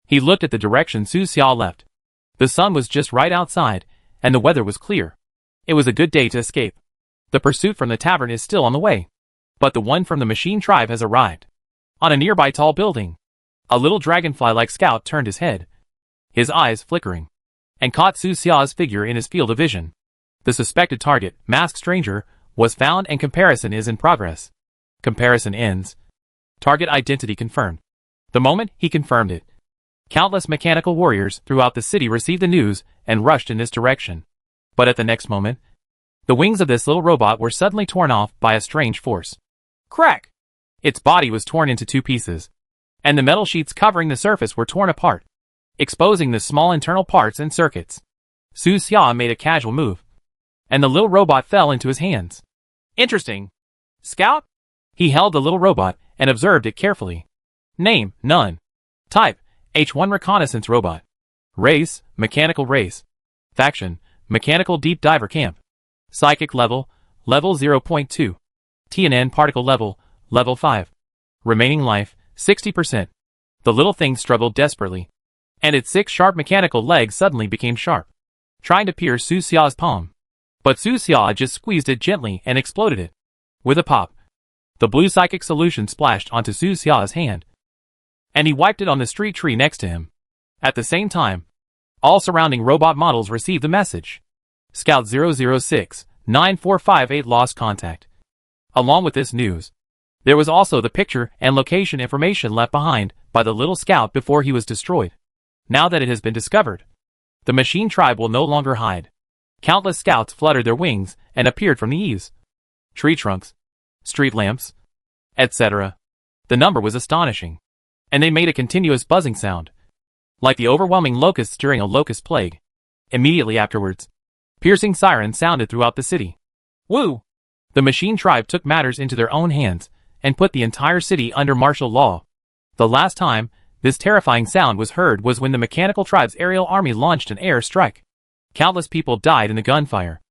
A: He looked at the direction Su Xiao left. The sun was just right outside, and the weather was clear. It was a good day to escape. The pursuit from the tavern is still on the way, but the one from the machine tribe has arrived. On a nearby tall building, a little dragonfly-like scout turned his head, his eyes flickering, and caught Su Xiao's figure in his field of vision. The suspected target, masked stranger, was found and comparison is in progress. Comparison ends. Target identity confirmed. The moment he confirmed it, countless mechanical warriors throughout the city received the news and rushed in this direction. But at the next moment, the wings of this little robot were suddenly torn off by a strange force.
B: Crack!
A: Its body was torn into 2 pieces, and the metal sheets covering the surface were torn apart, exposing the small internal parts and circuits. Su Xiao made a casual move, and the little robot fell into his hands.
B: Interesting. Scout?
A: He held the little robot and observed it carefully. Name, none. Type, H1 reconnaissance robot. Race, mechanical race. Faction, mechanical deep diver camp. Psychic level, level 0.2. TNN particle level, level 5. Remaining life, 60%. The little thing struggled desperately, and its 6 sharp mechanical legs suddenly became sharp, trying to pierce Su Xiao's palm. But Su Xiao just squeezed it gently and exploded it. With a pop, the blue psychic solution splashed onto Su Xiao's hand, and he wiped it on the street tree next to him. At the same time, all surrounding robot models received the message. Scout 006-9458 lost contact. Along with this news, there was also the picture and location information left behind by the little scout before he was destroyed. Now that it has been discovered, the machine tribe will no longer hide. Countless scouts fluttered their wings and appeared from the eaves, tree trunks, street lamps, etc. The number was astonishing, and they made a continuous buzzing sound, like the overwhelming locusts during a locust plague. Immediately afterwards, piercing sirens sounded throughout the city.
B: Woo!
A: The machine tribe took matters into their own hands and put the entire city under martial law. The last time this terrifying sound was heard was when the mechanical tribe's aerial army launched an air strike. Countless people died in the gunfire.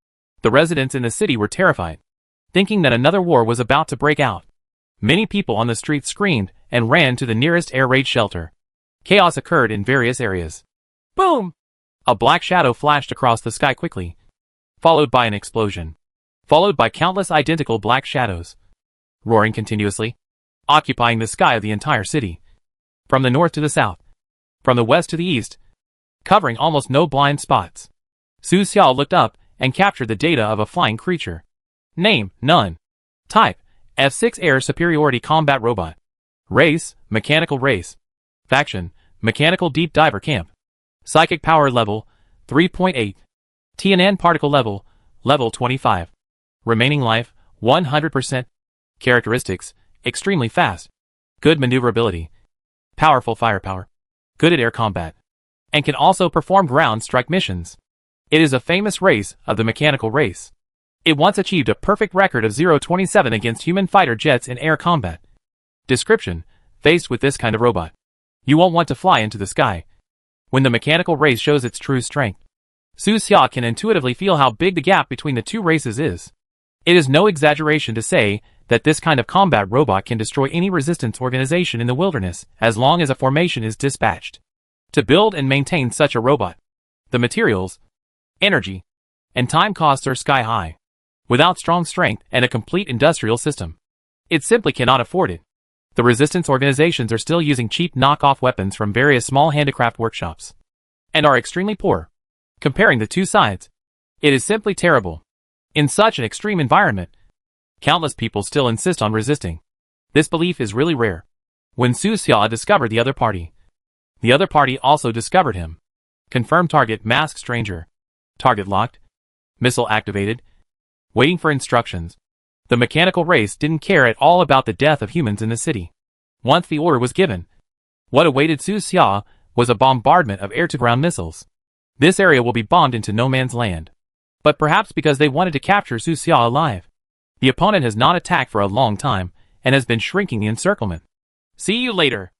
A: The residents in the city were terrified, thinking that another war was about to break out. Many people on the streets screamed and ran to the nearest air raid shelter. Chaos occurred in various areas.
B: Boom!
A: A black shadow flashed across the sky quickly, followed by an explosion, followed by countless identical black shadows, roaring continuously, occupying the sky of the entire city, from the north to the south, from the west to the east, covering almost no blind spots. Su Xiao looked up and captured the data of a flying creature. Name, none. Type, F6 Air Superiority Combat Robot. Race, mechanical race. Faction, mechanical deep diver camp. Psychic power level, 3.8. TNN particle level, level 25. Remaining life, 100%. Characteristics, extremely fast. Good maneuverability. powerful firepower, good at air combat, and can also perform ground strike missions. It is a famous race of the mechanical race. It once achieved a perfect record of 0-27 against human fighter jets in air combat. Description: faced with this kind of robot, you won't want to fly into the sky. When the mechanical race shows its true strength, Su Xia can intuitively feel how big the gap between the two races is. It is no exaggeration to say that this kind of combat robot can destroy any resistance organization in the wilderness as long as a formation is dispatched. To build and maintain such a robot, the materials, energy, and time costs are sky high. Without strong strength and a complete industrial system, it simply cannot afford it. The resistance organizations are still using cheap knockoff weapons from various small handicraft workshops, and are extremely poor. Comparing the two sides, it is simply terrible. In such an extreme environment, countless people still insist on resisting. This belief is really rare. When Su Xia discovered the other party also discovered him. Confirmed target: masked stranger. Target locked. Missile activated. Waiting for instructions. The mechanical race didn't care at all about the death of humans in the city. Once the order was given, what awaited Su Xia was a bombardment of air-to-ground missiles. This area will be bombed into no man's land. But perhaps because they wanted to capture Su Xia alive, the opponent has not attacked for a long time and has been shrinking the encirclement.
B: See you later.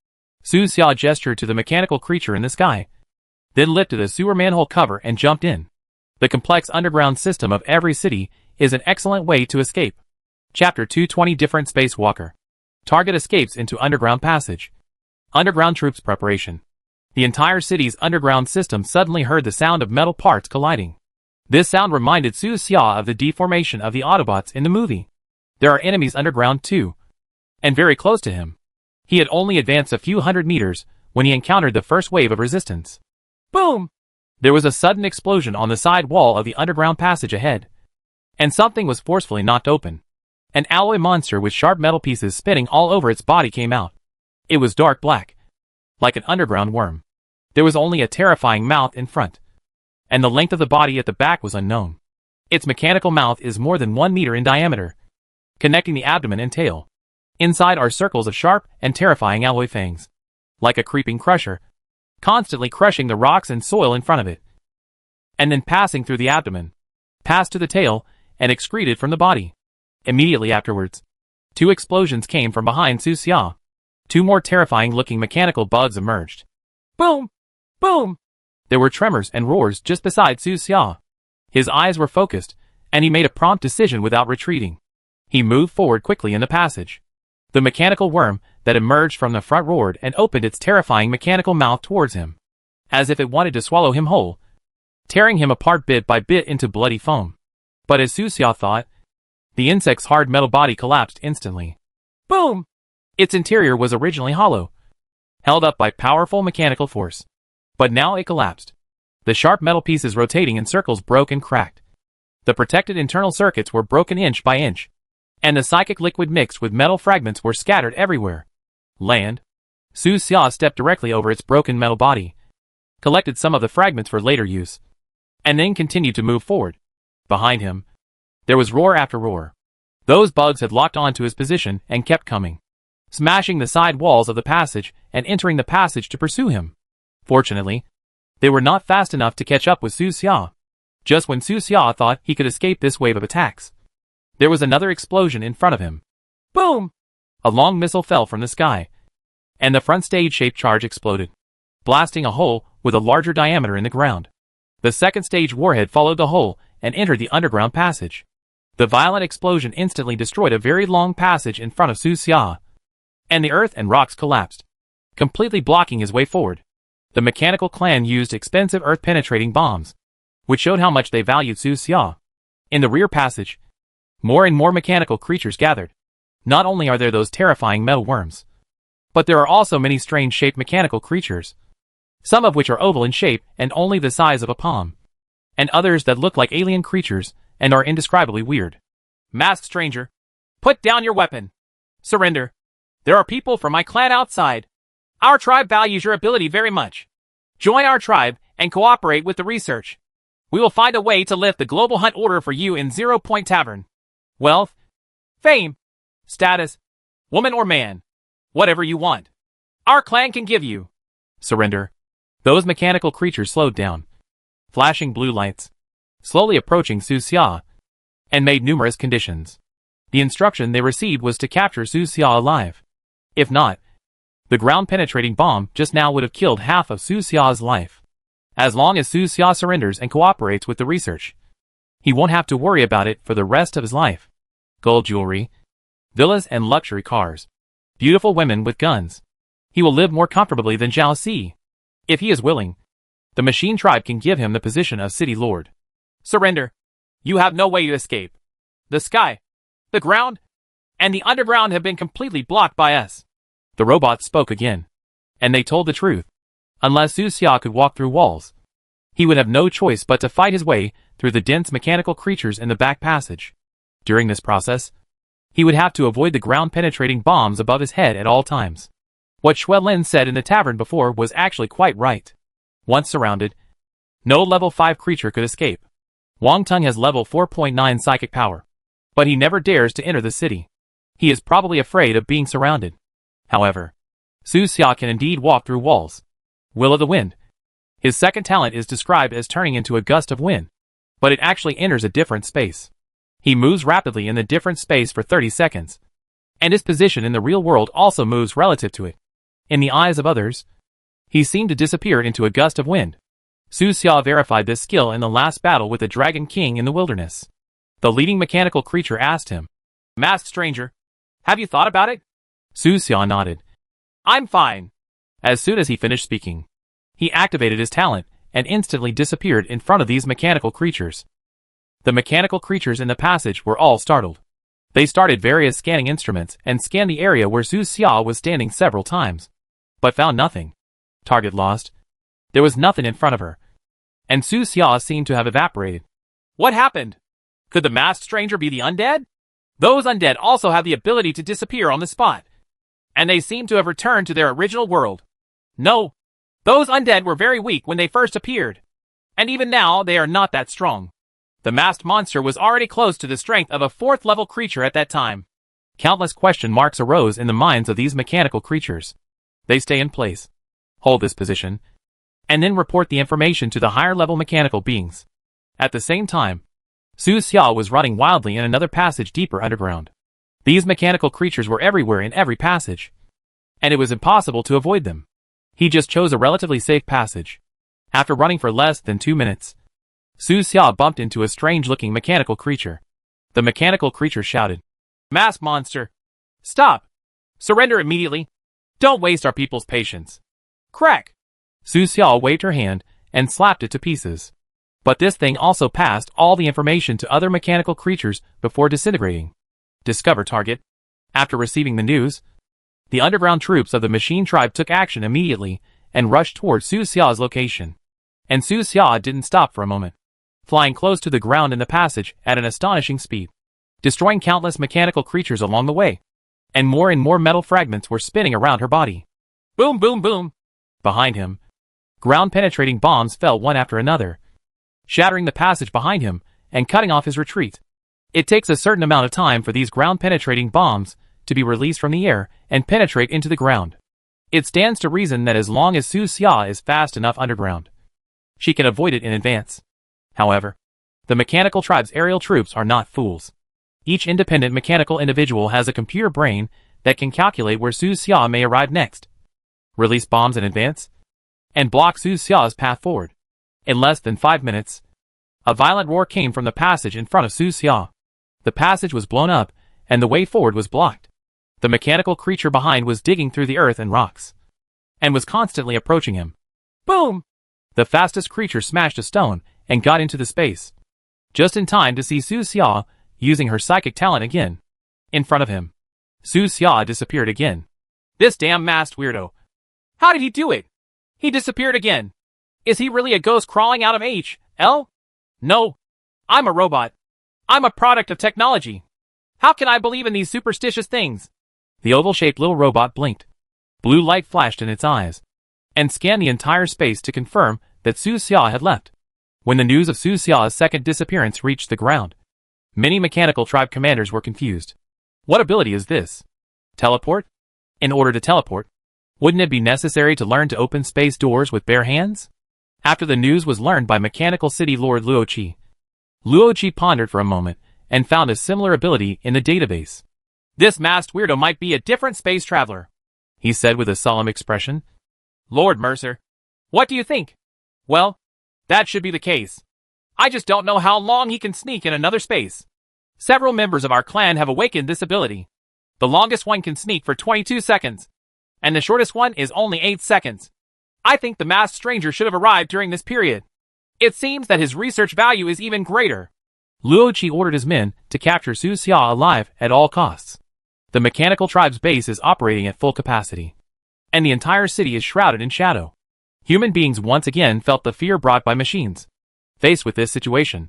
A: Su Xia gestured to the mechanical creature in the sky, then lifted a sewer manhole cover and jumped in. The complex underground system of every city is an excellent way to escape. Chapter 220: Different Spacewalker. Target escapes into underground passage. Underground troops preparation. The entire city's underground system suddenly heard the sound of metal parts colliding. This sound reminded Su Xia of the deformation of the Autobots in the movie. There are enemies underground too, and very close to him. He had only advanced a few hundred meters when he encountered the first wave of resistance.
B: Boom!
A: There was a sudden explosion on the side wall of the underground passage ahead, and something was forcefully knocked open. An alloy monster with sharp metal pieces spinning all over its body came out. It was dark black, like an underground worm. There was only a terrifying mouth in front, and the length of the body at the back was unknown. Its mechanical mouth is more than 1 meter in diameter, connecting the abdomen and tail. Inside are circles of sharp and terrifying alloy fangs, like a creeping crusher, constantly crushing the rocks and soil in front of it, and then passing through the abdomen, passed to the tail, and excreted from the body. Immediately afterwards, 2 explosions came from behind Su Xia. 2 more terrifying-looking mechanical bugs emerged.
B: Boom! Boom!
A: There were tremors and roars just beside Su Xia. His eyes were focused, and he made a prompt decision without retreating. He moved forward quickly in the passage. The mechanical worm that emerged from the front roared and opened its terrifying mechanical mouth towards him, as if it wanted to swallow him whole, tearing him apart bit by bit into bloody foam. But as Su Xia thought, the insect's hard metal body collapsed instantly.
B: Boom!
A: Its interior was originally hollow, held up by powerful mechanical force. But now it collapsed. The sharp metal pieces rotating in circles broke and cracked. The protected internal circuits were broken inch by inch, and the psychic liquid mixed with metal fragments were scattered everywhere. Land. Su Xia stepped directly over its broken metal body, collected some of the fragments for later use, and then continued to move forward. Behind him, there was roar after roar. Those bugs had locked on to his position and kept coming, smashing the side walls of the passage and entering the passage to pursue him. Fortunately, they were not fast enough to catch up with Su Xia. Just when Su Xia thought he could escape this wave of attacks, there was another explosion in front of him.
B: Boom!
A: A long missile fell from the sky, and the front stage-shaped charge exploded, blasting a hole with a larger diameter in the ground. The second stage warhead followed the hole and entered the underground passage. The violent explosion instantly destroyed a very long passage in front of Su Xia, and the earth and rocks collapsed, completely blocking his way forward. The mechanical clan used expensive earth-penetrating bombs, which showed how much they valued Su Xia. In the rear passage, more and more mechanical creatures gathered. Not only are there those terrifying metal worms, but there are also many strange-shaped mechanical creatures, some of which are oval in shape and only the size of a palm, and others that look like alien creatures and are indescribably weird.
B: Masked stranger, put down your weapon. Surrender. There are people from my clan outside. Our tribe values your ability very much. Join our tribe and cooperate with the research. We will find a way to lift the global hunt order for you in 0 Point Tavern. Wealth, fame, status, woman or man, whatever you want. our clan can give you.
A: Surrender. Those mechanical creatures slowed down, flashing blue lights, slowly approaching Su Xia, and made numerous conditions. The instruction they received was to capture Su Xia alive. If not, the ground-penetrating bomb just now would have killed half of Su Xia's life. As long as Su Xia surrenders and cooperates with the research, he won't have to worry about it for the rest of his life. Gold jewelry, villas and luxury cars, beautiful women with guns. He will live more comfortably than Zhao Si. If he is willing, the machine tribe can give him the position of city lord.
B: Surrender. You have no way to escape. The sky, the ground, and the underground have been completely blocked by us.
A: The robots spoke again, and they told the truth. Unless Su Xia could walk through walls, he would have no choice but to fight his way through the dense mechanical creatures in the back passage. During this process, he would have to avoid the ground-penetrating bombs above his head at all times. What Xuelin said in the tavern before was actually quite right. Once surrounded, no level 5 creature could escape. Wang Tung has level 4.9 psychic power, but he never dares to enter the city. He is probably afraid of being surrounded. However, Su Xia can indeed walk through walls. Will of the wind. His second talent is described as turning into a gust of wind, but it actually enters a different space. He moves rapidly in the different space for 30 seconds, and his position in the real world also moves relative to it. In the eyes of others, he seemed to disappear into a gust of wind. Su Xia verified this skill in the last battle with the Dragon King in the wilderness. The leading mechanical creature asked him,
B: Masked stranger, have you thought about it?
A: Su Xia nodded.
B: I'm fine.
A: As soon as he finished speaking, he activated his talent and instantly disappeared in front of these mechanical creatures. The mechanical creatures in the passage were all startled. They started various scanning instruments and scanned the area where Su Xia was standing several times, but found nothing. Target lost. There was nothing in front of her, and Su Xia seemed to have evaporated.
B: What happened? Could the masked stranger be the undead? Those undead also have the ability to disappear on the spot, and they seem to have returned to their original world. No, those undead were very weak when they first appeared, and even now they are not that strong. The masked monster was already close to the strength of a 4th level creature at that time.
A: Countless question marks arose in the minds of these mechanical creatures. They stay in place, hold this position, and then report the information to the higher level mechanical beings. At the same time, Su Xia was running wildly in another passage deeper underground. These mechanical creatures were everywhere in every passage, and it was impossible to avoid them. He just chose a relatively safe passage. After running for less than 2 minutes, Su Xia bumped into a strange-looking mechanical creature. The mechanical creature shouted,
B: Masked monster! Stop! Surrender immediately! Don't waste our people's patience! Crack!
A: Su Xia waved her hand and slapped it to pieces. But this thing also passed all the information to other mechanical creatures before disintegrating. Discover target. After receiving the news, the underground troops of the machine tribe took action immediately and rushed towards Su Xia's location. And Su Xia didn't stop for a moment, flying close to the ground in the passage at an astonishing speed, destroying countless mechanical creatures along the way. And more metal fragments were spinning around her body.
B: Boom, boom, boom!
A: Behind him, ground-penetrating bombs fell one after another, shattering the passage behind him and cutting off his retreat. It takes a certain amount of time for these ground-penetrating bombs to be released from the air and penetrate into the ground. It stands to reason that as long as Su Xia is fast enough underground, she can avoid it in advance. However, the mechanical tribe's aerial troops are not fools. Each independent mechanical individual has a computer brain that can calculate where Su Xia may arrive next, release bombs in advance, and block Su Xia's path forward. In less than 5 minutes, a violent roar came from the passage in front of Su Xia. The passage was blown up, and the way forward was blocked. The mechanical creature behind was digging through the earth and rocks, and was constantly approaching him.
B: Boom!
A: The fastest creature smashed a stone and got into the space, just in time to see Su Xia using her psychic talent again. In front of him, Su Xia disappeared again.
B: This damn masked weirdo. How did he do it? He disappeared again. Is he really a ghost crawling out of HL? No. I'm a robot. I'm a product of technology. How can I believe in these superstitious things?
A: The oval-shaped little robot blinked. Blue light flashed in its eyes, and scanned the entire space to confirm that Su Xia had left. When the news of Su Xia's second disappearance reached the ground, many mechanical tribe commanders were confused. What ability is this? Teleport? In order to teleport, Wouldn't it be necessary to learn to open space doors with bare hands? After the news was learned by Mechanical City Lord Luoqi, Luoqi pondered for a moment and found a similar ability in the database.
B: This masked weirdo might be a different space traveler,
A: he said with a solemn expression.
B: Lord Mercer, what do you think? Well, that should be the case. I just don't know how long he can sneak in another space. Several members of our clan have awakened this ability. The longest one can sneak for 22 seconds, and the shortest one is only 8 seconds. I think the masked stranger should have arrived during this period. It seems that his research value is even greater.
A: Luoqi ordered his men to capture Su Xia alive at all costs. The mechanical tribe's base is operating at full capacity, and the entire city is shrouded in shadow. Human beings once again felt the fear brought by machines. Faced with this situation,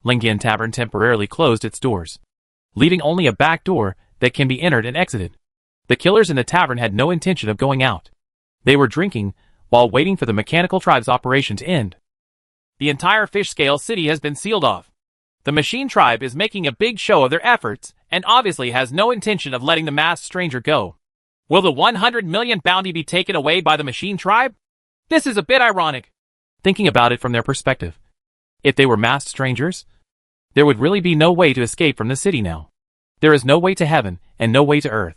A: Lingyan Tavern temporarily closed its doors, leaving only a back door that can be entered and exited. The killers in the tavern had no intention of going out. They were drinking while waiting for the mechanical tribe's operation to end.
B: The entire fish-scale city has been sealed off. The machine tribe is making a big show of their efforts and obviously has no intention of letting the masked stranger go. Will the 100 million bounty be taken away by the machine tribe? This is a bit ironic.
A: Thinking about it from their perspective, if they were masked strangers, there would really be no way to escape from the city now. There is no way to heaven and no way to earth.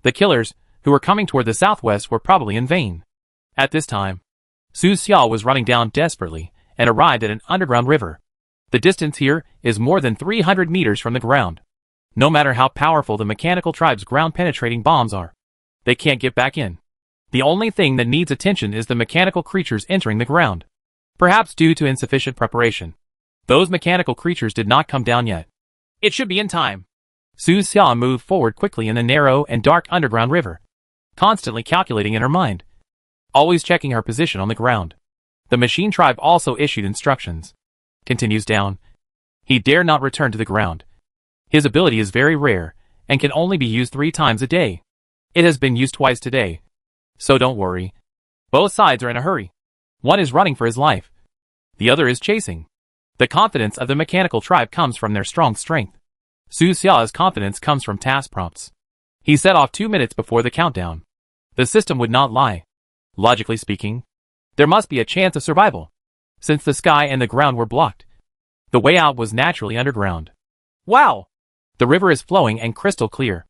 A: The killers, who were coming toward the southwest, were probably in vain. At this time, Su Xia was running down desperately and arrived at an underground river. The distance here is more than 300 meters from the ground. No matter how powerful the mechanical tribe's ground-penetrating bombs are, they can't get back in. The only thing that needs attention is the mechanical creatures entering the ground. Perhaps due to insufficient preparation, those mechanical creatures did not come down yet.
B: It should be in time.
A: Su Xia moved forward quickly in the narrow and dark underground river, constantly calculating in her mind, always checking her position on the ground. The machine tribe also issued instructions. Continues down. He dare not return to the ground. His ability is very rare and can only be used 3 times a day. It has been used twice today. So don't worry. Both sides are in a hurry. One is running for his life. The other is chasing. The confidence of the mechanical tribe comes from their strong strength. Su Xia's confidence comes from task prompts. He set off 2 minutes before the countdown. The system would not lie. Logically speaking, there must be a chance of survival, since the sky and the ground were blocked. The way out was naturally underground.
B: Wow!
A: The river is flowing and crystal clear.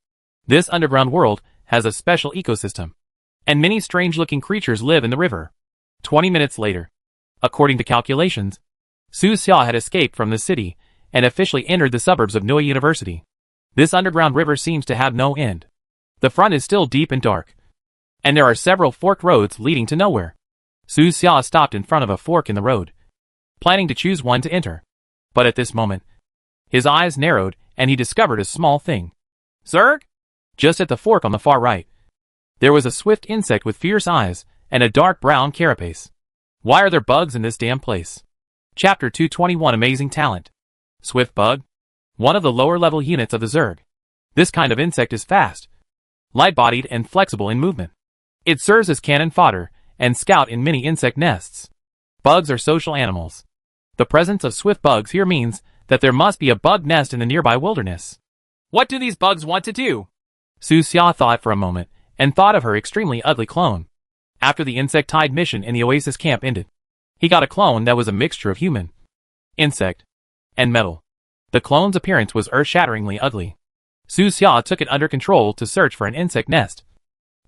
A: This underground world has a special ecosystem, and many strange-looking creatures live in the river. 20 minutes later, according to calculations, Su Xia had escaped from the city and officially entered the suburbs of Noi University. This underground river seems to have no end. The front is still deep and dark, and there are several forked roads leading to nowhere. Su Xia stopped in front of a fork in the road, planning to choose one to enter. But at this moment, his eyes narrowed and he discovered a small thing.
B: Zerg?
A: Just at the fork on the far right, there was a swift insect with fierce eyes and a dark brown carapace. Why are there bugs in this damn place? Chapter 221 Amazing Talent. Swift Bug, one of the lower level units of the Zerg. This kind of insect is fast, light-bodied and flexible in movement. It serves as cannon fodder and scout in many insect nests. Bugs are social animals. The presence of swift bugs here means that there must be a bug nest in the nearby wilderness.
B: What do these bugs want to do?
A: Su Xia thought for a moment and thought of her extremely ugly clone. After the insect-tide mission in the Oasis camp ended, he got a clone that was a mixture of human, insect, and metal. The clone's appearance was earth-shatteringly ugly. Su Xia took it under control to search for an insect nest,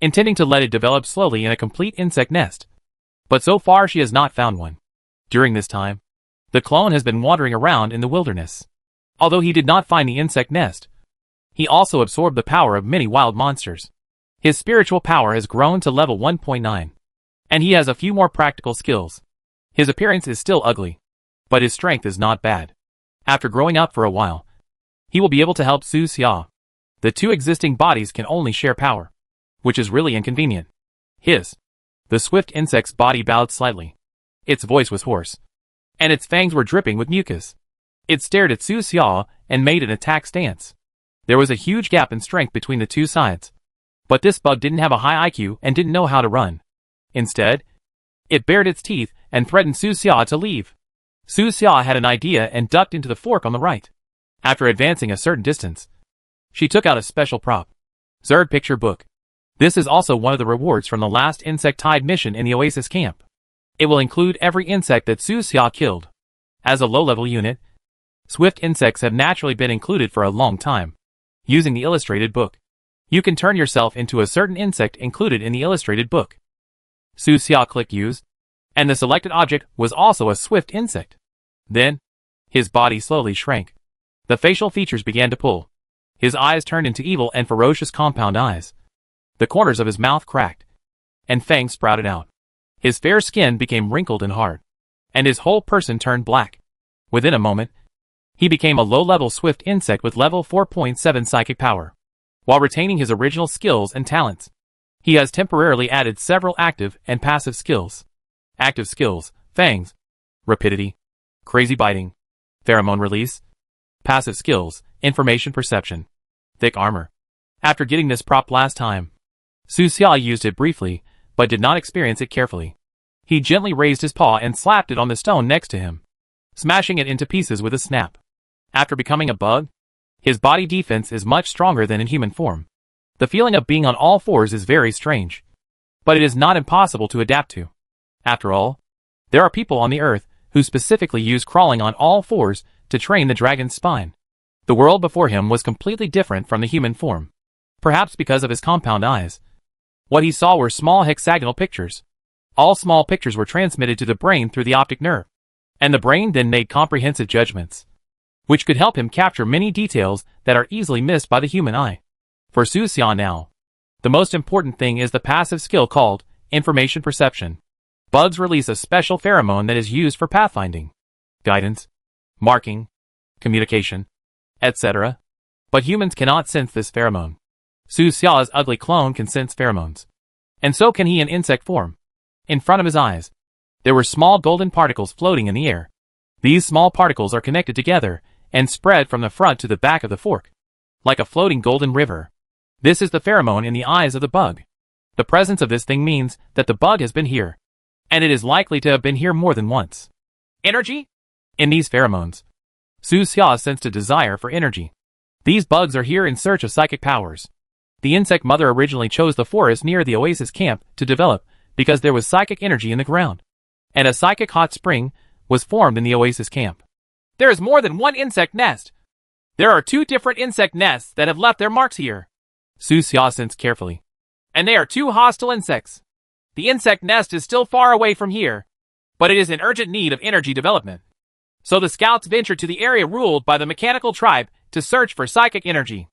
A: intending to let it develop slowly in a complete insect nest. But so far she has not found one. During this time, the clone has been wandering around in the wilderness. Although he did not find the insect nest, he also absorbed the power of many wild monsters. His spiritual power has grown to level 1.9, and he has a few more practical skills. His appearance is still ugly, but his strength is not bad. After growing up for a while, he will be able to help Su Xia. The two existing bodies can only share power, which is really inconvenient. The swift insect's body bowed slightly. Its voice was hoarse, and its fangs were dripping with mucus. It stared at Su Xia and made an attack stance. There was a huge gap in strength between the two sides. But this bug didn't have a high IQ and didn't know how to run. Instead, it bared its teeth and threatened Su Xia to leave. Su Xia had an idea and ducked into the fork on the right. After advancing a certain distance, she took out a special prop. Zerg Picture Book. This is also one of the rewards from the last insect tide mission in the Oasis camp. It will include every insect that Su Xia killed. As a low-level unit, swift insects have naturally been included for a long time. Using the illustrated book, you can turn yourself into a certain insect included in the illustrated book. Su Xia clicked use, and the selected object was also a swift insect. Then, his body slowly shrank. The facial features began to pull. His eyes turned into evil and ferocious compound eyes. The corners of his mouth cracked, and fangs sprouted out. His fair skin became wrinkled and hard, and his whole person turned black. Within a moment, he became a low-level swift insect with level 4.7 psychic power. While retaining his original skills and talents, he has temporarily added several active and passive skills. Active skills: fangs, rapidity, crazy biting, pheromone release. Passive skills: information perception, thick armor. After getting this prop last time, Su Xia used it briefly, but did not experience it carefully. He gently raised his paw and slapped it on the stone next to him, smashing it into pieces with a snap. After becoming a bug, his body defense is much stronger than in human form. The feeling of being on all fours is very strange, but it is not impossible to adapt to. After all, there are people on the earth who specifically use crawling on all fours to train the dragon's spine. The world before him was completely different from the human form. Perhaps because of his compound eyes. What he saw were small hexagonal pictures. All small pictures were transmitted to the brain through the optic nerve, and the brain then made comprehensive judgments, which could help him capture many details that are easily missed by the human eye. For Su Xia now, the most important thing is the passive skill called information perception. Bugs release a special pheromone that is used for pathfinding, guidance, marking, communication, etc. But humans cannot sense this pheromone. Su Xia's ugly clone can sense pheromones, and so can he in insect form. In front of his eyes, there were small golden particles floating in the air. These small particles are connected together and spread from the front to the back of the fork, like a floating golden river. This is the pheromone in the eyes of the bug. The presence of this thing means that the bug has been here, and it is likely to have been here more than once. Energy? In these pheromones, Su Xia sensed a desire for energy. These bugs are here in search of psychic powers. The insect mother originally chose the forest near the Oasis camp to develop because there was psychic energy in the ground, and a psychic hot spring was formed in the Oasis camp. There is more than one insect nest. There are 2 different insect nests that have left their marks here. Su Xia sensed carefully. And they are 2 hostile insects. The insect nest is still far away from here, but it is in urgent need of energy development. So the scouts ventured to the area ruled by the mechanical tribe to search for psychic energy.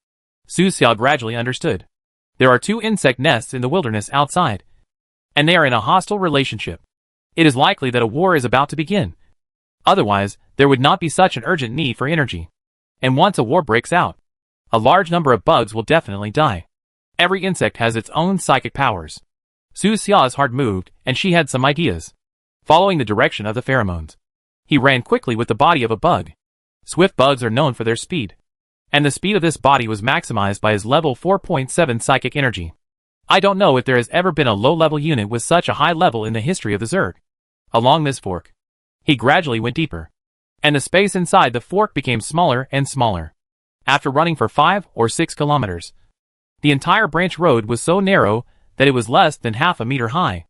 A: Su Xia gradually understood. There are 2 insect nests in the wilderness outside, and they are in a hostile relationship. It is likely that a war is about to begin. Otherwise, there would not be such an urgent need for energy. And once a war breaks out, a large number of bugs will definitely die. Every insect has its own psychic powers. Su Xia's heart moved, and she had some ideas. Following the direction of the pheromones, he ran quickly with the body of a bug. Swift bugs are known for their speed, and the speed of this body was maximized by his level 4.7 psychic energy. I don't know if there has ever been a low-level unit with such a high level in the history of the Zerg. Along this fork, he gradually went deeper, and the space inside the fork became smaller and smaller. After running for 5 or 6 kilometers, the entire branch road was so narrow that it was less than half a meter high.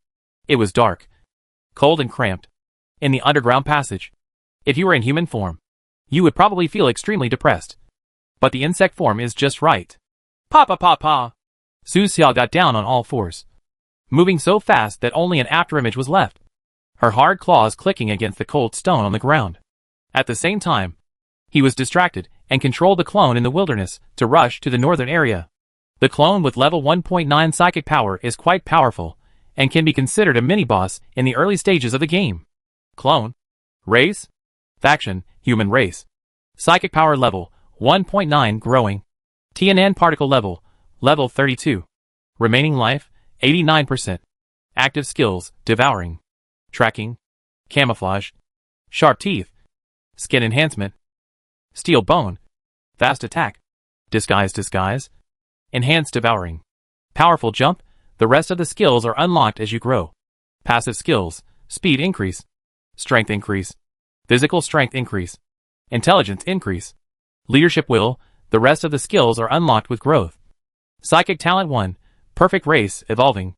A: It was dark, cold and cramped. In the underground passage, if you were in human form, you would probably feel extremely depressed. But the insect form is just right. Pa pa pa pa. Su Xia got down on all fours, moving so fast that only an afterimage was left, her hard claws clicking against the cold stone on the ground. At the same time, he was distracted and controlled the clone in the wilderness to rush to the northern area. The clone with level 1.9 psychic power is quite powerful and can be considered a mini-boss in the early stages of the game. Clone. Race. Faction, human race. Psychic power level, 1.9 growing. TNN particle level, level 32. Remaining life, 89%. Active skills, devouring, tracking, camouflage, sharp teeth, skin enhancement, steel bone, fast attack, disguise, enhanced devouring, powerful jump. The rest of the skills are unlocked as you grow. Passive skills, speed increase, strength increase, physical strength increase, intelligence increase, leadership will. The rest of the skills are unlocked with growth. Psychic talent 1, Perfect race, evolving.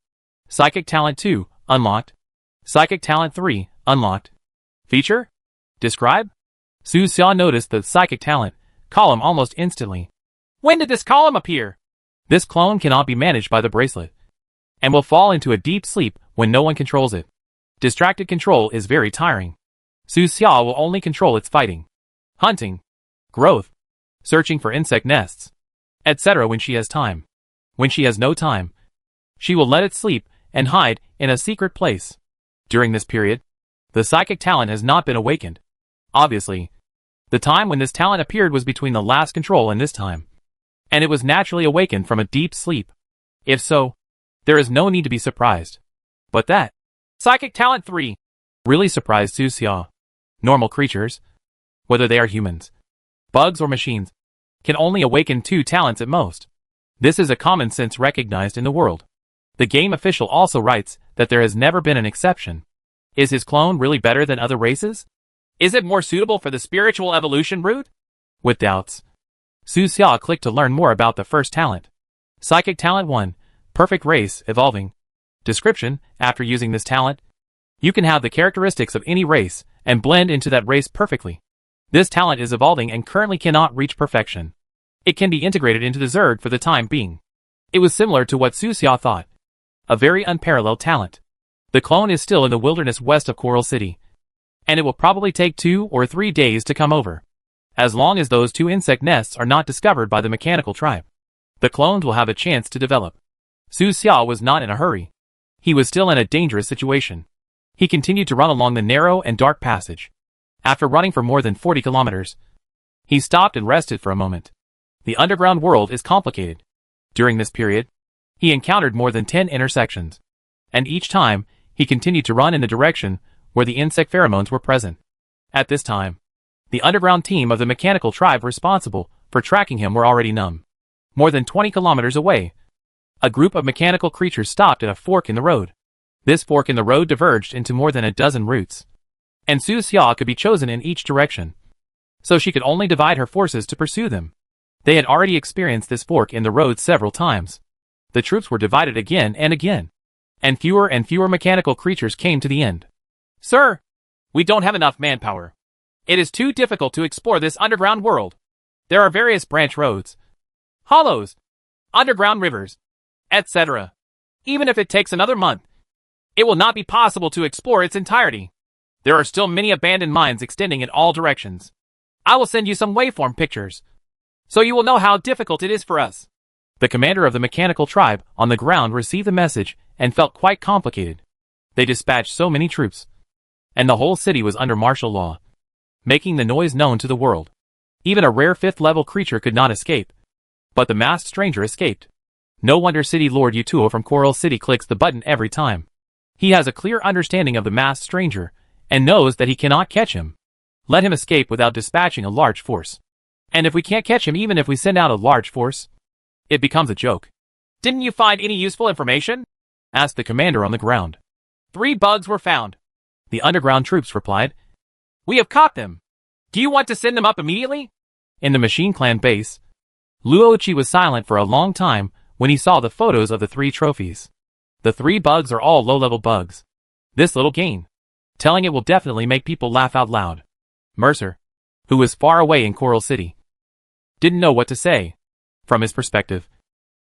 A: Psychic talent 2, unlocked. Psychic talent 3, unlocked. Feature? Describe? Su Xia noticed the psychic talent column almost instantly.
B: When did this column appear?
A: This clone cannot be managed by the bracelet, and will fall into a deep sleep when no one controls it. Distracted control is very tiring. Su Xia will only control its fighting, hunting, growth, searching for insect nests, etc. when she has time. When she has no time, she will let it sleep and hide in a secret place. During this period, the psychic talent has not been awakened. Obviously, the time when this talent appeared was between the last control and this time, and it was naturally awakened from a deep sleep. If so, there is no need to be surprised. But that
B: Psychic talent 3
A: really surprised Su Xia. Normal creatures, whether they are humans, bugs or machines, can only awaken 2 talents at most. This is a common sense recognized in the world. The game official also writes that there has never been an exception. Is his clone really better than other races?
B: Is it more suitable for the spiritual evolution route?
A: With doubts, Su Xia clicked to learn more about the first talent. Psychic talent 1, perfect race, evolving. Description: after using this talent, you can have the characteristics of any race and blend into that race perfectly. This talent is evolving and currently cannot reach perfection. It can be integrated into the Zerg for the time being. It was similar to what Su Xia thought. A very unparalleled talent. The clone is still in the wilderness west of Coral City, and it will probably take 2 or 3 days to come over. As long as those 2 insect nests are not discovered by the mechanical tribe, the clones will have a chance to develop. Su Xia was not in a hurry. He was still in a dangerous situation. He continued to run along the narrow and dark passage. After running for more than 40 kilometers, he stopped and rested for a moment. The underground world is complicated. During this period, he encountered more than 10 intersections, and each time, he continued to run in the direction where the insect pheromones were present. At this time, the underground team of the mechanical tribe responsible for tracking him were already numb. More than 20 kilometers away, a group of mechanical creatures stopped at a fork in the road. This fork in the road diverged into more than a dozen routes, and Su Xia could be chosen in each direction, so she could only divide her forces to pursue them. They had already experienced this fork in the road several times. The troops were divided again and again, and fewer mechanical creatures came to the end.
B: Sir, we don't have enough manpower. It is too difficult to explore this underground world. There are various branch roads, hollows, underground rivers, etc. Even if it takes another month, it will not be possible to explore its entirety. There are still many abandoned mines extending in all directions. I will send you some waveform pictures, so you will know how difficult it is for us.
A: The commander of the mechanical tribe on the ground received the message and felt quite complicated. They dispatched so many troops, and the whole city was under martial law, making the noise known to the world. Even a rare 5th-level creature could not escape, but the masked stranger escaped. No wonder City Lord Yutuo from Coral City clicks the button every time. He has a clear understanding of the masked stranger, and knows that he cannot catch him. Let him escape without dispatching a large force. And if we can't catch him even if we send out a large force, it becomes a joke.
B: Didn't you find any useful information?
A: Asked the commander on the ground.
B: 3 bugs were found.
A: The underground troops replied.
B: We have caught them. Do you want to send them up immediately?
A: In the Machine Clan base, Luochi was silent for a long time when he saw the photos of the 3 trophies. The 3 bugs are all low-level bugs. This little gain, telling it will definitely make people laugh out loud. Mercer, who was far away in Coral City, didn't know what to say. From his perspective,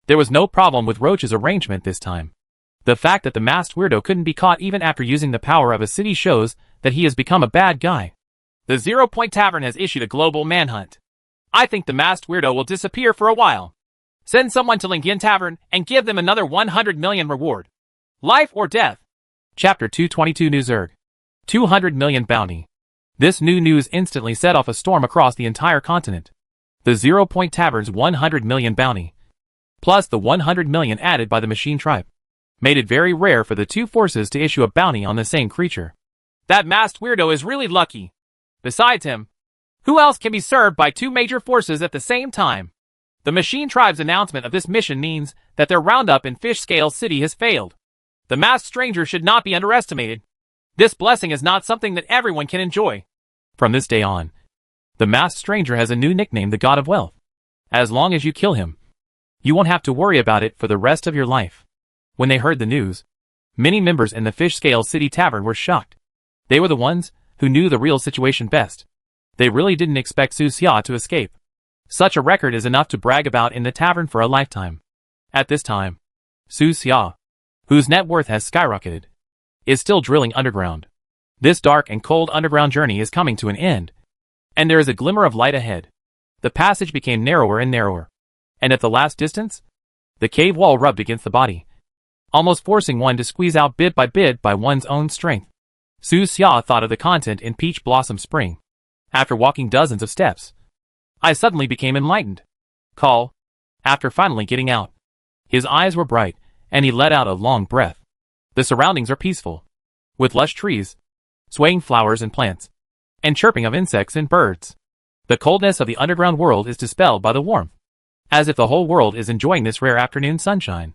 A: there was no problem with Roach's arrangement this time. The fact that the masked weirdo couldn't be caught even after using the power of a city shows that he has become a bad guy.
B: The 0 Point Tavern has issued a global manhunt. I think the masked weirdo will disappear for a while. Send someone to Lingyan Tavern and give them another 100 million reward. Life or death.
A: Chapter 222 New Zerg. 200 million bounty. This new news instantly set off a storm across the entire continent. The 0 Point Tavern's 100 million bounty, plus the 100 million added by the Machine Tribe, made it very rare for the 2 forces to issue a bounty on the same creature.
B: That masked weirdo is really lucky. Besides him, who else can be served by 2 major forces at the same time? The Machine Tribe's announcement of this mission means that their roundup in Fishscale City has failed. The masked stranger should not be underestimated. This blessing is not something that everyone can enjoy.
A: From this day on, the masked stranger has a new nickname, the God of Wealth. As long as you kill him, you won't have to worry about it for the rest of your life. When they heard the news, many members in the Fish Scale City Tavern were shocked. They were the ones who knew the real situation best. They really didn't expect Su Xia to escape. Such a record is enough to brag about in the tavern for a lifetime. At this time, Su Xia, whose net worth has skyrocketed, is still drilling underground. This dark and cold underground journey is coming to an end, and there is a glimmer of light ahead. The passage became narrower and narrower, and at the last distance, the cave wall rubbed against the body, almost forcing one to squeeze out bit by one's own strength. Su Xia thought of the content in Peach Blossom Spring. After walking dozens of steps, I suddenly became enlightened. Call. After finally getting out, his eyes were bright, and he let out a long breath. The surroundings are peaceful, with lush trees, swaying flowers and plants, and chirping of insects and birds. The coldness of the underground world is dispelled by the warmth, as if the whole world is enjoying this rare afternoon sunshine.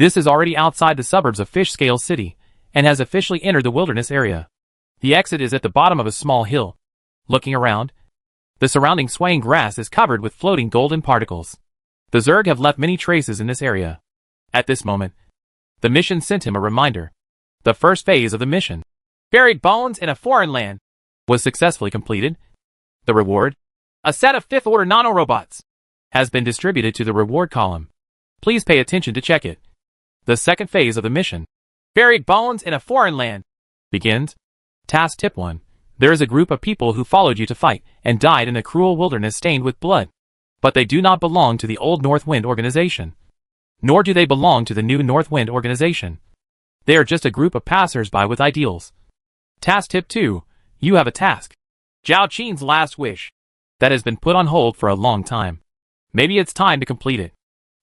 A: This is already outside the suburbs of Fish Scale City, and has officially entered the wilderness area. The exit is at the bottom of a small hill. Looking around, the surrounding swaying grass is covered with floating golden particles. The Zerg have left many traces in this area. At this moment, the mission sent him a reminder. The first phase of the mission, buried bones in a foreign land, was successfully completed. The reward, a set of 5th order nanorobots, has been distributed to the reward column. Please pay attention to check it. The second phase of the mission, buried bones in a foreign land, begins. Task Tip 1. There is a group of people who followed you to fight and died in a cruel wilderness stained with blood. But they do not belong to the old Northwind organization. Nor do they belong to the new Northwind organization. They are just a group of passers-by with ideals. Task Tip 2. You have a task. Zhao Qin's last wish. That has been put on hold for a long time. Maybe it's time to complete it.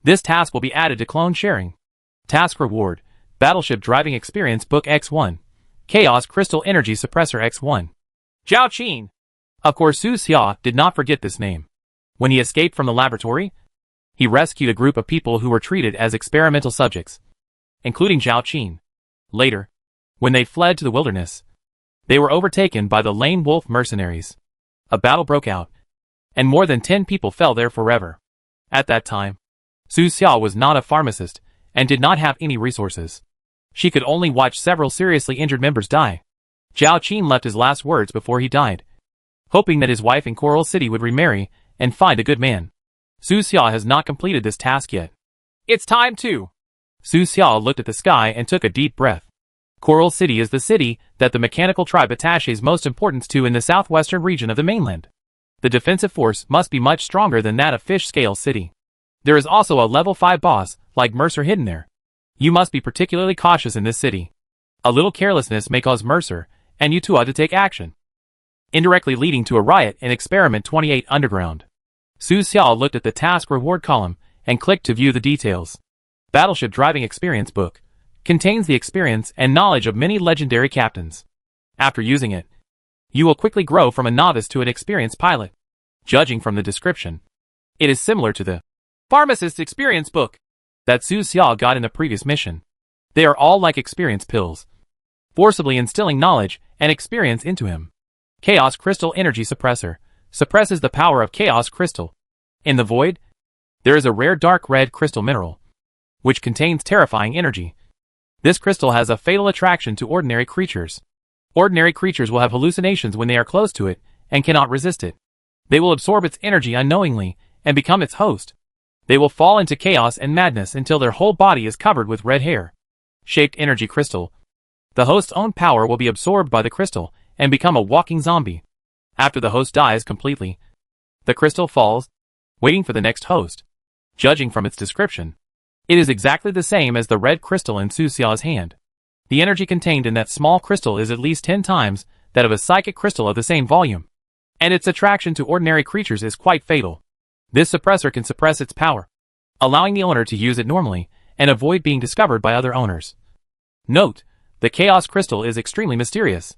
A: This task will be added to clone sharing. Task Reward. Battleship Driving Experience Book X1. Chaos Crystal Energy Suppressor X1. Zhao Qin. Of course, Su Xia did not forget this name. When he escaped from the laboratory, he rescued a group of people who were treated as experimental subjects, including Zhao Qin. Later, when they fled to the wilderness, they were overtaken by the Lane Wolf mercenaries. A battle broke out, and more than 10 people fell there forever. At that time, Su Xia was not a pharmacist and did not have any resources. She could only watch several seriously injured members die. Zhao Qin left his last words before he died, hoping that his wife in Coral City would remarry and find a good man. Su Xia has not completed this task yet. It's time to. Su Xia looked at the sky and took a deep breath. Coral City is the city that the mechanical tribe attaches most importance to in the southwestern region of the mainland. The defensive force must be much stronger than that of Fish Scale City. There is also a level 5 boss, like Mercer, hidden there. You must be particularly cautious in this city. A little carelessness may cause Mercer and Yutua to take action, indirectly leading to a riot in Experiment 28 Underground. Su Xia looked at the task reward column and clicked to view the details. Battleship Driving Experience Book contains the experience and knowledge of many legendary captains. After using it, you will quickly grow from a novice to an experienced pilot. Judging from the description, it is similar to the Pharmacist Experience Book that Su Xia got in the previous mission. They are all like experience pills, forcibly instilling knowledge and experience into him. Chaos Crystal Energy Suppressor suppresses the power of Chaos Crystal. In the void, there is a rare dark red crystal mineral, which contains terrifying energy. This crystal has a fatal attraction to ordinary creatures. Ordinary creatures will have hallucinations when they are close to it and cannot resist it. They will absorb its energy unknowingly and become its host. They will fall into chaos and madness until their whole body is covered with red hair. Shaped Energy Crystal. The host's own power will be absorbed by the crystal and become a walking zombie. After the host dies completely, the crystal falls, waiting for the next host. Judging from its description, it is exactly the same as the red crystal in Su Xia's hand. The energy contained in that small crystal is at least 10 times that of a psychic crystal of the same volume, and its attraction to ordinary creatures is quite fatal. This suppressor can suppress its power, allowing the owner to use it normally and avoid being discovered by other owners. Note, the Chaos Crystal is extremely mysterious.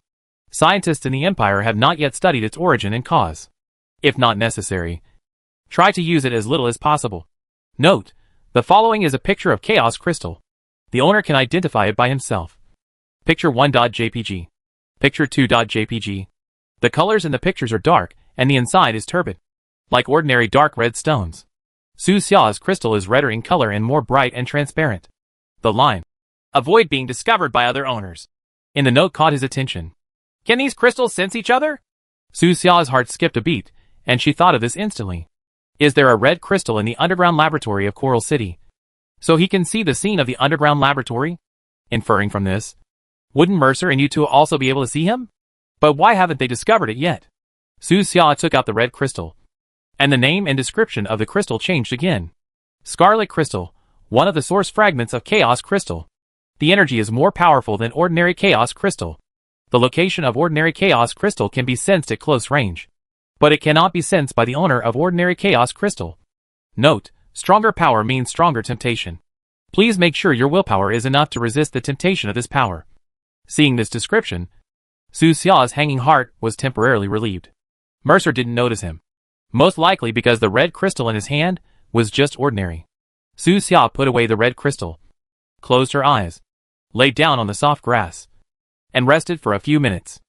A: Scientists in the Empire have not yet studied its origin and cause. If not necessary, try to use it as little as possible. Note, the following is a picture of Chaos Crystal. The owner can identify it by himself. Picture 1.jpg. Picture 2.jpg. The colors in the pictures are dark, and the inside is turbid, like ordinary dark red stones. Su Xia's crystal is redder in color and more bright and transparent. The line,
B: Avoid being discovered by other owners.
A: In the note caught his attention.
B: Can these crystals sense each other?
A: Su Xiao's heart skipped a beat, and she thought of this instantly. Is there a red crystal in the underground laboratory of Coral City? So he can see the scene of the underground laboratory? Inferring from this, wouldn't Mercer and you two also be able to see him? But why haven't they discovered it yet? Su Xia took out the red crystal, and the name and description of the crystal changed again. Scarlet Crystal, one of the source fragments of Chaos Crystal. The energy is more powerful than ordinary Chaos Crystal. The location of ordinary Chaos Crystal can be sensed at close range, but it cannot be sensed by the owner of ordinary Chaos Crystal. Note, stronger power means stronger temptation. Please make sure your willpower is enough to resist the temptation of this power. Seeing this description, Su Xia's hanging heart was temporarily relieved. Mercer didn't notice him, most likely because the red crystal in his hand was just ordinary. Su Xia put away the red crystal, closed her eyes, lay down on the soft grass, and rested for a few minutes.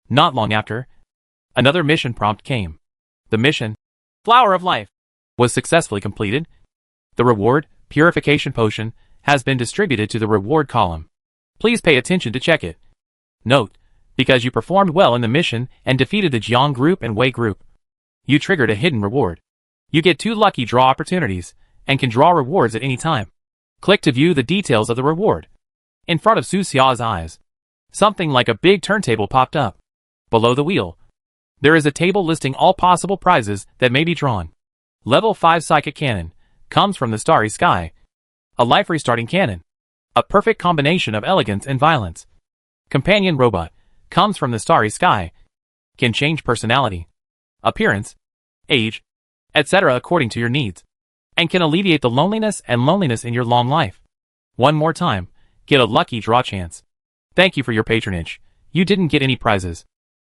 A: Not long after, another mission prompt came. The mission,
B: Flower of Life,
A: was successfully completed. The reward, Purification Potion, has been distributed to the reward column. Please pay attention to check it. Note, because you performed well in the mission and defeated the Jiang group and Wei group, you triggered a hidden reward. You get 2 lucky draw opportunities, and can draw rewards at any time. Click to view the details of the reward. In front of Su Xia's eyes, something like a big turntable popped up. Below the wheel, there is a table listing all possible prizes that may be drawn. Level 5 Psychic Cannon comes from the Starry Sky. A life restarting cannon, a perfect combination of elegance and violence. Companion Robot comes from the Starry Sky, can change personality, appearance, age, etc. according to your needs, and can alleviate the loneliness in your long life. One more time, get a lucky draw chance. Thank you for your patronage. You didn't get any prizes,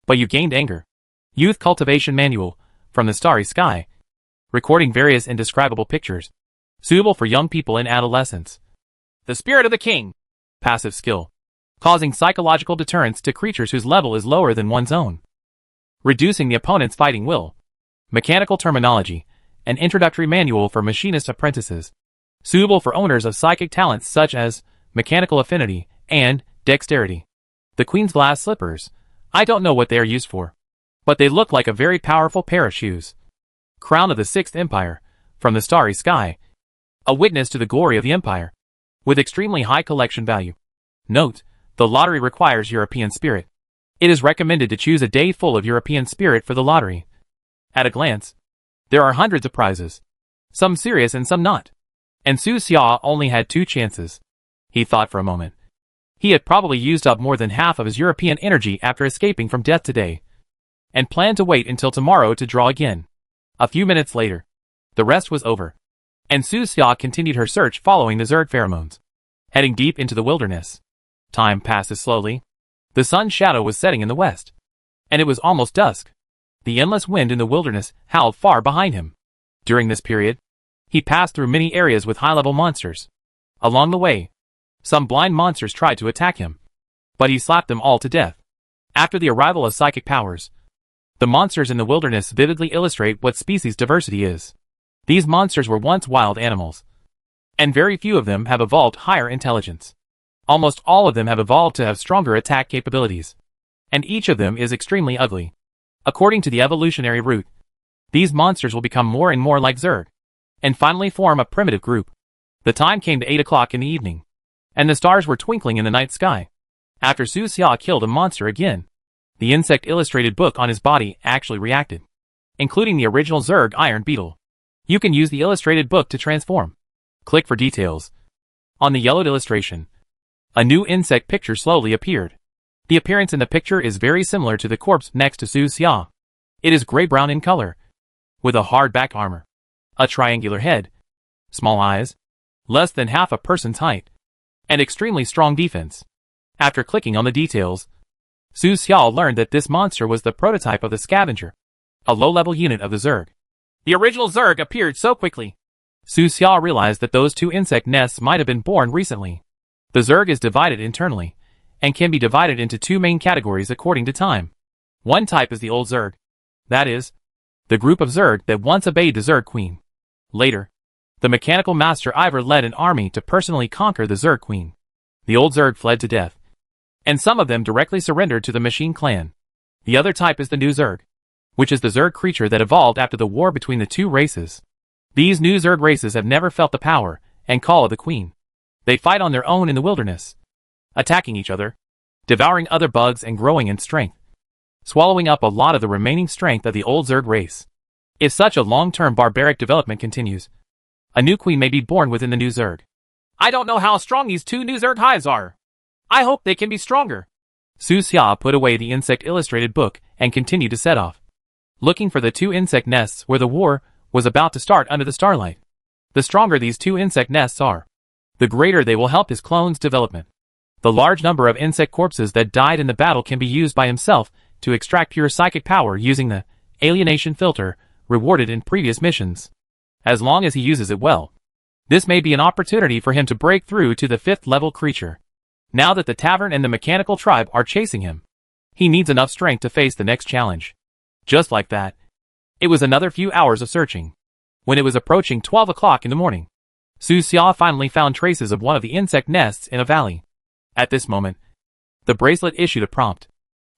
A: but you gained anger. Youth Cultivation Manual from the Starry Sky, recording various indescribable pictures, suitable for young people in adolescence.
B: The Spirit of the King,
A: passive skill, causing psychological deterrence to creatures whose level is lower than one's own, reducing the opponent's fighting will. Mechanical terminology, an introductory manual for machinist apprentices, suitable for owners of psychic talents such as mechanical affinity and dexterity. The Queen's Glass Slippers, I don't know what they are used for, but they look like a very powerful pair of shoes. Crown of the Sixth Empire, from the Starry Sky, a witness to the glory of the Empire, with extremely high collection value. Note, the lottery requires European spirit. It is recommended to choose a day full of European spirit for the lottery. At a glance, there are hundreds of prizes, some serious and some not. And Su Xia only had 2 chances. He thought for a moment. He had probably used up more than half of his European energy after escaping from death today, and planned to wait until tomorrow to draw again. A few minutes later, the rest was over, and Su Xia continued her search following the Zerg pheromones, heading deep into the wilderness. Time passes slowly. The sun's shadow was setting in the west, and it was almost dusk. The endless wind in the wilderness howled far behind him. During this period, he passed through many areas with high-level monsters. Along the way, some blind monsters tried to attack him, but he slapped them all to death. After the arrival of psychic powers, the monsters in the wilderness vividly illustrate what species diversity is. These monsters were once wild animals, and very few of them have evolved higher intelligence. Almost all of them have evolved to have stronger attack capabilities, and each of them is extremely ugly. According to the evolutionary route, these monsters will become more and more like Zerg, and finally form a primitive group. The time came to 8 o'clock in the evening, and the stars were twinkling in the night sky. After Su Xia killed a monster again, the insect illustrated book on his body actually reacted, including the original Zerg Iron Beetle. You can use the illustrated book to transform. Click for details. On the yellowed illustration, a new insect picture slowly appeared. The appearance in the picture is very similar to the corpse next to Su Xia. It is gray-brown in color, with a hard back armor, a triangular head, small eyes, less than half a person's height, and extremely strong defense. After clicking on the details, Su Xia learned that this monster was the prototype of the Scavenger, a low-level unit of the Zerg.
B: The original Zerg appeared so quickly.
A: Su Xia realized that those 2 insect nests might have been born recently. The Zerg is divided internally, and can be divided into 2 main categories according to time. One type is the Old Zerg. That is, the group of Zerg that once obeyed the Zerg Queen. Later, the mechanical master Ivor led an army to personally conquer the Zerg Queen. The old Zerg fled to death, and some of them directly surrendered to the Machine Clan. The other type is the new Zerg, which is the Zerg creature that evolved after the war between the two races. These new Zerg races have never felt the power and call of the Queen. They fight on their own in the wilderness, attacking each other, devouring other bugs and growing in strength, swallowing up a lot of the remaining strength of the old Zerg race. If such a long-term barbaric development continues, a new queen may be born within the new Zerg.
B: I don't know how strong these two new Zerg hives are. I hope they can be stronger.
A: Su Xia put away the insect illustrated book and continued to set off, looking for the two insect nests where the war was about to start under the starlight. The stronger these two insect nests are, the greater they will help his clone's development. The large number of insect corpses that died in the battle can be used by himself to extract pure psychic power using the alienation filter rewarded in previous missions. As long as he uses it well, this may be an opportunity for him to break through to the 5th level creature. Now that the tavern and the mechanical tribe are chasing him, he needs enough strength to face the next challenge. Just like that, it was another few hours of searching. When it was approaching 12 o'clock in the morning, Su Xia finally found traces of one of the insect nests in a valley. At this moment, the bracelet issued a prompt.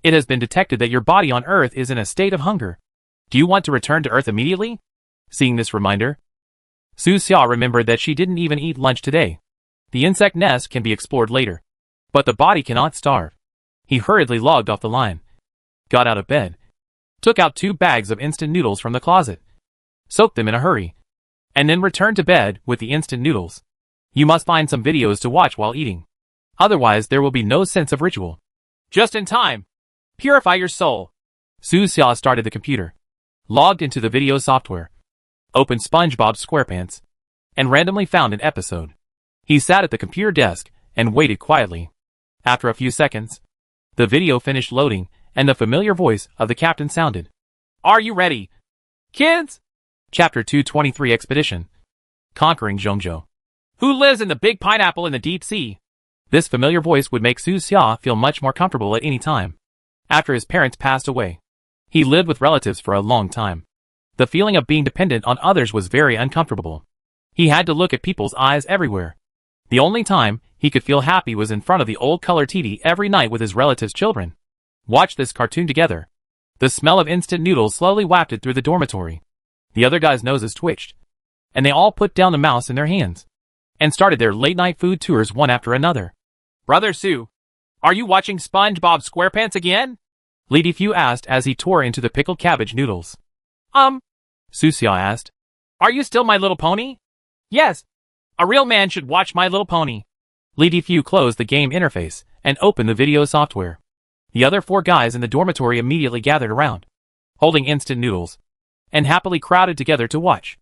A: It has been detected that your body on Earth is in a state of hunger. Do you want to return to Earth immediately? Seeing this reminder, Su Xia remembered that she didn't even eat lunch today. The insect nest can be explored later, but the body cannot starve. He hurriedly logged off the line, got out of bed, took out 2 bags of instant noodles from the closet, soaked them in a hurry, and then returned to bed with the instant noodles. You must find some videos to watch while eating. Otherwise there will be no sense of ritual.
B: Just in time. Purify your soul.
A: Su Xia started the computer, logged into the video software, opened SpongeBob SquarePants, and randomly found an episode. He sat at the computer desk and waited quietly. After a few seconds, the video finished loading and the familiar voice of the captain sounded.
B: Are you ready, kids?
A: Chapter 223 Expedition. Conquering Zhongzhou.
B: Who lives in the big pineapple in the deep sea?
A: This familiar voice would make Su Xia feel much more comfortable at any time. After his parents passed away, he lived with relatives for a long time. The feeling of being dependent on others was very uncomfortable. He had to look at people's eyes everywhere. The only time he could feel happy was in front of the old color TV every night with his relatives' children. Watch this cartoon together. The smell of instant noodles slowly wafted through the dormitory. The other guys' noses twitched, and they all put down the mouse in their hands and started their late-night food tours one after another.
B: Brother Su, are you watching SpongeBob SquarePants again?
A: Lady Fu asked as he tore into the pickled cabbage noodles.
B: Su
A: Xia asked.
B: Are you still My Little Pony? Yes. A real man should watch My Little Pony.
A: Lady Fu closed the game interface and opened the video software. The other 4 guys in the dormitory immediately gathered around, holding instant noodles, and happily crowded together to watch.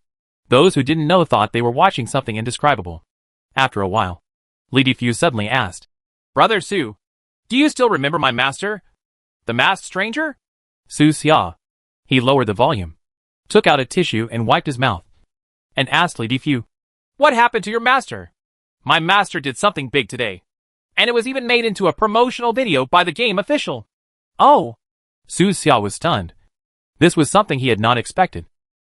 A: Those who didn't know thought they were watching something indescribable. After a while, Lady Fu suddenly asked,
B: Brother Su, do you still remember my master? The masked stranger?
A: Su Xia. He lowered the volume, took out a tissue and wiped his mouth, and asked Lady Fu,
B: What happened to your master? My master did something big today, and it was even made into a promotional video by the game official.
A: Oh! Su Xia was stunned. This was something he had not expected.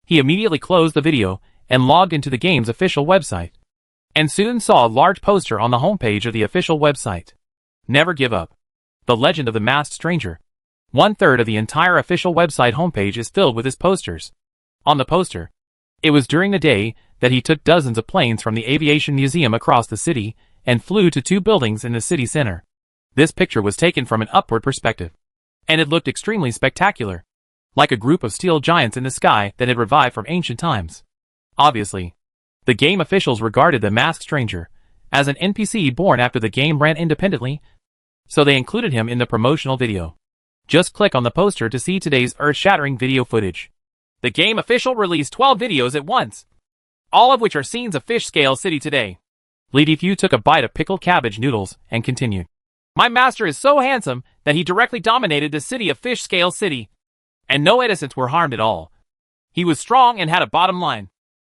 A: He immediately closed the video and logged into the game's official website, and soon saw a large poster on the homepage of the official website. Never give up. The Legend of the Masked Stranger. 1/3 of the entire official website homepage is filled with his posters. On the poster, it was during the day that he took dozens of planes from the aviation museum across the city and flew to 2 buildings in the city center. This picture was taken from an upward perspective, and it looked extremely spectacular, like a group of steel giants in the sky that had revived from ancient times. Obviously, the game officials regarded the Masked Stranger as an NPC born after the game ran independently, so they included him in the promotional video. Just click on the poster to see today's earth-shattering video footage.
B: The game official released 12 videos at once, all of which are scenes of Fish Scale City today.
A: Lady Fu took a bite of pickled cabbage noodles and continued.
B: My master is so handsome that he directly dominated the city of Fish Scale City, and no innocents were harmed at all. He was strong and had a bottom line.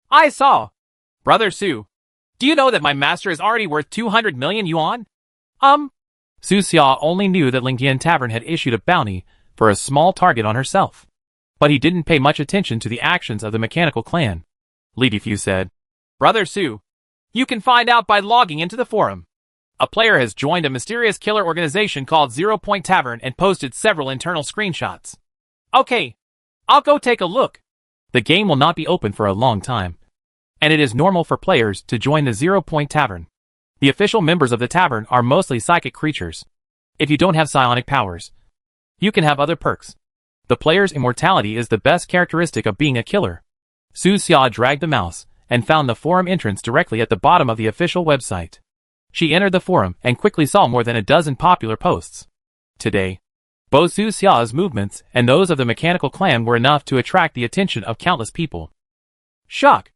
B: I saw. Brother Su, do you know that my master is already worth 200 million yuan?
A: Su Xia only knew that Lingyan Tavern had issued a bounty for a small target on herself, but he didn't pay much attention to the actions of the mechanical clan. Lady Fu said,
B: Brother Su, you can find out by logging into the forum. A player has joined a mysterious killer organization called 0 Point Tavern and posted several internal screenshots. Okay, I'll go take a look.
A: The game will not be open for a long time, and it is normal for players to join the 0 Point Tavern. The official members of the tavern are mostly psychic creatures. If you don't have psionic powers, you can have other perks. The player's immortality is the best characteristic of being a killer. Su Xia dragged the mouse and found the forum entrance directly at the bottom of the official website. She entered the forum and quickly saw more than a dozen popular posts. Today, both Su Xia's movements and those of the mechanical clan were enough to attract the attention of countless people. Shock!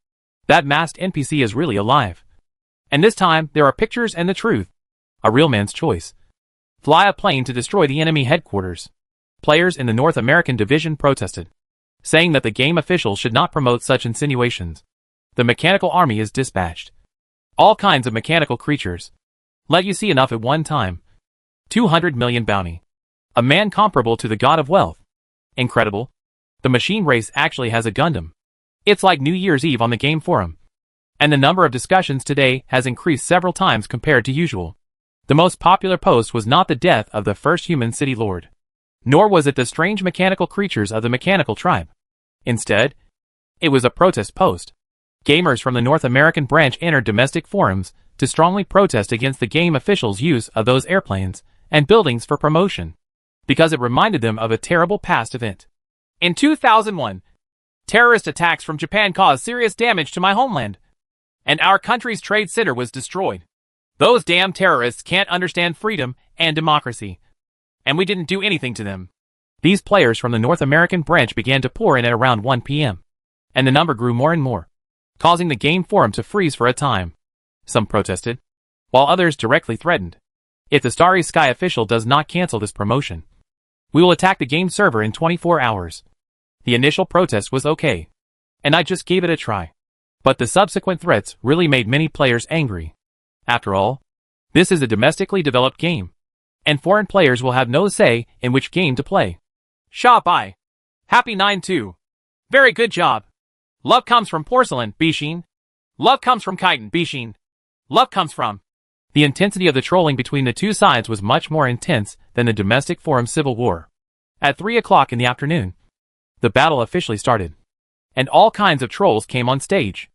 A: That masked NPC is really alive. And this time, there are pictures and the truth. A real man's choice. Fly a plane to destroy the enemy headquarters. Players in the North American division protested, saying that the game officials should not promote such insinuations. The mechanical army is dispatched. All kinds of mechanical creatures. Let you see enough at one time. 200 million bounty. A man comparable to the god of wealth. Incredible. The machine race actually has a Gundam. It's like New Year's Eve on the game forum. And the number of discussions today has increased several times compared to usual. The most popular post was not the death of the first human city lord, nor was it the strange mechanical creatures of the mechanical tribe. Instead, it was a protest post. Gamers from the North American branch entered domestic forums to strongly protest against the game officials' use of those airplanes and buildings for promotion, because it reminded them of a terrible past event.
B: In 2001, terrorist attacks from Japan caused serious damage to my homeland, and our country's trade center was destroyed. Those damn terrorists can't understand freedom and democracy, and we didn't do anything to them.
A: These players from the North American branch began to pour in at around 1 p.m., and the number grew more and more, causing the game forum to freeze for a time. Some protested, while others directly threatened. If the Starry Sky official does not cancel this promotion, we will attack the game server in 24 hours. The initial protest was okay, and I just gave it a try. But the subsequent threats really made many players angry. After all, this is a domestically developed game, and foreign players will have no say in which game to play.
B: Sha Bai. Happy 9-2. Very good job. Love comes from porcelain, Bishin. Love comes from chitin, Bishin. Love comes from...
A: The intensity of the trolling between the two sides was much more intense than the domestic forum civil war. At 3 o'clock in the afternoon, the battle officially started, and all kinds of trolls came on stage.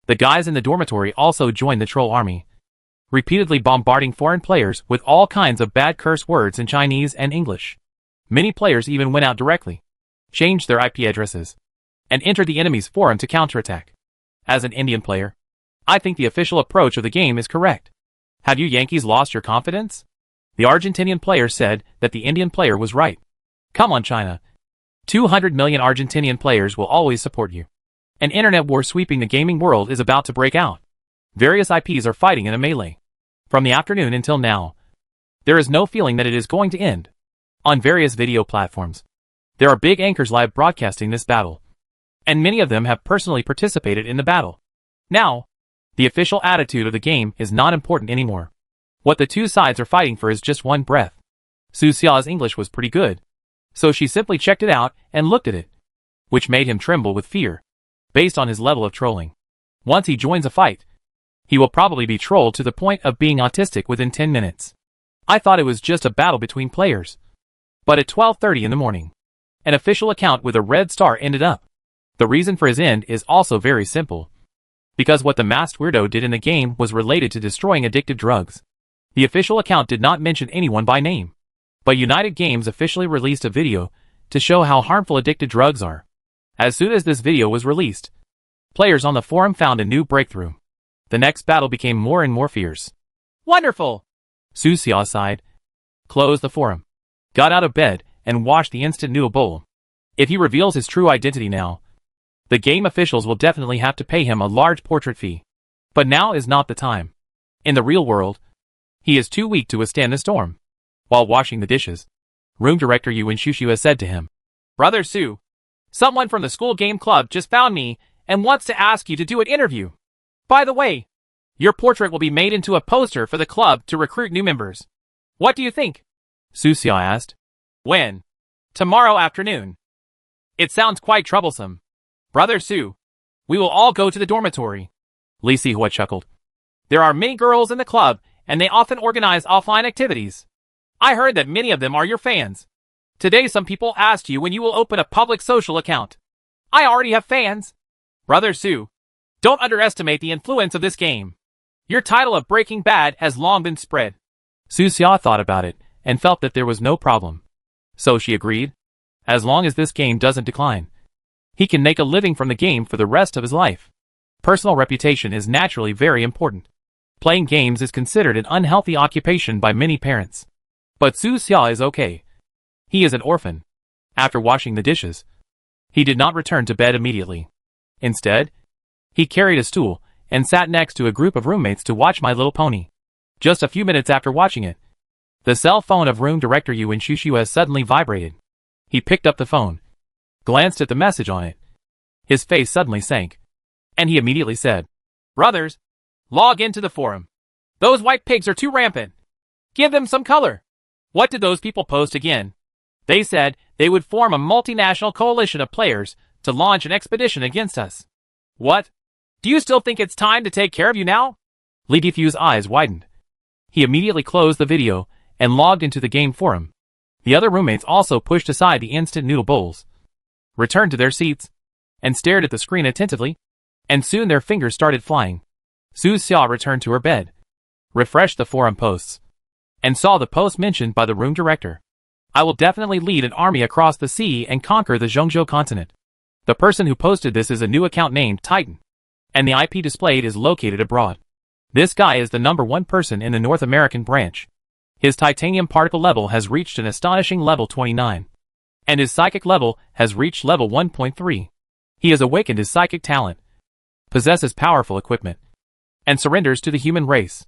A: The guys in the dormitory also joined the troll army, repeatedly bombarding foreign players with all kinds of bad curse words in Chinese and English. Many players even went out directly, changed their IP addresses, and entered the enemy's forum to counterattack. As an Indian player, I think the official approach of the game is correct. Have you Yankees lost your confidence? The Argentinian player said that the Indian player was right. Come on, China. 200 million Argentinian players will always support you. An internet war sweeping the gaming world is about to break out. Various IPs are fighting in a melee. From the afternoon until now, there is no feeling that it is going to end. On various video platforms, there are big anchors live broadcasting this battle, and many of them have personally participated in the battle. Now, the official attitude of the game is not important anymore. What the two sides are fighting for is just one breath. Su Xia's English was pretty good, so she simply checked it out and looked at it, which made him tremble with fear, based on his level of trolling. Once he joins a fight, he will probably be trolled to the point of being autistic within 10 minutes. I thought it was just a battle between players. But at 12:30 in the morning, an official account with a red star ended up. The reason for his end is also very simple. Because what the masked weirdo did in the game was related to destroying addictive drugs. The official account did not mention anyone by name. But United Games officially released a video to show how harmful addictive drugs are. As soon as this video was released, players on the forum found a new breakthrough. The next battle became more and more fierce.
B: Wonderful!
A: Su Xia sighed, closed the forum, got out of bed, and washed the instant noodle bowl. If he reveals his true identity now, the game officials will definitely have to pay him a large portrait fee. But now is not the time. In the real world, he is too weak to withstand the storm. While washing the dishes, room director Yu Shushu said to him,
B: Brother Su, someone from the school game club just found me and wants to ask you to do an interview. By the way, your portrait will be made into a poster for the club to recruit new members. What do you think?
A: Su Xia asked.
B: When? Tomorrow afternoon. It sounds quite troublesome. Brother Su, we will all go to the dormitory.
A: Li Sihua chuckled.
B: There are many girls in the club, and they often organize offline activities. I heard that many of them are your fans. Today some people asked you when you will open a public social account. I already have fans. Brother Sue, don't underestimate the influence of this game. Your title of Breaking Bad has long been spread.
A: Su Xia thought about it and felt that there was no problem. So she agreed. As long as this game doesn't decline, he can make a living from the game for the rest of his life. Personal reputation is naturally very important. Playing games is considered an unhealthy occupation by many parents. But Su Xia is okay. He is an orphan. After washing the dishes, he did not return to bed immediately. Instead, he carried a stool and sat next to a group of roommates to watch My Little Pony. Just a few minutes after watching it, the cell phone of room director Yuan Shushua suddenly vibrated. He picked up the phone, glanced at the message on it. His face suddenly sank, and he immediately said,
B: Brothers, log into the forum. Those white pigs are too rampant. Give them some color. What did those people post again? They said they would form a multinational coalition of players to launch an expedition against us. What? Do you still think it's time to take care of you now?
A: Li Defu's eyes widened. He immediately closed the video and logged into the game forum. The other roommates also pushed aside the instant noodle bowls, returned to their seats, and stared at the screen attentively, and soon their fingers started flying. Su Xia returned to her bed, refreshed the forum posts, and saw the post mentioned by the room director. I will definitely lead an army across the sea and conquer the Zhongzhou continent. The person who posted this is a new account named Titan, and the IP displayed is located abroad. This guy is the #1 person in the North American branch. His titanium particle level has reached an astonishing level 29, and his psychic level has reached level 1.3. He has awakened his psychic talent, possesses powerful equipment, and surrenders to the human race.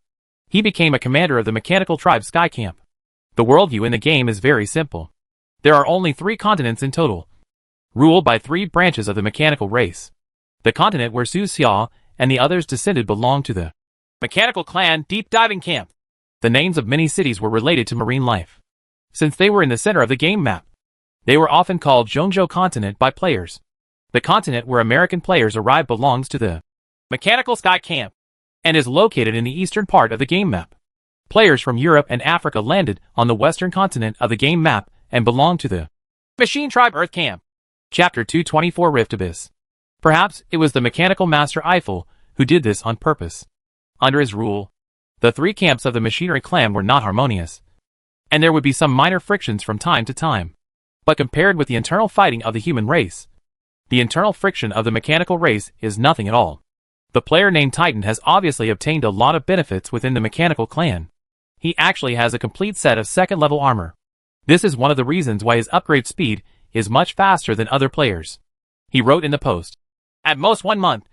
A: He became a commander of the mechanical tribe Sky Camp. The worldview in the game is very simple. There are only 3 continents in total, ruled by 3 branches of the mechanical race. The continent where Su Xia and the others descended belong to the
B: Mechanical Clan Deep Diving Camp.
A: The names of many cities were related to marine life. Since they were in the center of the game map, they were often called Zhongzhou Continent by players. The continent where American players arrive belongs to the
B: Mechanical Sky Camp
A: and is located in the eastern part of the game map. Players from Europe and Africa landed on the western continent of the game map and belong to the
B: Machine Tribe Earth Camp.
A: Chapter 224 Rift Abyss. Perhaps it was the mechanical master Eiffel who did this on purpose. Under his rule, the 3 camps of the machinery clan were not harmonious, and there would be some minor frictions from time to time. But compared with the internal fighting of the human race, the internal friction of the mechanical race is nothing at all. The player named Titan has obviously obtained a lot of benefits within the mechanical clan. He actually has a complete set of second-level armor. This is one of the reasons why his upgrade speed is much faster than other players. He wrote in the post,
B: At most 1 month,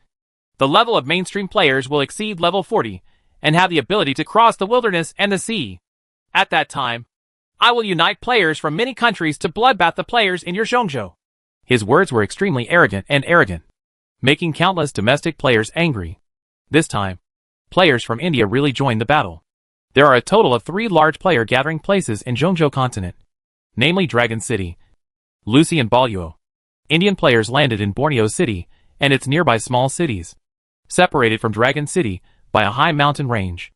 B: the level of mainstream players will exceed level 40 and have the ability to cross the wilderness and the sea. At that time, I will unite players from many countries to bloodbath the players in your Zhongzhou.
A: His words were extremely arrogant, making countless domestic players angry. This time, players from India really joined the battle. There are a total of 3 large player gathering places in Zhongzhou continent, namely Dragon City, Lucy and Baluo. Indian players landed in Borneo City and its nearby small cities, separated from Dragon City by a high mountain range.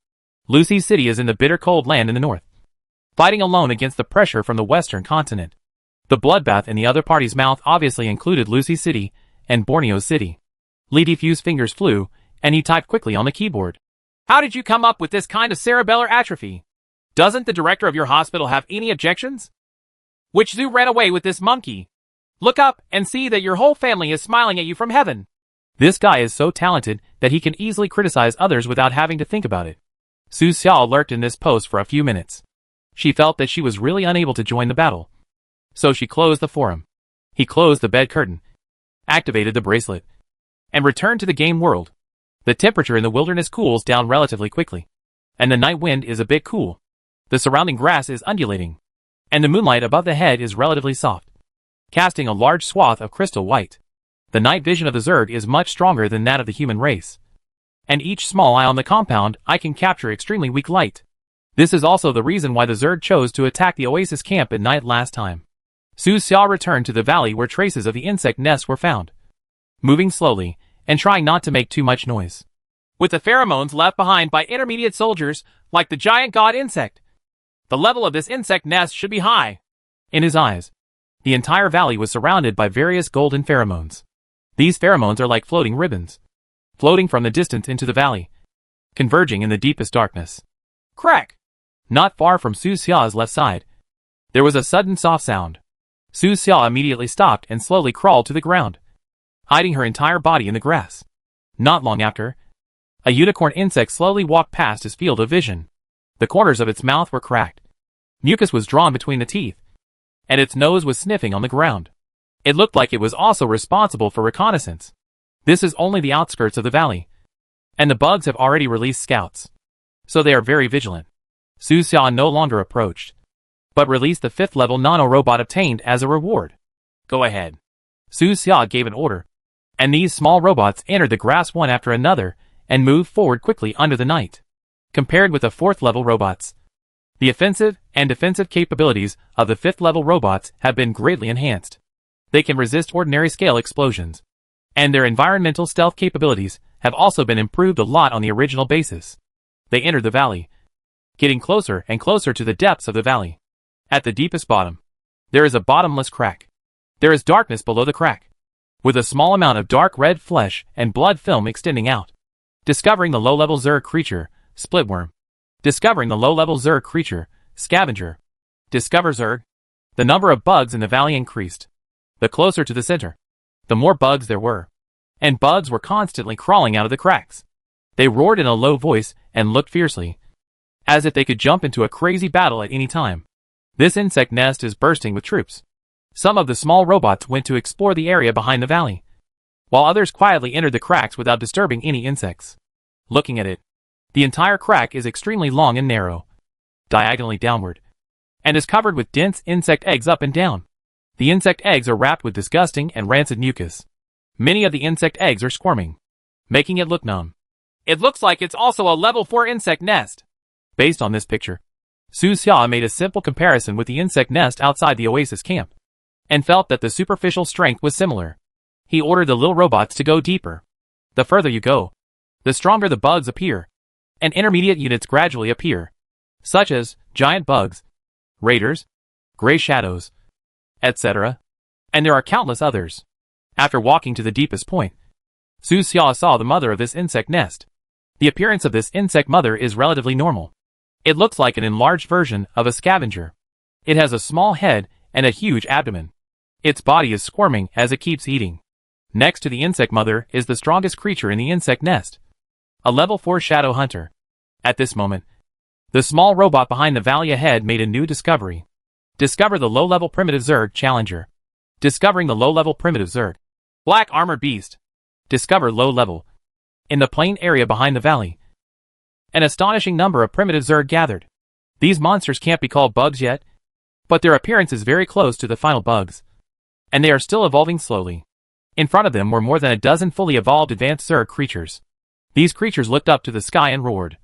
A: Lucy City is in the bitter cold land in the north, fighting alone against the pressure from the western continent. The bloodbath in the other party's mouth obviously included Lucy City and Borneo City. Li Defu's fingers flew, and he typed quickly on the keyboard.
B: How did you come up with this kind of cerebellar atrophy? Doesn't the director of your hospital have any objections? Which zoo ran away with this monkey? Look up and see that your whole family is smiling at you from heaven.
A: This guy is so talented that he can easily criticize others without having to think about it. Su Xia lurked in this post for a few minutes. She felt that she was really unable to join the battle. So she closed the forum. He closed the bed curtain, activated the bracelet, and returned to the game world. The temperature in the wilderness cools down relatively quickly, and the night wind is a bit cool. The surrounding grass is undulating, and the moonlight above the head is relatively soft, casting a large swath of crystal white. The night vision of the Zerg is much stronger than that of the human race, and each small eye on the compound eye can capture extremely weak light. This is also the reason why the Zerg chose to attack the Oasis camp at night last time. Su Xia returned to the valley where traces of the insect nests were found, moving slowly and trying not to make too much noise.
B: with the pheromones left behind by intermediate soldiers like the giant god insect. The level of this insect nest should be high.
A: In his eyes, the entire valley was surrounded by various golden pheromones. These pheromones are like floating ribbons, floating from the distance into the valley, converging in the deepest darkness.
B: Crack!
A: Not far from Su Xia's left side, there was a sudden soft sound. Su Xia immediately stopped and slowly crawled to the ground, hiding her entire body in the grass. Not long after, a unicorn insect slowly walked past his field of vision. The corners of its mouth were cracked. Mucus was drawn between the teeth, and its nose was sniffing on the ground. It looked like it was also responsible for reconnaissance. This is only the outskirts of the valley, and the bugs have already released scouts, so they are very vigilant. Su Xia no longer approached, but released the 5th level nano-robot obtained as a reward.
B: Go ahead.
A: Su Xia gave an order, and these small robots entered the grass one after another and moved forward quickly under the night. Compared with the 4th level robots, the offensive and defensive capabilities of the 5th level robots have been greatly enhanced. They can resist ordinary scale explosions, and their environmental stealth capabilities have also been improved a lot on the original basis. They entered the valley, getting closer and closer to the depths of the valley. At the deepest bottom, there is a bottomless crack. There is darkness below the crack, with a small amount of dark red flesh and blood film extending out. Discovering the low-level Zerg creature, Splitworm. Discovering the low-level Zerg creature, Scavenger. Discover Zerg. The number of bugs in the valley increased. The closer to the center, the more bugs there were. And bugs were constantly crawling out of the cracks. They roared in a low voice and looked fiercely, as if they could jump into a crazy battle at any time. This insect nest is bursting with troops. Some of the small robots went to explore the area behind the valley, while others quietly entered the cracks without disturbing any insects. Looking at it, the entire crack is extremely long and narrow, diagonally downward, and is covered with dense insect eggs up and down. The insect eggs are wrapped with disgusting and rancid mucus. Many of the insect eggs are squirming, making it look numb.
B: It looks like it's also a level 4 insect nest.
A: Based on this picture, Su Xia made a simple comparison with the insect nest outside the Oasis camp, and felt that the superficial strength was similar. He ordered the little robots to go deeper. The further you go, the stronger the bugs appear, and intermediate units gradually appear, such as giant bugs, raiders, gray shadows, etc. And there are countless others. After walking to the deepest point, Su Xia saw the mother of this insect nest. The appearance of this insect mother is relatively normal. It looks like an enlarged version of a scavenger. It has a small head and a huge abdomen. Its body is squirming as it keeps eating. Next to the insect mother is the strongest creature in the insect nest, a level 4 shadow hunter. At this moment, the small robot behind the valley ahead made a new discovery. Discover the low-level primitive Zerg Challenger. Discovering the low-level primitive Zerg
B: Black armored beast.
A: Discover low level. In the plain area behind the valley, an astonishing number of primitive Zerg gathered. These monsters can't be called bugs yet, but their appearance is very close to the final bugs, and they are still evolving slowly. In front of them were more than a dozen fully evolved advanced Zerg creatures. These creatures looked up to the sky and roared,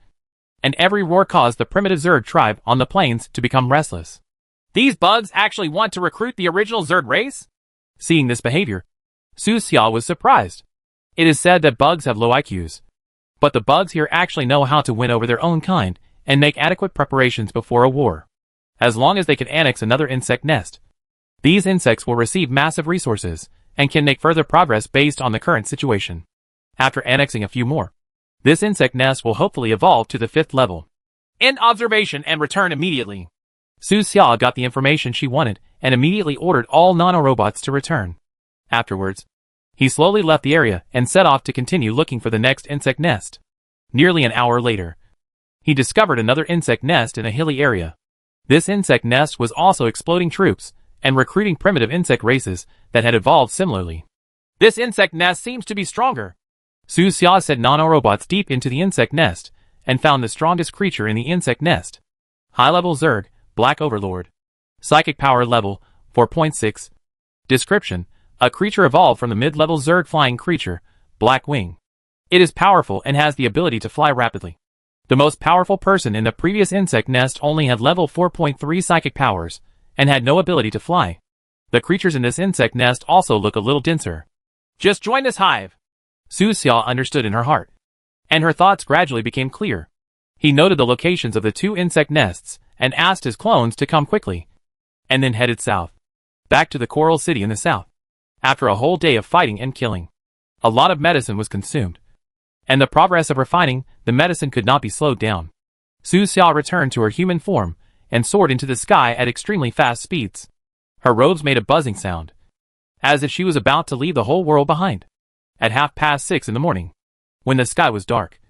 A: and every roar caused the primitive Zerg tribe on the plains to become restless.
B: These bugs actually want to recruit the original Zerg race?
A: Seeing this behavior, Su Xia was surprised. It is said that bugs have low IQs, but the bugs here actually know how to win over their own kind and make adequate preparations before a war. As long as they can annex another insect nest, these insects will receive massive resources and can make further progress based on the current situation. After annexing a few more, this insect nest will hopefully evolve to the 5th level.
B: End observation and return immediately.
A: Su Xia got the information she wanted and immediately ordered all nanorobots to return. Afterwards, he slowly left the area and set off to continue looking for the next insect nest. Nearly an hour later, he discovered another insect nest in a hilly area. This insect nest was also exploding troops and recruiting primitive insect races that had evolved similarly.
B: This insect nest seems to be stronger.
A: Su Xia sent nanorobots deep into the insect nest and found the strongest creature in the insect nest. High-level Zerg, Black Overlord. Psychic power level, 4.6. Description: a creature evolved from the mid-level Zerg flying creature, Black Wing. It is powerful and has the ability to fly rapidly. The most powerful person in the previous insect nest only had level 4.3 psychic powers and had no ability to fly. The creatures in this insect nest also look a little denser.
B: Just join this hive.
A: Su Xia understood in her heart, and her thoughts gradually became clear. He noted the locations of the 2 insect nests and asked his clones to come quickly, and then headed south, back to the Coral City in the south. After a whole day of fighting and killing, a lot of medicine was consumed, and the progress of refining the medicine could not be slowed down. Su Xiao returned to her human form and soared into the sky at extremely fast speeds. Her robes made a buzzing sound, as if she was about to leave the whole world behind. At 6:30 in the morning, when the sky was dark,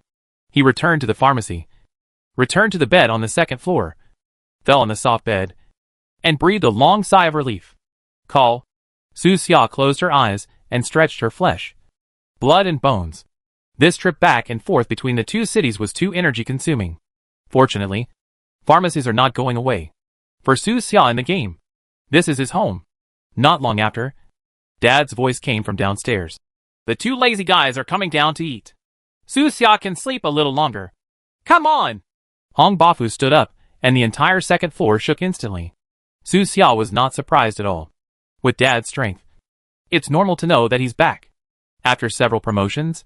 A: he returned to the pharmacy, returned to the bed on the 2nd floor, fell on the soft bed, and breathed a long sigh of relief. Call. Su Xia closed her eyes and stretched her flesh, blood and bones. This trip back and forth between the 2 cities was too energy-consuming. Fortunately, pharmacies are not going away. For Su Xia in the game, this is his home. Not long after, Dad's voice came from downstairs.
B: The 2 lazy guys are coming down to eat. Su Xia can sleep a little longer. Come on!
A: Hong Bafu stood up, and the entire 2nd floor shook instantly. Su Xia was not surprised at all. With Dad's strength, it's normal to know that he's back. After several promotions,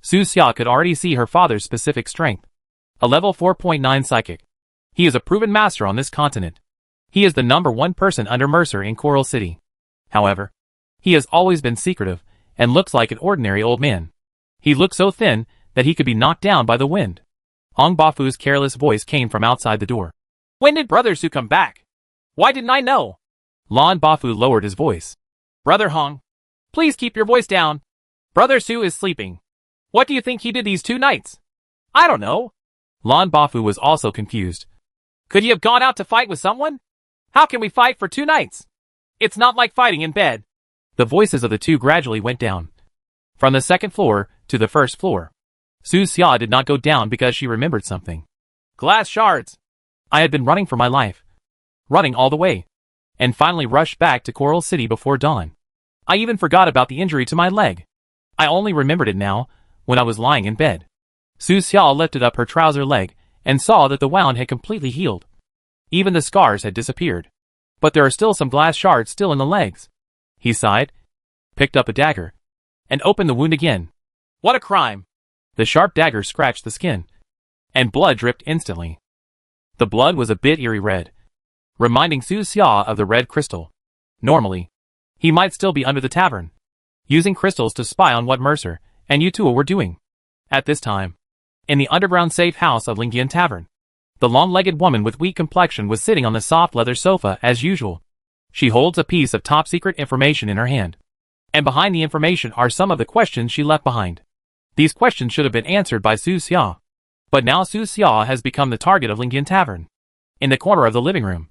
A: Su Xia could already see her father's specific strength. A level 4.9 psychic. He is a proven master on this continent. He is the #1 person under Mercer in Coral City. However, he has always been secretive and looks like an ordinary old man. He looks so thin that he could be knocked down by the wind. Hong Bafu's careless voice came from outside the door.
B: When did Brother Su come back? Why didn't I know?
A: Lan Bafu lowered his voice.
B: Brother Hong, please keep your voice down. Brother Su is sleeping. What do you think he did these 2 nights? I don't know.
A: Lan Bafu was also confused.
B: Could he have gone out to fight with someone? How can we fight for 2 nights? It's not like fighting in bed.
A: The voices of the 2 gradually went down, from the 2nd floor to the 1st floor. Su Xia did not go down because she remembered something.
B: Glass shards.
A: I had been running for my life, running all the way, and finally rushed back to Coral City before dawn. I even forgot about the injury to my leg. I only remembered it now, when I was lying in bed. Su Xiao lifted up her trouser leg and saw that the wound had completely healed. Even the scars had disappeared. But there are still some glass shards still in the legs. He sighed, picked up a dagger, and opened the wound again.
B: What a crime!
A: The sharp dagger scratched the skin, and blood dripped instantly. The blood was a bit eerie red, reminding Su Xia of the red crystal. Normally, he might still be under the tavern, using crystals to spy on what Mercer and Yutua were doing. At this time, in the underground safe house of Lingyan Tavern, the long-legged woman with weak complexion was sitting on the soft leather sofa as usual. She holds a piece of top-secret information in her hand, and behind the information are some of the questions she left behind. These questions should have been answered by Su Xia, but now Su Xia has become the target of Lingyan Tavern. In the corner of the living room,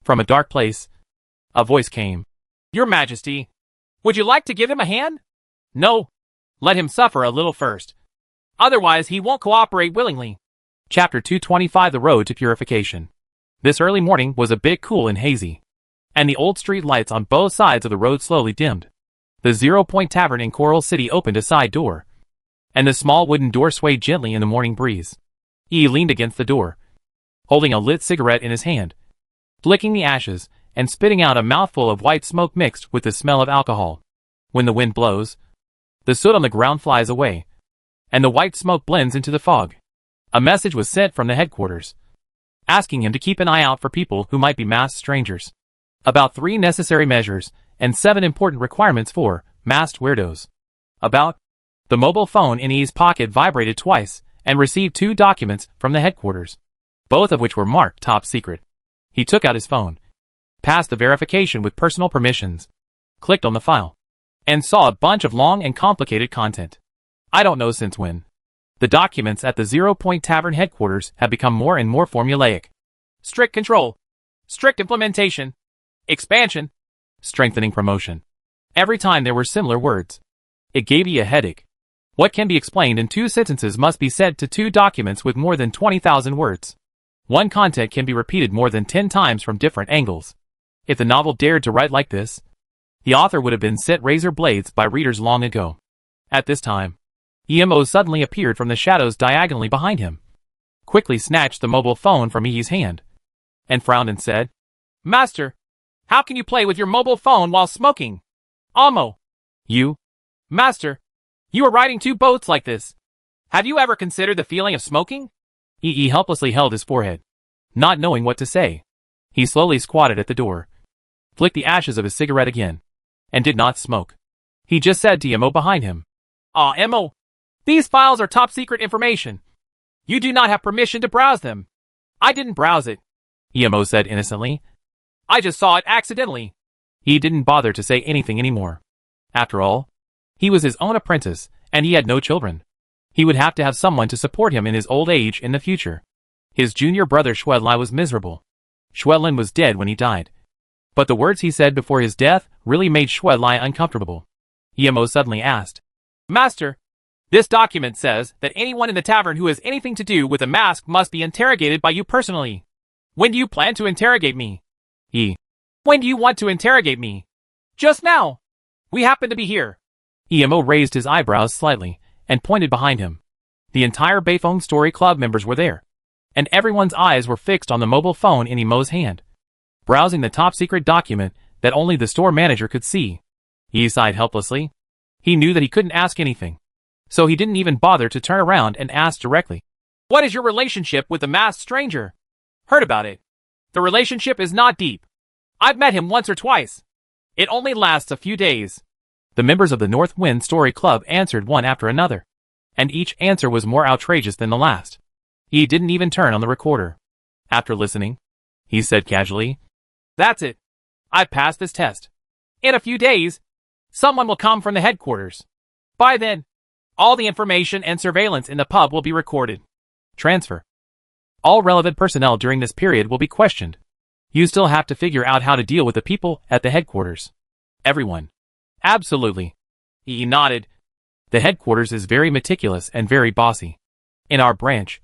A: from a dark place, a voice came.
B: Your Majesty, would you like to give him a hand? No. Let him suffer a little first. Otherwise he won't cooperate willingly.
A: Chapter 225 The Road to Purification. This early morning was a bit cool and hazy, and the old street lights on both sides of the road slowly dimmed. The 0 Point Tavern in Coral City opened a side door, and the small wooden door swayed gently in the morning breeze. He leaned against the door, holding a lit cigarette in his hand, flicking the ashes and spitting out a mouthful of white smoke mixed with the smell of alcohol. When the wind blows, the soot on the ground flies away, and the white smoke blends into the fog. A message was sent from the headquarters, asking him to keep an eye out for people who might be masked strangers. About 3 necessary measures and 7 important requirements for masked weirdos. About the mobile phone in his pocket vibrated twice and received 2 documents from the headquarters, both of which were marked top secret. He took out his phone, passed the verification with personal permissions, clicked on the file, and saw a bunch of long and complicated content. I don't know since when. The documents at the 0 Point Tavern headquarters have become more and more formulaic.
B: Strict control. Strict implementation. Expansion.
A: Strengthening promotion. Every time there were similar words. It gave you a headache. What can be explained in 2 sentences must be said to 2 documents with more than 20,000 words. One content can be repeated more than 10 times from different angles. If the novel dared to write like this, the author would have been set razor blades by readers long ago. At this time, Emo suddenly appeared from the shadows diagonally behind him, quickly snatched the mobile phone from I's hand, and frowned and said,
B: Master, how can you play with your mobile phone while smoking? Amo.
A: You?
B: Master, you are riding 2 boats like this. Have you ever considered the feeling of smoking?
A: EE helplessly held his forehead, not knowing what to say. He slowly squatted at the door, flicked the ashes of his cigarette again, and did not smoke. He just said to Emo behind him,
B: Emo, these files are top secret information. You do not have permission to browse them. I didn't browse it,
A: Emo said innocently.
B: I just saw it accidentally.
A: He didn't bother to say anything anymore. After all, he was his own apprentice, and he had no children. He would have to have someone to support him in his old age in the future. His junior brother Schwedlin was miserable. Schwedlin was dead when he died. But the words he said before his death really made Schwedlin uncomfortable. Emo suddenly asked,
B: Master, this document says that anyone in the tavern who has anything to do with the mask must be interrogated by you personally. When do you plan to interrogate me? When do you want to interrogate me? Just now. We happen to be here.
A: Emo raised his eyebrows slightly and pointed behind him. The entire Bayphone Story Club members were there, and everyone's eyes were fixed on the mobile phone in Emo's hand, browsing the top-secret document that only the store manager could see. He sighed helplessly. He knew that he couldn't ask anything, so he didn't even bother to turn around and ask directly.
B: What is your relationship with the masked stranger? Heard about it. The relationship is not deep. I've met him once or twice. It only lasts a few days.
A: The members of the North Wind Story Club answered one after another, and each answer was more outrageous than the last. He didn't even turn on the recorder. After listening, he said casually,
B: That's it. I've passed this test. In a few days, someone will come from the headquarters. By then, all the information and surveillance in the pub will be recorded.
A: Transfer. All relevant personnel during this period will be questioned. You still have to figure out how to deal with the people at the headquarters. Everyone.
B: Absolutely. He nodded.
A: The headquarters is very meticulous and very bossy. In our branch,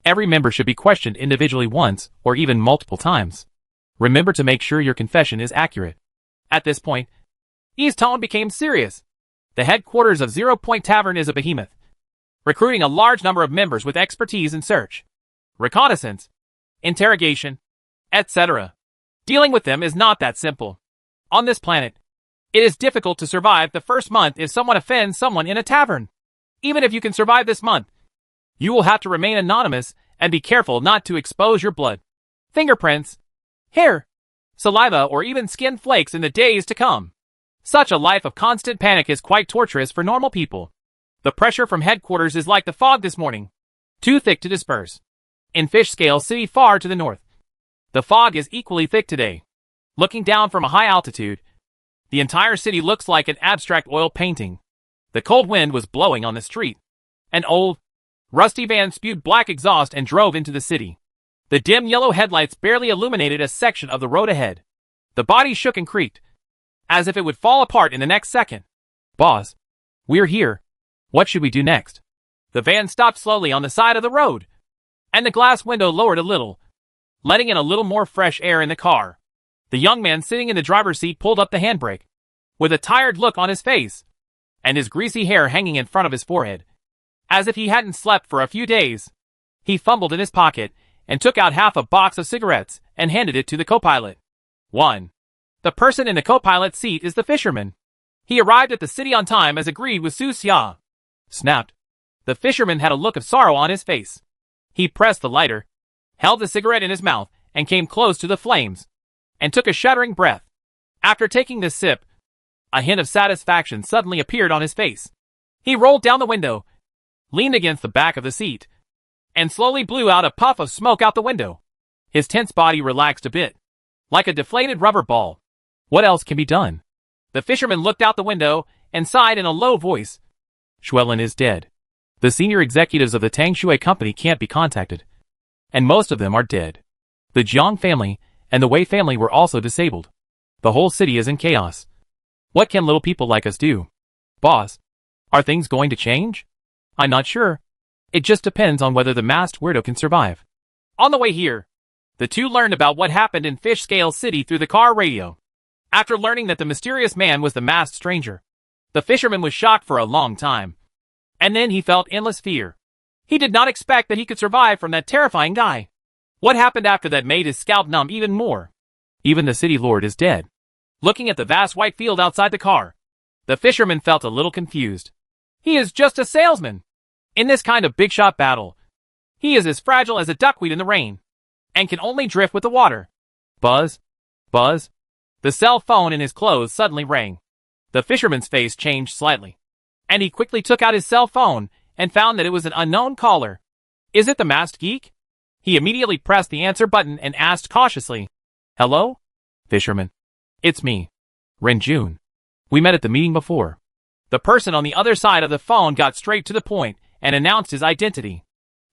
A: every member should be questioned individually once or even multiple times. Remember to make sure your confession is accurate.
B: At this point, E's tone became serious. The headquarters of 0 Point Tavern is a behemoth, recruiting a large number of members with expertise in search, reconnaissance, interrogation, etc. Dealing with them is not that simple. On this planet, it is difficult to survive the first month if someone offends someone in a tavern. Even if you can survive this month, you will have to remain anonymous and be careful not to expose your blood, fingerprints, hair, saliva, or even skin flakes in the days to come. Such a life of constant panic is quite torturous for normal people. The pressure from headquarters is like the fog this morning, too thick to disperse. In Fishscale City far to the north, the fog is equally thick today. Looking down from a high altitude, the entire city looks like an abstract oil painting. The cold wind was blowing on the street. An old, rusty van spewed black exhaust and drove into the city. The dim yellow headlights barely illuminated a section of the road ahead. The body shook and creaked, as if it would fall apart in the next second.
A: Boss, we're here. What should we do next?
B: The van stopped slowly on the side of the road, and the glass window lowered a little, letting in a little more fresh air in the car. The young man sitting in the driver's seat pulled up the handbrake, with a tired look on his face, and his greasy hair hanging in front of his forehead, as if he hadn't slept for a few days. He fumbled in his pocket and took out half a box of cigarettes and handed it to the co-pilot. 1. The person in the co-pilot seat is the fisherman. He arrived at the city on time as agreed with Su Xia. Snapped. The fisherman had a look of sorrow on his face. He pressed the lighter, held the cigarette in his mouth, and came close to the flames, and took a shuddering breath. After taking this sip, a hint of satisfaction suddenly appeared on his face. He rolled down the window, leaned against the back of the seat, and slowly blew out a puff of smoke out the window. His tense body relaxed a bit, like a deflated rubber ball.
A: What else can be done?
B: The fisherman looked out the window and sighed in a low voice.
A: Schwedlin is dead. The senior executives of the Tang Shui company can't be contacted, and most of them are dead. The Jiang family and the Wei family were also disabled. The whole city is in chaos. What can little people like us do? Boss, are things going to change? I'm not sure. It just depends on whether the masked weirdo can survive.
B: On the way here, the two learned about what happened in Fishscale City through the car radio. After learning that the mysterious man was the masked stranger, the fisherman was shocked for a long time. And then he felt endless fear. He did not expect that he could survive from that terrifying guy. What happened after that made his scalp numb even more.
A: Even the city lord is dead.
B: Looking at the vast white field outside the car, the fisherman felt a little confused. He is just a salesman. In this kind of big shot battle, he is as fragile as a duckweed in the rain, and can only drift with the water.
A: Buzz? Buzz?
B: The cell phone in his clothes suddenly rang. The fisherman's face changed slightly, and he quickly took out his cell phone and found that it was an unknown caller. Is it the masked geek? He immediately pressed the answer button and asked cautiously, "Hello?
A: Fisherman. It's me. Renjun. We met at the meeting before."
B: The person on the other side of the phone got straight to the point and announced his identity.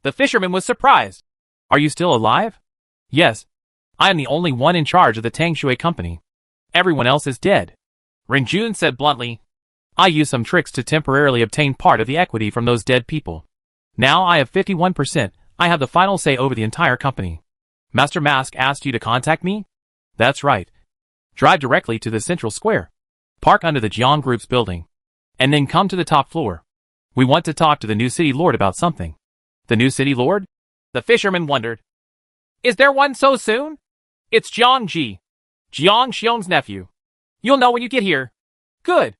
B: The fisherman was surprised.
A: "Are you still alive?" "Yes. I am the only one in charge of the Tangshui company. Everyone else is dead."
B: Renjun said bluntly,
A: "I used some tricks to temporarily obtain part of the equity from those dead people. Now I have 51%. I have the final say over the entire company." "Master Mask asked you to contact me?" "That's right. Drive directly to the central square. Park under the Jiang Group's building. And then come to the top floor. We want to talk to the new city lord about something."
B: "The new city lord?" The fisherman wondered. "Is there one so soon?" "It's Jiang Ji, Jiang Xiong's nephew. You'll know when you get here." "Good."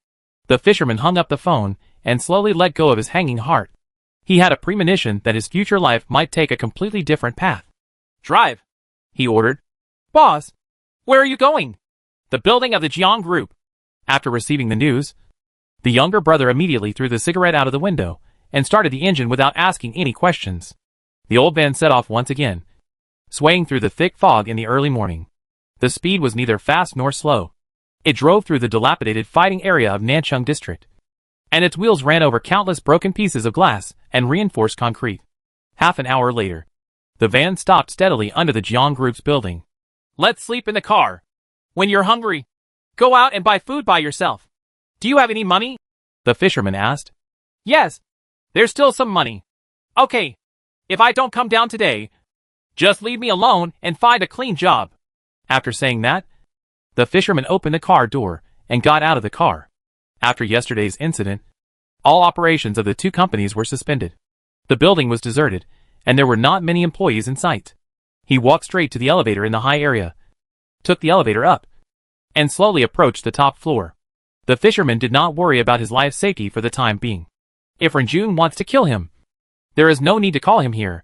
A: The fisherman hung up the phone and slowly let go of his hanging heart. He had a premonition that his future life might take a completely different path.
B: "Drive,"
A: he ordered.
B: "Boss, where are you going?" "The building of the Jiang Group."
A: After receiving the news, the younger brother immediately threw the cigarette out of the window and started the engine without asking any questions. The old van set off once again, swaying through the thick fog in the early morning. The speed was neither fast nor slow. It drove through the dilapidated fighting area of Nanchang District, and its wheels ran over countless broken pieces of glass and reinforced concrete. Half an hour later, the van stopped steadily under the Jiang Group's building.
B: "Let's sleep in the car. When you're hungry, go out and buy food by yourself. Do you have any money?"
A: the fisherman asked.
B: "Yes, there's still some money." "Okay, if I don't come down today, just leave me alone and find a clean job."
A: After saying that, the fisherman opened the car door and got out of the car. After yesterday's incident, all operations of the two companies were suspended. The building was deserted, and there were not many employees in sight. He walked straight to the elevator in the high area, took the elevator up, and slowly approached the top floor. The fisherman did not worry about his life safety for the time being. If Renjun wants to kill him, there is no need to call him here.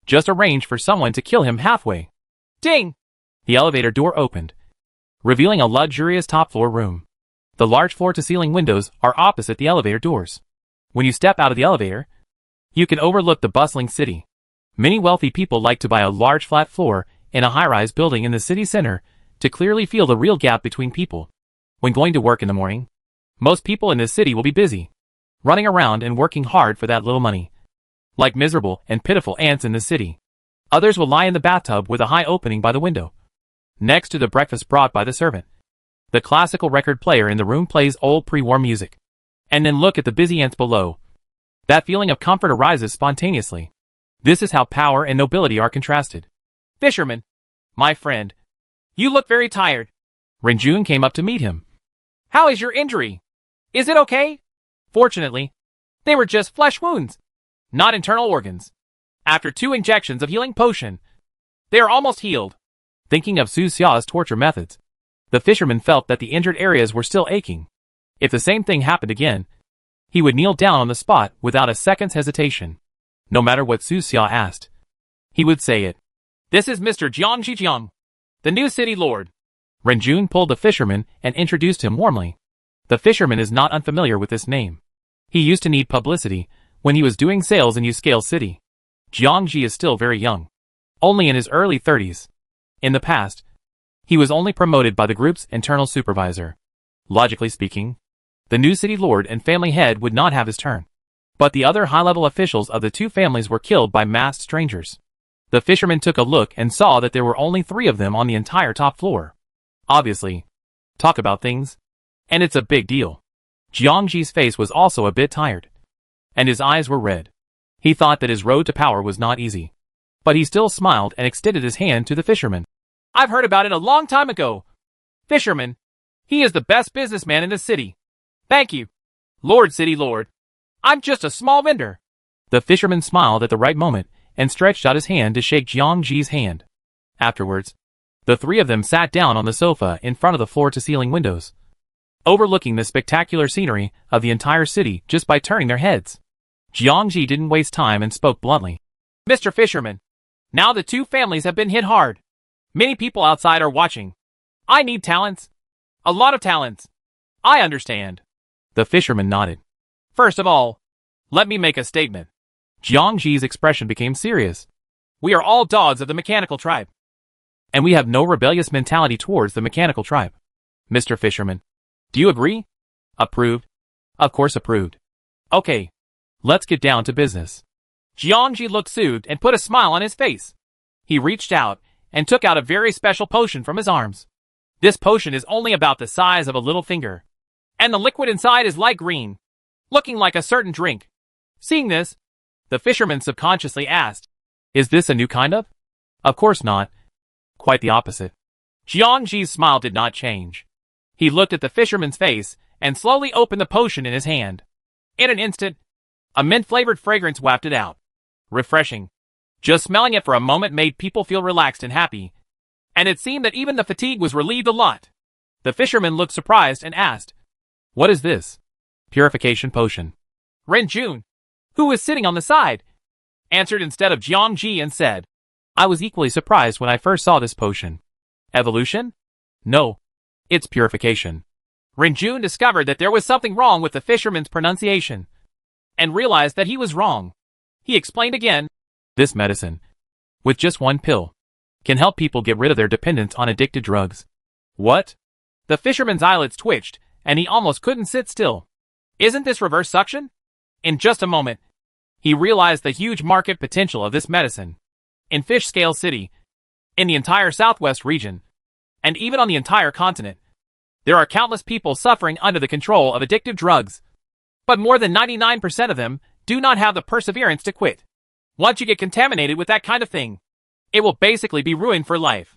A: Just arrange for someone to kill him halfway.
B: Ding!
A: The elevator door opened, revealing a luxurious top-floor room. The large floor-to-ceiling windows are opposite the elevator doors. When you step out of the elevator, you can overlook the bustling city. Many wealthy people like to buy a large flat floor in a high-rise building in the city center to clearly feel the real gap between people. When going to work in the morning, most people in this city will be busy, running around and working hard for that little money. Like miserable and pitiful ants in the city. Others will lie in the bathtub with a high opening by the window, next to the breakfast brought by the servant. The classical record player in the room plays old pre-war music. And then look at the busy ants below. That feeling of comfort arises spontaneously. This is how power and nobility are contrasted.
B: "Fisherman, my friend, you look very tired."
A: Renjun came up to meet him.
B: "How is your injury? Is it okay?"
A: "Fortunately,
B: they were just flesh wounds, not internal organs. After 2 injections of healing potion, they are almost healed."
A: Thinking of Su Xia's torture methods, the fisherman felt that the injured areas were still aching. If the same thing happened again, he would kneel down on the spot without a second's hesitation. No matter what Su Xia asked, he would say it.
B: "This is Mr. Jiang Zhijiang, the new city lord."
A: Renjun pulled the fisherman and introduced him warmly. The fisherman is not unfamiliar with this name. He used to need publicity when he was doing sales in Uscale City. Jiang Ji is still very young, only in his early 30s. In the past, he was only promoted by the group's internal supervisor. Logically speaking, the new city lord and family head would not have his turn. But the other high-level officials of the two families were killed by masked strangers. The fisherman took a look and saw that there were only 3 of them on the entire top floor. Obviously, talk about things, and it's a big deal. Jiang Ji's face was also a bit tired, and his eyes were red. He thought that his road to power was not easy. But he still smiled and extended his hand to the fisherman.
B: "I've heard about it a long time ago. Fisherman, he is the best businessman in the city. Thank you, Lord City Lord. I'm just a small vendor."
A: The fisherman smiled at the right moment and stretched out his hand to shake Jiang Ji's hand. Afterwards, the 3 of them sat down on the sofa in front of the floor-to-ceiling windows, overlooking the spectacular scenery of the entire city just by turning their heads. Jiangji didn't waste time and spoke bluntly.
B: Mr. Fisherman, now the two families have been hit hard. Many people outside are watching. I need talents. A lot of talents. I understand.
A: The fisherman nodded.
B: First of all, let me make a statement.
A: Jiangji's expression became serious.
B: We are all dogs of the mechanical tribe.
A: And we have no rebellious mentality towards the mechanical tribe. Mr. Fisherman, do you agree?
B: Approved.
A: Of course approved. Okay, let's get down to business.
B: Jiangji looked soothed and put a smile on his face. He reached out and took out a very special potion from his arms. This potion is only about the size of a little finger. And the liquid inside is light green, looking like a certain drink. Seeing this, the fisherman subconsciously asked,
A: Is this a new kind of? Of course not. Quite the opposite.
B: Jiangji's smile did not change. He looked at the fisherman's face and slowly opened the potion in his hand. In an instant, a mint-flavored fragrance wafted out. Refreshing. Just smelling it for a moment made people feel relaxed and happy. And it seemed that even the fatigue was relieved a lot. The fisherman looked surprised and asked,
A: What is this? Purification potion.
B: Ren Jun, who was sitting on the side, answered instead of Jiangji and said,
A: I was equally surprised when I first saw this potion. Evolution? No. It's purification.
B: Ren Jun discovered that there was something wrong with the fisherman's pronunciation, and realized that he was wrong. He explained again,
A: This medicine, with just one pill, can help people get rid of their dependence on addicted drugs.
B: What? The fisherman's eyelids twitched, and he almost couldn't sit still. Isn't this reverse suction? In just a moment, he realized the huge market potential of this medicine. In Fish Scale City, in the entire southwest region, and even on the entire continent, there are countless people suffering under the control of addictive drugs. But more than 99% of them do not have the perseverance to quit. Once you get contaminated with that kind of thing, it will basically be ruined for life.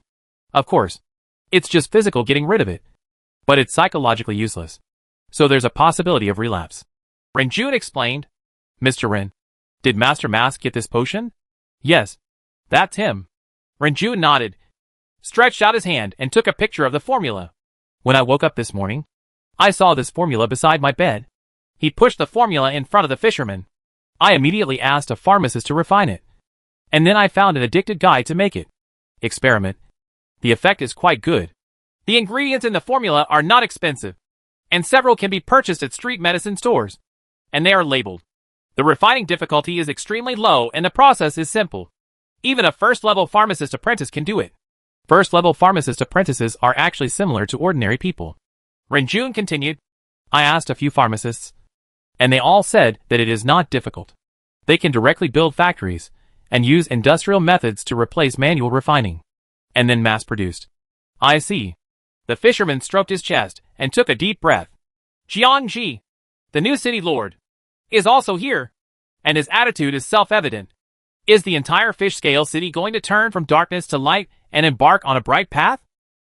A: Of course, it's just physical getting rid of it. But it's psychologically useless. So there's a possibility of relapse.
B: Ren Jun explained.
A: Mr. Ren, did Master Mask get this potion?
B: Yes, that's him. Ren Jun nodded, stretched out his hand and took a picture of the formula.
A: When I woke up this morning, I saw this formula beside my bed.
B: He pushed the formula in front of the fisherman.
A: I immediately asked a pharmacist to refine it. And then I found an addicted guy to make it. Experiment. The effect is quite good.
B: The ingredients in the formula are not expensive, and several can be purchased at street medicine stores, and they are labeled. The refining difficulty is extremely low and the process is simple. Even a first-level pharmacist apprentice can do it.
A: First-level pharmacist apprentices are actually similar to ordinary people.
B: Ren Jun continued.
A: I asked a few pharmacists, and they all said that it is not difficult. They can directly build factories and use industrial methods to replace manual refining, and then mass-produced.
B: I see. The fisherman stroked his chest and took a deep breath. Jiangji, the new city lord, is also here, and his attitude is self-evident. Is the entire Fish Scale City going to turn from darkness to light and embark on a bright path?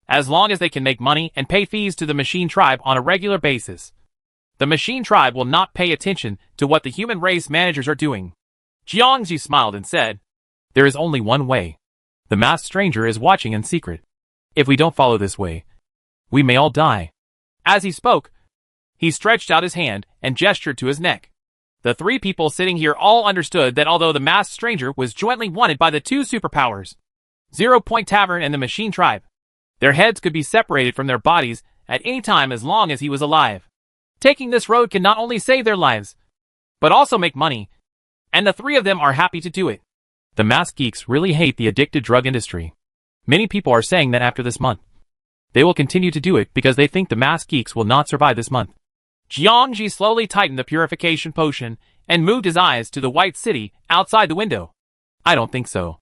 B: As long as they can make money and pay fees to the machine tribe on a regular basis. The machine tribe will not pay attention to what the human race managers are doing. Jiangji smiled and said,
A: There is only one way. The masked stranger is watching in secret. If we don't follow this way, we may all die.
B: As he spoke, he stretched out his hand and gestured to his neck. The three people sitting here all understood that although the masked stranger was jointly wanted by the two superpowers, 0 Point Tavern and the Machine Tribe, their heads could be separated from their bodies at any time as long as he was alive. Taking this road can not only save their lives, but also make money, and the three of them are happy to do it.
A: The masked geeks really hate the addicted drug industry. Many people are saying that after this month, they will continue to do it because they think the masked geeks will not survive this month.
B: Jiangji slowly tightened the purification potion and moved his eyes to the white city outside the window.
A: I don't think so.